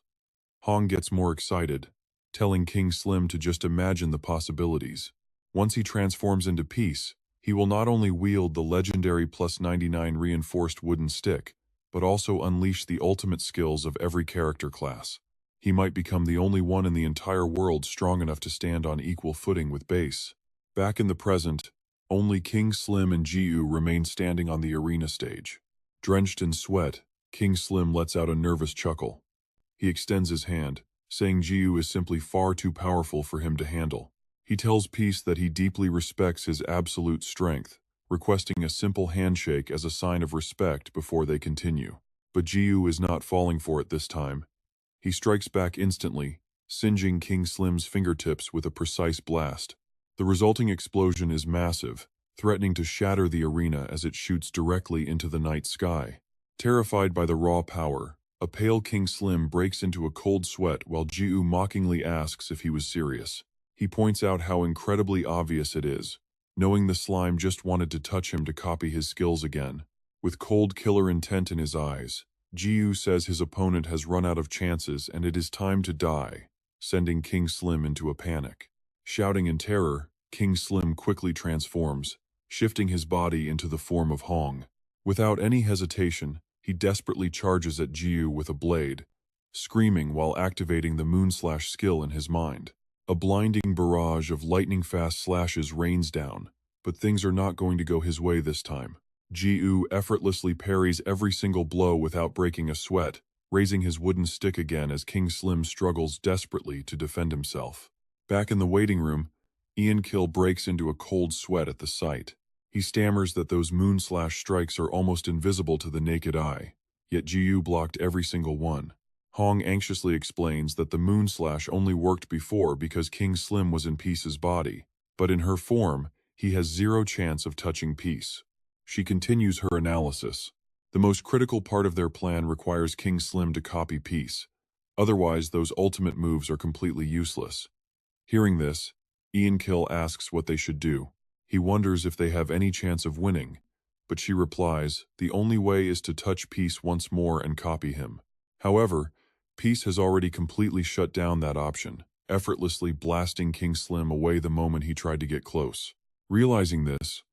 Speaker 1: Hong gets more excited, telling King Slim to just imagine the possibilities. Once he transforms into Peace, he will not only wield the legendary +99 reinforced wooden stick, but also unleash the ultimate skills of every character class. He might become the only one in the entire world strong enough to stand on equal footing with Base. Back in the present, only King Slim and Jiwoo remain standing on the arena stage. Drenched in sweat, King Slim lets out a nervous chuckle. He extends his hand, saying Jiwoo is simply far too powerful for him to handle. He tells Peace that he deeply respects his absolute strength, requesting a simple handshake as a sign of respect before they continue. But Jiwoo is not falling for it this time. He strikes back instantly, singeing King Slim's fingertips with a precise blast. The resulting explosion is massive, threatening to shatter the arena as it shoots directly into the night sky. Terrified by the raw power, a pale King Slim breaks into a cold sweat while Jiwoo mockingly asks if he was serious. He points out how incredibly obvious it is, knowing the slime just wanted to touch him to copy his skills again. With cold killer intent in his eyes, Jiwoo says his opponent has run out of chances and it is time to die, sending King Slim into a panic. Shouting in terror, King Slim quickly transforms, shifting his body into the form of Hong. Without any hesitation, he desperately charges at Jiwoo with a blade, screaming while activating the Moonslash skill in his mind. A blinding barrage of lightning-fast slashes rains down, but things are not going to go his way this time. Jiwoo effortlessly parries every single blow without breaking a sweat, raising his wooden stick again as King Slim struggles desperately to defend himself. Back in the waiting room, Ian Kill breaks into a cold sweat at the sight. He stammers that those Moonslash strikes are almost invisible to the naked eye, yet Jiwoo blocked every single one. Hong anxiously explains that the Moonslash only worked before because King Slim was in Peace's body, but in her form, he has zero chance of touching Peace. She continues her analysis. The most critical part of their plan requires King Slim to copy Peace. Otherwise, those ultimate moves are completely useless. Hearing this, Ian Kill asks what they should do. He wonders if they have any chance of winning, but she replies, the only way is to touch Peace once more and copy him. However, Peace has already completely shut down that option, effortlessly blasting King Slim away the moment he tried to get close. Realizing this,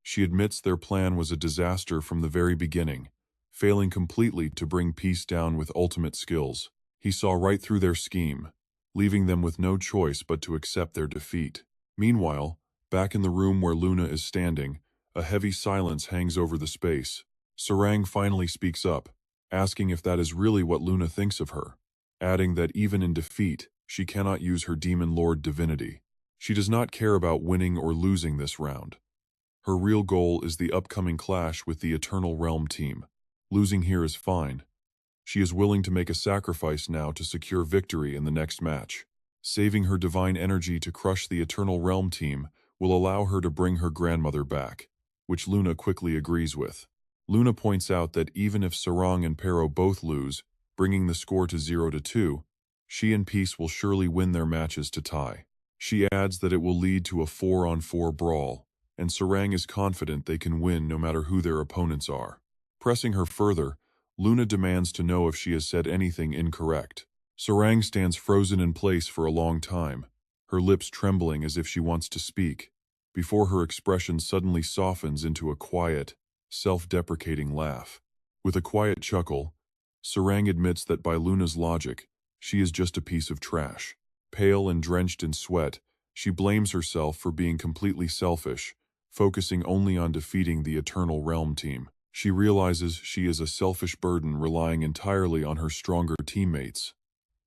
Speaker 1: she admits their plan was a disaster from the very beginning, failing completely to bring Peace down with ultimate skills. He saw right through their scheme, leaving them with no choice but to accept their defeat. Meanwhile, back in the room where Luna is standing, a heavy silence hangs over the space, Sarang finally speaks up, asking if that is really what Luna thinks of her, adding that even in defeat, she cannot use her demon lord divinity. She does not care about winning or losing this round. Her real goal is the upcoming clash with the Eternal Realm team. Losing here is fine. She is willing to make a sacrifice now to secure victory in the next match. Saving her divine energy to crush the Eternal Realm team will allow her to bring her grandmother back, which Luna quickly agrees with. Luna points out that even if Sarang and Pero both lose, bringing the score to 0-2, she and Peace will surely win their matches to tie. She adds that it will lead to a 4-on-4 brawl, and Sarang is confident they can win no matter who their opponents are. Pressing her further, Luna demands to know if she has said anything incorrect. Sarang stands frozen in place for a long time, her lips trembling as if she wants to speak, before her expression suddenly softens into a quiet, self-deprecating laugh. With a quiet chuckle, Sarang admits that by Luna's logic, she is just a piece of trash. Pale and drenched in sweat, she blames herself for being completely selfish, focusing only on defeating the Eternal Realm team. She realizes she is a selfish burden relying entirely on her stronger teammates.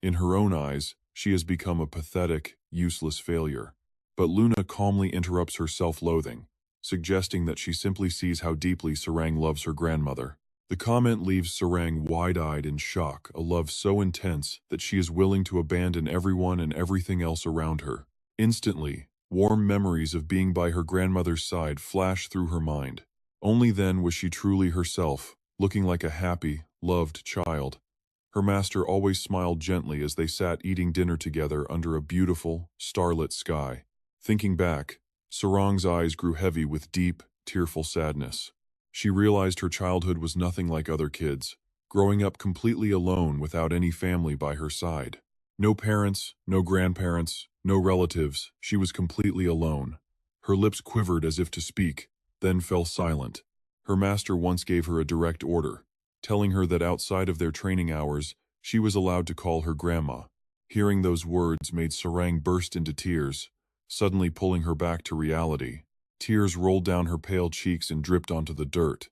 Speaker 1: In her own eyes, she has become a pathetic, useless failure. But Luna calmly interrupts her self-loathing, suggesting that she simply sees how deeply Sarang loves her grandmother. The comment leaves Sarang wide-eyed in shock, a love so intense that she is willing to abandon everyone and everything else around her. Instantly, warm memories of being by her grandmother's side flash through her mind. Only then was she truly herself, looking like a happy, loved child. Her master always smiled gently as they sat eating dinner together under a beautiful, starlit sky. Thinking back, Sarang's eyes grew heavy with deep, tearful sadness. She realized her childhood was nothing like other kids, growing up completely alone without any family by her side. No parents, no grandparents, no relatives, she was completely alone. Her lips quivered as if to speak, then fell silent. Her master once gave her a direct order, telling her that outside of their training hours, she was allowed to call her grandma. Hearing those words made Sarang burst into tears, suddenly pulling her back to reality. Tears rolled down her pale cheeks and dripped onto the dirt.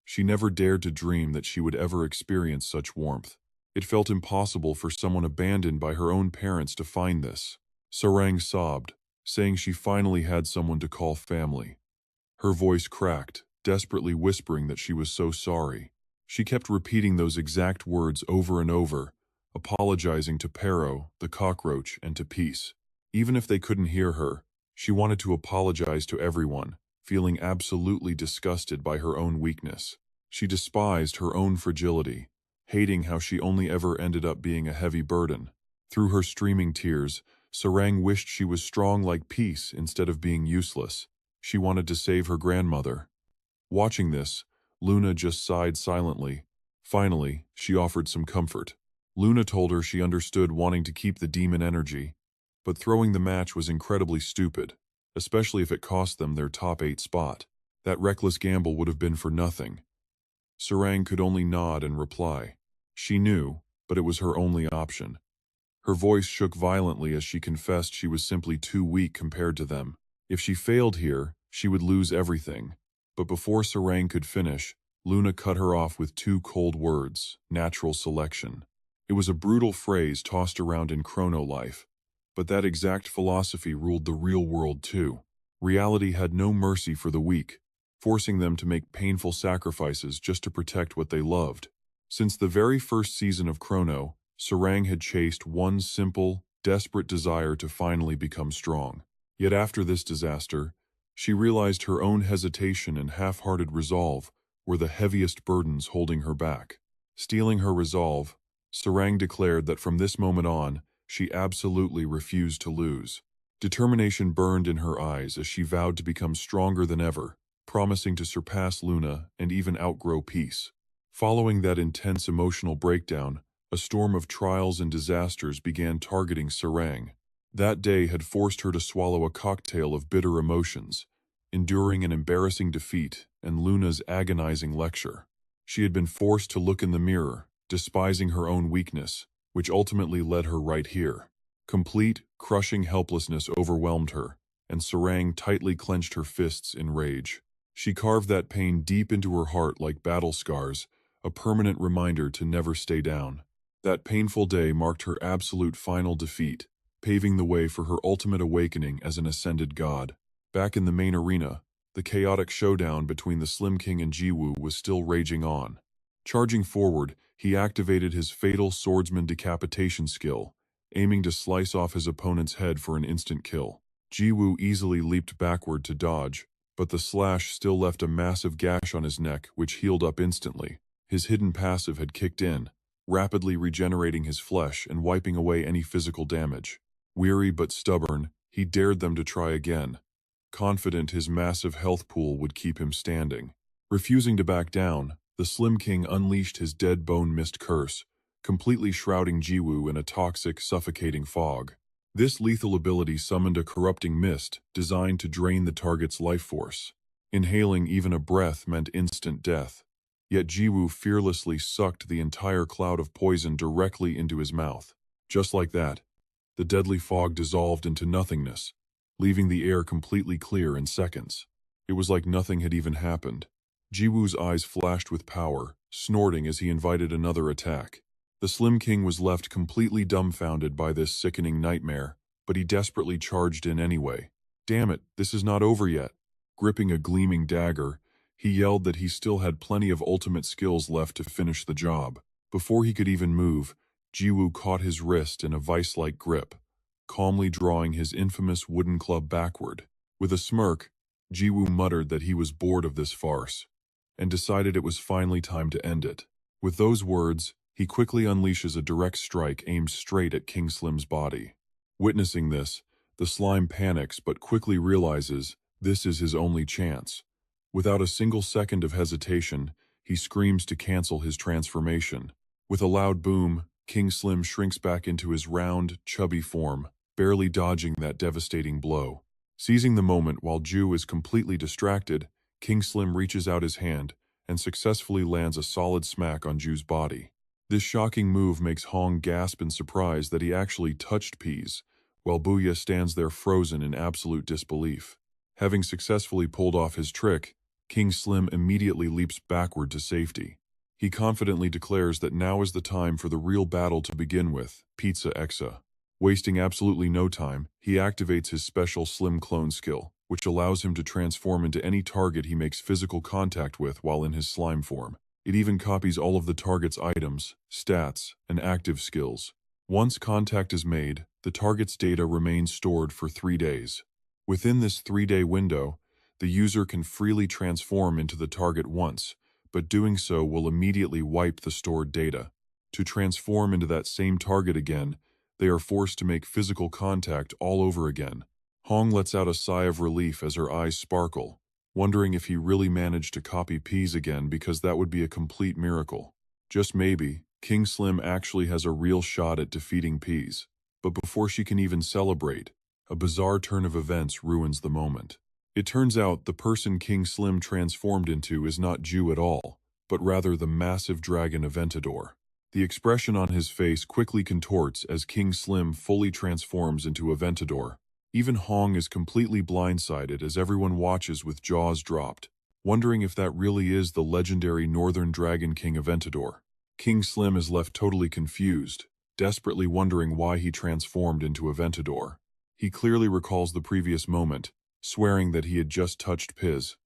Speaker 1: She never dared to dream that she would ever experience such warmth. It felt impossible for someone abandoned by her own parents to find this. Sarang sobbed, saying she finally had someone to call family. Her voice cracked, desperately whispering that she was so sorry. She kept repeating those exact words over and over, apologizing to Pero, the cockroach, and to Peace. Even if they couldn't hear her, she wanted to apologize to everyone, feeling absolutely disgusted by her own weakness. She despised her own fragility, hating how she only ever ended up being a heavy burden. Through her streaming tears, Sarang wished she was strong like Peace instead of being useless. She wanted to save her grandmother. Watching this, Luna just sighed silently. Finally, she offered some comfort. Luna told her she understood wanting to keep the demon energy, but throwing the match was incredibly stupid, especially if it cost them their top 8 spot. That reckless gamble would have been for nothing. Sarang could only nod and reply. She knew, but it was her only option. Her voice shook violently as she confessed she was simply too weak compared to them. If she failed here, she would lose everything. But before Sarang could finish, Luna cut her off with 2 cold words: natural selection. It was a brutal phrase tossed around in Chrono Life, but that exact philosophy ruled the real world too. Reality had no mercy for the weak, forcing them to make painful sacrifices just to protect what they loved. Since the very first season of Chrono, Sarang had chased one simple, desperate desire to finally become strong. Yet after this disaster, she realized her own hesitation and half-hearted resolve were the heaviest burdens holding her back. Stealing her resolve, Sarang declared that from this moment on, she absolutely refused to lose. Determination burned in her eyes as she vowed to become stronger than ever, promising to surpass Luna and even outgrow Peace. Following that intense emotional breakdown, a storm of trials and disasters began targeting Sarang. That day had forced her to swallow a cocktail of bitter emotions, enduring an embarrassing defeat and Luna's agonizing lecture. She had been forced to look in the mirror, despising her own weakness, which ultimately led her right here. Complete, crushing helplessness overwhelmed her, and Sarang tightly clenched her fists in rage. She carved that pain deep into her heart like battle scars, a permanent reminder to never stay down. That painful day marked her absolute final defeat, paving the way for her ultimate awakening as an ascended god. Back in the main arena, the chaotic showdown between the Slim King and Jiwoo was still raging on. Charging forward, he activated his fatal swordsman decapitation skill, aiming to slice off his opponent's head for an instant kill. Jiwoo easily leaped backward to dodge, but the slash still left a massive gash on his neck which healed up instantly. His hidden passive had kicked in, rapidly regenerating his flesh and wiping away any physical damage. Weary but stubborn, he dared them to try again, confident his massive health pool would keep him standing. Refusing to back down, the Slim King unleashed his dead bone mist curse, completely shrouding Jiwoo in a toxic, suffocating fog. This lethal ability summoned a corrupting mist designed to drain the target's life force. Inhaling even a breath meant instant death. Yet Jiwoo fearlessly sucked the entire cloud of poison directly into his mouth. Just like that, the deadly fog dissolved into nothingness, leaving the air completely clear in seconds. It was like nothing had even happened. Jiwoo's eyes flashed with power, snorting as he invited another attack. The Slim King was left completely dumbfounded by this sickening nightmare, but he desperately charged in anyway. Damn it, this is not over yet. Gripping a gleaming dagger, he yelled that he still had plenty of ultimate skills left to finish the job. Before he could even move, Jiwoo caught his wrist in a vice-like grip, calmly drawing his infamous wooden club backward. With a smirk, Jiwoo muttered that he was bored of this farce, and decided it was finally time to end it. With those words, he quickly unleashes a direct strike aimed straight at King Slim's body. Witnessing this, the slime panics but quickly realizes this is his only chance. Without a single second of hesitation, he screams to cancel his transformation. With a loud boom, King Slim shrinks back into his round, chubby form, barely dodging that devastating blow. Seizing the moment while Ju is completely distracted, King Slim reaches out his hand and successfully lands a solid smack on Ju's body. This shocking move makes Hong gasp in surprise that he actually touched Peas, while Booyah stands there frozen in absolute disbelief. Having successfully pulled off his trick, King Slim immediately leaps backward to safety. He confidently declares that now is the time for the real battle to begin with, Pizza Exa. Wasting absolutely no time, he activates his special Slim Clone skill, which allows him to transform into any target he makes physical contact with while in his slime form. It even copies all of the target's items, stats, and active skills. Once contact is made, the target's data remains stored for 3 days. Within this 3-day window, the user can freely transform into the target once, but doing so will immediately wipe the stored data. To transform into that same target again, they are forced to make physical contact all over again. Hong lets out a sigh of relief as her eyes sparkle, wondering if he really managed to copy Peas again, because that would be a complete miracle. Just maybe, King Slim actually has a real shot at defeating Peas. But before she can even celebrate, a bizarre turn of events ruins the moment. It turns out the person King Slim transformed into is not Ju at all, but rather the massive dragon Aventador. The expression on his face quickly contorts as King Slim fully transforms into Aventador. Even Hong is completely blindsided as everyone watches with jaws dropped, wondering if that really is the legendary Northern Dragon King Aventador. King Slim is left totally confused, desperately wondering why he transformed into Aventador. He clearly recalls the previous moment, swearing that he had just touched Piz.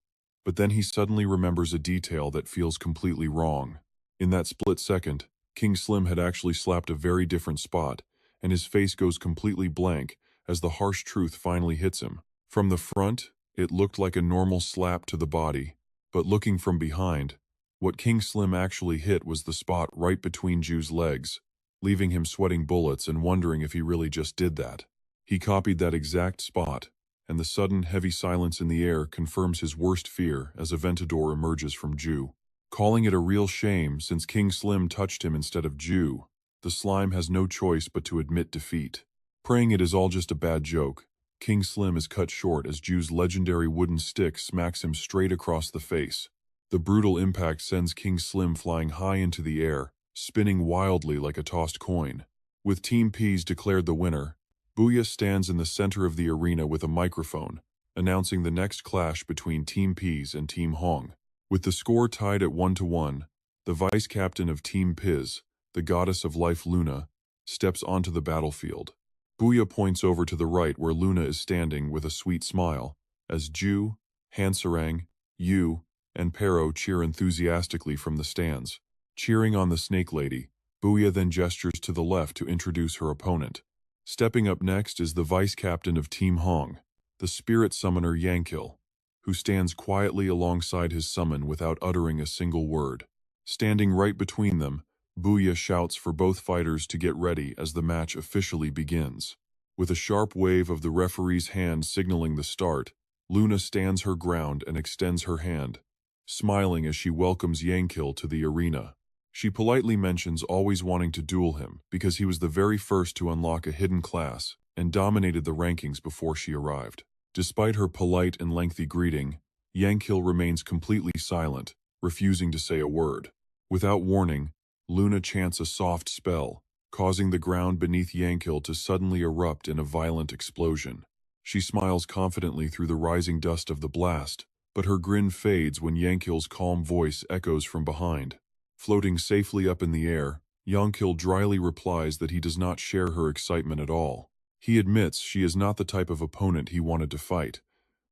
Speaker 1: But then he suddenly remembers a detail that feels completely wrong. In that split second, King Slim had actually slapped a very different spot, and his face goes completely blank as the harsh truth finally hits him. From the front, it looked like a normal slap to the body, but looking from behind, what King Slim actually hit was the spot right between Ju's legs, leaving him sweating bullets and wondering if he really just did that. He copied that exact spot, and the sudden heavy silence in the air confirms his worst fear as Aventador emerges from Ju. Calling it a real shame since King Slim touched him instead of Ju, the slime has no choice but to admit defeat. Praying it is all just a bad joke, King Slim is cut short as Ju's legendary wooden stick smacks him straight across the face. The brutal impact sends King Slim flying high into the air, spinning wildly like a tossed coin. With Team Peas declared the winner, Booyah stands in the center of the arena with a microphone, announcing the next clash between Team Piz and Team Hong. With the score tied at 1-1, the vice-captain of Team Piz, the goddess of life Luna, steps onto the battlefield. Booyah points over to the right where Luna is standing with a sweet smile, as Ju, Hansarang, Yu, and Pero cheer enthusiastically from the stands. Cheering on the Snake Lady, Booyah then gestures to the left to introduce her opponent. Stepping up next is the vice-captain of Team Hong, the spirit summoner Yankil, who stands quietly alongside his summon without uttering a single word. Standing right between them, Booyah shouts for both fighters to get ready as the match officially begins. With a sharp wave of the referee's hand signaling the start, Luna stands her ground and extends her hand, smiling as she welcomes Yankil to the arena. She politely mentions always wanting to duel him because he was the very first to unlock a hidden class and dominated the rankings before she arrived. Despite her polite and lengthy greeting, Yankil remains completely silent, refusing to say a word. Without warning, Luna chants a soft spell, causing the ground beneath Yankil to suddenly erupt in a violent explosion. She smiles confidently through the rising dust of the blast, but her grin fades when Yankil's calm voice echoes from behind. Floating safely up in the air, Yankil dryly replies that he does not share her excitement at all. He admits she is not the type of opponent he wanted to fight,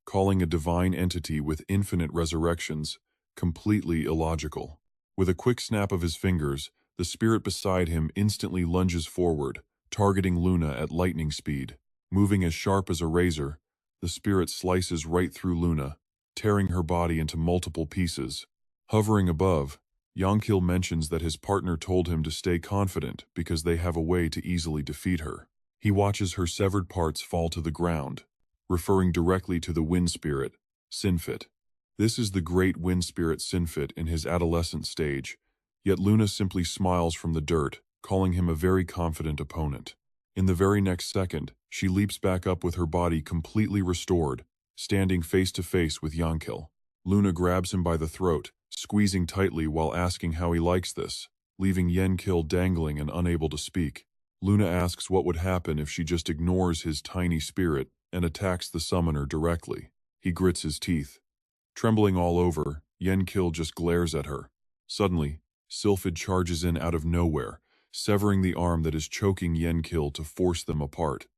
Speaker 1: calling a divine entity with infinite resurrections completely illogical. With a quick snap of his fingers, the spirit beside him instantly lunges forward, targeting Luna at lightning speed. Moving as sharp as a razor, the spirit slices right through Luna, tearing her body into multiple pieces. Hovering above, Yankil mentions that his partner told him to stay confident because they have a way to easily defeat her. He watches her severed parts fall to the ground, referring directly to the wind spirit, Sinfit. This is the great wind spirit Sinfit in his adolescent stage, yet Luna simply smiles from the dirt, calling him a very confident opponent. In the very next second, she leaps back up with her body completely restored, standing face to face with Yankil. Luna grabs him by the throat, squeezing tightly while asking how he likes this, leaving Yankil dangling and unable to speak. Luna asks what would happen if she just ignores his tiny spirit and attacks the summoner directly. He grits his teeth. Trembling all over, Yankil just glares at her. Suddenly, Sylphid charges in out of nowhere, severing the arm that is choking Yankil to force them apart.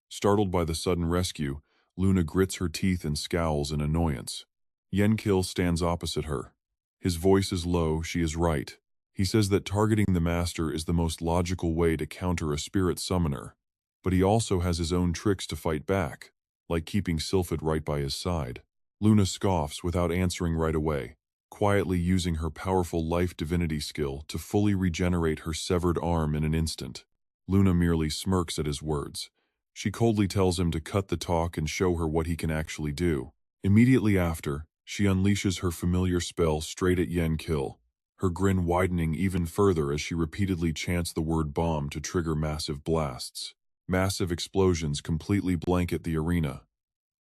Speaker 1: Startled by the sudden rescue, Luna grits her teeth and scowls in annoyance. Yankil stands opposite her. His voice is low, she is right. He says that targeting the master is the most logical way to counter a spirit summoner, but he also has his own tricks to fight back, like keeping Sylphid right by his side. Luna scoffs without answering right away, quietly using her powerful life divinity skill to fully regenerate her severed arm in an instant. Luna merely smirks at his words. She coldly tells him to cut the talk and show her what he can actually do. Immediately after, she unleashes her familiar spell straight at Yankil, her grin widening even further as she repeatedly chants the word bomb to trigger massive blasts. Massive explosions completely blanket the arena.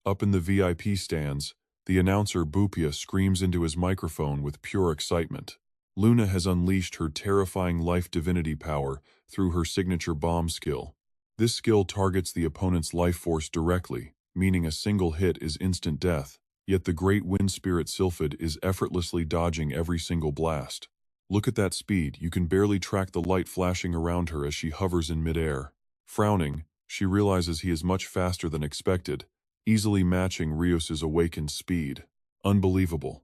Speaker 1: Up in the VIP stands, the announcer Bupia screams into his microphone with pure excitement. Luna has unleashed her terrifying life divinity power through her signature bomb skill. This skill targets the opponent's life force directly, meaning a single hit is instant death, yet the great wind spirit Sylphid is effortlessly dodging every single blast. Look at that speed, you can barely track the light flashing around her as she hovers in midair. Frowning, she realizes he is much faster than expected, easily matching Rios's awakened speed. Unbelievable.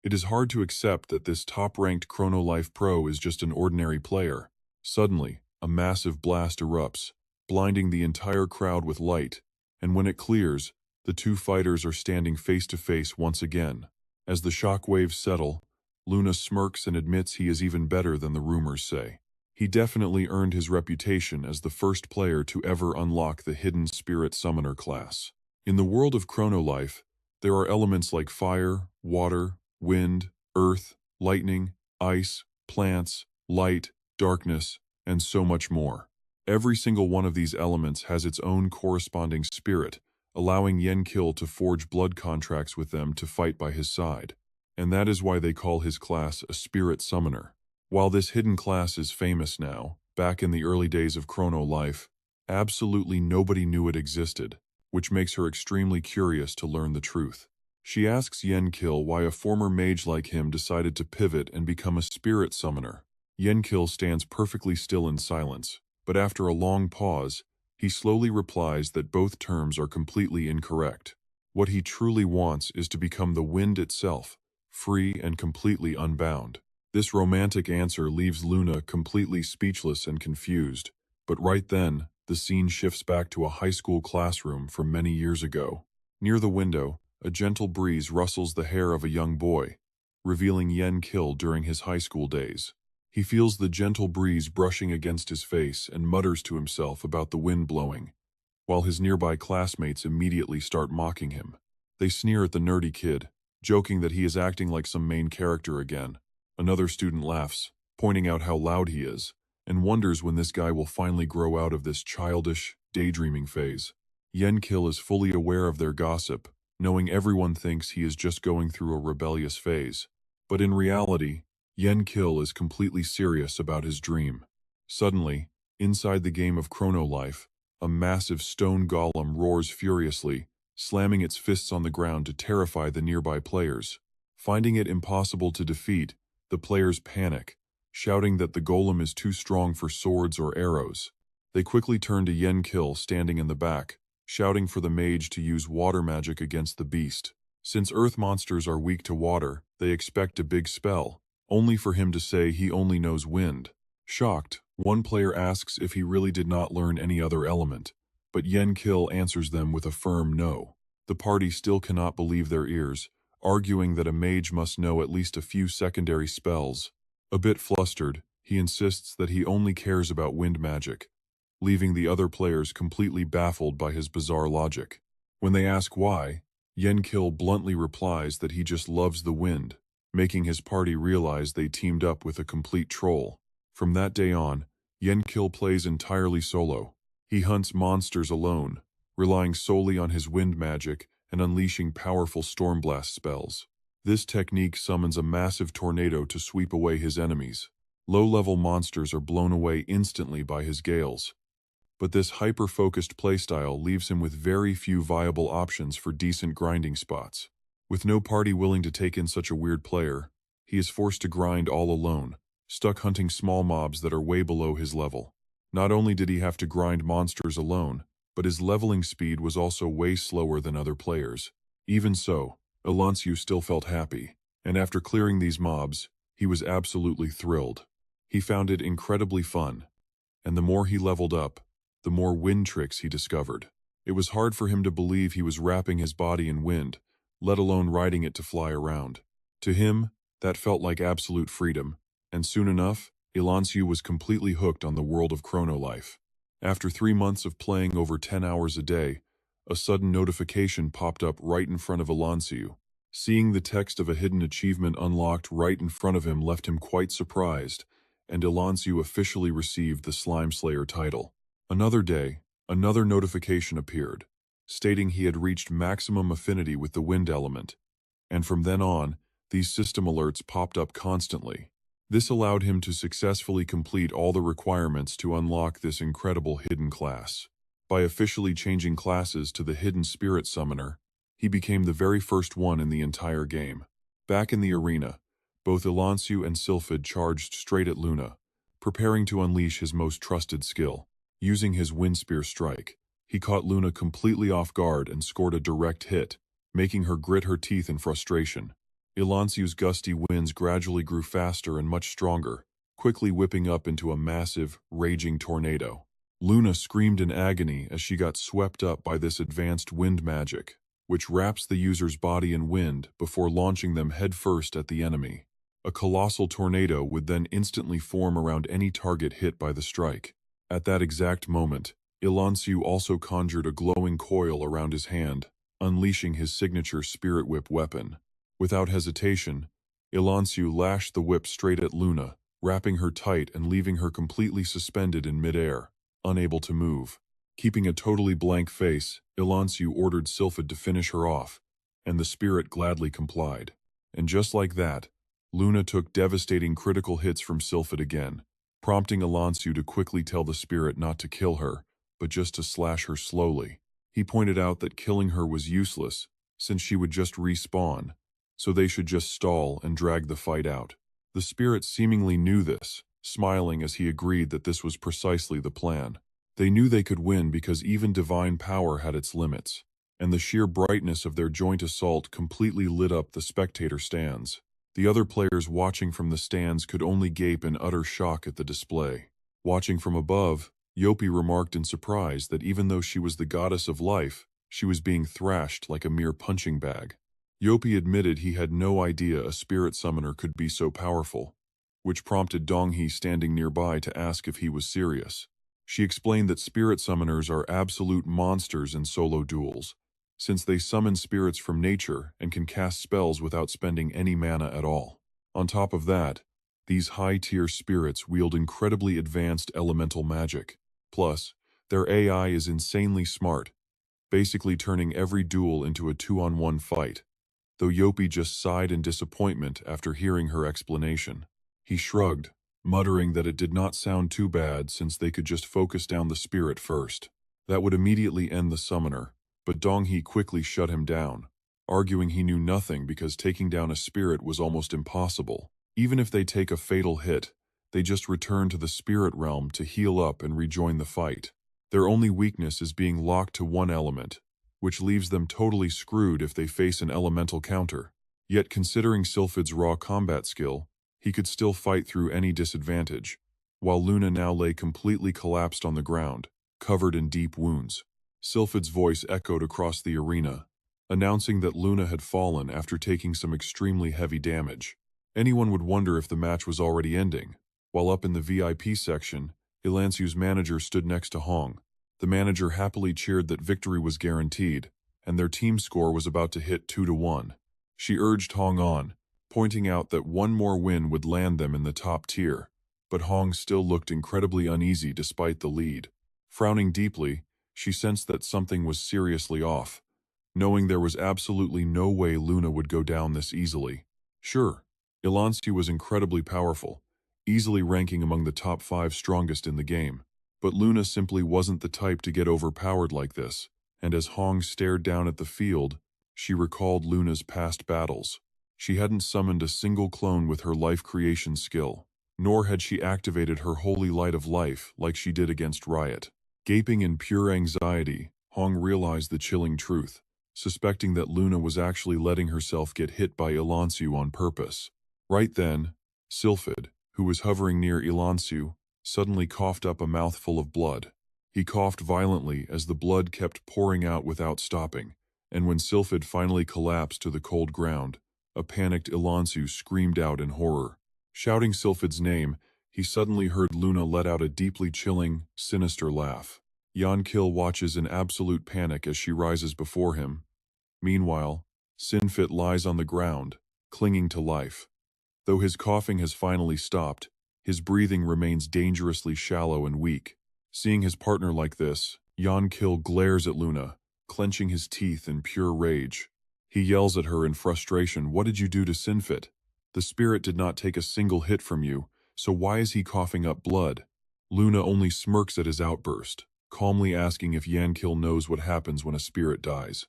Speaker 1: It is hard to accept that this top-ranked Chrono Life pro is just an ordinary player. Suddenly, a massive blast erupts, blinding the entire crowd with light, and when it clears, the two fighters are standing face to face once again. As the shockwaves settle, Luna smirks and admits he is even better than the rumors say. He definitely earned his reputation as the first player to ever unlock the hidden spirit summoner class. In the world of Chrono Life, there are elements like fire, water, wind, earth, lightning, ice, plants, light, darkness, and so much more. Every single one of these elements has its own corresponding spirit, allowing Yankil to forge blood contracts with them to fight by his side. And that is why they call his class a spirit summoner. While this hidden class is famous now, back in the early days of Chrono Life, absolutely nobody knew it existed. which makes her extremely curious to learn the truth. She asks Yenkil why a former mage like him decided to pivot and become a spirit summoner. Yenkil stands perfectly still in silence, but after a long pause, he slowly replies that both terms are completely incorrect. What he truly wants is to become the wind itself, free and completely unbound. This romantic answer leaves Luna completely speechless and confused, but right then, the scene shifts back to a high school classroom from many years ago. Near the window, a gentle breeze rustles the hair of a young boy, revealing Yenkil during his high school days. He feels the gentle breeze brushing against his face and mutters to himself about the wind blowing, while his nearby classmates immediately start mocking him. They sneer at the nerdy kid, joking that he is acting like some main character again. Another student laughs, pointing out how loud he is, and wonders when this guy will finally grow out of this childish, daydreaming phase. Yenkil is fully aware of their gossip, knowing everyone thinks he is just going through a rebellious phase. But in reality, Yenkil is completely serious about his dream. Suddenly, inside the game of Chrono Life, a massive stone golem roars furiously, slamming its fists on the ground to terrify the nearby players. Finding it impossible to defeat, the players panic, shouting that the golem is too strong for swords or arrows. They quickly turn to Yenkil standing in the back, shouting for the mage to use water magic against the beast. Since earth monsters are weak to water, they expect a big spell, only for him to say he only knows wind. Shocked, one player asks if he really did not learn any other element, but Yenkil answers them with a firm no. The party still cannot believe their ears, arguing that a mage must know at least a few secondary spells. A bit flustered, he insists that he only cares about wind magic, leaving the other players completely baffled by his bizarre logic. When they ask why, Yenkil bluntly replies that he just loves the wind, making his party realize they teamed up with a complete troll. From that day on, Yenkil plays entirely solo. He hunts monsters alone, relying solely on his wind magic and unleashing powerful stormblast spells. This technique summons a massive tornado to sweep away his enemies. Low-level monsters are blown away instantly by his gales. But this hyper-focused playstyle leaves him with very few viable options for decent grinding spots. With no party willing to take in such a weird player, he is forced to grind all alone, stuck hunting small mobs that are way below his level. Not only did he have to grind monsters alone, but his leveling speed was also way slower than other players. Even so, Elansiu still felt happy, and after clearing these mobs, he was absolutely thrilled. He found it incredibly fun, and the more he leveled up, the more wind tricks he discovered. It was hard for him to believe he was wrapping his body in wind, let alone riding it to fly around. To him, that felt like absolute freedom, and soon enough, Elansiu was completely hooked on the world of Chrono Life. After 3 months of playing over 10 hours a day, a sudden notification popped up right in front of Elansiu. Seeing the text of a hidden achievement unlocked right in front of him left him quite surprised, and Elansiu officially received the Slime Slayer title. Another day, another notification appeared, stating he had reached maximum affinity with the wind element, and from then on, these system alerts popped up constantly. This allowed him to successfully complete all the requirements to unlock this incredible hidden class. By officially changing classes to the Hidden Spirit Summoner, he became the very first one in the entire game. Back in the arena, both Elansiu and Sylphid charged straight at Luna, preparing to unleash his most trusted skill. Using his Wind Spear strike, he caught Luna completely off guard and scored a direct hit, making her grit her teeth in frustration. Elansiu's gusty winds gradually grew faster and much stronger, quickly whipping up into a massive, raging tornado. Luna screamed in agony as she got swept up by this advanced wind magic, which wraps the user's body in wind before launching them headfirst at the enemy. A colossal tornado would then instantly form around any target hit by the strike. At that exact moment, Elansiu also conjured a glowing coil around his hand, unleashing his signature Spirit Whip weapon. Without hesitation, Elansiu lashed the whip straight at Luna, wrapping her tight and leaving her completely suspended in midair, unable to move. Keeping a totally blank face, Elansiu ordered Sylphid to finish her off, and the spirit gladly complied. And just like that, Luna took devastating critical hits from Sylphid again, prompting Elansiu to quickly tell the spirit not to kill her, but just to slash her slowly. He pointed out that killing her was useless, since she would just respawn, so they should just stall and drag the fight out. The spirit seemingly knew this, smiling as he agreed that this was precisely the plan. They knew they could win because even divine power had its limits, and the sheer brightness of their joint assault completely lit up the spectator stands. The other players watching from the stands could only gape in utter shock at the display. Watching from above, Yopi remarked in surprise that even though she was the goddess of life, she was being thrashed like a mere punching bag. Yopi admitted he had no idea a spirit summoner could be so powerful, which prompted Donghee standing nearby to ask if he was serious. She explained that spirit summoners are absolute monsters in solo duels, since they summon spirits from nature and can cast spells without spending any mana at all. On top of that, these high-tier spirits wield incredibly advanced elemental magic. Plus, their AI is insanely smart, basically turning every duel into a 2-on-1 fight, though Yopi just sighed in disappointment after hearing her explanation. He shrugged, muttering that it did not sound too bad since they could just focus down the spirit first. That would immediately end the summoner, but Donghee quickly shut him down, arguing he knew nothing because taking down a spirit was almost impossible. Even if they take a fatal hit, they just return to the spirit realm to heal up and rejoin the fight. Their only weakness is being locked to one element, which leaves them totally screwed if they face an elemental counter. Yet considering Sylphid's raw combat skill, he could still fight through any disadvantage, while Luna now lay completely collapsed on the ground, covered in deep wounds. Sylphid's voice echoed across the arena, announcing that Luna had fallen after taking some extremely heavy damage. Anyone would wonder if the match was already ending. While up in the VIP section, Ilansu's manager stood next to Hong. The manager happily cheered that victory was guaranteed, and their team score was about to hit 2-1. She urged Hong on, pointing out that one more win would land them in the top tier, but Hong still looked incredibly uneasy despite the lead. Frowning deeply, she sensed that something was seriously off, knowing there was absolutely no way Luna would go down this easily. Sure, Ilansu was incredibly powerful, easily ranking among the top 5 strongest in the game, but Luna simply wasn't the type to get overpowered like this, and as Hong stared down at the field, she recalled Luna's past battles. She hadn't summoned a single clone with her life creation skill, nor had she activated her holy light of life like she did against Riot. Gaping in pure anxiety, Hong realized the chilling truth, suspecting that Luna was actually letting herself get hit by Ilansu on purpose. Right then, Sylphid, who was hovering near Ilansu, suddenly coughed up a mouthful of blood. He coughed violently as the blood kept pouring out without stopping, and when Sylphid finally collapsed to the cold ground, a panicked Ilansu screamed out in horror. Shouting Sylphid's name, he suddenly heard Luna let out a deeply chilling, sinister laugh. Yeon-kil watches in absolute panic as she rises before him. Meanwhile, Sinfit lies on the ground, clinging to life. Though his coughing has finally stopped, his breathing remains dangerously shallow and weak. Seeing his partner like this, Yeon-kil glares at Luna, clenching his teeth in pure rage. He yells at her in frustration, "What did you do to Sinfit? The spirit did not take a single hit from you, so why is he coughing up blood?" Luna only smirks at his outburst, calmly asking if Yeon-kil knows what happens when a spirit dies.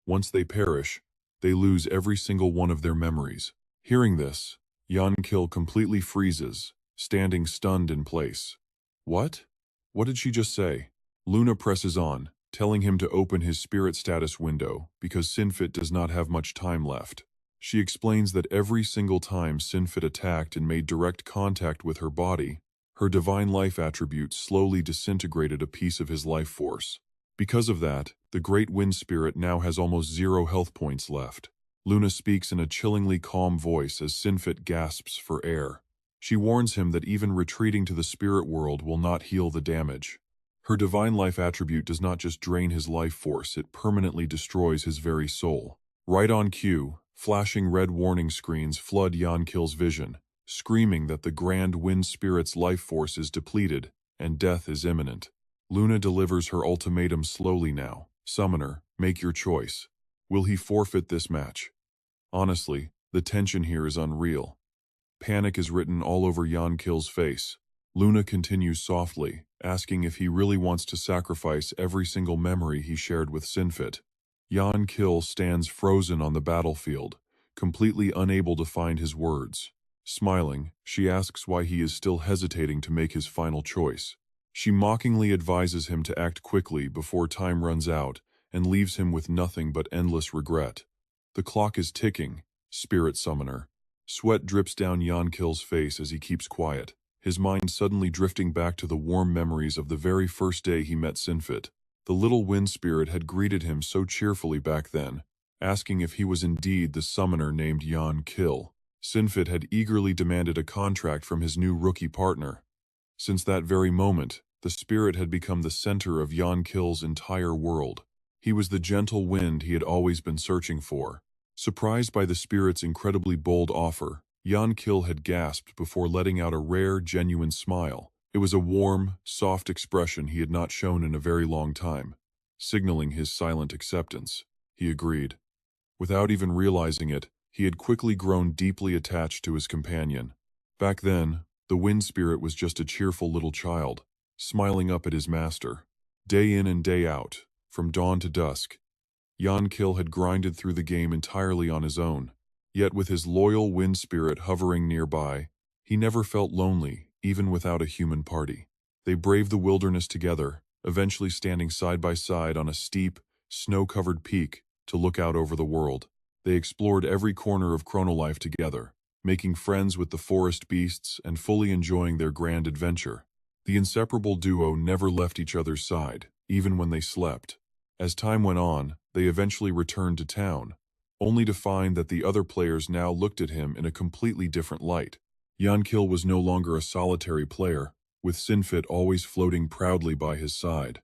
Speaker 1: Once they perish, they lose every single one of their memories. Hearing this, Yeon-kil completely freezes, standing stunned in place. What? What did she just say? Luna presses on, telling him to open his spirit status window because Sinfit does not have much time left. She explains that every single time Sinfit attacked and made direct contact with her body, her divine life attribute slowly disintegrated a piece of his life force. Because of that, the Great Wind Spirit now has almost 0 health points left. Luna speaks in a chillingly calm voice as Sinfit gasps for air. She warns him that even retreating to the spirit world will not heal the damage. Her divine life attribute does not just drain his life force, it permanently destroys his very soul. Right on cue, flashing red warning screens flood Yeon-kil's vision, screaming that the Grand Wind Spirit's life force is depleted and death is imminent. Luna delivers her ultimatum slowly now. "Summoner, make your choice. Will he forfeit this match?" Honestly, the tension here is unreal. Panic is written all over Yeon-kil's face. Luna continues softly, asking if he really wants to sacrifice every single memory he shared with Sinfit. Jan Kill stands frozen on the battlefield, completely unable to find his words. Smiling, she asks why he is still hesitating to make his final choice. She mockingly advises him to act quickly before time runs out and leaves him with nothing but endless regret. The clock is ticking, Spirit Summoner. Sweat drips down Jan Kill's face as he keeps quiet, his mind suddenly drifting back to the warm memories of the very first day he met Sinfit. The little wind spirit had greeted him so cheerfully back then, asking if he was indeed the summoner named Jan Kill. Sinfit had eagerly demanded a contract from his new rookie partner. Since that very moment, the spirit had become the center of Jan Kill's entire world. He was the gentle wind he had always been searching for. Surprised by the spirit's incredibly bold offer, Jan Kill had gasped before letting out a rare, genuine smile. It was a warm, soft expression he had not shown in a very long time, signaling his silent acceptance. He agreed. Without even realizing it, he had quickly grown deeply attached to his companion. Back then, the wind spirit was just a cheerful little child, smiling up at his master. Day in and day out, from dawn to dusk, Jan Kill had grinded through the game entirely on his own. Yet with his loyal wind spirit hovering nearby, he never felt lonely, even without a human party. They braved the wilderness together, eventually standing side by side on a steep, snow-covered peak to look out over the world. They explored every corner of Chrono Life together, making friends with the forest beasts and fully enjoying their grand adventure. The inseparable duo never left each other's side, even when they slept. As time went on, they eventually returned to town, only to find that the other players now looked at him in a completely different light. Jan Kill was no longer a solitary player, with Sinfit always floating proudly by his side.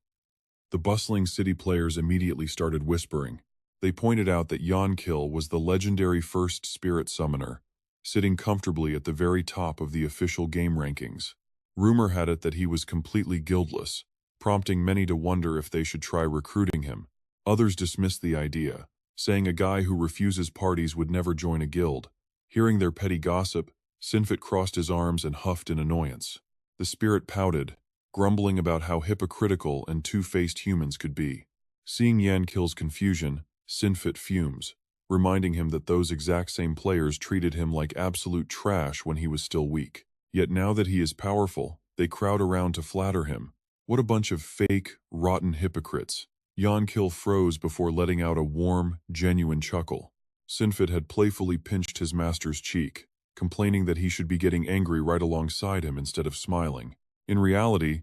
Speaker 1: The bustling city players immediately started whispering. They pointed out that Jan Kill was the legendary first spirit summoner, sitting comfortably at the very top of the official game rankings. Rumor had it that he was completely guildless, prompting many to wonder if they should try recruiting him. Others dismissed the idea, saying a guy who refuses parties would never join a guild. Hearing their petty gossip, Sinfit crossed his arms and huffed in annoyance. The spirit pouted, grumbling about how hypocritical and two-faced humans could be. Seeing Jan Kill's confusion, Sinfit fumes, reminding him that those exact same players treated him like absolute trash when he was still weak. Yet now that he is powerful, they crowd around to flatter him. What a bunch of fake, rotten hypocrites. Jan Kill froze before letting out a warm, genuine chuckle. Sinfit had playfully pinched his master's cheek, complaining that he should be getting angry right alongside him instead of smiling. In reality,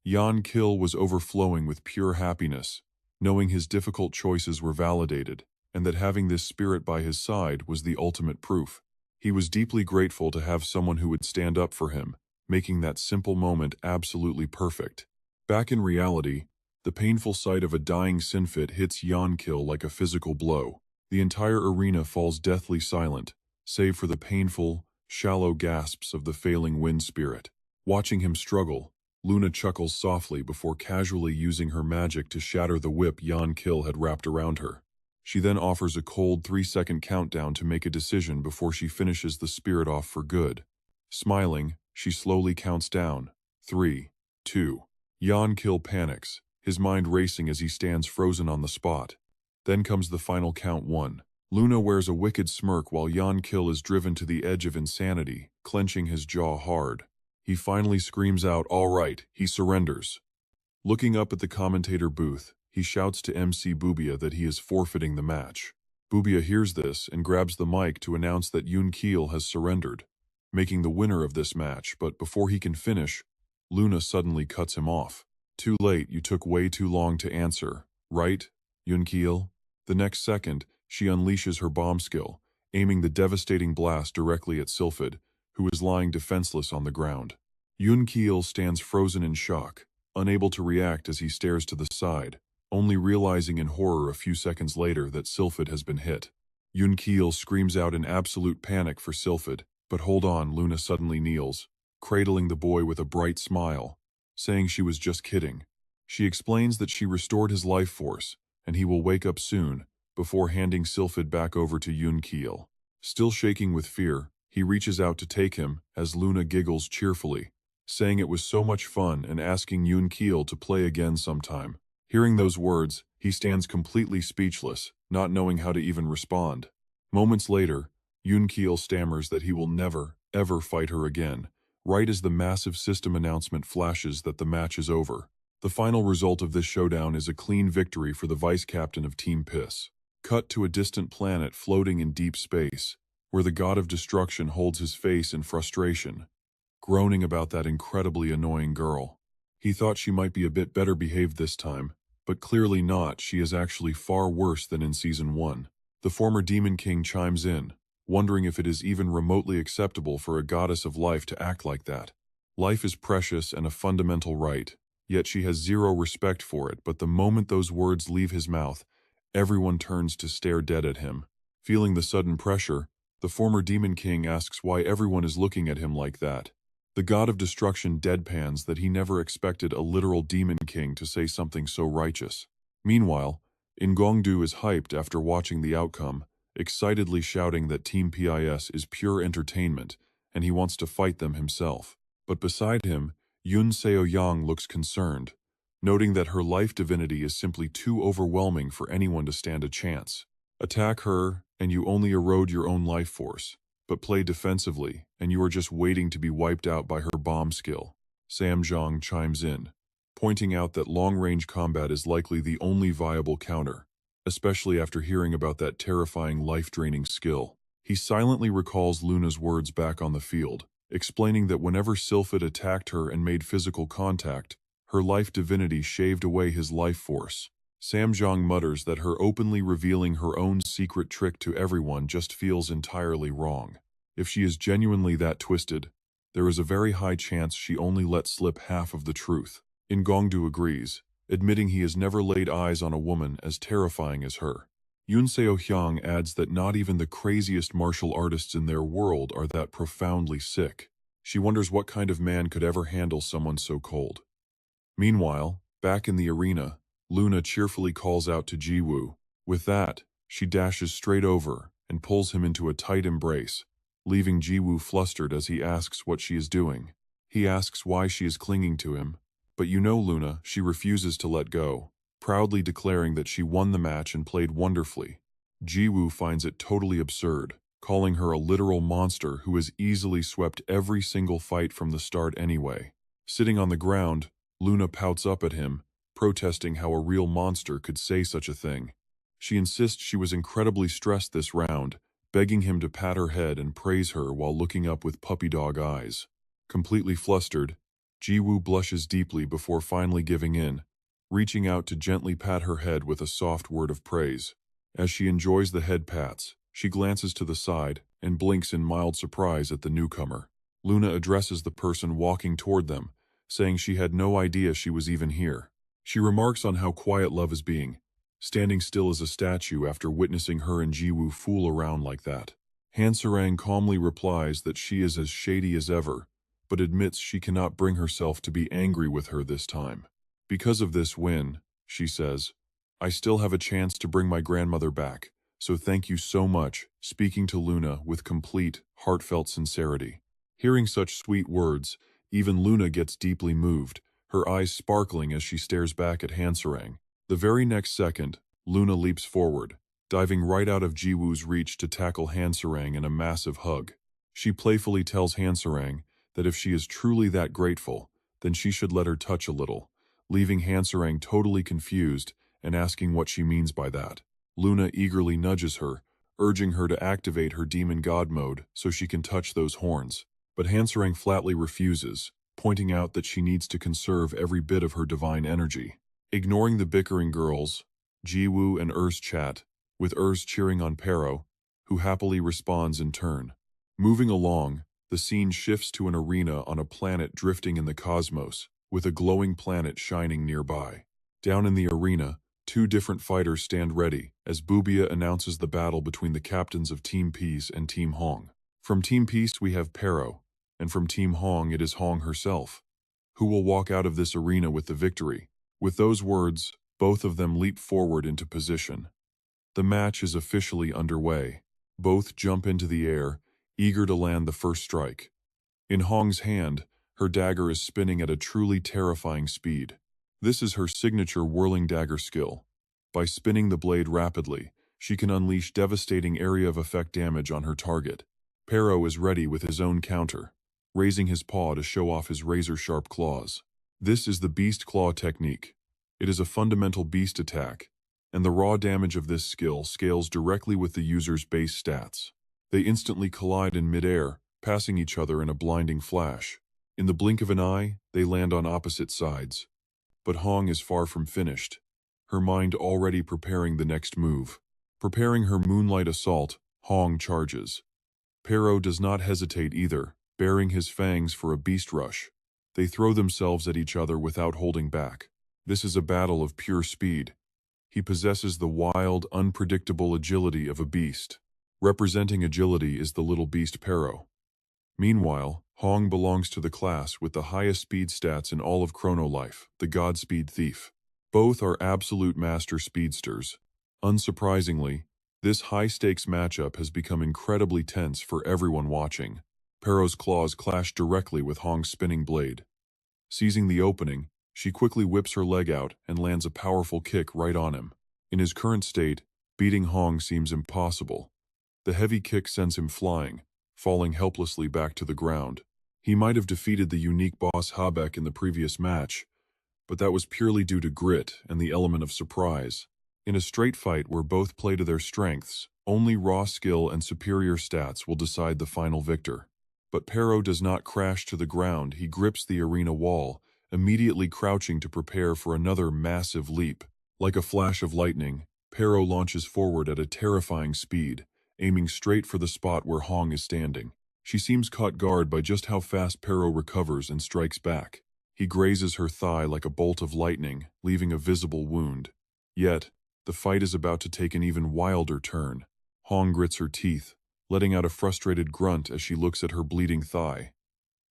Speaker 1: Jan Kill was overflowing with pure happiness, knowing his difficult choices were validated, and that having this spirit by his side was the ultimate proof. He was deeply grateful to have someone who would stand up for him, making that simple moment absolutely perfect. Back in reality, the painful sight of a dying Sinfit hits Jan Kill like a physical blow. The entire arena falls deathly silent, save for the painful, shallow gasps of the failing wind spirit. Watching him struggle, Luna chuckles softly before casually using her magic to shatter the whip Jan Kill had wrapped around her. She then offers a cold 3-second countdown to make a decision before she finishes the spirit off for good. Smiling, she slowly counts down. 3, 2. Jan Kill panics, his mind racing as he stands frozen on the spot. Then comes the final count 1. Luna wears a wicked smirk while Jan Kill is driven to the edge of insanity, clenching his jaw hard. He finally screams out, "All right," he surrenders. Looking up at the commentator booth, he shouts to MC Bubia that he is forfeiting the match. Bubia hears this and grabs the mic to announce that Jan Kill has surrendered, making the winner of this match, but before he can finish, Luna suddenly cuts him off. "Too late, you took way too long to answer, right, Jan Kill?" The next second, she unleashes her bomb skill, aiming the devastating blast directly at Sylphid, who is lying defenseless on the ground. Jan Kill stands frozen in shock, unable to react as he stares to the side, only realizing in horror a few seconds later that Sylphid has been hit. Jan Kill screams out in absolute panic for Sylphid, but hold on, Luna suddenly kneels, cradling the boy with a bright smile, saying she was just kidding. She explains that she restored his life force, and he will wake up soon, before handing Sylphid back over to Jan Kill. Still shaking with fear, he reaches out to take him, as Luna giggles cheerfully, saying it was so much fun and asking Yoon Keel to play again sometime. Hearing those words, he stands completely speechless, not knowing how to even respond. Moments later, Yoon Keel stammers that he will never, ever fight her again, right as the massive system announcement flashes that the match is over. The final result of this showdown is a clean victory for the vice-captain of Team Piss. Cut to a distant planet floating in deep space, where the god of destruction holds his face in frustration, groaning about that incredibly annoying girl. He thought she might be a bit better behaved this time, but clearly not. She is actually far worse than in Season 1. The former Demon King chimes in, wondering if it is even remotely acceptable for a goddess of life to act like that. Life is precious and a fundamental right, yet she has zero respect for it. But the moment those words leave his mouth, everyone turns to stare dead at him. Feeling the sudden pressure, the former Demon King asks why everyone is looking at him like that. The god of destruction deadpans that he never expected a literal Demon King to say something so righteous. Meanwhile, Ngongdu is hyped after watching the outcome, excitedly shouting that Team PIS is pure entertainment and he wants to fight them himself. But beside him, Yoon Seo-young looks concerned, noting that her life divinity is simply too overwhelming for anyone to stand a chance. Attack her, and you only erode your own life force, but play defensively, and you are just waiting to be wiped out by her bomb skill. Sam Jong chimes in, pointing out that long-range combat is likely the only viable counter, especially after hearing about that terrifying life-draining skill. He silently recalls Luna's words back on the field, explaining that whenever Sylphid attacked her and made physical contact, her life divinity shaved away his life force. Sam Jong mutters that her openly revealing her own secret trick to everyone just feels entirely wrong. If she is genuinely that twisted, there is a very high chance she only let slip half of the truth. Ngongdu agrees, admitting he has never laid eyes on a woman as terrifying as her. Yoon Seo-hyung adds that not even the craziest martial artists in their world are that profoundly sick. She wonders what kind of man could ever handle someone so cold. Meanwhile, back in the arena, Luna cheerfully calls out to Jiwoo. With that, she dashes straight over and pulls him into a tight embrace, leaving Jiwoo flustered as he asks what she is doing. He asks why she is clinging to him, but you know Luna, she refuses to let go, proudly declaring that she won the match and played wonderfully. Jiwoo finds it totally absurd, calling her a literal monster who has easily swept every single fight from the start anyway. Sitting on the ground, Luna pouts up at him, protesting how a real monster could say such a thing. She insists she was incredibly stressed this round, begging him to pat her head and praise her while looking up with puppy dog eyes. Completely flustered, Jiwoo blushes deeply before finally giving in, reaching out to gently pat her head with a soft word of praise. As she enjoys the head pats, she glances to the side and blinks in mild surprise at the newcomer. Luna addresses the person walking toward them, saying she had no idea she was even here. She remarks on how quiet love is being, standing still as a statue after witnessing her and Jiwoo fool around like that. Hansarang calmly replies that she is as shady as ever, but admits she cannot bring herself to be angry with her this time. Because of this win, she says, I still have a chance to bring my grandmother back, so thank you so much, speaking to Luna with complete, heartfelt sincerity. Hearing such sweet words, even Luna gets deeply moved, her eyes sparkling as she stares back at Hansarang. The very next second, Luna leaps forward, diving right out of Jiwoo's reach to tackle Hansarang in a massive hug. She playfully tells Hansarang that if she is truly that grateful, then she should let her touch a little, leaving Hansarang totally confused and asking what she means by that. Luna eagerly nudges her, urging her to activate her demon god mode so she can touch those horns. But Hansarang flatly refuses, pointing out that she needs to conserve every bit of her divine energy. Ignoring the bickering girls, Jiwoo and Urs chat, with Urs cheering on Pero, who happily responds in turn. Moving along, the scene shifts to an arena on a planet drifting in the cosmos, with a glowing planet shining nearby. Down in the arena, two different fighters stand ready as Bubia announces the battle between the captains of Team Peace and Team Hong. From Team Peace we have Pero, and from Team Hong it is Hong herself, who will walk out of this arena with the victory. With those words, both of them leap forward into position. The match is officially underway. Both jump into the air, eager to land the first strike. In Hong's hand, Her dagger is spinning at a truly terrifying speed. This is her signature whirling dagger skill. By spinning the blade rapidly, she can unleash devastating area of effect damage on her target. Pero is ready with his own counter, raising his paw to show off his razor-sharp claws. This is the beast claw technique. It is a fundamental beast attack, and the raw damage of this skill scales directly with the user's base stats. They instantly collide in midair, passing each other in a blinding flash. In the blink of an eye, they land on opposite sides. But Hong is far from finished, her mind already preparing the next move. Preparing her moonlight assault, Hong charges. Pero does not hesitate either, baring his fangs for a beast rush. They throw themselves at each other without holding back. This is a battle of pure speed. He possesses the wild, unpredictable agility of a beast. Representing agility is the little beast Pero. Meanwhile, Hong belongs to the class with the highest speed stats in all of Chrono Life, the Godspeed Thief. Both are absolute master speedsters. Unsurprisingly, this high-stakes matchup has become incredibly tense for everyone watching. Pero's claws clash directly with Hong's spinning blade. Seizing the opening, she quickly whips her leg out and lands a powerful kick right on him. In his current state, beating Hong seems impossible. The heavy kick sends him flying, falling helplessly back to the ground. He might have defeated the unique boss Habeck in the previous match, but that was purely due to grit and the element of surprise. In a straight fight where both play to their strengths, only raw skill and superior stats will decide the final victor. But Pero does not crash to the ground. He grips the arena wall, immediately crouching to prepare for another massive leap. Like a flash of lightning, Pero launches forward at a terrifying speed, aiming straight for the spot where Hong is standing. She seems caught guard by just how fast Pero recovers and strikes back. He grazes her thigh like a bolt of lightning, leaving a visible wound. Yet, the fight is about to take an even wilder turn. Hong grits her teeth, letting out a frustrated grunt as she looks at her bleeding thigh.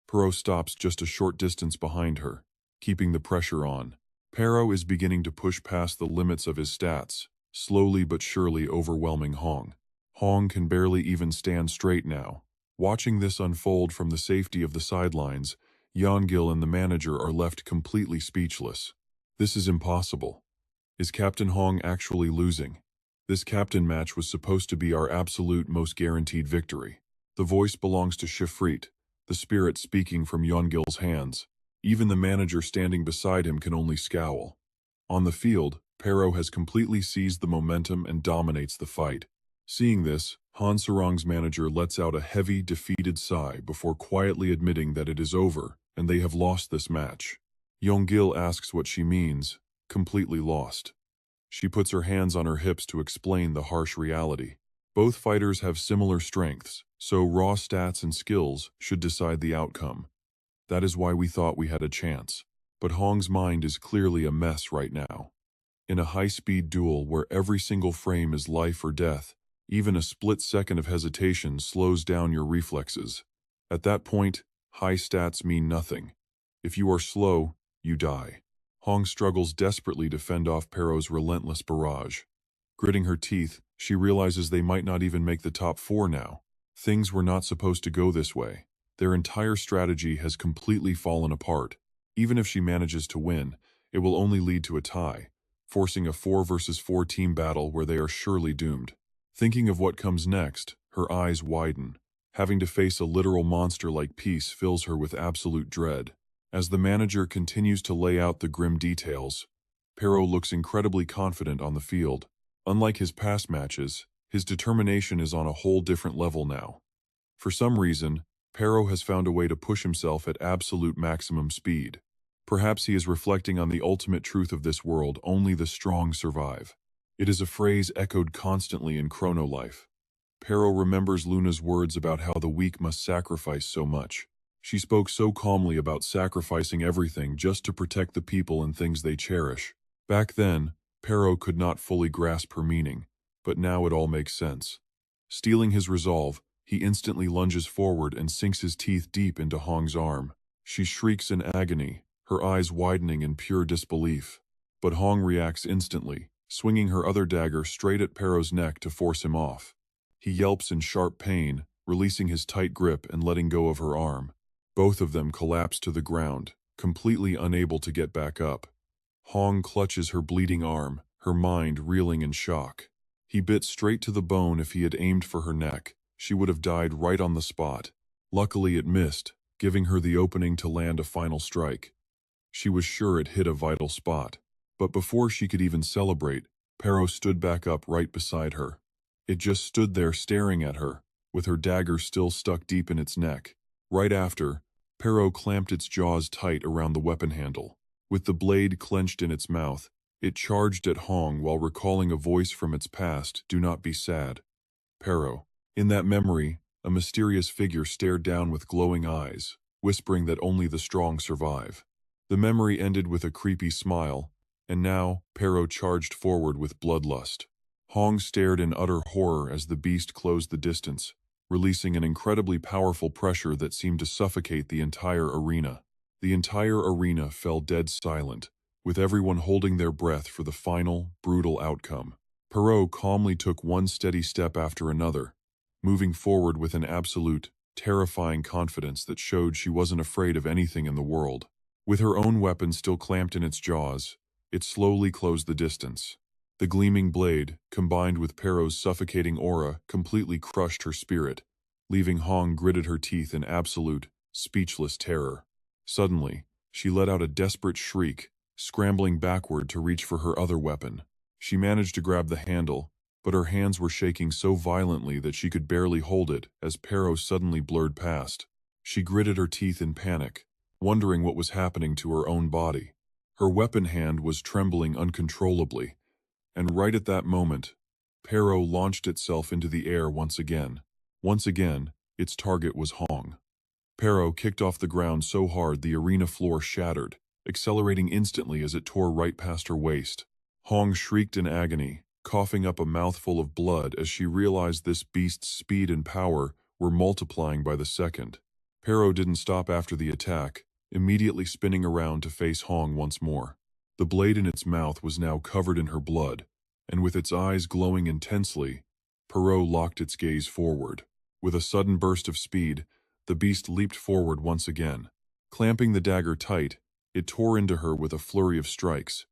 Speaker 1: Pero stops just a short distance behind her, keeping the pressure on. Pero is beginning to push past the limits of his stats, slowly but surely overwhelming Hong. Hong can barely even stand straight now. Watching this unfold from the safety of the sidelines, Yeongil and the manager are left completely speechless. This is impossible. Is Captain Hong actually losing? This captain match was supposed to be our absolute most guaranteed victory. The voice belongs to Shifrit, the spirit speaking from Yeongil's hands. Even the manager standing beside him can only scowl. On the field, Pero has completely seized the momentum and dominates the fight. Seeing this, Han Sarong's manager lets out a heavy, defeated sigh before quietly admitting that it is over and they have lost this match. Yeongil asks what she means, completely lost. She puts her hands on her hips to explain the harsh reality. Both fighters have similar strengths, so raw stats and skills should decide the outcome. That is why we thought we had a chance. But Hong's mind is clearly a mess right now. In a high-speed duel where every single frame is life or death, even a split second of hesitation slows down your reflexes. At that point, high stats mean nothing. If you are slow, you die. Hong struggles desperately to fend off Pero's relentless barrage. Gritting her teeth, she realizes they might not even make the top 4 now. Things were not supposed to go this way. Their entire strategy has completely fallen apart. Even if she manages to win, it will only lead to a tie, forcing a 4 versus 4 team battle where they are surely doomed. Thinking of what comes next, her eyes widen. Having to face a literal monster like Peace fills her with absolute dread. As the manager continues to lay out the grim details, Pero looks incredibly confident on the field. Unlike his past matches, his determination is on a whole different level now. For some reason, Pero has found a way to push himself at absolute maximum speed. Perhaps he is reflecting on the ultimate truth of this world: only the strong survive. It is a phrase echoed constantly in Chrono Life. Pero remembers Luna's words about how the weak must sacrifice so much. She spoke so calmly about sacrificing everything just to protect the people and things they cherish. Back then, Pero could not fully grasp her meaning, but now it all makes sense. Stealing his resolve, he instantly lunges forward and sinks his teeth deep into Hong's arm. She shrieks in agony, her eyes widening in pure disbelief. But Hong reacts instantly, swinging her other dagger straight at Pero's neck to force him off. He yelps in sharp pain, releasing his tight grip and letting go of her arm. Both of them collapsed to the ground, completely unable to get back up. Hong clutches her bleeding arm, her mind reeling in shock. He bit straight to the bone. If he had aimed for her neck, she would have died right on the spot. Luckily it missed, giving her the opening to land a final strike. She was sure it hit a vital spot. But before she could even celebrate, Pero stood back up right beside her. It just stood there staring at her, with her dagger still stuck deep in its neck. Right after, Pero clamped its jaws tight around the weapon handle. With the blade clenched in its mouth, it charged at Hong while recalling a voice from its past, "Do not be sad, Pero." In that memory, a mysterious figure stared down with glowing eyes, whispering that only the strong survive. The memory ended with a creepy smile, and now Pero charged forward with bloodlust. Hong stared in utter horror as the beast closed the distance, releasing an incredibly powerful pressure that seemed to suffocate the entire arena. The entire arena fell dead silent, with everyone holding their breath for the final, brutal outcome. Pero calmly took one steady step after another, moving forward with an absolute, terrifying confidence that showed she wasn't afraid of anything in the world. With her own weapon still clamped in its jaws, it slowly closed the distance. The gleaming blade, combined with Pero's suffocating aura, completely crushed her spirit, leaving Hong gritted her teeth in absolute, speechless terror. Suddenly, she let out a desperate shriek, scrambling backward to reach for her other weapon. She managed to grab the handle, but her hands were shaking so violently that she could barely hold it as Pero suddenly blurred past. She gritted her teeth in panic, wondering what was happening to her own body. Her weapon hand was trembling uncontrollably, and right at that moment, Pero launched itself into the air once again. Once again, its target was Hong. Pero kicked off the ground so hard the arena floor shattered, accelerating instantly as it tore right past her waist. Hong shrieked in agony, coughing up a mouthful of blood as she realized this beast's speed and power were multiplying by the second. Pero didn't stop after the attack, immediately spinning around to face Hong once more. The blade in its mouth was now covered in her blood, and with its eyes glowing intensely, Pero locked its gaze forward. With a sudden burst of speed, the beast leaped forward once again. Clamping the dagger tight, it tore into her with a flurry of strikes,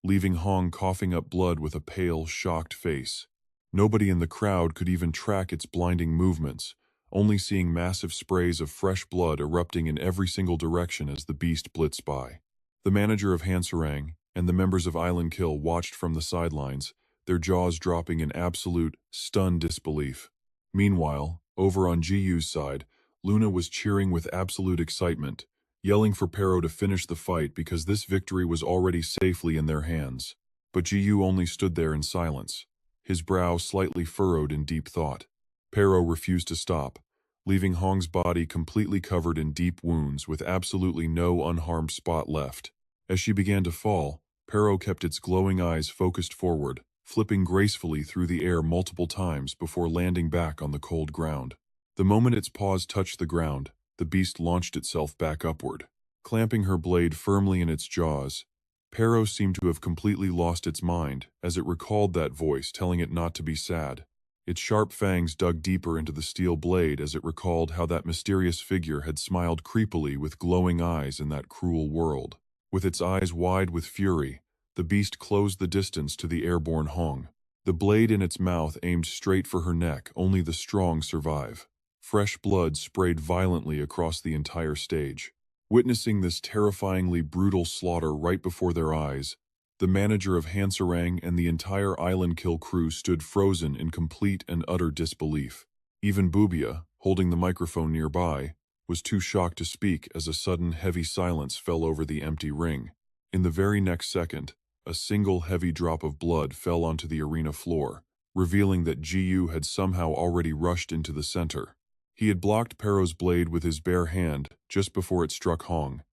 Speaker 1: leaving Hong coughing up blood with a pale, shocked face. Nobody in the crowd could even track its blinding movements, only seeing massive sprays of fresh blood erupting in every single direction as the beast blitzed by. The manager of Hanserang and the members of Island Kill watched from the sidelines, their jaws dropping in absolute, stunned disbelief. Meanwhile, over on Giyu's side, Luna was cheering with absolute excitement, yelling for Pero to finish the fight because this victory was already safely in their hands. But Giyu only stood there in silence, his brow slightly furrowed in deep thought. Pero refused to stop, leaving Hong's body completely covered in deep wounds with absolutely no unharmed spot left. As she began to fall, Pero kept its glowing eyes focused forward, flipping gracefully through the air multiple times before landing back on the cold ground. The moment its paws touched the ground, the beast launched itself back upward. Clamping her blade firmly in its jaws, Pero seemed to have completely lost its mind as it recalled that voice telling it not to be sad. Its sharp fangs dug deeper into the steel blade as it recalled how that mysterious figure had smiled creepily with glowing eyes in that cruel world. With its eyes wide with fury, the beast closed the distance to the airborne Hong. The blade in its mouth aimed straight for her neck, only the strong survive. Fresh blood sprayed violently across the entire stage. Witnessing this terrifyingly brutal slaughter right before their eyes, the manager of Hanserang and the entire Island Kill crew stood frozen in complete and utter disbelief. Even Bubia, holding the microphone nearby, was too shocked to speak as a sudden heavy silence fell over the empty ring. In the very next second, a single heavy drop of blood fell onto the arena floor, revealing that Giyu had somehow already rushed into the center. He had blocked Pero's blade with his bare hand just before it struck Hong.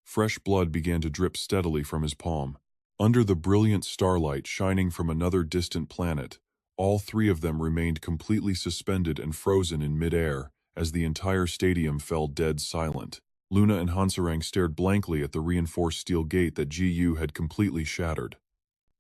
Speaker 1: Fresh blood began to drip steadily from his palm. Under the brilliant starlight shining from another distant planet, all three of them remained completely suspended and frozen in midair as the entire stadium fell dead silent. Luna and Hanserang stared blankly at the reinforced steel gate that Giyu had completely shattered.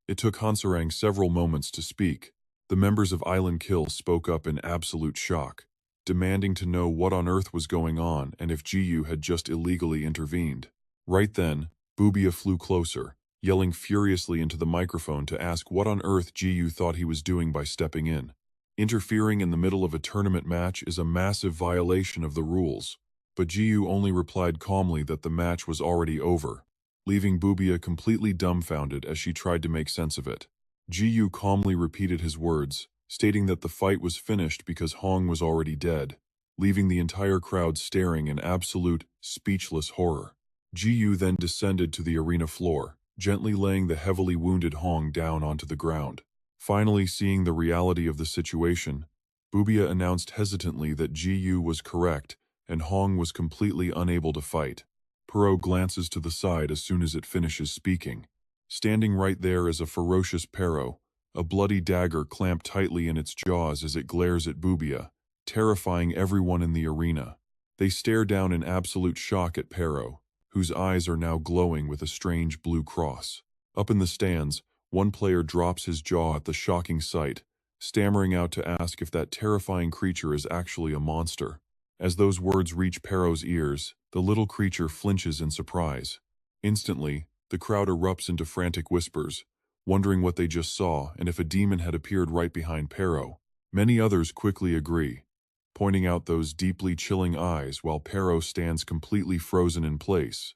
Speaker 1: It took Hanserang several moments to speak. The members of Island Kill spoke up in absolute shock. demanding to know what on earth was going on and if Jiyu had just illegally intervened. Right then, Bubia flew closer, yelling furiously into the microphone to ask what on earth Jiyu thought he was doing by stepping in. Interfering in the middle of a tournament match is a massive violation of the rules, but Jiyu only replied calmly that the match was already over, leaving Bubia completely dumbfounded as she tried to make sense of it. Jiyu calmly repeated his words, stating that the fight was finished because Hong was already dead, leaving the entire crowd staring in absolute, speechless horror. Jiyu then descended to the arena floor, gently laying the heavily wounded Hong down onto the ground. Finally seeing the reality of the situation, Bubia announced hesitantly that Jiyu was correct and Hong was completely unable to fight. Perot glances to the side as soon as it finishes speaking. Standing right there is a ferocious Perot, a bloody dagger clamped tightly in its jaws as it glares at Bubia, terrifying everyone in the arena. They stare down in absolute shock at Perot, whose eyes are now glowing with a strange blue cross. Up in the stands, one player drops his jaw at the shocking sight, stammering out to ask if that terrifying creature is actually a monster. As those words reach Perot's ears, the little creature flinches in surprise. Instantly, the crowd erupts into frantic whispers, wondering what they just saw and if a demon had appeared right behind Perot. Many others quickly agree, pointing out those deeply chilling eyes while Perot stands completely frozen in place,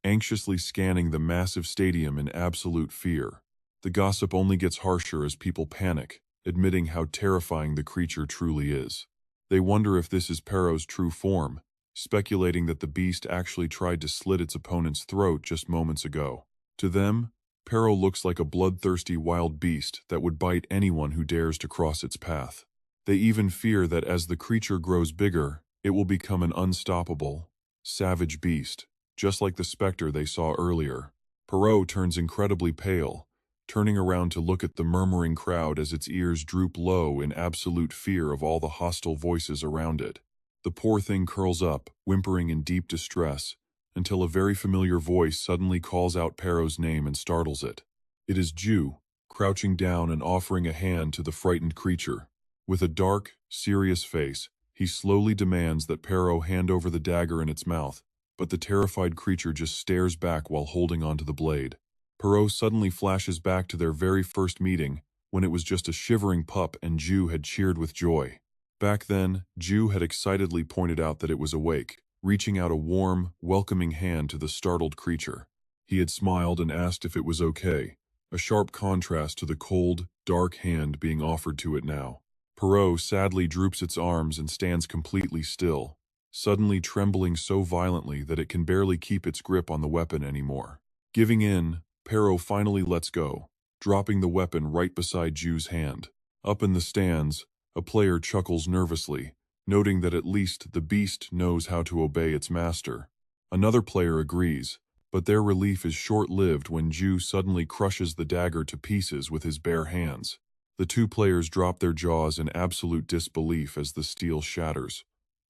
Speaker 1: anxiously scanning the massive stadium in absolute fear. The gossip only gets harsher as people panic, admitting how terrifying the creature truly is. They wonder if this is Perot's true form, speculating that the beast actually tried to slit its opponent's throat just moments ago. To them, Perot looks like a bloodthirsty wild beast that would bite anyone who dares to cross its path. They even fear that as the creature grows bigger, it will become an unstoppable, savage beast, just like the specter they saw earlier. Perot turns incredibly pale, turning around to look at the murmuring crowd as its ears droop low in absolute fear of all the hostile voices around it. The poor thing curls up, whimpering in deep distress, until a very familiar voice suddenly calls out Perot's name and startles it. It is Ju, crouching down and offering a hand to the frightened creature. With a dark, serious face, he slowly demands that Perot hand over the dagger in its mouth, but the terrified creature just stares back while holding onto the blade. Perot suddenly flashes back to their very first meeting, when it was just a shivering pup and Ju had cheered with joy. Back then, Ju had excitedly pointed out that it was awake, reaching out a warm, welcoming hand to the startled creature. He had smiled and asked if it was okay, a sharp contrast to the cold, dark hand being offered to it now. Perot sadly droops its arms and stands completely still, suddenly trembling so violently that it can barely keep its grip on the weapon anymore. Giving in, Perot finally lets go, dropping the weapon right beside Ju's hand. Up in the stands, a player chuckles nervously, noting that at least the beast knows how to obey its master. Another player agrees, but their relief is short-lived when Ju suddenly crushes the dagger to pieces with his bare hands. The two players drop their jaws in absolute disbelief as the steel shatters,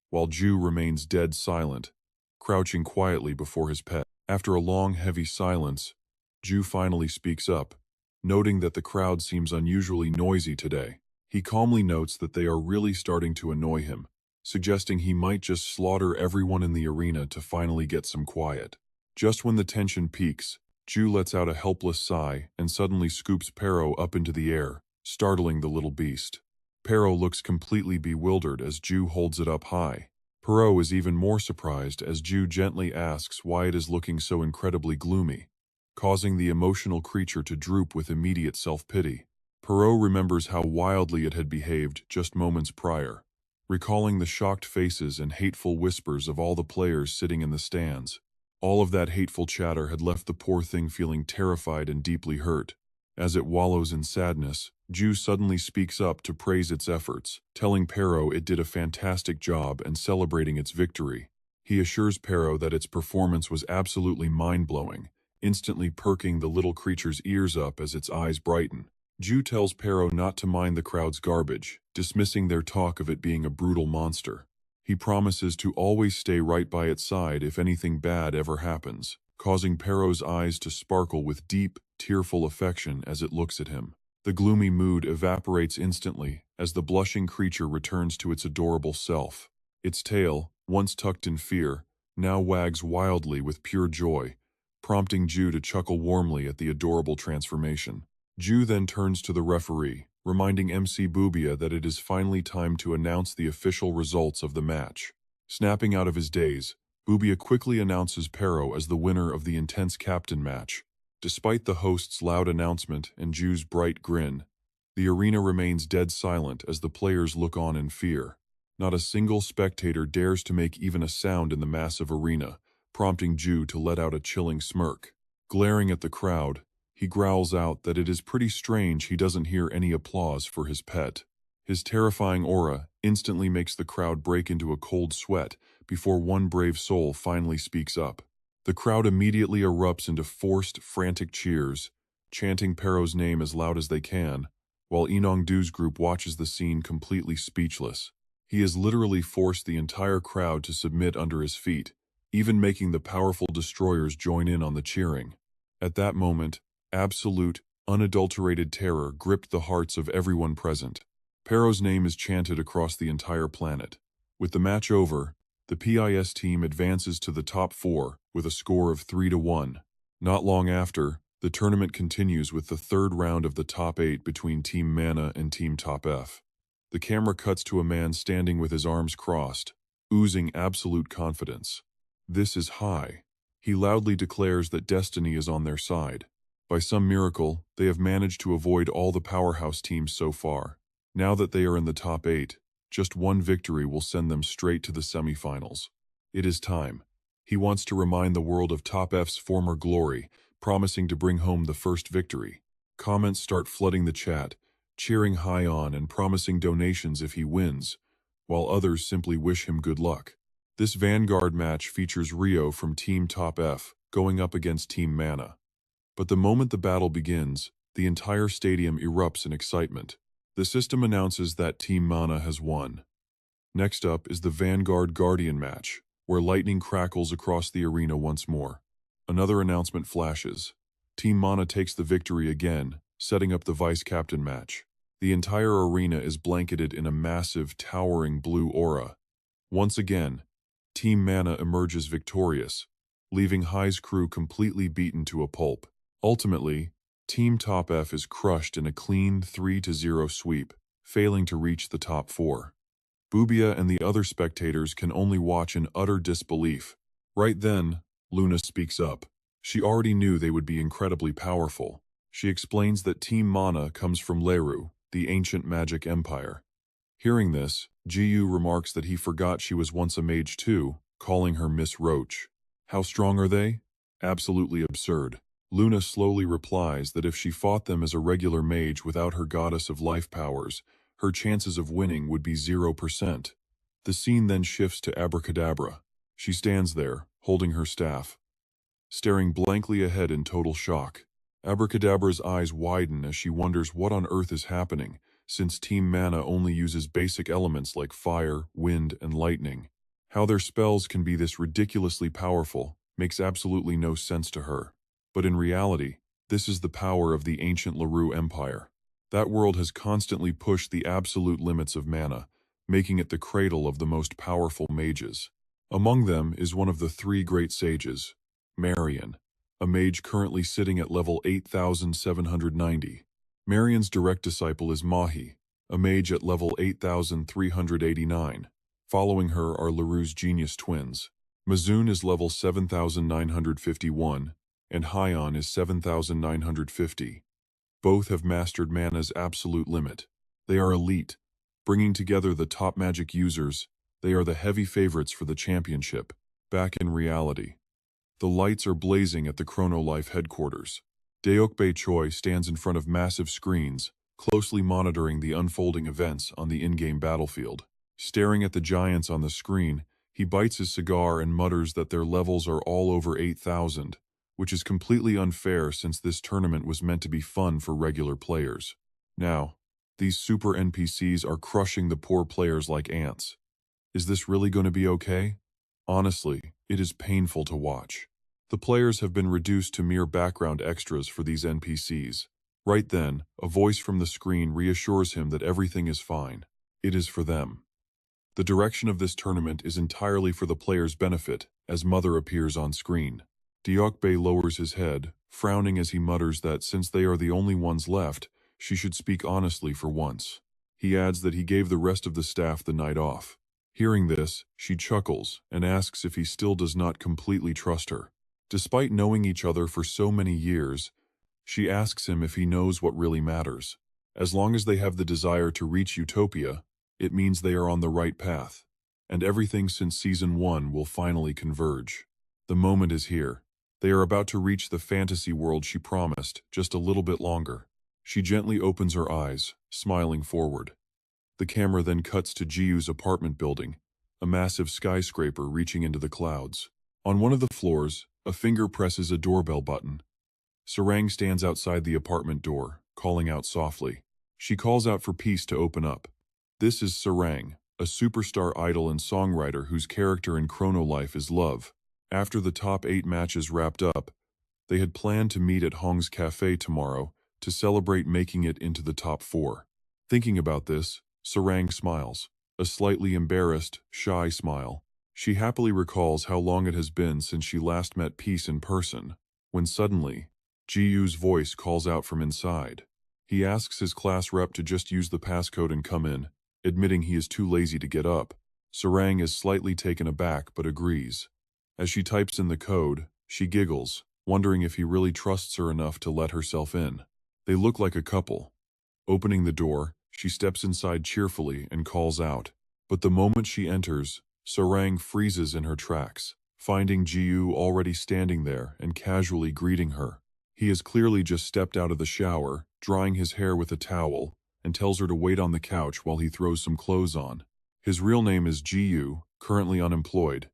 Speaker 1: while Ju remains dead silent, crouching quietly before his pet. After a long, heavy silence, Ju finally speaks up, noting that the crowd seems unusually noisy today. He calmly notes that they are really starting to annoy him, suggesting he might just slaughter everyone in the arena to finally get some quiet. Just when the tension peaks, Ju lets out a helpless sigh and suddenly scoops Perot up into the air, startling the little beast. Perot looks completely bewildered as Ju holds it up high. Perot is even more surprised as Ju gently asks why it is looking so incredibly gloomy, causing the emotional creature to droop with immediate self-pity. Perot remembers how wildly it had behaved just moments prior, recalling the shocked faces and hateful whispers of all the players sitting in the stands. All of that hateful chatter had left the poor thing feeling terrified and deeply hurt. As it wallows in sadness, Ju suddenly speaks up to praise its efforts, telling Perot it did a fantastic job and celebrating its victory. He assures Perot that its performance was absolutely mind-blowing, instantly perking the little creature's ears up as its eyes brighten. Ju tells Perot not to mind the crowd's garbage, dismissing their talk of it being a brutal monster. He promises to always stay right by its side if anything bad ever happens, causing Perot's eyes to sparkle with deep, tearful affection as it looks at him. The gloomy mood evaporates instantly as the blushing creature returns to its adorable self. Its tail, once tucked in fear, now wags wildly with pure joy, prompting Ju to chuckle warmly at the adorable transformation. Ju then turns to the referee, reminding MC Boobia that it is finally time to announce the official results of the match. Snapping out of his daze, Boobia quickly announces Pero as the winner of the intense captain match. Despite the host's loud announcement and Ju's bright grin, the arena remains dead silent as the players look on in fear. Not a single spectator dares to make even a sound in the massive arena, prompting Ju to let out a chilling smirk. Glaring at the crowd, he growls out that it is pretty strange he doesn't hear any applause for his pet. His terrifying aura instantly makes the crowd break into a cold sweat before one brave soul finally speaks up. The crowd immediately erupts into forced, frantic cheers, chanting Pero's name as loud as they can, while Inong Du's group watches the scene completely speechless. He has literally forced the entire crowd to submit under his feet, even making the powerful destroyers join in on the cheering. At that moment, absolute, unadulterated terror gripped the hearts of everyone present. Pero's name is chanted across the entire planet. With the match over, the PIS team advances to the top 4 with a score of 3-1. Not long after, the tournament continues with the third round of the top 8 between Team Mana and Team Top F. The camera cuts to a man standing with his arms crossed, oozing absolute confidence. This is High. He loudly declares that destiny is on their side. By some miracle, they have managed to avoid all the powerhouse teams so far. Now that they are in the top 8, just one victory will send them straight to the semifinals. It is time. He wants to remind the world of Top F's former glory, promising to bring home the first victory. Comments start flooding the chat, cheering High on and promising donations if he wins, while others simply wish him good luck. This Vanguard match features Rio from Team Top F going up against Team Mana. But the moment the battle begins, the entire stadium erupts in excitement. The system announces that Team Mana has won. Next up is the Vanguard Guardian match, where lightning crackles across the arena once more. Another announcement flashes. Team Mana takes the victory again, setting up the vice-captain match. The entire arena is blanketed in a massive, towering blue aura. Once again, Team Mana emerges victorious, leaving High's crew completely beaten to a pulp. Ultimately, Team Top F is crushed in a clean 3-0 sweep, failing to reach the top 4. Boobia and the other spectators can only watch in utter disbelief. Right then, Luna speaks up. She already knew they would be incredibly powerful. She explains that Team Mana comes from Leru, the ancient magic empire. Hearing this, Jiyu remarks that he forgot she was once a mage too, calling her Miss Roach. How strong are they? Absolutely absurd. Luna slowly replies that if she fought them as a regular mage without her goddess of life powers, her chances of winning would be 0%. The scene then shifts to Abracadabra. She stands there, holding her staff, staring blankly ahead in total shock. Abracadabra's eyes widen as she wonders what on earth is happening, since Team Mana only uses basic elements like fire, wind, and lightning. How their spells can be this ridiculously powerful makes absolutely no sense to her. But in reality, this is the power of the ancient Leru Empire. That world has constantly pushed the absolute limits of mana, making it the cradle of the most powerful mages. Among them is one of the 3 great sages, Marion, a mage currently sitting at level 8,790. Marion's direct disciple is Mahi, a mage at level 8,389. Following her are Leru's genius twins. Mazun is level 7,951, and Hyon is 7,950. Both have mastered mana's absolute limit. They are elite. Bringing together the top magic users, they are the heavy favorites for the championship. Back in reality, the lights are blazing at the Chrono Life headquarters. Deokbae Choi stands in front of massive screens, closely monitoring the unfolding events on the in-game battlefield. Staring at the giants on the screen, he bites his cigar and mutters that their levels are all over 8,000, which is completely unfair since this tournament was meant to be fun for regular players. Now, these super NPCs are crushing the poor players like ants. Is this really going to be okay? Honestly, it is painful to watch. The players have been reduced to mere background extras for these NPCs. Right then, a voice from the screen reassures him that everything is fine. It is for them. The direction of this tournament is entirely for the player's benefit, as Mother appears on screen. Diokbe lowers his head, frowning as he mutters that since they are the only ones left, she should speak honestly for once. He adds that he gave the rest of the staff the night off. Hearing this, she chuckles and asks if he still does not completely trust her. Despite knowing each other for so many years, she asks him if he knows what really matters. As long as they have the desire to reach utopia, it means they are on the right path, and everything since Season 1 will finally converge. The moment is here. They are about to reach the fantasy world she promised, just a little bit longer. She gently opens her eyes, smiling forward. The camera then cuts to Jiyu's apartment building, a massive skyscraper reaching into the clouds. On one of the floors, a finger presses a doorbell button. Sarang stands outside the apartment door, calling out softly. She calls out for Peace to open up. This is Sarang, a superstar idol and songwriter whose character in Chrono Life is love. After the top 8 matches wrapped up, they had planned to meet at Hong's Cafe tomorrow to celebrate making it into the top 4. Thinking about this, Sarang smiles, a slightly embarrassed, shy smile. She happily recalls how long it has been since she last met Peace in person, when suddenly, Jiyu's voice calls out from inside. He asks his class rep to just use the passcode and come in, admitting he is too lazy to get up. Sarang is slightly taken aback but agrees. As she types in the code, she giggles, wondering if he really trusts her enough to let herself in. They look like a couple. Opening the door, she steps inside cheerfully and calls out. But the moment she enters, Sarang freezes in her tracks, finding Jiyu already standing there and casually greeting her. He has clearly just stepped out of the shower, drying his hair with a towel, and tells her to wait on the couch while he throws some clothes on. His real name is Jiyu, currently unemployed,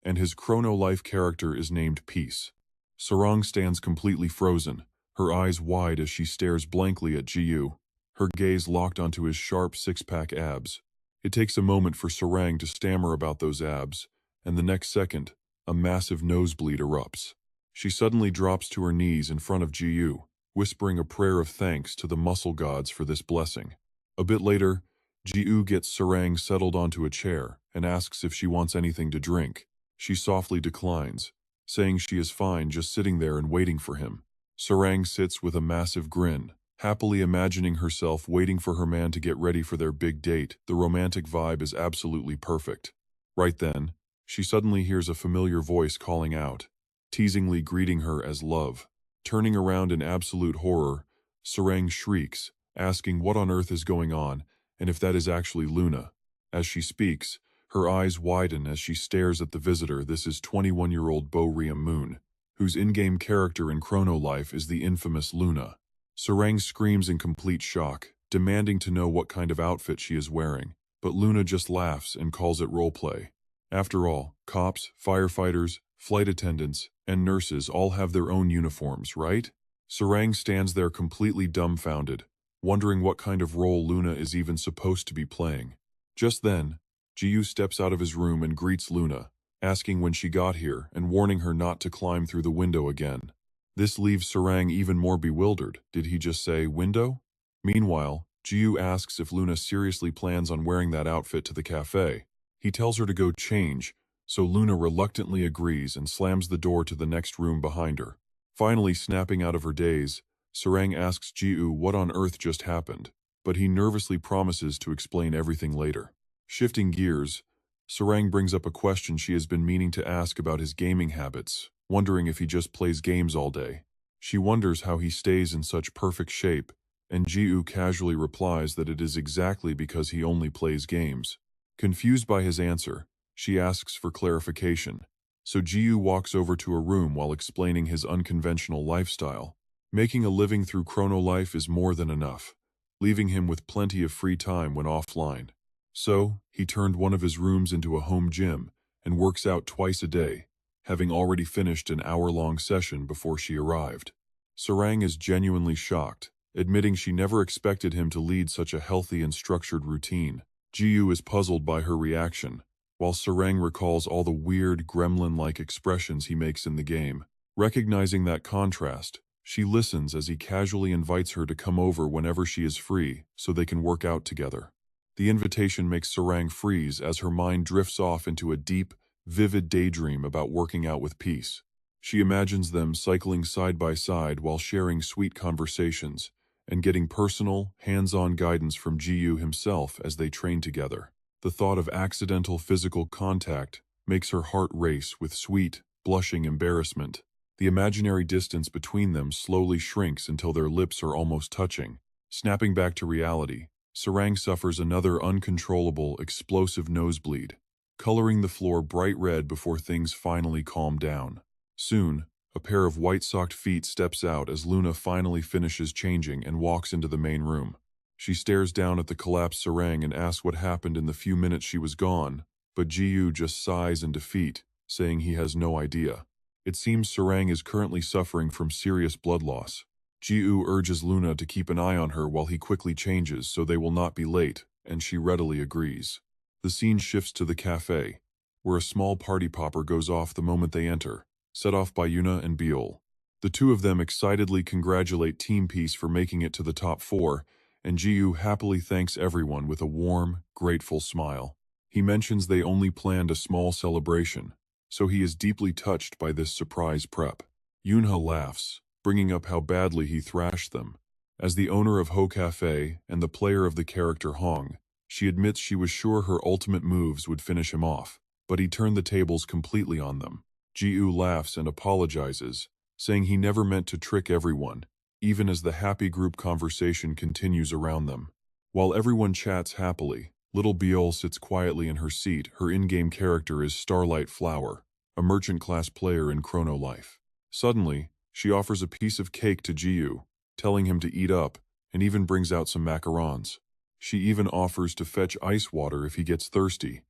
Speaker 1: and his Chrono Life character is named Peace. Sarang stands completely frozen, her eyes wide as she stares blankly at Jiyu, her gaze locked onto his sharp six-pack abs. It takes a moment for Sarang to stammer about those abs, and the next second, a massive nosebleed erupts. She suddenly drops to her knees in front of Jiyu, whispering a prayer of thanks to the muscle gods for this blessing. A bit later, Jiyu gets Sarang settled onto a chair and asks if she wants anything to drink. She softly declines, saying she is fine just sitting there and waiting for him. Sarang sits with a massive grin, happily imagining herself waiting for her man to get ready for their big date. The romantic vibe is absolutely perfect. Right then, she suddenly hears a familiar voice calling out, teasingly greeting her as love. Turning around in absolute horror, Sarang shrieks, asking what on earth is going on and if that is actually Luna. As she speaks, her eyes widen as she stares at the visitor. This is 21-year-old Bo-Riam Moon, whose in-game character in Chrono Life is the infamous Luna. Sarang screams in complete shock, demanding to know what kind of outfit she is wearing, but Luna just laughs and calls it roleplay. After all, cops, firefighters, flight attendants, and nurses all have their own uniforms, right? Sarang stands there completely dumbfounded, wondering what kind of role Luna is even supposed to be playing. Just then, Jiyu steps out of his room and greets Luna, asking when she got here and warning her not to climb through the window again. This leaves Sarang even more bewildered. Did he just say window? Meanwhile, Jiyu asks if Luna seriously plans on wearing that outfit to the cafe. He tells her to go change, so Luna reluctantly agrees and slams the door to the next room behind her. Finally snapping out of her daze, Sarang asks Jiyu what on earth just happened, but he nervously promises to explain everything later. Shifting gears, Sarang brings up a question she has been meaning to ask about his gaming habits, wondering if he just plays games all day. She wonders how he stays in such perfect shape, and Jiyu casually replies that it is exactly because he only plays games. Confused by his answer, she asks for clarification, so Jiyu walks over to a room while explaining his unconventional lifestyle. Making a living through Chrono Life is more than enough, leaving him with plenty of free time when offline. So, he turned one of his rooms into a home gym and works out twice a day, having already finished an hour-long session before she arrived. Sarang is genuinely shocked, admitting she never expected him to lead such a healthy and structured routine. Jiyu is puzzled by her reaction, while Sarang recalls all the weird, gremlin-like expressions he makes in the game. Recognizing that contrast, She listens as he casually invites her to come over whenever she is free so they can work out together. The invitation makes Sarang freeze as her mind drifts off into a deep, vivid daydream about working out with Peace. She imagines them cycling side by side while sharing sweet conversations and getting personal, hands-on guidance from Jiyu himself as they train together. The thought of accidental physical contact makes her heart race with sweet, blushing embarrassment. The imaginary distance between them slowly shrinks until their lips are almost touching. Snapping back to reality, Sarang suffers another uncontrollable, explosive nosebleed, coloring the floor bright red before things finally calm down. Soon, a pair of white-socked feet steps out as Luna finally finishes changing and walks into the main room. She stares down at the collapsed Sarang and asks what happened in the few minutes she was gone, but Jiyu just sighs in defeat, saying he has no idea. It seems Sarang is currently suffering from serious blood loss. Jiyu urges Luna to keep an eye on her while he quickly changes so they will not be late, and she readily agrees. The scene shifts to the cafe, where a small party popper goes off the moment they enter, set off by Yuna and Biol. The two of them excitedly congratulate Team Peace for making it to the top 4, and Jiyu happily thanks everyone with a warm, grateful smile. He mentions they only planned a small celebration, so he is deeply touched by this surprise prep. Yunha laughs, bringing up how badly he thrashed them. As the owner of Ho Cafe and the player of the character Hong, she admits she was sure her ultimate moves would finish him off, but he turned the tables completely on them. Jiyu laughs and apologizes, saying he never meant to trick everyone, even as the happy group conversation continues around them. While everyone chats happily, little Biol sits quietly in her seat. Her in-game character is Starlight Flower, a merchant-class player in Chrono Life. Suddenly, she offers a piece of cake to Jiyu, telling him to eat up, and even brings out some macarons. She even offers to fetch ice water if he gets thirsty,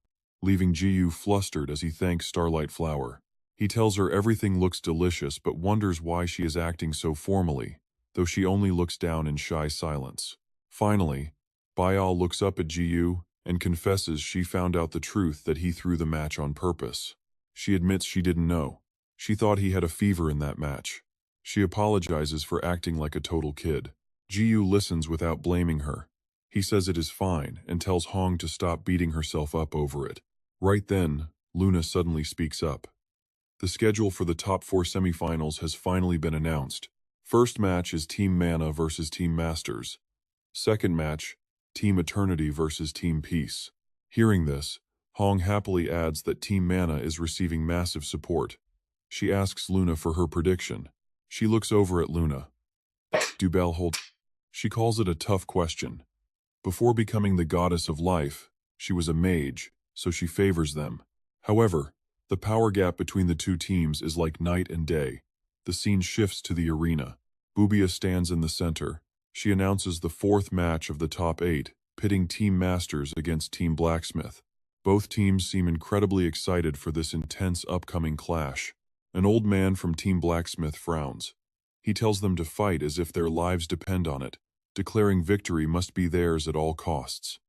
Speaker 1: leaving Jiyu flustered as he thanks Starlight Flower. He tells her everything looks delicious but wonders why she is acting so formally, though she only looks down in shy silence. Finally, Bial looks up at Jiyu and confesses she found out the truth that he threw the match on purpose. She admits she didn't know. She thought he had a fever in that match. She apologizes for acting like a total kid. Jiyu listens without blaming her. He says it is fine and tells Hong to stop beating herself up over it. Right then, Luna suddenly speaks up. The schedule for the top 4 semifinals has finally been announced. First match is Team Mana versus Team Masters. Second match, Team Eternity versus Team Peace. Hearing this, Hong happily adds that Team Mana is receiving massive support. She asks Luna for her prediction. She looks over at Luna. Do Bell hold? She calls it a tough question. Before becoming the goddess of life, she was a mage, so she favors them. However, the power gap between the two teams is like night and day. The scene shifts to the arena. Bubia stands in the center. She announces the 4th match of the top 8, pitting Team Masters against Team Blacksmith. Both teams seem incredibly excited for this intense upcoming clash. An old man from Team Blacksmith frowns. He tells them to fight as if their lives depend on it, declaring victory must be theirs at all costs.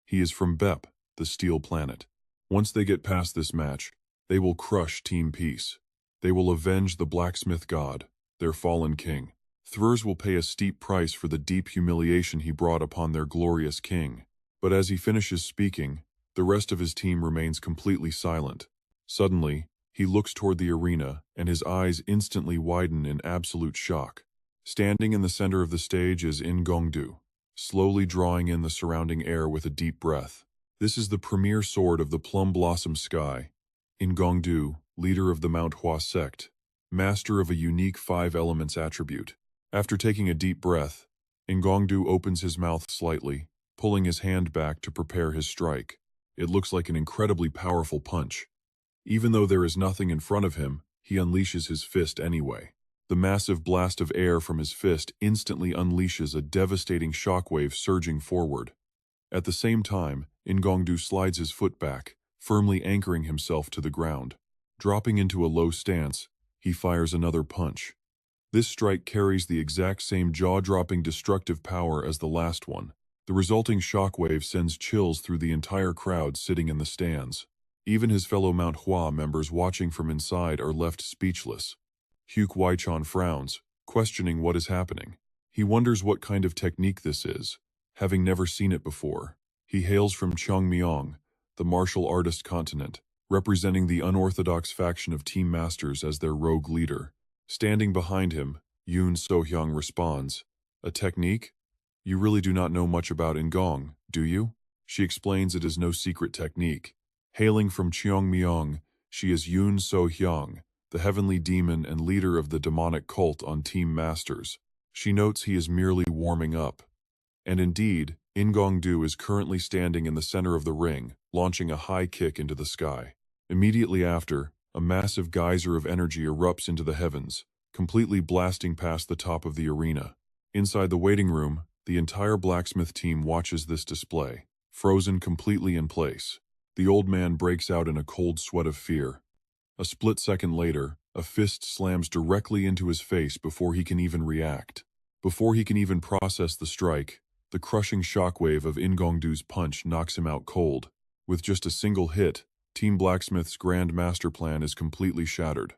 Speaker 1: He is from Bep, the Steel Planet. Once they get past this match, they will crush Team Peace. They will avenge the Blacksmith God, their fallen king. Thurs will pay a steep price for the deep humiliation he brought upon their glorious king. But as he finishes speaking, the rest of his team remains completely silent. Suddenly, he looks toward the arena, and his eyes instantly widen in absolute shock. Standing in the center of the stage is Ngongdu, slowly drawing in the surrounding air with a deep breath. This is the premier sword of the Plum Blossom Sky. Ngongdu, leader of the Mount Hua sect, master of a unique 5 elements attribute. After taking a deep breath, Ngongdu opens his mouth slightly, pulling his hand back to prepare his strike. It looks like an incredibly powerful punch. Even though there is nothing in front of him, he unleashes his fist anyway. The massive blast of air from his fist instantly unleashes a devastating shockwave surging forward. At the same time, Ngongdu slides his foot back, firmly anchoring himself to the ground. Dropping into a low stance, he fires another punch. This strike carries the exact same jaw-dropping destructive power as the last one. The resulting shockwave sends chills through the entire crowd sitting in the stands. Even his fellow Mount Hua members watching from inside are left speechless. Hugh Weichan frowns, questioning what is happening. He wonders what kind of technique this is, having never seen it before. He hails from Cheongmyeong, the martial artist continent, representing the unorthodox faction of Team Masters as their rogue leader. Standing behind him, Yoon So-hyung responds, "A technique? You really do not know much about Ingong, do you?" She explains it is no secret technique. Hailing from Cheongmyeong, she is Yoon So-hyung, the heavenly demon and leader of the demonic cult on Team Masters. She notes he is merely warming up. And indeed, Ingong-do is currently standing in the center of the ring, launching a high kick into the sky. Immediately after, a massive geyser of energy erupts into the heavens, completely blasting past the top of the arena. Inside the waiting room, the entire blacksmith team watches this display, frozen completely in place. The old man breaks out in a cold sweat of fear. A split second later, a fist slams directly into his face before he can even react. Before he can even process the strike, the crushing shockwave of Ingong-do's punch knocks him out cold. With just a single hit, Team Blacksmith's grand master plan is completely shattered.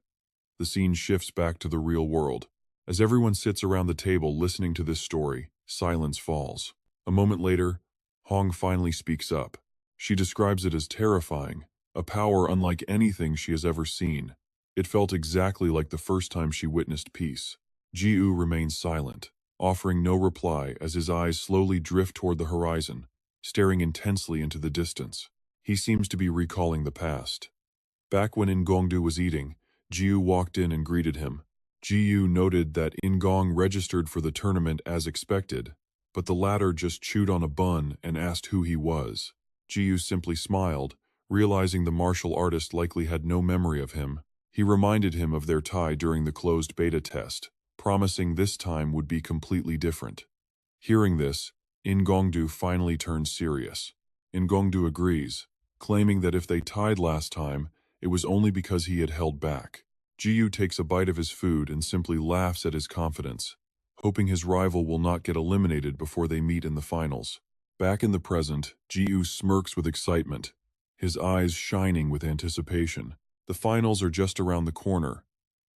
Speaker 1: The scene shifts back to the real world. As everyone sits around the table listening to this story, silence falls. A moment later, Hong finally speaks up. She describes it as terrifying, a power unlike anything she has ever seen. It felt exactly like the first time she witnessed peace. Ji-woo remains silent, offering no reply as his eyes slowly drift toward the horizon, staring intensely into the distance. He seems to be recalling the past. Back when Ingong-do was eating, Ji-woo walked in and greeted him. Ji-woo noted that Ingong registered for the tournament as expected, but the latter just chewed on a bun and asked who he was. Ji-woo simply smiled, realizing the martial artist likely had no memory of him. He reminded him of their tie during the closed beta test, promising this time would be completely different. Hearing this, Ingong-do finally turns serious. Ingong-do agrees, claiming that if they tied last time, it was only because he had held back. Ji-woo takes a bite of his food and simply laughs at his confidence, hoping his rival will not get eliminated before they meet in the finals. Back in the present, Ji-woo smirks with excitement, his eyes shining with anticipation. The finals are just around the corner.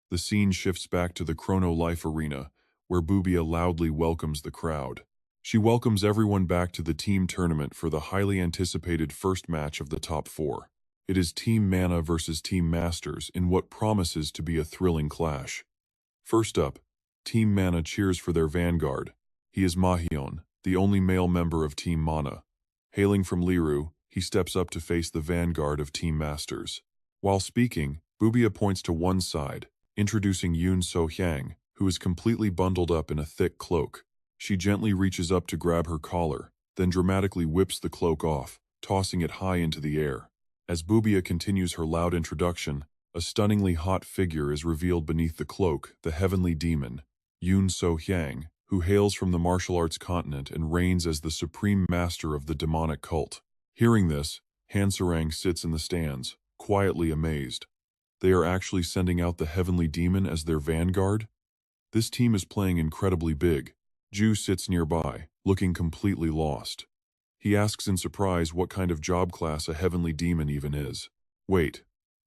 Speaker 1: The scene shifts back to the Chrono Life arena, where Bubia loudly welcomes the crowd. She welcomes everyone back to the team tournament for the highly anticipated first match of the top four. It is Team Mana versus Team Masters in what promises to be a thrilling clash. First up, Team Mana cheers for their vanguard. He is Mahyeon, the only male member of Team Mana. Hailing from Liru, he steps up to face the vanguard of Team Masters. While speaking, Bubia points to one side, introducing Yoon So-hyung, who is completely bundled up in a thick cloak. She gently reaches up to grab her collar, then dramatically whips the cloak off, tossing it high into the air. As Bubia continues her loud introduction, a stunningly hot figure is revealed beneath the cloak, the heavenly demon, Yoon So-hyung, who hails from the martial arts continent and reigns as the supreme master of the demonic cult. Hearing this, Hansarang sits in the stands, quietly amazed. They are actually sending out the heavenly demon as their vanguard? This team is playing incredibly big. Ju sits nearby, looking completely lost. He asks in surprise what kind of job class a heavenly demon even is. Wait,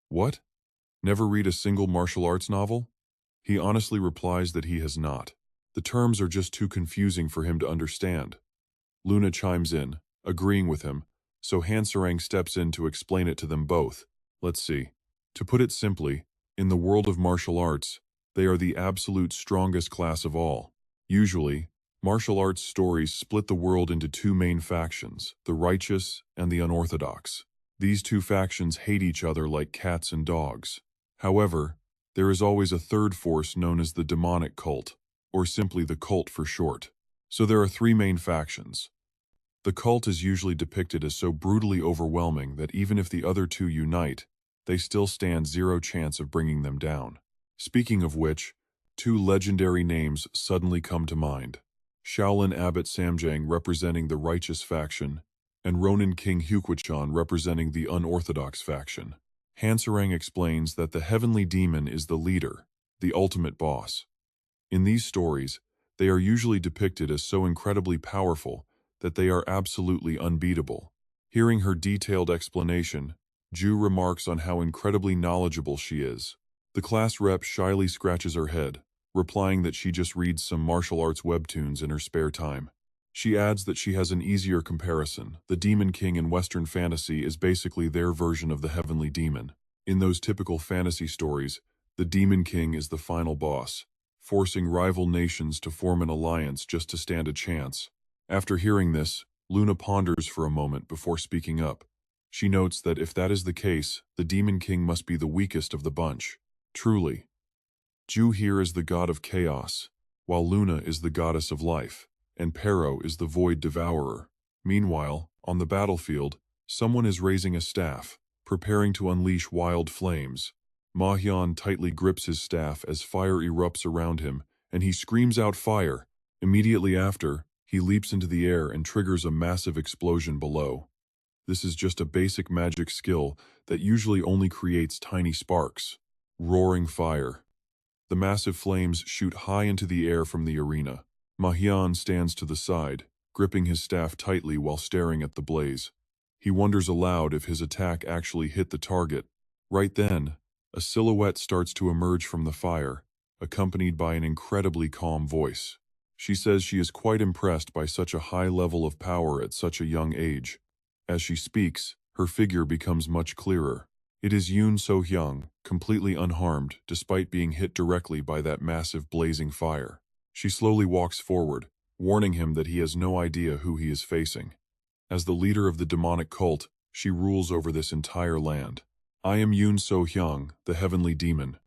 Speaker 1: what? Never read a single martial arts novel? He honestly replies that he has not. The terms are just too confusing for him to understand. Luna chimes in, agreeing with him, so Hansarang steps in to explain it to them both. Let's see. To put it simply, in the world of martial arts, they are the absolute strongest class of all. Usually, martial arts stories split the world into two main factions, the righteous and the unorthodox. These two factions hate each other like cats and dogs. However, there is always a third force known as the demonic cult, or simply the cult for short. So there are three main factions. The cult is usually depicted as so brutally overwhelming that even if the other two unite, they still stand zero chance of bringing them down. Speaking of which, two legendary names suddenly come to mind. Shaolin Abbot Samjang representing the righteous faction, and Ronin King Hyukwachan representing the unorthodox faction. Hansarang explains that the heavenly demon is the leader, the ultimate boss. In these stories, they are usually depicted as so incredibly powerful that they are absolutely unbeatable. Hearing her detailed explanation, Ju remarks on how incredibly knowledgeable she is. The class rep shyly scratches her head, replying that she just reads some martial arts webtoons in her spare time. She adds that she has an easier comparison. The Demon King in Western fantasy is basically their version of the heavenly demon. In those typical fantasy stories, the Demon King is the final boss, forcing rival nations to form an alliance just to stand a chance. After hearing this, Luna ponders for a moment before speaking up. She notes that if that is the case, the Demon King must be the weakest of the bunch. Truly. Ju here is the god of chaos, while Luna is the goddess of life, and Pero is the void devourer. Meanwhile, on the battlefield, someone is raising a staff, preparing to unleash wild flames. Mahyan tightly grips his staff as fire erupts around him, and he screams out fire. Immediately after, he leaps into the air and triggers a massive explosion below. This is just a basic magic skill that usually only creates tiny sparks. Roaring fire. The massive flames shoot high into the air from the arena. Mahyan stands to the side, gripping his staff tightly while staring at the blaze. He wonders aloud if his attack actually hit the target. Right then, a silhouette starts to emerge from the fire, accompanied by an incredibly calm voice. She says she is quite impressed by such a high level of power at such a young age. As she speaks, her figure becomes much clearer. It is Yoon So-hyung, completely unharmed despite being hit directly by that massive blazing fire. She slowly walks forward, warning him that he has no idea who he is facing. As the leader of the demonic cult, she rules over this entire land. I am Yoon So-hyung, the heavenly demon.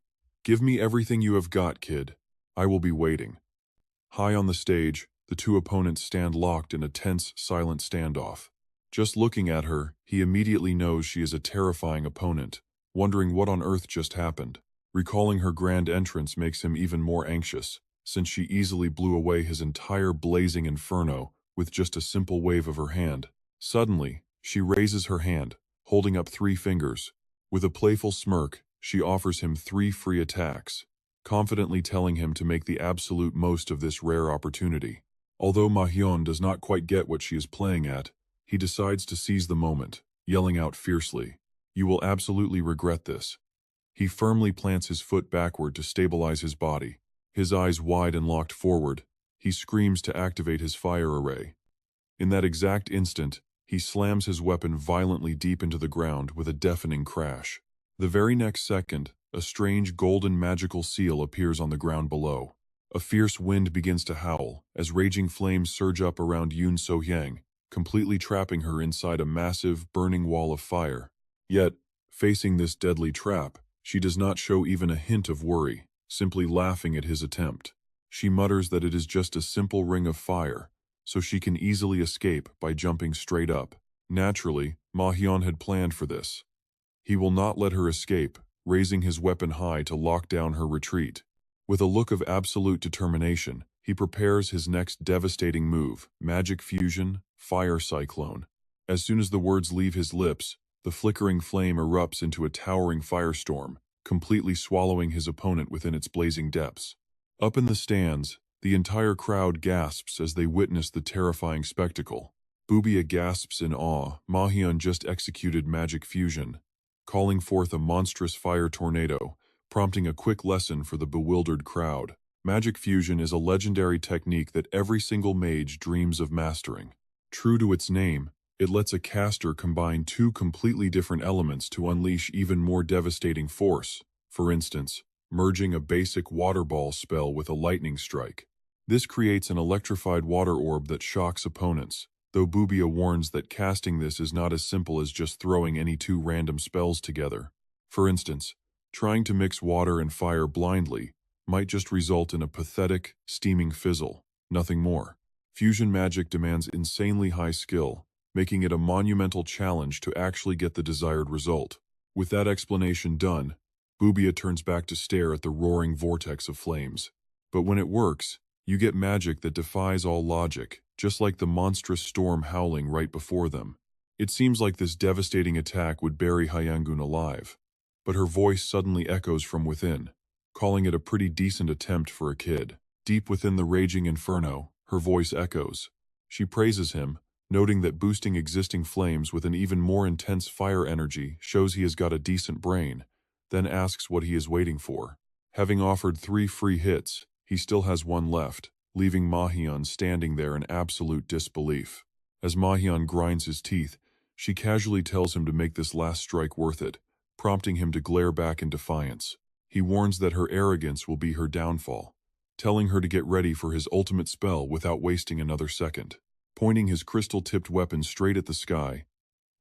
Speaker 1: Give me everything you have got, kid. I will be waiting. High on the stage, the two opponents stand locked in a tense, silent standoff. Just looking at her, he immediately knows she is a terrifying opponent, wondering what on earth just happened. Recalling her grand entrance makes him even more anxious, since she easily blew away his entire blazing inferno with just a simple wave of her hand. Suddenly, she raises her hand, holding up 3 fingers. With a playful smirk, she offers him 3 free attacks, confidently telling him to make the absolute most of this rare opportunity. Although Mahyeon does not quite get what she is playing at, he decides to seize the moment, yelling out fiercely, "You will absolutely regret this." He firmly plants his foot backward to stabilize his body. His eyes wide and locked forward, he screams to activate his fire array. In that exact instant, he slams his weapon violently deep into the ground with a deafening crash. The very next second, a strange golden magical seal appears on the ground below. A fierce wind begins to howl as raging flames surge up around Yoon So-hyung, completely trapping her inside a massive, burning wall of fire. Yet, facing this deadly trap, she does not show even a hint of worry, simply laughing at his attempt. She mutters that it is just a simple ring of fire, so she can easily escape by jumping straight up. Naturally, Mahyeon had planned for this. He will not let her escape, raising his weapon high to lock down her retreat. With a look of absolute determination, he prepares his next devastating move, Magic Fusion, Fire Cyclone. As soon as the words leave his lips, the flickering flame erupts into a towering firestorm, completely swallowing his opponent within its blazing depths. Up in the stands, the entire crowd gasps as they witness the terrifying spectacle. Bubia gasps in awe. Mahyeon just executed Magic Fusion, calling forth a monstrous fire tornado, prompting a quick lesson for the bewildered crowd. Magic Fusion is a legendary technique that every single mage dreams of mastering. True to its name, it lets a caster combine 2 completely different elements to unleash even more devastating force. For instance, merging a basic water ball spell with a lightning strike. This creates an electrified water orb that shocks opponents, though Bubia warns that casting this is not as simple as just throwing any 2 random spells together. For instance, trying to mix water and fire blindly might just result in a pathetic, steaming fizzle, nothing more. Fusion magic demands insanely high skill, making it a monumental challenge to actually get the desired result. With that explanation done, Bubia turns back to stare at the roaring vortex of flames. But when it works, you get magic that defies all logic, just like the monstrous storm howling right before them. It seems like this devastating attack would bury Hyangun alive, but her voice suddenly echoes from within, calling it a pretty decent attempt for a kid. Deep within the raging inferno, her voice echoes. She praises him, noting that boosting existing flames with an even more intense fire energy shows he has got a decent brain, then asks what he is waiting for. Having offered 3 free hits, He still has one left, leaving Mahian standing there in absolute disbelief. As Mahian grinds his teeth, she casually tells him to make this last strike worth it, prompting him to glare back in defiance. He warns that her arrogance will be her downfall, telling her to get ready for his ultimate spell without wasting another second. Pointing his crystal-tipped weapon straight at the sky,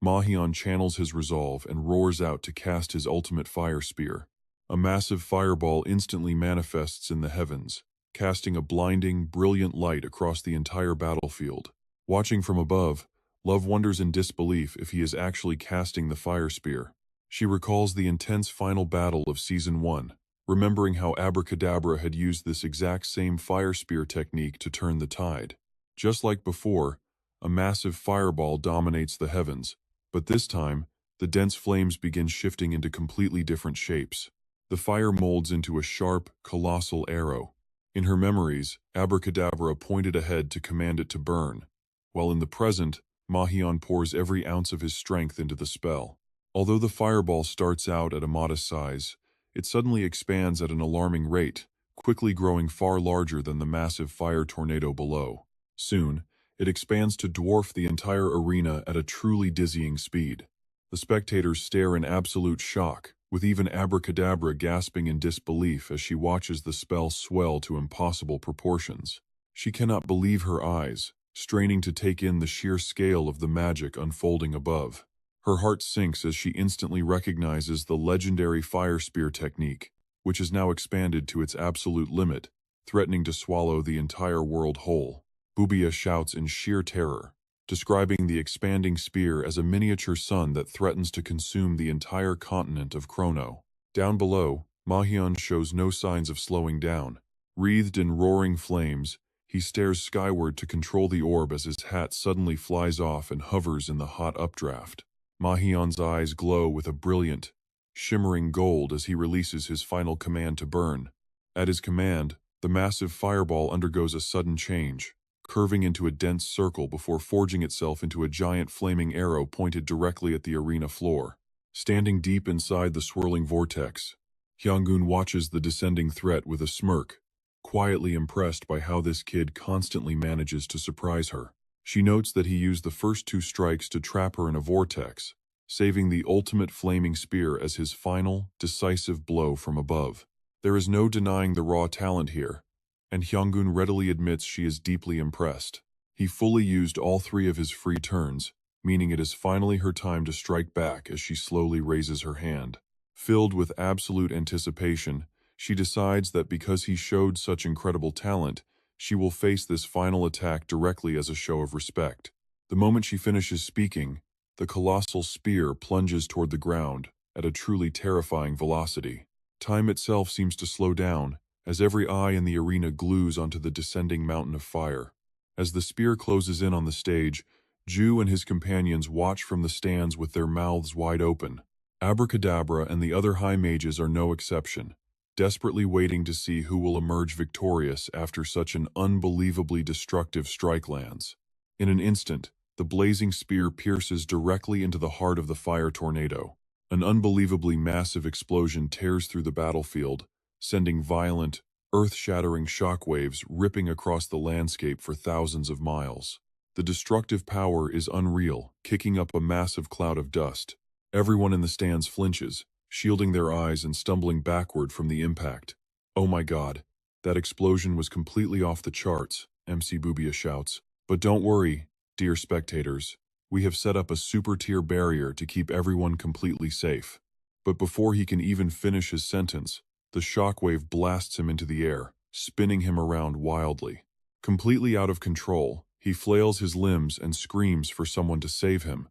Speaker 1: Mahian channels his resolve and roars out to cast his ultimate fire spear. A massive fireball instantly manifests in the heavens, casting a blinding, brilliant light across the entire battlefield. Watching from above, Love wonders in disbelief if he is actually casting the fire spear. She recalls the intense final battle of Season 1, remembering how Abracadabra had used this exact same fire spear technique to turn the tide. Just like before, a massive fireball dominates the heavens, but this time, the dense flames begin shifting into completely different shapes. The fire molds into a sharp, colossal arrow. In her memories, Abracadabra pointed ahead to command it to burn, while in the present, Mahian pours every ounce of his strength into the spell. Although the fireball starts out at a modest size, it suddenly expands at an alarming rate, quickly growing far larger than the massive fire tornado below. Soon, it expands to dwarf the entire arena at a truly dizzying speed. The spectators stare in absolute shock, with even Abracadabra gasping in disbelief as she watches the spell swell to impossible proportions. She cannot believe her eyes, straining to take in the sheer scale of the magic unfolding above. Her heart sinks as she instantly recognizes the legendary fire spear technique, which is now expanded to its absolute limit, threatening to swallow the entire world whole. Bubia shouts in sheer terror, describing the expanding spear as a miniature sun that threatens to consume the entire continent of Chrono. Down below, Mahian shows no signs of slowing down. Wreathed in roaring flames, he stares skyward to control the orb as his hat suddenly flies off and hovers in the hot updraft. Mahian's eyes glow with a brilliant, shimmering gold as he releases his final command to burn. At his command, the massive fireball undergoes a sudden change, curving into a dense circle before forging itself into a giant flaming arrow pointed directly at the arena floor. Standing deep inside the swirling vortex, Hyungun watches the descending threat with a smirk, quietly impressed by how this kid constantly manages to surprise her. She notes that he used the first two strikes to trap her in a vortex, saving the ultimate flaming spear as his final, decisive blow from above. There is no denying the raw talent here, and Hyungun readily admits she is deeply impressed. He fully used all three of his free turns, meaning it is finally her time to strike back as she slowly raises her hand. Filled with absolute anticipation, she decides that because he showed such incredible talent, she will face this final attack directly as a show of respect. The moment she finishes speaking, the colossal spear plunges toward the ground at a truly terrifying velocity. Time itself seems to slow down, as every eye in the arena glues onto the descending mountain of fire. As the spear closes in on the stage, Ju and his companions watch from the stands with their mouths wide open. Abracadabra and the other high mages are no exception, desperately waiting to see who will emerge victorious after such an unbelievably destructive strike lands. In an instant, the blazing spear pierces directly into the heart of the fire tornado. An unbelievably massive explosion tears through the battlefield, sending violent, earth-shattering shockwaves ripping across the landscape for thousands of miles. The destructive power is unreal, kicking up a massive cloud of dust. Everyone in the stands flinches, shielding their eyes and stumbling backward from the impact. "Oh my God, that explosion was completely off the charts," MC Bubia shouts. "But don't worry, dear spectators. We have set up a super-tier barrier to keep everyone completely safe." But before he can even finish his sentence, the shockwave blasts him into the air, spinning him around wildly. Completely out of control, he flails his limbs and screams for someone to save him.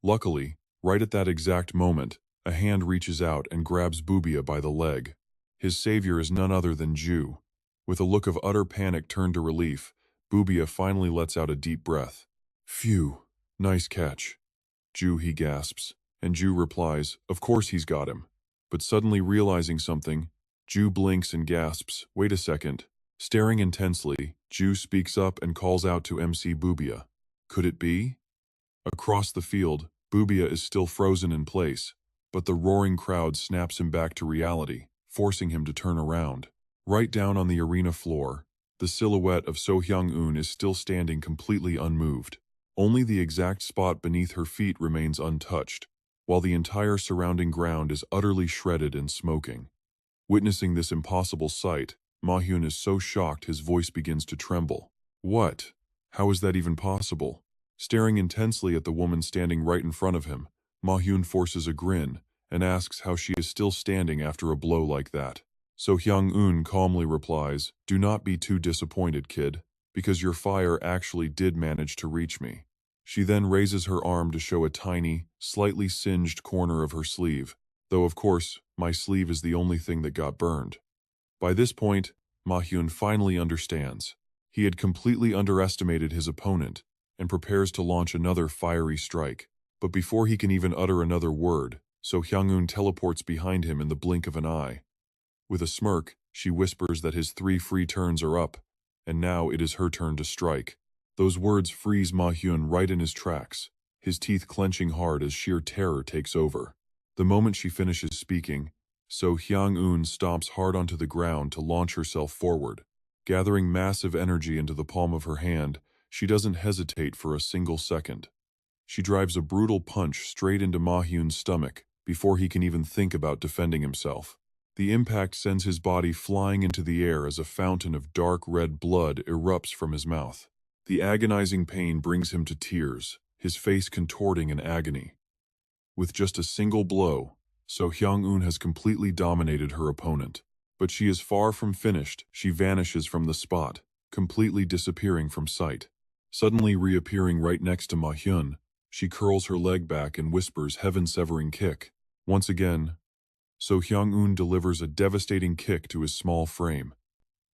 Speaker 1: Luckily, right at that exact moment, a hand reaches out and grabs Bubia by the leg. His savior is none other than Ju. With a look of utter panic turned to relief, Bubia finally lets out a deep breath. "Phew, nice catch." "Ju," he gasps, and Ju replies, "Of course he's got him." But suddenly realizing something, Ju blinks and gasps, "Wait a second." Staring intensely, Ju speaks up and calls out to MC Bubia. Could it be? Across the field, Bubia is still frozen in place, but the roaring crowd snaps him back to reality, forcing him to turn around. Right down on the arena floor, the silhouette of So Hyung-eun is still standing completely unmoved. Only the exact spot beneath her feet remains untouched, while the entire surrounding ground is utterly shredded and smoking. Witnessing this impossible sight, Ma-hyun is so shocked his voice begins to tremble. What? How is that even possible? Staring intensely at the woman standing right in front of him, Ma-hyun forces a grin and asks how she is still standing after a blow like that. So Hyung-eun calmly replies, "Do not be too disappointed, kid, because your fire actually did manage to reach me." She then raises her arm to show a tiny, slightly singed corner of her sleeve, though of course, my sleeve is the only thing that got burned. By this point, Ma-hyun finally understands. He had completely underestimated his opponent and prepares to launch another fiery strike. But before he can even utter another word, So Hyung-eun teleports behind him in the blink of an eye. With a smirk, she whispers that his 3 free turns are up, and now it is her turn to strike. Those words freeze Ma-hyun right in his tracks, his teeth clenching hard as sheer terror takes over. The moment she finishes speaking, So Hyung-eun stomps hard onto the ground to launch herself forward. Gathering massive energy into the palm of her hand, she doesn't hesitate for a single second. She drives a brutal punch straight into Ma-hyun's stomach before he can even think about defending himself. The impact sends his body flying into the air as a fountain of dark red blood erupts from his mouth. The agonizing pain brings him to tears, his face contorting in agony. With just a single blow, So Hyung-eun has completely dominated her opponent. But she is far from finished. She vanishes from the spot, completely disappearing from sight. Suddenly reappearing right next to Ma-hyun, she curls her leg back and whispers heaven-severing kick. Once again, So Hyung-eun delivers a devastating kick to his small frame.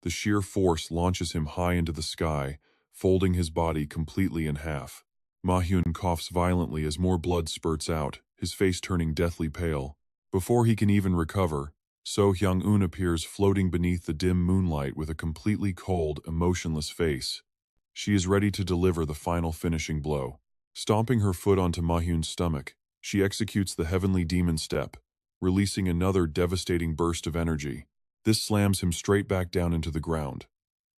Speaker 1: The sheer force launches him high into the sky, folding his body completely in half. Ma-hyun coughs violently as more blood spurts out, his face turning deathly pale. Before he can even recover, So Hyung-eun appears floating beneath the dim moonlight with a completely cold, emotionless face. She is ready to deliver the final finishing blow. Stomping her foot onto Ma-hyun's stomach, she executes the heavenly demon step, releasing another devastating burst of energy. This slams him straight back down into the ground.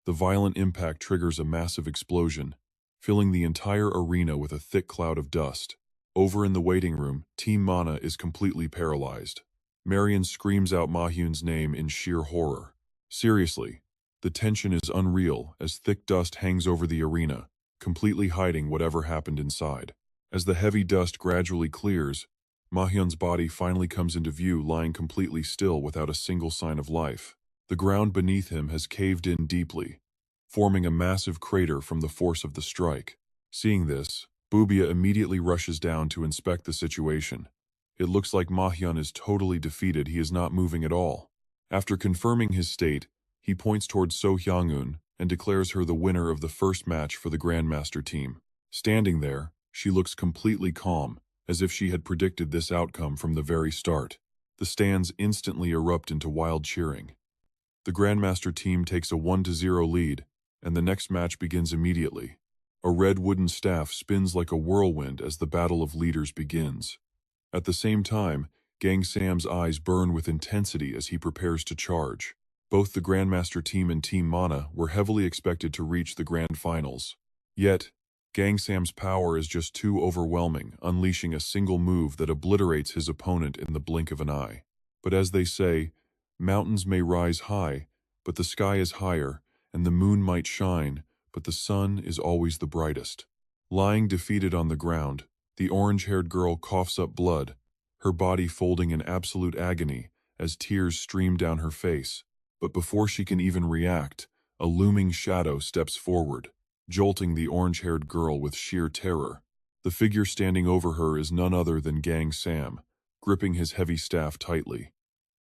Speaker 1: The violent impact triggers a massive explosion, filling the entire arena with a thick cloud of dust. Over in the waiting room, Team Mana is completely paralyzed. Marion screams out Ma-hyun's name in sheer horror. Seriously, the tension is unreal as thick dust hangs over the arena, completely hiding whatever happened inside. As the heavy dust gradually clears, Ma-hyun's body finally comes into view, lying completely still without a single sign of life. The ground beneath him has caved in deeply, forming a massive crater from the force of the strike. Seeing this, Bubia immediately rushes down to inspect the situation. It looks like Ma-hyun is totally defeated. He is not moving at all. After confirming his state, he points towards So Hyung-eun and declares her the winner of the first match for the Grandmaster team. Standing there, she looks completely calm, as if she had predicted this outcome from the very start. The stands instantly erupt into wild cheering. The Grandmaster team takes a 1-0 lead, and the next match begins immediately. A red wooden staff spins like a whirlwind as the battle of leaders begins. At the same time, Gang Sam's eyes burn with intensity as he prepares to charge. Both the Grandmaster team and Team Mana were heavily expected to reach the grand finals. Yet, Gang Sam's power is just too overwhelming, unleashing a single move that obliterates his opponent in the blink of an eye. But as they say, mountains may rise high, but the sky is higher, and the moon might shine, but the sun is always the brightest. Lying defeated on the ground, the orange-haired girl coughs up blood, her body folding in absolute agony as tears stream down her face. But before she can even react, a looming shadow steps forward, jolting the orange-haired girl with sheer terror. The figure standing over her is none other than Gang Sam, gripping his heavy staff tightly.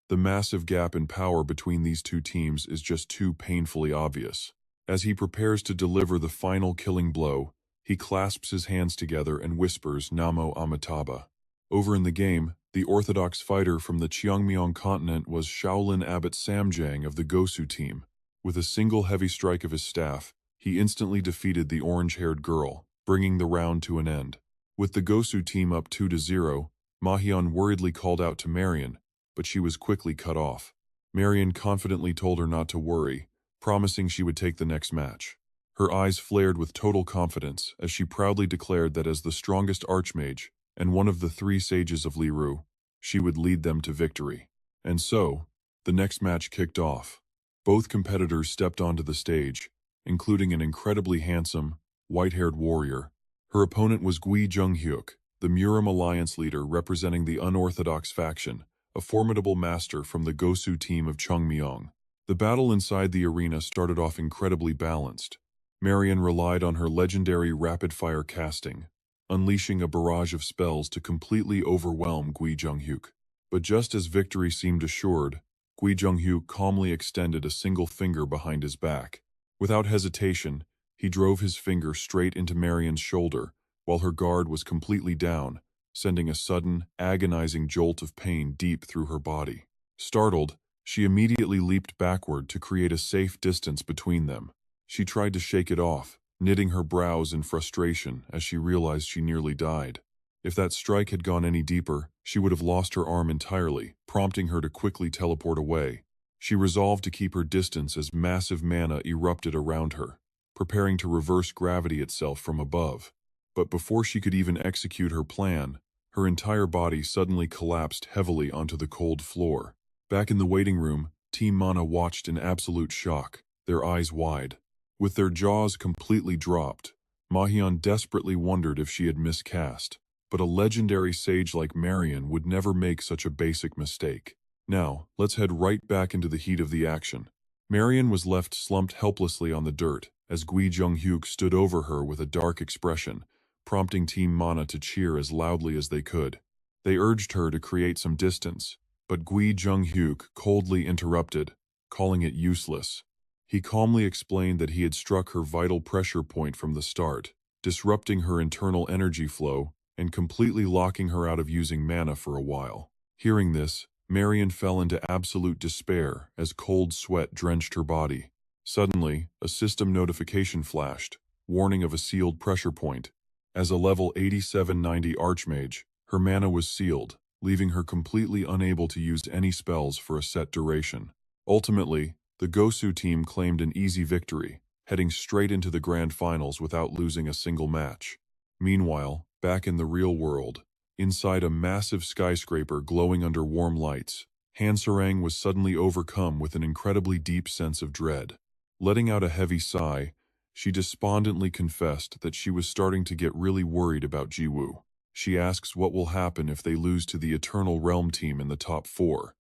Speaker 1: The massive gap in power between these two teams is just too painfully obvious. As he prepares to deliver the final killing blow, he clasps his hands together and whispers Namo Amitabha. Over in the game, the orthodox fighter from the Cheongmyeong continent was Shaolin Abbot Samjang of the Gosu team. With a single heavy strike of his staff, he instantly defeated the orange-haired girl, bringing the round to an end. With the Gosu team up 2-0, Ma-hyun worriedly called out to Marion, but she was quickly cut off. Marion confidently told her not to worry, promising she would take the next match. Her eyes flared with total confidence as she proudly declared that as the strongest archmage and one of the 3 sages of Liru, she would lead them to victory. And so, the next match kicked off. Both competitors stepped onto the stage, including an incredibly handsome, white-haired warrior. Her opponent was Gui Junghyuk, the Murim Alliance leader representing the unorthodox faction, a formidable master from the Gosu team of Chungmyeong. The battle inside the arena started off incredibly balanced. Marion relied on her legendary rapid-fire casting, unleashing a barrage of spells to completely overwhelm Gui Junghyuk. But just as victory seemed assured, Gui Junghyuk calmly extended a single finger behind his back. Without hesitation, he drove his finger straight into Marion's shoulder, while her guard was completely down, sending a sudden, agonizing jolt of pain deep through her body. Startled, she immediately leaped backward to create a safe distance between them. She tried to shake it off, knitting her brows in frustration as she realized she nearly died. If that strike had gone any deeper, she would have lost her arm entirely, prompting her to quickly teleport away. She resolved to keep her distance as massive mana erupted around her, preparing to reverse gravity itself from above. But before she could even execute her plan, her entire body suddenly collapsed heavily onto the cold floor. Back in the waiting room, Team Mana watched in absolute shock, their eyes wide. With their jaws completely dropped, Mahian desperately wondered if she had miscast. But a legendary sage like Marion would never make such a basic mistake. Now, let's head right back into the heat of the action. Marion was left slumped helplessly on the dirt, as Gui Junghyuk stood over her with a dark expression, prompting Team Mana to cheer as loudly as they could. They urged her to create some distance, but Gui Junghyuk coldly interrupted, calling it useless. He calmly explained that he had struck her vital pressure point from the start, disrupting her internal energy flow and completely locking her out of using mana for a while. Hearing this, Marion fell into absolute despair as cold sweat drenched her body. Suddenly, a system notification flashed, warning of a sealed pressure point. As a level 8790 Archmage, her mana was sealed, leaving her completely unable to use any spells for a set duration. Ultimately, the Gosu team claimed an easy victory, heading straight into the grand finals without losing a single match. Meanwhile, back in the real world, inside a massive skyscraper glowing under warm lights, Han Sarang was suddenly overcome with an incredibly deep sense of dread. Letting out a heavy sigh, she despondently confessed that she was starting to get really worried about Jiwoo. She asks what will happen if they lose to the Eternal Realm team in the top 4.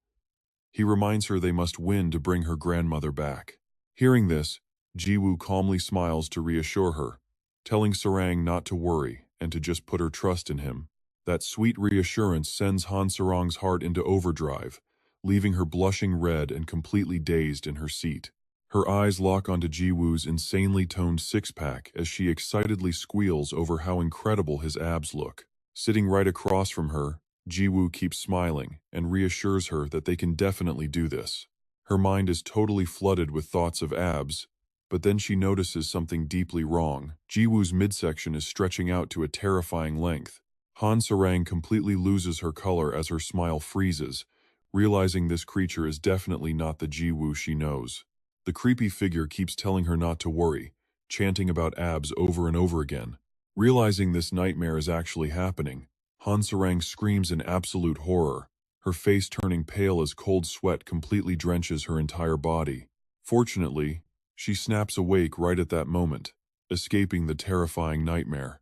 Speaker 1: He reminds her they must win to bring her grandmother back. Hearing this, Jiwoo calmly smiles to reassure her, telling Sarang not to worry and to just put her trust in him. That sweet reassurance sends Han Sarang's heart into overdrive, leaving her blushing red and completely dazed in her seat. Her eyes lock onto Jiwoo's insanely toned six-pack as she excitedly squeals over how incredible his abs look. Sitting right across from her, Jiwoo keeps smiling and reassures her that they can definitely do this. Her mind is totally flooded with thoughts of abs, but then she notices something deeply wrong. Jiwoo's midsection is stretching out to a terrifying length. Han Sarang completely loses her color as her smile freezes, realizing this creature is definitely not the Jiwoo she knows. The creepy figure keeps telling her not to worry, chanting about abs over and over again. Realizing this nightmare is actually happening, Han Sarang screams in absolute horror, her face turning pale as cold sweat completely drenches her entire body. Fortunately, she snaps awake right at that moment, escaping the terrifying nightmare.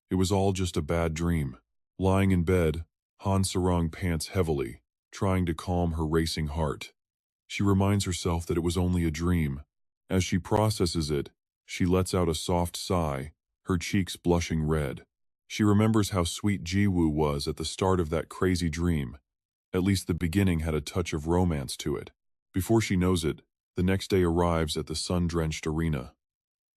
Speaker 1: It was all just a bad dream. Lying in bed, Han Sarang pants heavily, trying to calm her racing heart. She reminds herself that it was only a dream. As she processes it, she lets out a soft sigh, her cheeks blushing red. She remembers how sweet Jiwoo was at the start of that crazy dream. At least the beginning had a touch of romance to it. Before she knows it, the next day arrives at the sun-drenched arena.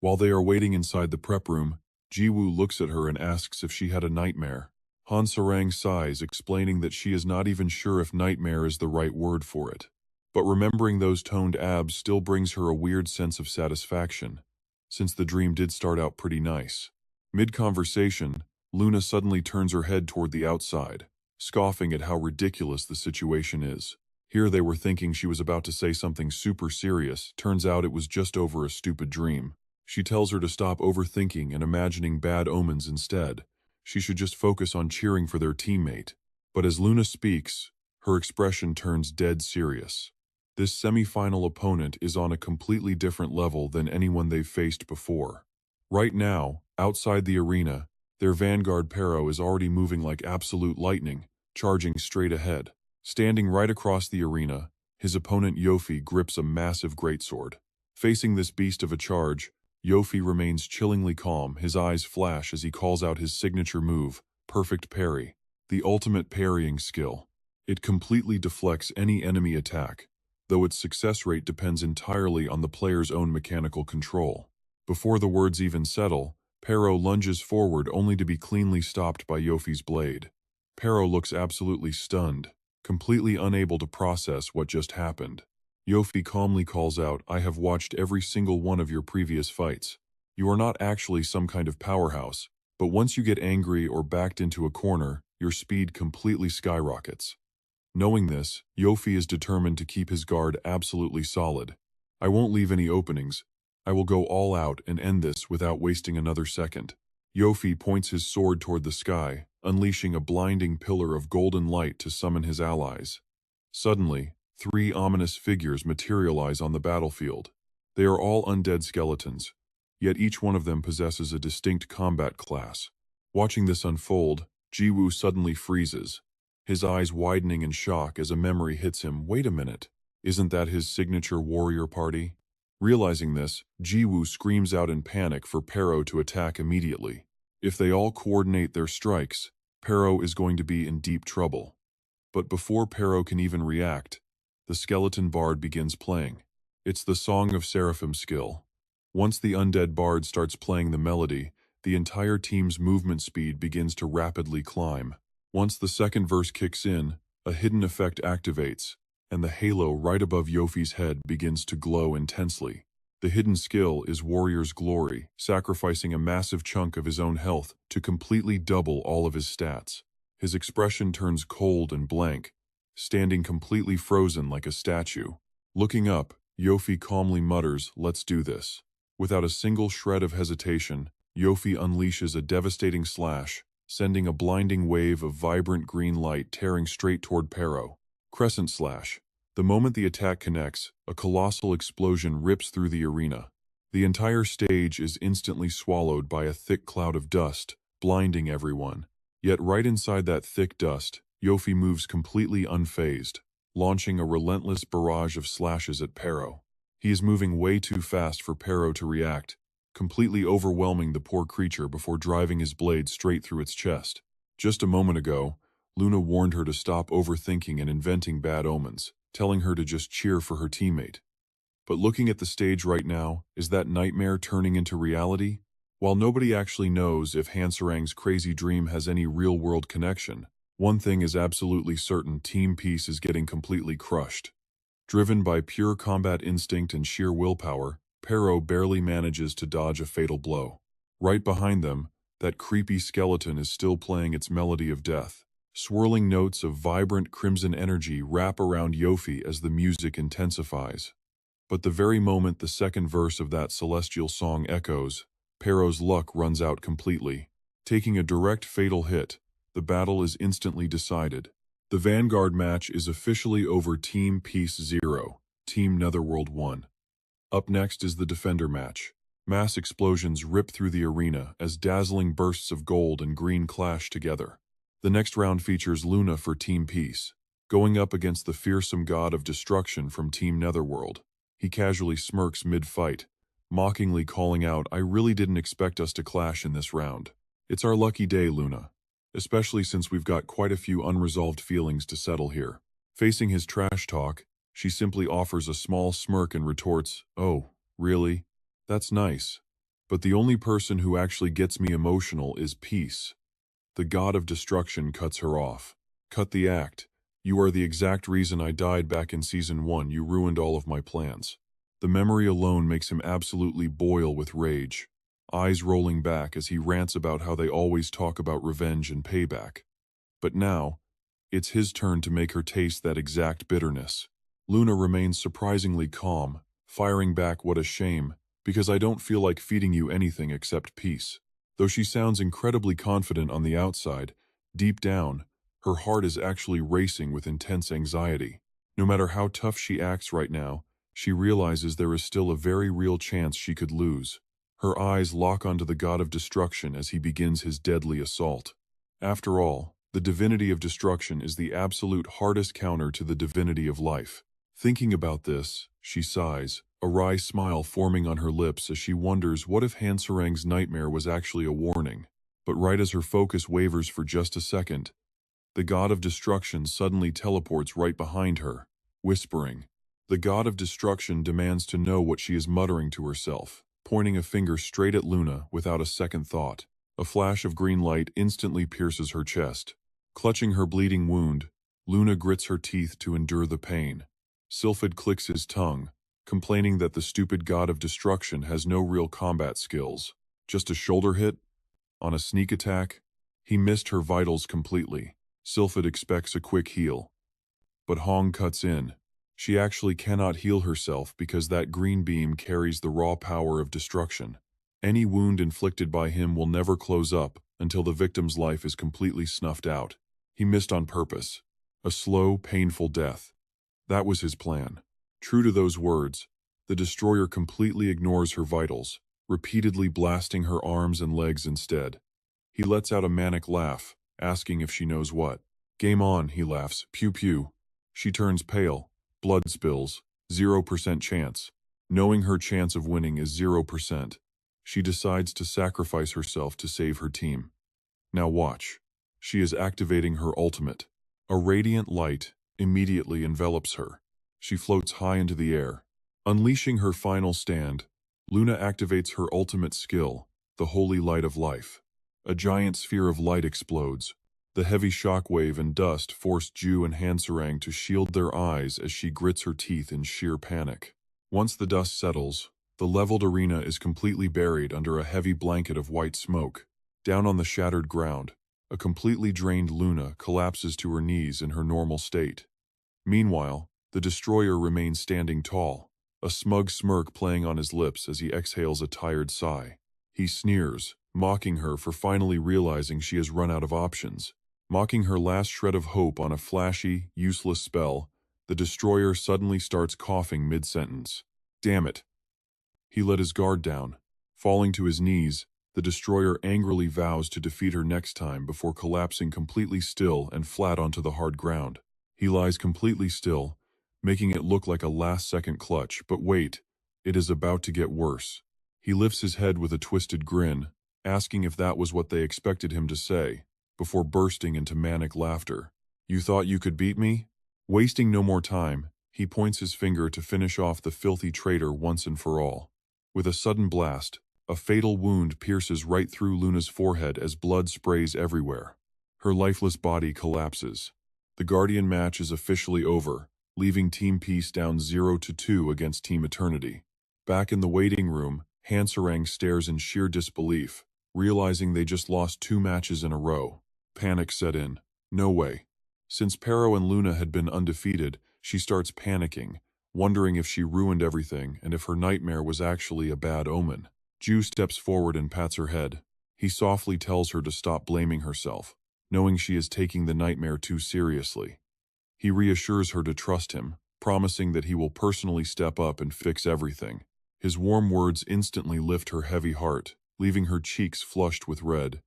Speaker 1: While they are waiting inside the prep room, Jiwoo looks at her and asks if she had a nightmare. Han Sarang sighs, explaining that she is not even sure if nightmare is the right word for it. But remembering those toned abs still brings her a weird sense of satisfaction, since the dream did start out pretty nice. Mid-conversation, Luna suddenly turns her head toward the outside, scoffing at how ridiculous the situation is. Here they were thinking she was about to say something super serious. Turns out it was just over a stupid dream. She tells her to stop overthinking and imagining bad omens instead. She should just focus on cheering for their teammate. But as Luna speaks, her expression turns dead serious. This semi-final opponent is on a completely different level than anyone they've faced before. Right now, outside the arena, their vanguard Pero is already moving like absolute lightning, charging straight ahead. Standing right across the arena, his opponent Yofi grips a massive greatsword. Facing this beast of a charge, Yofi remains chillingly calm. His eyes flash as he calls out his signature move, Perfect Parry, the ultimate parrying skill. It completely deflects any enemy attack, though its success rate depends entirely on the player's own mechanical control. Before the words even settle, Pero lunges forward only to be cleanly stopped by Yofi's blade. Pero looks absolutely stunned, completely unable to process what just happened. Yofi calmly calls out, "I have watched every single one of your previous fights. You are not actually some kind of powerhouse, but once you get angry or backed into a corner, your speed completely skyrockets." Knowing this, Yofi is determined to keep his guard absolutely solid. "I won't leave any openings. I will go all out and end this without wasting another second." Yofi points his sword toward the sky, unleashing a blinding pillar of golden light to summon his allies. Suddenly, 3 ominous figures materialize on the battlefield. They are all undead skeletons, yet each one of them possesses a distinct combat class. Watching this unfold, Jiwoo suddenly freezes, his eyes widening in shock as a memory hits him. Wait a minute, isn't that his signature warrior party? Realizing this, Jiwoo screams out in panic for Pero to attack immediately. If they all coordinate their strikes, Pero is going to be in deep trouble. But before Pero can even react, the skeleton bard begins playing. It's the Song of Seraphim skill. Once the undead bard starts playing the melody, the entire team's movement speed begins to rapidly climb. Once the second verse kicks in, a hidden effect activates, and the halo right above Yofi's head begins to glow intensely. The hidden skill is Warrior's Glory, sacrificing a massive chunk of his own health to completely double all of his stats. His expression turns cold and blank, standing completely frozen like a statue. Looking up, Yofi calmly mutters, "Let's do this." Without a single shred of hesitation, Yofi unleashes a devastating slash, sending a blinding wave of vibrant green light tearing straight toward Pero. Crescent Slash. The moment the attack connects, a colossal explosion rips through the arena. The entire stage is instantly swallowed by a thick cloud of dust, blinding everyone. Yet right inside that thick dust, Yofi moves completely unfazed, launching a relentless barrage of slashes at Pero. He is moving way too fast for Pero to react, completely overwhelming the poor creature before driving his blade straight through its chest. Just a moment ago, Luna warned her to stop overthinking and inventing bad omens, telling her to just cheer for her teammate. But looking at the stage right now, is that nightmare turning into reality? While nobody actually knows if Hansarang's crazy dream has any real-world connection, one thing is absolutely certain: Team Peace is getting completely crushed. Driven by pure combat instinct and sheer willpower, Pero barely manages to dodge a fatal blow. Right behind them, that creepy skeleton is still playing its melody of death. Swirling notes of vibrant crimson energy wrap around Yofi as the music intensifies. But the very moment the second verse of that celestial song echoes, Pero's luck runs out completely. Taking a direct fatal hit, the battle is instantly decided. The Vanguard match is officially over. Team Peace 0, Team Netherworld 1. Up next is the Defender match. Mass explosions rip through the arena as dazzling bursts of gold and green clash together. The next round features Luna for Team Peace, going up against the fearsome god of destruction from Team Netherworld. He casually smirks mid-fight, mockingly calling out, "I really didn't expect us to clash in this round. It's our lucky day, Luna. Especially since we've got quite a few unresolved feelings to settle here." Facing his trash talk, she simply offers a small smirk and retorts, "Oh, really? That's nice. But the only person who actually gets me emotional is Peace." The god of destruction cuts her off. "Cut the act. You are the exact reason I died back in Season 1. You ruined all of my plans." The memory alone makes him absolutely boil with rage, eyes rolling back as he rants about how they always talk about revenge and payback. But now, It's his turn to make her taste that exact bitterness. Luna remains surprisingly calm, firing back, "What a shame, because I don't feel like feeding you anything except peace." Though she sounds incredibly confident on the outside, deep down, her heart is actually racing with intense anxiety. No matter how tough she acts right now, she realizes there is still a very real chance she could lose. Her eyes lock onto the god of destruction as he begins his deadly assault. After all, the divinity of destruction is the absolute hardest counter to the divinity of life. Thinking about this, she sighs, a wry smile forming on her lips as she wonders what if Hanserang's nightmare was actually a warning. But right as her focus wavers for just a second, the god of destruction suddenly teleports right behind her, whispering. The god of destruction demands to know what she is muttering to herself, pointing a finger straight at Luna without a second thought. A flash of green light instantly pierces her chest. Clutching her bleeding wound, Luna grits her teeth to endure the pain. Sylphid clicks his tongue, complaining that the stupid god of destruction has no real combat skills. Just a shoulder hit? On a sneak attack? He missed her vitals completely. Sylphid expects a quick heal. But Hong cuts in. She actually cannot heal herself because that green beam carries the raw power of destruction. Any wound inflicted by him will never close up until the victim's life is completely snuffed out. He missed on purpose. A slow, painful death. That was his plan. True to those words, the destroyer completely ignores her vitals, repeatedly blasting her arms and legs instead. He lets out a manic laugh, asking if she knows what. "Game on," he laughs. "Pew pew." She turns pale. Blood spills. 0% chance. Knowing her chance of winning is 0%. She decides to sacrifice herself to save her team. Now watch. She is activating her ultimate. A radiant light immediately envelops her. She floats high into the air. Unleashing her final stand, Luna activates her ultimate skill, the holy light of life. A giant sphere of light explodes. The heavy shockwave and dust force Ju and Hanserang to shield their eyes as she grits her teeth in sheer panic. Once the dust settles, the leveled arena is completely buried under a heavy blanket of white smoke. Down on the shattered ground, a completely drained Luna collapses to her knees in her normal state. Meanwhile, the destroyer remains standing tall, a smug smirk playing on his lips as he exhales a tired sigh. He sneers, mocking her for finally realizing she has run out of options. Mocking her last shred of hope on a flashy, useless spell, the destroyer suddenly starts coughing mid-sentence. Damn it. He let his guard down. Falling to his knees, the destroyer angrily vows to defeat her next time before collapsing completely still and flat onto the hard ground. He lies completely still, making it look like a last-second clutch, but wait, it is about to get worse. He lifts his head with a twisted grin, asking if that was what they expected him to say, before bursting into manic laughter. "You thought you could beat me?" Wasting no more time, he points his finger to finish off the filthy traitor once and for all. With a sudden blast, a fatal wound pierces right through Luna's forehead as blood sprays everywhere. Her lifeless body collapses. The Guardian match is officially over, leaving Team Peace down 0-2 against Team Eternity. Back in the waiting room, Hanserang stares in sheer disbelief, realizing they just lost 2 matches in a row. Panic set in. No way. Since Pero and Luna had been undefeated, she starts panicking, wondering if she ruined everything and if her nightmare was actually a bad omen. Ju steps forward and pats her head. He softly tells her to stop blaming herself, knowing she is taking the nightmare too seriously. He reassures her to trust him, promising that he will personally step up and fix everything. His warm words instantly lift her heavy heart, leaving her cheeks flushed with red.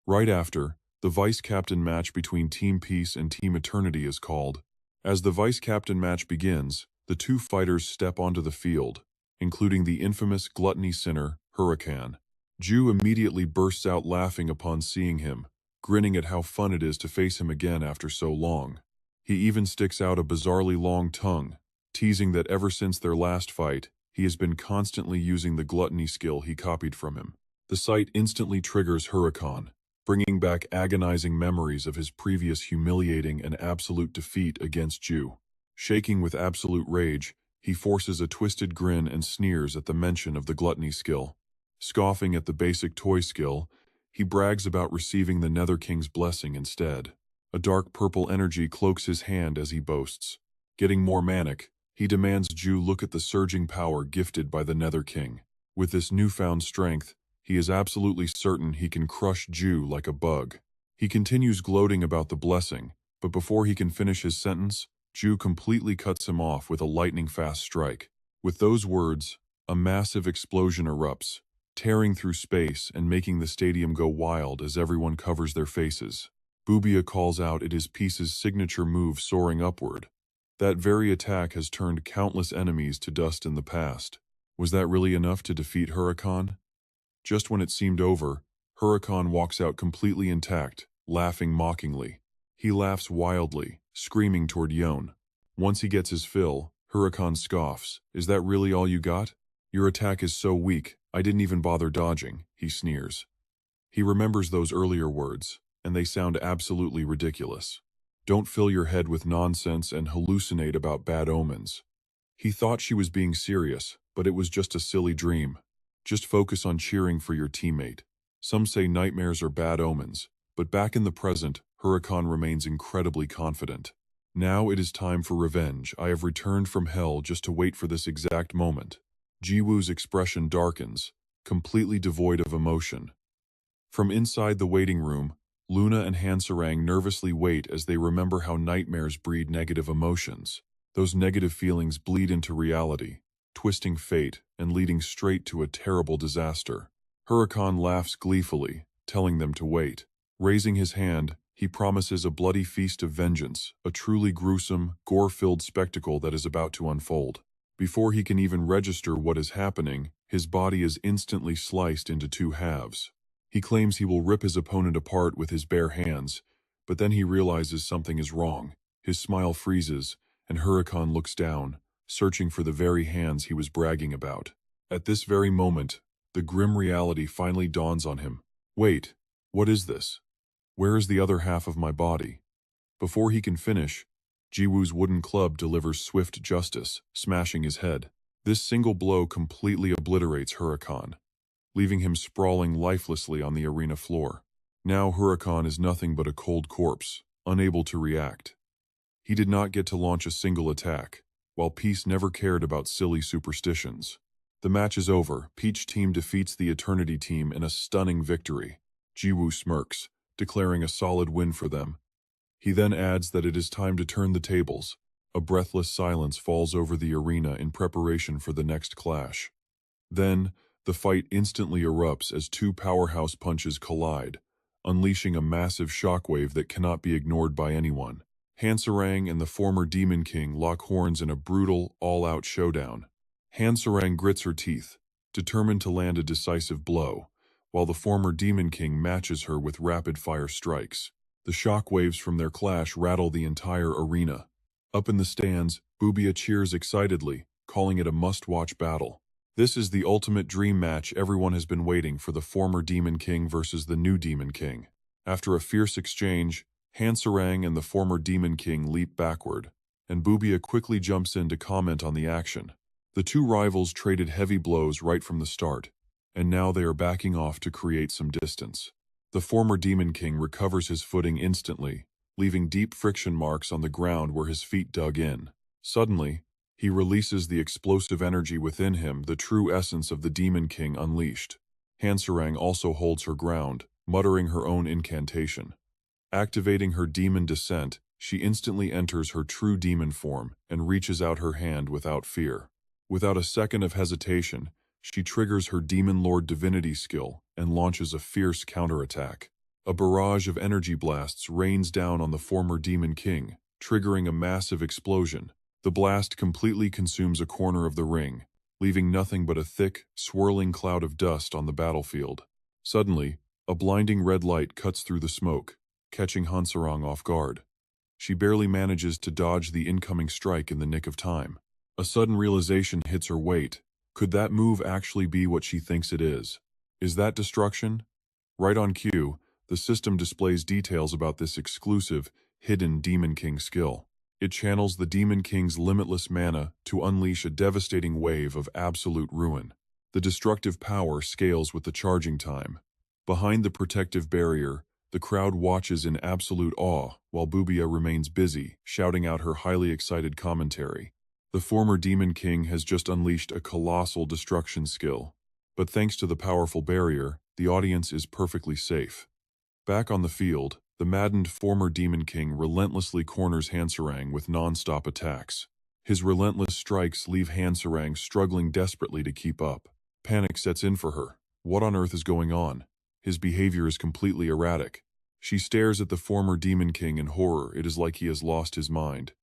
Speaker 1: Right after, the vice-captain match between Team Peace and Team Eternity is called. As the vice-captain match begins, the 2 fighters step onto the field, including the infamous gluttony sinner, Huracan. Ju immediately bursts out laughing upon seeing him, grinning at how fun it is to face him again after so long. He even sticks out a bizarrely long tongue, teasing that ever since their last fight, he has been constantly using the gluttony skill he copied from him. The sight instantly triggers Huracan, bringing back agonizing memories of his previous humiliating and absolute defeat against Ju. Shaking with absolute rage, he forces a twisted grin and sneers at the mention of the gluttony skill. Scoffing at the basic toy skill, he brags about receiving the Nether King's blessing instead. A dark purple energy cloaks his hand as he boasts. Getting more manic, he demands Ju look at the surging power gifted by the Nether King. With this newfound strength, he is absolutely certain he can crush Ju like a bug. He continues gloating about the blessing, but before he can finish his sentence, Ju completely cuts him off with a lightning-fast strike. With those words, a massive explosion erupts, tearing through space and making the stadium go wild as everyone covers their faces. Bubia calls out it is Peace's signature move soaring upward. That very attack has turned countless enemies to dust in the past. Was that really enough to defeat Huracan? Just when it seemed over, Huracan walks out completely intact, laughing mockingly. He laughs wildly, screaming toward Yon. Once he gets his fill, Huracan scoffs. Is that really all you got? Your attack is so weak, I didn't even bother dodging, he sneers. He remembers those earlier words, and they sound absolutely ridiculous. Don't fill your head with nonsense and hallucinate about bad omens. He thought she was being serious, but it was just a silly dream. Just focus on cheering for your teammate. Some say nightmares are bad omens, but back in the present, Huracan remains incredibly confident. Now it is time for revenge. I have returned from hell just to wait for this exact moment. Jiwoo's expression darkens, completely devoid of emotion. From inside the waiting room, Luna and Hansarang nervously wait as they remember how nightmares breed negative emotions. Those negative feelings bleed into reality, twisting fate and leading straight to a terrible disaster. Huracan laughs gleefully, telling them to wait. Raising his hand, he promises a bloody feast of vengeance, a truly gruesome, gore-filled spectacle that is about to unfold. Before he can even register what is happening, his body is instantly sliced into two halves. He claims he will rip his opponent apart with his bare hands, but then he realizes something is wrong. His smile freezes, and Huracan looks down, searching for the very hands he was bragging about. At this very moment, the grim reality finally dawns on him. Wait, what is this? Where is the other half of my body? Before he can finish, Jiwoo's wooden club delivers swift justice, smashing his head. This single blow completely obliterates Huracan, leaving him sprawling lifelessly on the arena floor. Now Huracan is nothing but a cold corpse, unable to react. He did not get to launch a single attack, while Peace never cared about silly superstitions. The match is over. Peach Team defeats the Eternity Team in a stunning victory. Jiwoo smirks, declaring a solid win for them. He then adds that it is time to turn the tables. A breathless silence falls over the arena in preparation for the next clash. Then, the fight instantly erupts as two powerhouse punches collide, unleashing a massive shockwave that cannot be ignored by anyone. Hansarang and the former Demon King lock horns in a brutal, all-out showdown. Hansarang grits her teeth, determined to land a decisive blow, while the former Demon King matches her with rapid-fire strikes. The shockwaves from their clash rattle the entire arena. Up in the stands, Bubia cheers excitedly, calling it a must-watch battle. This is the ultimate dream match everyone has been waiting for, the former Demon King versus the new Demon King. After a fierce exchange, Hansarang and the former Demon King leap backward, and Bubia quickly jumps in to comment on the action. The two rivals traded heavy blows right from the start, and now they are backing off to create some distance. The former Demon King recovers his footing instantly, leaving deep friction marks on the ground where his feet dug in. Suddenly, he releases the explosive energy within him, the true essence of the Demon King unleashed. Hansarang also holds her ground, muttering her own incantation. Activating her demon descent, she instantly enters her true demon form and reaches out her hand without fear. Without a second of hesitation, she triggers her Demon Lord Divinity skill and launches a fierce counterattack. A barrage of energy blasts rains down on the former Demon King, triggering a massive explosion. The blast completely consumes a corner of the ring, leaving nothing but a thick, swirling cloud of dust on the battlefield. Suddenly, a blinding red light cuts through the smoke, catching Hansarang off guard. She barely manages to dodge the incoming strike in the nick of time. A sudden realization hits her. Wait, could that move actually be what she thinks it is? Is that destruction? Right on cue, the system displays details about this exclusive, hidden Demon King skill. It channels the Demon King's limitless mana to unleash a devastating wave of absolute ruin. The destructive power scales with the charging time. Behind the protective barrier, the The crowd watches in absolute awe, while Bubia remains busy, shouting out her highly excited commentary. The former Demon King has just unleashed a colossal destruction skill. But thanks to the powerful barrier, the audience is perfectly safe. Back on the field, the maddened former Demon King relentlessly corners Hansarang with non-stop attacks. His relentless strikes leave Hansarang struggling desperately to keep up. Panic sets in for her. What on earth is going on? His behavior is completely erratic. She stares at the former Demon King in horror. It is like he has lost his mind.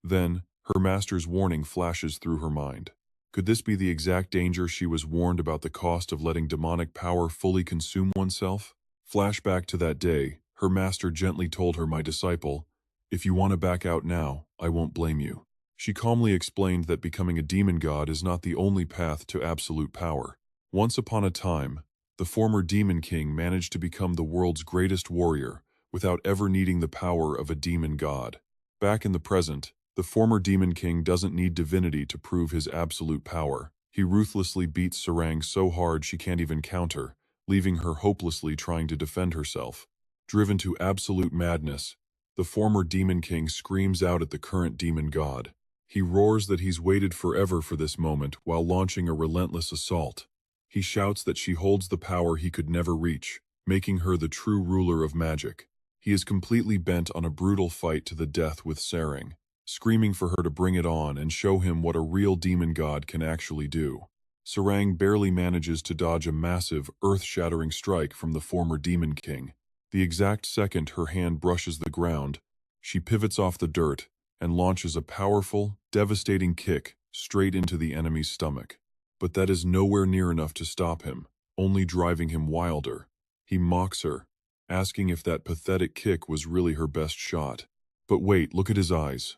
Speaker 1: Then, her master's warning flashes through her mind. Could this be the exact danger she was warned about, the cost of letting demonic power fully consume oneself? Flashback to that day, her master gently told her, "My disciple, if you want to back out now, I won't blame you." She calmly explained that becoming a demon god is not the only path to absolute power. Once upon a time, the former Demon King managed to become the world's greatest warrior without ever needing the power of a demon god. Back in the present, the former Demon King doesn't need divinity to prove his absolute power. He ruthlessly beats Sarang so hard she can't even counter, leaving her hopelessly trying to defend herself. Driven to absolute madness, the former Demon King screams out at the current demon god. He roars that he's waited forever for this moment while launching a relentless assault. He shouts that she holds the power he could never reach, making her the true ruler of magic. He is completely bent on a brutal fight to the death with Sarang, screaming for her to bring it on and show him what a real demon god can actually do. Sarang barely manages to dodge a massive, earth-shattering strike from the former Demon King. The exact second her hand brushes the ground, she pivots off the dirt and launches a powerful, devastating kick straight into the enemy's stomach. But that is nowhere near enough to stop him, only driving him wilder. He mocks her, asking if that pathetic kick was really her best shot. But wait, look at his eyes.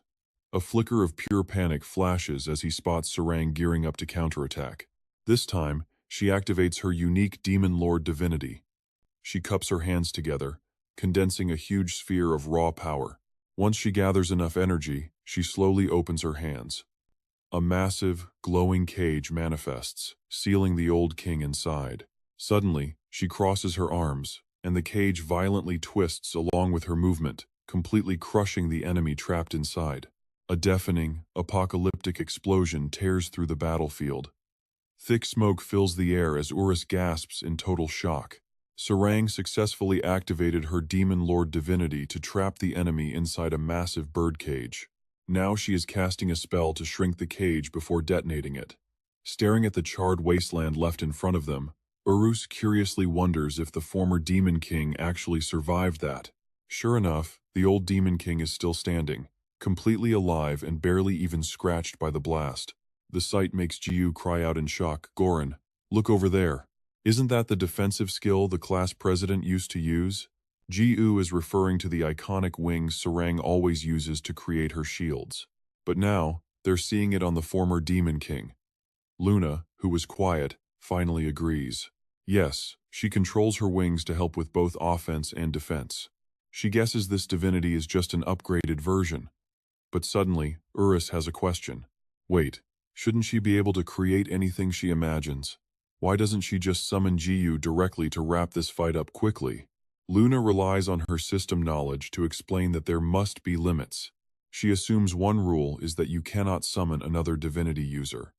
Speaker 1: A flicker of pure panic flashes as he spots Sarang gearing up to counterattack. This time, she activates her unique Demon Lord divinity. She cups her hands together, condensing a huge sphere of raw power. Once she gathers enough energy, she slowly opens her hands. A massive, glowing cage manifests, sealing the old king inside. Suddenly, she crosses her arms, and the cage violently twists along with her movement, completely crushing the enemy trapped inside. A deafening, apocalyptic explosion tears through the battlefield. Thick smoke fills the air as Urus gasps in total shock. Sarang successfully activated her Demon Lord divinity to trap the enemy inside a massive birdcage. Now she is casting a spell to shrink the cage before detonating it. Staring at the charred wasteland left in front of them, Urus curiously wonders if the former Demon King actually survived that. Sure enough, the old Demon King is still standing, completely alive and barely even scratched by the blast. The sight makes Jiu cry out in shock. "Goran, look over there. Isn't that the defensive skill the class president used to use?" Jiu is referring to the iconic wings Sarang always uses to create her shields. But now, they're seeing it on the former Demon King. Luna, who was quiet, finally agrees. Yes, she controls her wings to help with both offense and defense. She guesses this divinity is just an upgraded version. But suddenly, Urus has a question. Wait, shouldn't she be able to create anything she imagines? Why doesn't she just summon Jiu directly to wrap this fight up quickly? Luna relies on her system knowledge to explain that there must be limits. She assumes one rule is that you cannot summon another divinity user.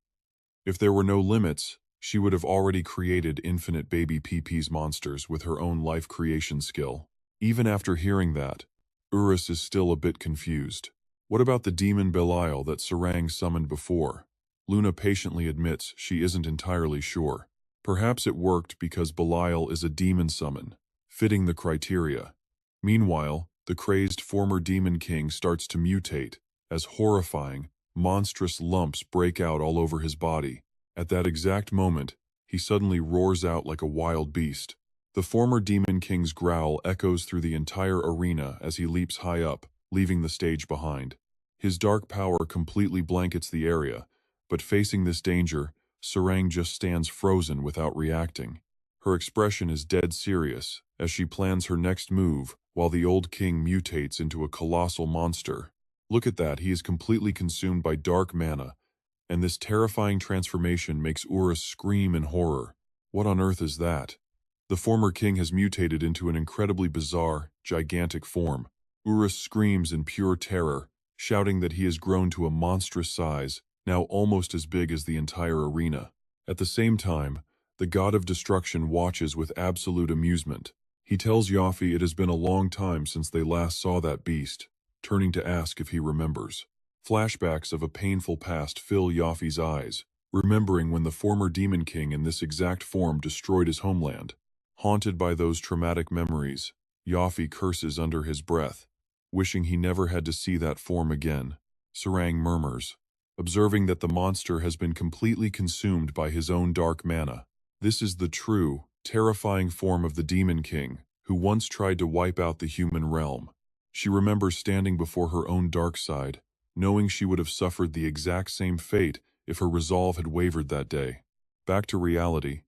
Speaker 1: If there were no limits, she would have already created infinite baby PP's monsters with her own life creation skill. Even after hearing that, Urus is still a bit confused. What about the demon Belial that Sarang summoned before? Luna patiently admits she isn't entirely sure. Perhaps it worked because Belial is a demon summon, fitting the criteria. Meanwhile, the crazed former Demon King starts to mutate, as horrifying, monstrous lumps break out all over his body. At that exact moment, he suddenly roars out like a wild beast. The former Demon King's growl echoes through the entire arena as he leaps high up, leaving the stage behind. His dark power completely blankets the area, but facing this danger, Sarang just stands frozen without reacting. Her expression is dead serious as she plans her next move while the old king mutates into a colossal monster. Look at that, he is completely consumed by dark mana, and this terrifying transformation makes Urus scream in horror. What on earth is that? The former king has mutated into an incredibly bizarre, gigantic form. Urus screams in pure terror, shouting that he has grown to a monstrous size, now almost as big as the entire arena. At the same time, the god of destruction watches with absolute amusement. He tells Yafi it has been a long time since they last saw that beast, turning to ask if he remembers. Flashbacks of a painful past fill Yafi's eyes, remembering when the former Demon King in this exact form destroyed his homeland. Haunted by those traumatic memories, Yafi curses under his breath, wishing he never had to see that form again. Sarang murmurs, observing that the monster has been completely consumed by his own dark mana. This is the true, terrifying form of the Demon King, who once tried to wipe out the human realm. She remembers standing before her own dark side, knowing she would have suffered the exact same fate if her resolve had wavered that day. Back to reality.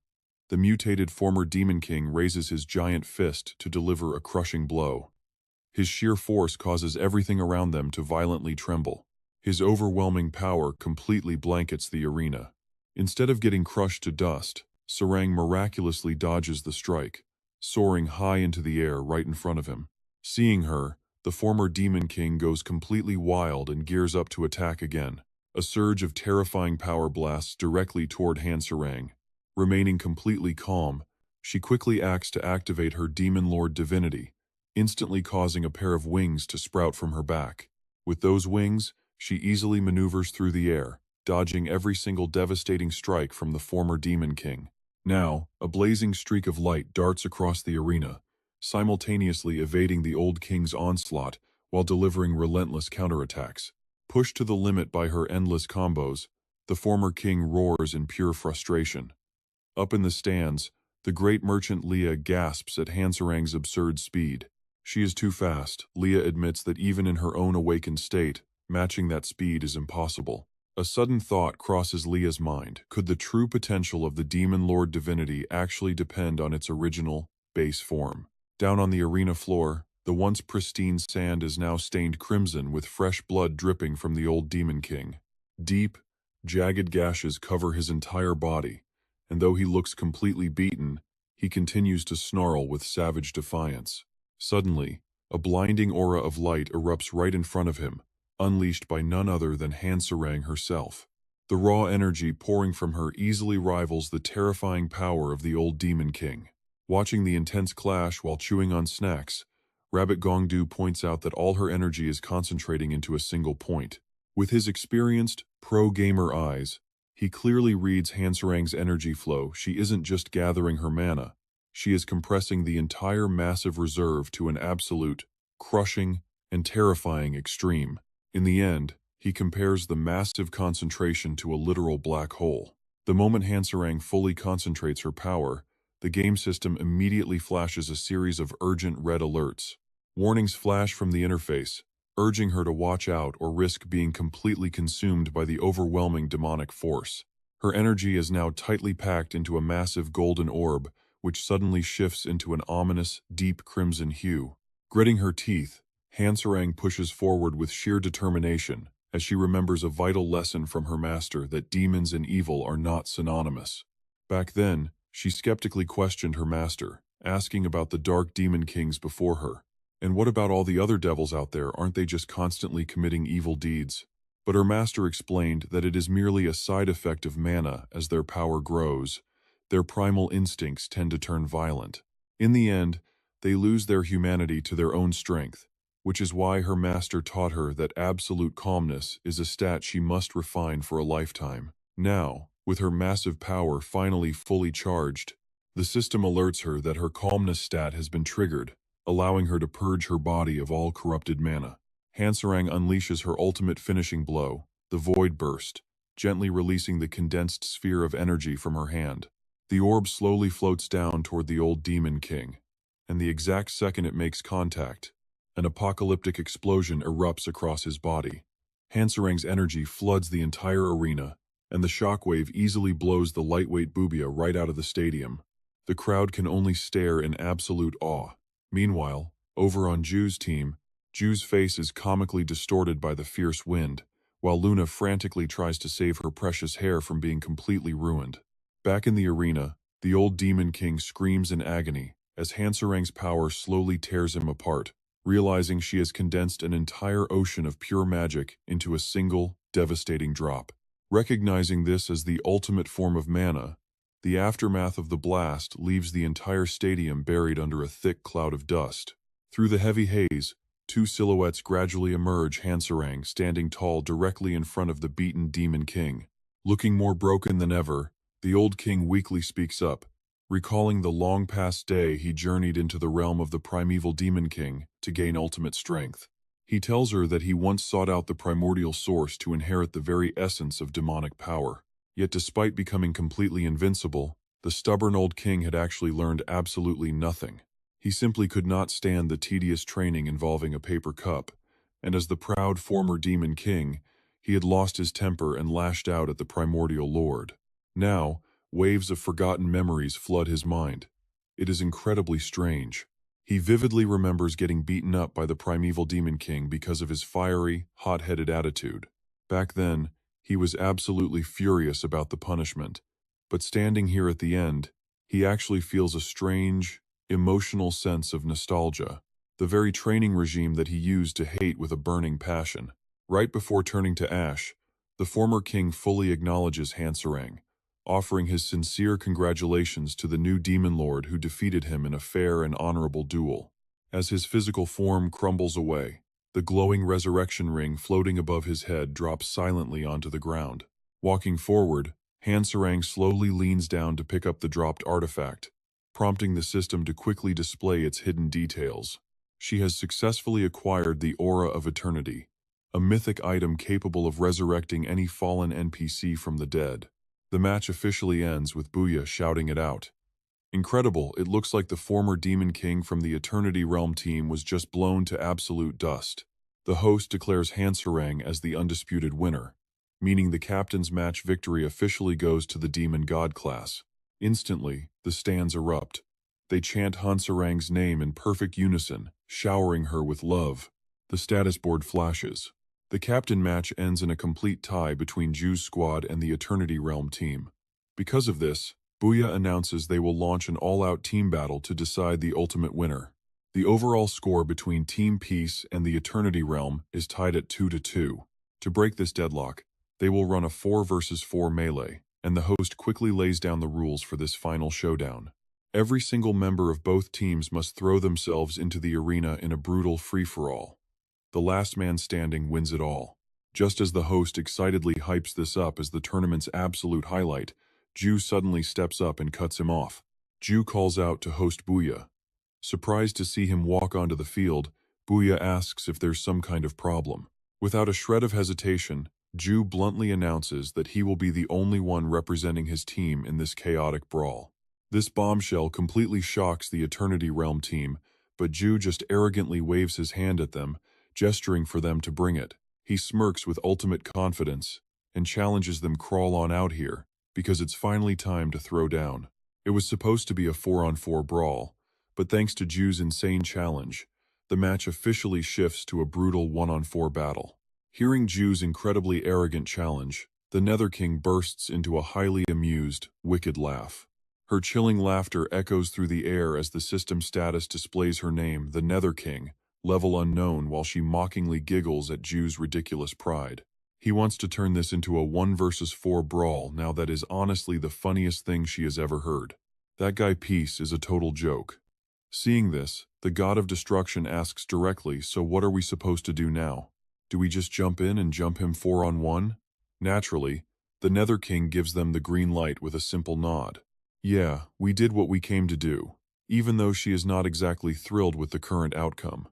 Speaker 1: The mutated former Demon King raises his giant fist to deliver a crushing blow. His sheer force causes everything around them to violently tremble. His overwhelming power completely blankets the arena. Instead of getting crushed to dust, Sarang miraculously dodges the strike, soaring high into the air right in front of him. Seeing her, the former Demon King goes completely wild and gears up to attack again. A surge of terrifying power blasts directly toward Sarang. Remaining completely calm, she quickly acts to activate her Demon Lord divinity, instantly causing a pair of wings to sprout from her back. With those wings, she easily maneuvers through the air, dodging every single devastating strike from the former Demon King. Now, a blazing streak of light darts across the arena, simultaneously evading the old king's onslaught while delivering relentless counterattacks. Pushed to the limit by her endless combos, the former king roars in pure frustration. Up in the stands, the great merchant Leah gasps at Sarang's absurd speed. She is too fast. Leah admits that even in her own awakened state, matching that speed is impossible. A sudden thought crosses Leah's mind. Could the true potential of the Demon Lord divinity actually depend on its original, base form? Down on the arena floor, the once pristine sand is now stained crimson with fresh blood dripping from the old Demon King. Deep, jagged gashes cover his entire body, and though he looks completely beaten, he continues to snarl with savage defiance. Suddenly, a blinding aura of light erupts right in front of him, unleashed by none other than Sarang herself. The raw energy pouring from her easily rivals the terrifying power of the old Demon King. Watching the intense clash while chewing on snacks, Rabbit Gongdu points out that all her energy is concentrating into a single point. With his experienced, pro-gamer eyes, he clearly reads Sarang's energy flow. She isn't just gathering her mana, she is compressing the entire massive reserve to an absolute, crushing, and terrifying extreme. In the end, he compares the massive concentration to a literal black hole. The moment Sarang fully concentrates her power, the game system immediately flashes a series of urgent red alerts. Warnings flash from the interface, urging her to watch out or risk being completely consumed by the overwhelming demonic force. Her energy is now tightly packed into a massive golden orb, which suddenly shifts into an ominous, deep crimson hue. Gritting her teeth, Sarang pushes forward with sheer determination, as she remembers a vital lesson from her master that demons and evil are not synonymous. Back then, she skeptically questioned her master, asking about the dark demon kings before her. And what about all the other devils out there? Aren't they just constantly committing evil deeds? But her master explained that it is merely a side effect of mana. As their power grows, their primal instincts tend to turn violent. In the end, they lose their humanity to their own strength, which is why her master taught her that absolute calmness is a stat she must refine for a lifetime. Now, with her massive power finally fully charged, the system alerts her that her calmness stat has been triggered, allowing her to purge her body of all corrupted mana. Sarang unleashes her ultimate finishing blow, the Void Burst, gently releasing the condensed sphere of energy from her hand. The orb slowly floats down toward the old Demon King, and the exact second it makes contact, an apocalyptic explosion erupts across his body. Sarang's energy floods the entire arena, and the shockwave easily blows the lightweight Boobia right out of the stadium. The crowd can only stare in absolute awe. Meanwhile, over on Ju's team, Ju's face is comically distorted by the fierce wind, while Luna frantically tries to save her precious hair from being completely ruined. Back in the arena, The old Demon King screams in agony as Hanserang's power slowly tears him apart, realizing she has condensed an entire ocean of pure magic into a single, devastating drop. Recognizing this as the ultimate form of mana, the aftermath of the blast leaves the entire stadium buried under a thick cloud of dust. Through the heavy haze, two silhouettes gradually emerge, Hanserang standing tall directly in front of the beaten Demon King. Looking more broken than ever, the old king weakly speaks up, recalling the long-past day he journeyed into the realm of the primeval Demon King to gain ultimate strength. He tells her that he once sought out the primordial source to inherit the very essence of demonic power. Yet despite becoming completely invincible, the stubborn old king had actually learned absolutely nothing. He simply could not stand the tedious training involving a paper cup, and as the proud former Demon King, he had lost his temper and lashed out at the primordial lord. Now, waves of forgotten memories flood his mind. It is incredibly strange. He vividly remembers getting beaten up by the primeval Demon King because of his fiery, hot-headed attitude. Back then, he was absolutely furious about the punishment. But standing here at the end, he actually feels a strange, emotional sense of nostalgia, the very training regime that he used to hate with a burning passion. Right before turning to ash, the former king fully acknowledges Hanserang, offering his sincere congratulations to the new demon lord who defeated him in a fair and honorable duel. As his physical form crumbles away, the glowing resurrection ring floating above his head drops silently onto the ground. Walking forward, Hanserang slowly leans down to pick up the dropped artifact, prompting the system to quickly display its hidden details. She has successfully acquired the Aura of Eternity, a mythic item capable of resurrecting any fallen NPC from the dead. The match officially ends with Booyah shouting it out. Incredible, it looks like the former Demon King from the Eternity Realm team was just blown to absolute dust. The host declares Hanserang as the undisputed winner, meaning the captain's match victory officially goes to the Demon God class. Instantly, the stands erupt. They chant Hanserang's name in perfect unison, showering her with love. The status board flashes. The captain match ends in a complete tie between Ju's squad and the Eternity Realm team. Because of this, Booyah announces they will launch an all-out team battle to decide the ultimate winner. The overall score between Team Peace and the Eternity Realm is tied at 2-2. To break this deadlock, they will run a 4 versus 4 melee, and the host quickly lays down the rules for this final showdown. Every single member of both teams must throw themselves into the arena in a brutal free-for-all. The last man standing wins it all. Just as the host excitedly hypes this up as the tournament's absolute highlight, Ju suddenly steps up and cuts him off. Ju calls out to host Booyah. Surprised to see him walk onto the field, Booyah asks if there's some kind of problem. Without a shred of hesitation, Ju bluntly announces that he will be the only one representing his team in this chaotic brawl. This bombshell completely shocks the Eternity Realm team, but Ju just arrogantly waves his hand at them, gesturing for them to bring it. He smirks with ultimate confidence and challenges them crawl on out here, because it's finally time to throw down. It was supposed to be a 4-on-4 brawl, but thanks to Ju's insane challenge, the match officially shifts to a brutal 1-on-4 battle. Hearing Ju's incredibly arrogant challenge, the Nether King bursts into a highly amused, wicked laugh. Her chilling laughter echoes through the air as the system status displays her name, the Nether King, level unknown, while she mockingly giggles at Ju's ridiculous pride. He wants to turn this into a 1 versus 4 brawl. Now that is honestly the funniest thing she has ever heard. That guy Peace is a total joke. Seeing this, the God of Destruction asks directly, so what are we supposed to do now? Do we just jump in and jump him 4-on-1? Naturally, the Nether King gives them the green light with a simple nod. Yeah, we did what we came to do, even though she is not exactly thrilled with the current outcome.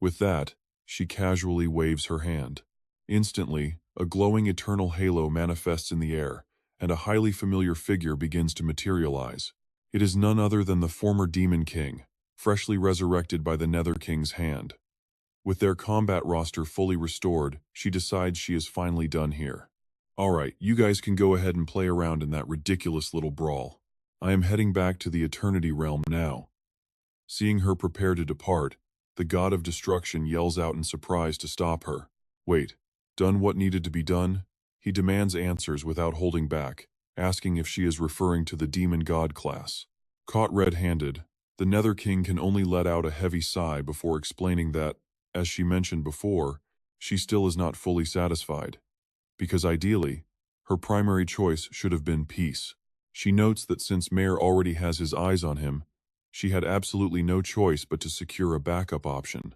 Speaker 1: With that, she casually waves her hand. Instantly, a glowing eternal halo manifests in the air, and a highly familiar figure begins to materialize. It is none other than the former Demon King, freshly resurrected by the Nether King's hand. With their combat roster fully restored, she decides she is finally done here. Alright, you guys can go ahead and play around in that ridiculous little brawl. I am heading back to the Eternity Realm now. Seeing her prepare to depart, the God of Destruction yells out in surprise to stop her. Wait, done what needed to be done? He demands answers without holding back, asking if she is referring to the demon god class. Caught red-handed, the Nether King can only let out a heavy sigh before explaining that, as she mentioned before, she still is not fully satisfied. Because ideally, her primary choice should have been peace. She notes that since Mare already has his eyes on him, she had absolutely no choice but to secure a backup option,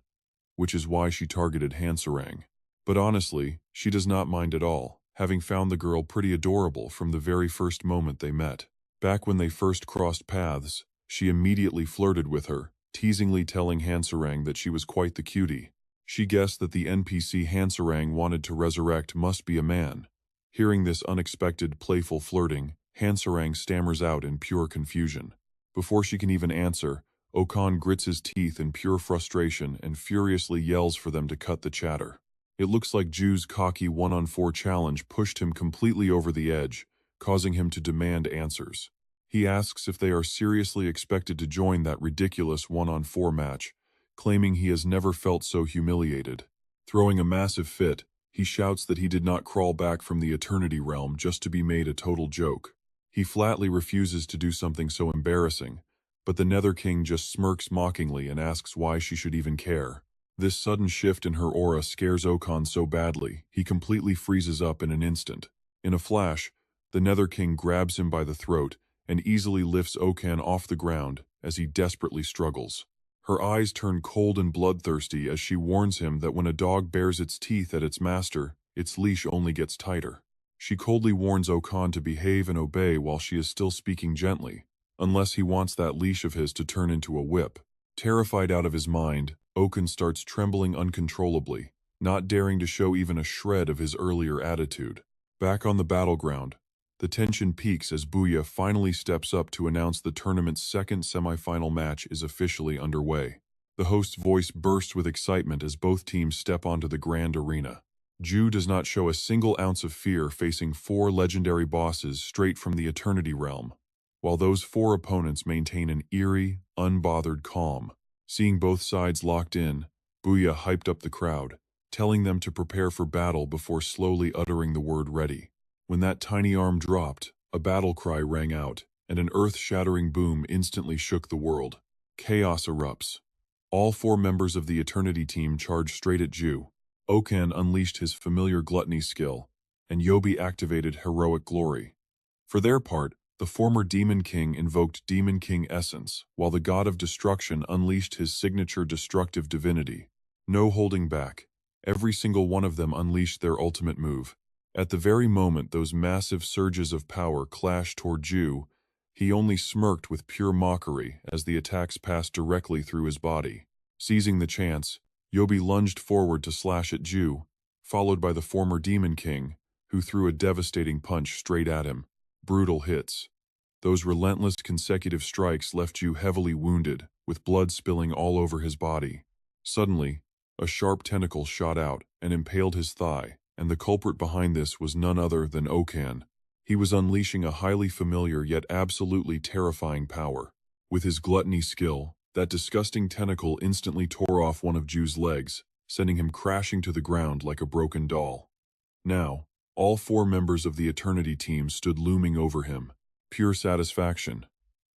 Speaker 1: which is why she targeted Hansarang. But honestly, she does not mind at all, having found the girl pretty adorable from the very first moment they met. Back when they first crossed paths, she immediately flirted with her, teasingly telling Hansarang that she was quite the cutie. She guessed that the NPC Hansarang wanted to resurrect must be a man. Hearing this unexpected, playful flirting, Hansarang stammers out in pure confusion. Before she can even answer, Okan grits his teeth in pure frustration and furiously yells for them to cut the chatter. It looks like Ju's cocky 1-on-4 challenge pushed him completely over the edge, causing him to demand answers. He asks if they are seriously expected to join that ridiculous 1-on-4 match, claiming he has never felt so humiliated. Throwing a massive fit, he shouts that he did not crawl back from the Eternity Realm just to be made a total joke. He flatly refuses to do something so embarrassing, but the Nether King just smirks mockingly and asks why she should even care. This sudden shift in her aura scares Okan so badly, he completely freezes up in an instant. In a flash, the Nether King grabs him by the throat and easily lifts Okan off the ground as he desperately struggles. Her eyes turn cold and bloodthirsty as she warns him that when a dog bares its teeth at its master, its leash only gets tighter. She coldly warns Okan to behave and obey while she is still speaking gently, unless he wants that leash of his to turn into a whip. Terrified out of his mind, Okan starts trembling uncontrollably, not daring to show even a shred of his earlier attitude. Back on the battleground, the tension peaks as Booyah finally steps up to announce the tournament's second semifinal match is officially underway. The host's voice bursts with excitement as both teams step onto the grand arena. Ju does not show a single ounce of fear facing 4 legendary bosses straight from the Eternity Realm, while those 4 opponents maintain an eerie, unbothered calm. Seeing both sides locked in, Booyah hyped up the crowd, telling them to prepare for battle before slowly uttering the word ready. When that tiny arm dropped, a battle cry rang out, and an earth-shattering boom instantly shook the world. Chaos erupts. All 4 members of the Eternity team charged straight at Ju. Okan unleashed his familiar gluttony skill, and Yobi activated heroic glory. For their part, the former Demon King invoked Demon King Essence, while the God of Destruction unleashed his signature destructive divinity. No holding back. Every single one of them unleashed their ultimate move. At the very moment those massive surges of power clashed toward Ju, he only smirked with pure mockery as the attacks passed directly through his body. Seizing the chance, Yobi lunged forward to slash at Ju, followed by the former Demon King, who threw a devastating punch straight at him. Brutal hits. Those relentless consecutive strikes left Ju heavily wounded, with blood spilling all over his body. Suddenly, a sharp tentacle shot out and impaled his thigh, and the culprit behind this was none other than Okan. He was unleashing a highly familiar yet absolutely terrifying power. With his gluttony skill, that disgusting tentacle instantly tore off one of Ju's legs, sending him crashing to the ground like a broken doll. Now, all 4 members of the Eternity team stood looming over him. Pure satisfaction.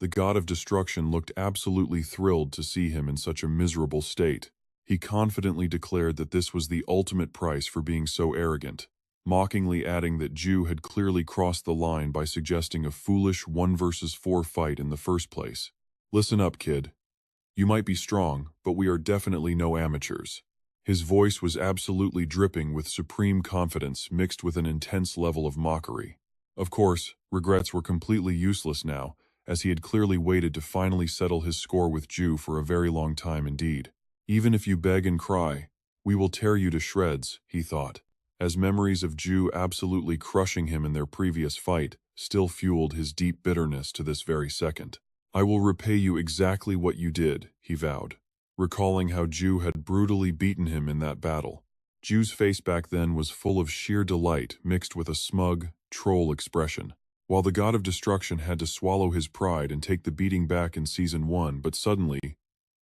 Speaker 1: The God of Destruction looked absolutely thrilled to see him in such a miserable state. He confidently declared that this was the ultimate price for being so arrogant, mockingly adding that Ju had clearly crossed the line by suggesting a foolish 1 versus 4 fight in the first place. Listen up, kid. You might be strong, but we are definitely no amateurs. His voice was absolutely dripping with supreme confidence mixed with an intense level of mockery. Of course, regrets were completely useless now, as he had clearly waited to finally settle his score with Ju for a very long time indeed. Even if you beg and cry, we will tear you to shreds, he thought, as memories of Ju absolutely crushing him in their previous fight still fueled his deep bitterness to this very second. I will repay you exactly what you did, he vowed, recalling how Ju had brutally beaten him in that battle. Ju's face back then was full of sheer delight mixed with a smug, troll expression. While the God of Destruction had to swallow his pride and take the beating back in Season 1, but suddenly,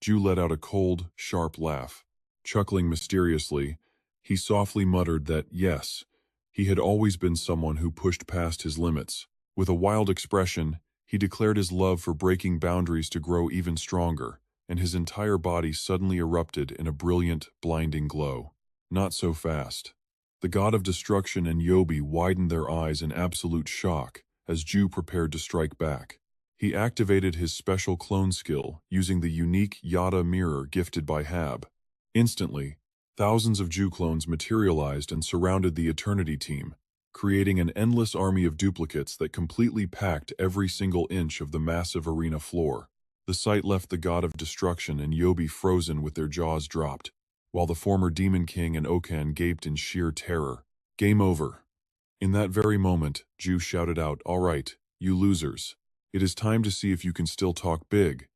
Speaker 1: Ju let out a cold, sharp laugh. Chuckling mysteriously, he softly muttered that, yes, he had always been someone who pushed past his limits. With a wild expression, he declared his love for breaking boundaries to grow even stronger, and his entire body suddenly erupted in a brilliant, blinding glow. Not so fast. The god of destruction and Yobi widened their eyes in absolute shock as Ju prepared to strike back. He activated his special clone skill using the unique Yada mirror gifted by Hab. Instantly, thousands of Ju clones materialized and surrounded the Eternity team, creating an endless army of duplicates that completely packed every single inch of the massive arena floor. The sight left the god of destruction and Yobi frozen with their jaws dropped, while the former Demon King and Okan gaped in sheer terror. Game over. In that very moment, Ju shouted out, "All right, you losers. It is time to see if you can still talk big."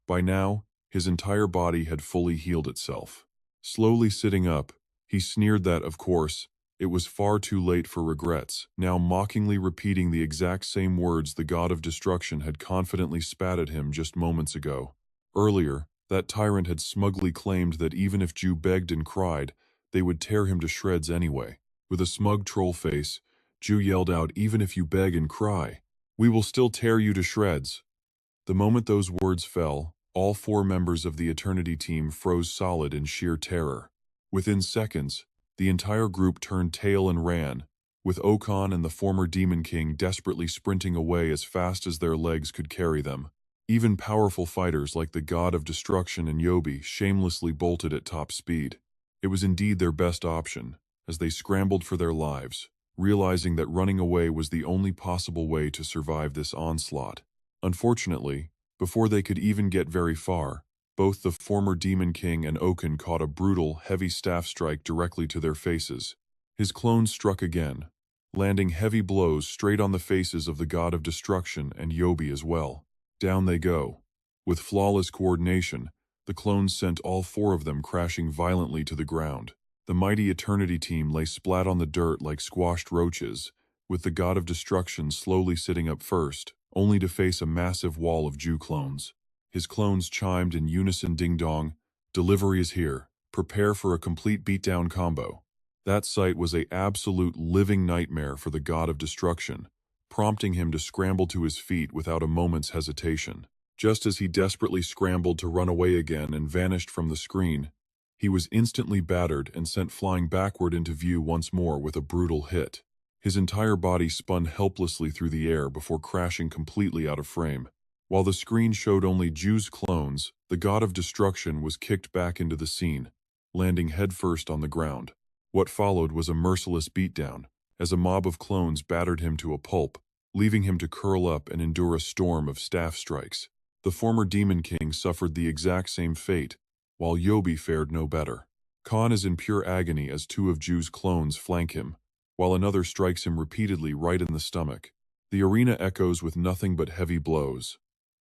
Speaker 1: By now, his entire body had fully healed itself. Slowly sitting up, he sneered that, of course, it was far too late for regrets, now mockingly repeating the exact same words the god of destruction had confidently spat at him just moments ago. Earlier, that tyrant had smugly claimed that even if Ju begged and cried, they would tear him to shreds anyway. With a smug troll face, Ju yelled out, "Even if you beg and cry, we will still tear you to shreds." The moment those words fell, all four members of the Eternity team froze solid in sheer terror. Within seconds, the entire group turned tail and ran, with Okan and the former Demon King desperately sprinting away as fast as their legs could carry them. Even powerful fighters like the god of destruction and Yobi shamelessly bolted at top speed. It was indeed their best option, as they scrambled for their lives, realizing that running away was the only possible way to survive this onslaught. Unfortunately, before they could even get very far, both the former Demon King and Okan caught a brutal, heavy staff strike directly to their faces. His clone struck again, landing heavy blows straight on the faces of the god of destruction and Yobi as well. Down they go. With flawless coordination, the clones sent all four of them crashing violently to the ground. The mighty Eternity team lay splat on the dirt like squashed roaches, with the god of destruction slowly sitting up first, only to face a massive wall of Ju clones. His clones chimed in unison, "Ding-dong, delivery is here. Prepare for a complete beatdown combo." That sight was an absolute living nightmare for the god of destruction, prompting him to scramble to his feet without a moment's hesitation. Just as he desperately scrambled to run away again and vanished from the screen, he was instantly battered and sent flying backward into view once more with a brutal hit. His entire body spun helplessly through the air before crashing completely out of frame. While the screen showed only Ju's clones, the god of destruction was kicked back into the scene, landing headfirst on the ground. What followed was a merciless beatdown, as a mob of clones battered him to a pulp, leaving him to curl up and endure a storm of staff strikes. The former Demon King suffered the exact same fate, while Yobi fared no better. Khan is in pure agony as two of Ju's clones flank him, while another strikes him repeatedly right in the stomach. The arena echoes with nothing but heavy blows.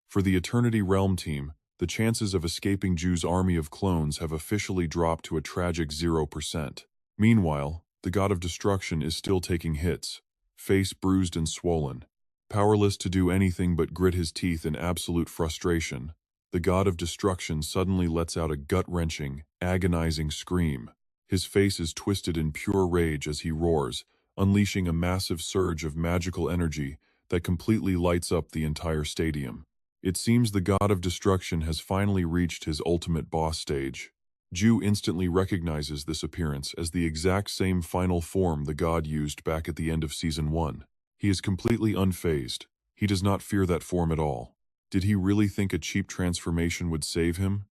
Speaker 1: For the Eternity Realm team, the chances of escaping Ju's army of clones have officially dropped to a tragic 0%. Meanwhile, the god of destruction is still taking hits, face bruised and swollen. Powerless to do anything but grit his teeth in absolute frustration, the god of destruction suddenly lets out a gut-wrenching, agonizing scream. His face is twisted in pure rage as he roars, unleashing a massive surge of magical energy that completely lights up the entire stadium. It seems the god of destruction has finally reached his ultimate boss stage. Ju instantly recognizes this appearance as the exact same final form the god used back at the end of Season 1. He is completely unfazed. He does not fear that form at all. Did he really think a cheap transformation would save him?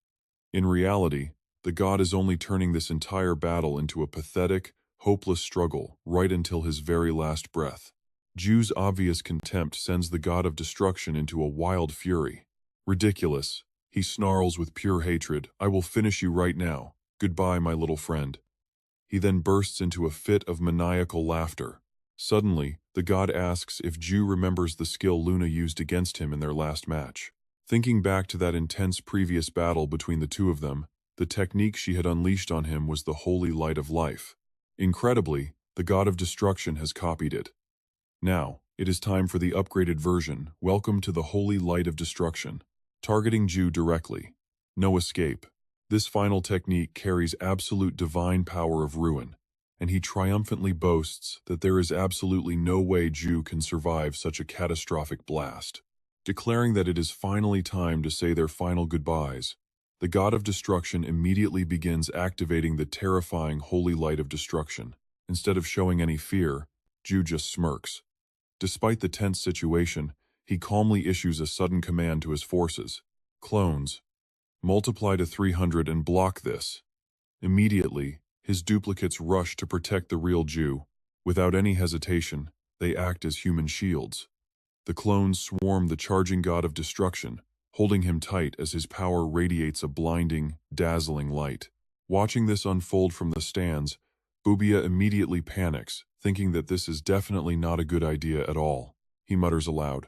Speaker 1: In reality, the god is only turning this entire battle into a pathetic, hopeless struggle right until his very last breath. Ju's obvious contempt sends the god of destruction into a wild fury. "Ridiculous," he snarls with pure hatred. "I will finish you right now. Goodbye, my little friend." He then bursts into a fit of maniacal laughter. Suddenly, the god asks if Ju remembers the skill Luna used against him in their last match. Thinking back to that intense previous battle between the two of them, the technique she had unleashed on him was the holy light of life. Incredibly, the god of destruction has copied it. Now, it is time for the upgraded version. Welcome to the holy light of destruction. Targeting Ju directly. No escape. This final technique carries absolute divine power of ruin, and he triumphantly boasts that there is absolutely no way Ju can survive such a catastrophic blast. Declaring that it is finally time to say their final goodbyes, the god of destruction immediately begins activating the terrifying holy light of destruction. Instead of showing any fear, Ju just smirks. Despite the tense situation, he calmly issues a sudden command to his forces. Clones, multiply to 300 and block this. Immediately, his duplicates rush to protect the real Ju. Without any hesitation, they act as human shields. The clones swarm the charging god of destruction, holding him tight as his power radiates a blinding, dazzling light. Watching this unfold from the stands, Bubia immediately panics, thinking that this is definitely not a good idea at all. He mutters aloud.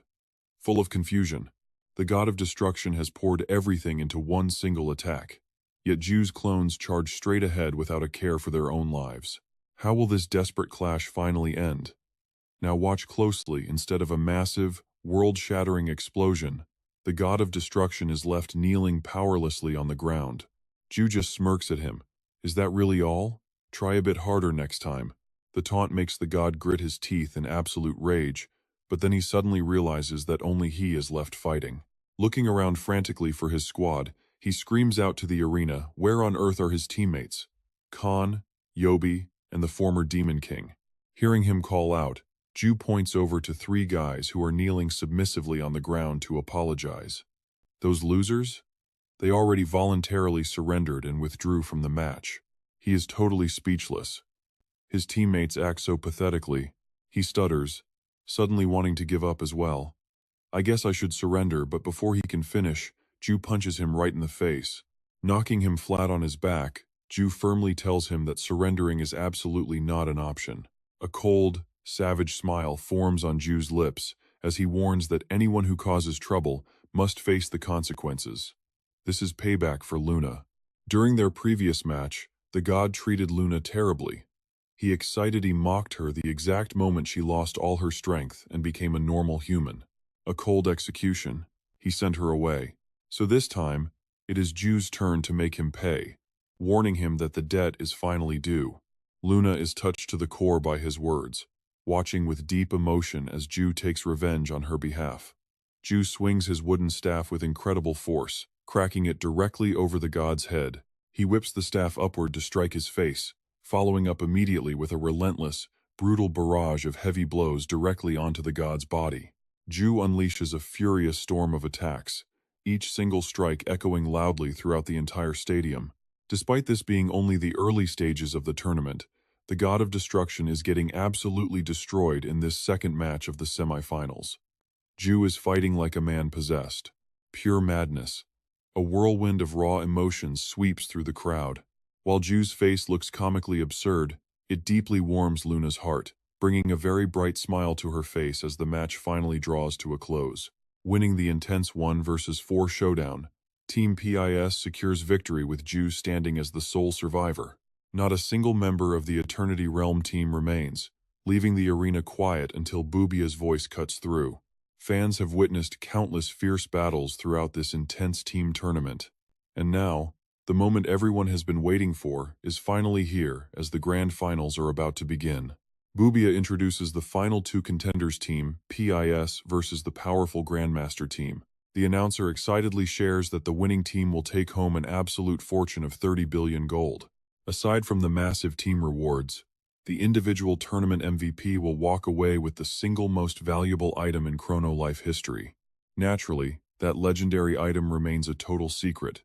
Speaker 1: Full of confusion, the god of destruction has poured everything into one single attack. Yet Ju's clones charge straight ahead without a care for their own lives. How will this desperate clash finally end? Now watch closely. Instead of a massive, world-shattering explosion, the god of destruction is left kneeling powerlessly on the ground. Ju just smirks at him. Is that really all? Try a bit harder next time. The taunt makes the god grit his teeth in absolute rage, but then he suddenly realizes that only he is left fighting. Looking around frantically for his squad, he screams out to the arena, where on earth are his teammates? Khan, Yobi, and the former Demon King. Hearing him call out, Ju points over to 3 guys who are kneeling submissively on the ground to apologize. Those losers? They already voluntarily surrendered and withdrew from the match. He is totally speechless. His teammates act so pathetically. He stutters, suddenly wanting to give up as well. I guess I should surrender, but before he can finish, Ju punches him right in the face. Knocking him flat on his back, Ju firmly tells him that surrendering is absolutely not an option. A cold, savage smile forms on Ju's lips as he warns that anyone who causes trouble must face the consequences. This is payback for Luna. During their previous match, the god treated Luna terribly. He excitedly mocked her the exact moment she lost all her strength and became a normal human. A cold execution. He sent her away. So this time, it is Ju's turn to make him pay, warning him that the debt is finally due. Luna is touched to the core by his words, watching with deep emotion as Ju takes revenge on her behalf. Ju swings his wooden staff with incredible force, cracking it directly over the god's head. He whips the staff upward to strike his face, following up immediately with a relentless, brutal barrage of heavy blows directly onto the god's body. Ju unleashes a furious storm of attacks, each single strike echoing loudly throughout the entire stadium. Despite this being only the early stages of the tournament, the god of destruction is getting absolutely destroyed in this second match of the semifinals. Ju is fighting like a man possessed. Pure madness. A whirlwind of raw emotions sweeps through the crowd. While Ju's face looks comically absurd, it deeply warms Luna's heart, bringing a very bright smile to her face as the match finally draws to a close. Winning the intense 1 versus 4 showdown, Team PIS secures victory with Ju standing as the sole survivor. Not a single member of the Eternity Realm team remains, leaving the arena quiet until Bubia's voice cuts through. Fans have witnessed countless fierce battles throughout this intense team tournament. And now, the moment everyone has been waiting for is finally here as the grand finals are about to begin. Bubia introduces the final 2 contenders team, PIS versus the powerful Grandmaster team. The announcer excitedly shares that the winning team will take home an absolute fortune of 30 billion gold. Aside from the massive team rewards, the individual tournament MVP will walk away with the single most valuable item in Chrono Life history. Naturally, that legendary item remains a total secret,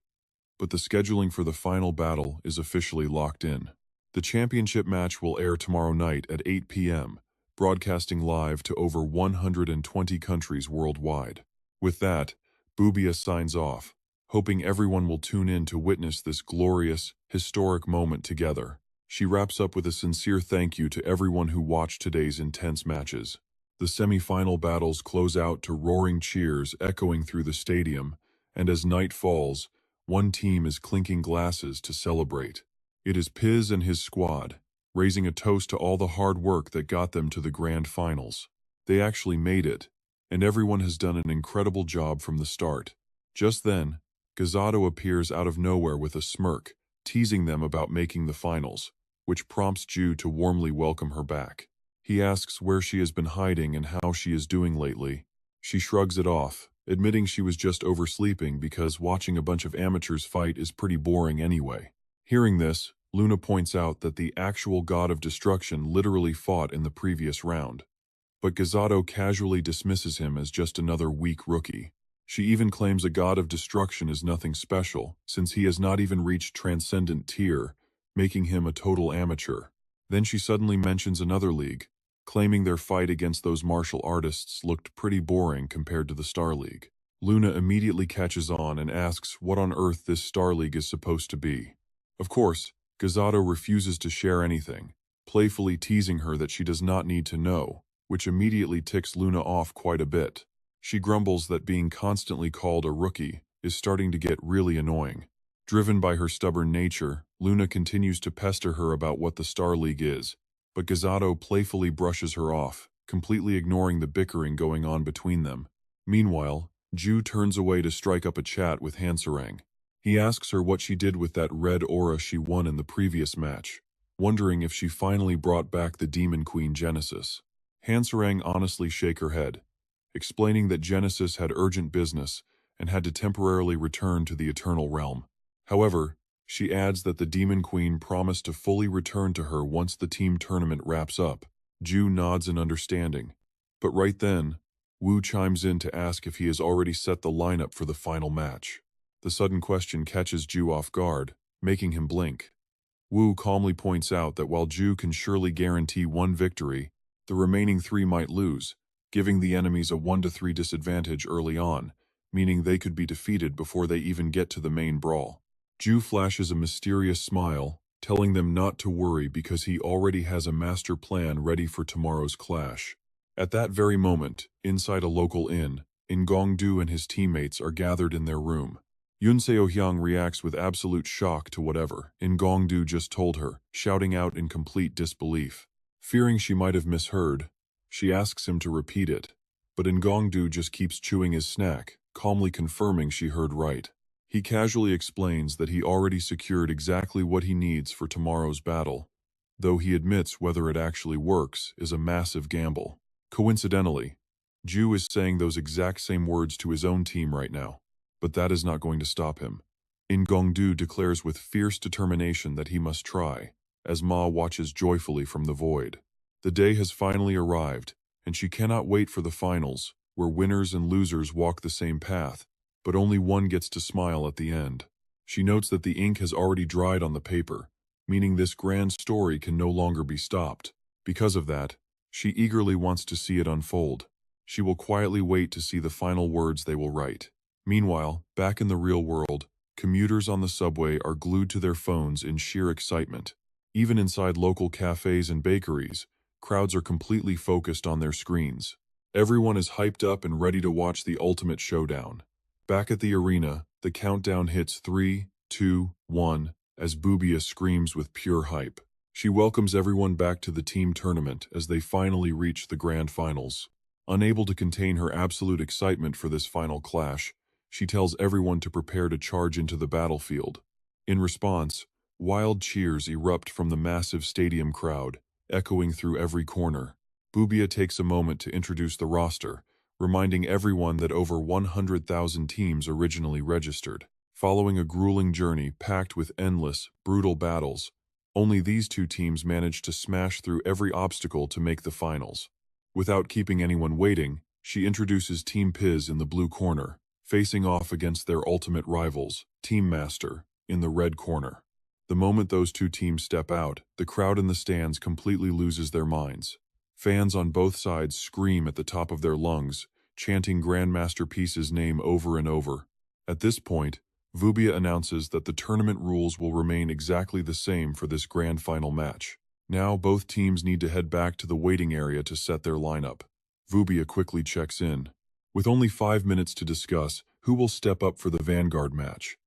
Speaker 1: but the scheduling for the final battle is officially locked in. The championship match will air tomorrow night at 8 p.m., broadcasting live to over 120 countries worldwide. With that, Bubia signs off, hoping everyone will tune in to witness this glorious, historic moment together. She wraps up with a sincere thank you to everyone who watched today's intense matches. The semi-final battles close out to roaring cheers echoing through the stadium, and as night falls, one team is clinking glasses to celebrate. It is Piz and his squad, raising a toast to all the hard work that got them to the grand finals. They actually made it, and everyone has done an incredible job from the start. Just then, Gazzato appears out of nowhere with a smirk, teasing them about making the finals. which prompts Ju to warmly welcome her back. He asks where she has been hiding and how she is doing lately. She shrugs it off, admitting she was just oversleeping because watching a bunch of amateurs fight is pretty boring anyway. Hearing this, Luna points out that the actual god of destruction literally fought in the previous round. But Gazzotto casually dismisses him as just another weak rookie. She even claims a god of destruction is nothing special, since he has not even reached transcendent tier, making him a total amateur. Then she suddenly mentions another league, claiming their fight against those martial artists looked pretty boring compared to the Star League. Luna immediately catches on and asks what on earth this Star League is supposed to be. Of course, Gazzotto refuses to share anything, playfully teasing her that she does not need to know, which immediately ticks Luna off quite a bit. She grumbles that being constantly called a rookie is starting to get really annoying. Driven by her stubborn nature, Luna continues to pester her about what the Star League is, but Gazzotto playfully brushes her off, completely ignoring the bickering going on between them. Meanwhile, Ju turns away to strike up a chat with Hansarang. He asks her what she did with that red aura she won in the previous match, wondering if she finally brought back the Demon Queen Genesis. Hansarang honestly shakes her head, explaining that Genesis had urgent business and had to temporarily return to the Eternal Realm. However, she adds that the Demon Queen promised to fully return to her once the team tournament wraps up. Ju nods in understanding, but right then, Wu chimes in to ask if he has already set the lineup for the final match. The sudden question catches Ju off guard, making him blink. Wu calmly points out that while Ju can surely guarantee one victory, the remaining 3 might lose, giving the enemies a 1-3 disadvantage early on, meaning they could be defeated before they even get to the main brawl. Ju flashes a mysterious smile, telling them not to worry because he already has a master plan ready for tomorrow's clash. At that very moment, inside a local inn, Ngongdu and his teammates are gathered in their room. Yun Seohyang reacts with absolute shock to whatever Ngongdu just told her, shouting out in complete disbelief. Fearing she might have misheard, she asks him to repeat it, but Ngongdu just keeps chewing his snack, calmly confirming she heard right. He casually explains that he already secured exactly what he needs for tomorrow's battle, though he admits whether it actually works is a massive gamble. Coincidentally, Ju is saying those exact same words to his own team right now, but that is not going to stop him. Ngongdu declares with fierce determination that he must try, as Ma watches joyfully from the void. The day has finally arrived, and she cannot wait for the finals, where winners and losers walk the same path, but only one gets to smile at the end. She notes that the ink has already dried on the paper, meaning this grand story can no longer be stopped. Because of that, she eagerly wants to see it unfold. She will quietly wait to see the final words they will write. Meanwhile, back in the real world, commuters on the subway are glued to their phones in sheer excitement. Even inside local cafes and bakeries, crowds are completely focused on their screens. Everyone is hyped up and ready to watch the ultimate showdown. Back at the arena, the countdown hits 3, 2, 1, as Bubia screams with pure hype. She welcomes everyone back to the team tournament as they finally reach the grand finals. Unable to contain her absolute excitement for this final clash, she tells everyone to prepare to charge into the battlefield. In response, wild cheers erupt from the massive stadium crowd, echoing through every corner. Bubia takes a moment to introduce the roster, reminding everyone that over 100,000 teams originally registered. Following a grueling journey packed with endless, brutal battles, only these 2 teams managed to smash through every obstacle to make the finals. Without keeping anyone waiting, she introduces Team Piz in the blue corner, facing off against their ultimate rivals, Team Master, in the red corner. The moment those 2 teams step out, the crowd in the stands completely loses their minds. Fans on both sides scream at the top of their lungs, chanting Grandmaster Piece's name over and over. At this point, Vubia announces that the tournament rules will remain exactly the same for this grand final match. Now both teams need to head back to the waiting area to set their lineup. Vubia quickly checks in, with only 5 minutes to discuss who will step up for the Vanguard match.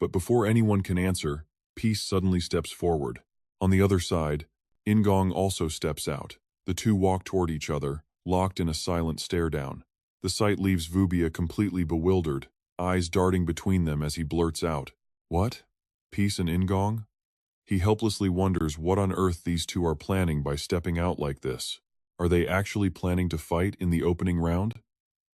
Speaker 1: But before anyone can answer, Peace suddenly steps forward. On the other side, Ingong also steps out. The 2 walk toward each other, locked in a silent stare-down. The sight leaves Vubia completely bewildered, eyes darting between them as he blurts out, "What? Peace and Ingong?" He helplessly wonders what on earth these two are planning by stepping out like this. Are they actually planning to fight in the opening round?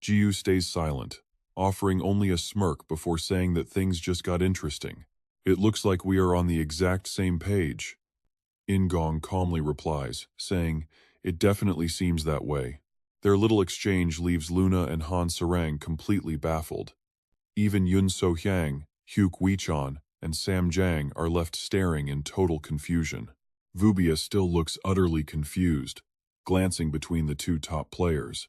Speaker 1: Jiu stays silent, offering only a smirk before saying that things just got interesting. It looks like we are on the exact same page. Ingong calmly replies, saying, "It definitely seems that way." Their little exchange leaves Luna and Han Sarang completely baffled. Even Yun So-hyang, Hugh Wei-chan, and Sam Jang are left staring in total confusion. Vubia still looks utterly confused, glancing between the two top players.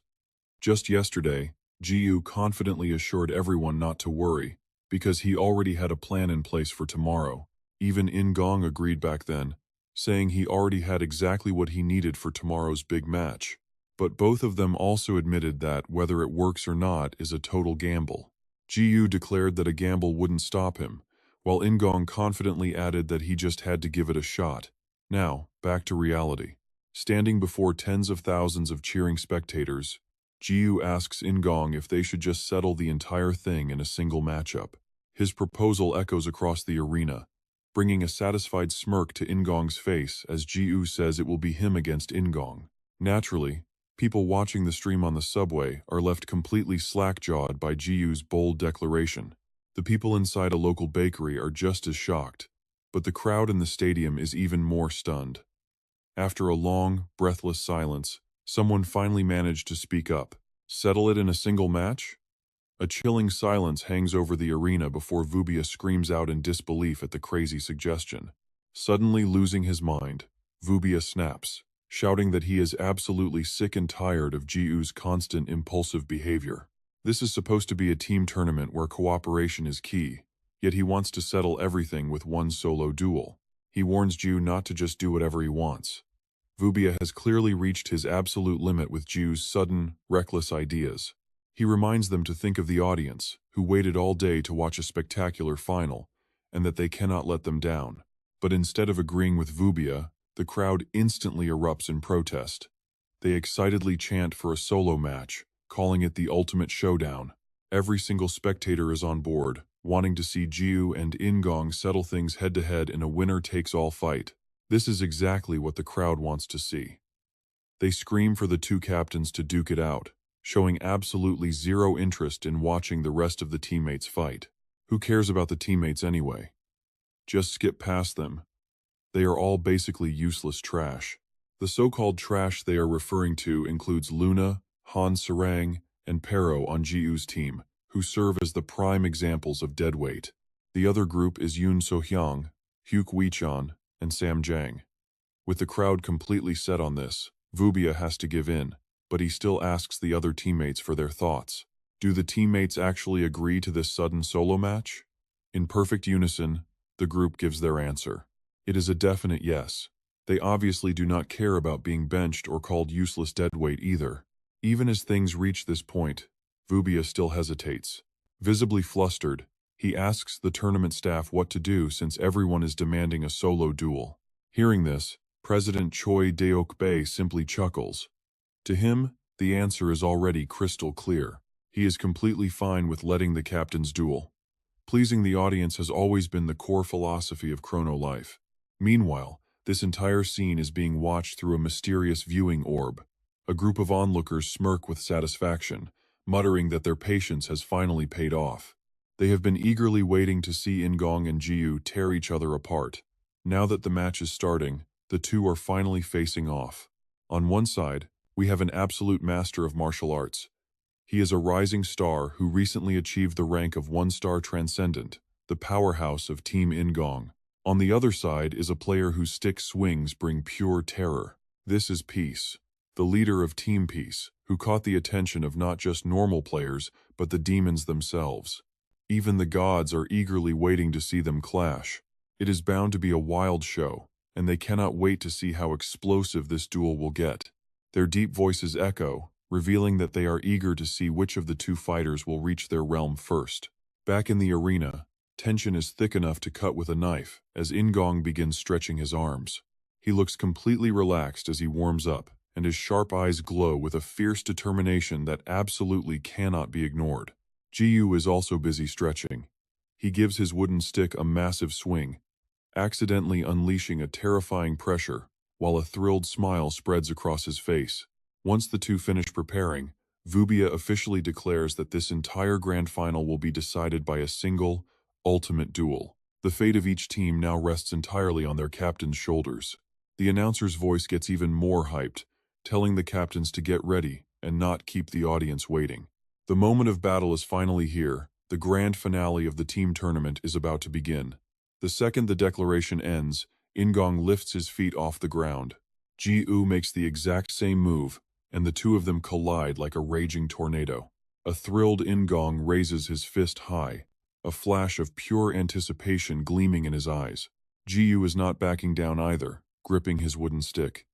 Speaker 1: Just yesterday, Jiu confidently assured everyone not to worry, because he already had a plan in place for tomorrow. Even Ingong agreed back then, saying he already had exactly what he needed for tomorrow's big match. But both of them also admitted that whether it works or not is a total gamble. Jiu declared that a gamble wouldn't stop him, while Ingong confidently added that he just had to give it a shot. Now, back to reality. Standing before tens of thousands of cheering spectators, Jiu asks Ingong if they should just settle the entire thing in a single matchup. His proposal echoes across the arena, bringing a satisfied smirk to Ingong's face as Jiu says it will be him against Ingong. Naturally, people watching the stream on the subway are left completely slack-jawed by Jiu's bold declaration. The people inside a local bakery are just as shocked, but the crowd in the stadium is even more stunned. After a long, breathless silence, someone finally managed to speak up. "Settle it in a single match?" A chilling silence hangs over the arena before Vubia screams out in disbelief at the crazy suggestion. Suddenly losing his mind, Vubia snaps, shouting that he is absolutely sick and tired of Jiu's constant impulsive behavior. This is supposed to be a team tournament where cooperation is key, yet he wants to settle everything with one solo duel. He warns Jiu not to just do whatever he wants. Vubia has clearly reached his absolute limit with Jiu's sudden, reckless ideas. He reminds them to think of the audience, who waited all day to watch a spectacular final, and that they cannot let them down. But instead of agreeing with Vubia, the crowd instantly erupts in protest. They excitedly chant for a solo match, calling it the ultimate showdown. Every single spectator is on board, wanting to see Jiu and Ingong settle things head-to-head in a winner-takes-all fight. This is exactly what the crowd wants to see. They scream for the two captains to duke it out, showing absolutely zero interest in watching the rest of the teammates fight. Who cares about the teammates anyway? Just skip past them. They are all basically useless trash. The so-called trash they are referring to includes Luna, Han Sarang, and Pero on Jiu's team, who serve as the prime examples of deadweight. The other group is Yun So-hyang, Hugh Wei-chan, and Sam Jang. With the crowd completely set on this, Vubia has to give in, but he still asks the other teammates for their thoughts. Do the teammates actually agree to this sudden solo match? In perfect unison, the group gives their answer. It is a definite yes. They obviously do not care about being benched or called useless deadweight either. Even as things reach this point, Vubia still hesitates. Visibly flustered, he asks the tournament staff what to do since everyone is demanding a solo duel. Hearing this, President Choi Deok-bae simply chuckles. To him, the answer is already crystal clear. He is completely fine with letting the captains duel. Pleasing the audience has always been the core philosophy of Chrono Life. Meanwhile, this entire scene is being watched through a mysterious viewing orb. A group of onlookers smirk with satisfaction, muttering that their patience has finally paid off. They have been eagerly waiting to see Ingong and Jiu tear each other apart. Now that the match is starting, the two are finally facing off. On one side, we have an absolute master of martial arts. He is a rising star who recently achieved the rank of one-star transcendent, the powerhouse of Team Ingong. On the other side is a player whose stick swings bring pure terror. This is Peace, the leader of Team Peace, who caught the attention of not just normal players, but the demons themselves. Even the gods are eagerly waiting to see them clash. It is bound to be a wild show, and they cannot wait to see how explosive this duel will get. Their deep voices echo, revealing that they are eager to see which of the two fighters will reach their realm first. Back in the arena, tension is thick enough to cut with a knife as Ingong begins stretching his arms. He looks completely relaxed as he warms up, and his sharp eyes glow with a fierce determination that absolutely cannot be ignored. Jiu is also busy stretching. He gives his wooden stick a massive swing, accidentally unleashing a terrifying pressure, while a thrilled smile spreads across his face. Once the two finish preparing, Vubia officially declares that this entire grand final will be decided by a single, ultimate duel. The fate of each team now rests entirely on their captain's shoulders. The announcer's voice gets even more hyped, telling the captains to get ready and not keep the audience waiting. The moment of battle is finally here. The grand finale of the team tournament is about to begin. The second the declaration ends, Ingong lifts his feet off the ground. Ji-U makes the exact same move, and the two of them collide like a raging tornado. A thrilled Ingong raises his fist high, a flash of pure anticipation gleaming in his eyes. Ji-U is not backing down either, gripping his wooden stick.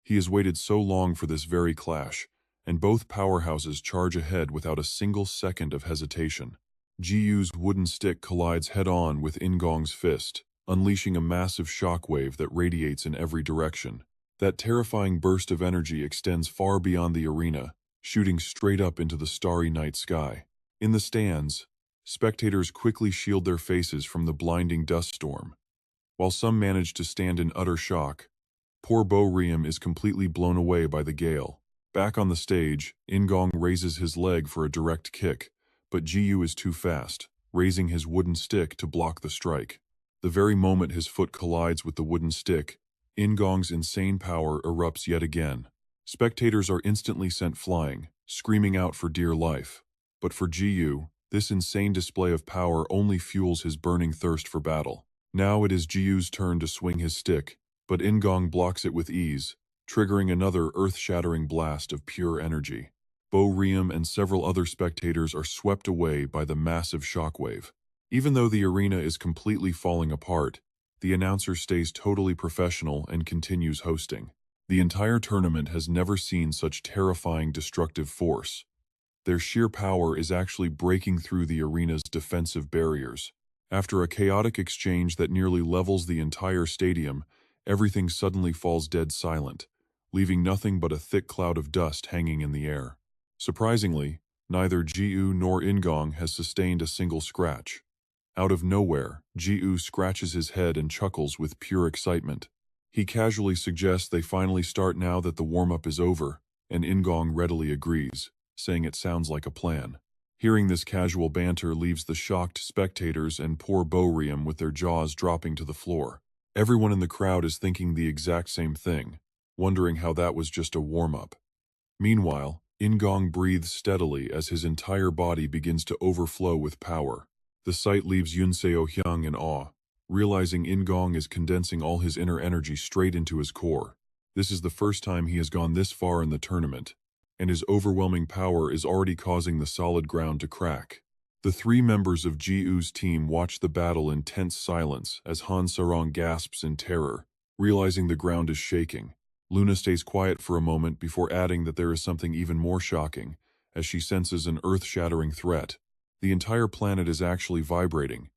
Speaker 1: He has waited so long for this very clash, and both powerhouses charge ahead without a single second of hesitation. Ji-U's wooden stick collides head-on with Ingong's fist, unleashing a massive shockwave that radiates in every direction. That terrifying burst of energy extends far beyond the arena, shooting straight up into the starry night sky. In the stands, spectators quickly shield their faces from the blinding dust storm. While some manage to stand in utter shock, poor Bo-Riem is completely blown away by the gale. Back on the stage, Ingong raises his leg for a direct kick, but Ji-U is too fast, raising his wooden stick to block the strike. The very moment his foot collides with the wooden stick, Ingong's insane power erupts yet again. Spectators are instantly sent flying, screaming out for dear life. But for Ji-U, this insane display of power only fuels his burning thirst for battle. Now it is Ji-U's turn to swing his stick, but Ingong blocks it with ease, triggering another earth-shattering blast of pure energy. Bo-Riem and several other spectators are swept away by the massive shockwave. Even though the arena is completely falling apart, the announcer stays totally professional and continues hosting. The entire tournament has never seen such terrifying destructive force. Their sheer power is actually breaking through the arena's defensive barriers. After a chaotic exchange that nearly levels the entire stadium, everything suddenly falls dead silent, leaving nothing but a thick cloud of dust hanging in the air. Surprisingly, neither Ji-U nor Ingong has sustained a single scratch. Out of nowhere, Ji-U scratches his head and chuckles with pure excitement. He casually suggests they finally start now that the warm-up is over, and Ingong readily agrees, saying it sounds like a plan. Hearing this casual banter leaves the shocked spectators and poor Bo-Riem with their jaws dropping to the floor. Everyone in the crowd is thinking the exact same thing, wondering how that was just a warm-up. Meanwhile, Ingong breathes steadily as his entire body begins to overflow with power. The sight leaves Yunseo-hyung in awe, realizing Ingong is condensing all his inner energy straight into his core. This is the first time he has gone this far in the tournament, and his overwhelming power is already causing the solid ground to crack. The three members of Ji-U's team watch the battle in tense silence as Han Sarong gasps in terror, realizing the ground is shaking. Luna stays quiet for a moment before adding that there is something even more shocking, as she senses an earth-shattering threat. The entire planet is actually vibrating,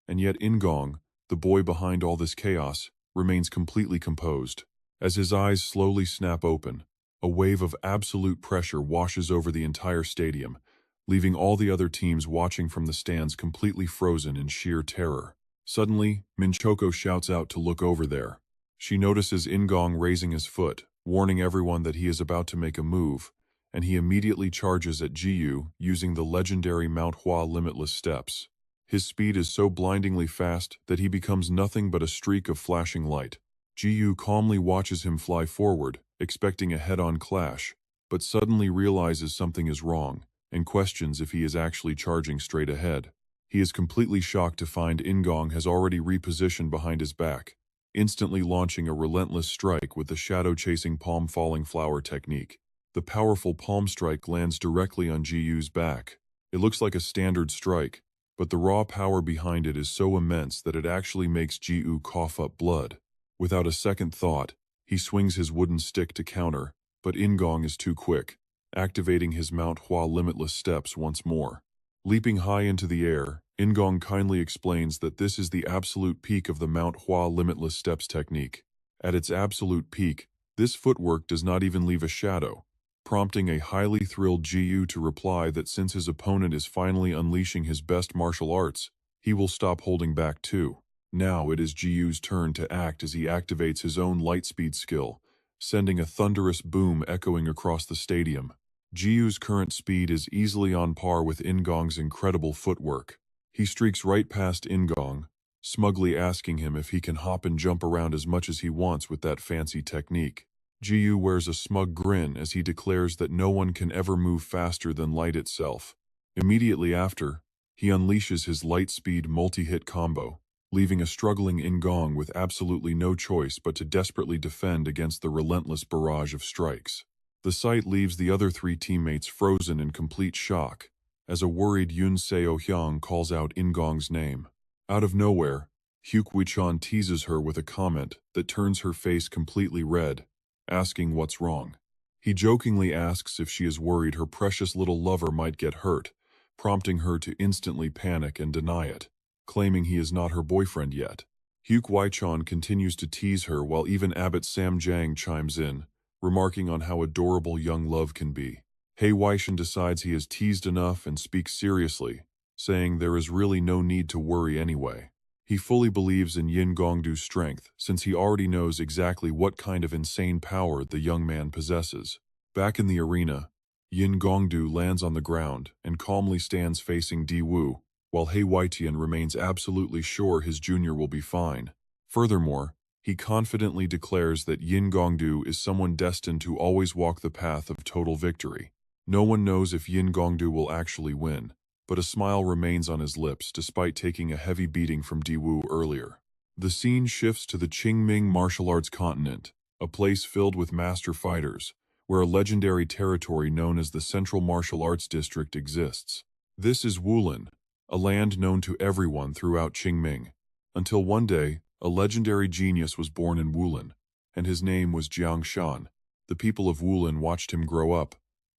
Speaker 1: and yet Ingong, the boy behind all this chaos, remains completely composed. As his eyes slowly snap open, a wave of absolute pressure washes over the entire stadium, leaving all the other teams watching from the stands completely frozen in sheer terror. Suddenly, Minchoko shouts out to look over there. She notices Ingong raising his foot, warning everyone that he is about to make a move, and he immediately charges at Ji-U using the legendary Mount Hua limitless steps. His speed is so blindingly fast that he becomes nothing but a streak of flashing light. Ji-U calmly watches him fly forward, expecting a head-on clash, but suddenly realizes something is wrong, and questions if he is actually charging straight ahead. He is completely shocked to find Ingong has already repositioned behind his back, instantly launching a relentless strike with the shadow-chasing palm-falling flower technique. The powerful palm strike lands directly on Ji-U's back. It looks like a standard strike, but the raw power behind it is so immense that it actually makes Ji-U cough up blood. Without a second thought, he swings his wooden stick to counter, but Ingong is too quick, activating his Mount Hua limitless steps once more. Leaping high into the air, Ingong kindly explains that this is the absolute peak of the Mount Hua limitless steps technique. At its absolute peak, this footwork does not even leave a shadow, prompting a highly thrilled Ji-U to reply that since his opponent is finally unleashing his best martial arts, he will stop holding back too. Now it is Jiyu's turn to act as he activates his own lightspeed skill, sending a thunderous boom echoing across the stadium. Jiyu's current speed is easily on par with Ingong's incredible footwork. He streaks right past Ingong, smugly asking him if he can hop and jump around as much as he wants with that fancy technique. Jiyu wears a smug grin as he declares that no one can ever move faster than light itself. Immediately after, he unleashes his light-speed multi-hit combo, leaving a struggling Ingong with absolutely no choice but to desperately defend against the relentless barrage of strikes. The sight leaves the other three teammates frozen in complete shock, as a worried Yun Seo-hyung calls out Ingong's name. Out of nowhere, Hyuk-wee-chan teases her with a comment that turns her face completely red, asking what's wrong. He jokingly asks if she is worried her precious little lover might get hurt, prompting her to instantly panic and deny it, claiming he is not her boyfriend yet. Hyuk-wee-chan continues to tease her while even Abbot Sam Jang chimes in, remarking on how adorable young love can be. Hae Wei-shin decides he has teased enough and speaks seriously, saying there is really no need to worry anyway. He fully believes in Yin Gongdu's strength, since he already knows exactly what kind of insane power the young man possesses. Back in the arena, Yin Gongdu lands on the ground and calmly stands facing Di Wu, while Hae Wei-tian remains absolutely sure his junior will be fine. Furthermore, he confidently declares that Yin Gongdu is someone destined to always walk the path of total victory. No one knows if Yin Gongdu will actually win, but a smile remains on his lips despite taking a heavy beating from Di Wu earlier. The scene shifts to the Qingming martial arts continent, a place filled with master fighters, where a legendary territory known as the Central Martial Arts District exists. This is Wulin, a land known to everyone throughout Qingming, until one day, a legendary genius was born in Wulin, and his name was Jiang Shan. The people of Wulin watched him grow up,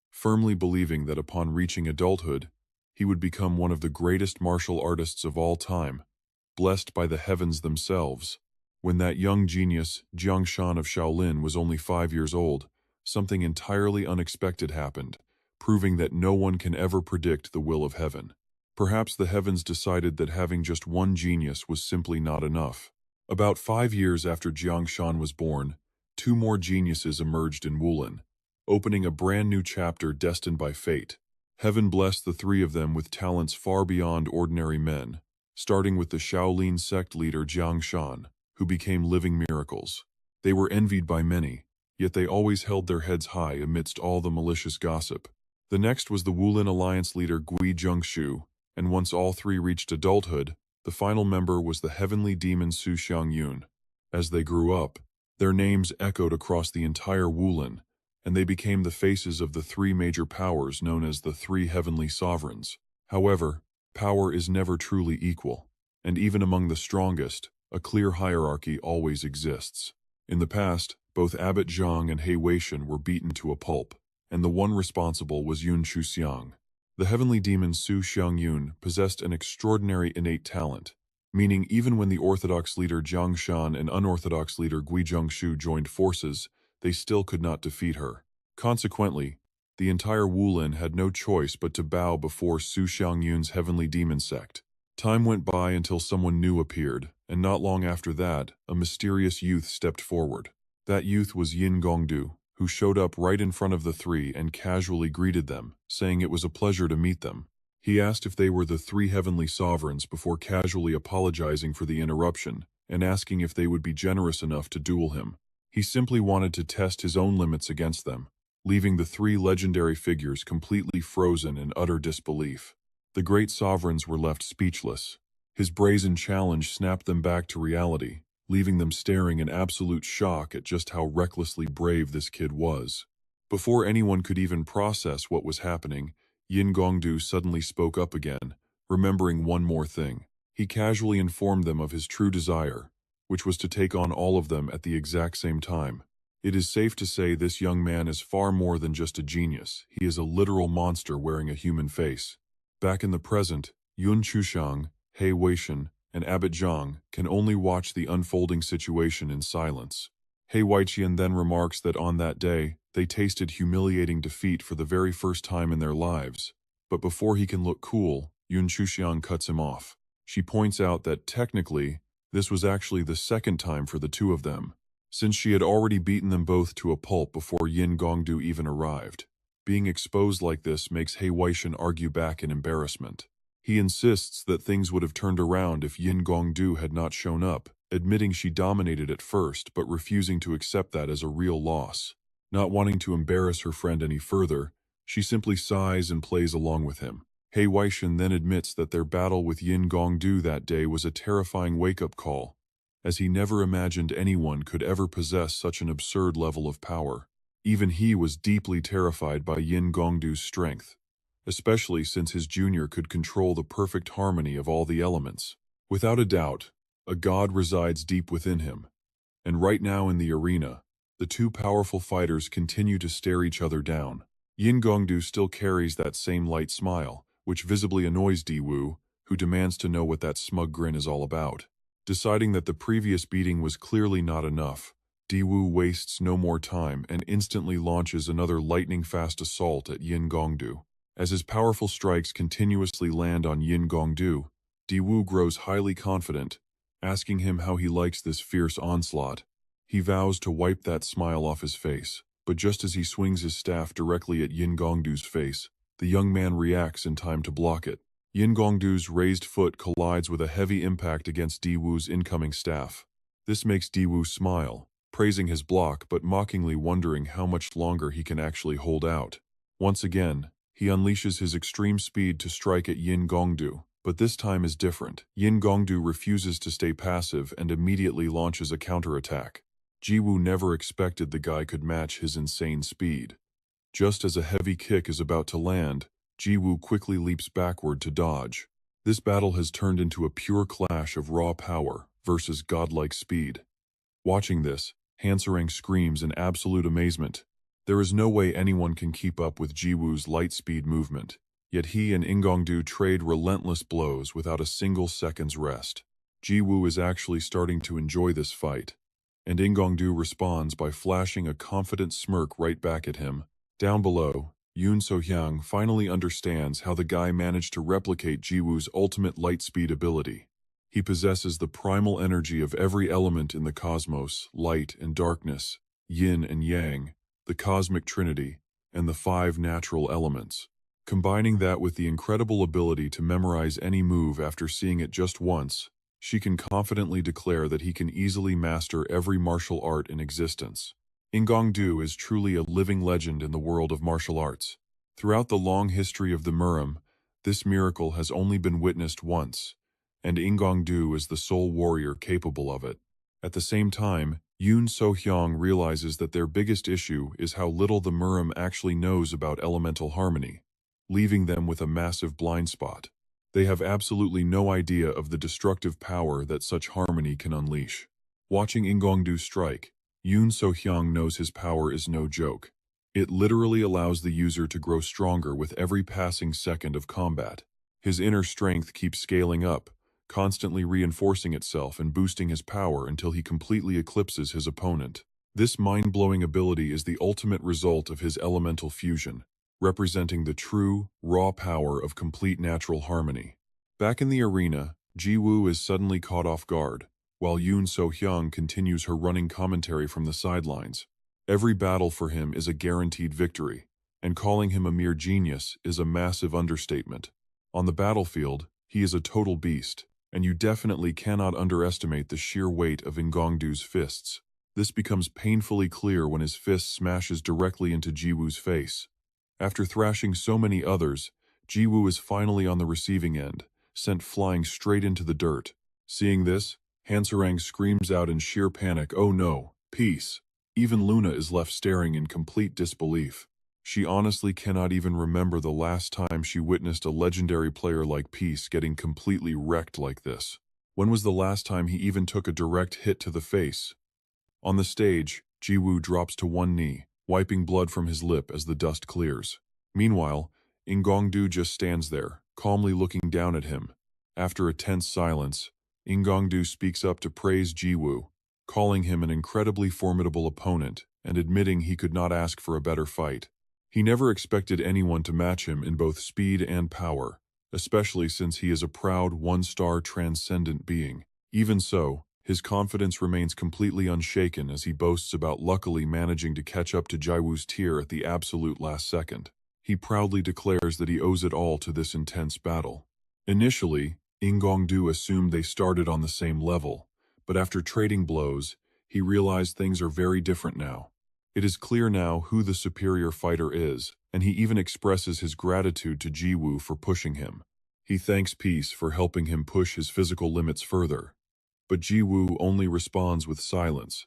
Speaker 1: firmly believing that upon reaching adulthood, he would become one of the greatest martial artists of all time, blessed by the heavens themselves. When that young genius, Jiang Shan of Shaolin, was only 5 years old, something entirely unexpected happened, proving that no one can ever predict the will of heaven. Perhaps the heavens decided that having just one genius was simply not enough. About 5 years after Jiang Shan was born, 2 more geniuses emerged in Wulin, opening a brand new chapter destined by fate. Heaven blessed the 3 of them with talents far beyond ordinary men, starting with the Shaolin sect leader Jiang Shan, who became living miracles. They were envied by many, yet they always held their heads high amidst all the malicious gossip. The next was the Wulin Alliance leader Gui Zhengshu, and once all 3 reached adulthood, the final member was the heavenly demon Su Xiangyun. As they grew up, their names echoed across the entire Wulin, and they became the faces of the 3 major powers known as the 3 heavenly sovereigns. However, power is never truly equal, and even among the strongest, a clear hierarchy always exists. In the past, both Abbot Zhang and Hae Wei-shin were beaten to a pulp, and the one responsible was Yun Chuxiang. The heavenly demon Su Xiangyun possessed an extraordinary innate talent, meaning even when the orthodox leader Jiang Shan and unorthodox leader Gui Zhengshu joined forces, they still could not defeat her. Consequently, the entire Wulin had no choice but to bow before Su Xiangyun's heavenly demon sect. Time went by until someone new appeared, and not long after that, a mysterious youth stepped forward. That youth was Yin Gongdu, who showed up right in front of the 3 and casually greeted them, saying it was a pleasure to meet them. He asked if they were the 3 heavenly sovereigns before casually apologizing for the interruption and asking if they would be generous enough to duel him. He simply wanted to test his own limits against them, leaving the 3 legendary figures completely frozen in utter disbelief. The great sovereigns were left speechless. His brazen challenge snapped them back to reality, leaving them staring in absolute shock at just how recklessly brave this kid was. Before anyone could even process what was happening, Yin Gongdu suddenly spoke up again, remembering one more thing. He casually informed them of his true desire, which was to take on all of them at the exact same time. It is safe to say this young man is far more than just a genius. He is a literal monster wearing a human face. Back in the present, Yun Chuxiang, Hae Wei-shin, and Abbot Zhang can only watch the unfolding situation in silence. Hae Wei-shin then remarks that on that day, they tasted humiliating defeat for the very first time in their lives. But before he can look cool, Yun Chuxiang cuts him off. She points out that technically, This was actually the second time for the two of them, since she had already beaten them both to a pulp before Yin Gongdu even arrived. Being exposed like this makes He Weishan argue back in embarrassment. He insists that things would have turned around if Yin Gongdu had not shown up, admitting she dominated at first but refusing to accept that as a real loss. Not wanting to embarrass her friend any further, she simply sighs and plays along with him. He Weishan then admits that their battle with Yin Gongdu that day was a terrifying wake-up call, as he never imagined anyone could ever possess such an absurd level of power. Even he was deeply terrified by Yin Gongdu's strength, especially since his junior could control the perfect harmony of all the elements. Without a doubt, a god resides deep within him, and right now in the arena, the two powerful fighters continue to stare each other down. Yin Gongdu still carries that same light smile, which visibly annoys Diwu, who demands to know what that smug grin is all about. Deciding that the previous beating was clearly not enough, Diwu wastes no more time and instantly launches another lightning-fast assault at Yin Gongdu. As his powerful strikes continuously land on Yin Gongdu, Diwu grows highly confident, asking him how he likes this fierce onslaught. He vows to wipe that smile off his face, but just as he swings his staff directly at Yin Gongdu's face, the young man reacts in time to block it. Yin Gongdu's raised foot collides with a heavy impact against Diwu's incoming staff. This makes Diwu smile, praising his block but mockingly wondering how much longer he can actually hold out. Once again, he unleashes his extreme speed to strike at Yin Gongdu, but this time is different. Yin Gongdu refuses to stay passive and immediately launches a counterattack. Jiwu never expected the guy could match his insane speed. Just as a heavy kick is about to land, Jiwu quickly leaps backward to dodge. This battle has turned into a pure clash of raw power versus godlike speed. Watching this, Hanserang screams in absolute amazement. There is no way anyone can keep up with Jiwu's light-speed movement, yet he and Ingongdu trade relentless blows without a single second's rest. Jiwu is actually starting to enjoy this fight, and Ingongdu responds by flashing a confident smirk right back at him. Down below, Yoon So-hyang finally understands how the guy managed to replicate Jiwu's ultimate light-speed ability. He possesses the primal energy of every element in the cosmos, light and darkness, yin and yang, the cosmic trinity, and the 5 natural elements. Combining that with the incredible ability to memorize any move after seeing it just once, she can confidently declare that he can easily master every martial art in existence. Ingongdu is truly a living legend in the world of martial arts. Throughout the long history of the Murim, this miracle has only been witnessed once, and Ingongdu is the sole warrior capable of it. At the same time, Yoon So-hyang realizes that their biggest issue is how little the Murim actually knows about elemental harmony, leaving them with a massive blind spot. They have absolutely no idea of the destructive power that such harmony can unleash. Watching Ingongdu strike, Yoon So-hyang knows his power is no joke. It literally allows the user to grow stronger with every passing second of combat. His inner strength keeps scaling up, constantly reinforcing itself and boosting his power until he completely eclipses his opponent. This mind-blowing ability is the ultimate result of his elemental fusion, representing the true, raw power of complete natural harmony. Back in the arena, Jiwu is suddenly caught off guard, while Yoon So-hyang continues her running commentary from the sidelines. Every battle for him is a guaranteed victory, and calling him a mere genius is a massive understatement. On the battlefield, he is a total beast, and you definitely cannot underestimate the sheer weight of Ingongdu's fists. This becomes painfully clear when his fist smashes directly into Jiwu's face. After thrashing so many others, Jiwu is finally on the receiving end, sent flying straight into the dirt. Seeing this, Hanserang screams out in sheer panic, "Oh no, peace!" Even Luna is left staring in complete disbelief. She honestly cannot even remember the last time she witnessed a legendary player like Peace getting completely wrecked like this. When was the last time he even took a direct hit to the face? On the stage, Jiwu drops to one knee, wiping blood from his lip as the dust clears. Meanwhile, Ingongdu just stands there, calmly looking down at him. After a tense silence, Ingongdu speaks up to praise Jiwu, calling him an incredibly formidable opponent and admitting he could not ask for a better fight. He never expected anyone to match him in both speed and power, especially since he is a proud one-star transcendent being. Even so, his confidence remains completely unshaken as he boasts about luckily managing to catch up to Jiwoo's tier at the absolute last second. He proudly declares that he owes it all to this intense battle. Initially, Ingongdu assumed they started on the same level, but after trading blows, he realized things are very different now. It is clear now who the superior fighter is, and he even expresses his gratitude to Jiwoo for pushing him. He thanks Peace for helping him push his physical limits further. But Jiwoo only responds with silence,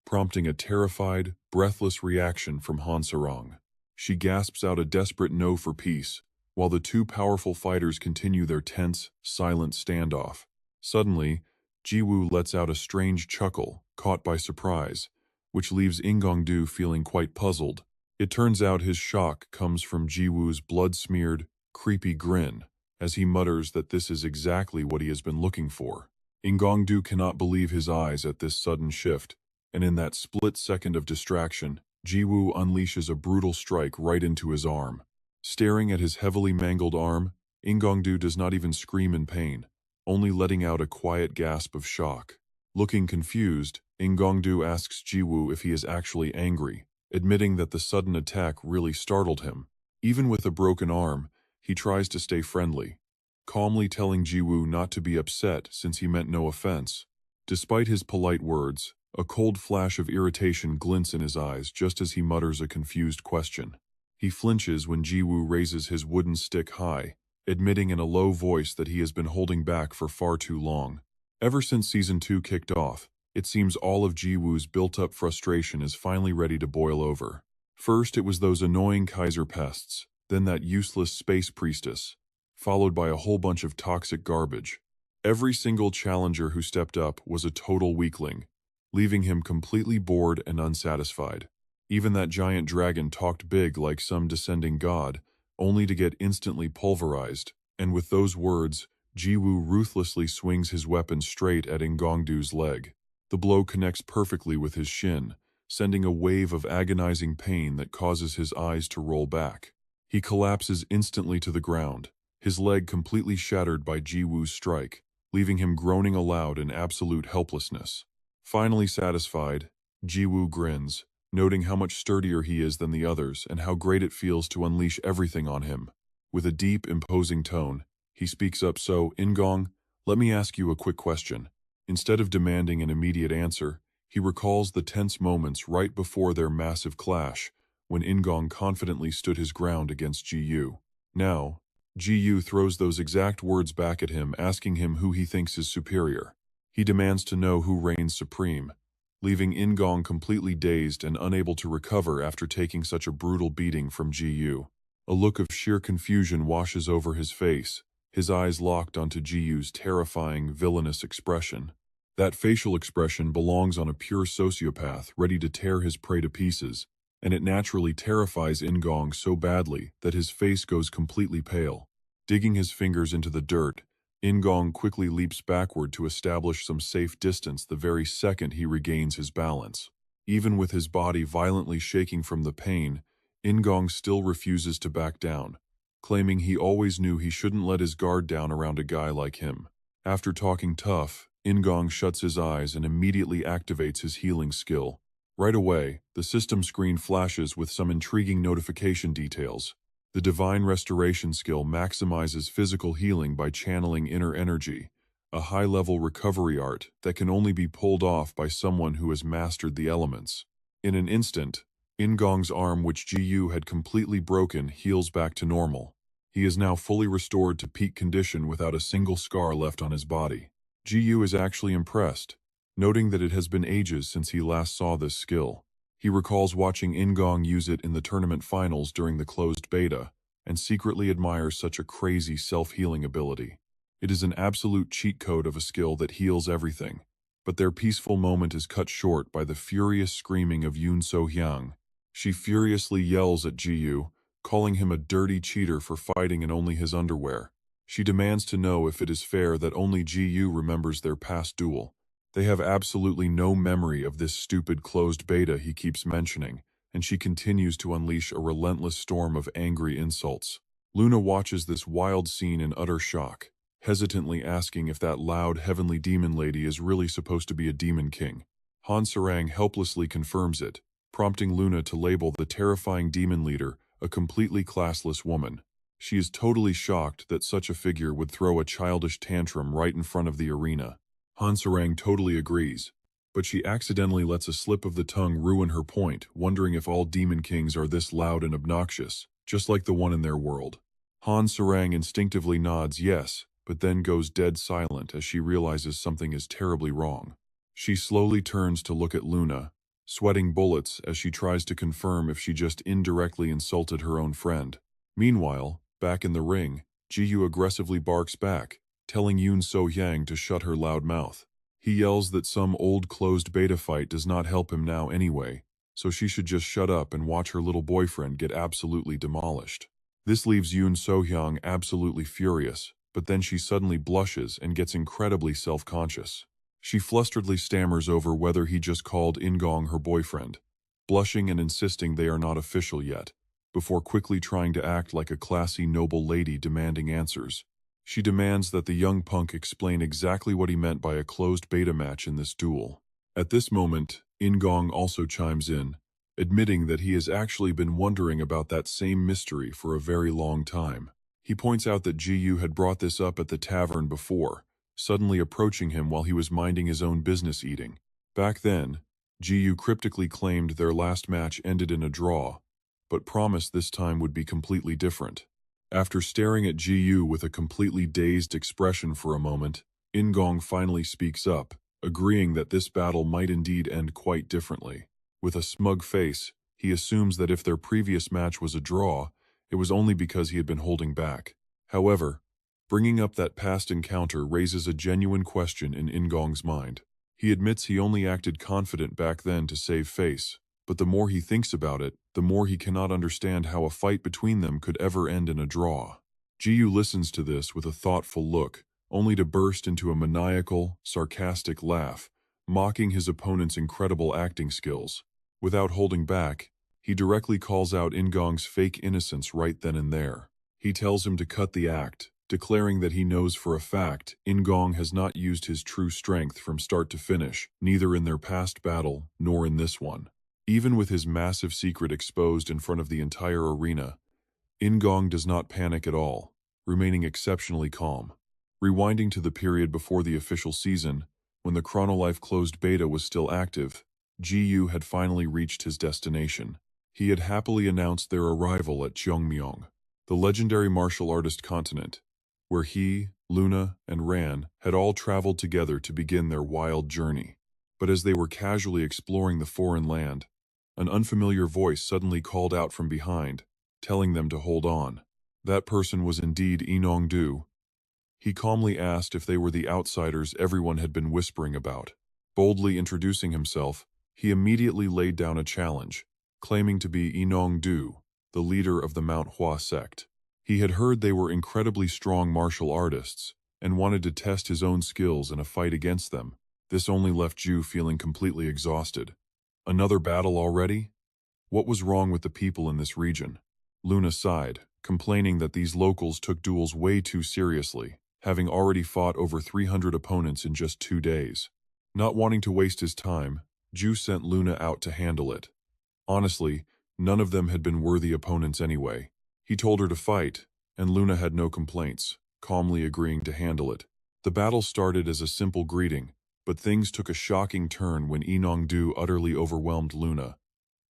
Speaker 1: prompting a terrified, breathless reaction from Hansarong. She gasps out a desperate no for Peace, while the two powerful fighters continue their tense, silent standoff. Suddenly, Jiwoo lets out a strange chuckle, caught by surprise, which leaves Ingongdu feeling quite puzzled. It turns out his shock comes from Jiwoo's blood-smeared, creepy grin, as he mutters that this is exactly what he has been looking for. Ingongdu cannot believe his eyes at this sudden shift, and in that split second of distraction, Jiwoo unleashes a brutal strike right into his arm. Staring at his heavily mangled arm, Ingongdu does not even scream in pain, only letting out a quiet gasp of shock. Looking confused, Ingongdu asks Jiwoo if he is actually angry, admitting that the sudden attack really startled him. Even with a broken arm, he tries to stay friendly, calmly telling Jiwoo not to be upset since he meant no offense. Despite his polite words, a cold flash of irritation glints in his eyes just as he mutters a confused question. He flinches when Jiwoo raises his wooden stick high, admitting in a low voice that he has been holding back for far too long. Ever since Season 2 kicked off, it seems all of Jiwoo's built-up frustration is finally ready to boil over. First, it was those annoying Kaiser pests, then that useless space priestess, followed by a whole bunch of toxic garbage. Every single challenger who stepped up was a total weakling, leaving him completely bored and unsatisfied. Even that giant dragon talked big like some descending god, only to get instantly pulverized, and with those words, Jiwoo ruthlessly swings his weapon straight at Ingongdu's leg. The blow connects perfectly with his shin, sending a wave of agonizing pain that causes his eyes to roll back. He collapses instantly to the ground, his leg completely shattered by Jiwoo's strike, leaving him groaning aloud in absolute helplessness. Finally satisfied, Jiwoo grins, noting how much sturdier he is than the others and how great it feels to unleash everything on him. With a deep, imposing tone, he speaks up, "So, Ingong, let me ask you a quick question." Instead of demanding an immediate answer, he recalls the tense moments right before their massive clash, when Ingong confidently stood his ground against Jiwoo. Now, Jiwoo throws those exact words back at him, asking him who he thinks is superior. He demands to know who reigns supreme, leaving Ingong completely dazed and unable to recover after taking such a brutal beating from Jiwoo. A look of sheer confusion washes over his face, his eyes locked onto Jiwoo's terrifying, villainous expression. That facial expression belongs on a pure sociopath ready to tear his prey to pieces, and it naturally terrifies Ingong so badly that his face goes completely pale. Digging his fingers into the dirt, Ingong quickly leaps backward to establish some safe distance the very second he regains his balance. Even with his body violently shaking from the pain, Ingong still refuses to back down, claiming he always knew he shouldn't let his guard down around a guy like him. After talking tough, Ingong shuts his eyes and immediately activates his healing skill. Right away, the system screen flashes with some intriguing notification details. The Divine Restoration skill maximizes physical healing by channeling inner energy, a high-level recovery art that can only be pulled off by someone who has mastered the elements. In an instant, Ingong's arm, which Jiwoo had completely broken, heals back to normal. He is now fully restored to peak condition without a single scar left on his body. Jiwoo is actually impressed, noting that it has been ages since he last saw this skill. He recalls watching Ingong use it in the tournament finals during the closed beta, and secretly admires such a crazy self-healing ability. It is an absolute cheat code of a skill that heals everything, but their peaceful moment is cut short by the furious screaming of Yoon So-hyang. She furiously yells at Jiwoo, calling him a dirty cheater for fighting in only his underwear. She demands to know if it is fair that only Jiwoo remembers their past duel. They have absolutely no memory of this stupid closed beta he keeps mentioning, and she continues to unleash a relentless storm of angry insults. Luna watches this wild scene in utter shock, hesitantly asking if that loud heavenly demon lady is really supposed to be a demon king. Han Sarang helplessly confirms it, prompting Luna to label the terrifying demon leader a completely classless woman. She is totally shocked that such a figure would throw a childish tantrum right in front of the arena. Han Sarang totally agrees, but she accidentally lets a slip of the tongue ruin her point, wondering if all demon kings are this loud and obnoxious, just like the one in their world. Han Sarang instinctively nods yes, but then goes dead silent as she realizes something is terribly wrong. She slowly turns to look at Luna, sweating bullets as she tries to confirm if she just indirectly insulted her own friend. Meanwhile, back in the ring, Ji-yu aggressively barks back, telling Yoon So-hyang to shut her loud mouth. He yells that some old closed beta fight does not help him now anyway, so she should just shut up and watch her little boyfriend get absolutely demolished. This leaves Yoon So-hyang absolutely furious, but then she suddenly blushes and gets incredibly self-conscious. She flusteredly stammers over whether he just called In-gong her boyfriend, blushing and insisting they are not official yet, before quickly trying to act like a classy noble lady demanding answers. She demands that the young punk explain exactly what he meant by a closed beta match in this duel. At this moment, In-gong also chimes in, admitting that he has actually been wondering about that same mystery for a very long time. He points out that Ji-yu had brought this up at the tavern before, suddenly approaching him while he was minding his own business eating. Back then, Ji-yu cryptically claimed their last match ended in a draw, but promised this time would be completely different. After staring at Ji-yu with a completely dazed expression for a moment, In-gong finally speaks up, agreeing that this battle might indeed end quite differently. With a smug face, he assumes that if their previous match was a draw, it was only because he had been holding back. However, bringing up that past encounter raises a genuine question in In-gong's mind. He admits he only acted confident back then to save face, but the more he thinks about it, the more he cannot understand how a fight between them could ever end in a draw. Ji-yu listens to this with a thoughtful look, only to burst into a maniacal, sarcastic laugh, mocking his opponent's incredible acting skills. Without holding back, he directly calls out In-gong's fake innocence right then and there. He tells him to cut the act, declaring that he knows for a fact In-gong has not used his true strength from start to finish, neither in their past battle nor in this one. Even with his massive secret exposed in front of the entire arena, In-gong does not panic at all, remaining exceptionally calm. Rewinding to the period before the official season, when the Chrono Life closed beta was still active, Ji-yu had finally reached his destination. He had happily announced their arrival at Jeongmyeong, the legendary martial artist continent, where he, Luna, and Ran had all traveled together to begin their wild journey. But as they were casually exploring the foreign land, an unfamiliar voice suddenly called out from behind, telling them to hold on. That person was indeed Inong-du. He calmly asked if they were the outsiders everyone had been whispering about. Boldly introducing himself, he immediately laid down a challenge, claiming to be Inong-du, the leader of the Mount Hua sect. He had heard they were incredibly strong martial artists, and wanted to test his own skills in a fight against them. This only left Ju feeling completely exhausted. Another battle already? What was wrong with the people in this region? Luna sighed, complaining that these locals took duels way too seriously, having already fought over 300 opponents in just 2 days. Not wanting to waste his time, Ju sent Luna out to handle it. Honestly, none of them had been worthy opponents anyway. He told her to fight, and Luna had no complaints, calmly agreeing to handle it. The battle started as a simple greeting, but things took a shocking turn when Inong-du utterly overwhelmed Luna.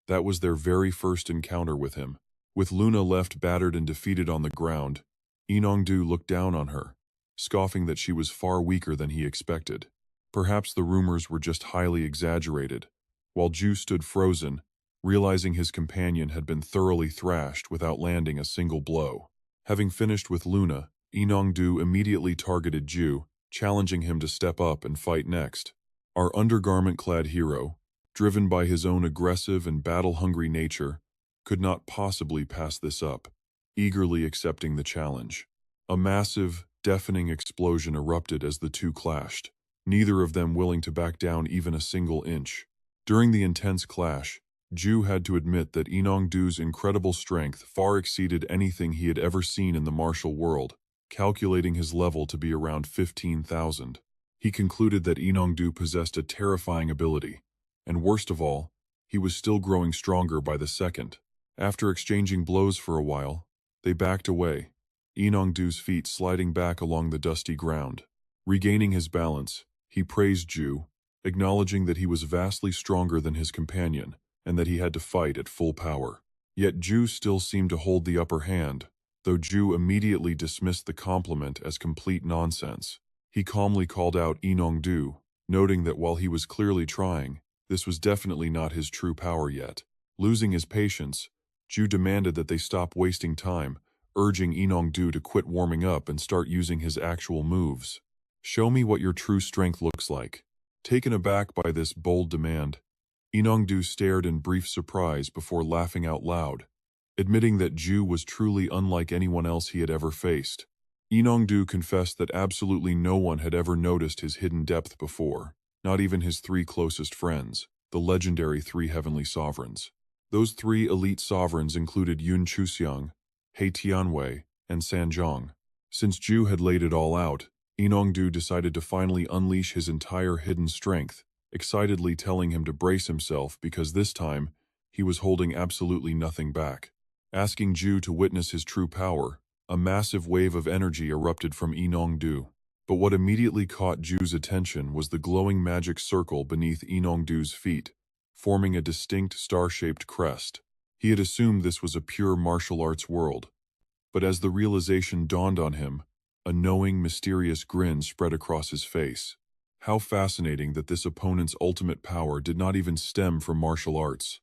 Speaker 1: That was their very first encounter with him. With Luna left battered and defeated on the ground, Inong-du looked down on her, scoffing that she was far weaker than he expected. Perhaps the rumors were just highly exaggerated, while Ju stood frozen, realizing his companion had been thoroughly thrashed without landing a single blow. Having finished with Luna, Inong-du immediately targeted Ju, challenging him to step up and fight next. Our undergarment-clad hero, driven by his own aggressive and battle-hungry nature, could not possibly pass this up, eagerly accepting the challenge. A massive, deafening explosion erupted as the two clashed, neither of them willing to back down even a single inch. During the intense clash, Ju had to admit that Inong-du's incredible strength far exceeded anything he had ever seen in the martial world. calculating his level to be around 15,000. He concluded that Inongdu possessed a terrifying ability, and worst of all, he was still growing stronger by the second. After exchanging blows for a while, they backed away, Inongdu's feet sliding back along the dusty ground. Regaining his balance, he praised Ju, acknowledging that he was vastly stronger than his companion and that he had to fight at full power. Yet Ju still seemed to hold the upper hand, though Ju immediately dismissed the compliment as complete nonsense. He calmly called out Inongdu, noting that while he was clearly trying, this was definitely not his true power yet. Losing his patience, Ju demanded that they stop wasting time, urging Inongdu to quit warming up and start using his actual moves. "Show me what your true strength looks like." Taken aback by this bold demand, Inongdu stared in brief surprise before laughing out loud, admitting that Ju was truly unlike anyone else he had ever faced. Inongdu confessed that absolutely no one had ever noticed his hidden depth before, not even his three closest friends, the legendary three heavenly sovereigns. Those three elite sovereigns included Yun Chuxiang, He Tianwei, and Sanjiang. Since Ju had laid it all out, Inongdu decided to finally unleash his entire hidden strength, excitedly telling him to brace himself because this time, he was holding absolutely nothing back. Asking Ju to witness his true power, a massive wave of energy erupted from Inongdu. But what immediately caught Ju's attention was the glowing magic circle beneath Inongdu's feet, forming a distinct star-shaped crest. He had assumed this was a pure martial arts world. But as the realization dawned on him, a knowing, mysterious grin spread across his face. How fascinating that this opponent's ultimate power did not even stem from martial arts,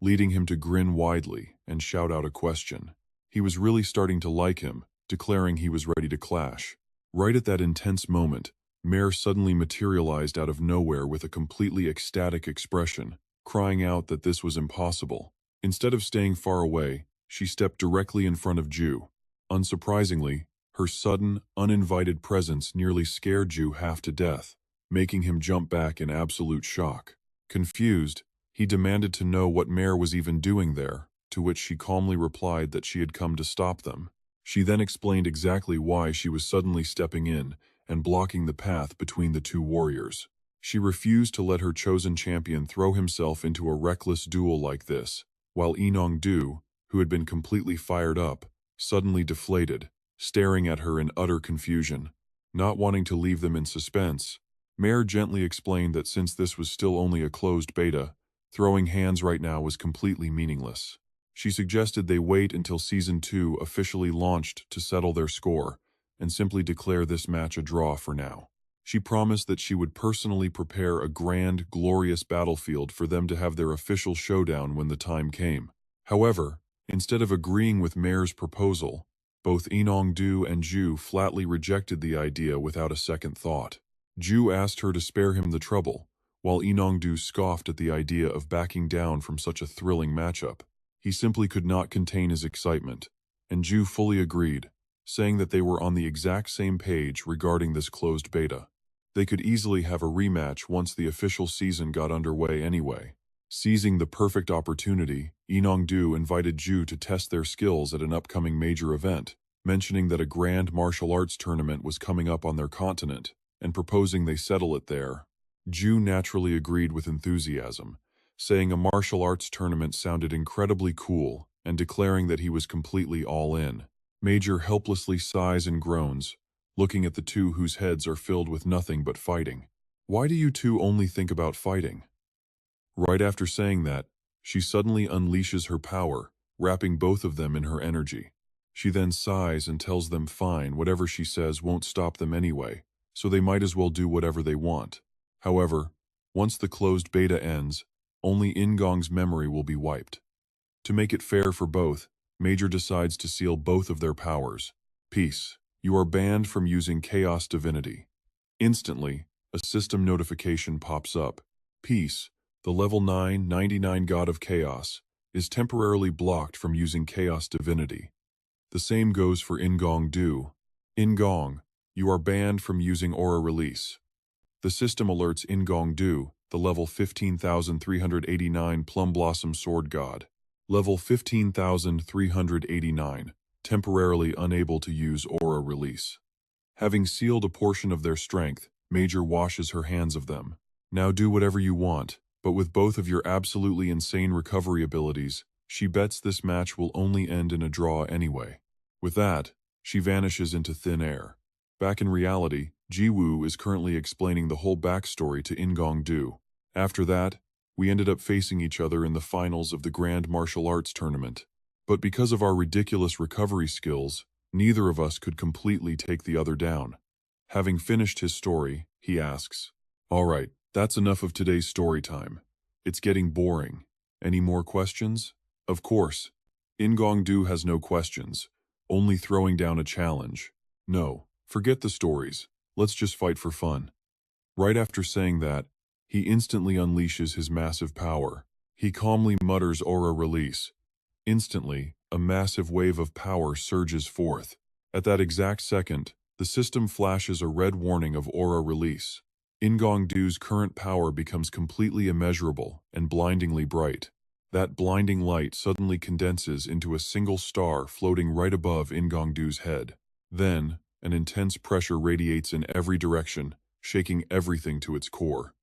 Speaker 1: leading him to grin widely and shout out a question. He was really starting to like him, declaring he was ready to clash. Right at that intense moment, Mare suddenly materialized out of nowhere with a completely ecstatic expression, crying out that this was impossible. Instead of staying far away, she stepped directly in front of Ju. Unsurprisingly, her sudden, uninvited presence nearly scared Ju half to death, making him jump back in absolute shock. Confused, he demanded to know what Mare was even doing there, to which she calmly replied that she had come to stop them. She then explained exactly why she was suddenly stepping in and blocking the path between the two warriors. She refused to let her chosen champion throw himself into a reckless duel like this, while Inongdu, who had been completely fired up, suddenly deflated, staring at her in utter confusion. Not wanting to leave them in suspense, Mare gently explained that since this was still only a closed beta, throwing hands right now was completely meaningless. She suggested they wait until Season 2 officially launched to settle their score, and simply declare this match a draw for now. She promised that she would personally prepare a grand, glorious battlefield for them to have their official showdown when the time came. However, instead of agreeing with Mare's proposal, both Inongdu and Ju flatly rejected the idea without a second thought. Ju asked her to spare him the trouble, while Inongdu scoffed at the idea of backing down from such a thrilling matchup. He simply could not contain his excitement, and Ju fully agreed, saying that they were on the exact same page regarding this closed beta. They could easily have a rematch once the official season got underway anyway. Seizing the perfect opportunity, Inongdu invited Ju to test their skills at an upcoming major event, mentioning that a grand martial arts tournament was coming up on their continent, and proposing they settle it there. Ju naturally agreed with enthusiasm, saying a martial arts tournament sounded incredibly cool and declaring that he was completely all in. Major helplessly sighs and groans, looking at the two whose heads are filled with nothing but fighting. "Why do you two only think about fighting?" Right after saying that, she suddenly unleashes her power, wrapping both of them in her energy. She then sighs and tells them fine, whatever she says won't stop them anyway, so they might as well do whatever they want. However, once the closed beta ends, only Ingong's memory will be wiped. To make it fair for both, Major decides to seal both of their powers. Peace. You are banned from using Chaos Divinity. Instantly, a system notification pops up. Peace, the level 999 God of Chaos, is temporarily blocked from using Chaos Divinity. The same goes for Ingongdu. Ingong, you are banned from using Aura Release. The system alerts Ingongdu, the level 15,389 Plum Blossom Sword God. Level 15,389. temporarily unable to use aura release. Having sealed a portion of their strength, Major washes her hands of them. Now do whatever you want, but with both of your absolutely insane recovery abilities, she bets this match will only end in a draw anyway. With that, she vanishes into thin air. Back in reality, Jiwoo is currently explaining the whole backstory to In-gong-do. After that, we ended up facing each other in the finals of the Grand Martial Arts Tournament. But because of our ridiculous recovery skills, neither of us could completely take the other down. Having finished his story, he asks, "All right, that's enough of today's story time. It's getting boring. Any more questions?" Of course. In-gong-do has no questions, only throwing down a challenge. "No, forget the stories. Let's just fight for fun." Right after saying that, he instantly unleashes his massive power. He calmly mutters aura release. Instantly, a massive wave of power surges forth. At that exact second, the system flashes a red warning of aura release. In-gong-do's current power becomes completely immeasurable and blindingly bright. That blinding light suddenly condenses into a single star floating right above In-gong-do's head. Then, an intense pressure radiates in every direction, shaking everything to its core.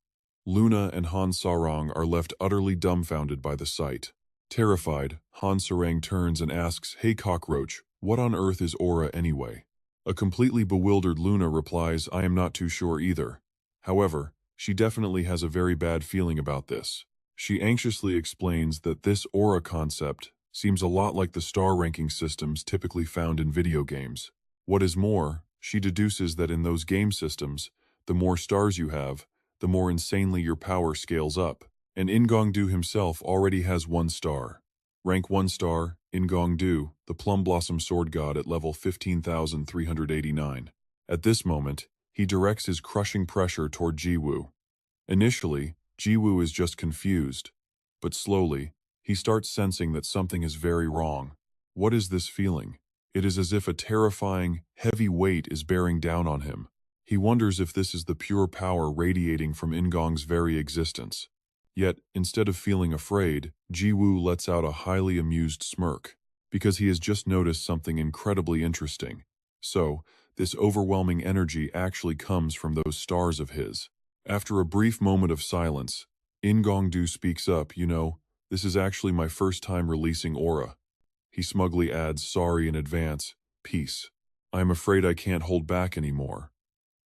Speaker 1: Luna and Han Sarang are left utterly dumbfounded by the sight. Terrified, Han Sarang turns and asks, "Hey cockroach, what on earth is aura anyway?" A completely bewildered Luna replies, "I am not too sure either." However, she definitely has a very bad feeling about this. She anxiously explains that this aura concept seems a lot like the star ranking systems typically found in video games. What is more, she deduces that in those game systems, the more stars you have, the more insanely your power scales up. And In-gong-do himself already has 1 star. Rank 1 star, In-gong-do, the Plum Blossom Sword God at level 15,389. At this moment, he directs his crushing pressure toward Jiwoo. Initially, Jiwoo is just confused, but slowly, he starts sensing that something is very wrong. What is this feeling? It is as if a terrifying, heavy weight is bearing down on him. He wonders if this is the pure power radiating from In-gong's very existence. Yet, instead of feeling afraid, Jiwoo lets out a highly amused smirk, because he has just noticed something incredibly interesting. So, this overwhelming energy actually comes from those stars of his. After a brief moment of silence, In-gong-do speaks up, "This is actually my first time releasing aura." He smugly adds, "Sorry in advance, peace. I'm afraid I can't hold back anymore."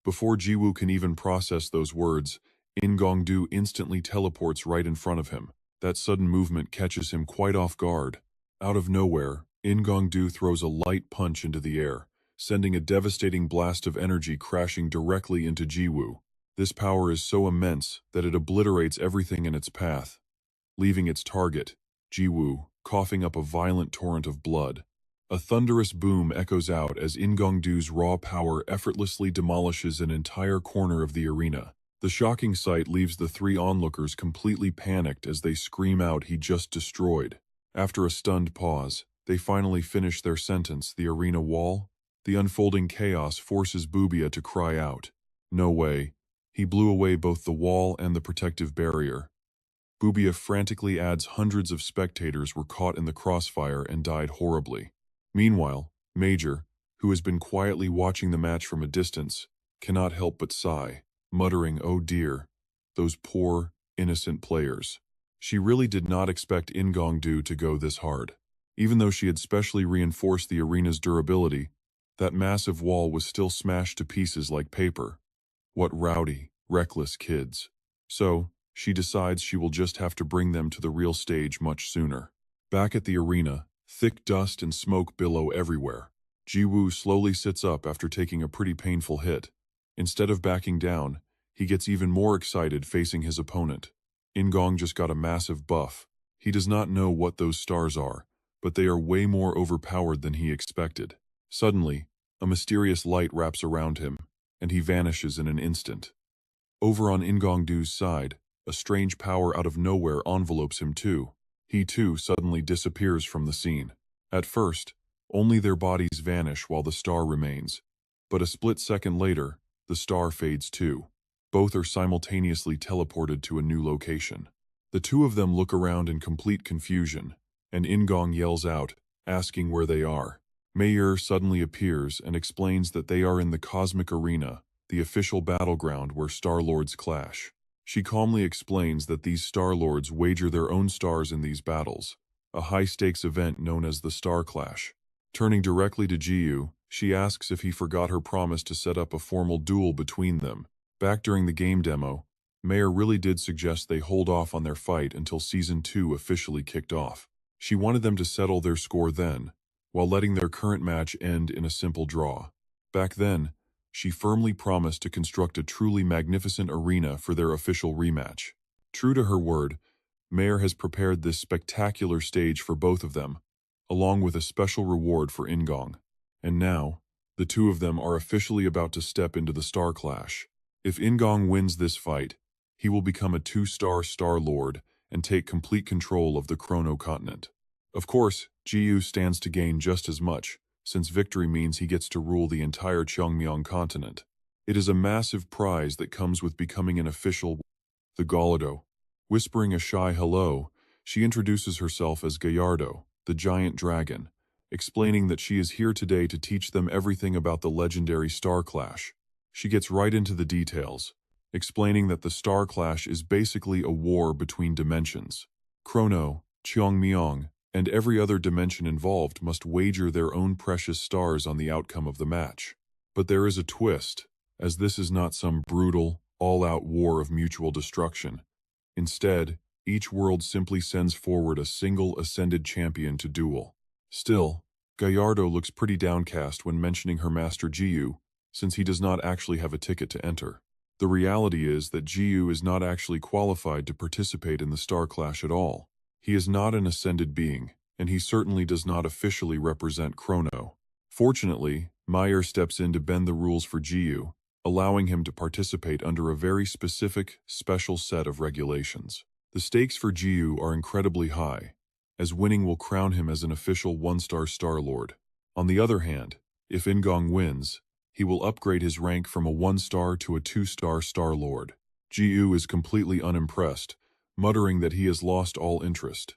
Speaker 1: Before Jiwoo can even process those words, In-gong-do instantly teleports right in front of him. That sudden movement catches him quite off guard. Out of nowhere, In-gong-do throws a light punch into the air, sending a devastating blast of energy crashing directly into Jiwoo. This power is so immense that it obliterates everything in its path, leaving its target, Jiwoo, coughing up a violent torrent of blood. A thunderous boom echoes out as In-gong-do's raw power effortlessly demolishes an entire corner of the arena. The shocking sight leaves the 3 onlookers completely panicked as they scream out, "He just destroyed." After a stunned pause, they finally finish their sentence, "The arena wall?" The unfolding chaos forces Bubia to cry out. No way. He blew away both the wall and the protective barrier. Bubia frantically adds hundreds of spectators were caught in the crossfire and died horribly. Meanwhile, Major, who has been quietly watching the match from a distance, cannot help but sigh, muttering, "Oh dear, those poor, innocent players." She really did not expect In-gong-do to go this hard. Even though she had specially reinforced the arena's durability, that massive wall was still smashed to pieces like paper. What rowdy, reckless kids. So, she decides she will just have to bring them to the real stage much sooner. Back at the arena, thick dust and smoke billow everywhere. Jiwoo slowly sits up after taking a pretty painful hit. Instead of backing down, he gets even more excited facing his opponent. In-gong just got a massive buff. He does not know what those stars are, but they are way more overpowered than he expected. Suddenly, a mysterious light wraps around him, and he vanishes in an instant. Over on In-gong-do's side, a strange power out of nowhere envelopes him too. He too suddenly disappears from the scene. At first, only their bodies vanish while the star remains. But a split second later, the star fades too. Both are simultaneously teleported to a new location. The two of them look around in complete confusion, and In-gong yells out, asking where they are. Mayer suddenly appears and explains that they are in the cosmic arena, the official battleground where Star-Lords clash. She calmly explains that these Star-Lords wager their own stars in these battles, a high-stakes event known as the Star Clash. Turning directly to Jiyu, she asks if he forgot her promise to set up a formal duel between them. Back during the game demo, Mayer really did suggest they hold off on their fight until Season 2 officially kicked off. She wanted them to settle their score then, while letting their current match end in a simple draw. Back then, she firmly promised to construct a truly magnificent arena for their official rematch. True to her word, Mayer has prepared this spectacular stage for both of them, along with a special reward for Ingong. And now, the two of them are officially about to step into the Star Clash. If Ingong wins this fight, he will become a 2-star Star-Lord and take complete control of the Chrono continent. Of course, Jiyu stands to gain just as much, since victory means he gets to rule the entire Cheongmyeong continent. It is a massive prize that comes with becoming an official. The Gallardo. Whispering a shy hello, she introduces herself as Gallardo, the giant dragon, explaining that she is here today to teach them everything about the legendary Star Clash. She gets right into the details, explaining that the Star Clash is basically a war between dimensions. Chrono, Cheongmyeong, and every other dimension involved must wager their own precious stars on the outcome of the match. But there is a twist, as this is not some brutal, all-out war of mutual destruction. Instead, each world simply sends forward a single ascended champion to duel. Still, Gallardo looks pretty downcast when mentioning her master Jiyu, since he does not actually have a ticket to enter. The reality is that Jiyu is not actually qualified to participate in the Star Clash at all. He is not an ascended being, and he certainly does not officially represent Chrono. Fortunately, Mayer steps in to bend the rules for Jiyu, allowing him to participate under a very specific, special set of regulations. The stakes for Jiyu are incredibly high, as winning will crown him as an official 1-star Star-Lord. On the other hand, if Ingong wins, he will upgrade his rank from a 1-star to a 2-star Star-Lord. Jiyu is completely unimpressed, muttering that he has lost all interest.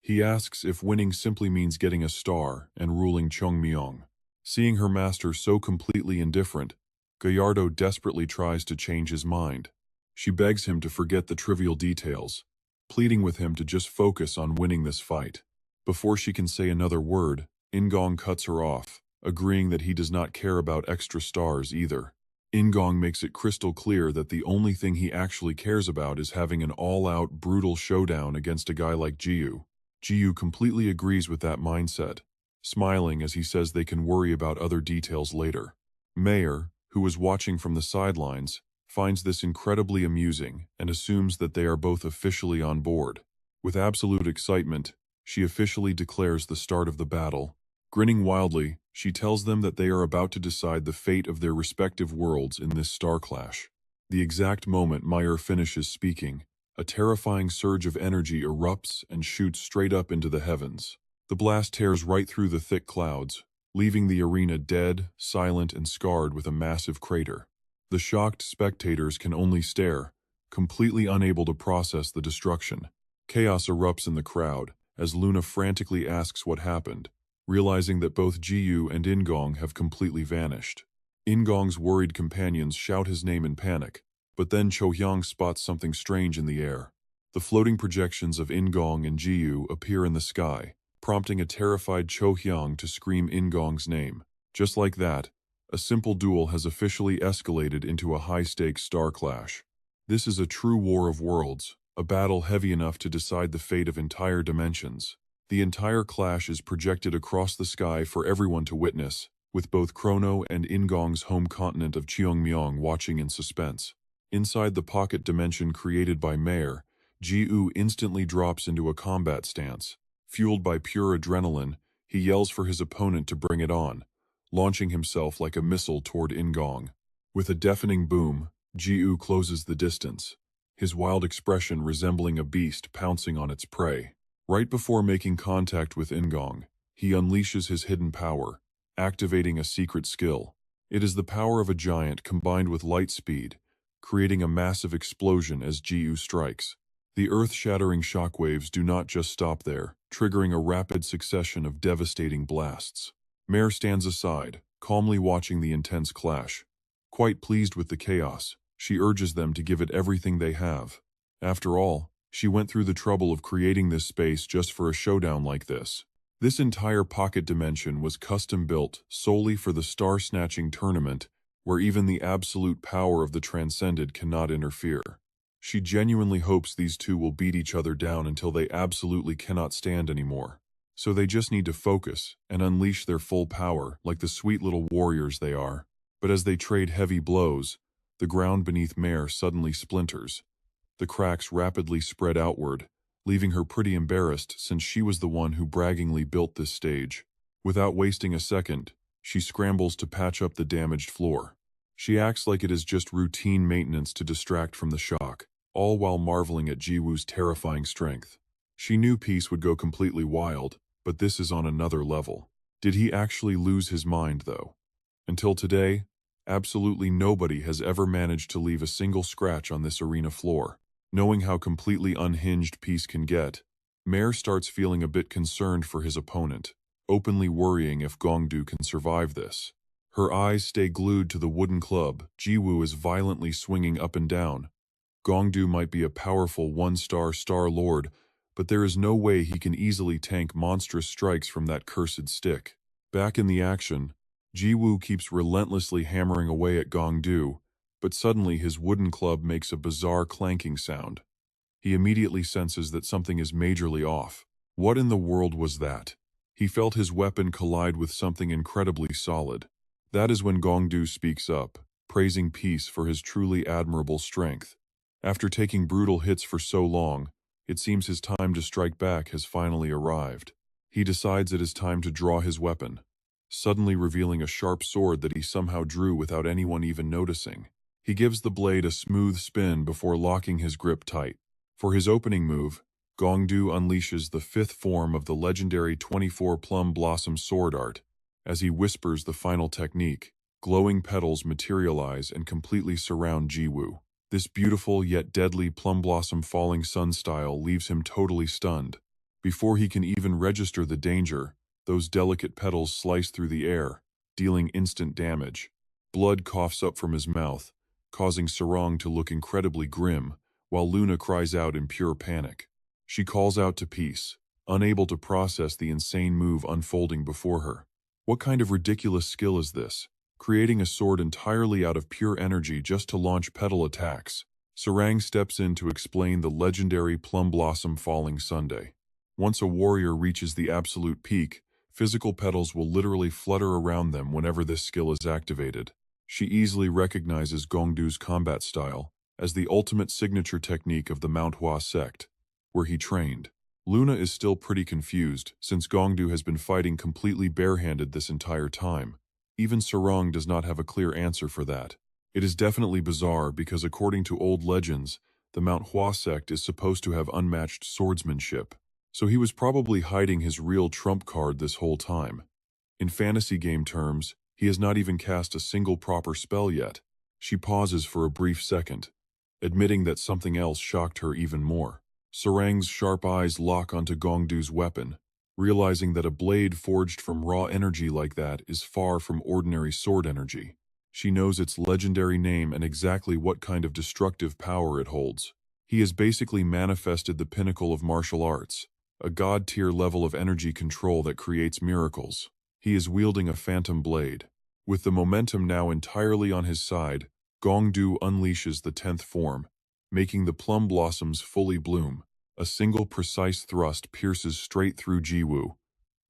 Speaker 1: He asks if winning simply means getting a star and ruling Cheongmyeong. Seeing her master so completely indifferent, Gallardo desperately tries to change his mind. She begs him to forget the trivial details, pleading with him to just focus on winning this fight. Before she can say another word, Ingong cuts her off, agreeing that he does not care about extra stars either. Ingong makes it crystal clear that the only thing he actually cares about is having an all-out, brutal showdown against a guy like Jiyu. Jiyu completely agrees with that mindset, smiling as he says they can worry about other details later. Mayer, who is watching from the sidelines, finds this incredibly amusing and assumes that they are both officially on board. With absolute excitement, she officially declares the start of the battle. Grinning wildly, she tells them that they are about to decide the fate of their respective worlds in this Star Clash. The exact moment Mayer finishes speaking, a terrifying surge of energy erupts and shoots straight up into the heavens. The blast tears right through the thick clouds, leaving the arena dead, silent, and scarred with a massive crater. The shocked spectators can only stare, completely unable to process the destruction. Chaos erupts in the crowd, as Luna frantically asks what happened, realizing that both Jiyu and Ingong have completely vanished. Ingong's worried companions shout his name in panic, but then Cho-hyang spots something strange in the air. The floating projections of Ingong and Jiyu appear in the sky, prompting a terrified Cho-hyang to scream Ingong's name. Just like that, a simple duel has officially escalated into a high-stakes Star Clash. This is a true war of worlds, a battle heavy enough to decide the fate of entire dimensions. The entire clash is projected across the sky for everyone to witness, with both Chrono and Ingong's home continent of Cheongmyeong watching in suspense. Inside the pocket dimension created by Mayer, Jiyu instantly drops into a combat stance. Fueled by pure adrenaline, he yells for his opponent to bring it on, launching himself like a missile toward Ingong. With a deafening boom, Jiyu closes the distance, his wild expression resembling a beast pouncing on its prey. Right before making contact with Ingong, he unleashes his hidden power, activating a secret skill. It is the power of a giant combined with light speed, creating a massive explosion as Jiyu strikes. The earth-shattering shockwaves do not just stop there, triggering a rapid succession of devastating blasts. Mare stands aside, calmly watching the intense clash. Quite pleased with the chaos, she urges them to give it everything they have. After all, she went through the trouble of creating this space just for a showdown like this. This entire pocket dimension was custom-built solely for the star-snatching tournament, where even the absolute power of the transcended cannot interfere. She genuinely hopes these two will beat each other down until they absolutely cannot stand anymore. So they just need to focus and unleash their full power like the sweet little warriors they are. But as they trade heavy blows, the ground beneath Mare suddenly splinters. The cracks rapidly spread outward, leaving her pretty embarrassed since she was the one who braggingly built this stage. Without wasting a second, she scrambles to patch up the damaged floor. She acts like it is just routine maintenance to distract from the shock, all while marveling at Jiwoo's terrifying strength. She knew Peace would go completely wild, but this is on another level. Did he actually lose his mind, though? Until today, absolutely nobody has ever managed to leave a single scratch on this arena floor. Knowing how completely unhinged Peace can get, Mare starts feeling a bit concerned for his opponent, openly worrying if Gongdu can survive this. Her eyes stay glued to the wooden club Jiwoo is violently swinging up and down. Gongdu might be a powerful one-star Star Lord, but there is no way he can easily tank monstrous strikes from that cursed stick. Back in the action, Jiwoo keeps relentlessly hammering away at Gongdu, but suddenly his wooden club makes a bizarre clanking sound. He immediately senses that something is majorly off. What in the world was that? He felt his weapon collide with something incredibly solid. That is when Gongdu speaks up, praising Peace for his truly admirable strength. After taking brutal hits for so long, it seems his time to strike back has finally arrived. He decides it is time to draw his weapon, suddenly revealing a sharp sword that he somehow drew without anyone even noticing. He gives the blade a smooth spin before locking his grip tight. For his opening move, Gongdu unleashes the fifth form of the legendary 24 Plum Blossom sword art. As he whispers the final technique, glowing petals materialize and completely surround Jiwoo. This beautiful yet deadly plum blossom falling sun style leaves him totally stunned. Before he can even register the danger, those delicate petals slice through the air, dealing instant damage. Blood coughs up from his mouth, causing Sarong to look incredibly grim, while Luna cries out in pure panic. She calls out to Peace, unable to process the insane move unfolding before her. What kind of ridiculous skill is this? Creating a sword entirely out of pure energy just to launch petal attacks. Sarang steps in to explain the legendary Plum Blossom Falling Sunday. Once a warrior reaches the absolute peak, physical petals will literally flutter around them whenever this skill is activated. She easily recognizes Gongdu's combat style as the ultimate signature technique of the Mount Hua sect, where he trained. Luna is still pretty confused since Gongdu has been fighting completely barehanded this entire time. Even Sarong does not have a clear answer for that. It is definitely bizarre because according to old legends, the Mount Hua sect is supposed to have unmatched swordsmanship. So he was probably hiding his real trump card this whole time. In fantasy game terms, he has not even cast a single proper spell yet. She pauses for a brief second, admitting that something else shocked her even more. Sarang's sharp eyes lock onto Gongdu's weapon, realizing that a blade forged from raw energy like that is far from ordinary sword energy. She knows its legendary name and exactly what kind of destructive power it holds. He has basically manifested the pinnacle of martial arts, a god-tier level of energy control that creates miracles. He is wielding a phantom blade. With the momentum now entirely on his side, Gongdu unleashes the 10th form, making the plum blossoms fully bloom. A single precise thrust pierces straight through Jiwoo,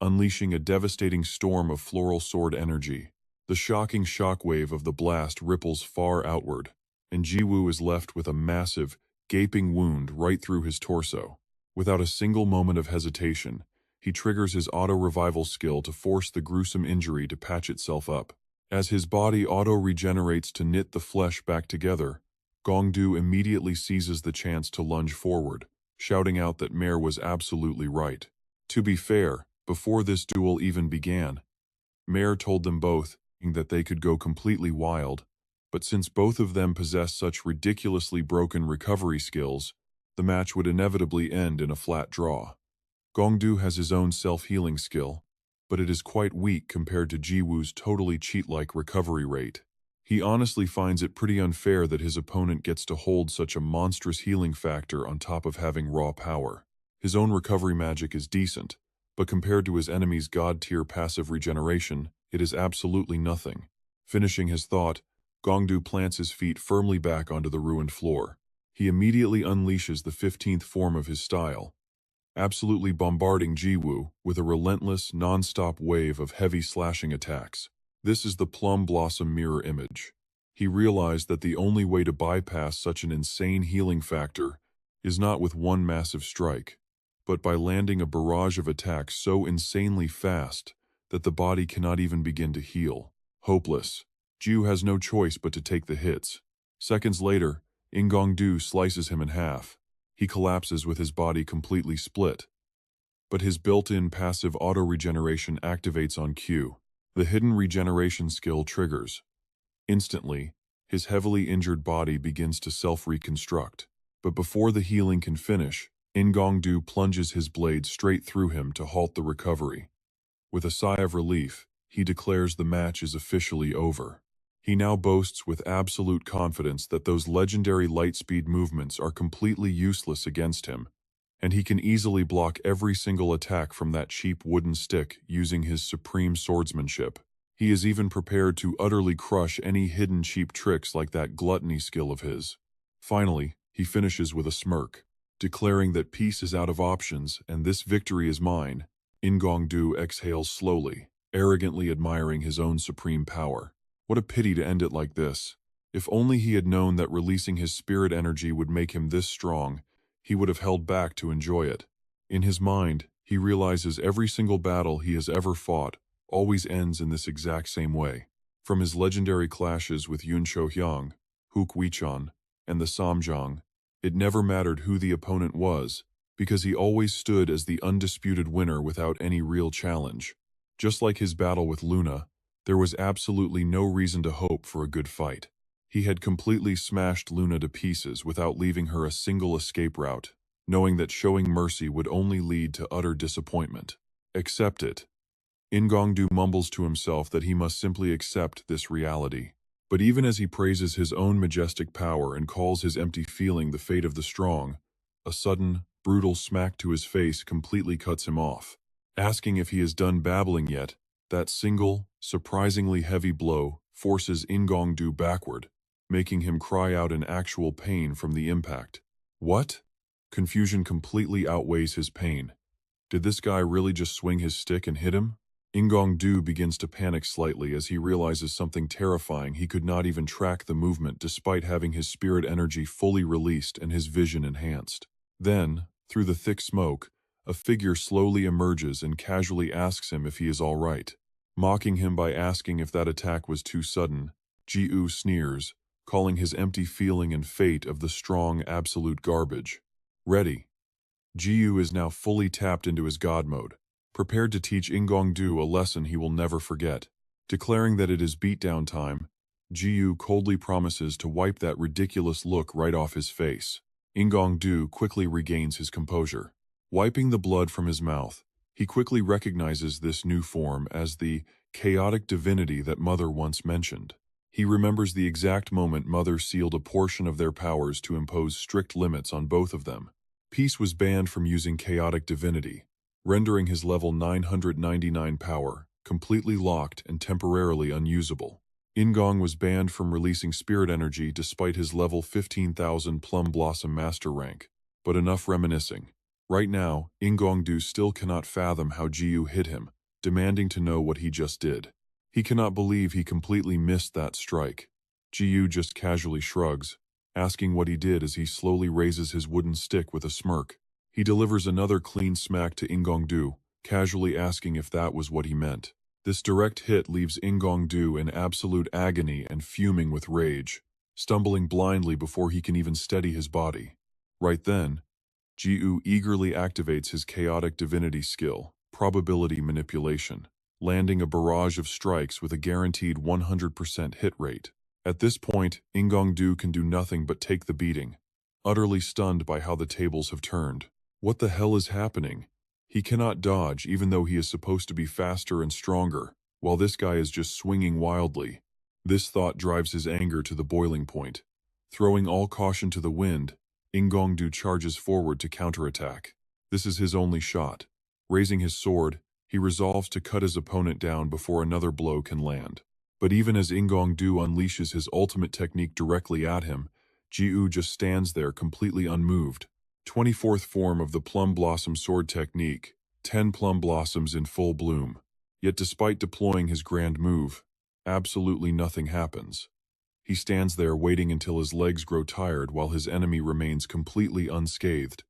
Speaker 1: unleashing a devastating storm of floral sword energy. The shocking shockwave of the blast ripples far outward, and Jiwoo is left with a massive, gaping wound right through his torso. Without a single moment of hesitation, he triggers his auto-revival skill to force the gruesome injury to patch itself up. As his body auto-regenerates to knit the flesh back together, Gongdu immediately seizes the chance to lunge forward, shouting out that Mare was absolutely right. To be fair, before this duel even began, Mare told them both that they could go completely wild, but since both of them possessed such ridiculously broken recovery skills, the match would inevitably end in a flat draw. Gongdu has his own self-healing skill, but it is quite weak compared to Jiwoo's totally cheat-like recovery rate. He honestly finds it pretty unfair that his opponent gets to hold such a monstrous healing factor on top of having raw power. His own recovery magic is decent, but compared to his enemy's god-tier passive regeneration, it is absolutely nothing. Finishing his thought, Gongdu plants his feet firmly back onto the ruined floor. He immediately unleashes the 15th form of his style, absolutely bombarding Jiwoo with a relentless, non-stop wave of heavy slashing attacks. This is the Plum Blossom mirror image. He realized that the only way to bypass such an insane healing factor is not with one massive strike, but by landing a barrage of attacks so insanely fast that the body cannot even begin to heal. Hopeless, Jiwoo has no choice but to take the hits. Seconds later, Ingongdu slices him in half. He collapses with his body completely split. But his built-in passive auto-regeneration activates on cue. The hidden regeneration skill triggers. Instantly, his heavily injured body begins to self-reconstruct. But before the healing can finish, Ingongdu plunges his blade straight through him to halt the recovery. With a sigh of relief, he declares the match is officially over. He now boasts with absolute confidence that those legendary lightspeed movements are completely useless against him, and he can easily block every single attack from that cheap wooden stick using his supreme swordsmanship. He is even prepared to utterly crush any hidden cheap tricks like that gluttony skill of his. Finally, he finishes with a smirk, declaring that peace is out of options and this victory is mine. Ingongdu exhales slowly, arrogantly admiring his own supreme power. What a pity to end it like this. If only he had known that releasing his spirit energy would make him this strong, he would have held back to enjoy it. In his mind, he realizes every single battle he has ever fought always ends in this exact same way. From his legendary clashes with Yun Shohyang, Huk Wichon, and the Samjang, it never mattered who the opponent was, because he always stood as the undisputed winner without any real challenge. Just like his battle with Luna, there was absolutely no reason to hope for a good fight. He had completely smashed Luna to pieces without leaving her a single escape route, knowing that showing mercy would only lead to utter disappointment. Accept it. Ingongdu mumbles to himself that he must simply accept this reality. But even as he praises his own majestic power and calls his empty feeling the fate of the strong, a sudden, brutal smack to his face completely cuts him off. Asking if he is done babbling yet, that single, surprisingly heavy blow forces Ingongdu backward, making him cry out in actual pain from the impact. What? Confusion completely outweighs his pain. Did this guy really just swing his stick and hit him? Ingongdu begins to panic slightly as he realizes something terrifying. He could not even track the movement despite having his spirit energy fully released and his vision enhanced. Then, through the thick smoke, a figure slowly emerges and casually asks him if he is all right. Mocking him by asking if that attack was too sudden, Jiwoo sneers, calling his empty feeling and fate of the strong absolute garbage. Ready. Jiwoo is now fully tapped into his god mode, prepared to teach Ingongdu a lesson he will never forget. Declaring that it is beatdown time, Jiwoo coldly promises to wipe that ridiculous look right off his face. Ingongdu quickly regains his composure. Wiping the blood from his mouth, he quickly recognizes this new form as the chaotic divinity that Mother once mentioned. He remembers the exact moment Mother sealed a portion of their powers to impose strict limits on both of them. Peace was banned from using chaotic divinity, rendering his level 999 power completely locked and temporarily unusable. Ingong was banned from releasing spirit energy despite his level 15,000 Plum Blossom Master rank. But enough reminiscing. Right now, Ingongdu still cannot fathom how Jiwoo hit him, demanding to know what he just did. He cannot believe he completely missed that strike. Jiwoo just casually shrugs, asking what he did as he slowly raises his wooden stick with a smirk. He delivers another clean smack to Ingongdu, casually asking if that was what he meant. This direct hit leaves Ingongdu in absolute agony and fuming with rage, stumbling blindly before he can even steady his body. Right then, Jiwoo eagerly activates his chaotic divinity skill, probability manipulation, landing a barrage of strikes with a guaranteed 100% hit rate. At this point, Ingongdu can do nothing but take the beating, utterly stunned by how the tables have turned. What the hell is happening? He cannot dodge even though he is supposed to be faster and stronger, while this guy is just swinging wildly. This thought drives his anger to the boiling point. Throwing all caution to the wind, Ingongdu charges forward to counterattack. This is his only shot. Raising his sword, he resolves to cut his opponent down before another blow can land. But even as Ingongdu unleashes his ultimate technique directly at him, Jiu just stands there completely unmoved. 24th form of the Plum Blossom Sword Technique, 10 plum blossoms in full bloom. Yet despite deploying his grand move, absolutely nothing happens. He stands there waiting until his legs grow tired while his enemy remains completely unscathed,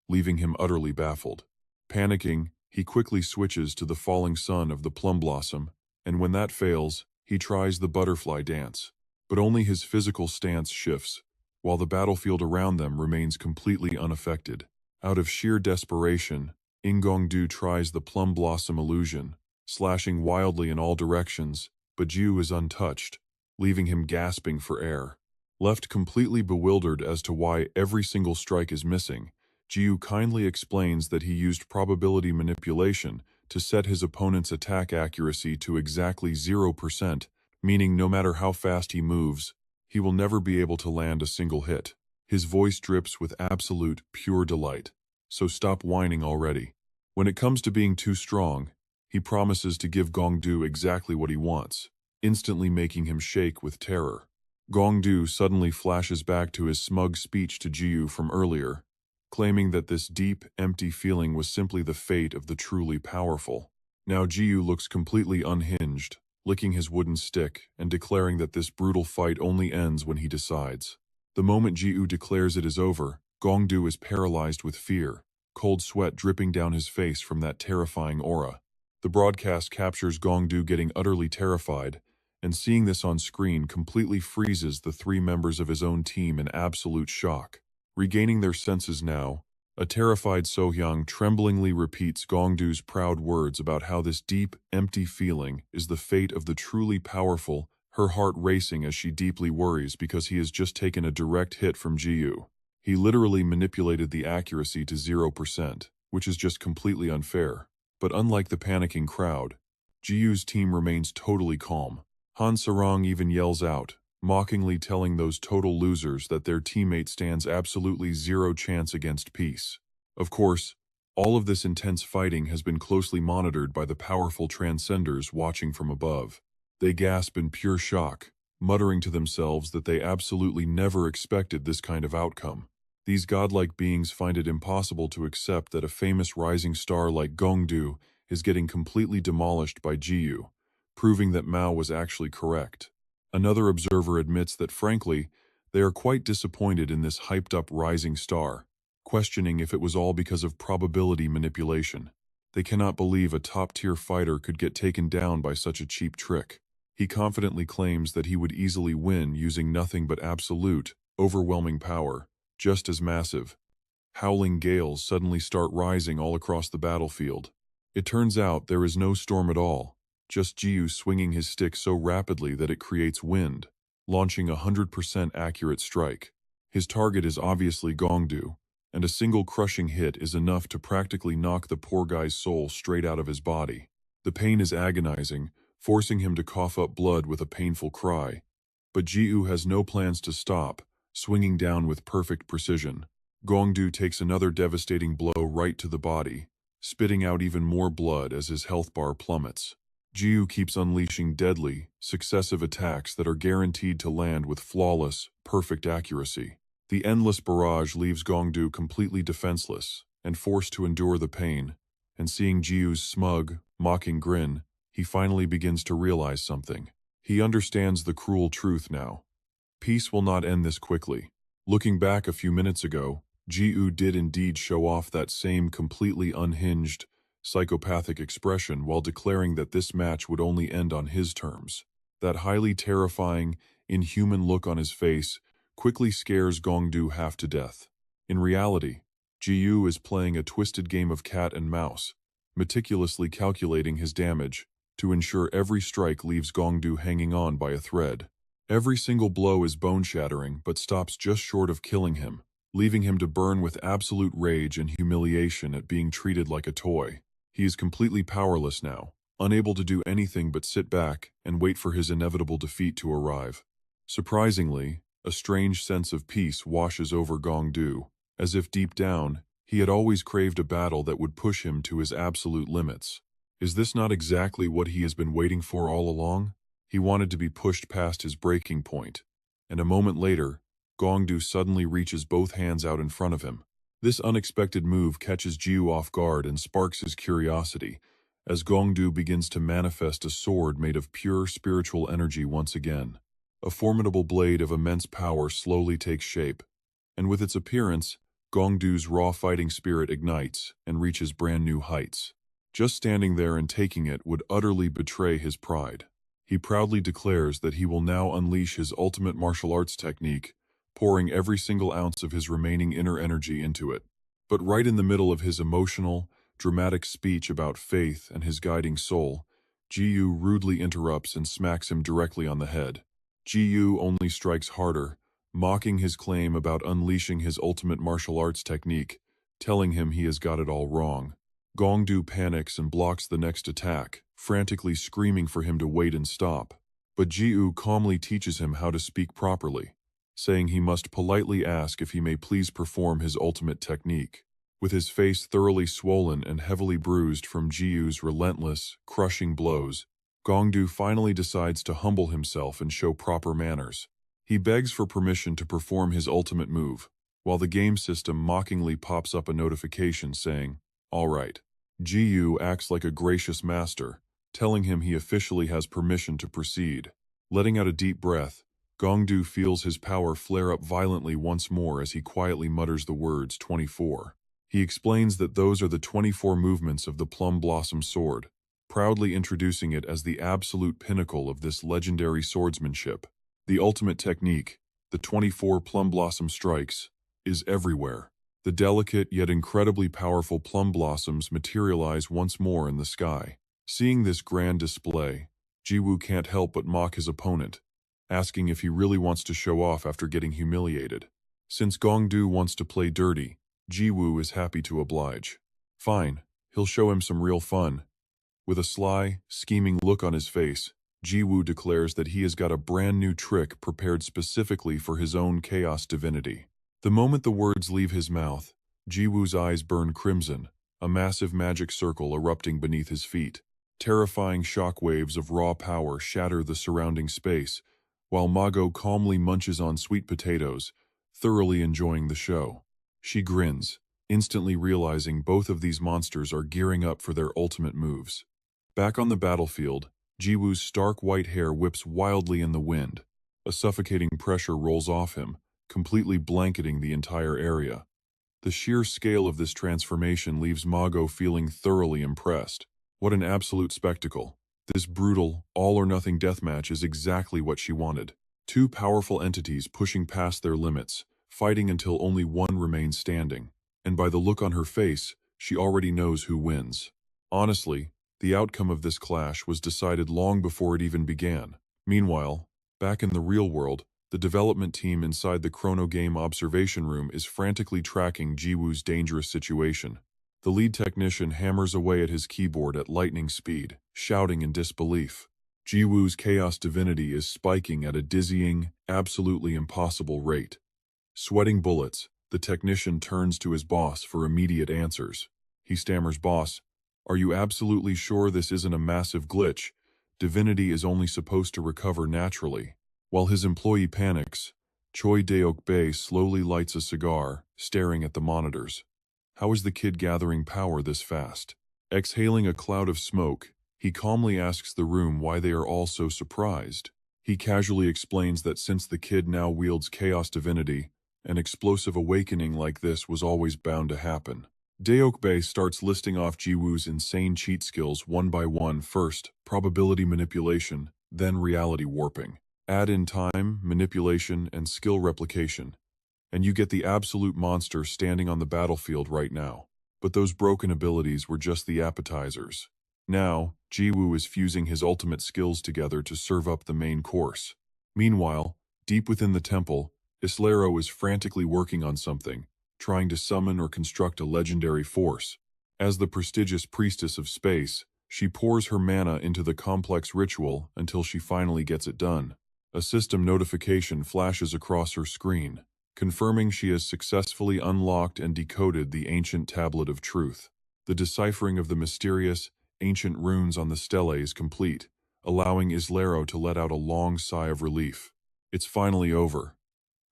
Speaker 1: leaving him utterly baffled. Panicking, he quickly switches to the falling sun of the plum blossom, and when that fails, he tries the butterfly dance. But only his physical stance shifts, while the battlefield around them remains completely unaffected. Out of sheer desperation, Ingongdu tries the plum blossom illusion, slashing wildly in all directions, but Jiu is untouched, leaving him gasping for air. Left completely bewildered as to why every single strike is missing, Jiu kindly explains that he used probability manipulation to set his opponent's attack accuracy to exactly 0%, meaning no matter how fast he moves, he will never be able to land a single hit. His voice drips with absolute, pure delight. So stop whining already. When it comes to being too strong, he promises to give Gongdu exactly what he wants, instantly making him shake with terror. Gongdu suddenly flashes back to his smug speech to Jiu from earlier, claiming that this deep, empty feeling was simply the fate of the truly powerful. Now Jiu looks completely unhinged, licking his wooden stick and declaring that this brutal fight only ends when he decides. The moment Jiu declares it is over, Gongdu is paralyzed with fear, cold sweat dripping down his face from that terrifying aura. The broadcast captures Gongdu getting utterly terrified, and seeing this on screen completely freezes the three members of his own team in absolute shock. Regaining their senses now, a terrified Sohyang tremblingly repeats Gongdu's proud words about how this deep, empty feeling is the fate of the truly powerful, her heart racing as she deeply worries because he has just taken a direct hit from Jiu. He literally manipulated the accuracy to 0%, which is just completely unfair. But unlike the panicking crowd, Jiu's team remains totally calm. Han Sarong even yells out, mockingly telling those total losers that their teammate stands absolutely zero chance against peace. Of course, all of this intense fighting has been closely monitored by the powerful transcenders watching from above. They gasp in pure shock, muttering to themselves that they absolutely never expected this kind of outcome. These godlike beings find it impossible to accept that a famous rising star like Gongdu is getting completely demolished by Jiu, proving that Mao was actually correct. Another observer admits that frankly, they are quite disappointed in this hyped-up rising star, questioning if it was all because of probability manipulation. They cannot believe a top-tier fighter could get taken down by such a cheap trick. He confidently claims that he would easily win using nothing but absolute, overwhelming power, just as massive. Howling gales suddenly start rising all across the battlefield. It turns out there is no storm at all, just Jiu swinging his stick so rapidly that it creates wind, launching a 100% accurate strike. His target is obviously Gongdu, and a single crushing hit is enough to practically knock the poor guy's soul straight out of his body. The pain is agonizing, forcing him to cough up blood with a painful cry. But Jiu has no plans to stop, swinging down with perfect precision. Gongdu takes another devastating blow right to the body, spitting out even more blood as his health bar plummets. Jiu keeps unleashing deadly, successive attacks that are guaranteed to land with flawless, perfect accuracy. The endless barrage leaves Gongdu completely defenseless and forced to endure the pain, and seeing Jiu's smug, mocking grin, he finally begins to realize something. He understands the cruel truth now. Peace will not end this quickly. Looking back a few minutes ago, Jiu did indeed show off that same completely unhinged, psychopathic expression while declaring that this match would only end on his terms. That highly terrifying, inhuman look on his face quickly scares Gongdu half to death. In reality, Jiu is playing a twisted game of cat and mouse, meticulously calculating his damage to ensure every strike leaves Gongdu hanging on by a thread. Every single blow is bone-shattering but stops just short of killing him, leaving him to burn with absolute rage and humiliation at being treated like a toy. He is completely powerless now, unable to do anything but sit back and wait for his inevitable defeat to arrive. Surprisingly, a strange sense of peace washes over Gongdu, as if deep down, he had always craved a battle that would push him to his absolute limits. Is this not exactly what he has been waiting for all along? He wanted to be pushed past his breaking point, and a moment later, Gongdu suddenly reaches both hands out in front of him. This unexpected move catches Jiu off guard and sparks his curiosity, as Gongdu begins to manifest a sword made of pure spiritual energy once again. A formidable blade of immense power slowly takes shape, and with its appearance, Gongdu's raw fighting spirit ignites and reaches brand new heights. Just standing there and taking it would utterly betray his pride. He proudly declares that he will now unleash his ultimate martial arts technique, pouring every single ounce of his remaining inner energy into it. But right in the middle of his emotional, dramatic speech about faith and his guiding soul, Jiu rudely interrupts and smacks him directly on the head. Jiu only strikes harder, mocking his claim about unleashing his ultimate martial arts technique, telling him he has got it all wrong. Gongdu panics and blocks the next attack, frantically screaming for him to wait and stop. But Jiu calmly teaches him how to speak properly, saying he must politely ask if he may please perform his ultimate technique. With his face thoroughly swollen and heavily bruised from Jiu's relentless, crushing blows, Gongdu finally decides to humble himself and show proper manners. He begs for permission to perform his ultimate move, while the game system mockingly pops up a notification saying, "All right." Jiu acts like a gracious master, telling him he officially has permission to proceed. Letting out a deep breath, Gongdu feels his power flare up violently once more as he quietly mutters the words 24. He explains that those are the 24 movements of the Plum Blossom Sword, proudly introducing it as the absolute pinnacle of this legendary swordsmanship. The ultimate technique, the 24 Plum Blossom Strikes, is everywhere. The delicate yet incredibly powerful plum blossoms materialize once more in the sky. Seeing this grand display, Jiwoo can't help but mock his opponent, asking if he really wants to show off after getting humiliated. Since Gongdu wants to play dirty, Jiwoo is happy to oblige. Fine, he'll show him some real fun. With a sly, scheming look on his face, Jiwoo declares that he has got a brand new trick prepared specifically for his own chaos divinity. The moment the words leave his mouth, Jiwoo's eyes burn crimson, a massive magic circle erupting beneath his feet. Terrifying shockwaves of raw power shatter the surrounding space, while Mago calmly munches on sweet potatoes, thoroughly enjoying the show. She grins, instantly realizing both of these monsters are gearing up for their ultimate moves. Back on the battlefield, Jiwoo's stark white hair whips wildly in the wind. A suffocating pressure rolls off him, completely blanketing the entire area. The sheer scale of this transformation leaves Mago feeling thoroughly impressed. What an absolute spectacle. This brutal, all-or-nothing deathmatch is exactly what she wanted. Two powerful entities pushing past their limits, fighting until only one remains standing. And by the look on her face, she already knows who wins. Honestly, the outcome of this clash was decided long before it even began. Meanwhile, back in the real world, the development team inside the Chrono Game observation room is frantically tracking Jiwoo's dangerous situation. The lead technician hammers away at his keyboard at lightning speed, shouting in disbelief. Jiwoo's chaos divinity is spiking at a dizzying, absolutely impossible rate. Sweating bullets, the technician turns to his boss for immediate answers. He stammers, "Boss, are you absolutely sure this isn't a massive glitch? Divinity is only supposed to recover naturally." While his employee panics, Choi Deok-bae slowly lights a cigar, staring at the monitors. How is the kid gathering power this fast? Exhaling a cloud of smoke, he calmly asks the room why they are all so surprised. He casually explains that since the kid now wields chaos divinity, an explosive awakening like this was always bound to happen. Deok-bae starts listing off Jiwoo's insane cheat skills one by one. First, probability manipulation, then reality warping. Add in time, manipulation, and skill replication, and you get the absolute monster standing on the battlefield right now. But those broken abilities were just the appetizers. Now, Jiwoo is fusing his ultimate skills together to serve up the main course. Meanwhile, deep within the temple, Islero is frantically working on something, trying to summon or construct a legendary force. As the prestigious priestess of space, she pours her mana into the complex ritual until she finally gets it done. A system notification flashes across her screen, confirming she has successfully unlocked and decoded the ancient tablet of truth. The deciphering of the mysterious, ancient runes on the stele is complete, allowing Islero to let out a long sigh of relief. It's finally over.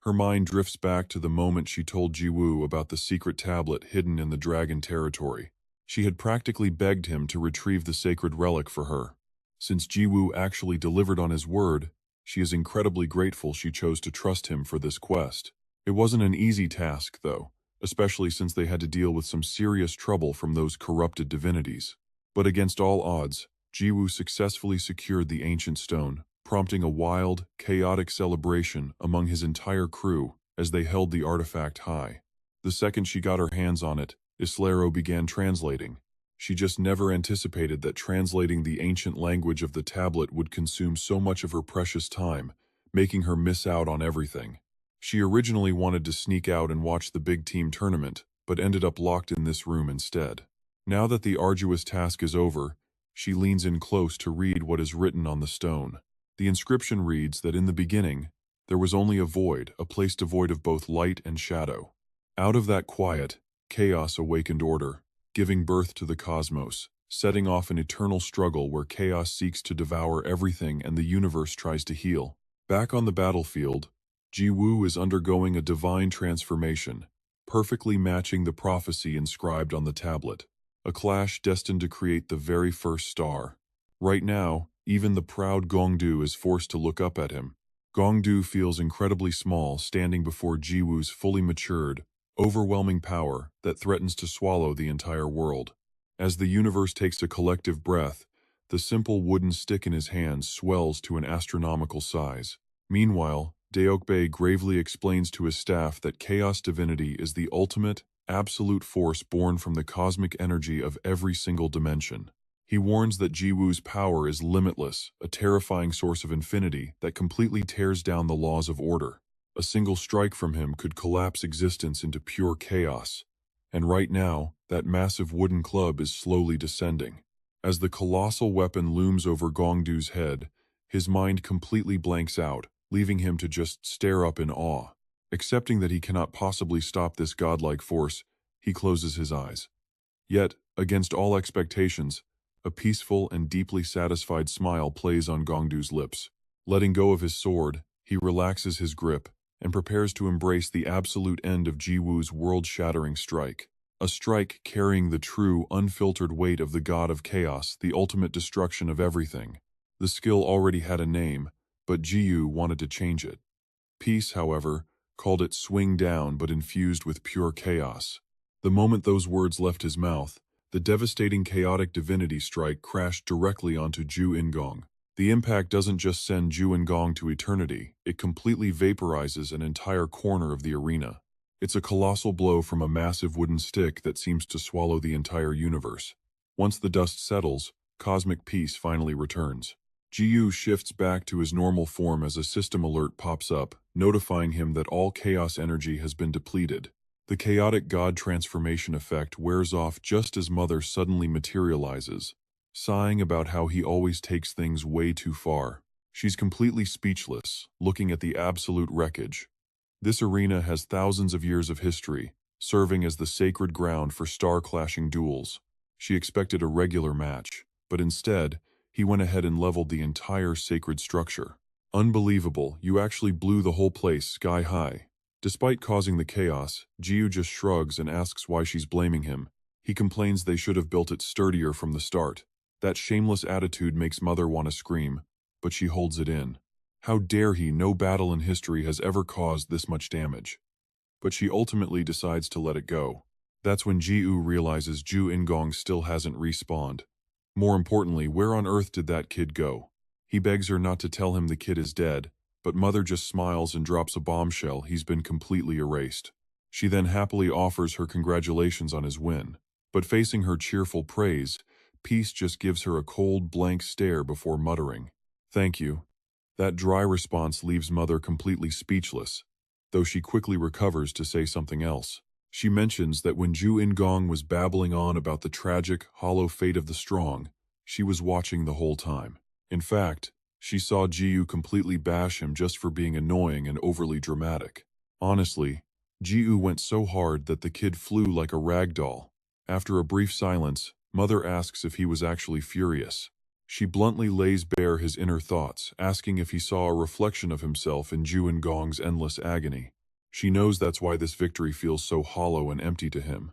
Speaker 1: Her mind drifts back to the moment she told Jiwoo about the secret tablet hidden in the dragon territory. She had practically begged him to retrieve the sacred relic for her. Since Jiwoo actually delivered on his word, she is incredibly grateful she chose to trust him for this quest. It wasn't an easy task, though, especially since they had to deal with some serious trouble from those corrupted divinities. But against all odds, Jiwoo successfully secured the ancient stone, prompting a wild, chaotic celebration among his entire crew as they held the artifact high. The second she got her hands on it, Islero began translating. She just never anticipated that translating the ancient language of the tablet would consume so much of her precious time, making her miss out on everything. She originally wanted to sneak out and watch the big team tournament, but ended up locked in this room instead. Now that the arduous task is over, she leans in close to read what is written on the stone. The inscription reads that in the beginning, there was only a void, a place devoid of both light and shadow. Out of that quiet, chaos awakened order, giving birth to the cosmos, setting off an eternal struggle where chaos seeks to devour everything and the universe tries to heal. Back on the battlefield, Jiwoo is undergoing a divine transformation, perfectly matching the prophecy inscribed on the tablet, a clash destined to create the very first star. Right now, even the proud Gongdu is forced to look up at him. Gongdu feels incredibly small standing before Jiwoo's fully matured, overwhelming power that threatens to swallow the entire world. As the universe takes a collective breath, the simple wooden stick in his hand swells to an astronomical size. Meanwhile, Deokbei gravely explains to his staff that chaos divinity is the ultimate, absolute force born from the cosmic energy of every single dimension. He warns that Jiwoo's power is limitless, a terrifying source of infinity that completely tears down the laws of order. A single strike from him could collapse existence into pure chaos. And right now, that massive wooden club is slowly descending. As the colossal weapon looms over Gongdu's head, his mind completely blanks out, leaving him to just stare up in awe. Accepting that he cannot possibly stop this godlike force, he closes his eyes. Yet, against all expectations, a peaceful and deeply satisfied smile plays on Gongdu's lips. Letting go of his sword, he relaxes his grip and prepares to embrace the absolute end of Jiwoo's world-shattering strike. A strike carrying the true, unfiltered weight of the god of chaos, the ultimate destruction of everything. The skill already had a name, but Jiwoo wanted to change it. Peace, however, called it swing down but infused with pure chaos. The moment those words left his mouth, the devastating chaotic divinity strike crashed directly onto Ju Ingong. The impact doesn't just send Ju Ingong to eternity, it completely vaporizes an entire corner of the arena. It's a colossal blow from a massive wooden stick that seems to swallow the entire universe. Once the dust settles, cosmic peace finally returns. Jiwoo shifts back to his normal form as a system alert pops up, notifying him that all chaos energy has been depleted. The chaotic god transformation effect wears off just as Mother suddenly materializes, sighing about how he always takes things way too far. She's completely speechless, looking at the absolute wreckage. This arena has thousands of years of history, serving as the sacred ground for star-clashing duels. She expected a regular match, but instead, he went ahead and leveled the entire sacred structure. Unbelievable, you actually blew the whole place sky high. Despite causing the chaos, Jiwoo just shrugs and asks why she's blaming him. He complains they should have built it sturdier from the start. That shameless attitude makes Mother want to scream, but she holds it in. How dare he? No battle in history has ever caused this much damage. But she ultimately decides to let it go. That's when Jiwoo realizes Ju Ingong still hasn't respawned. More importantly, where on earth did that kid go? He begs her not to tell him the kid is dead, but Mother just smiles and drops a bombshell. He's been completely erased. She then happily offers her congratulations on his win. But facing her cheerful praise, Peace just gives her a cold, blank stare before muttering, "Thank you." That dry response leaves Mother completely speechless. though she quickly recovers to say something else. She mentions that when Ju In-gong was babbling on about the tragic, hollow fate of the strong, she was watching the whole time. In fact, she saw Ji-yu completely bash him just for being annoying and overly dramatic. Honestly, Ji-yu went so hard that the kid flew like a rag doll. After a brief silence, Mother asks if he was actually furious. She bluntly lays bare his inner thoughts, asking if he saw a reflection of himself in Ju In-gong's endless agony. She knows that's why this victory feels so hollow and empty to him.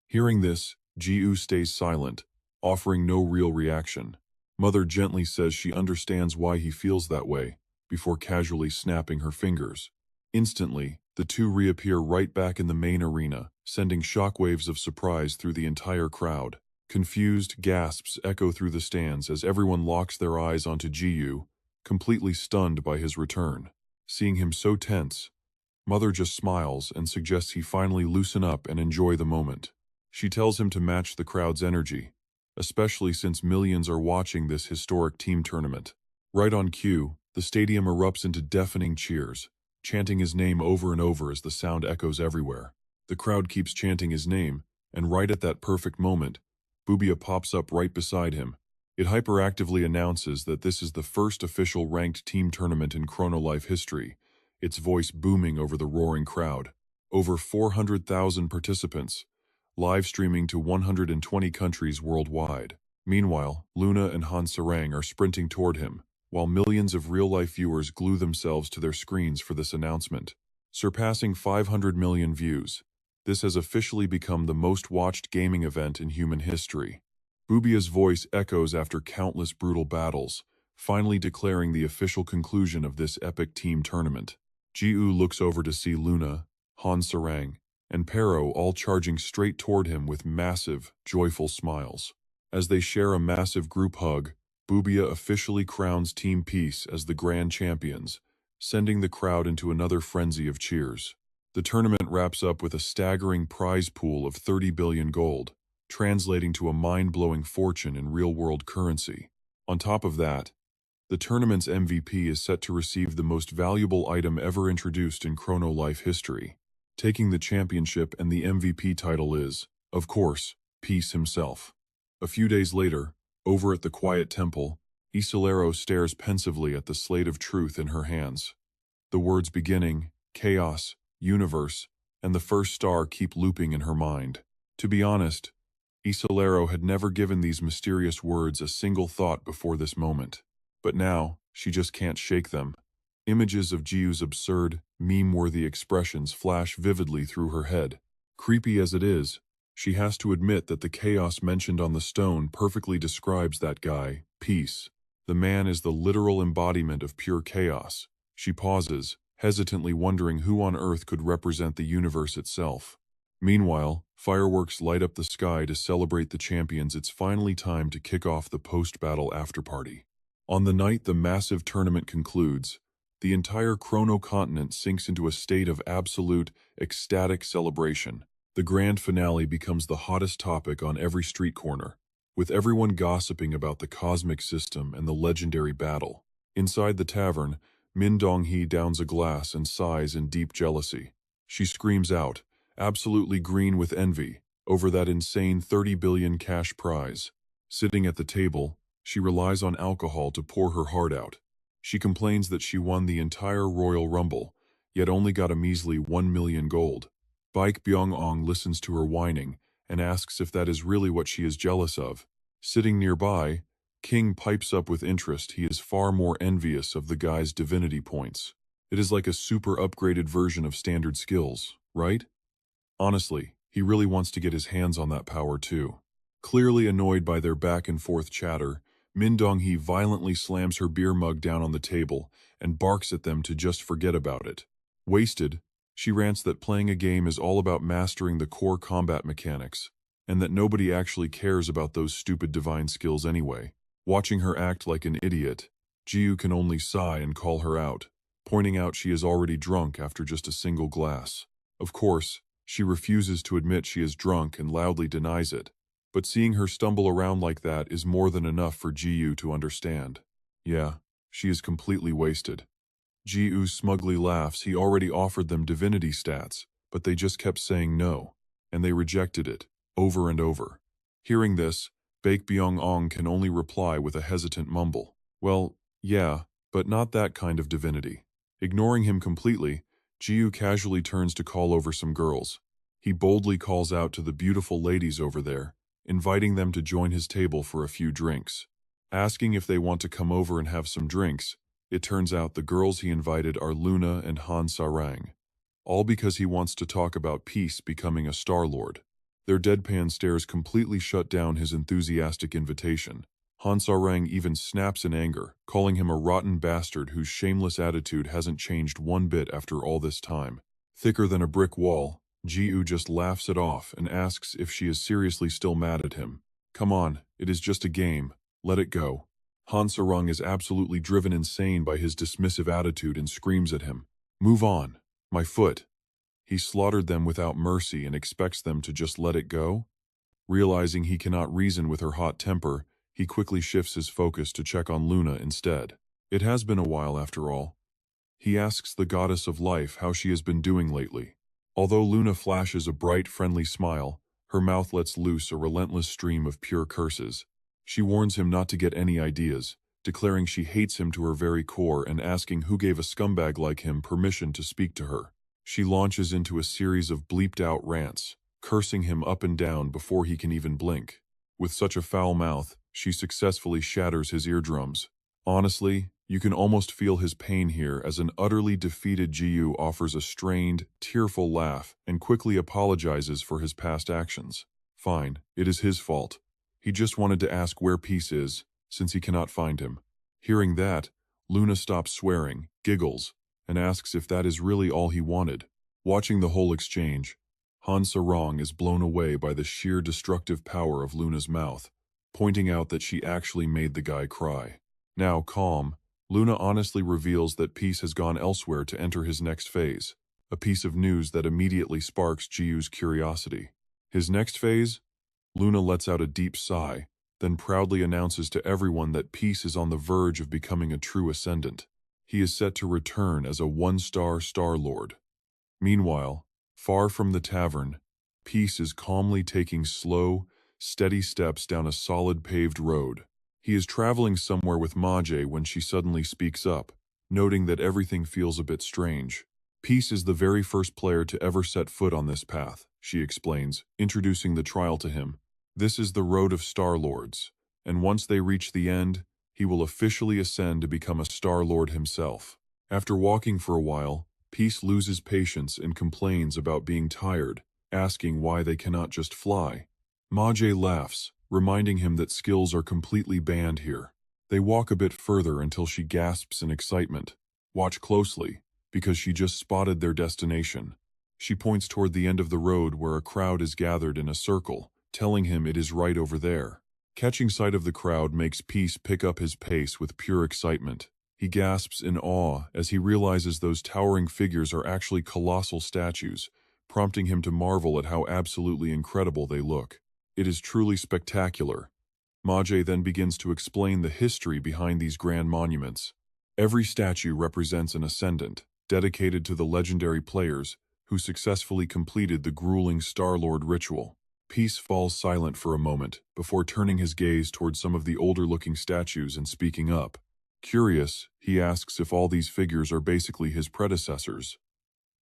Speaker 1: Hearing this, Ji-yu stays silent, offering no real reaction. Mother gently says she understands why he feels that way, before casually snapping her fingers. Instantly, the two reappear right back in the main arena, sending shockwaves of surprise through the entire crowd. Confused gasps echo through the stands as everyone locks their eyes onto Ji-yu, completely stunned by his return. Seeing him so tense, Mother just smiles and suggests he finally loosen up and enjoy the moment. She tells him to match the crowd's energy, especially since millions are watching this historic team tournament. Right on cue, the stadium erupts into deafening cheers, chanting his name over and over as the sound echoes everywhere. The crowd keeps chanting his name, and right at that perfect moment, Bubia pops up right beside him. It hyperactively announces that this is the first official ranked team tournament in Chrono Life history, its voice booming over the roaring crowd. Over 400,000 participants, live streaming to 120 countries worldwide. Meanwhile, Luna and Han Sarang are sprinting toward him, while millions of real-life viewers glue themselves to their screens for this announcement. Surpassing 500 million views, this has officially become the most-watched gaming event in human history. Bubia's voice echoes after countless brutal battles, finally declaring the official conclusion of this epic team tournament. Ji-yu looks over to see Luna, Han Sarang, and Pero all charging straight toward him with massive, joyful smiles. As they share a massive group hug, Bubia officially crowns Team Peace as the grand champions, sending the crowd into another frenzy of cheers. The tournament wraps up with a staggering prize pool of 30 billion gold, translating to a mind-blowing fortune in real-world currency. On top of that, the tournament's MVP is set to receive the most valuable item ever introduced in Chrono Life history. Taking the championship and the MVP title is, of course, Peace himself. A few days later, over at the Quiet Temple, Isolero stares pensively at the slate of truth in her hands. The words beginning, chaos, universe, and the first star keep looping in her mind. To be honest, Isolero had never given these mysterious words a single thought before this moment. But now, she just can't shake them. Images of Ji-yu's absurd, meme-worthy expressions flash vividly through her head. Creepy as it is, she has to admit that the chaos mentioned on the stone perfectly describes that guy, Peace. The man is the literal embodiment of pure chaos. She pauses, hesitantly wondering who on earth could represent the universe itself. Meanwhile, fireworks light up the sky to celebrate the champions. It's finally time to kick off the post-battle after-party. On the night the massive tournament concludes, the entire Chrono continent sinks into a state of absolute, ecstatic celebration. The grand finale becomes the hottest topic on every street corner, with everyone gossiping about the cosmic system and the legendary battle. Inside the tavern, Min Dong-hee downs a glass and sighs in deep jealousy. She screams out, absolutely green with envy, over that insane 30 billion cash prize. Sitting at the table, she relies on alcohol to pour her heart out. She complains that she won the entire Royal Rumble, yet only got a measly 1 million gold. Baek Byung-ong listens to her whining and asks if that is really what she is jealous of. Sitting nearby, King pipes up with interest. He is far more envious of the guy's divinity points. It is like a super upgraded version of standard skills, right? Honestly, he really wants to get his hands on that power too. Clearly annoyed by their back-and-forth chatter, Min Dong-hee violently slams her beer mug down on the table and barks at them to just forget about it. Wasted, she rants that playing a game is all about mastering the core combat mechanics, and that nobody actually cares about those stupid divine skills anyway. Watching her act like an idiot, Ji-yu can only sigh and call her out, pointing out she is already drunk after just a single glass. Of course, she refuses to admit she is drunk and loudly denies it, but seeing her stumble around like that is more than enough for Ji-yu to understand. Yeah, she is completely wasted. Ji-woo smugly laughs. He already offered them divinity stats, but they just kept saying no, and they rejected it, over and over. Hearing this, Baek Byung-ong can only reply with a hesitant mumble. Well, yeah, but not that kind of divinity. Ignoring him completely, Ji-woo casually turns to call over some girls. He boldly calls out to the beautiful ladies over there, inviting them to join his table for a few drinks. Asking if they want to come over and have some drinks, it turns out the girls he invited are Luna and Han Sarang. All because he wants to talk about Peace becoming a Star-Lord. Their deadpan stares completely shut down his enthusiastic invitation. Han Sarang even snaps in anger, calling him a rotten bastard whose shameless attitude hasn't changed one bit after all this time. Thicker than a brick wall, Ji-woo just laughs it off and asks if she is seriously still mad at him. Come on, it is just a game. Let it go. Han Sarang is absolutely driven insane by his dismissive attitude and screams at him. Move on. My foot. He slaughtered them without mercy and expects them to just let it go? Realizing he cannot reason with her hot temper, he quickly shifts his focus to check on Luna instead. It has been a while after all. He asks the goddess of life how she has been doing lately. Although Luna flashes a bright, friendly smile, her mouth lets loose a relentless stream of pure curses. She warns him not to get any ideas, declaring she hates him to her very core and asking who gave a scumbag like him permission to speak to her. She launches into a series of bleeped-out rants, cursing him up and down before he can even blink. With such a foul mouth, she successfully shatters his eardrums. Honestly, you can almost feel his pain here as an utterly defeated Ji-woo offers a strained, tearful laugh and quickly apologizes for his past actions. Fine, it is his fault. He just wanted to ask where Peace is, since he cannot find him. Hearing that, Luna stops swearing, giggles, and asks if that is really all he wanted. Watching the whole exchange, Han Sarang is blown away by the sheer destructive power of Luna's mouth, pointing out that she actually made the guy cry. Now calm, Luna honestly reveals that Peace has gone elsewhere to enter his next phase, a piece of news that immediately sparks Ji-woo's curiosity. His next phase? Luna lets out a deep sigh, then proudly announces to everyone that Peace is on the verge of becoming a true ascendant. He is set to return as a one-star Star-Lord. Meanwhile, far from the tavern, Peace is calmly taking slow, steady steps down a solid paved road. He is traveling somewhere with Maje when she suddenly speaks up, noting that everything feels a bit strange. Peace is the very first player to ever set foot on this path, she explains, introducing the trial to him. This is the road of Star-Lords, and once they reach the end, he will officially ascend to become a Star-Lord himself. After walking for a while, Peace loses patience and complains about being tired, asking why they cannot just fly. Maje laughs, reminding him that skills are completely banned here. They walk a bit further until she gasps in excitement. Watch closely, because she just spotted their destination. She points toward the end of the road where a crowd is gathered in a circle, telling him it is right over there. Catching sight of the crowd makes Peace pick up his pace with pure excitement. He gasps in awe as he realizes those towering figures are actually colossal statues, prompting him to marvel at how absolutely incredible they look. It is truly spectacular. Maje then begins to explain the history behind these grand monuments. Every statue represents an ascendant, dedicated to the legendary players who successfully completed the grueling Star-Lord ritual. Peace falls silent for a moment before turning his gaze toward some of the older-looking statues and speaking up. Curious, he asks if all these figures are basically his predecessors.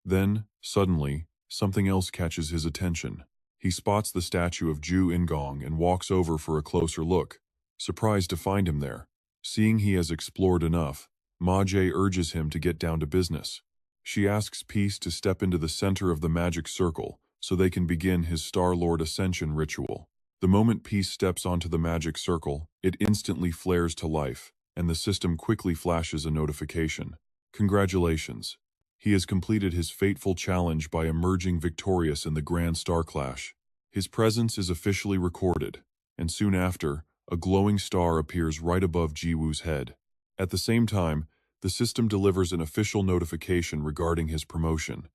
Speaker 1: Then, suddenly, something else catches his attention. He spots the statue of Ju Ingong and walks over for a closer look, surprised to find him there. Seeing he has explored enough, Maje urges him to get down to business. She asks Peace to step into the center of the magic circle so they can begin his Star-Lord ascension ritual. The moment Peace steps onto the magic circle, it instantly flares to life, and the system quickly flashes a notification. Congratulations. He has completed his fateful challenge by emerging victorious in the Grand Star Clash. His presence is officially recorded, and soon after, a glowing star appears right above Ji-woo's head. At the same time, the system delivers an official notification regarding his promotion.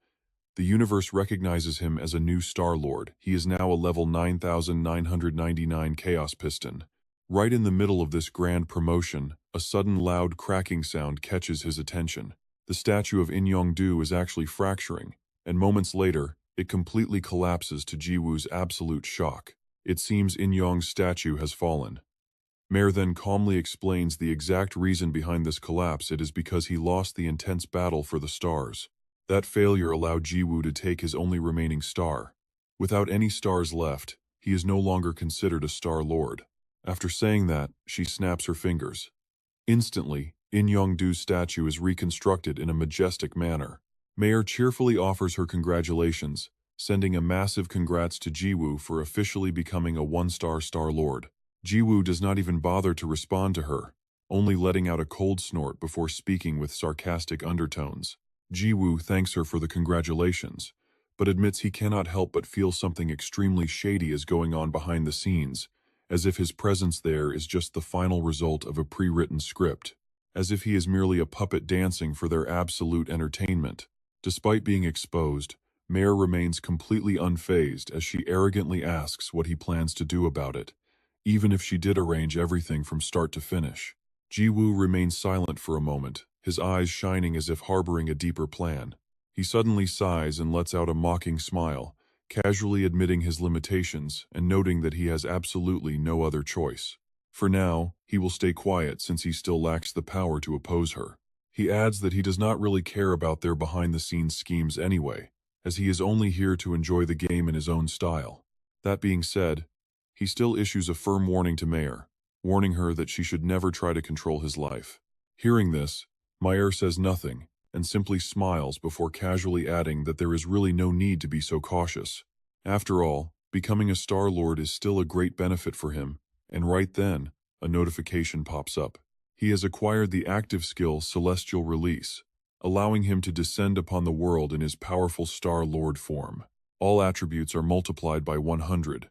Speaker 1: The universe recognizes him as a new Star-Lord. He is now a level 9999 Chaos Piston. Right in the middle of this grand promotion, a sudden loud cracking sound catches his attention. The statue of In Yong-do is actually fracturing, and moments later, it completely collapses to Jiwoo's absolute shock. It seems In Yong's statue has fallen. Mayor then calmly explains the exact reason behind this collapse. It is because he lost the intense battle for the stars. That failure allowed Jiwoo to take his only remaining star. Without any stars left, he is no longer considered a Star Lord. After saying that, she snaps her fingers. Instantly, In Yong-do's statue is reconstructed in a majestic manner. Mayor cheerfully offers her congratulations, sending a massive congrats to Jiwoo for officially becoming a one-star Star Lord. Jiwoo does not even bother to respond to her, only letting out a cold snort before speaking with sarcastic undertones. Jiwoo thanks her for the congratulations, but admits he cannot help but feel something extremely shady is going on behind the scenes, as if his presence there is just the final result of a pre-written script, as if he is merely a puppet dancing for their absolute entertainment. Despite being exposed, Mayor remains completely unfazed as she arrogantly asks what he plans to do about it, even if she did arrange everything from start to finish. Jiwoo remains silent for a moment, his eyes shining as if harboring a deeper plan. He suddenly sighs and lets out a mocking smile, casually admitting his limitations and noting that he has absolutely no other choice. For now, he will stay quiet since he still lacks the power to oppose her. He adds that he does not really care about their behind-the-scenes schemes anyway, as he is only here to enjoy the game in his own style. That being said, he still issues a firm warning to Mayor, warning her that she should never try to control his life. Hearing this, Mayor says nothing and simply smiles before casually adding that there is really no need to be so cautious. After all, becoming a Star Lord is still a great benefit for him, and right then, a notification pops up. He has acquired the active skill Celestial Release, allowing him to descend upon the world in his powerful Star Lord form. All attributes are multiplied by 100,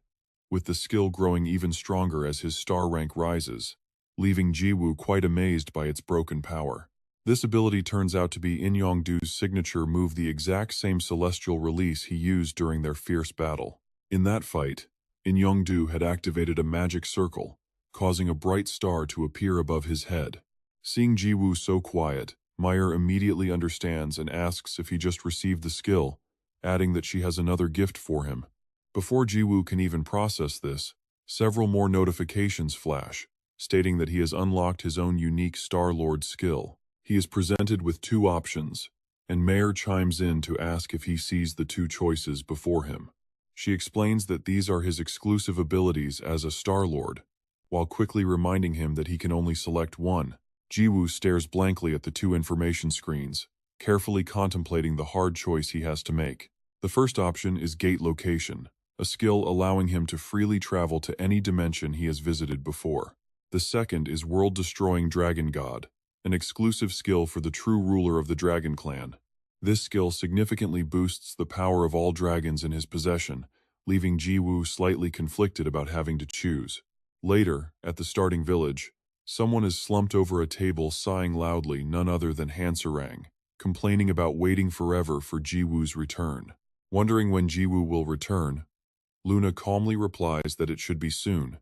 Speaker 1: with the skill growing even stronger as his star rank rises, leaving Jiwoo quite amazed by its broken power. This ability turns out to be In Yong-do's signature move, the exact same Celestial Release he used during their fierce battle. In that fight, In Yong-do had activated a magic circle, causing a bright star to appear above his head. Seeing Jiwoo so quiet, Mayor immediately understands and asks if he just received the skill, adding that she has another gift for him. Before Jiwoo can even process this, several more notifications flash, stating that he has unlocked his own unique Star Lord skill. He is presented with two options, and Mayor chimes in to ask if he sees the two choices before him. She explains that these are his exclusive abilities as a Star Lord, while quickly reminding him that he can only select one. Jiwoo stares blankly at the two information screens, carefully contemplating the hard choice he has to make. The first option is Gate Location, a skill allowing him to freely travel to any dimension he has visited before. The second is World-Destroying Dragon God, an exclusive skill for the true ruler of the Dragon Clan. This skill significantly boosts the power of all dragons in his possession, leaving Jiwoo slightly conflicted about having to choose. Later, at the starting village, someone is slumped over a table sighing loudly, none other than Hanserang, complaining about waiting forever for Jiwoo's return. Wondering when Jiwoo will return, Luna calmly replies that it should be soon,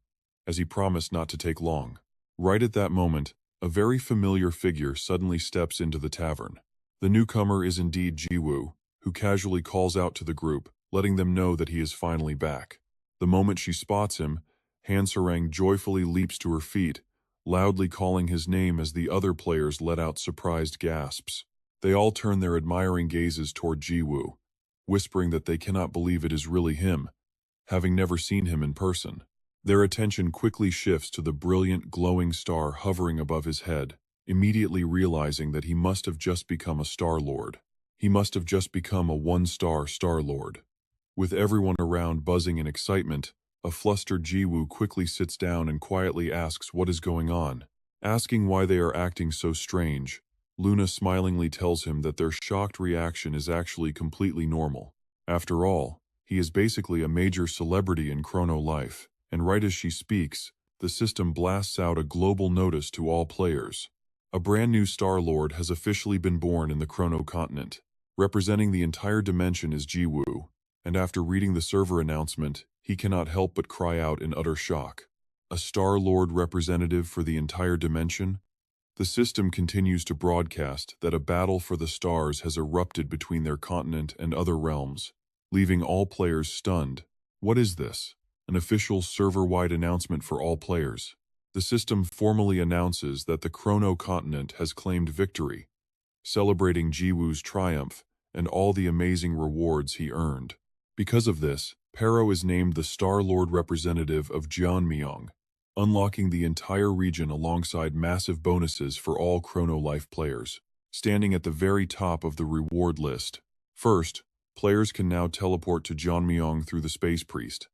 Speaker 1: as he promised not to take long. Right at that moment, a very familiar figure suddenly steps into the tavern. The newcomer is indeed Jiwoo, who casually calls out to the group, letting them know that he is finally back. The moment she spots him, Hanserang joyfully leaps to her feet, loudly calling his name as the other players let out surprised gasps. They all turn their admiring gazes toward Jiwoo, whispering that they cannot believe it is really him, having never seen him in person. Their attention quickly shifts to the brilliant, glowing star hovering above his head, immediately realizing that he must have just become a Star Lord. He must have just become a one-star Star Lord. With everyone around buzzing in excitement, a flustered Jiwoo quickly sits down and quietly asks what is going on. Asking why they are acting so strange, Luna smilingly tells him that their shocked reaction is actually completely normal. After all, he is basically a major celebrity in Chrono Life, and right as she speaks, the system blasts out a global notice to all players. A brand new Star Lord has officially been born in the Chrono continent. Representing the entire dimension is Jiwoo, and after reading the server announcement, he cannot help but cry out in utter shock. A Star Lord representative for the entire dimension? The system continues to broadcast that a battle for the stars has erupted between their continent and other realms, leaving all players stunned. What is this? An official server-wide announcement for all players. The system formally announces that the Chrono continent has claimed victory, celebrating Jiwoo's triumph and all the amazing rewards he earned. Because of this, Pero is named the Star-Lord representative of Jeonmyeong, unlocking the entire region alongside massive bonuses for all Chrono Life players. Standing at the very top of the reward list. First, players can now teleport to Jeonmyeong through the Space Priest.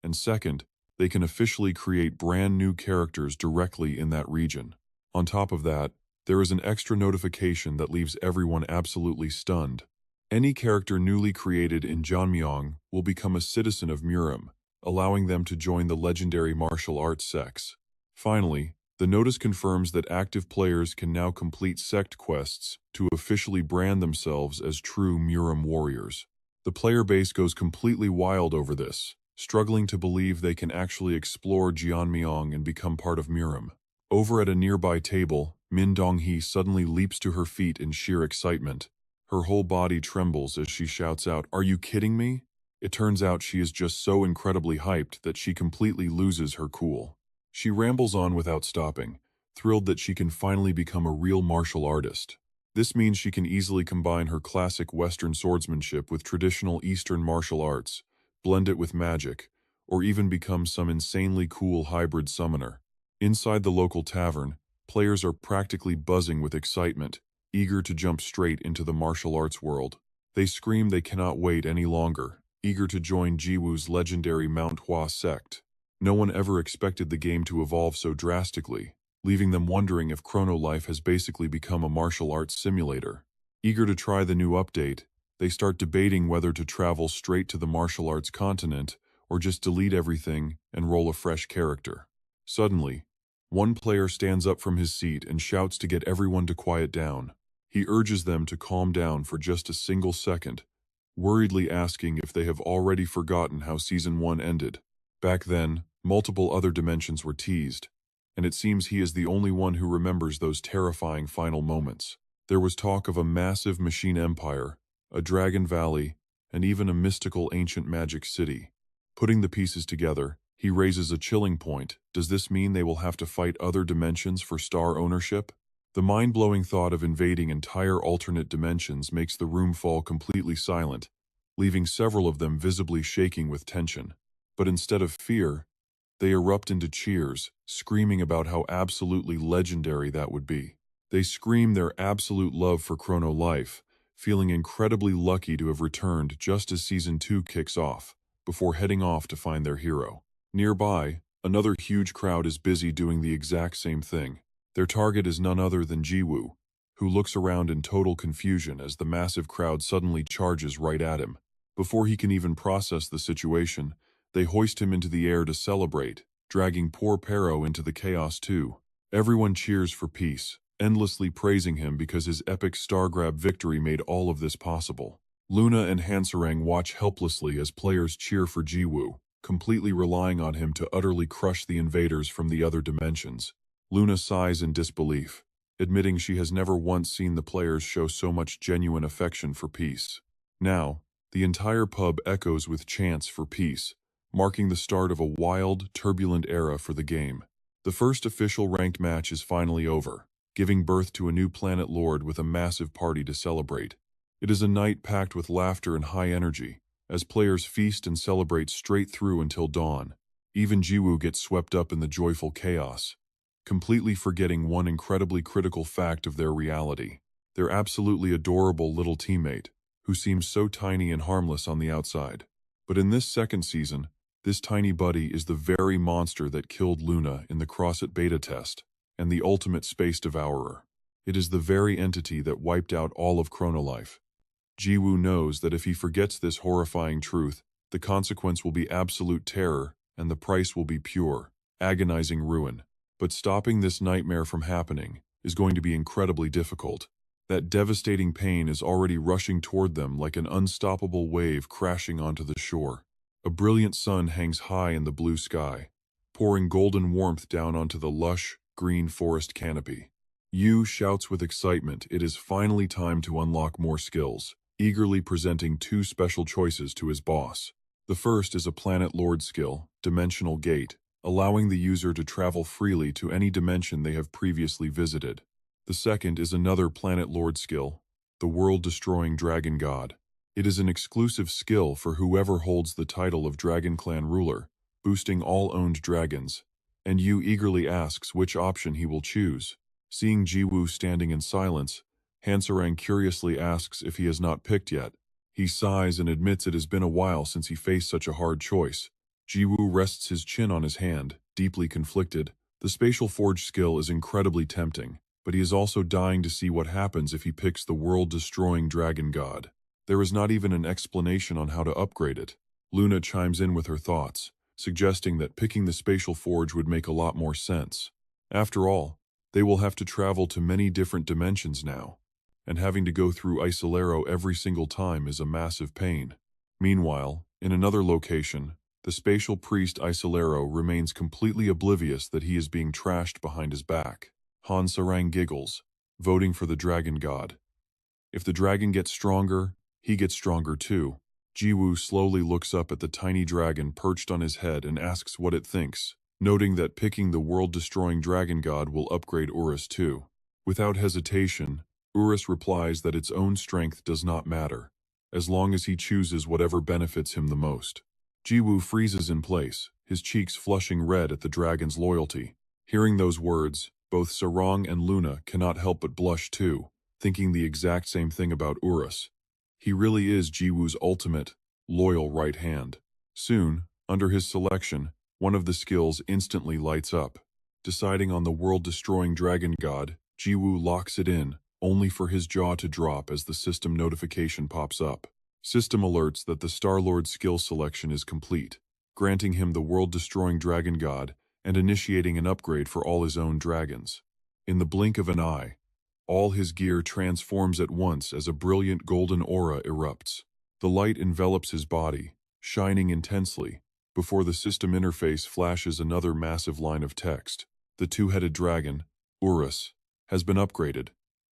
Speaker 1: And second, they can officially create brand new characters directly in that region. On top of that, there is an extra notification that leaves everyone absolutely stunned. Any character newly created in Jeonmyeong will become a citizen of Murim, allowing them to join the legendary martial arts sects. Finally, the notice confirms that active players can now complete sect quests to officially brand themselves as true Murim warriors. The player base goes completely wild over this, struggling to believe they can actually explore Jeonmyeong and become part of Murim. Over at a nearby table, Min Dong-hee suddenly leaps to her feet in sheer excitement. Her whole body trembles as she shouts out, "Are you kidding me?" It turns out she is just so incredibly hyped that she completely loses her cool. She rambles on without stopping, thrilled that she can finally become a real martial artist. This means she can easily combine her classic Western swordsmanship with traditional Eastern martial arts, blend it with magic, or even become some insanely cool hybrid summoner. Inside the local tavern, players are practically buzzing with excitement, eager to jump straight into the martial arts world. They scream they cannot wait any longer, eager to join Jiwoo's legendary Mount Hua sect. No one ever expected the game to evolve so drastically, leaving them wondering if Chrono Life has basically become a martial arts simulator. Eager to try the new update, they start debating whether to travel straight to the martial arts continent or just delete everything and roll a fresh character. Suddenly, one player stands up from his seat and shouts to get everyone to quiet down. He urges them to calm down for just a single second, worriedly asking if they have already forgotten how Season 1 ended. Back then, multiple other dimensions were teased, and it seems he is the only one who remembers those terrifying final moments. There was talk of a massive machine empire, a dragon valley, and even a mystical ancient magic city. Putting the pieces together, he raises a chilling point. Does this mean they will have to fight other dimensions for star ownership? The mind-blowing thought of invading entire alternate dimensions makes the room fall completely silent, leaving several of them visibly shaking with tension. But instead of fear, they erupt into cheers, screaming about how absolutely legendary that would be. They scream their absolute love for Chrono Life, feeling incredibly lucky to have returned just as Season 2 kicks off, before heading off to find their hero. Nearby, another huge crowd is busy doing the exact same thing. Their target is none other than Jiwoo, who looks around in total confusion as the massive crowd suddenly charges right at him. Before he can even process the situation, they hoist him into the air to celebrate, dragging poor Pero into the chaos too. Everyone cheers for peace, endlessly praising him because his epic star grab victory made all of this possible. Luna and Hansarang watch helplessly as players cheer for Jiwoo, completely relying on him to utterly crush the invaders from the other dimensions. Luna sighs in disbelief, admitting she has never once seen the players show so much genuine affection for peace. Now, the entire pub echoes with chants for peace, marking the start of a wild, turbulent era for the game. The first official ranked match is finally over, giving birth to a new planet lord with a massive party to celebrate. It is a night packed with laughter and high energy, as players feast and celebrate straight through until dawn. Even Jiwoo gets swept up in the joyful chaos, completely forgetting one incredibly critical fact of their reality: their absolutely adorable little teammate, who seems so tiny and harmless on the outside. But in this second season, this tiny buddy is the very monster that killed Luna in the Crosset beta test, and the ultimate space devourer. It is the very entity that wiped out all of Chrono Life. Jiwoo knows that if he forgets this horrifying truth, the consequence will be absolute terror, and the price will be pure, agonizing ruin. But stopping this nightmare from happening is going to be incredibly difficult. That devastating pain is already rushing toward them like an unstoppable wave crashing onto the shore. A brilliant sun hangs high in the blue sky, pouring golden warmth down onto the lush, green forest canopy. Yu shouts with excitement it is finally time to unlock more skills, eagerly presenting two special choices to his boss. The first is a Planet Lord skill, Dimensional Gate, allowing the user to travel freely to any dimension they have previously visited. The second is another Planet Lord skill, the World-Destroying Dragon God. It is an exclusive skill for whoever holds the title of Dragon Clan ruler, boosting all owned dragons, and Yu eagerly asks which option he will choose. Seeing Jiwoo standing in silence, Hansarang curiously asks if he has not picked yet. He sighs and admits it has been a while since he faced such a hard choice. Jiwoo rests his chin on his hand, deeply conflicted. The Spatial Forge skill is incredibly tempting, but he is also dying to see what happens if he picks the world-destroying Dragon God. There is not even an explanation on how to upgrade it. Luna chimes in with her thoughts, suggesting that picking the Spatial Forge would make a lot more sense. After all, they will have to travel to many different dimensions now, and having to go through Isolero every single time is a massive pain. Meanwhile, in another location, the spatial priest Isolero remains completely oblivious that he is being trashed behind his back. Hansarang giggles, voting for the Dragon God. If the dragon gets stronger, he gets stronger too. Jiwoo slowly looks up at the tiny dragon perched on his head and asks what it thinks, noting that picking the world-destroying Dragon God will upgrade Urus too. Without hesitation, Urus replies that its own strength does not matter, as long as he chooses whatever benefits him the most. Jiwoo freezes in place, his cheeks flushing red at the dragon's loyalty. Hearing those words, both Sarang and Luna cannot help but blush too, thinking the exact same thing about Urus. He really is Jiwoo's ultimate, loyal right hand. Soon, under his selection, one of the skills instantly lights up. Deciding on the world-destroying Dragon God, Jiwoo locks it in, only for his jaw to drop as the system notification pops up. System alerts that the Star-Lord skill selection is complete, granting him the world-destroying Dragon God and initiating an upgrade for all his own dragons. In the blink of an eye, all his gear transforms at once as a brilliant golden aura erupts. The light envelops his body, shining intensely, before the system interface flashes another massive line of text. The two-headed dragon, Urus, has been upgraded,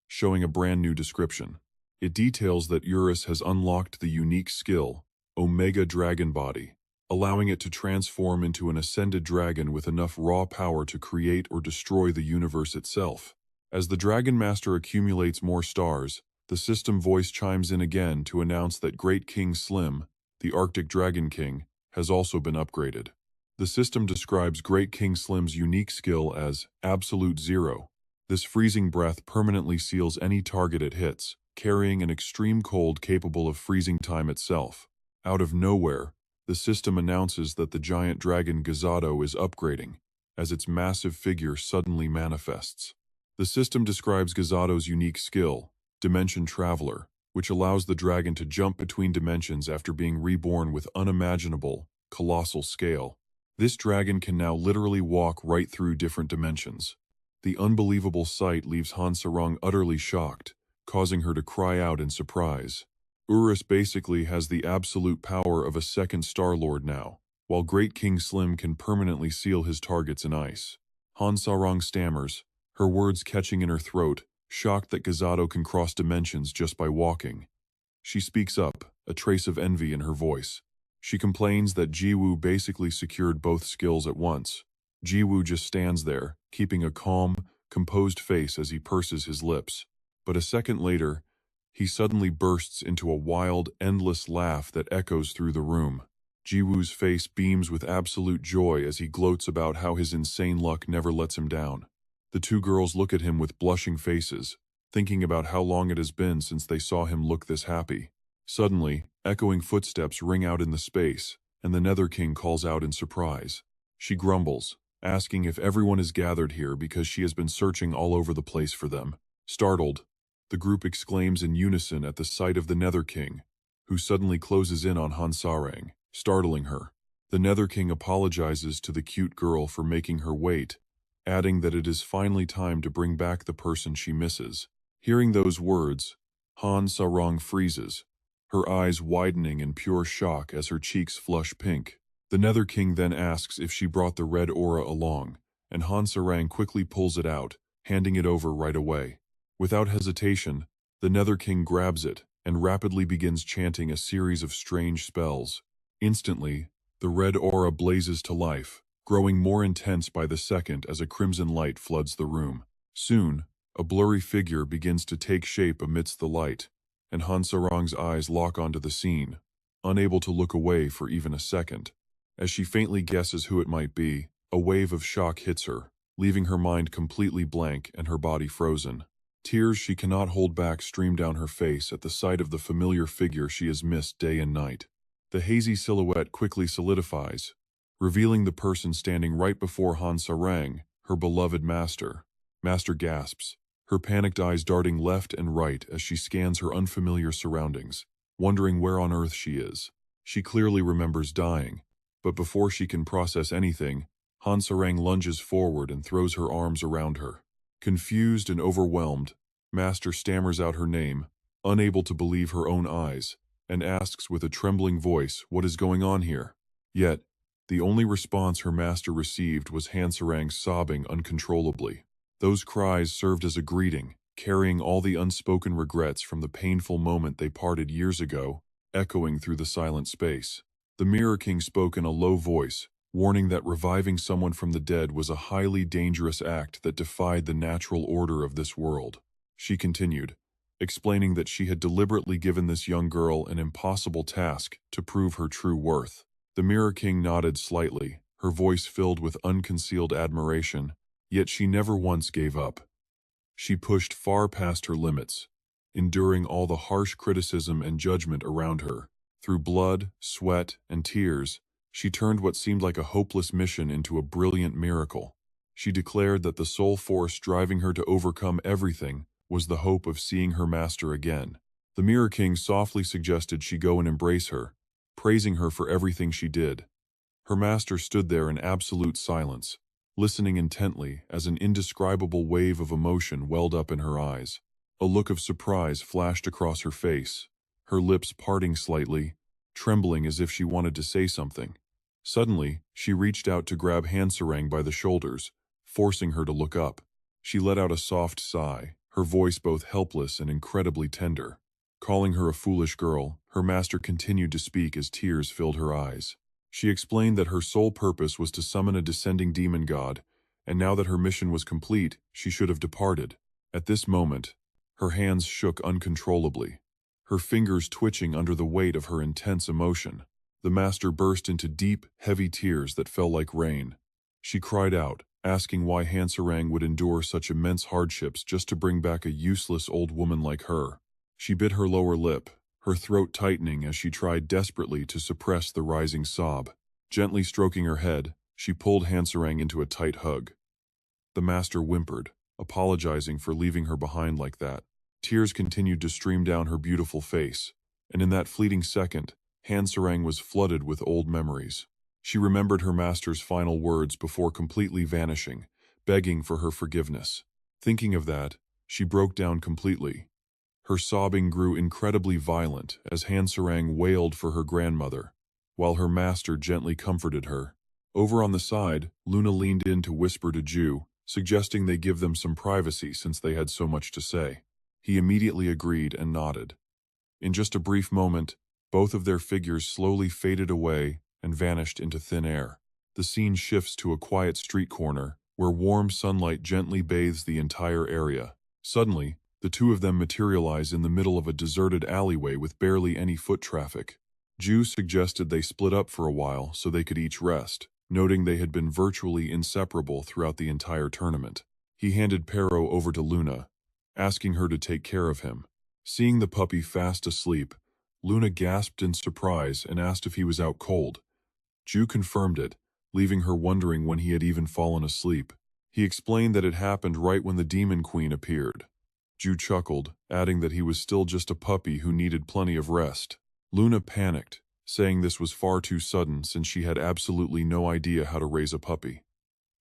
Speaker 1: showing a brand new description. It details that Urus has unlocked the unique skill, Omega Dragon Body, allowing it to transform into an ascended dragon with enough raw power to create or destroy the universe itself. As the Dragon Master accumulates more stars, the system voice chimes in again to announce that Great King Slim, the Arctic Dragon King, has also been upgraded. The system describes Great King Slim's unique skill as Absolute Zero. This freezing breath permanently seals any target it hits, carrying an extreme cold capable of freezing time itself. Out of nowhere, the system announces that the giant dragon Gazado is upgrading, as its massive figure suddenly manifests. The system describes Gazado's unique skill, Dimension Traveler, which allows the dragon to jump between dimensions after being reborn with unimaginable, colossal scale. This dragon can now literally walk right through different dimensions. The unbelievable sight leaves Hansarang utterly shocked, causing her to cry out in surprise. Urus basically has the absolute power of a second Star-Lord now, while Great King Slim can permanently seal his targets in ice. Hansarang stammers, her words catching in her throat, shocked that Gazado can cross dimensions just by walking. She speaks up, a trace of envy in her voice. She complains that Jiwoo basically secured both skills at once. Jiwoo just stands there, keeping a calm, composed face as he purses his lips. But a second later, he suddenly bursts into a wild, endless laugh that echoes through the room. Jiwoo's face beams with absolute joy as he gloats about how his insane luck never lets him down. The two girls look at him with blushing faces, thinking about how long it has been since they saw him look this happy. Suddenly, echoing footsteps ring out in the space, and the Nether King calls out in surprise. She grumbles, asking if everyone is gathered here because she has been searching all over the place for them. Startled, the group exclaims in unison at the sight of the Nether King, who suddenly closes in on Hansarang, startling her. The Nether King apologizes to the cute girl for making her wait, adding that it is finally time to bring back the person she misses. Hearing those words, Hansarang freezes, her eyes widening in pure shock as her cheeks flush pink. The Nether King then asks if she brought the red aura along, and Hansarang quickly pulls it out, handing it over right away. Without hesitation, the Nether King grabs it and rapidly begins chanting a series of strange spells. Instantly, the red aura blazes to life, growing more intense by the second as a crimson light floods the room. Soon, a blurry figure begins to take shape amidst the light, and Hansarang's eyes lock onto the scene, unable to look away for even a second. As she faintly guesses who it might be, a wave of shock hits her, leaving her mind completely blank and her body frozen. Tears she cannot hold back stream down her face at the sight of the familiar figure she has missed day and night. The hazy silhouette quickly solidifies, revealing the person standing right before Hansarang, her beloved master. Master gasps, her panicked eyes darting left and right as she scans her unfamiliar surroundings, wondering where on earth she is. She clearly remembers dying, but before she can process anything, Hansarang lunges forward and throws her arms around her. Confused and overwhelmed, Master stammers out her name, unable to believe her own eyes, and asks with a trembling voice what is going on here. Yet, the only response her master received was Hansarang sobbing uncontrollably. Those cries served as a greeting, carrying all the unspoken regrets from the painful moment they parted years ago, echoing through the silent space. The Mirror King spoke in a low voice, warning that reviving someone from the dead was a highly dangerous act that defied the natural order of this world. She continued, explaining that she had deliberately given this young girl an impossible task to prove her true worth. The Mirror King nodded slightly, her voice filled with unconcealed admiration, yet she never once gave up. She pushed far past her limits, enduring all the harsh criticism and judgment around her. Through blood, sweat, and tears, she turned what seemed like a hopeless mission into a brilliant miracle. She declared that the sole force driving her to overcome everything was the hope of seeing her master again. The Mirror King softly suggested she go and embrace her, praising her for everything she did. Her master stood there in absolute silence, listening intently as an indescribable wave of emotion welled up in her eyes. A look of surprise flashed across her face, her lips parting slightly, trembling as if she wanted to say something. Suddenly, she reached out to grab Hansarang by the shoulders, forcing her to look up. She let out a soft sigh, her voice both helpless and incredibly tender. Calling her a foolish girl, her master continued to speak as tears filled her eyes. She explained that her sole purpose was to summon a descending demon god, and now that her mission was complete, she should have departed. At this moment, her hands shook uncontrollably, her fingers twitching under the weight of her intense emotion. The master burst into deep, heavy tears that fell like rain. She cried out, asking why Hansarang would endure such immense hardships just to bring back a useless old woman like her. She bit her lower lip, her throat tightening as she tried desperately to suppress the rising sob. Gently stroking her head, she pulled Hansarang into a tight hug. The master whimpered, apologizing for leaving her behind like that. Tears continued to stream down her beautiful face, and in that fleeting second, Hansarang was flooded with old memories. She remembered her master's final words before completely vanishing, begging for her forgiveness. Thinking of that, she broke down completely. Her sobbing grew incredibly violent as Hansarang wailed for her grandmother, while her master gently comforted her. Over on the side, Luna leaned in to whisper to Ju, suggesting they give them some privacy since they had so much to say. He immediately agreed and nodded. In just a brief moment, both of their figures slowly faded away and vanished into thin air. The scene shifts to a quiet street corner, where warm sunlight gently bathes the entire area. Suddenly, the two of them materialize in the middle of a deserted alleyway with barely any foot traffic. Ju suggested they split up for a while so they could each rest, noting they had been virtually inseparable throughout the entire tournament. He handed Pero over to Luna, asking her to take care of him. Seeing the puppy fast asleep, Luna gasped in surprise and asked if he was out cold. Ju confirmed it, leaving her wondering when he had even fallen asleep. He explained that it happened right when the Demon Queen appeared. Ju chuckled, adding that he was still just a puppy who needed plenty of rest. Luna panicked, saying this was far too sudden since she had absolutely no idea how to raise a puppy.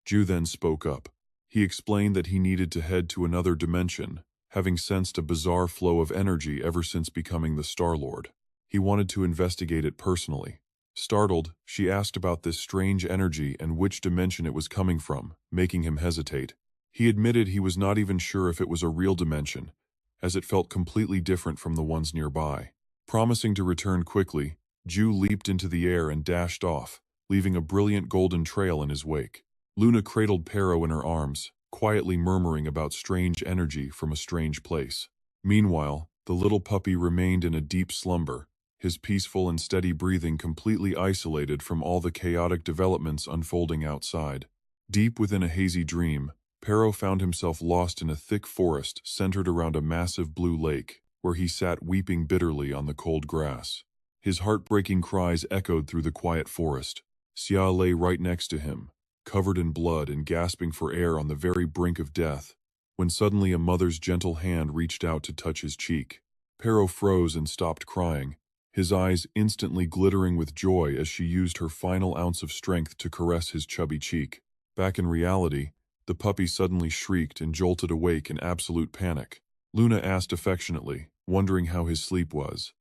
Speaker 1: Ju then spoke up. He explained that he needed to head to another dimension, having sensed a bizarre flow of energy ever since becoming the Star-Lord. He wanted to investigate it personally. Startled, she asked about this strange energy and which dimension it was coming from, making him hesitate. He admitted he was not even sure if it was a real dimension, as it felt completely different from the ones nearby. Promising to return quickly, Ju leaped into the air and dashed off, leaving a brilliant golden trail in his wake. Luna cradled Pero in her arms, quietly murmuring about strange energy from a strange place. Meanwhile, the little puppy remained in a deep slumber, his peaceful and steady breathing completely isolated from all the chaotic developments unfolding outside. Deep within a hazy dream, Pero found himself lost in a thick forest centered around a massive blue lake, where he sat weeping bitterly on the cold grass. His heartbreaking cries echoed through the quiet forest. Xia lay right next to him, covered in blood and gasping for air on the very brink of death, when suddenly a mother's gentle hand reached out to touch his cheek. Pero froze and stopped crying, his eyes instantly glittering with joy as she used her final ounce of strength to caress his chubby cheek. Back in reality, the puppy suddenly shrieked and jolted awake in absolute panic. Luna asked affectionately, wondering how his sleep was.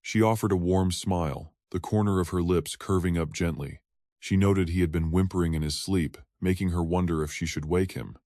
Speaker 1: She offered a warm smile, the corner of her lips curving up gently. She noted he had been whimpering in his sleep, making her wonder if she should wake him.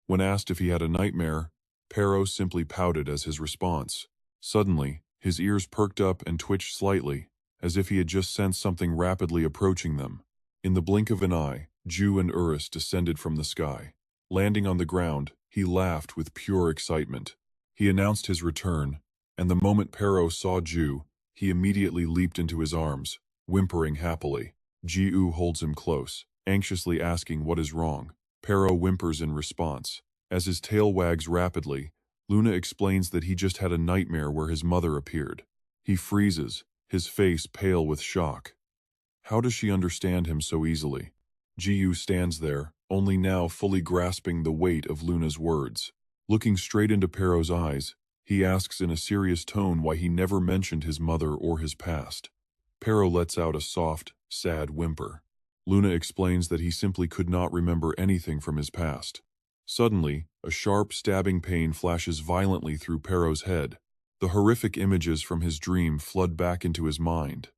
Speaker 1: When asked if he had a nightmare, Pero simply pouted as his response. Suddenly, his ears perked up and twitched slightly, as if he had just sensed something rapidly approaching them. In the blink of an eye, Ju and Urus descended from the sky. Landing on the ground, he laughed with pure excitement. He announced his return, and the moment Pero saw Ju, he immediately leaped into his arms, whimpering happily. Jiu holds him close, anxiously asking what is wrong. Pero whimpers in response. As his tail wags rapidly, Luna explains that he just had a nightmare where his mother appeared. He freezes, his face pale with shock. How does she understand him so easily? Jiu stands there, only now fully grasping the weight of Luna's words. Looking straight into Pero's eyes, he asks in a serious tone why he never mentioned his mother or his past. Pero lets out a soft, sad whimper. Luna explains that he simply could not remember anything from his past. Suddenly, a sharp, stabbing pain flashes violently through Pero's head. The horrific images from his dream flood back into his mind.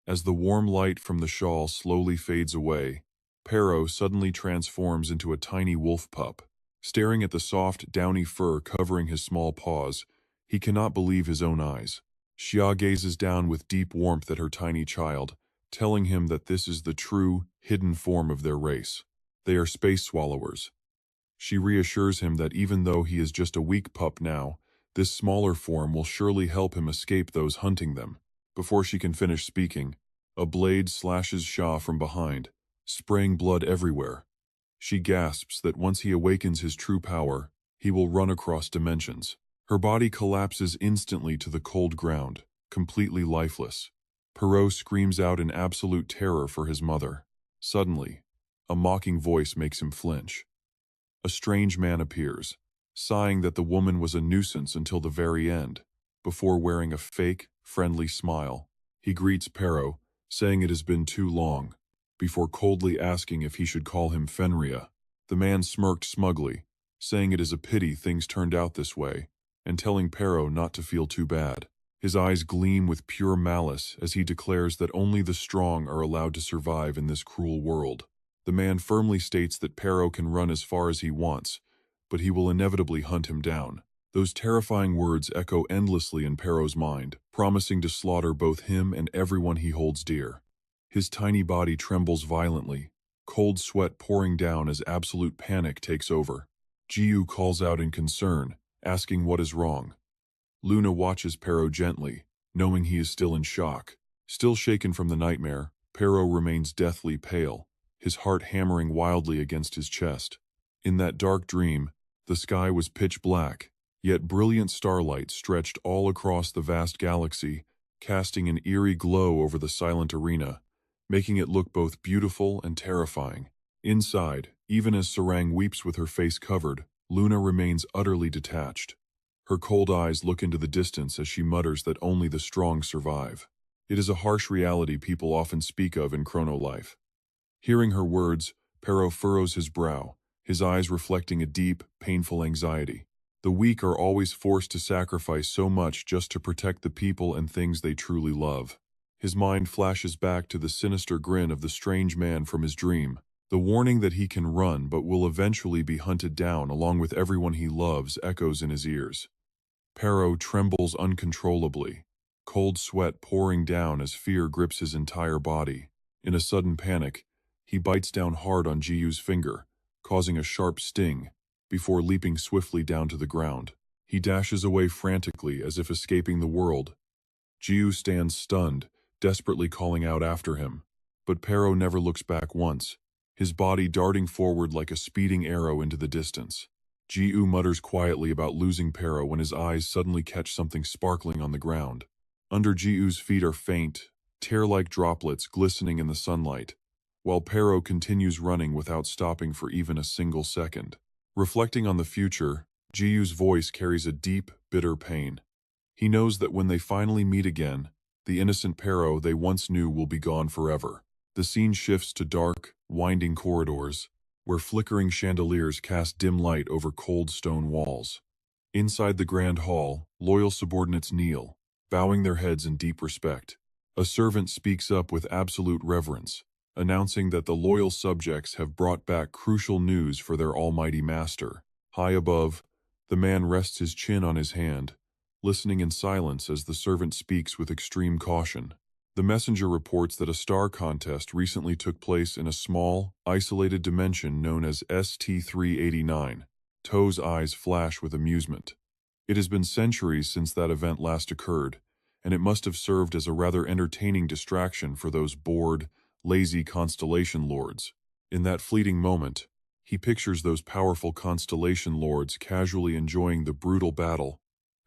Speaker 1: As the warm light from the shawl slowly fades away, Pero suddenly transforms into a tiny wolf pup. Staring at the soft, downy fur covering his small paws, he cannot believe his own eyes. Xia gazes down with deep warmth at her tiny child, telling him that this is the true, hidden form of their race. They are space swallowers. She reassures him that even though he is just a weak pup now, this smaller form will surely help him escape those hunting them. Before she can finish speaking, a blade slashes Xia from behind, spraying blood everywhere. She gasps that once he awakens his true power, he will run across dimensions. Her body collapses instantly to the cold ground, completely lifeless. Pero screams out in absolute terror for his mother. Suddenly, a mocking voice makes him flinch. A strange man appears, sighing that the woman was a nuisance until the very end, before wearing a fake, friendly smile. He greets Pero, saying it has been too long, before coldly asking if he should call him Fenria. The man smirked smugly, saying it is a pity things turned out this way, and telling Pero not to feel too bad. His eyes gleam with pure malice as he declares that only the strong are allowed to survive in this cruel world. The man firmly states that Pero can run as far as he wants, but he will inevitably hunt him down. Those terrifying words echo endlessly in Pero's mind, promising to slaughter both him and everyone he holds dear. His tiny body trembles violently, cold sweat pouring down as absolute panic takes over. Jiu calls out in concern, asking what is wrong. Luna watches Pero gently, knowing he is still in shock. Still shaken from the nightmare, Pero remains deathly pale, his heart hammering wildly against his chest. In that dark dream, the sky was pitch black, yet brilliant starlight stretched all across the vast galaxy, casting an eerie glow over the silent arena, making it look both beautiful and terrifying. Inside, even as Sarang weeps with her face covered, Luna remains utterly detached. Her cold eyes look into the distance as she mutters that only the strong survive. It is a harsh reality people often speak of in Chrono Life. Hearing her words, Pero furrows his brow, his eyes reflecting a deep, painful anxiety. The weak are always forced to sacrifice so much just to protect the people and things they truly love. His mind flashes back to the sinister grin of the strange man from his dream, The warning that he can run but will eventually be hunted down along with everyone he loves echoes in his ears. Pero trembles uncontrollably, cold sweat pouring down as fear grips his entire body. In a sudden panic, he bites down hard on Jiu's finger, causing a sharp sting, before leaping swiftly down to the ground. He dashes away frantically as if escaping the world. Jiu stands stunned, desperately calling out after him. But Pero never looks back once, his body darting forward like a speeding arrow into the distance. Jiu mutters quietly about losing Pero when his eyes suddenly catch something sparkling on the ground. Under Jiu's feet are faint, tear-like droplets glistening in the sunlight, while Pero continues running without stopping for even a single second. Reflecting on the future, Jiu's voice carries a deep, bitter pain. He knows that when they finally meet again, the innocent Pero they once knew will be gone forever. The scene shifts to dark, winding corridors, where flickering chandeliers cast dim light over cold stone walls. Inside the grand hall, loyal subordinates kneel, bowing their heads in deep respect. A servant speaks up with absolute reverence, announcing that the loyal subjects have brought back crucial news for their almighty master. High above, the man rests his chin on his hand, listening in silence as the servant speaks with extreme caution. The messenger reports that a star contest recently took place in a small, isolated dimension known as ST-389. Toe's eyes flash with amusement. It has been centuries since that event last occurred, and it must have served as a rather entertaining distraction for those bored, lazy constellation lords. In that fleeting moment, he pictures those powerful constellation lords casually enjoying the brutal battle,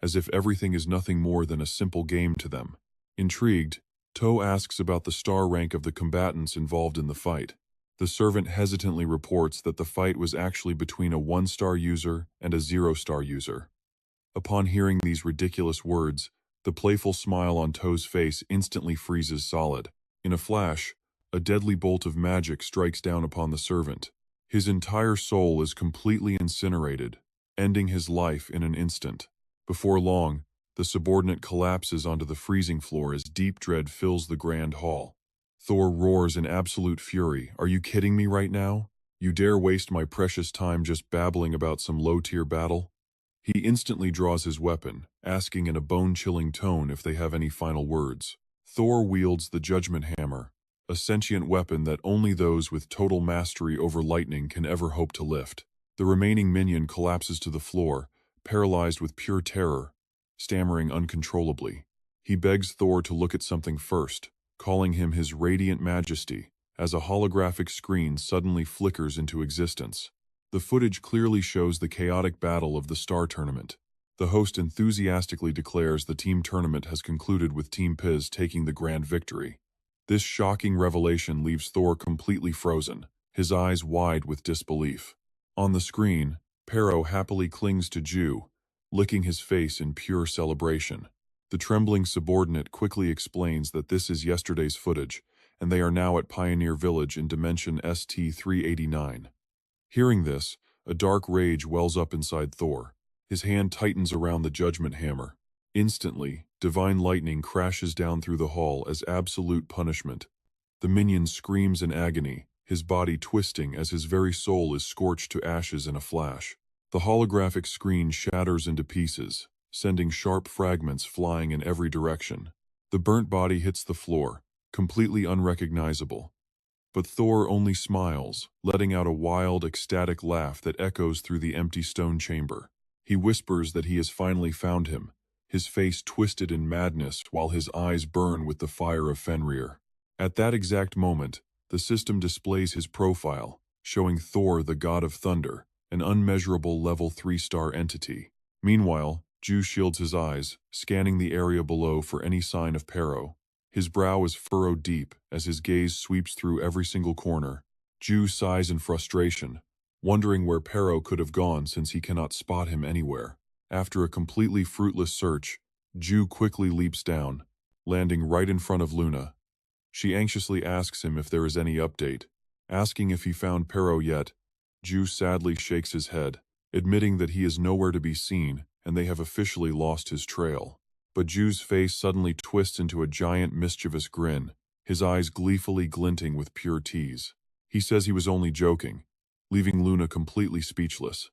Speaker 1: as if everything is nothing more than a simple game to them. Intrigued, Toe asks about the star rank of the combatants involved in the fight. The servant hesitantly reports that the fight was actually between a 1-star user and a 0-star user. Upon hearing these ridiculous words, the playful smile on Toe's face instantly freezes solid. In a flash, a deadly bolt of magic strikes down upon the servant. His entire soul is completely incinerated, ending his life in an instant. Before long, the subordinate collapses onto the freezing floor as deep dread fills the grand hall. Thor roars in absolute fury, "Are you kidding me right now? You dare waste my precious time just babbling about some low-tier battle?" He instantly draws his weapon, asking in a bone-chilling tone if they have any final words. Thor wields the Judgment Hammer, a sentient weapon that only those with total mastery over lightning can ever hope to lift. The remaining minion collapses to the floor, paralyzed with pure terror, stammering uncontrollably. He begs Thor to look at something first, calling him his radiant majesty, as a holographic screen suddenly flickers into existence. The footage clearly shows the chaotic battle of the Star Tournament. The host enthusiastically declares the team tournament has concluded with Team Piz taking the grand victory. This shocking revelation leaves Thor completely frozen, his eyes wide with disbelief. On the screen, Pero happily clings to Ju, licking his face in pure celebration. The trembling subordinate quickly explains that this is yesterday's footage, and they are now at Pioneer Village in Dimension ST-389. Hearing this, a dark rage wells up inside Thor. His hand tightens around the Judgment Hammer. Instantly, divine lightning crashes down through the hall as absolute punishment. The minion screams in agony, his body twisting as his very soul is scorched to ashes in a flash. The holographic screen shatters into pieces, sending sharp fragments flying in every direction. The burnt body hits the floor, completely unrecognizable. But Thor only smiles, letting out a wild, ecstatic laugh that echoes through the empty stone chamber. He whispers that he has finally found him, his face twisted in madness while his eyes burn with the fire of Fenrir. At that exact moment, the system displays his profile, showing Thor the god of thunder, an unmeasurable level 3-star entity. Meanwhile, Ju shields his eyes, scanning the area below for any sign of Pero. His brow is furrowed deep as his gaze sweeps through every single corner. Ju sighs in frustration, wondering where Pero could have gone since he cannot spot him anywhere. After a completely fruitless search, Ju quickly leaps down, landing right in front of Luna. She anxiously asks him if there is any update. Asking if he found Pero yet, Ju sadly shakes his head, admitting that he is nowhere to be seen and they have officially lost his trail. But Ju's face suddenly twists into a giant mischievous grin, his eyes gleefully glinting with pure tease. He says he was only joking, leaving Luna completely speechless.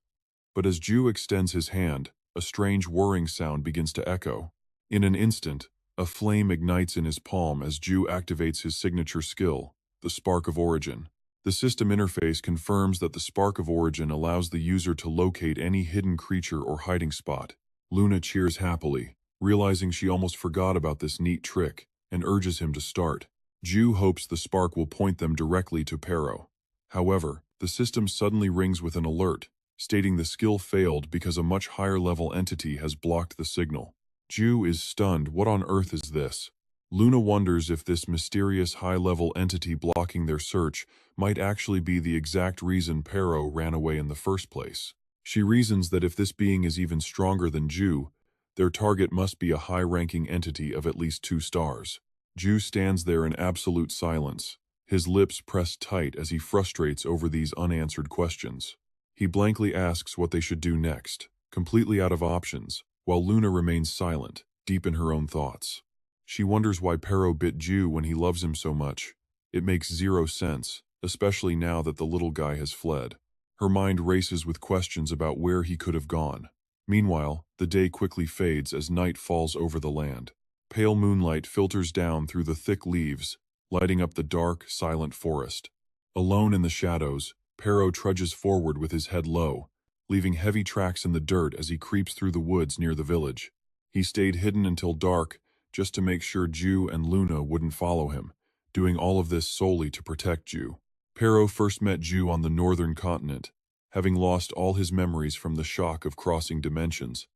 Speaker 1: But as Ju extends his hand, a strange whirring sound begins to echo. In an instant, a flame ignites in his palm as Ju activates his signature skill, the Spark of Origin. The system interface confirms that the Spark of Origin allows the user to locate any hidden creature or hiding spot. Luna cheers happily, realizing she almost forgot about this neat trick, and urges him to start. Ju hopes the spark will point them directly to Pero. However, the system suddenly rings with an alert, stating the skill failed because a much higher-level entity has blocked the signal. Ju is stunned. What on earth is this? Luna wonders if this mysterious high-level entity blocking their search might actually be the exact reason Pero ran away in the first place. She reasons that if this being is even stronger than Ju, their target must be a high-ranking entity of at least 2 stars. Ju stands there in absolute silence, his lips pressed tight as he frustrates over these unanswered questions. He blankly asks what they should do next, completely out of options, while Luna remains silent, deep in her own thoughts. She wonders why Pero bit Ju when he loves him so much. It makes zero sense, especially now that the little guy has fled. Her mind races with questions about where he could have gone. Meanwhile, the day quickly fades as night falls over the land. Pale moonlight filters down through the thick leaves, lighting up the dark, silent forest. Alone in the shadows, Pero trudges forward with his head low, leaving heavy tracks in the dirt as he creeps through the woods near the village. He stayed hidden until dark, just to make sure Ju and Luna wouldn't follow him, doing all of this solely to protect Ju. Pero first met Ju on the northern continent, having lost all his memories from the shock of crossing dimensions.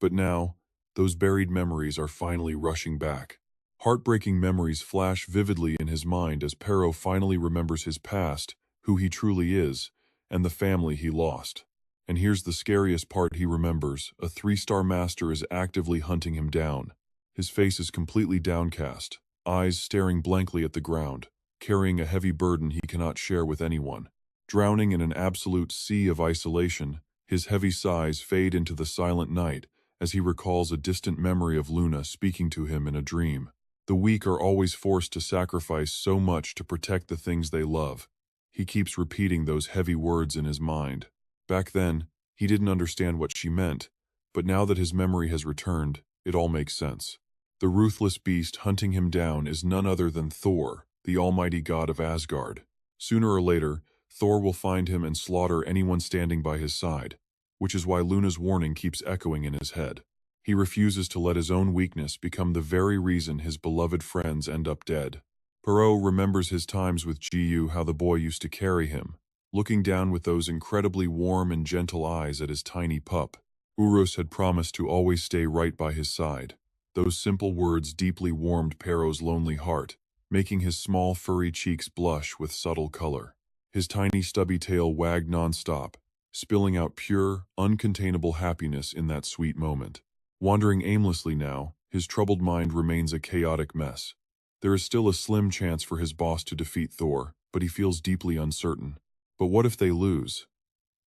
Speaker 1: But now, those buried memories are finally rushing back. Heartbreaking memories flash vividly in his mind as Pero finally remembers his past, who he truly is, and the family he lost. And here's the scariest part he remembers: a 3-star master is actively hunting him down. His face is completely downcast, eyes staring blankly at the ground, carrying a heavy burden he cannot share with anyone. Drowning in an absolute sea of isolation, his heavy sighs fade into the silent night as he recalls a distant memory of Luna speaking to him in a dream. The weak are always forced to sacrifice so much to protect the things they love. He keeps repeating those heavy words in his mind. Back then, he didn't understand what she meant, but now that his memory has returned, it all makes sense. The ruthless beast hunting him down is none other than Thor, the almighty god of Asgard. Sooner or later, Thor will find him and slaughter anyone standing by his side, which is why Luna's warning keeps echoing in his head. He refuses to let his own weakness become the very reason his beloved friends end up dead. Pero remembers his times with Jiyu, how the boy used to carry him, looking down with those incredibly warm and gentle eyes at his tiny pup. Urus had promised to always stay right by his side. Those simple words deeply warmed Pero's lonely heart, making his small furry cheeks blush with subtle color. His tiny stubby tail wagged non-stop, spilling out pure, uncontainable happiness in that sweet moment. Wandering aimlessly now, his troubled mind remains a chaotic mess. There is still a slim chance for his boss to defeat Thor, but he feels deeply uncertain. But what if they lose?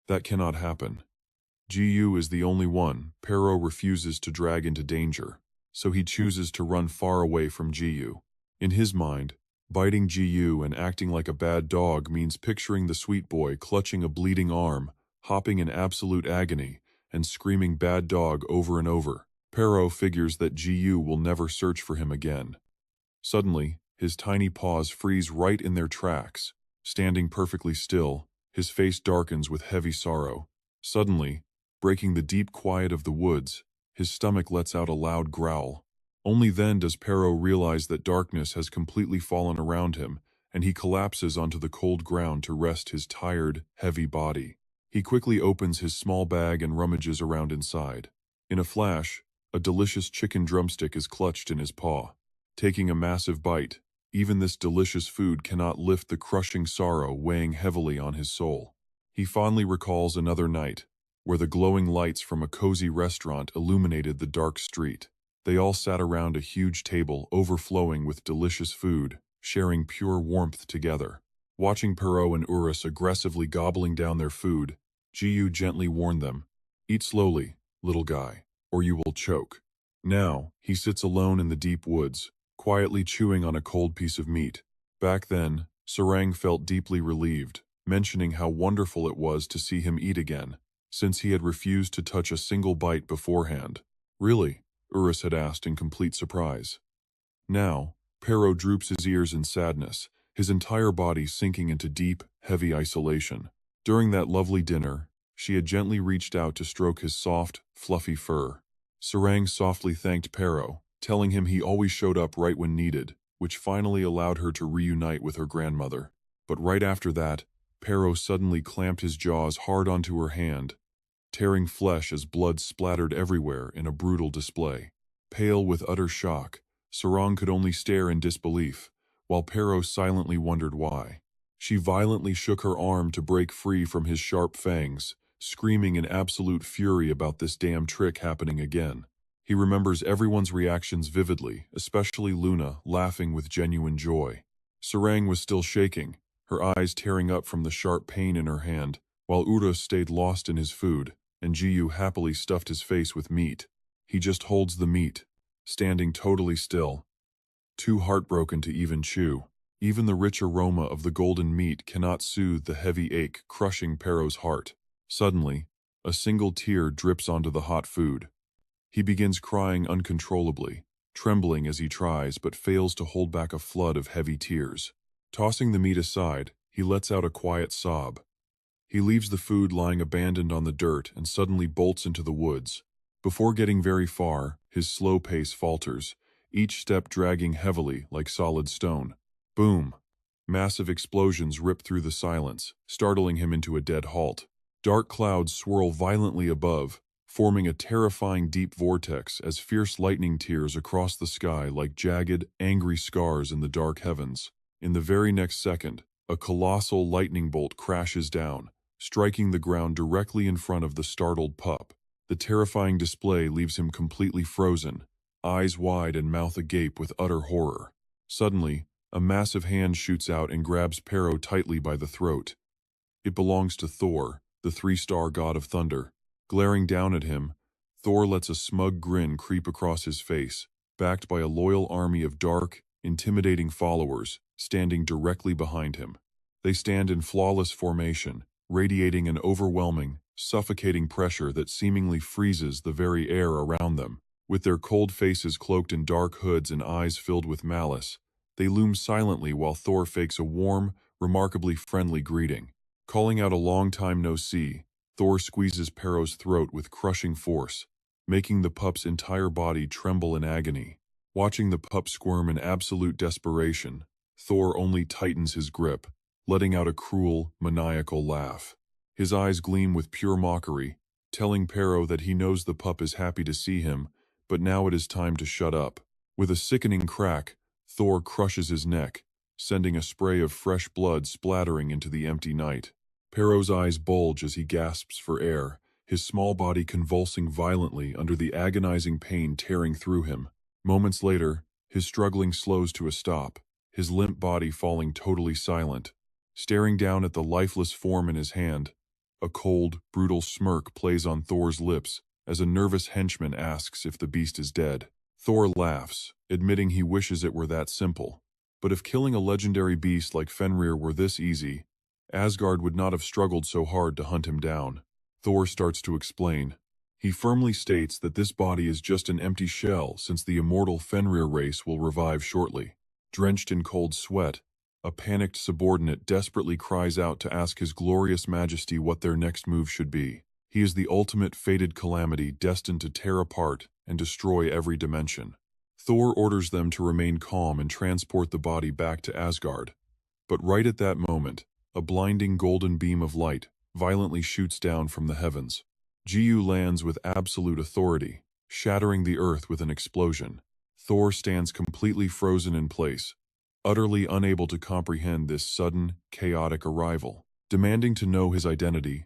Speaker 1: That cannot happen. Jiyu is the only one Pero refuses to drag into danger, so he chooses to run far away from Jiyu. In his mind, biting Jiyu and acting like a bad dog means picturing the sweet boy clutching a bleeding arm, hopping in absolute agony, and screaming "bad dog" over and over. Pero figures that Jiyu will never search for him again. Suddenly, his tiny paws freeze right in their tracks. Standing perfectly still, his face darkens with heavy sorrow. Suddenly, breaking the deep quiet of the woods, his stomach lets out a loud growl. Only then does Pero realize that darkness has completely fallen around him, and he collapses onto the cold ground to rest his tired, heavy body. He quickly opens his small bag and rummages around inside. In a flash, a delicious chicken drumstick is clutched in his paw. Taking a massive bite, even this delicious food cannot lift the crushing sorrow weighing heavily on his soul. He fondly recalls another night, where the glowing lights from a cozy restaurant illuminated the dark street. They all sat around a huge table overflowing with delicious food, sharing pure warmth together. Watching Pero and Urus aggressively gobbling down their food, Jiyu gently warned them, "Eat slowly, little guy, or you will choke." Now, he sits alone in the deep woods, quietly chewing on a cold piece of meat. Back then, Sarang felt deeply relieved, mentioning how wonderful it was to see him eat again, since he had refused to touch a single bite beforehand. Really? Urus had asked in complete surprise. Now, Pero droops his ears in sadness, his entire body sinking into deep, heavy isolation. During that lovely dinner, she had gently reached out to stroke his soft, fluffy fur. Sarang softly thanked Pero, telling him he always showed up right when needed, which finally allowed her to reunite with her grandmother. But right after that, Pero suddenly clamped his jaws hard onto her hand, tearing flesh as blood splattered everywhere in a brutal display. Pale with utter shock, Sarang could only stare in disbelief, while Pero silently wondered why. She violently shook her arm to break free from his sharp fangs, screaming in absolute fury about this damn trick happening again. He remembers everyone's reactions vividly, especially Luna, laughing with genuine joy. Sarang was still shaking, her eyes tearing up from the sharp pain in her hand, while Urus stayed lost in his food, and Jiyu happily stuffed his face with meat. He just holds the meat, standing totally still, too heartbroken to even chew. Even the rich aroma of the golden meat cannot soothe the heavy ache crushing Pero's heart. Suddenly, a single tear drips onto the hot food. He begins crying uncontrollably, trembling as he tries but fails to hold back a flood of heavy tears. Tossing the meat aside, he lets out a quiet sob. He leaves the food lying abandoned on the dirt and suddenly bolts into the woods. Before getting very far, his slow pace falters, each step dragging heavily like solid stone. Boom! Massive explosions rip through the silence, startling him into a dead halt. Dark clouds swirl violently above, forming a terrifying deep vortex as fierce lightning tears across the sky like jagged, angry scars in the dark heavens. In the very next second, a colossal lightning bolt crashes down, striking the ground directly in front of the startled pup. The terrifying display leaves him completely frozen, eyes wide and mouth agape with utter horror. Suddenly, a massive hand shoots out and grabs Pero tightly by the throat. It belongs to Thor, the three-star god of thunder. Glaring down at him, Thor lets a smug grin creep across his face, backed by a loyal army of dark, intimidating followers standing directly behind him. They stand in flawless formation, radiating an overwhelming, suffocating pressure that seemingly freezes the very air around them. With their cold faces cloaked in dark hoods and eyes filled with malice, they loom silently while Thor fakes a warm, remarkably friendly greeting. Calling out a long time no see, Thor squeezes Pero's throat with crushing force, making the pup's entire body tremble in agony. Watching the pup squirm in absolute desperation, Thor only tightens his grip, letting out a cruel, maniacal laugh. His eyes gleam with pure mockery, telling Pero that he knows the pup is happy to see him, but now it is time to shut up. With a sickening crack, Thor crushes his neck, sending a spray of fresh blood splattering into the empty night. Pero's eyes bulge as he gasps for air, his small body convulsing violently under the agonizing pain tearing through him. Moments later, his struggling slows to a stop, his limp body falling totally silent. Staring down at the lifeless form in his hand, a cold, brutal smirk plays on Thor's lips as a nervous henchman asks if the beast is dead. Thor laughs, admitting he wishes it were that simple. But if killing a legendary beast like Fenrir were this easy, Asgard would not have struggled so hard to hunt him down. Thor starts to explain. He firmly states that this body is just an empty shell since the immortal Fenrir race will revive shortly. Drenched in cold sweat, a panicked subordinate desperately cries out to ask His Glorious Majesty what their next move should be. He is the ultimate fated calamity destined to tear apart and destroy every dimension. Thor orders them to remain calm and transport the body back to Asgard. But right at that moment, a blinding golden beam of light violently shoots down from the heavens. Jiyu lands with absolute authority, shattering the earth with an explosion. Thor stands completely frozen in place, utterly unable to comprehend this sudden, chaotic arrival. Demanding to know his identity,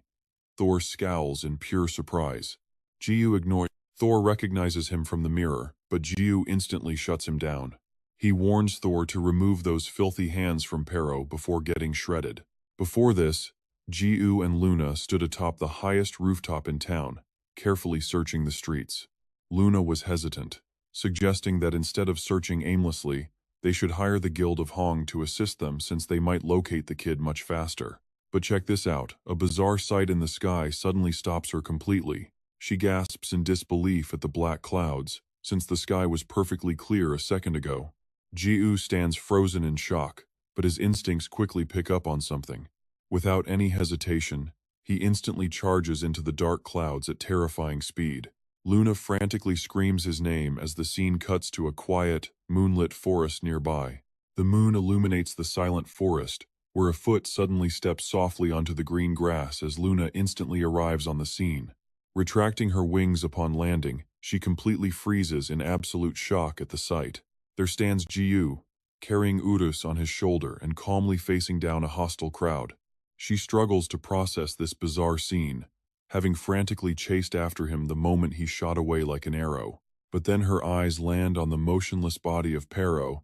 Speaker 1: Thor scowls in pure surprise. Jiyu ignores. Thor recognizes him from the mirror, but Jiyu instantly shuts him down. He warns Thor to remove those filthy hands from Pero before getting shredded. Before this, Jiyu and Luna stood atop the highest rooftop in town, carefully searching the streets. Luna was hesitant, suggesting that instead of searching aimlessly, They should hire the Guild of Hong to assist them since they might locate the kid much faster. But check this out, a bizarre sight in the sky suddenly stops her completely. She gasps in disbelief at the black clouds, since the sky was perfectly clear a second ago. Ji-woo stands frozen in shock, but his instincts quickly pick up on something. Without any hesitation, he instantly charges into the dark clouds at terrifying speed. Luna frantically screams his name as the scene cuts to a quiet, moonlit forest nearby. The moon illuminates the silent forest, where a foot suddenly steps softly onto the green grass as Luna instantly arrives on the scene. Retracting her wings upon landing, she completely freezes in absolute shock at the sight. There stands Ji-woo, carrying Urus on his shoulder and calmly facing down a hostile crowd. She struggles to process this bizarre scene, having frantically chased after him the moment he shot away like an arrow. But then her eyes land on the motionless body of Pero,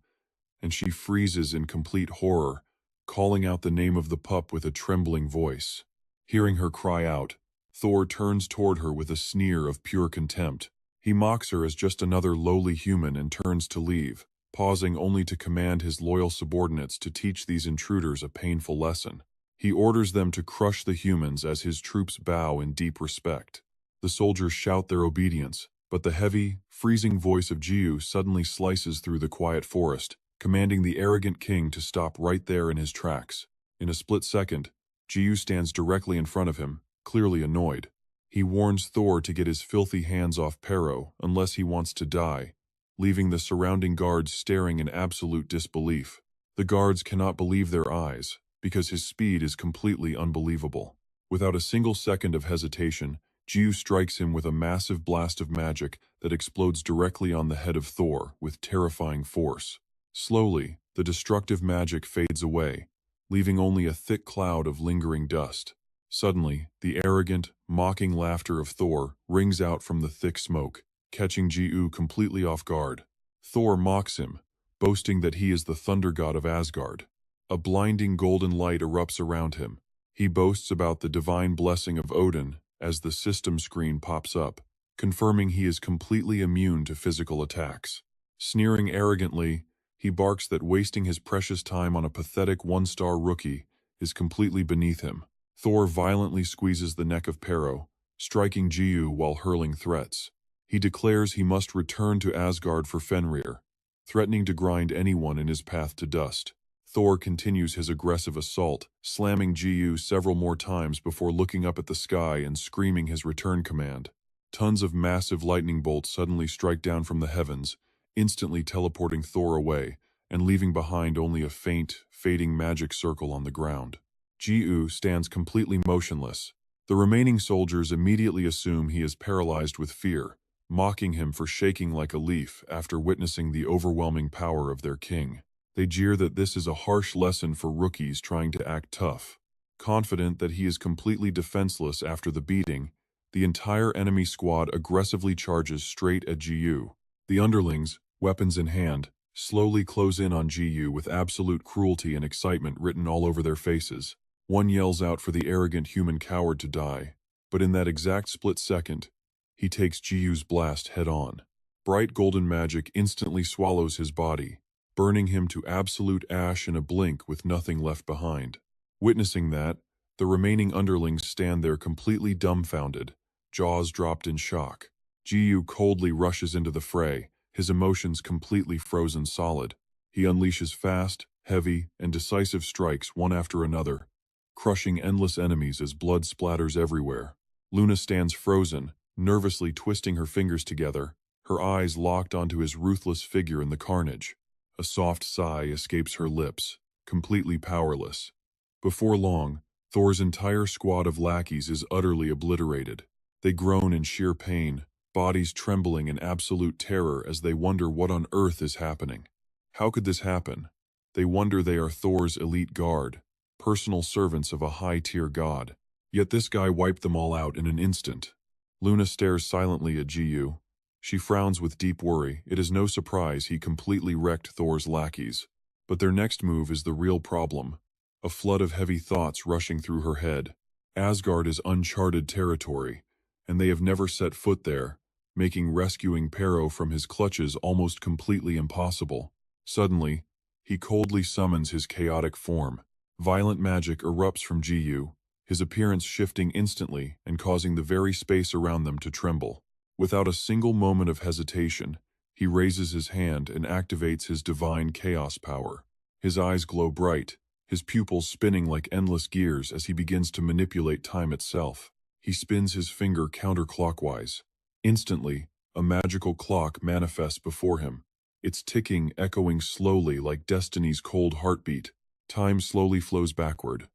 Speaker 1: and she freezes in complete horror, calling out the name of the pup with a trembling voice. Hearing her cry out, Thor turns toward her with a sneer of pure contempt. He mocks her as just another lowly human and turns to leave, pausing only to command his loyal subordinates to teach these intruders a painful lesson. He orders them to crush the humans as his troops bow in deep respect. The soldiers shout their obedience, but the heavy, freezing voice of Ji-woo suddenly slices through the quiet forest, commanding the arrogant king to stop right there in his tracks. In a split second, Ji-woo stands directly in front of him, clearly annoyed. He warns Thor to get his filthy hands off Pero unless he wants to die, leaving the surrounding guards staring in absolute disbelief. The guards cannot believe their eyes, because his speed is completely unbelievable. Without a single second of hesitation, Ji-woo strikes him with a massive blast of magic that explodes directly on the head of Thor with terrifying force. Slowly, the destructive magic fades away, leaving only a thick cloud of lingering dust. Suddenly, the arrogant, mocking laughter of Thor rings out from the thick smoke, catching Ji-woo completely off guard. Thor mocks him, boasting that he is the thunder god of Asgard. A blinding golden light erupts around him. He boasts about the divine blessing of Odin as the system screen pops up, confirming he is completely immune to physical attacks. Sneering arrogantly, he barks that wasting his precious time on a pathetic one-star rookie is completely beneath him. Thor violently squeezes the neck of Pero, striking Ji-woo while hurling threats. He declares he must return to Asgard for Fenrir, threatening to grind anyone in his path to dust. Thor continues his aggressive assault, slamming Ji-woo several more times before looking up at the sky and screaming his return command. Tons of massive lightning bolts suddenly strike down from the heavens, instantly teleporting Thor away and leaving behind only a faint, fading magic circle on the ground. Ji-woo stands completely motionless. The remaining soldiers immediately assume he is paralyzed with fear, mocking him for shaking like a leaf after witnessing the overwhelming power of their king. They jeer that this is a harsh lesson for rookies trying to act tough. Confident that he is completely defenseless after the beating, the entire enemy squad aggressively charges straight at Ji-woo. The underlings, weapons in hand, slowly close in on Ji-woo with absolute cruelty and excitement written all over their faces. One yells out for the arrogant human coward to die, but in that exact split second, he takes Ji-woo's blast head-on. Bright golden magic instantly swallows his body, burning him to absolute ash in a blink with nothing left behind. Witnessing that, the remaining underlings stand there completely dumbfounded, jaws dropped in shock. Ji-woo coldly rushes into the fray, his emotions completely frozen solid. He unleashes fast, heavy, and decisive strikes one after another, crushing endless enemies as blood splatters everywhere. Luna stands frozen, nervously twisting her fingers together, her eyes locked onto his ruthless figure in the carnage. A soft sigh escapes her lips, completely powerless. Before long, Thor's entire squad of lackeys is utterly obliterated. They groan in sheer pain, bodies trembling in absolute terror as they wonder what on earth is happening. How could this happen? They wonder they are Thor's elite guard, personal servants of a high-tier god. Yet this guy wiped them all out in an instant. Luna stares silently at Ji-woo. She frowns with deep worry. It is no surprise he completely wrecked Thor's lackeys. But their next move is the real problem. A flood of heavy thoughts rushing through her head. Asgard is uncharted territory, and they have never set foot there, making rescuing Pero from his clutches almost completely impossible. Suddenly, he coldly summons his chaotic form. Violent magic erupts from Ji, his appearance shifting instantly and causing the very space around them to tremble. Without a single moment of hesitation, he raises his hand and activates his divine chaos power. His eyes glow bright, his pupils spinning like endless gears as he begins to manipulate time itself. He spins his finger counterclockwise. Instantly, a magical clock manifests before him, its ticking echoing slowly like destiny's cold heartbeat. Time slowly flows backward,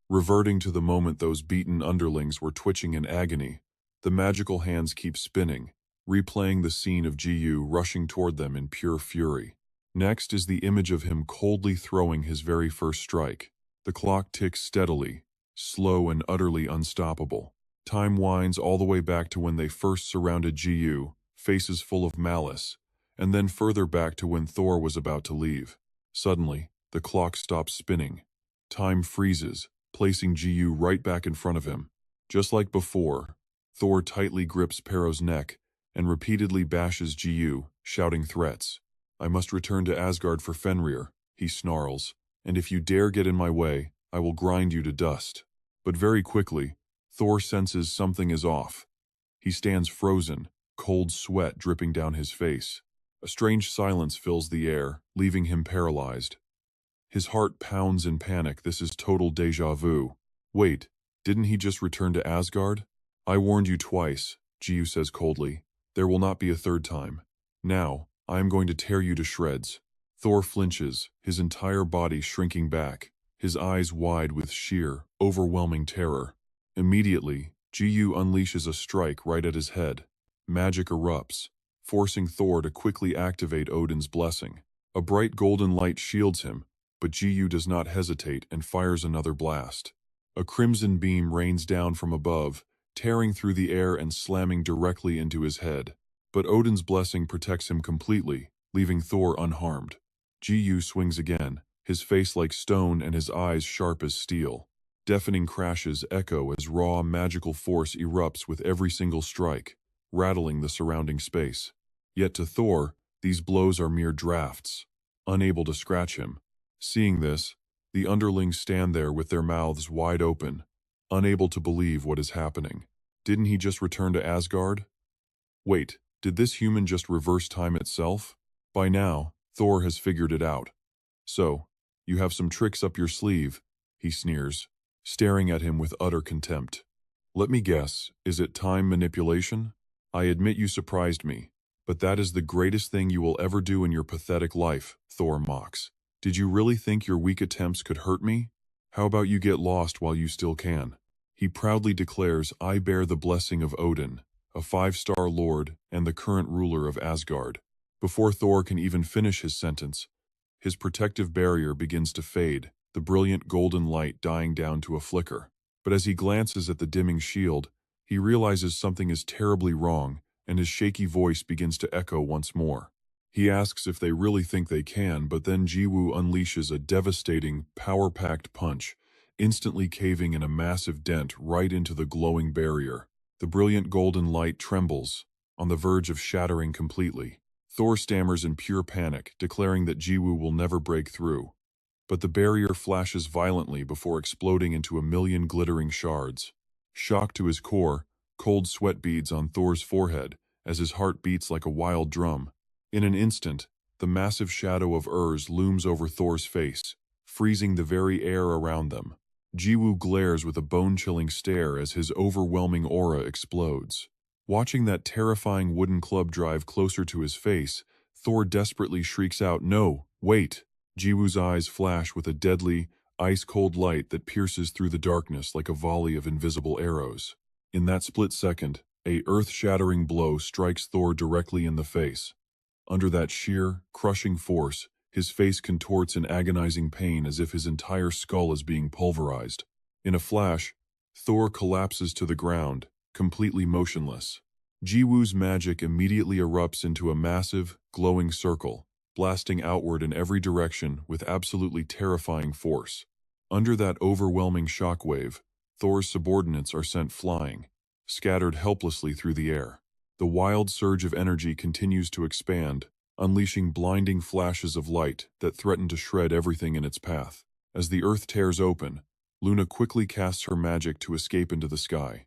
Speaker 1: reverting to the moment those beaten underlings were twitching in agony. The magical hands keep spinning, replaying the scene of Ji rushing toward them in pure fury. Next is the image of him coldly throwing his very first strike. The clock ticks steadily, slow and utterly unstoppable. Time winds all the way back to when they first surrounded Ji, faces full of malice, and then further back to when Thor was about to leave. Suddenly, the clock stops spinning. Time freezes, placing Ji right back in front of him. Just like before, Thor tightly grips Pero's neck and repeatedly bashes Ji, shouting threats. "I must return to Asgard for Fenrir," he snarls, "and if you dare get in my way, I will grind you to dust." But very quickly, Thor senses something is off. He stands frozen, cold sweat dripping down his face. A strange silence fills the air, leaving him paralyzed. His heart pounds in panic. This is total déjà vu. Wait, didn't he just return to Asgard? "I warned you twice," Ji says coldly. "There will not be a third time. Now, I am going to tear you to shreds." Thor flinches, his entire body shrinking back, his eyes wide with sheer, overwhelming terror. Immediately, Ji unleashes a strike right at his head. Magic erupts, forcing Thor to quickly activate Odin's blessing. A bright golden light shields him, but Ji does not hesitate and fires another blast. A crimson beam rains down from above, tearing through the air and slamming directly into his head. But Odin's blessing protects him completely, leaving Thor unharmed. Ji swings again, his face like stone and his eyes sharp as steel. Deafening crashes echo as raw magical force erupts with every single strike, rattling the surrounding space. Yet to Thor, these blows are mere drafts, unable to scratch him. Seeing this, the underlings stand there with their mouths wide open, unable to believe what is happening. Didn't he just return to Asgard? Wait, did this human just reverse time itself? By now, Thor has figured it out. "So, you have some tricks up your sleeve," he sneers, staring at him with utter contempt. "Let me guess, is it time manipulation? I admit you surprised me, but that is the greatest thing you will ever do in your pathetic life," Thor mocks. "Did you really think your weak attempts could hurt me? How about you get lost while you still can?" He proudly declares, "I bear the blessing of Odin, a 5-star lord and the current ruler of Asgard." Before Thor can even finish his sentence, his protective barrier begins to fade, the brilliant golden light dying down to a flicker. But as he glances at the dimming shield, he realizes something is terribly wrong, and his shaky voice begins to echo once more. He asks if they really think they can, but then Jiwoo unleashes a devastating, power-packed punch, instantly caving in a massive dent right into the glowing barrier. The brilliant golden light trembles, on the verge of shattering completely. Thor stammers in pure panic, declaring that Jiwoo will never break through. But the barrier flashes violently before exploding into a million glittering shards. Shocked to his core, cold sweat beads on Thor's forehead as his heart beats like a wild drum. In an instant, the massive shadow of Urs looms over Thor's face, freezing the very air around them. Jiwoo glares with a bone-chilling stare as his overwhelming aura explodes. Watching that terrifying wooden club drive closer to his face, Thor desperately shrieks out, "No, wait!" Jiwoo's eyes flash with a deadly, ice-cold light that pierces through the darkness like a volley of invisible arrows. In that split second, a earth-shattering blow strikes Thor directly in the face. Under that sheer, crushing force, his face contorts in agonizing pain as if his entire skull is being pulverized. In a flash, Thor collapses to the ground, completely motionless. Jiwoo's magic immediately erupts into a massive, glowing circle, blasting outward in every direction with absolutely terrifying force. Under that overwhelming shockwave, Thor's subordinates are sent flying, scattered helplessly through the air. The wild surge of energy continues to expand, unleashing blinding flashes of light that threaten to shred everything in its path. As the earth tears open, Luna quickly casts her magic to escape into the sky.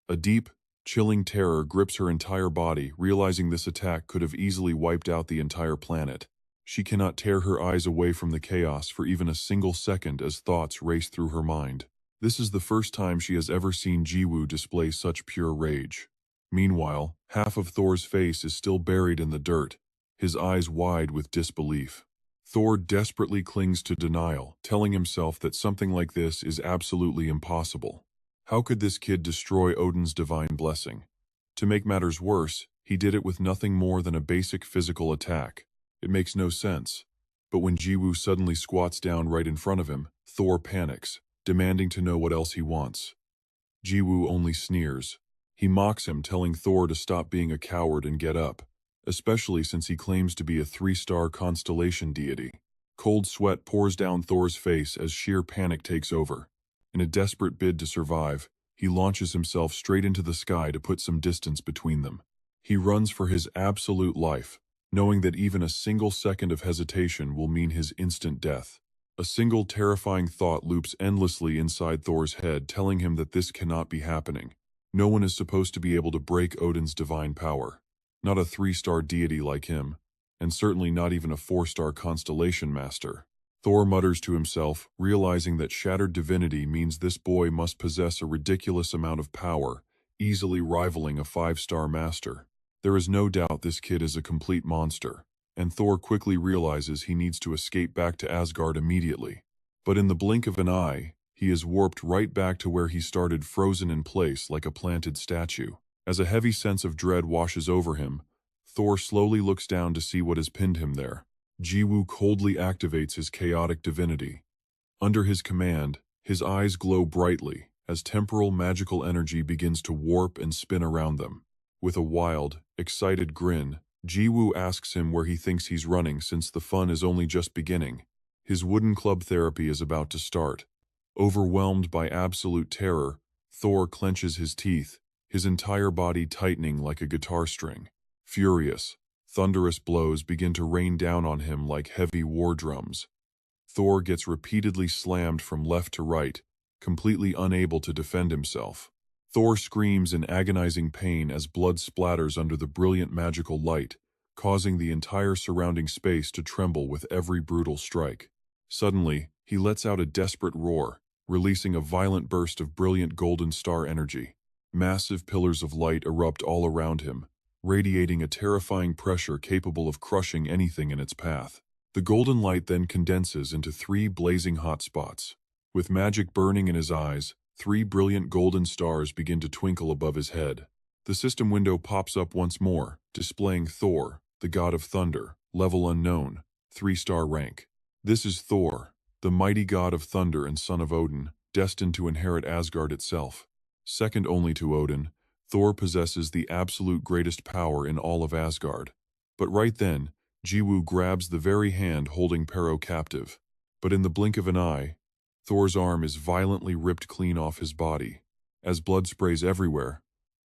Speaker 1: A deep, chilling terror grips her entire body, realizing this attack could have easily wiped out the entire planet. She cannot tear her eyes away from the chaos for even a single second as thoughts race through her mind. This is the first time she has ever seen Jiwoo display such pure rage. Meanwhile, half of Thor's face is still buried in the dirt, his eyes wide with disbelief. Thor desperately clings to denial, telling himself that something like this is absolutely impossible. How could this kid destroy Odin's divine blessing? To make matters worse, he did it with nothing more than a basic physical attack. It makes no sense. But when Jiwoo suddenly squats down right in front of him, Thor panics, demanding to know what else he wants. Jiwoo only sneers. He mocks him, telling Thor to stop being a coward and get up, especially since he claims to be a 3-star constellation deity. Cold sweat pours down Thor's face as sheer panic takes over. In a desperate bid to survive, he launches himself straight into the sky to put some distance between them. He runs for his absolute life, knowing that even a single second of hesitation will mean his instant death. A single terrifying thought loops endlessly inside Thor's head, telling him that this cannot be happening. No one is supposed to be able to break Odin's divine power. Not a 3-star deity like him, and certainly not even a 4-star constellation master. Thor mutters to himself, realizing that shattered divinity means this boy must possess a ridiculous amount of power, easily rivaling a 5-star master. There is no doubt this kid is a complete monster, and Thor quickly realizes he needs to escape back to Asgard immediately. But in the blink of an eye, he is warped right back to where he started, frozen in place like a planted statue. As a heavy sense of dread washes over him, Thor slowly looks down to see what has pinned him there. Jiwoo coldly activates his chaotic divinity. Under his command, his eyes glow brightly as temporal magical energy begins to warp and spin around them. With a wild, excited grin, Jiwoo asks him where he thinks he's running, since the fun is only just beginning. His wooden club therapy is about to start. Overwhelmed by absolute terror, Thor clenches his teeth, his entire body tightening like a guitar string. Furious, thunderous blows begin to rain down on him like heavy war drums. Thor gets repeatedly slammed from left to right, completely unable to defend himself. Thor screams in agonizing pain as blood splatters under the brilliant magical light, causing the entire surrounding space to tremble with every brutal strike. Suddenly, he lets out a desperate roar, releasing a violent burst of brilliant golden star energy. Massive pillars of light erupt all around him, radiating a terrifying pressure capable of crushing anything in its path. The golden light then condenses into 3 blazing hot spots. With magic burning in his eyes, 3 brilliant golden stars begin to twinkle above his head. The system window pops up once more, displaying Thor, the god of thunder, level unknown, 3-star rank. This is Thor, the mighty god of thunder and son of Odin, destined to inherit Asgard itself. Second only to Odin, Thor possesses the absolute greatest power in all of Asgard. But right then, Jiwoo grabs the very hand holding Pero captive. But in the blink of an eye, Thor's arm is violently ripped clean off his body. As blood sprays everywhere,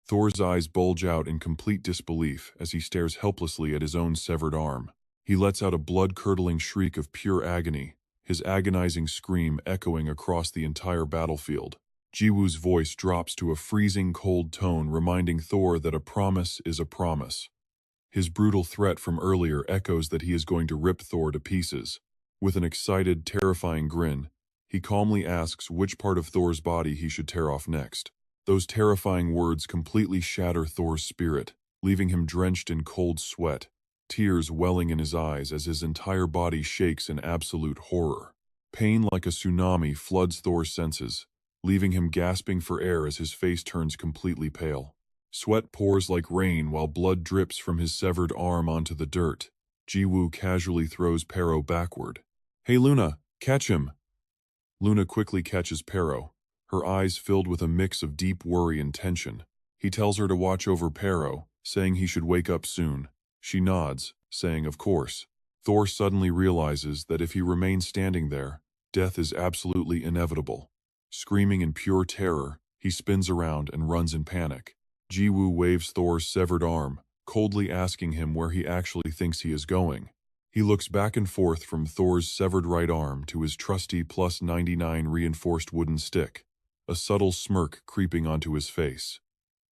Speaker 1: Thor's eyes bulge out in complete disbelief as he stares helplessly at his own severed arm. He lets out a blood-curdling shriek of pure agony, his agonizing scream echoing across the entire battlefield. Jiwoo's voice drops to a freezing cold tone, reminding Thor that a promise is a promise. His brutal threat from earlier echoes that he is going to rip Thor to pieces. With an excited, terrifying grin, he calmly asks which part of Thor's body he should tear off next. Those terrifying words completely shatter Thor's spirit, leaving him drenched in cold sweat, tears welling in his eyes as his entire body shakes in absolute horror. Pain like a tsunami floods Thor's senses, leaving him gasping for air as his face turns completely pale. Sweat pours like rain while blood drips from his severed arm onto the dirt. Jiwoo casually throws Pero backward. "Hey Luna, catch him!" Luna quickly catches Pero, her eyes filled with a mix of deep worry and tension. He tells her to watch over Pero, saying he should wake up soon. She nods, saying of course. Thor suddenly realizes that if he remains standing there, death is absolutely inevitable. Screaming in pure terror, he spins around and runs in panic. Jiwoo waves Thor's severed arm, coldly asking him where he actually thinks he is going. He looks back and forth from Thor's severed right arm to his trusty +99 reinforced wooden stick, a subtle smirk creeping onto his face.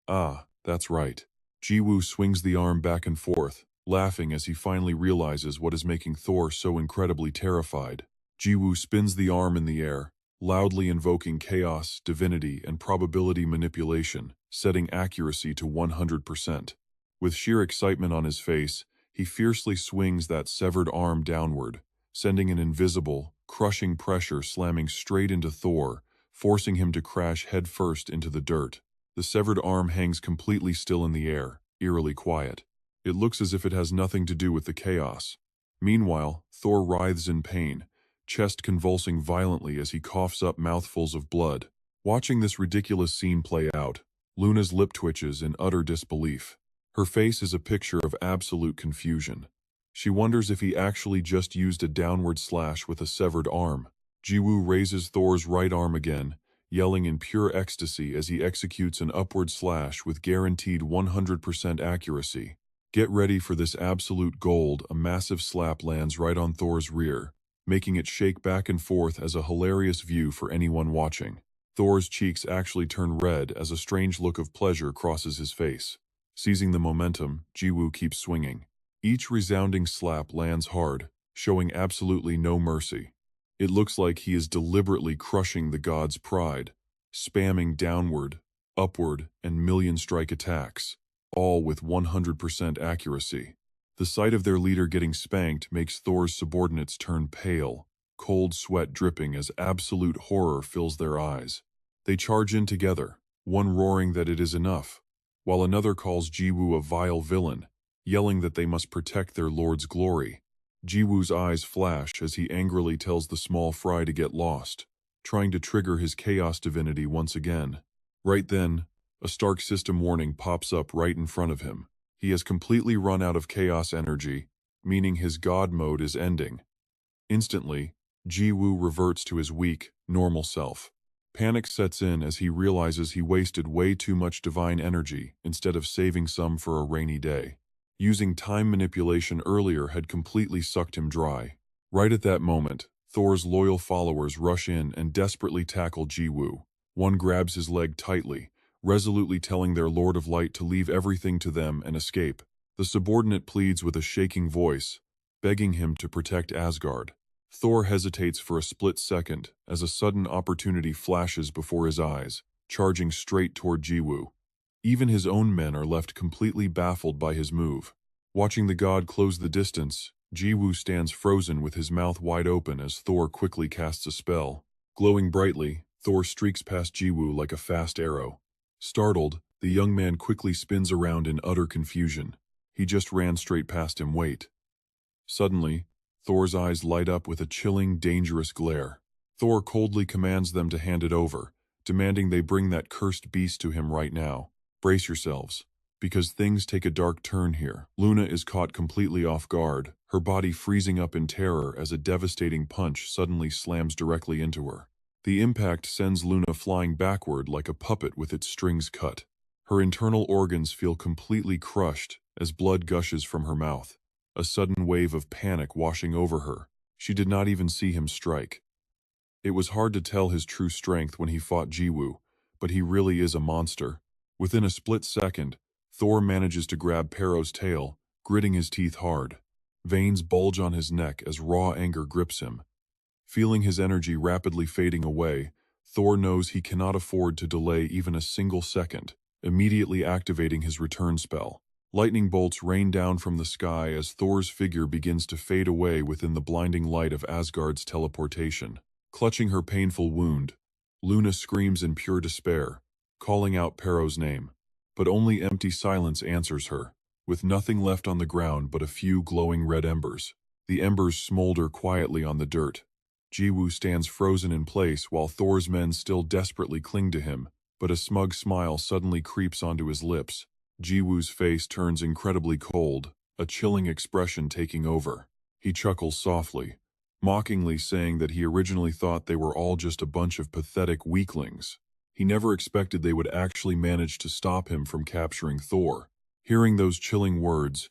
Speaker 1: Ah, that's right. Jiwoo swings the arm back and forth, laughing as he finally realizes what is making Thor so incredibly terrified. Jiwoo spins the arm in the air, loudly invoking chaos, divinity, and probability manipulation, setting accuracy to 100%. With sheer excitement on his face, he fiercely swings that severed arm downward, sending an invisible, crushing pressure slamming straight into Thor, forcing him to crash headfirst into the dirt. The severed arm hangs completely still in the air, eerily quiet. It looks as if it has nothing to do with the chaos. Meanwhile, Thor writhes in pain, chest convulsing violently as he coughs up mouthfuls of blood. Watching this ridiculous scene play out, Luna's lip twitches in utter disbelief. Her face is a picture of absolute confusion. She wonders if he actually just used a downward slash with a severed arm. Jiwoo raises Thor's right arm again, yelling in pure ecstasy as he executes an upward slash with guaranteed 100% accuracy. Get ready for this absolute gold. A massive slap lands right on Thor's rear, making it shake back and forth as a hilarious view for anyone watching. Thor's cheeks actually turn red as a strange look of pleasure crosses his face. Seizing the momentum, Jiwoo keeps swinging. Each resounding slap lands hard, showing absolutely no mercy. It looks like he is deliberately crushing the god's pride, spamming downward, upward, and million-strike attacks, all with 100% accuracy. The sight of their leader getting spanked makes Thor's subordinates turn pale, cold sweat dripping as absolute horror fills their eyes. They charge in together, one roaring that it is enough, while another calls Jiwoo a vile villain, yelling that they must protect their lord's glory. Jiwoo's eyes flash as he angrily tells the small fry to get lost, trying to trigger his chaos divinity once again. Right then, a Stark system warning pops up right in front of him. He has completely run out of chaos energy, meaning his god mode is ending. Instantly, Jiwoo reverts to his weak, normal self. Panic sets in as he realizes he wasted way too much divine energy instead of saving some for a rainy day. Using time manipulation earlier had completely sucked him dry. Right at that moment, Thor's loyal followers rush in and desperately tackle Jiwoo. One grabs his leg tightly, resolutely telling their Lord of Light to leave everything to them and escape. The subordinate pleads with a shaking voice, begging him to protect Asgard. Thor hesitates for a split second as a sudden opportunity flashes before his eyes, charging straight toward Jiwoo. Even his own men are left completely baffled by his move. Watching the god close the distance, Jiwoo stands frozen with his mouth wide open as Thor quickly casts a spell. Glowing brightly, Thor streaks past Jiwoo like a fast arrow. Startled, the young man quickly spins around in utter confusion. He just ran straight past him. Wait. Suddenly, Thor's eyes light up with a chilling, dangerous glare. Thor coldly commands them to hand it over, demanding they bring that cursed beast to him right now. Brace yourselves, because things take a dark turn here. Luna is caught completely off guard, her body freezing up in terror as a devastating punch suddenly slams directly into her. The impact sends Luna flying backward like a puppet with its strings cut. Her internal organs feel completely crushed as blood gushes from her mouth, a sudden wave of panic washing over her. She did not even see him strike. It was hard to tell his true strength when he fought Jiwoo, but he really is a monster. Within a split second, Thor manages to grab Pero's tail, gritting his teeth hard. Veins bulge on his neck as raw anger grips him. Feeling his energy rapidly fading away, Thor knows he cannot afford to delay even a single second, immediately activating his return spell. Lightning bolts rain down from the sky as Thor's figure begins to fade away within the blinding light of Asgard's teleportation. Clutching her painful wound, Luna screams in pure despair, calling out Pero's name. But only empty silence answers her, with nothing left on the ground but a few glowing red embers. The embers smolder quietly on the dirt. Jiwoo stands frozen in place while Thor's men still desperately cling to him, but a smug smile suddenly creeps onto his lips. Jiwoo's face turns incredibly cold, a chilling expression taking over. He chuckles softly, mockingly saying that he originally thought they were all just a bunch of pathetic weaklings. He never expected they would actually manage to stop him from capturing Thor. Hearing those chilling words,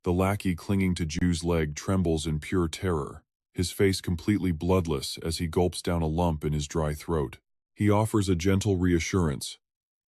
Speaker 1: the lackey clinging to Ju's leg trembles in pure terror, his face completely bloodless as he gulps down a lump in his dry throat. He offers a gentle reassurance,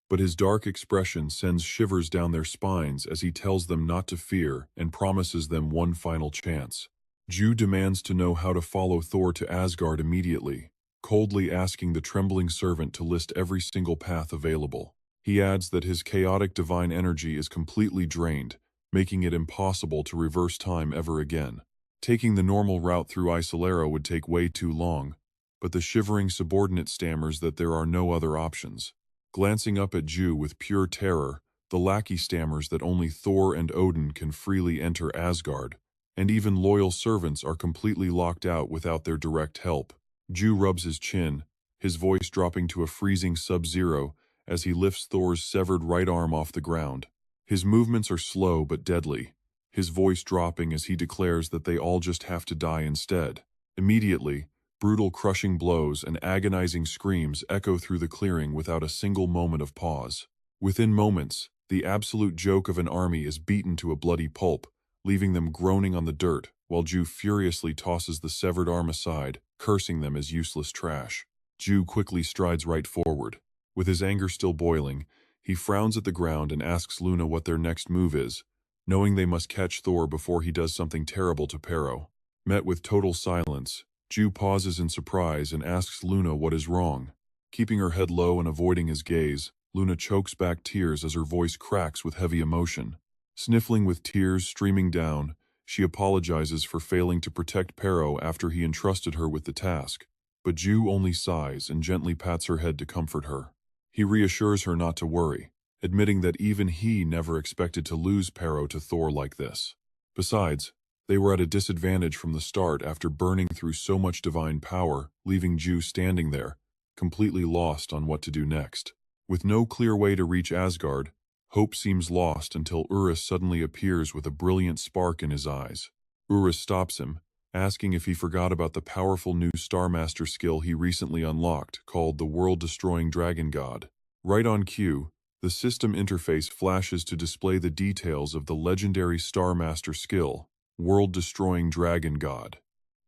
Speaker 1: but his dark expression sends shivers down their spines as he tells them not to fear and promises them one final chance. Ju demands to know how to follow Thor to Asgard immediately, coldly asking the trembling servant to list every single path available. He adds that his chaotic divine energy is completely drained, making it impossible to reverse time ever again. Taking the normal route through Isolera would take way too long, but the shivering subordinate stammers that there are no other options. Glancing up at Ju with pure terror, the lackey stammers that only Thor and Odin can freely enter Asgard, and even loyal servants are completely locked out without their direct help. Ju rubs his chin, his voice dropping to a freezing sub-zero as he lifts Thor's severed right arm off the ground. His movements are slow but deadly, his voice dropping as he declares that they all just have to die instead. Immediately, brutal crushing blows and agonizing screams echo through the clearing without a single moment of pause. Within moments, the absolute joke of an army is beaten to a bloody pulp, leaving them groaning on the dirt, while Ju furiously tosses the severed arm aside, cursing them as useless trash. Ju quickly strides right forward. With his anger still boiling, he frowns at the ground and asks Luna what their next move is, knowing they must catch Thor before he does something terrible to Pero. Met with total silence, Ju pauses in surprise and asks Luna what is wrong. Keeping her head low and avoiding his gaze, Luna chokes back tears as her voice cracks with heavy emotion. Sniffling with tears streaming down, she apologizes for failing to protect Pero after he entrusted her with the task, but Ju only sighs and gently pats her head to comfort her. He reassures her not to worry, admitting that even he never expected to lose Pero to Thor like this. Besides, they were at a disadvantage from the start after burning through so much divine power, leaving Ju standing there, completely lost on what to do next. With no clear way to reach Asgard, hope seems lost until Urus suddenly appears with a brilliant spark in his eyes. Urus stops him, asking if he forgot about the powerful new Starmaster skill he recently unlocked, called the World-Destroying Dragon God. Right on cue, the system interface flashes to display the details of the legendary Starmaster skill, World-Destroying Dragon God.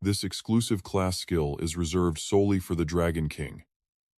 Speaker 1: This exclusive class skill is reserved solely for the Dragon King,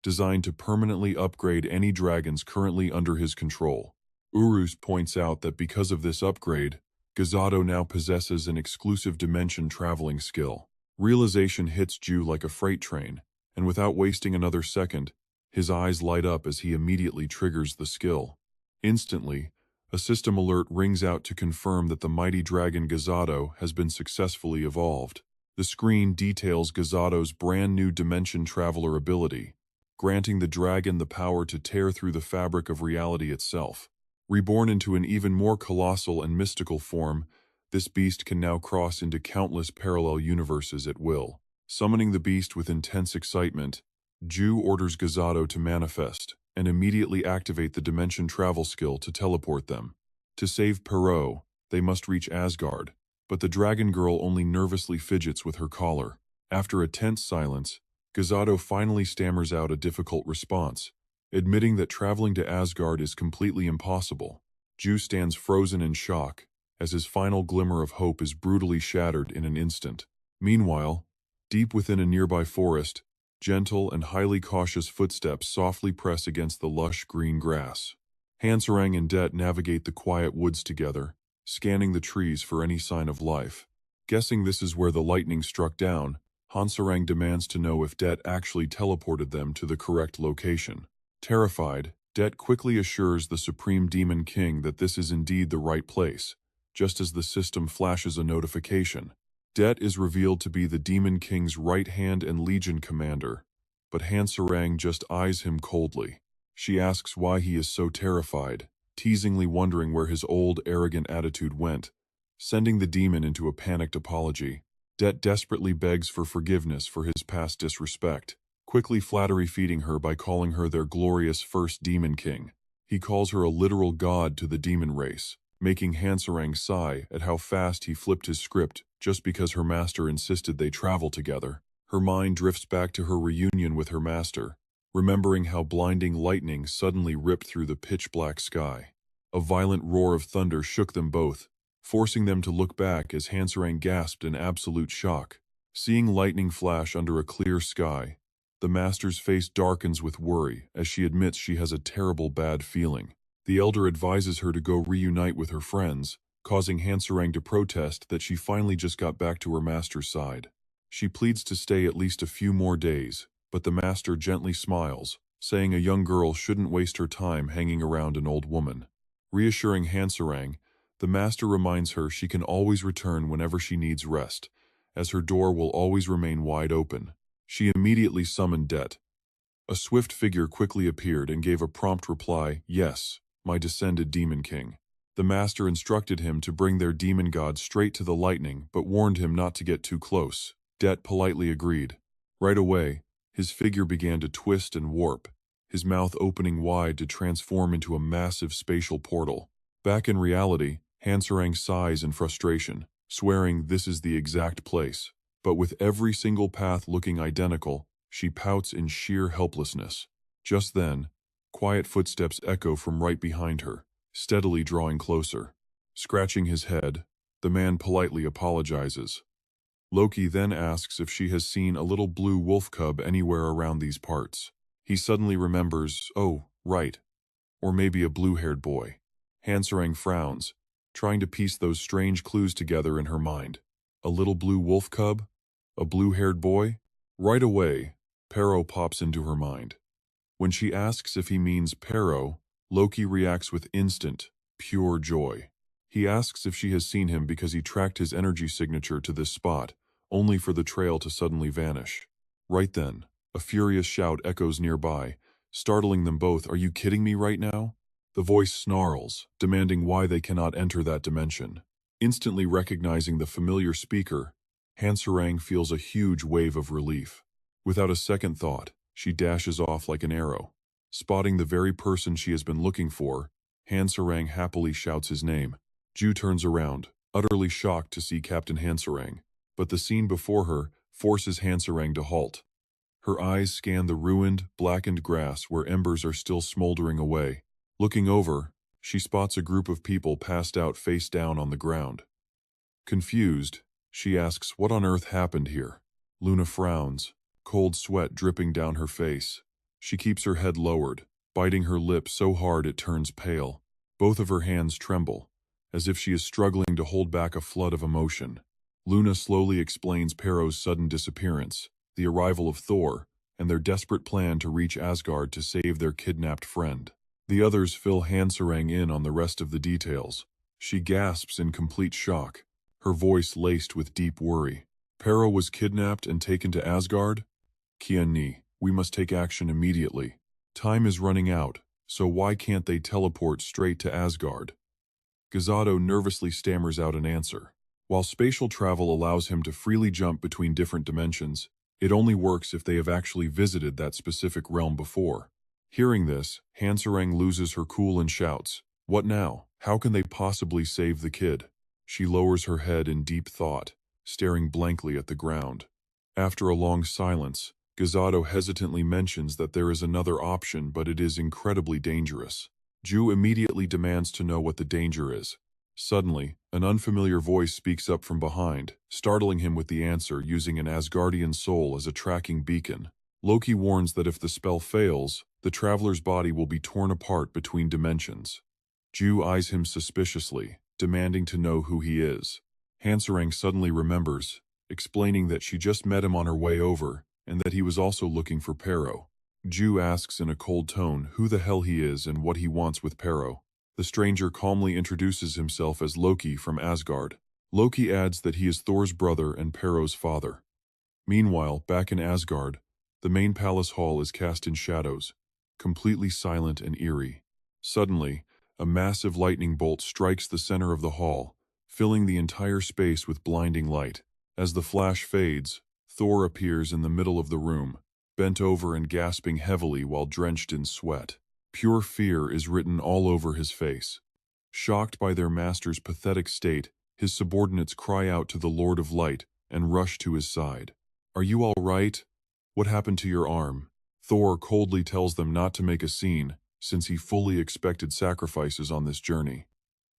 Speaker 1: designed to permanently upgrade any dragons currently under his control. Urus points out that because of this upgrade, Gazado now possesses an exclusive dimension traveling skill. Realization hits Ju like a freight train, and without wasting another second, his eyes light up as he immediately triggers the skill. Instantly, a system alert rings out to confirm that the mighty dragon Gazado has been successfully evolved. The screen details Gazado's brand new dimension traveler ability, granting the dragon the power to tear through the fabric of reality itself. Reborn into an even more colossal and mystical form, this beast can now cross into countless parallel universes at will. Summoning the beast with intense excitement, Ju orders Gazado to manifest and immediately activate the dimension travel skill to teleport them. To save Pero, they must reach Asgard, but the dragon girl only nervously fidgets with her collar. After a tense silence, Gazado finally stammers out a difficult response, admitting that traveling to Asgard is completely impossible. Ju stands frozen in shock, as his final glimmer of hope is brutally shattered in an instant. Meanwhile, deep within a nearby forest, gentle and highly cautious footsteps softly press against the lush green grass. Hansarang and Det navigate the quiet woods together, scanning the trees for any sign of life. Guessing this is where the lightning struck down, Hansarang demands to know if Det actually teleported them to the correct location. Terrified, Det quickly assures the Supreme Demon King that this is indeed the right place, just as the system flashes a notification. Det is revealed to be the Demon King's right hand and Legion commander, but Hansarang just eyes him coldly. She asks why he is so terrified, teasingly wondering where his old, arrogant attitude went, sending the demon into a panicked apology. Det desperately begs for forgiveness for his past disrespect, quickly flattery-feeding her by calling her their glorious first Demon King. He calls her a literal god to the demon race, making Hansarang sigh at how fast he flipped his script just because her master insisted they travel together. Her mind drifts back to her reunion with her master, remembering how blinding lightning suddenly ripped through the pitch-black sky. A violent roar of thunder shook them both, forcing them to look back as Hansarang gasped in absolute shock. Seeing lightning flash under a clear sky, the master's face darkens with worry as she admits she has a terrible bad feeling. The elder advises her to go reunite with her friends, causing Hansarang to protest that she finally just got back to her master's side. She pleads to stay at least a few more days, but the master gently smiles, saying a young girl shouldn't waste her time hanging around an old woman. Reassuring Hansarang, the master reminds her she can always return whenever she needs rest, as her door will always remain wide open. She immediately summoned Det. A swift figure quickly appeared and gave a prompt reply, "Yes, my descended demon king." The master instructed him to bring their demon god straight to the lightning, but warned him not to get too close. Det politely agreed. Right away, his figure began to twist and warp, his mouth opening wide to transform into a massive spatial portal. Back in reality, Hansarang sighs in frustration, swearing this is the exact place. But with every single path looking identical, she pouts in sheer helplessness. Just then, quiet footsteps echo from right behind her, steadily drawing closer. Scratching his head, the man politely apologizes. Loki then asks if she has seen a little blue wolf cub anywhere around these parts. He suddenly remembers, oh, right, or maybe a blue-haired boy. Hansarang frowns, trying to piece those strange clues together in her mind. A little blue wolf cub? A blue-haired boy? Right away, Pero pops into her mind. When she asks if he means Pero, Loki reacts with instant, pure joy. He asks if she has seen him because he tracked his energy signature to this spot, only for the trail to suddenly vanish. Right then, a furious shout echoes nearby, startling them both. Are you kidding me right now? The voice snarls, demanding why they cannot enter that dimension. Instantly recognizing the familiar speaker, Hansarang feels a huge wave of relief. Without a second thought, she dashes off like an arrow. Spotting the very person she has been looking for, Hansarang happily shouts his name. Ju turns around, utterly shocked to see Captain Hansarang, but the scene before her forces Hansarang to halt. Her eyes scan the ruined, blackened grass where embers are still smoldering away. Looking over, she spots a group of people passed out face down on the ground. Confused, she asks what on earth happened here. Luna frowns, cold sweat dripping down her face. She keeps her head lowered, biting her lip so hard it turns pale. Both of her hands tremble, as if she is struggling to hold back a flood of emotion. Luna slowly explains Pero's sudden disappearance, the arrival of Thor, and their desperate plan to reach Asgard to save their kidnapped friend. The others fill Hansarang in on the rest of the details. She gasps in complete shock, her voice laced with deep worry. Pero was kidnapped and taken to Asgard? Kian-ni, we must take action immediately. Time is running out, so why can't they teleport straight to Asgard? Gazado nervously stammers out an answer. While spatial travel allows him to freely jump between different dimensions, it only works if they have actually visited that specific realm before. Hearing this, Hansarang loses her cool and shouts, "What now? How can they possibly save the kid?" She lowers her head in deep thought, staring blankly at the ground. After a long silence, Gazado hesitantly mentions that there is another option, but it is incredibly dangerous. Ju immediately demands to know what the danger is. Suddenly, an unfamiliar voice speaks up from behind, startling him with the answer using an Asgardian soul as a tracking beacon. Loki warns that if the spell fails, the traveler's body will be torn apart between dimensions. Ju eyes him suspiciously, demanding to know who he is. Hansarang suddenly remembers, explaining that she just met him on her way over, and that he was also looking for Pero. Ju asks in a cold tone who the hell he is and what he wants with Pero. The stranger calmly introduces himself as Loki from Asgard. Loki adds that he is Thor's brother and Pero's father. Meanwhile, back in Asgard, the main palace hall is cast in shadows, completely silent and eerie. Suddenly, a massive lightning bolt strikes the center of the hall, filling the entire space with blinding light. As the flash fades, Thor appears in the middle of the room, bent over and gasping heavily while drenched in sweat. Pure fear is written all over his face. Shocked by their master's pathetic state, his subordinates cry out to the Lord of Light and rush to his side. "Are you all right? What happened to your arm?" Thor coldly tells them not to make a scene, since he fully expected sacrifices on this journey.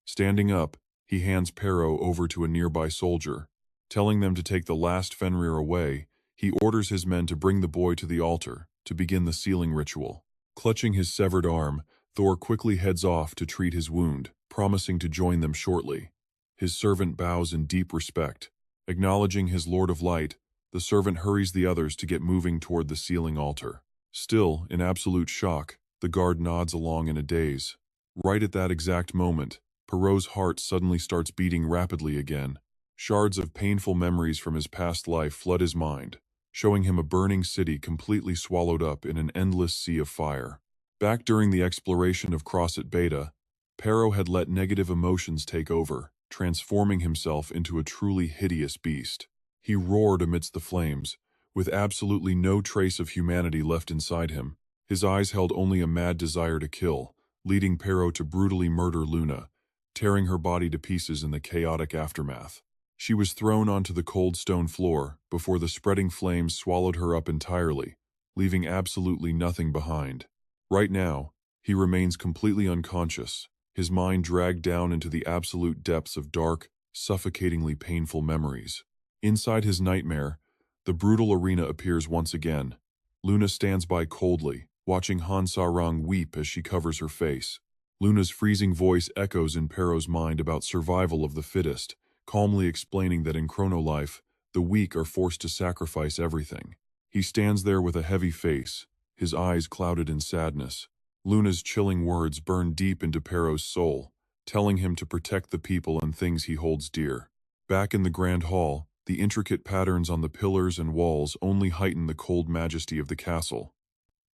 Speaker 1: Standing up, he hands Pero over to a nearby soldier. Telling them to take the last Fenrir away, he orders his men to bring the boy to the altar to begin the sealing ritual. Clutching his severed arm, Thor quickly heads off to treat his wound, promising to join them shortly. His servant bows in deep respect. Acknowledging his Lord of Light, the servant hurries the others to get moving toward the sealing altar. Still, in absolute shock, the guard nods along in a daze. Right at that exact moment, Perrault's heart suddenly starts beating rapidly again. Shards of painful memories from his past life flood his mind, showing him a burning city completely swallowed up in an endless sea of fire. Back during the exploration of Crosset Beta, Perrault had let negative emotions take over, transforming himself into a truly hideous beast. He roared amidst the flames, with absolutely no trace of humanity left inside him. His eyes held only a mad desire to kill, leading Perrault to brutally murder Luna, tearing her body to pieces in the chaotic aftermath. She was thrown onto the cold stone floor before the spreading flames swallowed her up entirely, leaving absolutely nothing behind. Right now, he remains completely unconscious, his mind dragged down into the absolute depths of dark, suffocatingly painful memories. Inside his nightmare, the brutal arena appears once again. Luna stands by coldly, watching Han Sarang weep as she covers her face. Luna's freezing voice echoes in Perrault's mind about survival of the fittest, calmly explaining that in Chrono Life, the weak are forced to sacrifice everything. He stands there with a heavy face, his eyes clouded in sadness. Luna's chilling words burn deep into Perrault's soul, telling him to protect the people and things he holds dear. Back in the Grand Hall, the intricate patterns on the pillars and walls only heighten the cold majesty of the castle.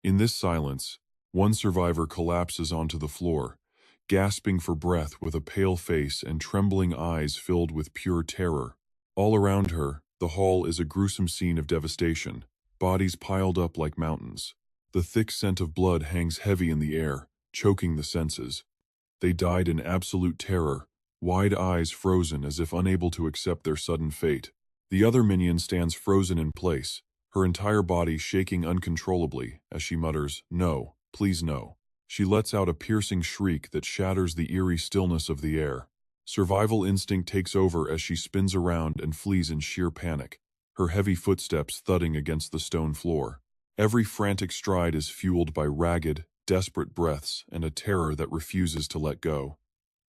Speaker 1: In this silence, one survivor collapses onto the floor, gasping for breath with a pale face and trembling eyes filled with pure terror. All around her, the hall is a gruesome scene of devastation, bodies piled up like mountains. The thick scent of blood hangs heavy in the air, choking the senses. They died in absolute terror, wide eyes frozen as if unable to accept their sudden fate. The other minion stands frozen in place, her entire body shaking uncontrollably as she mutters, "No, please no." She lets out a piercing shriek that shatters the eerie stillness of the air. Survival instinct takes over as she spins around and flees in sheer panic, her heavy footsteps thudding against the stone floor. Every frantic stride is fueled by ragged, desperate breaths and a terror that refuses to let go.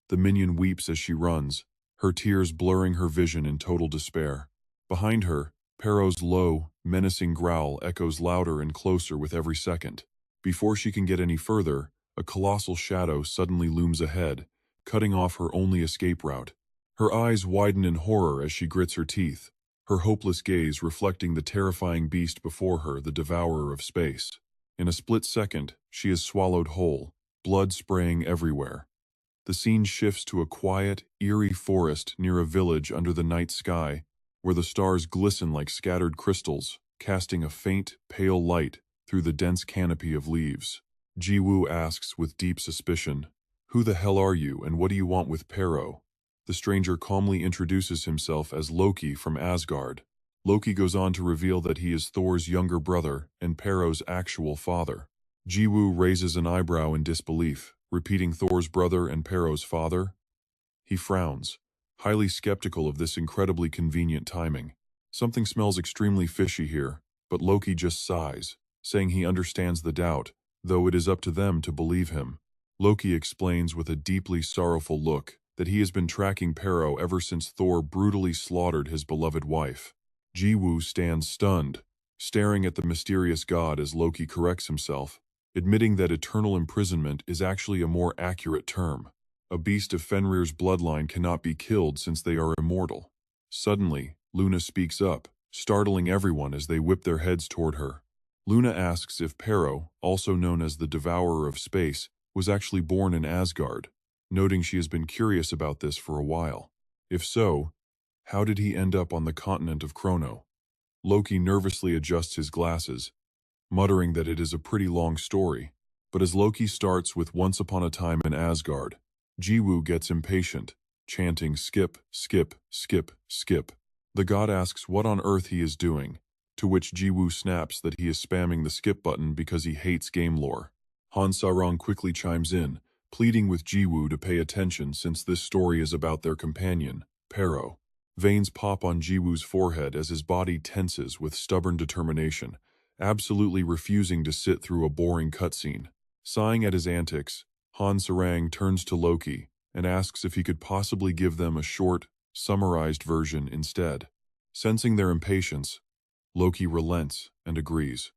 Speaker 1: The minion weeps as she runs, her tears blurring her vision in total despair. Behind her, Perrault's low, menacing growl echoes louder and closer with every second. Before she can get any further, a colossal shadow suddenly looms ahead, cutting off her only escape route. Her eyes widen in horror as she grits her teeth, her hopeless gaze reflecting the terrifying beast before her, the devourer of space. In a split second, she is swallowed whole, blood spraying everywhere. The scene shifts to a quiet, eerie forest near a village under the night sky, where the stars glisten like scattered crystals, casting a faint, pale light through the dense canopy of leaves. Jiwoo asks with deep suspicion, "Who the hell are you and what do you want with Perrault?" The stranger calmly introduces himself as Loki from Asgard. Loki goes on to reveal that he is Thor's younger brother and Perrault's actual father. Jiwoo raises an eyebrow in disbelief, repeating Thor's brother and Perrault's father. He frowns, highly skeptical of this incredibly convenient timing. Something smells extremely fishy here, but Loki just sighs, saying he understands the doubt, though it is up to them to believe him. Loki explains with a deeply sorrowful look that he has been tracking Perrault ever since Thor brutally slaughtered his beloved wife. Jiwoo stands stunned, staring at the mysterious god as Loki corrects himself, admitting that eternal imprisonment is actually a more accurate term. A beast of Fenrir's bloodline cannot be killed since they are immortal. Suddenly, Luna speaks up, startling everyone as they whip their heads toward her. Luna asks if Perrault, also known as the Devourer of Space, was actually born in Asgard, noting she has been curious about this for a while. If so, how did he end up on the continent of Chrono? Loki nervously adjusts his glasses, muttering that it is a pretty long story. But as Loki starts with "Once upon a time in Asgard," Jiwoo gets impatient, chanting "skip, skip, skip, skip." The god asks what on earth he is doing, to which Jiwoo snaps that he is spamming the skip button because he hates game lore. Han Sarong quickly chimes in, pleading with Jiwoo to pay attention since this story is about their companion, Pero. Veins pop on Jiwoo's forehead as his body tenses with stubborn determination, absolutely refusing to sit through a boring cutscene. Sighing at his antics, Han Sarang turns to Loki and asks if he could possibly give them a short, summarized version instead. Sensing their impatience, Loki relents and agrees.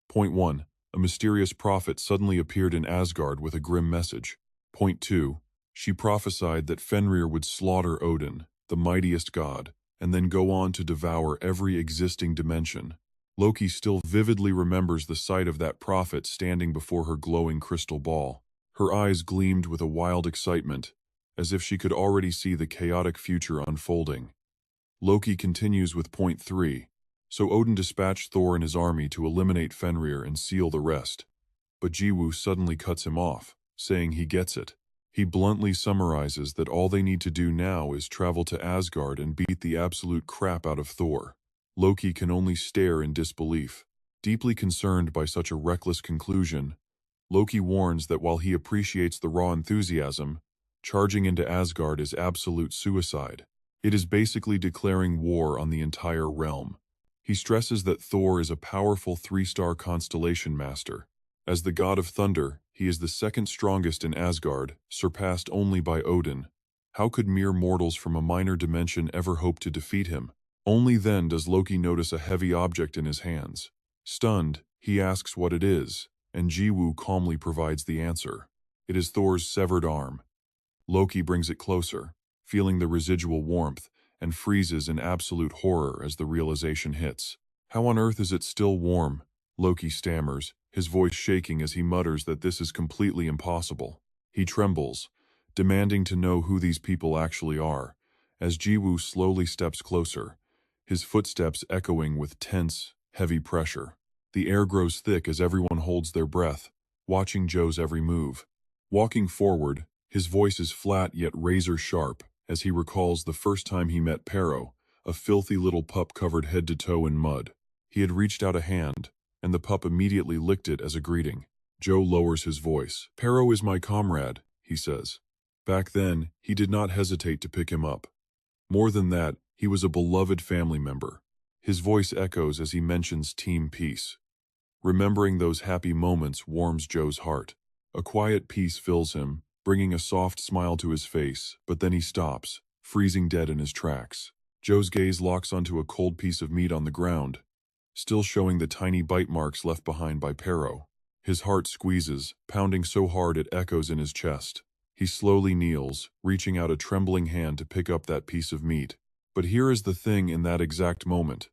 Speaker 1: Point 1. A mysterious prophet suddenly appeared in Asgard with a grim message. Point 2. She prophesied that Fenrir would slaughter Odin, the mightiest god, and then go on to devour every existing dimension. Loki still vividly remembers the sight of that prophet standing before her glowing crystal ball. Her eyes gleamed with a wild excitement, as if she could already see the chaotic future unfolding. Loki continues with point 3. So Odin dispatched Thor and his army to eliminate Fenrir and seal the rest. But Jiwoo suddenly cuts him off, saying he gets it. He bluntly summarizes that all they need to do now is travel to Asgard and beat the absolute crap out of Thor. Loki can only stare in disbelief. Deeply concerned by such a reckless conclusion, Loki warns that while he appreciates the raw enthusiasm, charging into Asgard is absolute suicide. It is basically declaring war on the entire realm. He stresses that Thor is a powerful 3-star constellation master. As the god of thunder, he is the second strongest in Asgard, surpassed only by Odin. How could mere mortals from a minor dimension ever hope to defeat him? Only then does Loki notice a heavy object in his hands. Stunned, he asks what it is, and Jiwoo calmly provides the answer. It is Thor's severed arm. Loki brings it closer, feeling the residual warmth, and freezes in absolute horror as the realization hits. How on earth is it still warm? Loki stammers, his voice shaking as he mutters that this is completely impossible. He trembles, demanding to know who these people actually are, as Jiwoo slowly steps closer, his footsteps echoing with tense, heavy pressure. The air grows thick as everyone holds their breath, watching Joe's every move. Walking forward, his voice is flat yet razor-sharp as he recalls the first time he met Pero, a filthy little pup covered head to toe in mud. He had reached out a hand, and the pup immediately licked it as a greeting. Joe lowers his voice. "Pero is my comrade," he says. Back then, he did not hesitate to pick him up. More than that, he was a beloved family member. His voice echoes as he mentions Team Peace. Remembering those happy moments warms Joe's heart. A quiet peace fills him, bringing a soft smile to his face, but then he stops, freezing dead in his tracks. Joe's gaze locks onto a cold piece of meat on the ground, still showing the tiny bite marks left behind by Pero. His heart squeezes, pounding so hard it echoes in his chest. He slowly kneels, reaching out a trembling hand to pick up that piece of meat. But here is the thing in that exact moment.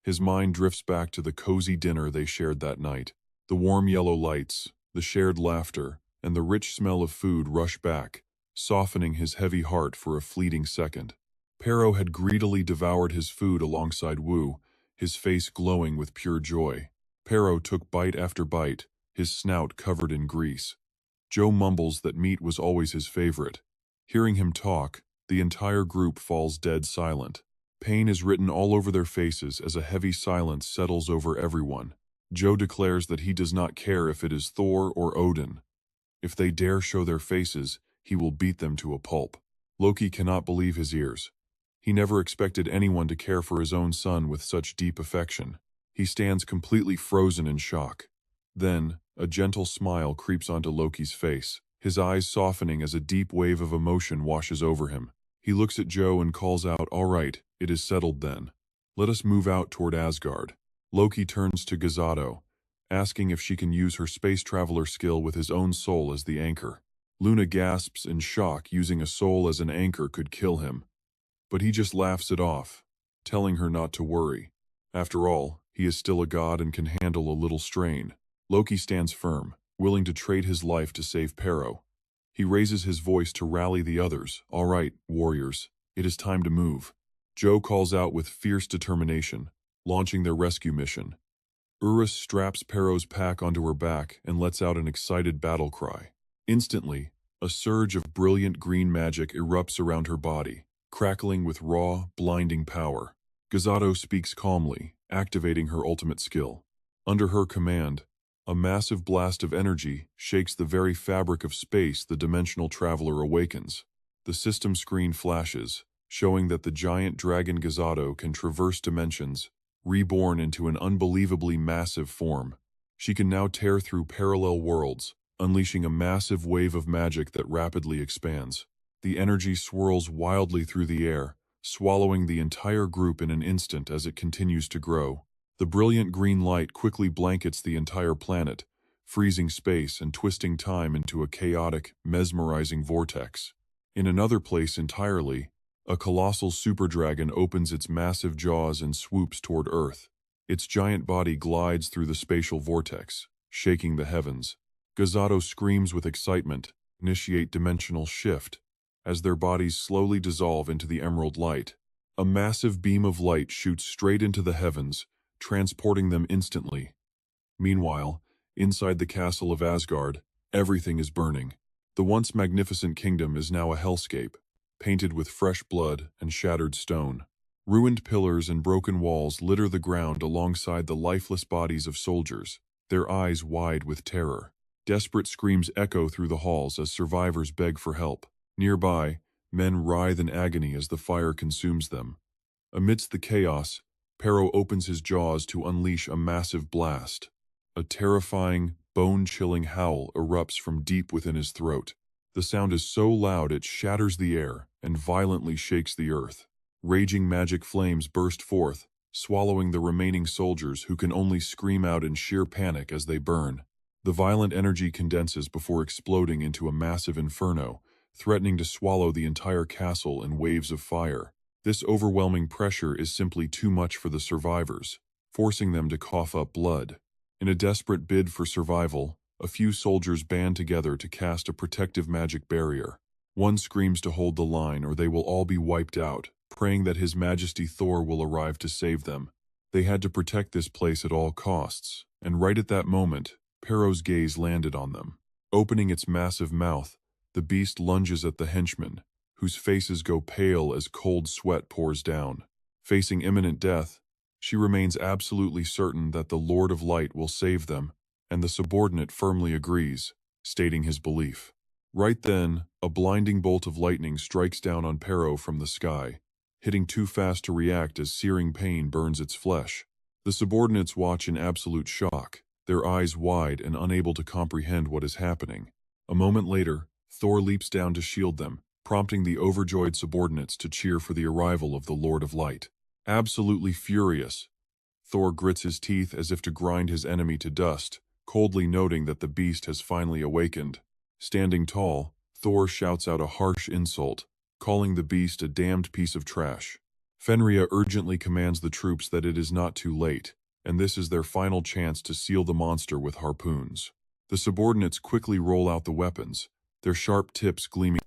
Speaker 1: His mind drifts back to the cozy dinner they shared that night. The warm yellow lights, the shared laughter, and the rich smell of food rush back, softening his heavy heart for a fleeting second. Pero had greedily devoured his food alongside Wu, his face glowing with pure joy. Pero took bite after bite, his snout covered in grease. Joe mumbles that meat was always his favorite. Hearing him talk, the entire group falls dead silent. Pain is written all over their faces as a heavy silence settles over everyone. Joe declares that he does not care if it is Thor or Odin. If they dare show their faces, he will beat them to a pulp. Loki cannot believe his ears. He never expected anyone to care for his own son with such deep affection. He stands completely frozen in shock. Then, a gentle smile creeps onto Loki's face, his eyes softening as a deep wave of emotion washes over him. He looks at Joe and calls out, "All right, it is settled then. Let us move out toward Asgard." Loki turns to Gazato, asking if she can use her space traveler skill with his own soul as the anchor. Luna gasps in shock. Using a soul as an anchor could kill him. But he just laughs it off, telling her not to worry. After all, he is still a god and can handle a little strain. Loki stands firm, willing to trade his life to save Pero. He raises his voice to rally the others. "All right, warriors, it is time to move." Joe calls out with fierce determination, launching their rescue mission. Urus straps Pero's pack onto her back and lets out an excited battle cry. Instantly, a surge of brilliant green magic erupts around her body, crackling with raw, blinding power. Gazato speaks calmly, activating her ultimate skill. Under her command, A massive blast of energy shakes the very fabric of space. The dimensional traveler awakens. The system screen flashes, showing that the giant dragon Gazzado can traverse dimensions, reborn into an unbelievably massive form. She can now tear through parallel worlds, unleashing a massive wave of magic that rapidly expands. The energy swirls wildly through the air, swallowing the entire group in an instant as it continues to grow. The brilliant green light quickly blankets the entire planet, freezing space and twisting time into a chaotic, mesmerizing vortex. In another place entirely, a colossal superdragon opens its massive jaws and swoops toward Earth. Its giant body glides through the spatial vortex, shaking the heavens. Gazzado screams with excitement, initiate dimensional shift, as their bodies slowly dissolve into the emerald light. A massive beam of light shoots straight into the heavens, transporting them instantly. Meanwhile, inside the castle of Asgard, everything is burning. The once magnificent kingdom is now a hellscape, painted with fresh blood and shattered stone. Ruined pillars and broken walls litter the ground alongside the lifeless bodies of soldiers, their eyes wide with terror. Desperate screams echo through the halls as survivors beg for help. Nearby, men writhe in agony as the fire consumes them. Amidst the chaos, Pero opens his jaws to unleash a massive blast. A terrifying, bone-chilling howl erupts from deep within his throat. The sound is so loud it shatters the air and violently shakes the earth. Raging magic flames burst forth, swallowing the remaining soldiers who can only scream out in sheer panic as they burn. The violent energy condenses before exploding into a massive inferno, threatening to swallow the entire castle in waves of fire. This overwhelming pressure is simply too much for the survivors, forcing them to cough up blood. In a desperate bid for survival, a few soldiers band together to cast a protective magic barrier. One screams to hold the line or they will all be wiped out, praying that His Majesty Thor will arrive to save them. They had to protect this place at all costs, and right at that moment, Pero's gaze landed on them. Opening its massive mouth, the beast lunges at the henchmen, whose faces go pale as cold sweat pours down. Facing imminent death, she remains absolutely certain that the Lord of Light will save them, and the subordinate firmly agrees, stating his belief. Right then, a blinding bolt of lightning strikes down on Pero from the sky, hitting too fast to react as searing pain burns its flesh. The subordinates watch in absolute shock, their eyes wide and unable to comprehend what is happening. A moment later, Thor leaps down to shield them, prompting the overjoyed subordinates to cheer for the arrival of the Lord of Light. Absolutely furious, Thor grits his teeth as if to grind his enemy to dust, coldly noting that the beast has finally awakened. Standing tall, Thor shouts out a harsh insult, calling the beast a damned piece of trash. Fenrir urgently commands the troops that it is not too late, and this is their final chance to seal the monster with harpoons. The subordinates quickly roll out the weapons, their sharp tips gleaming.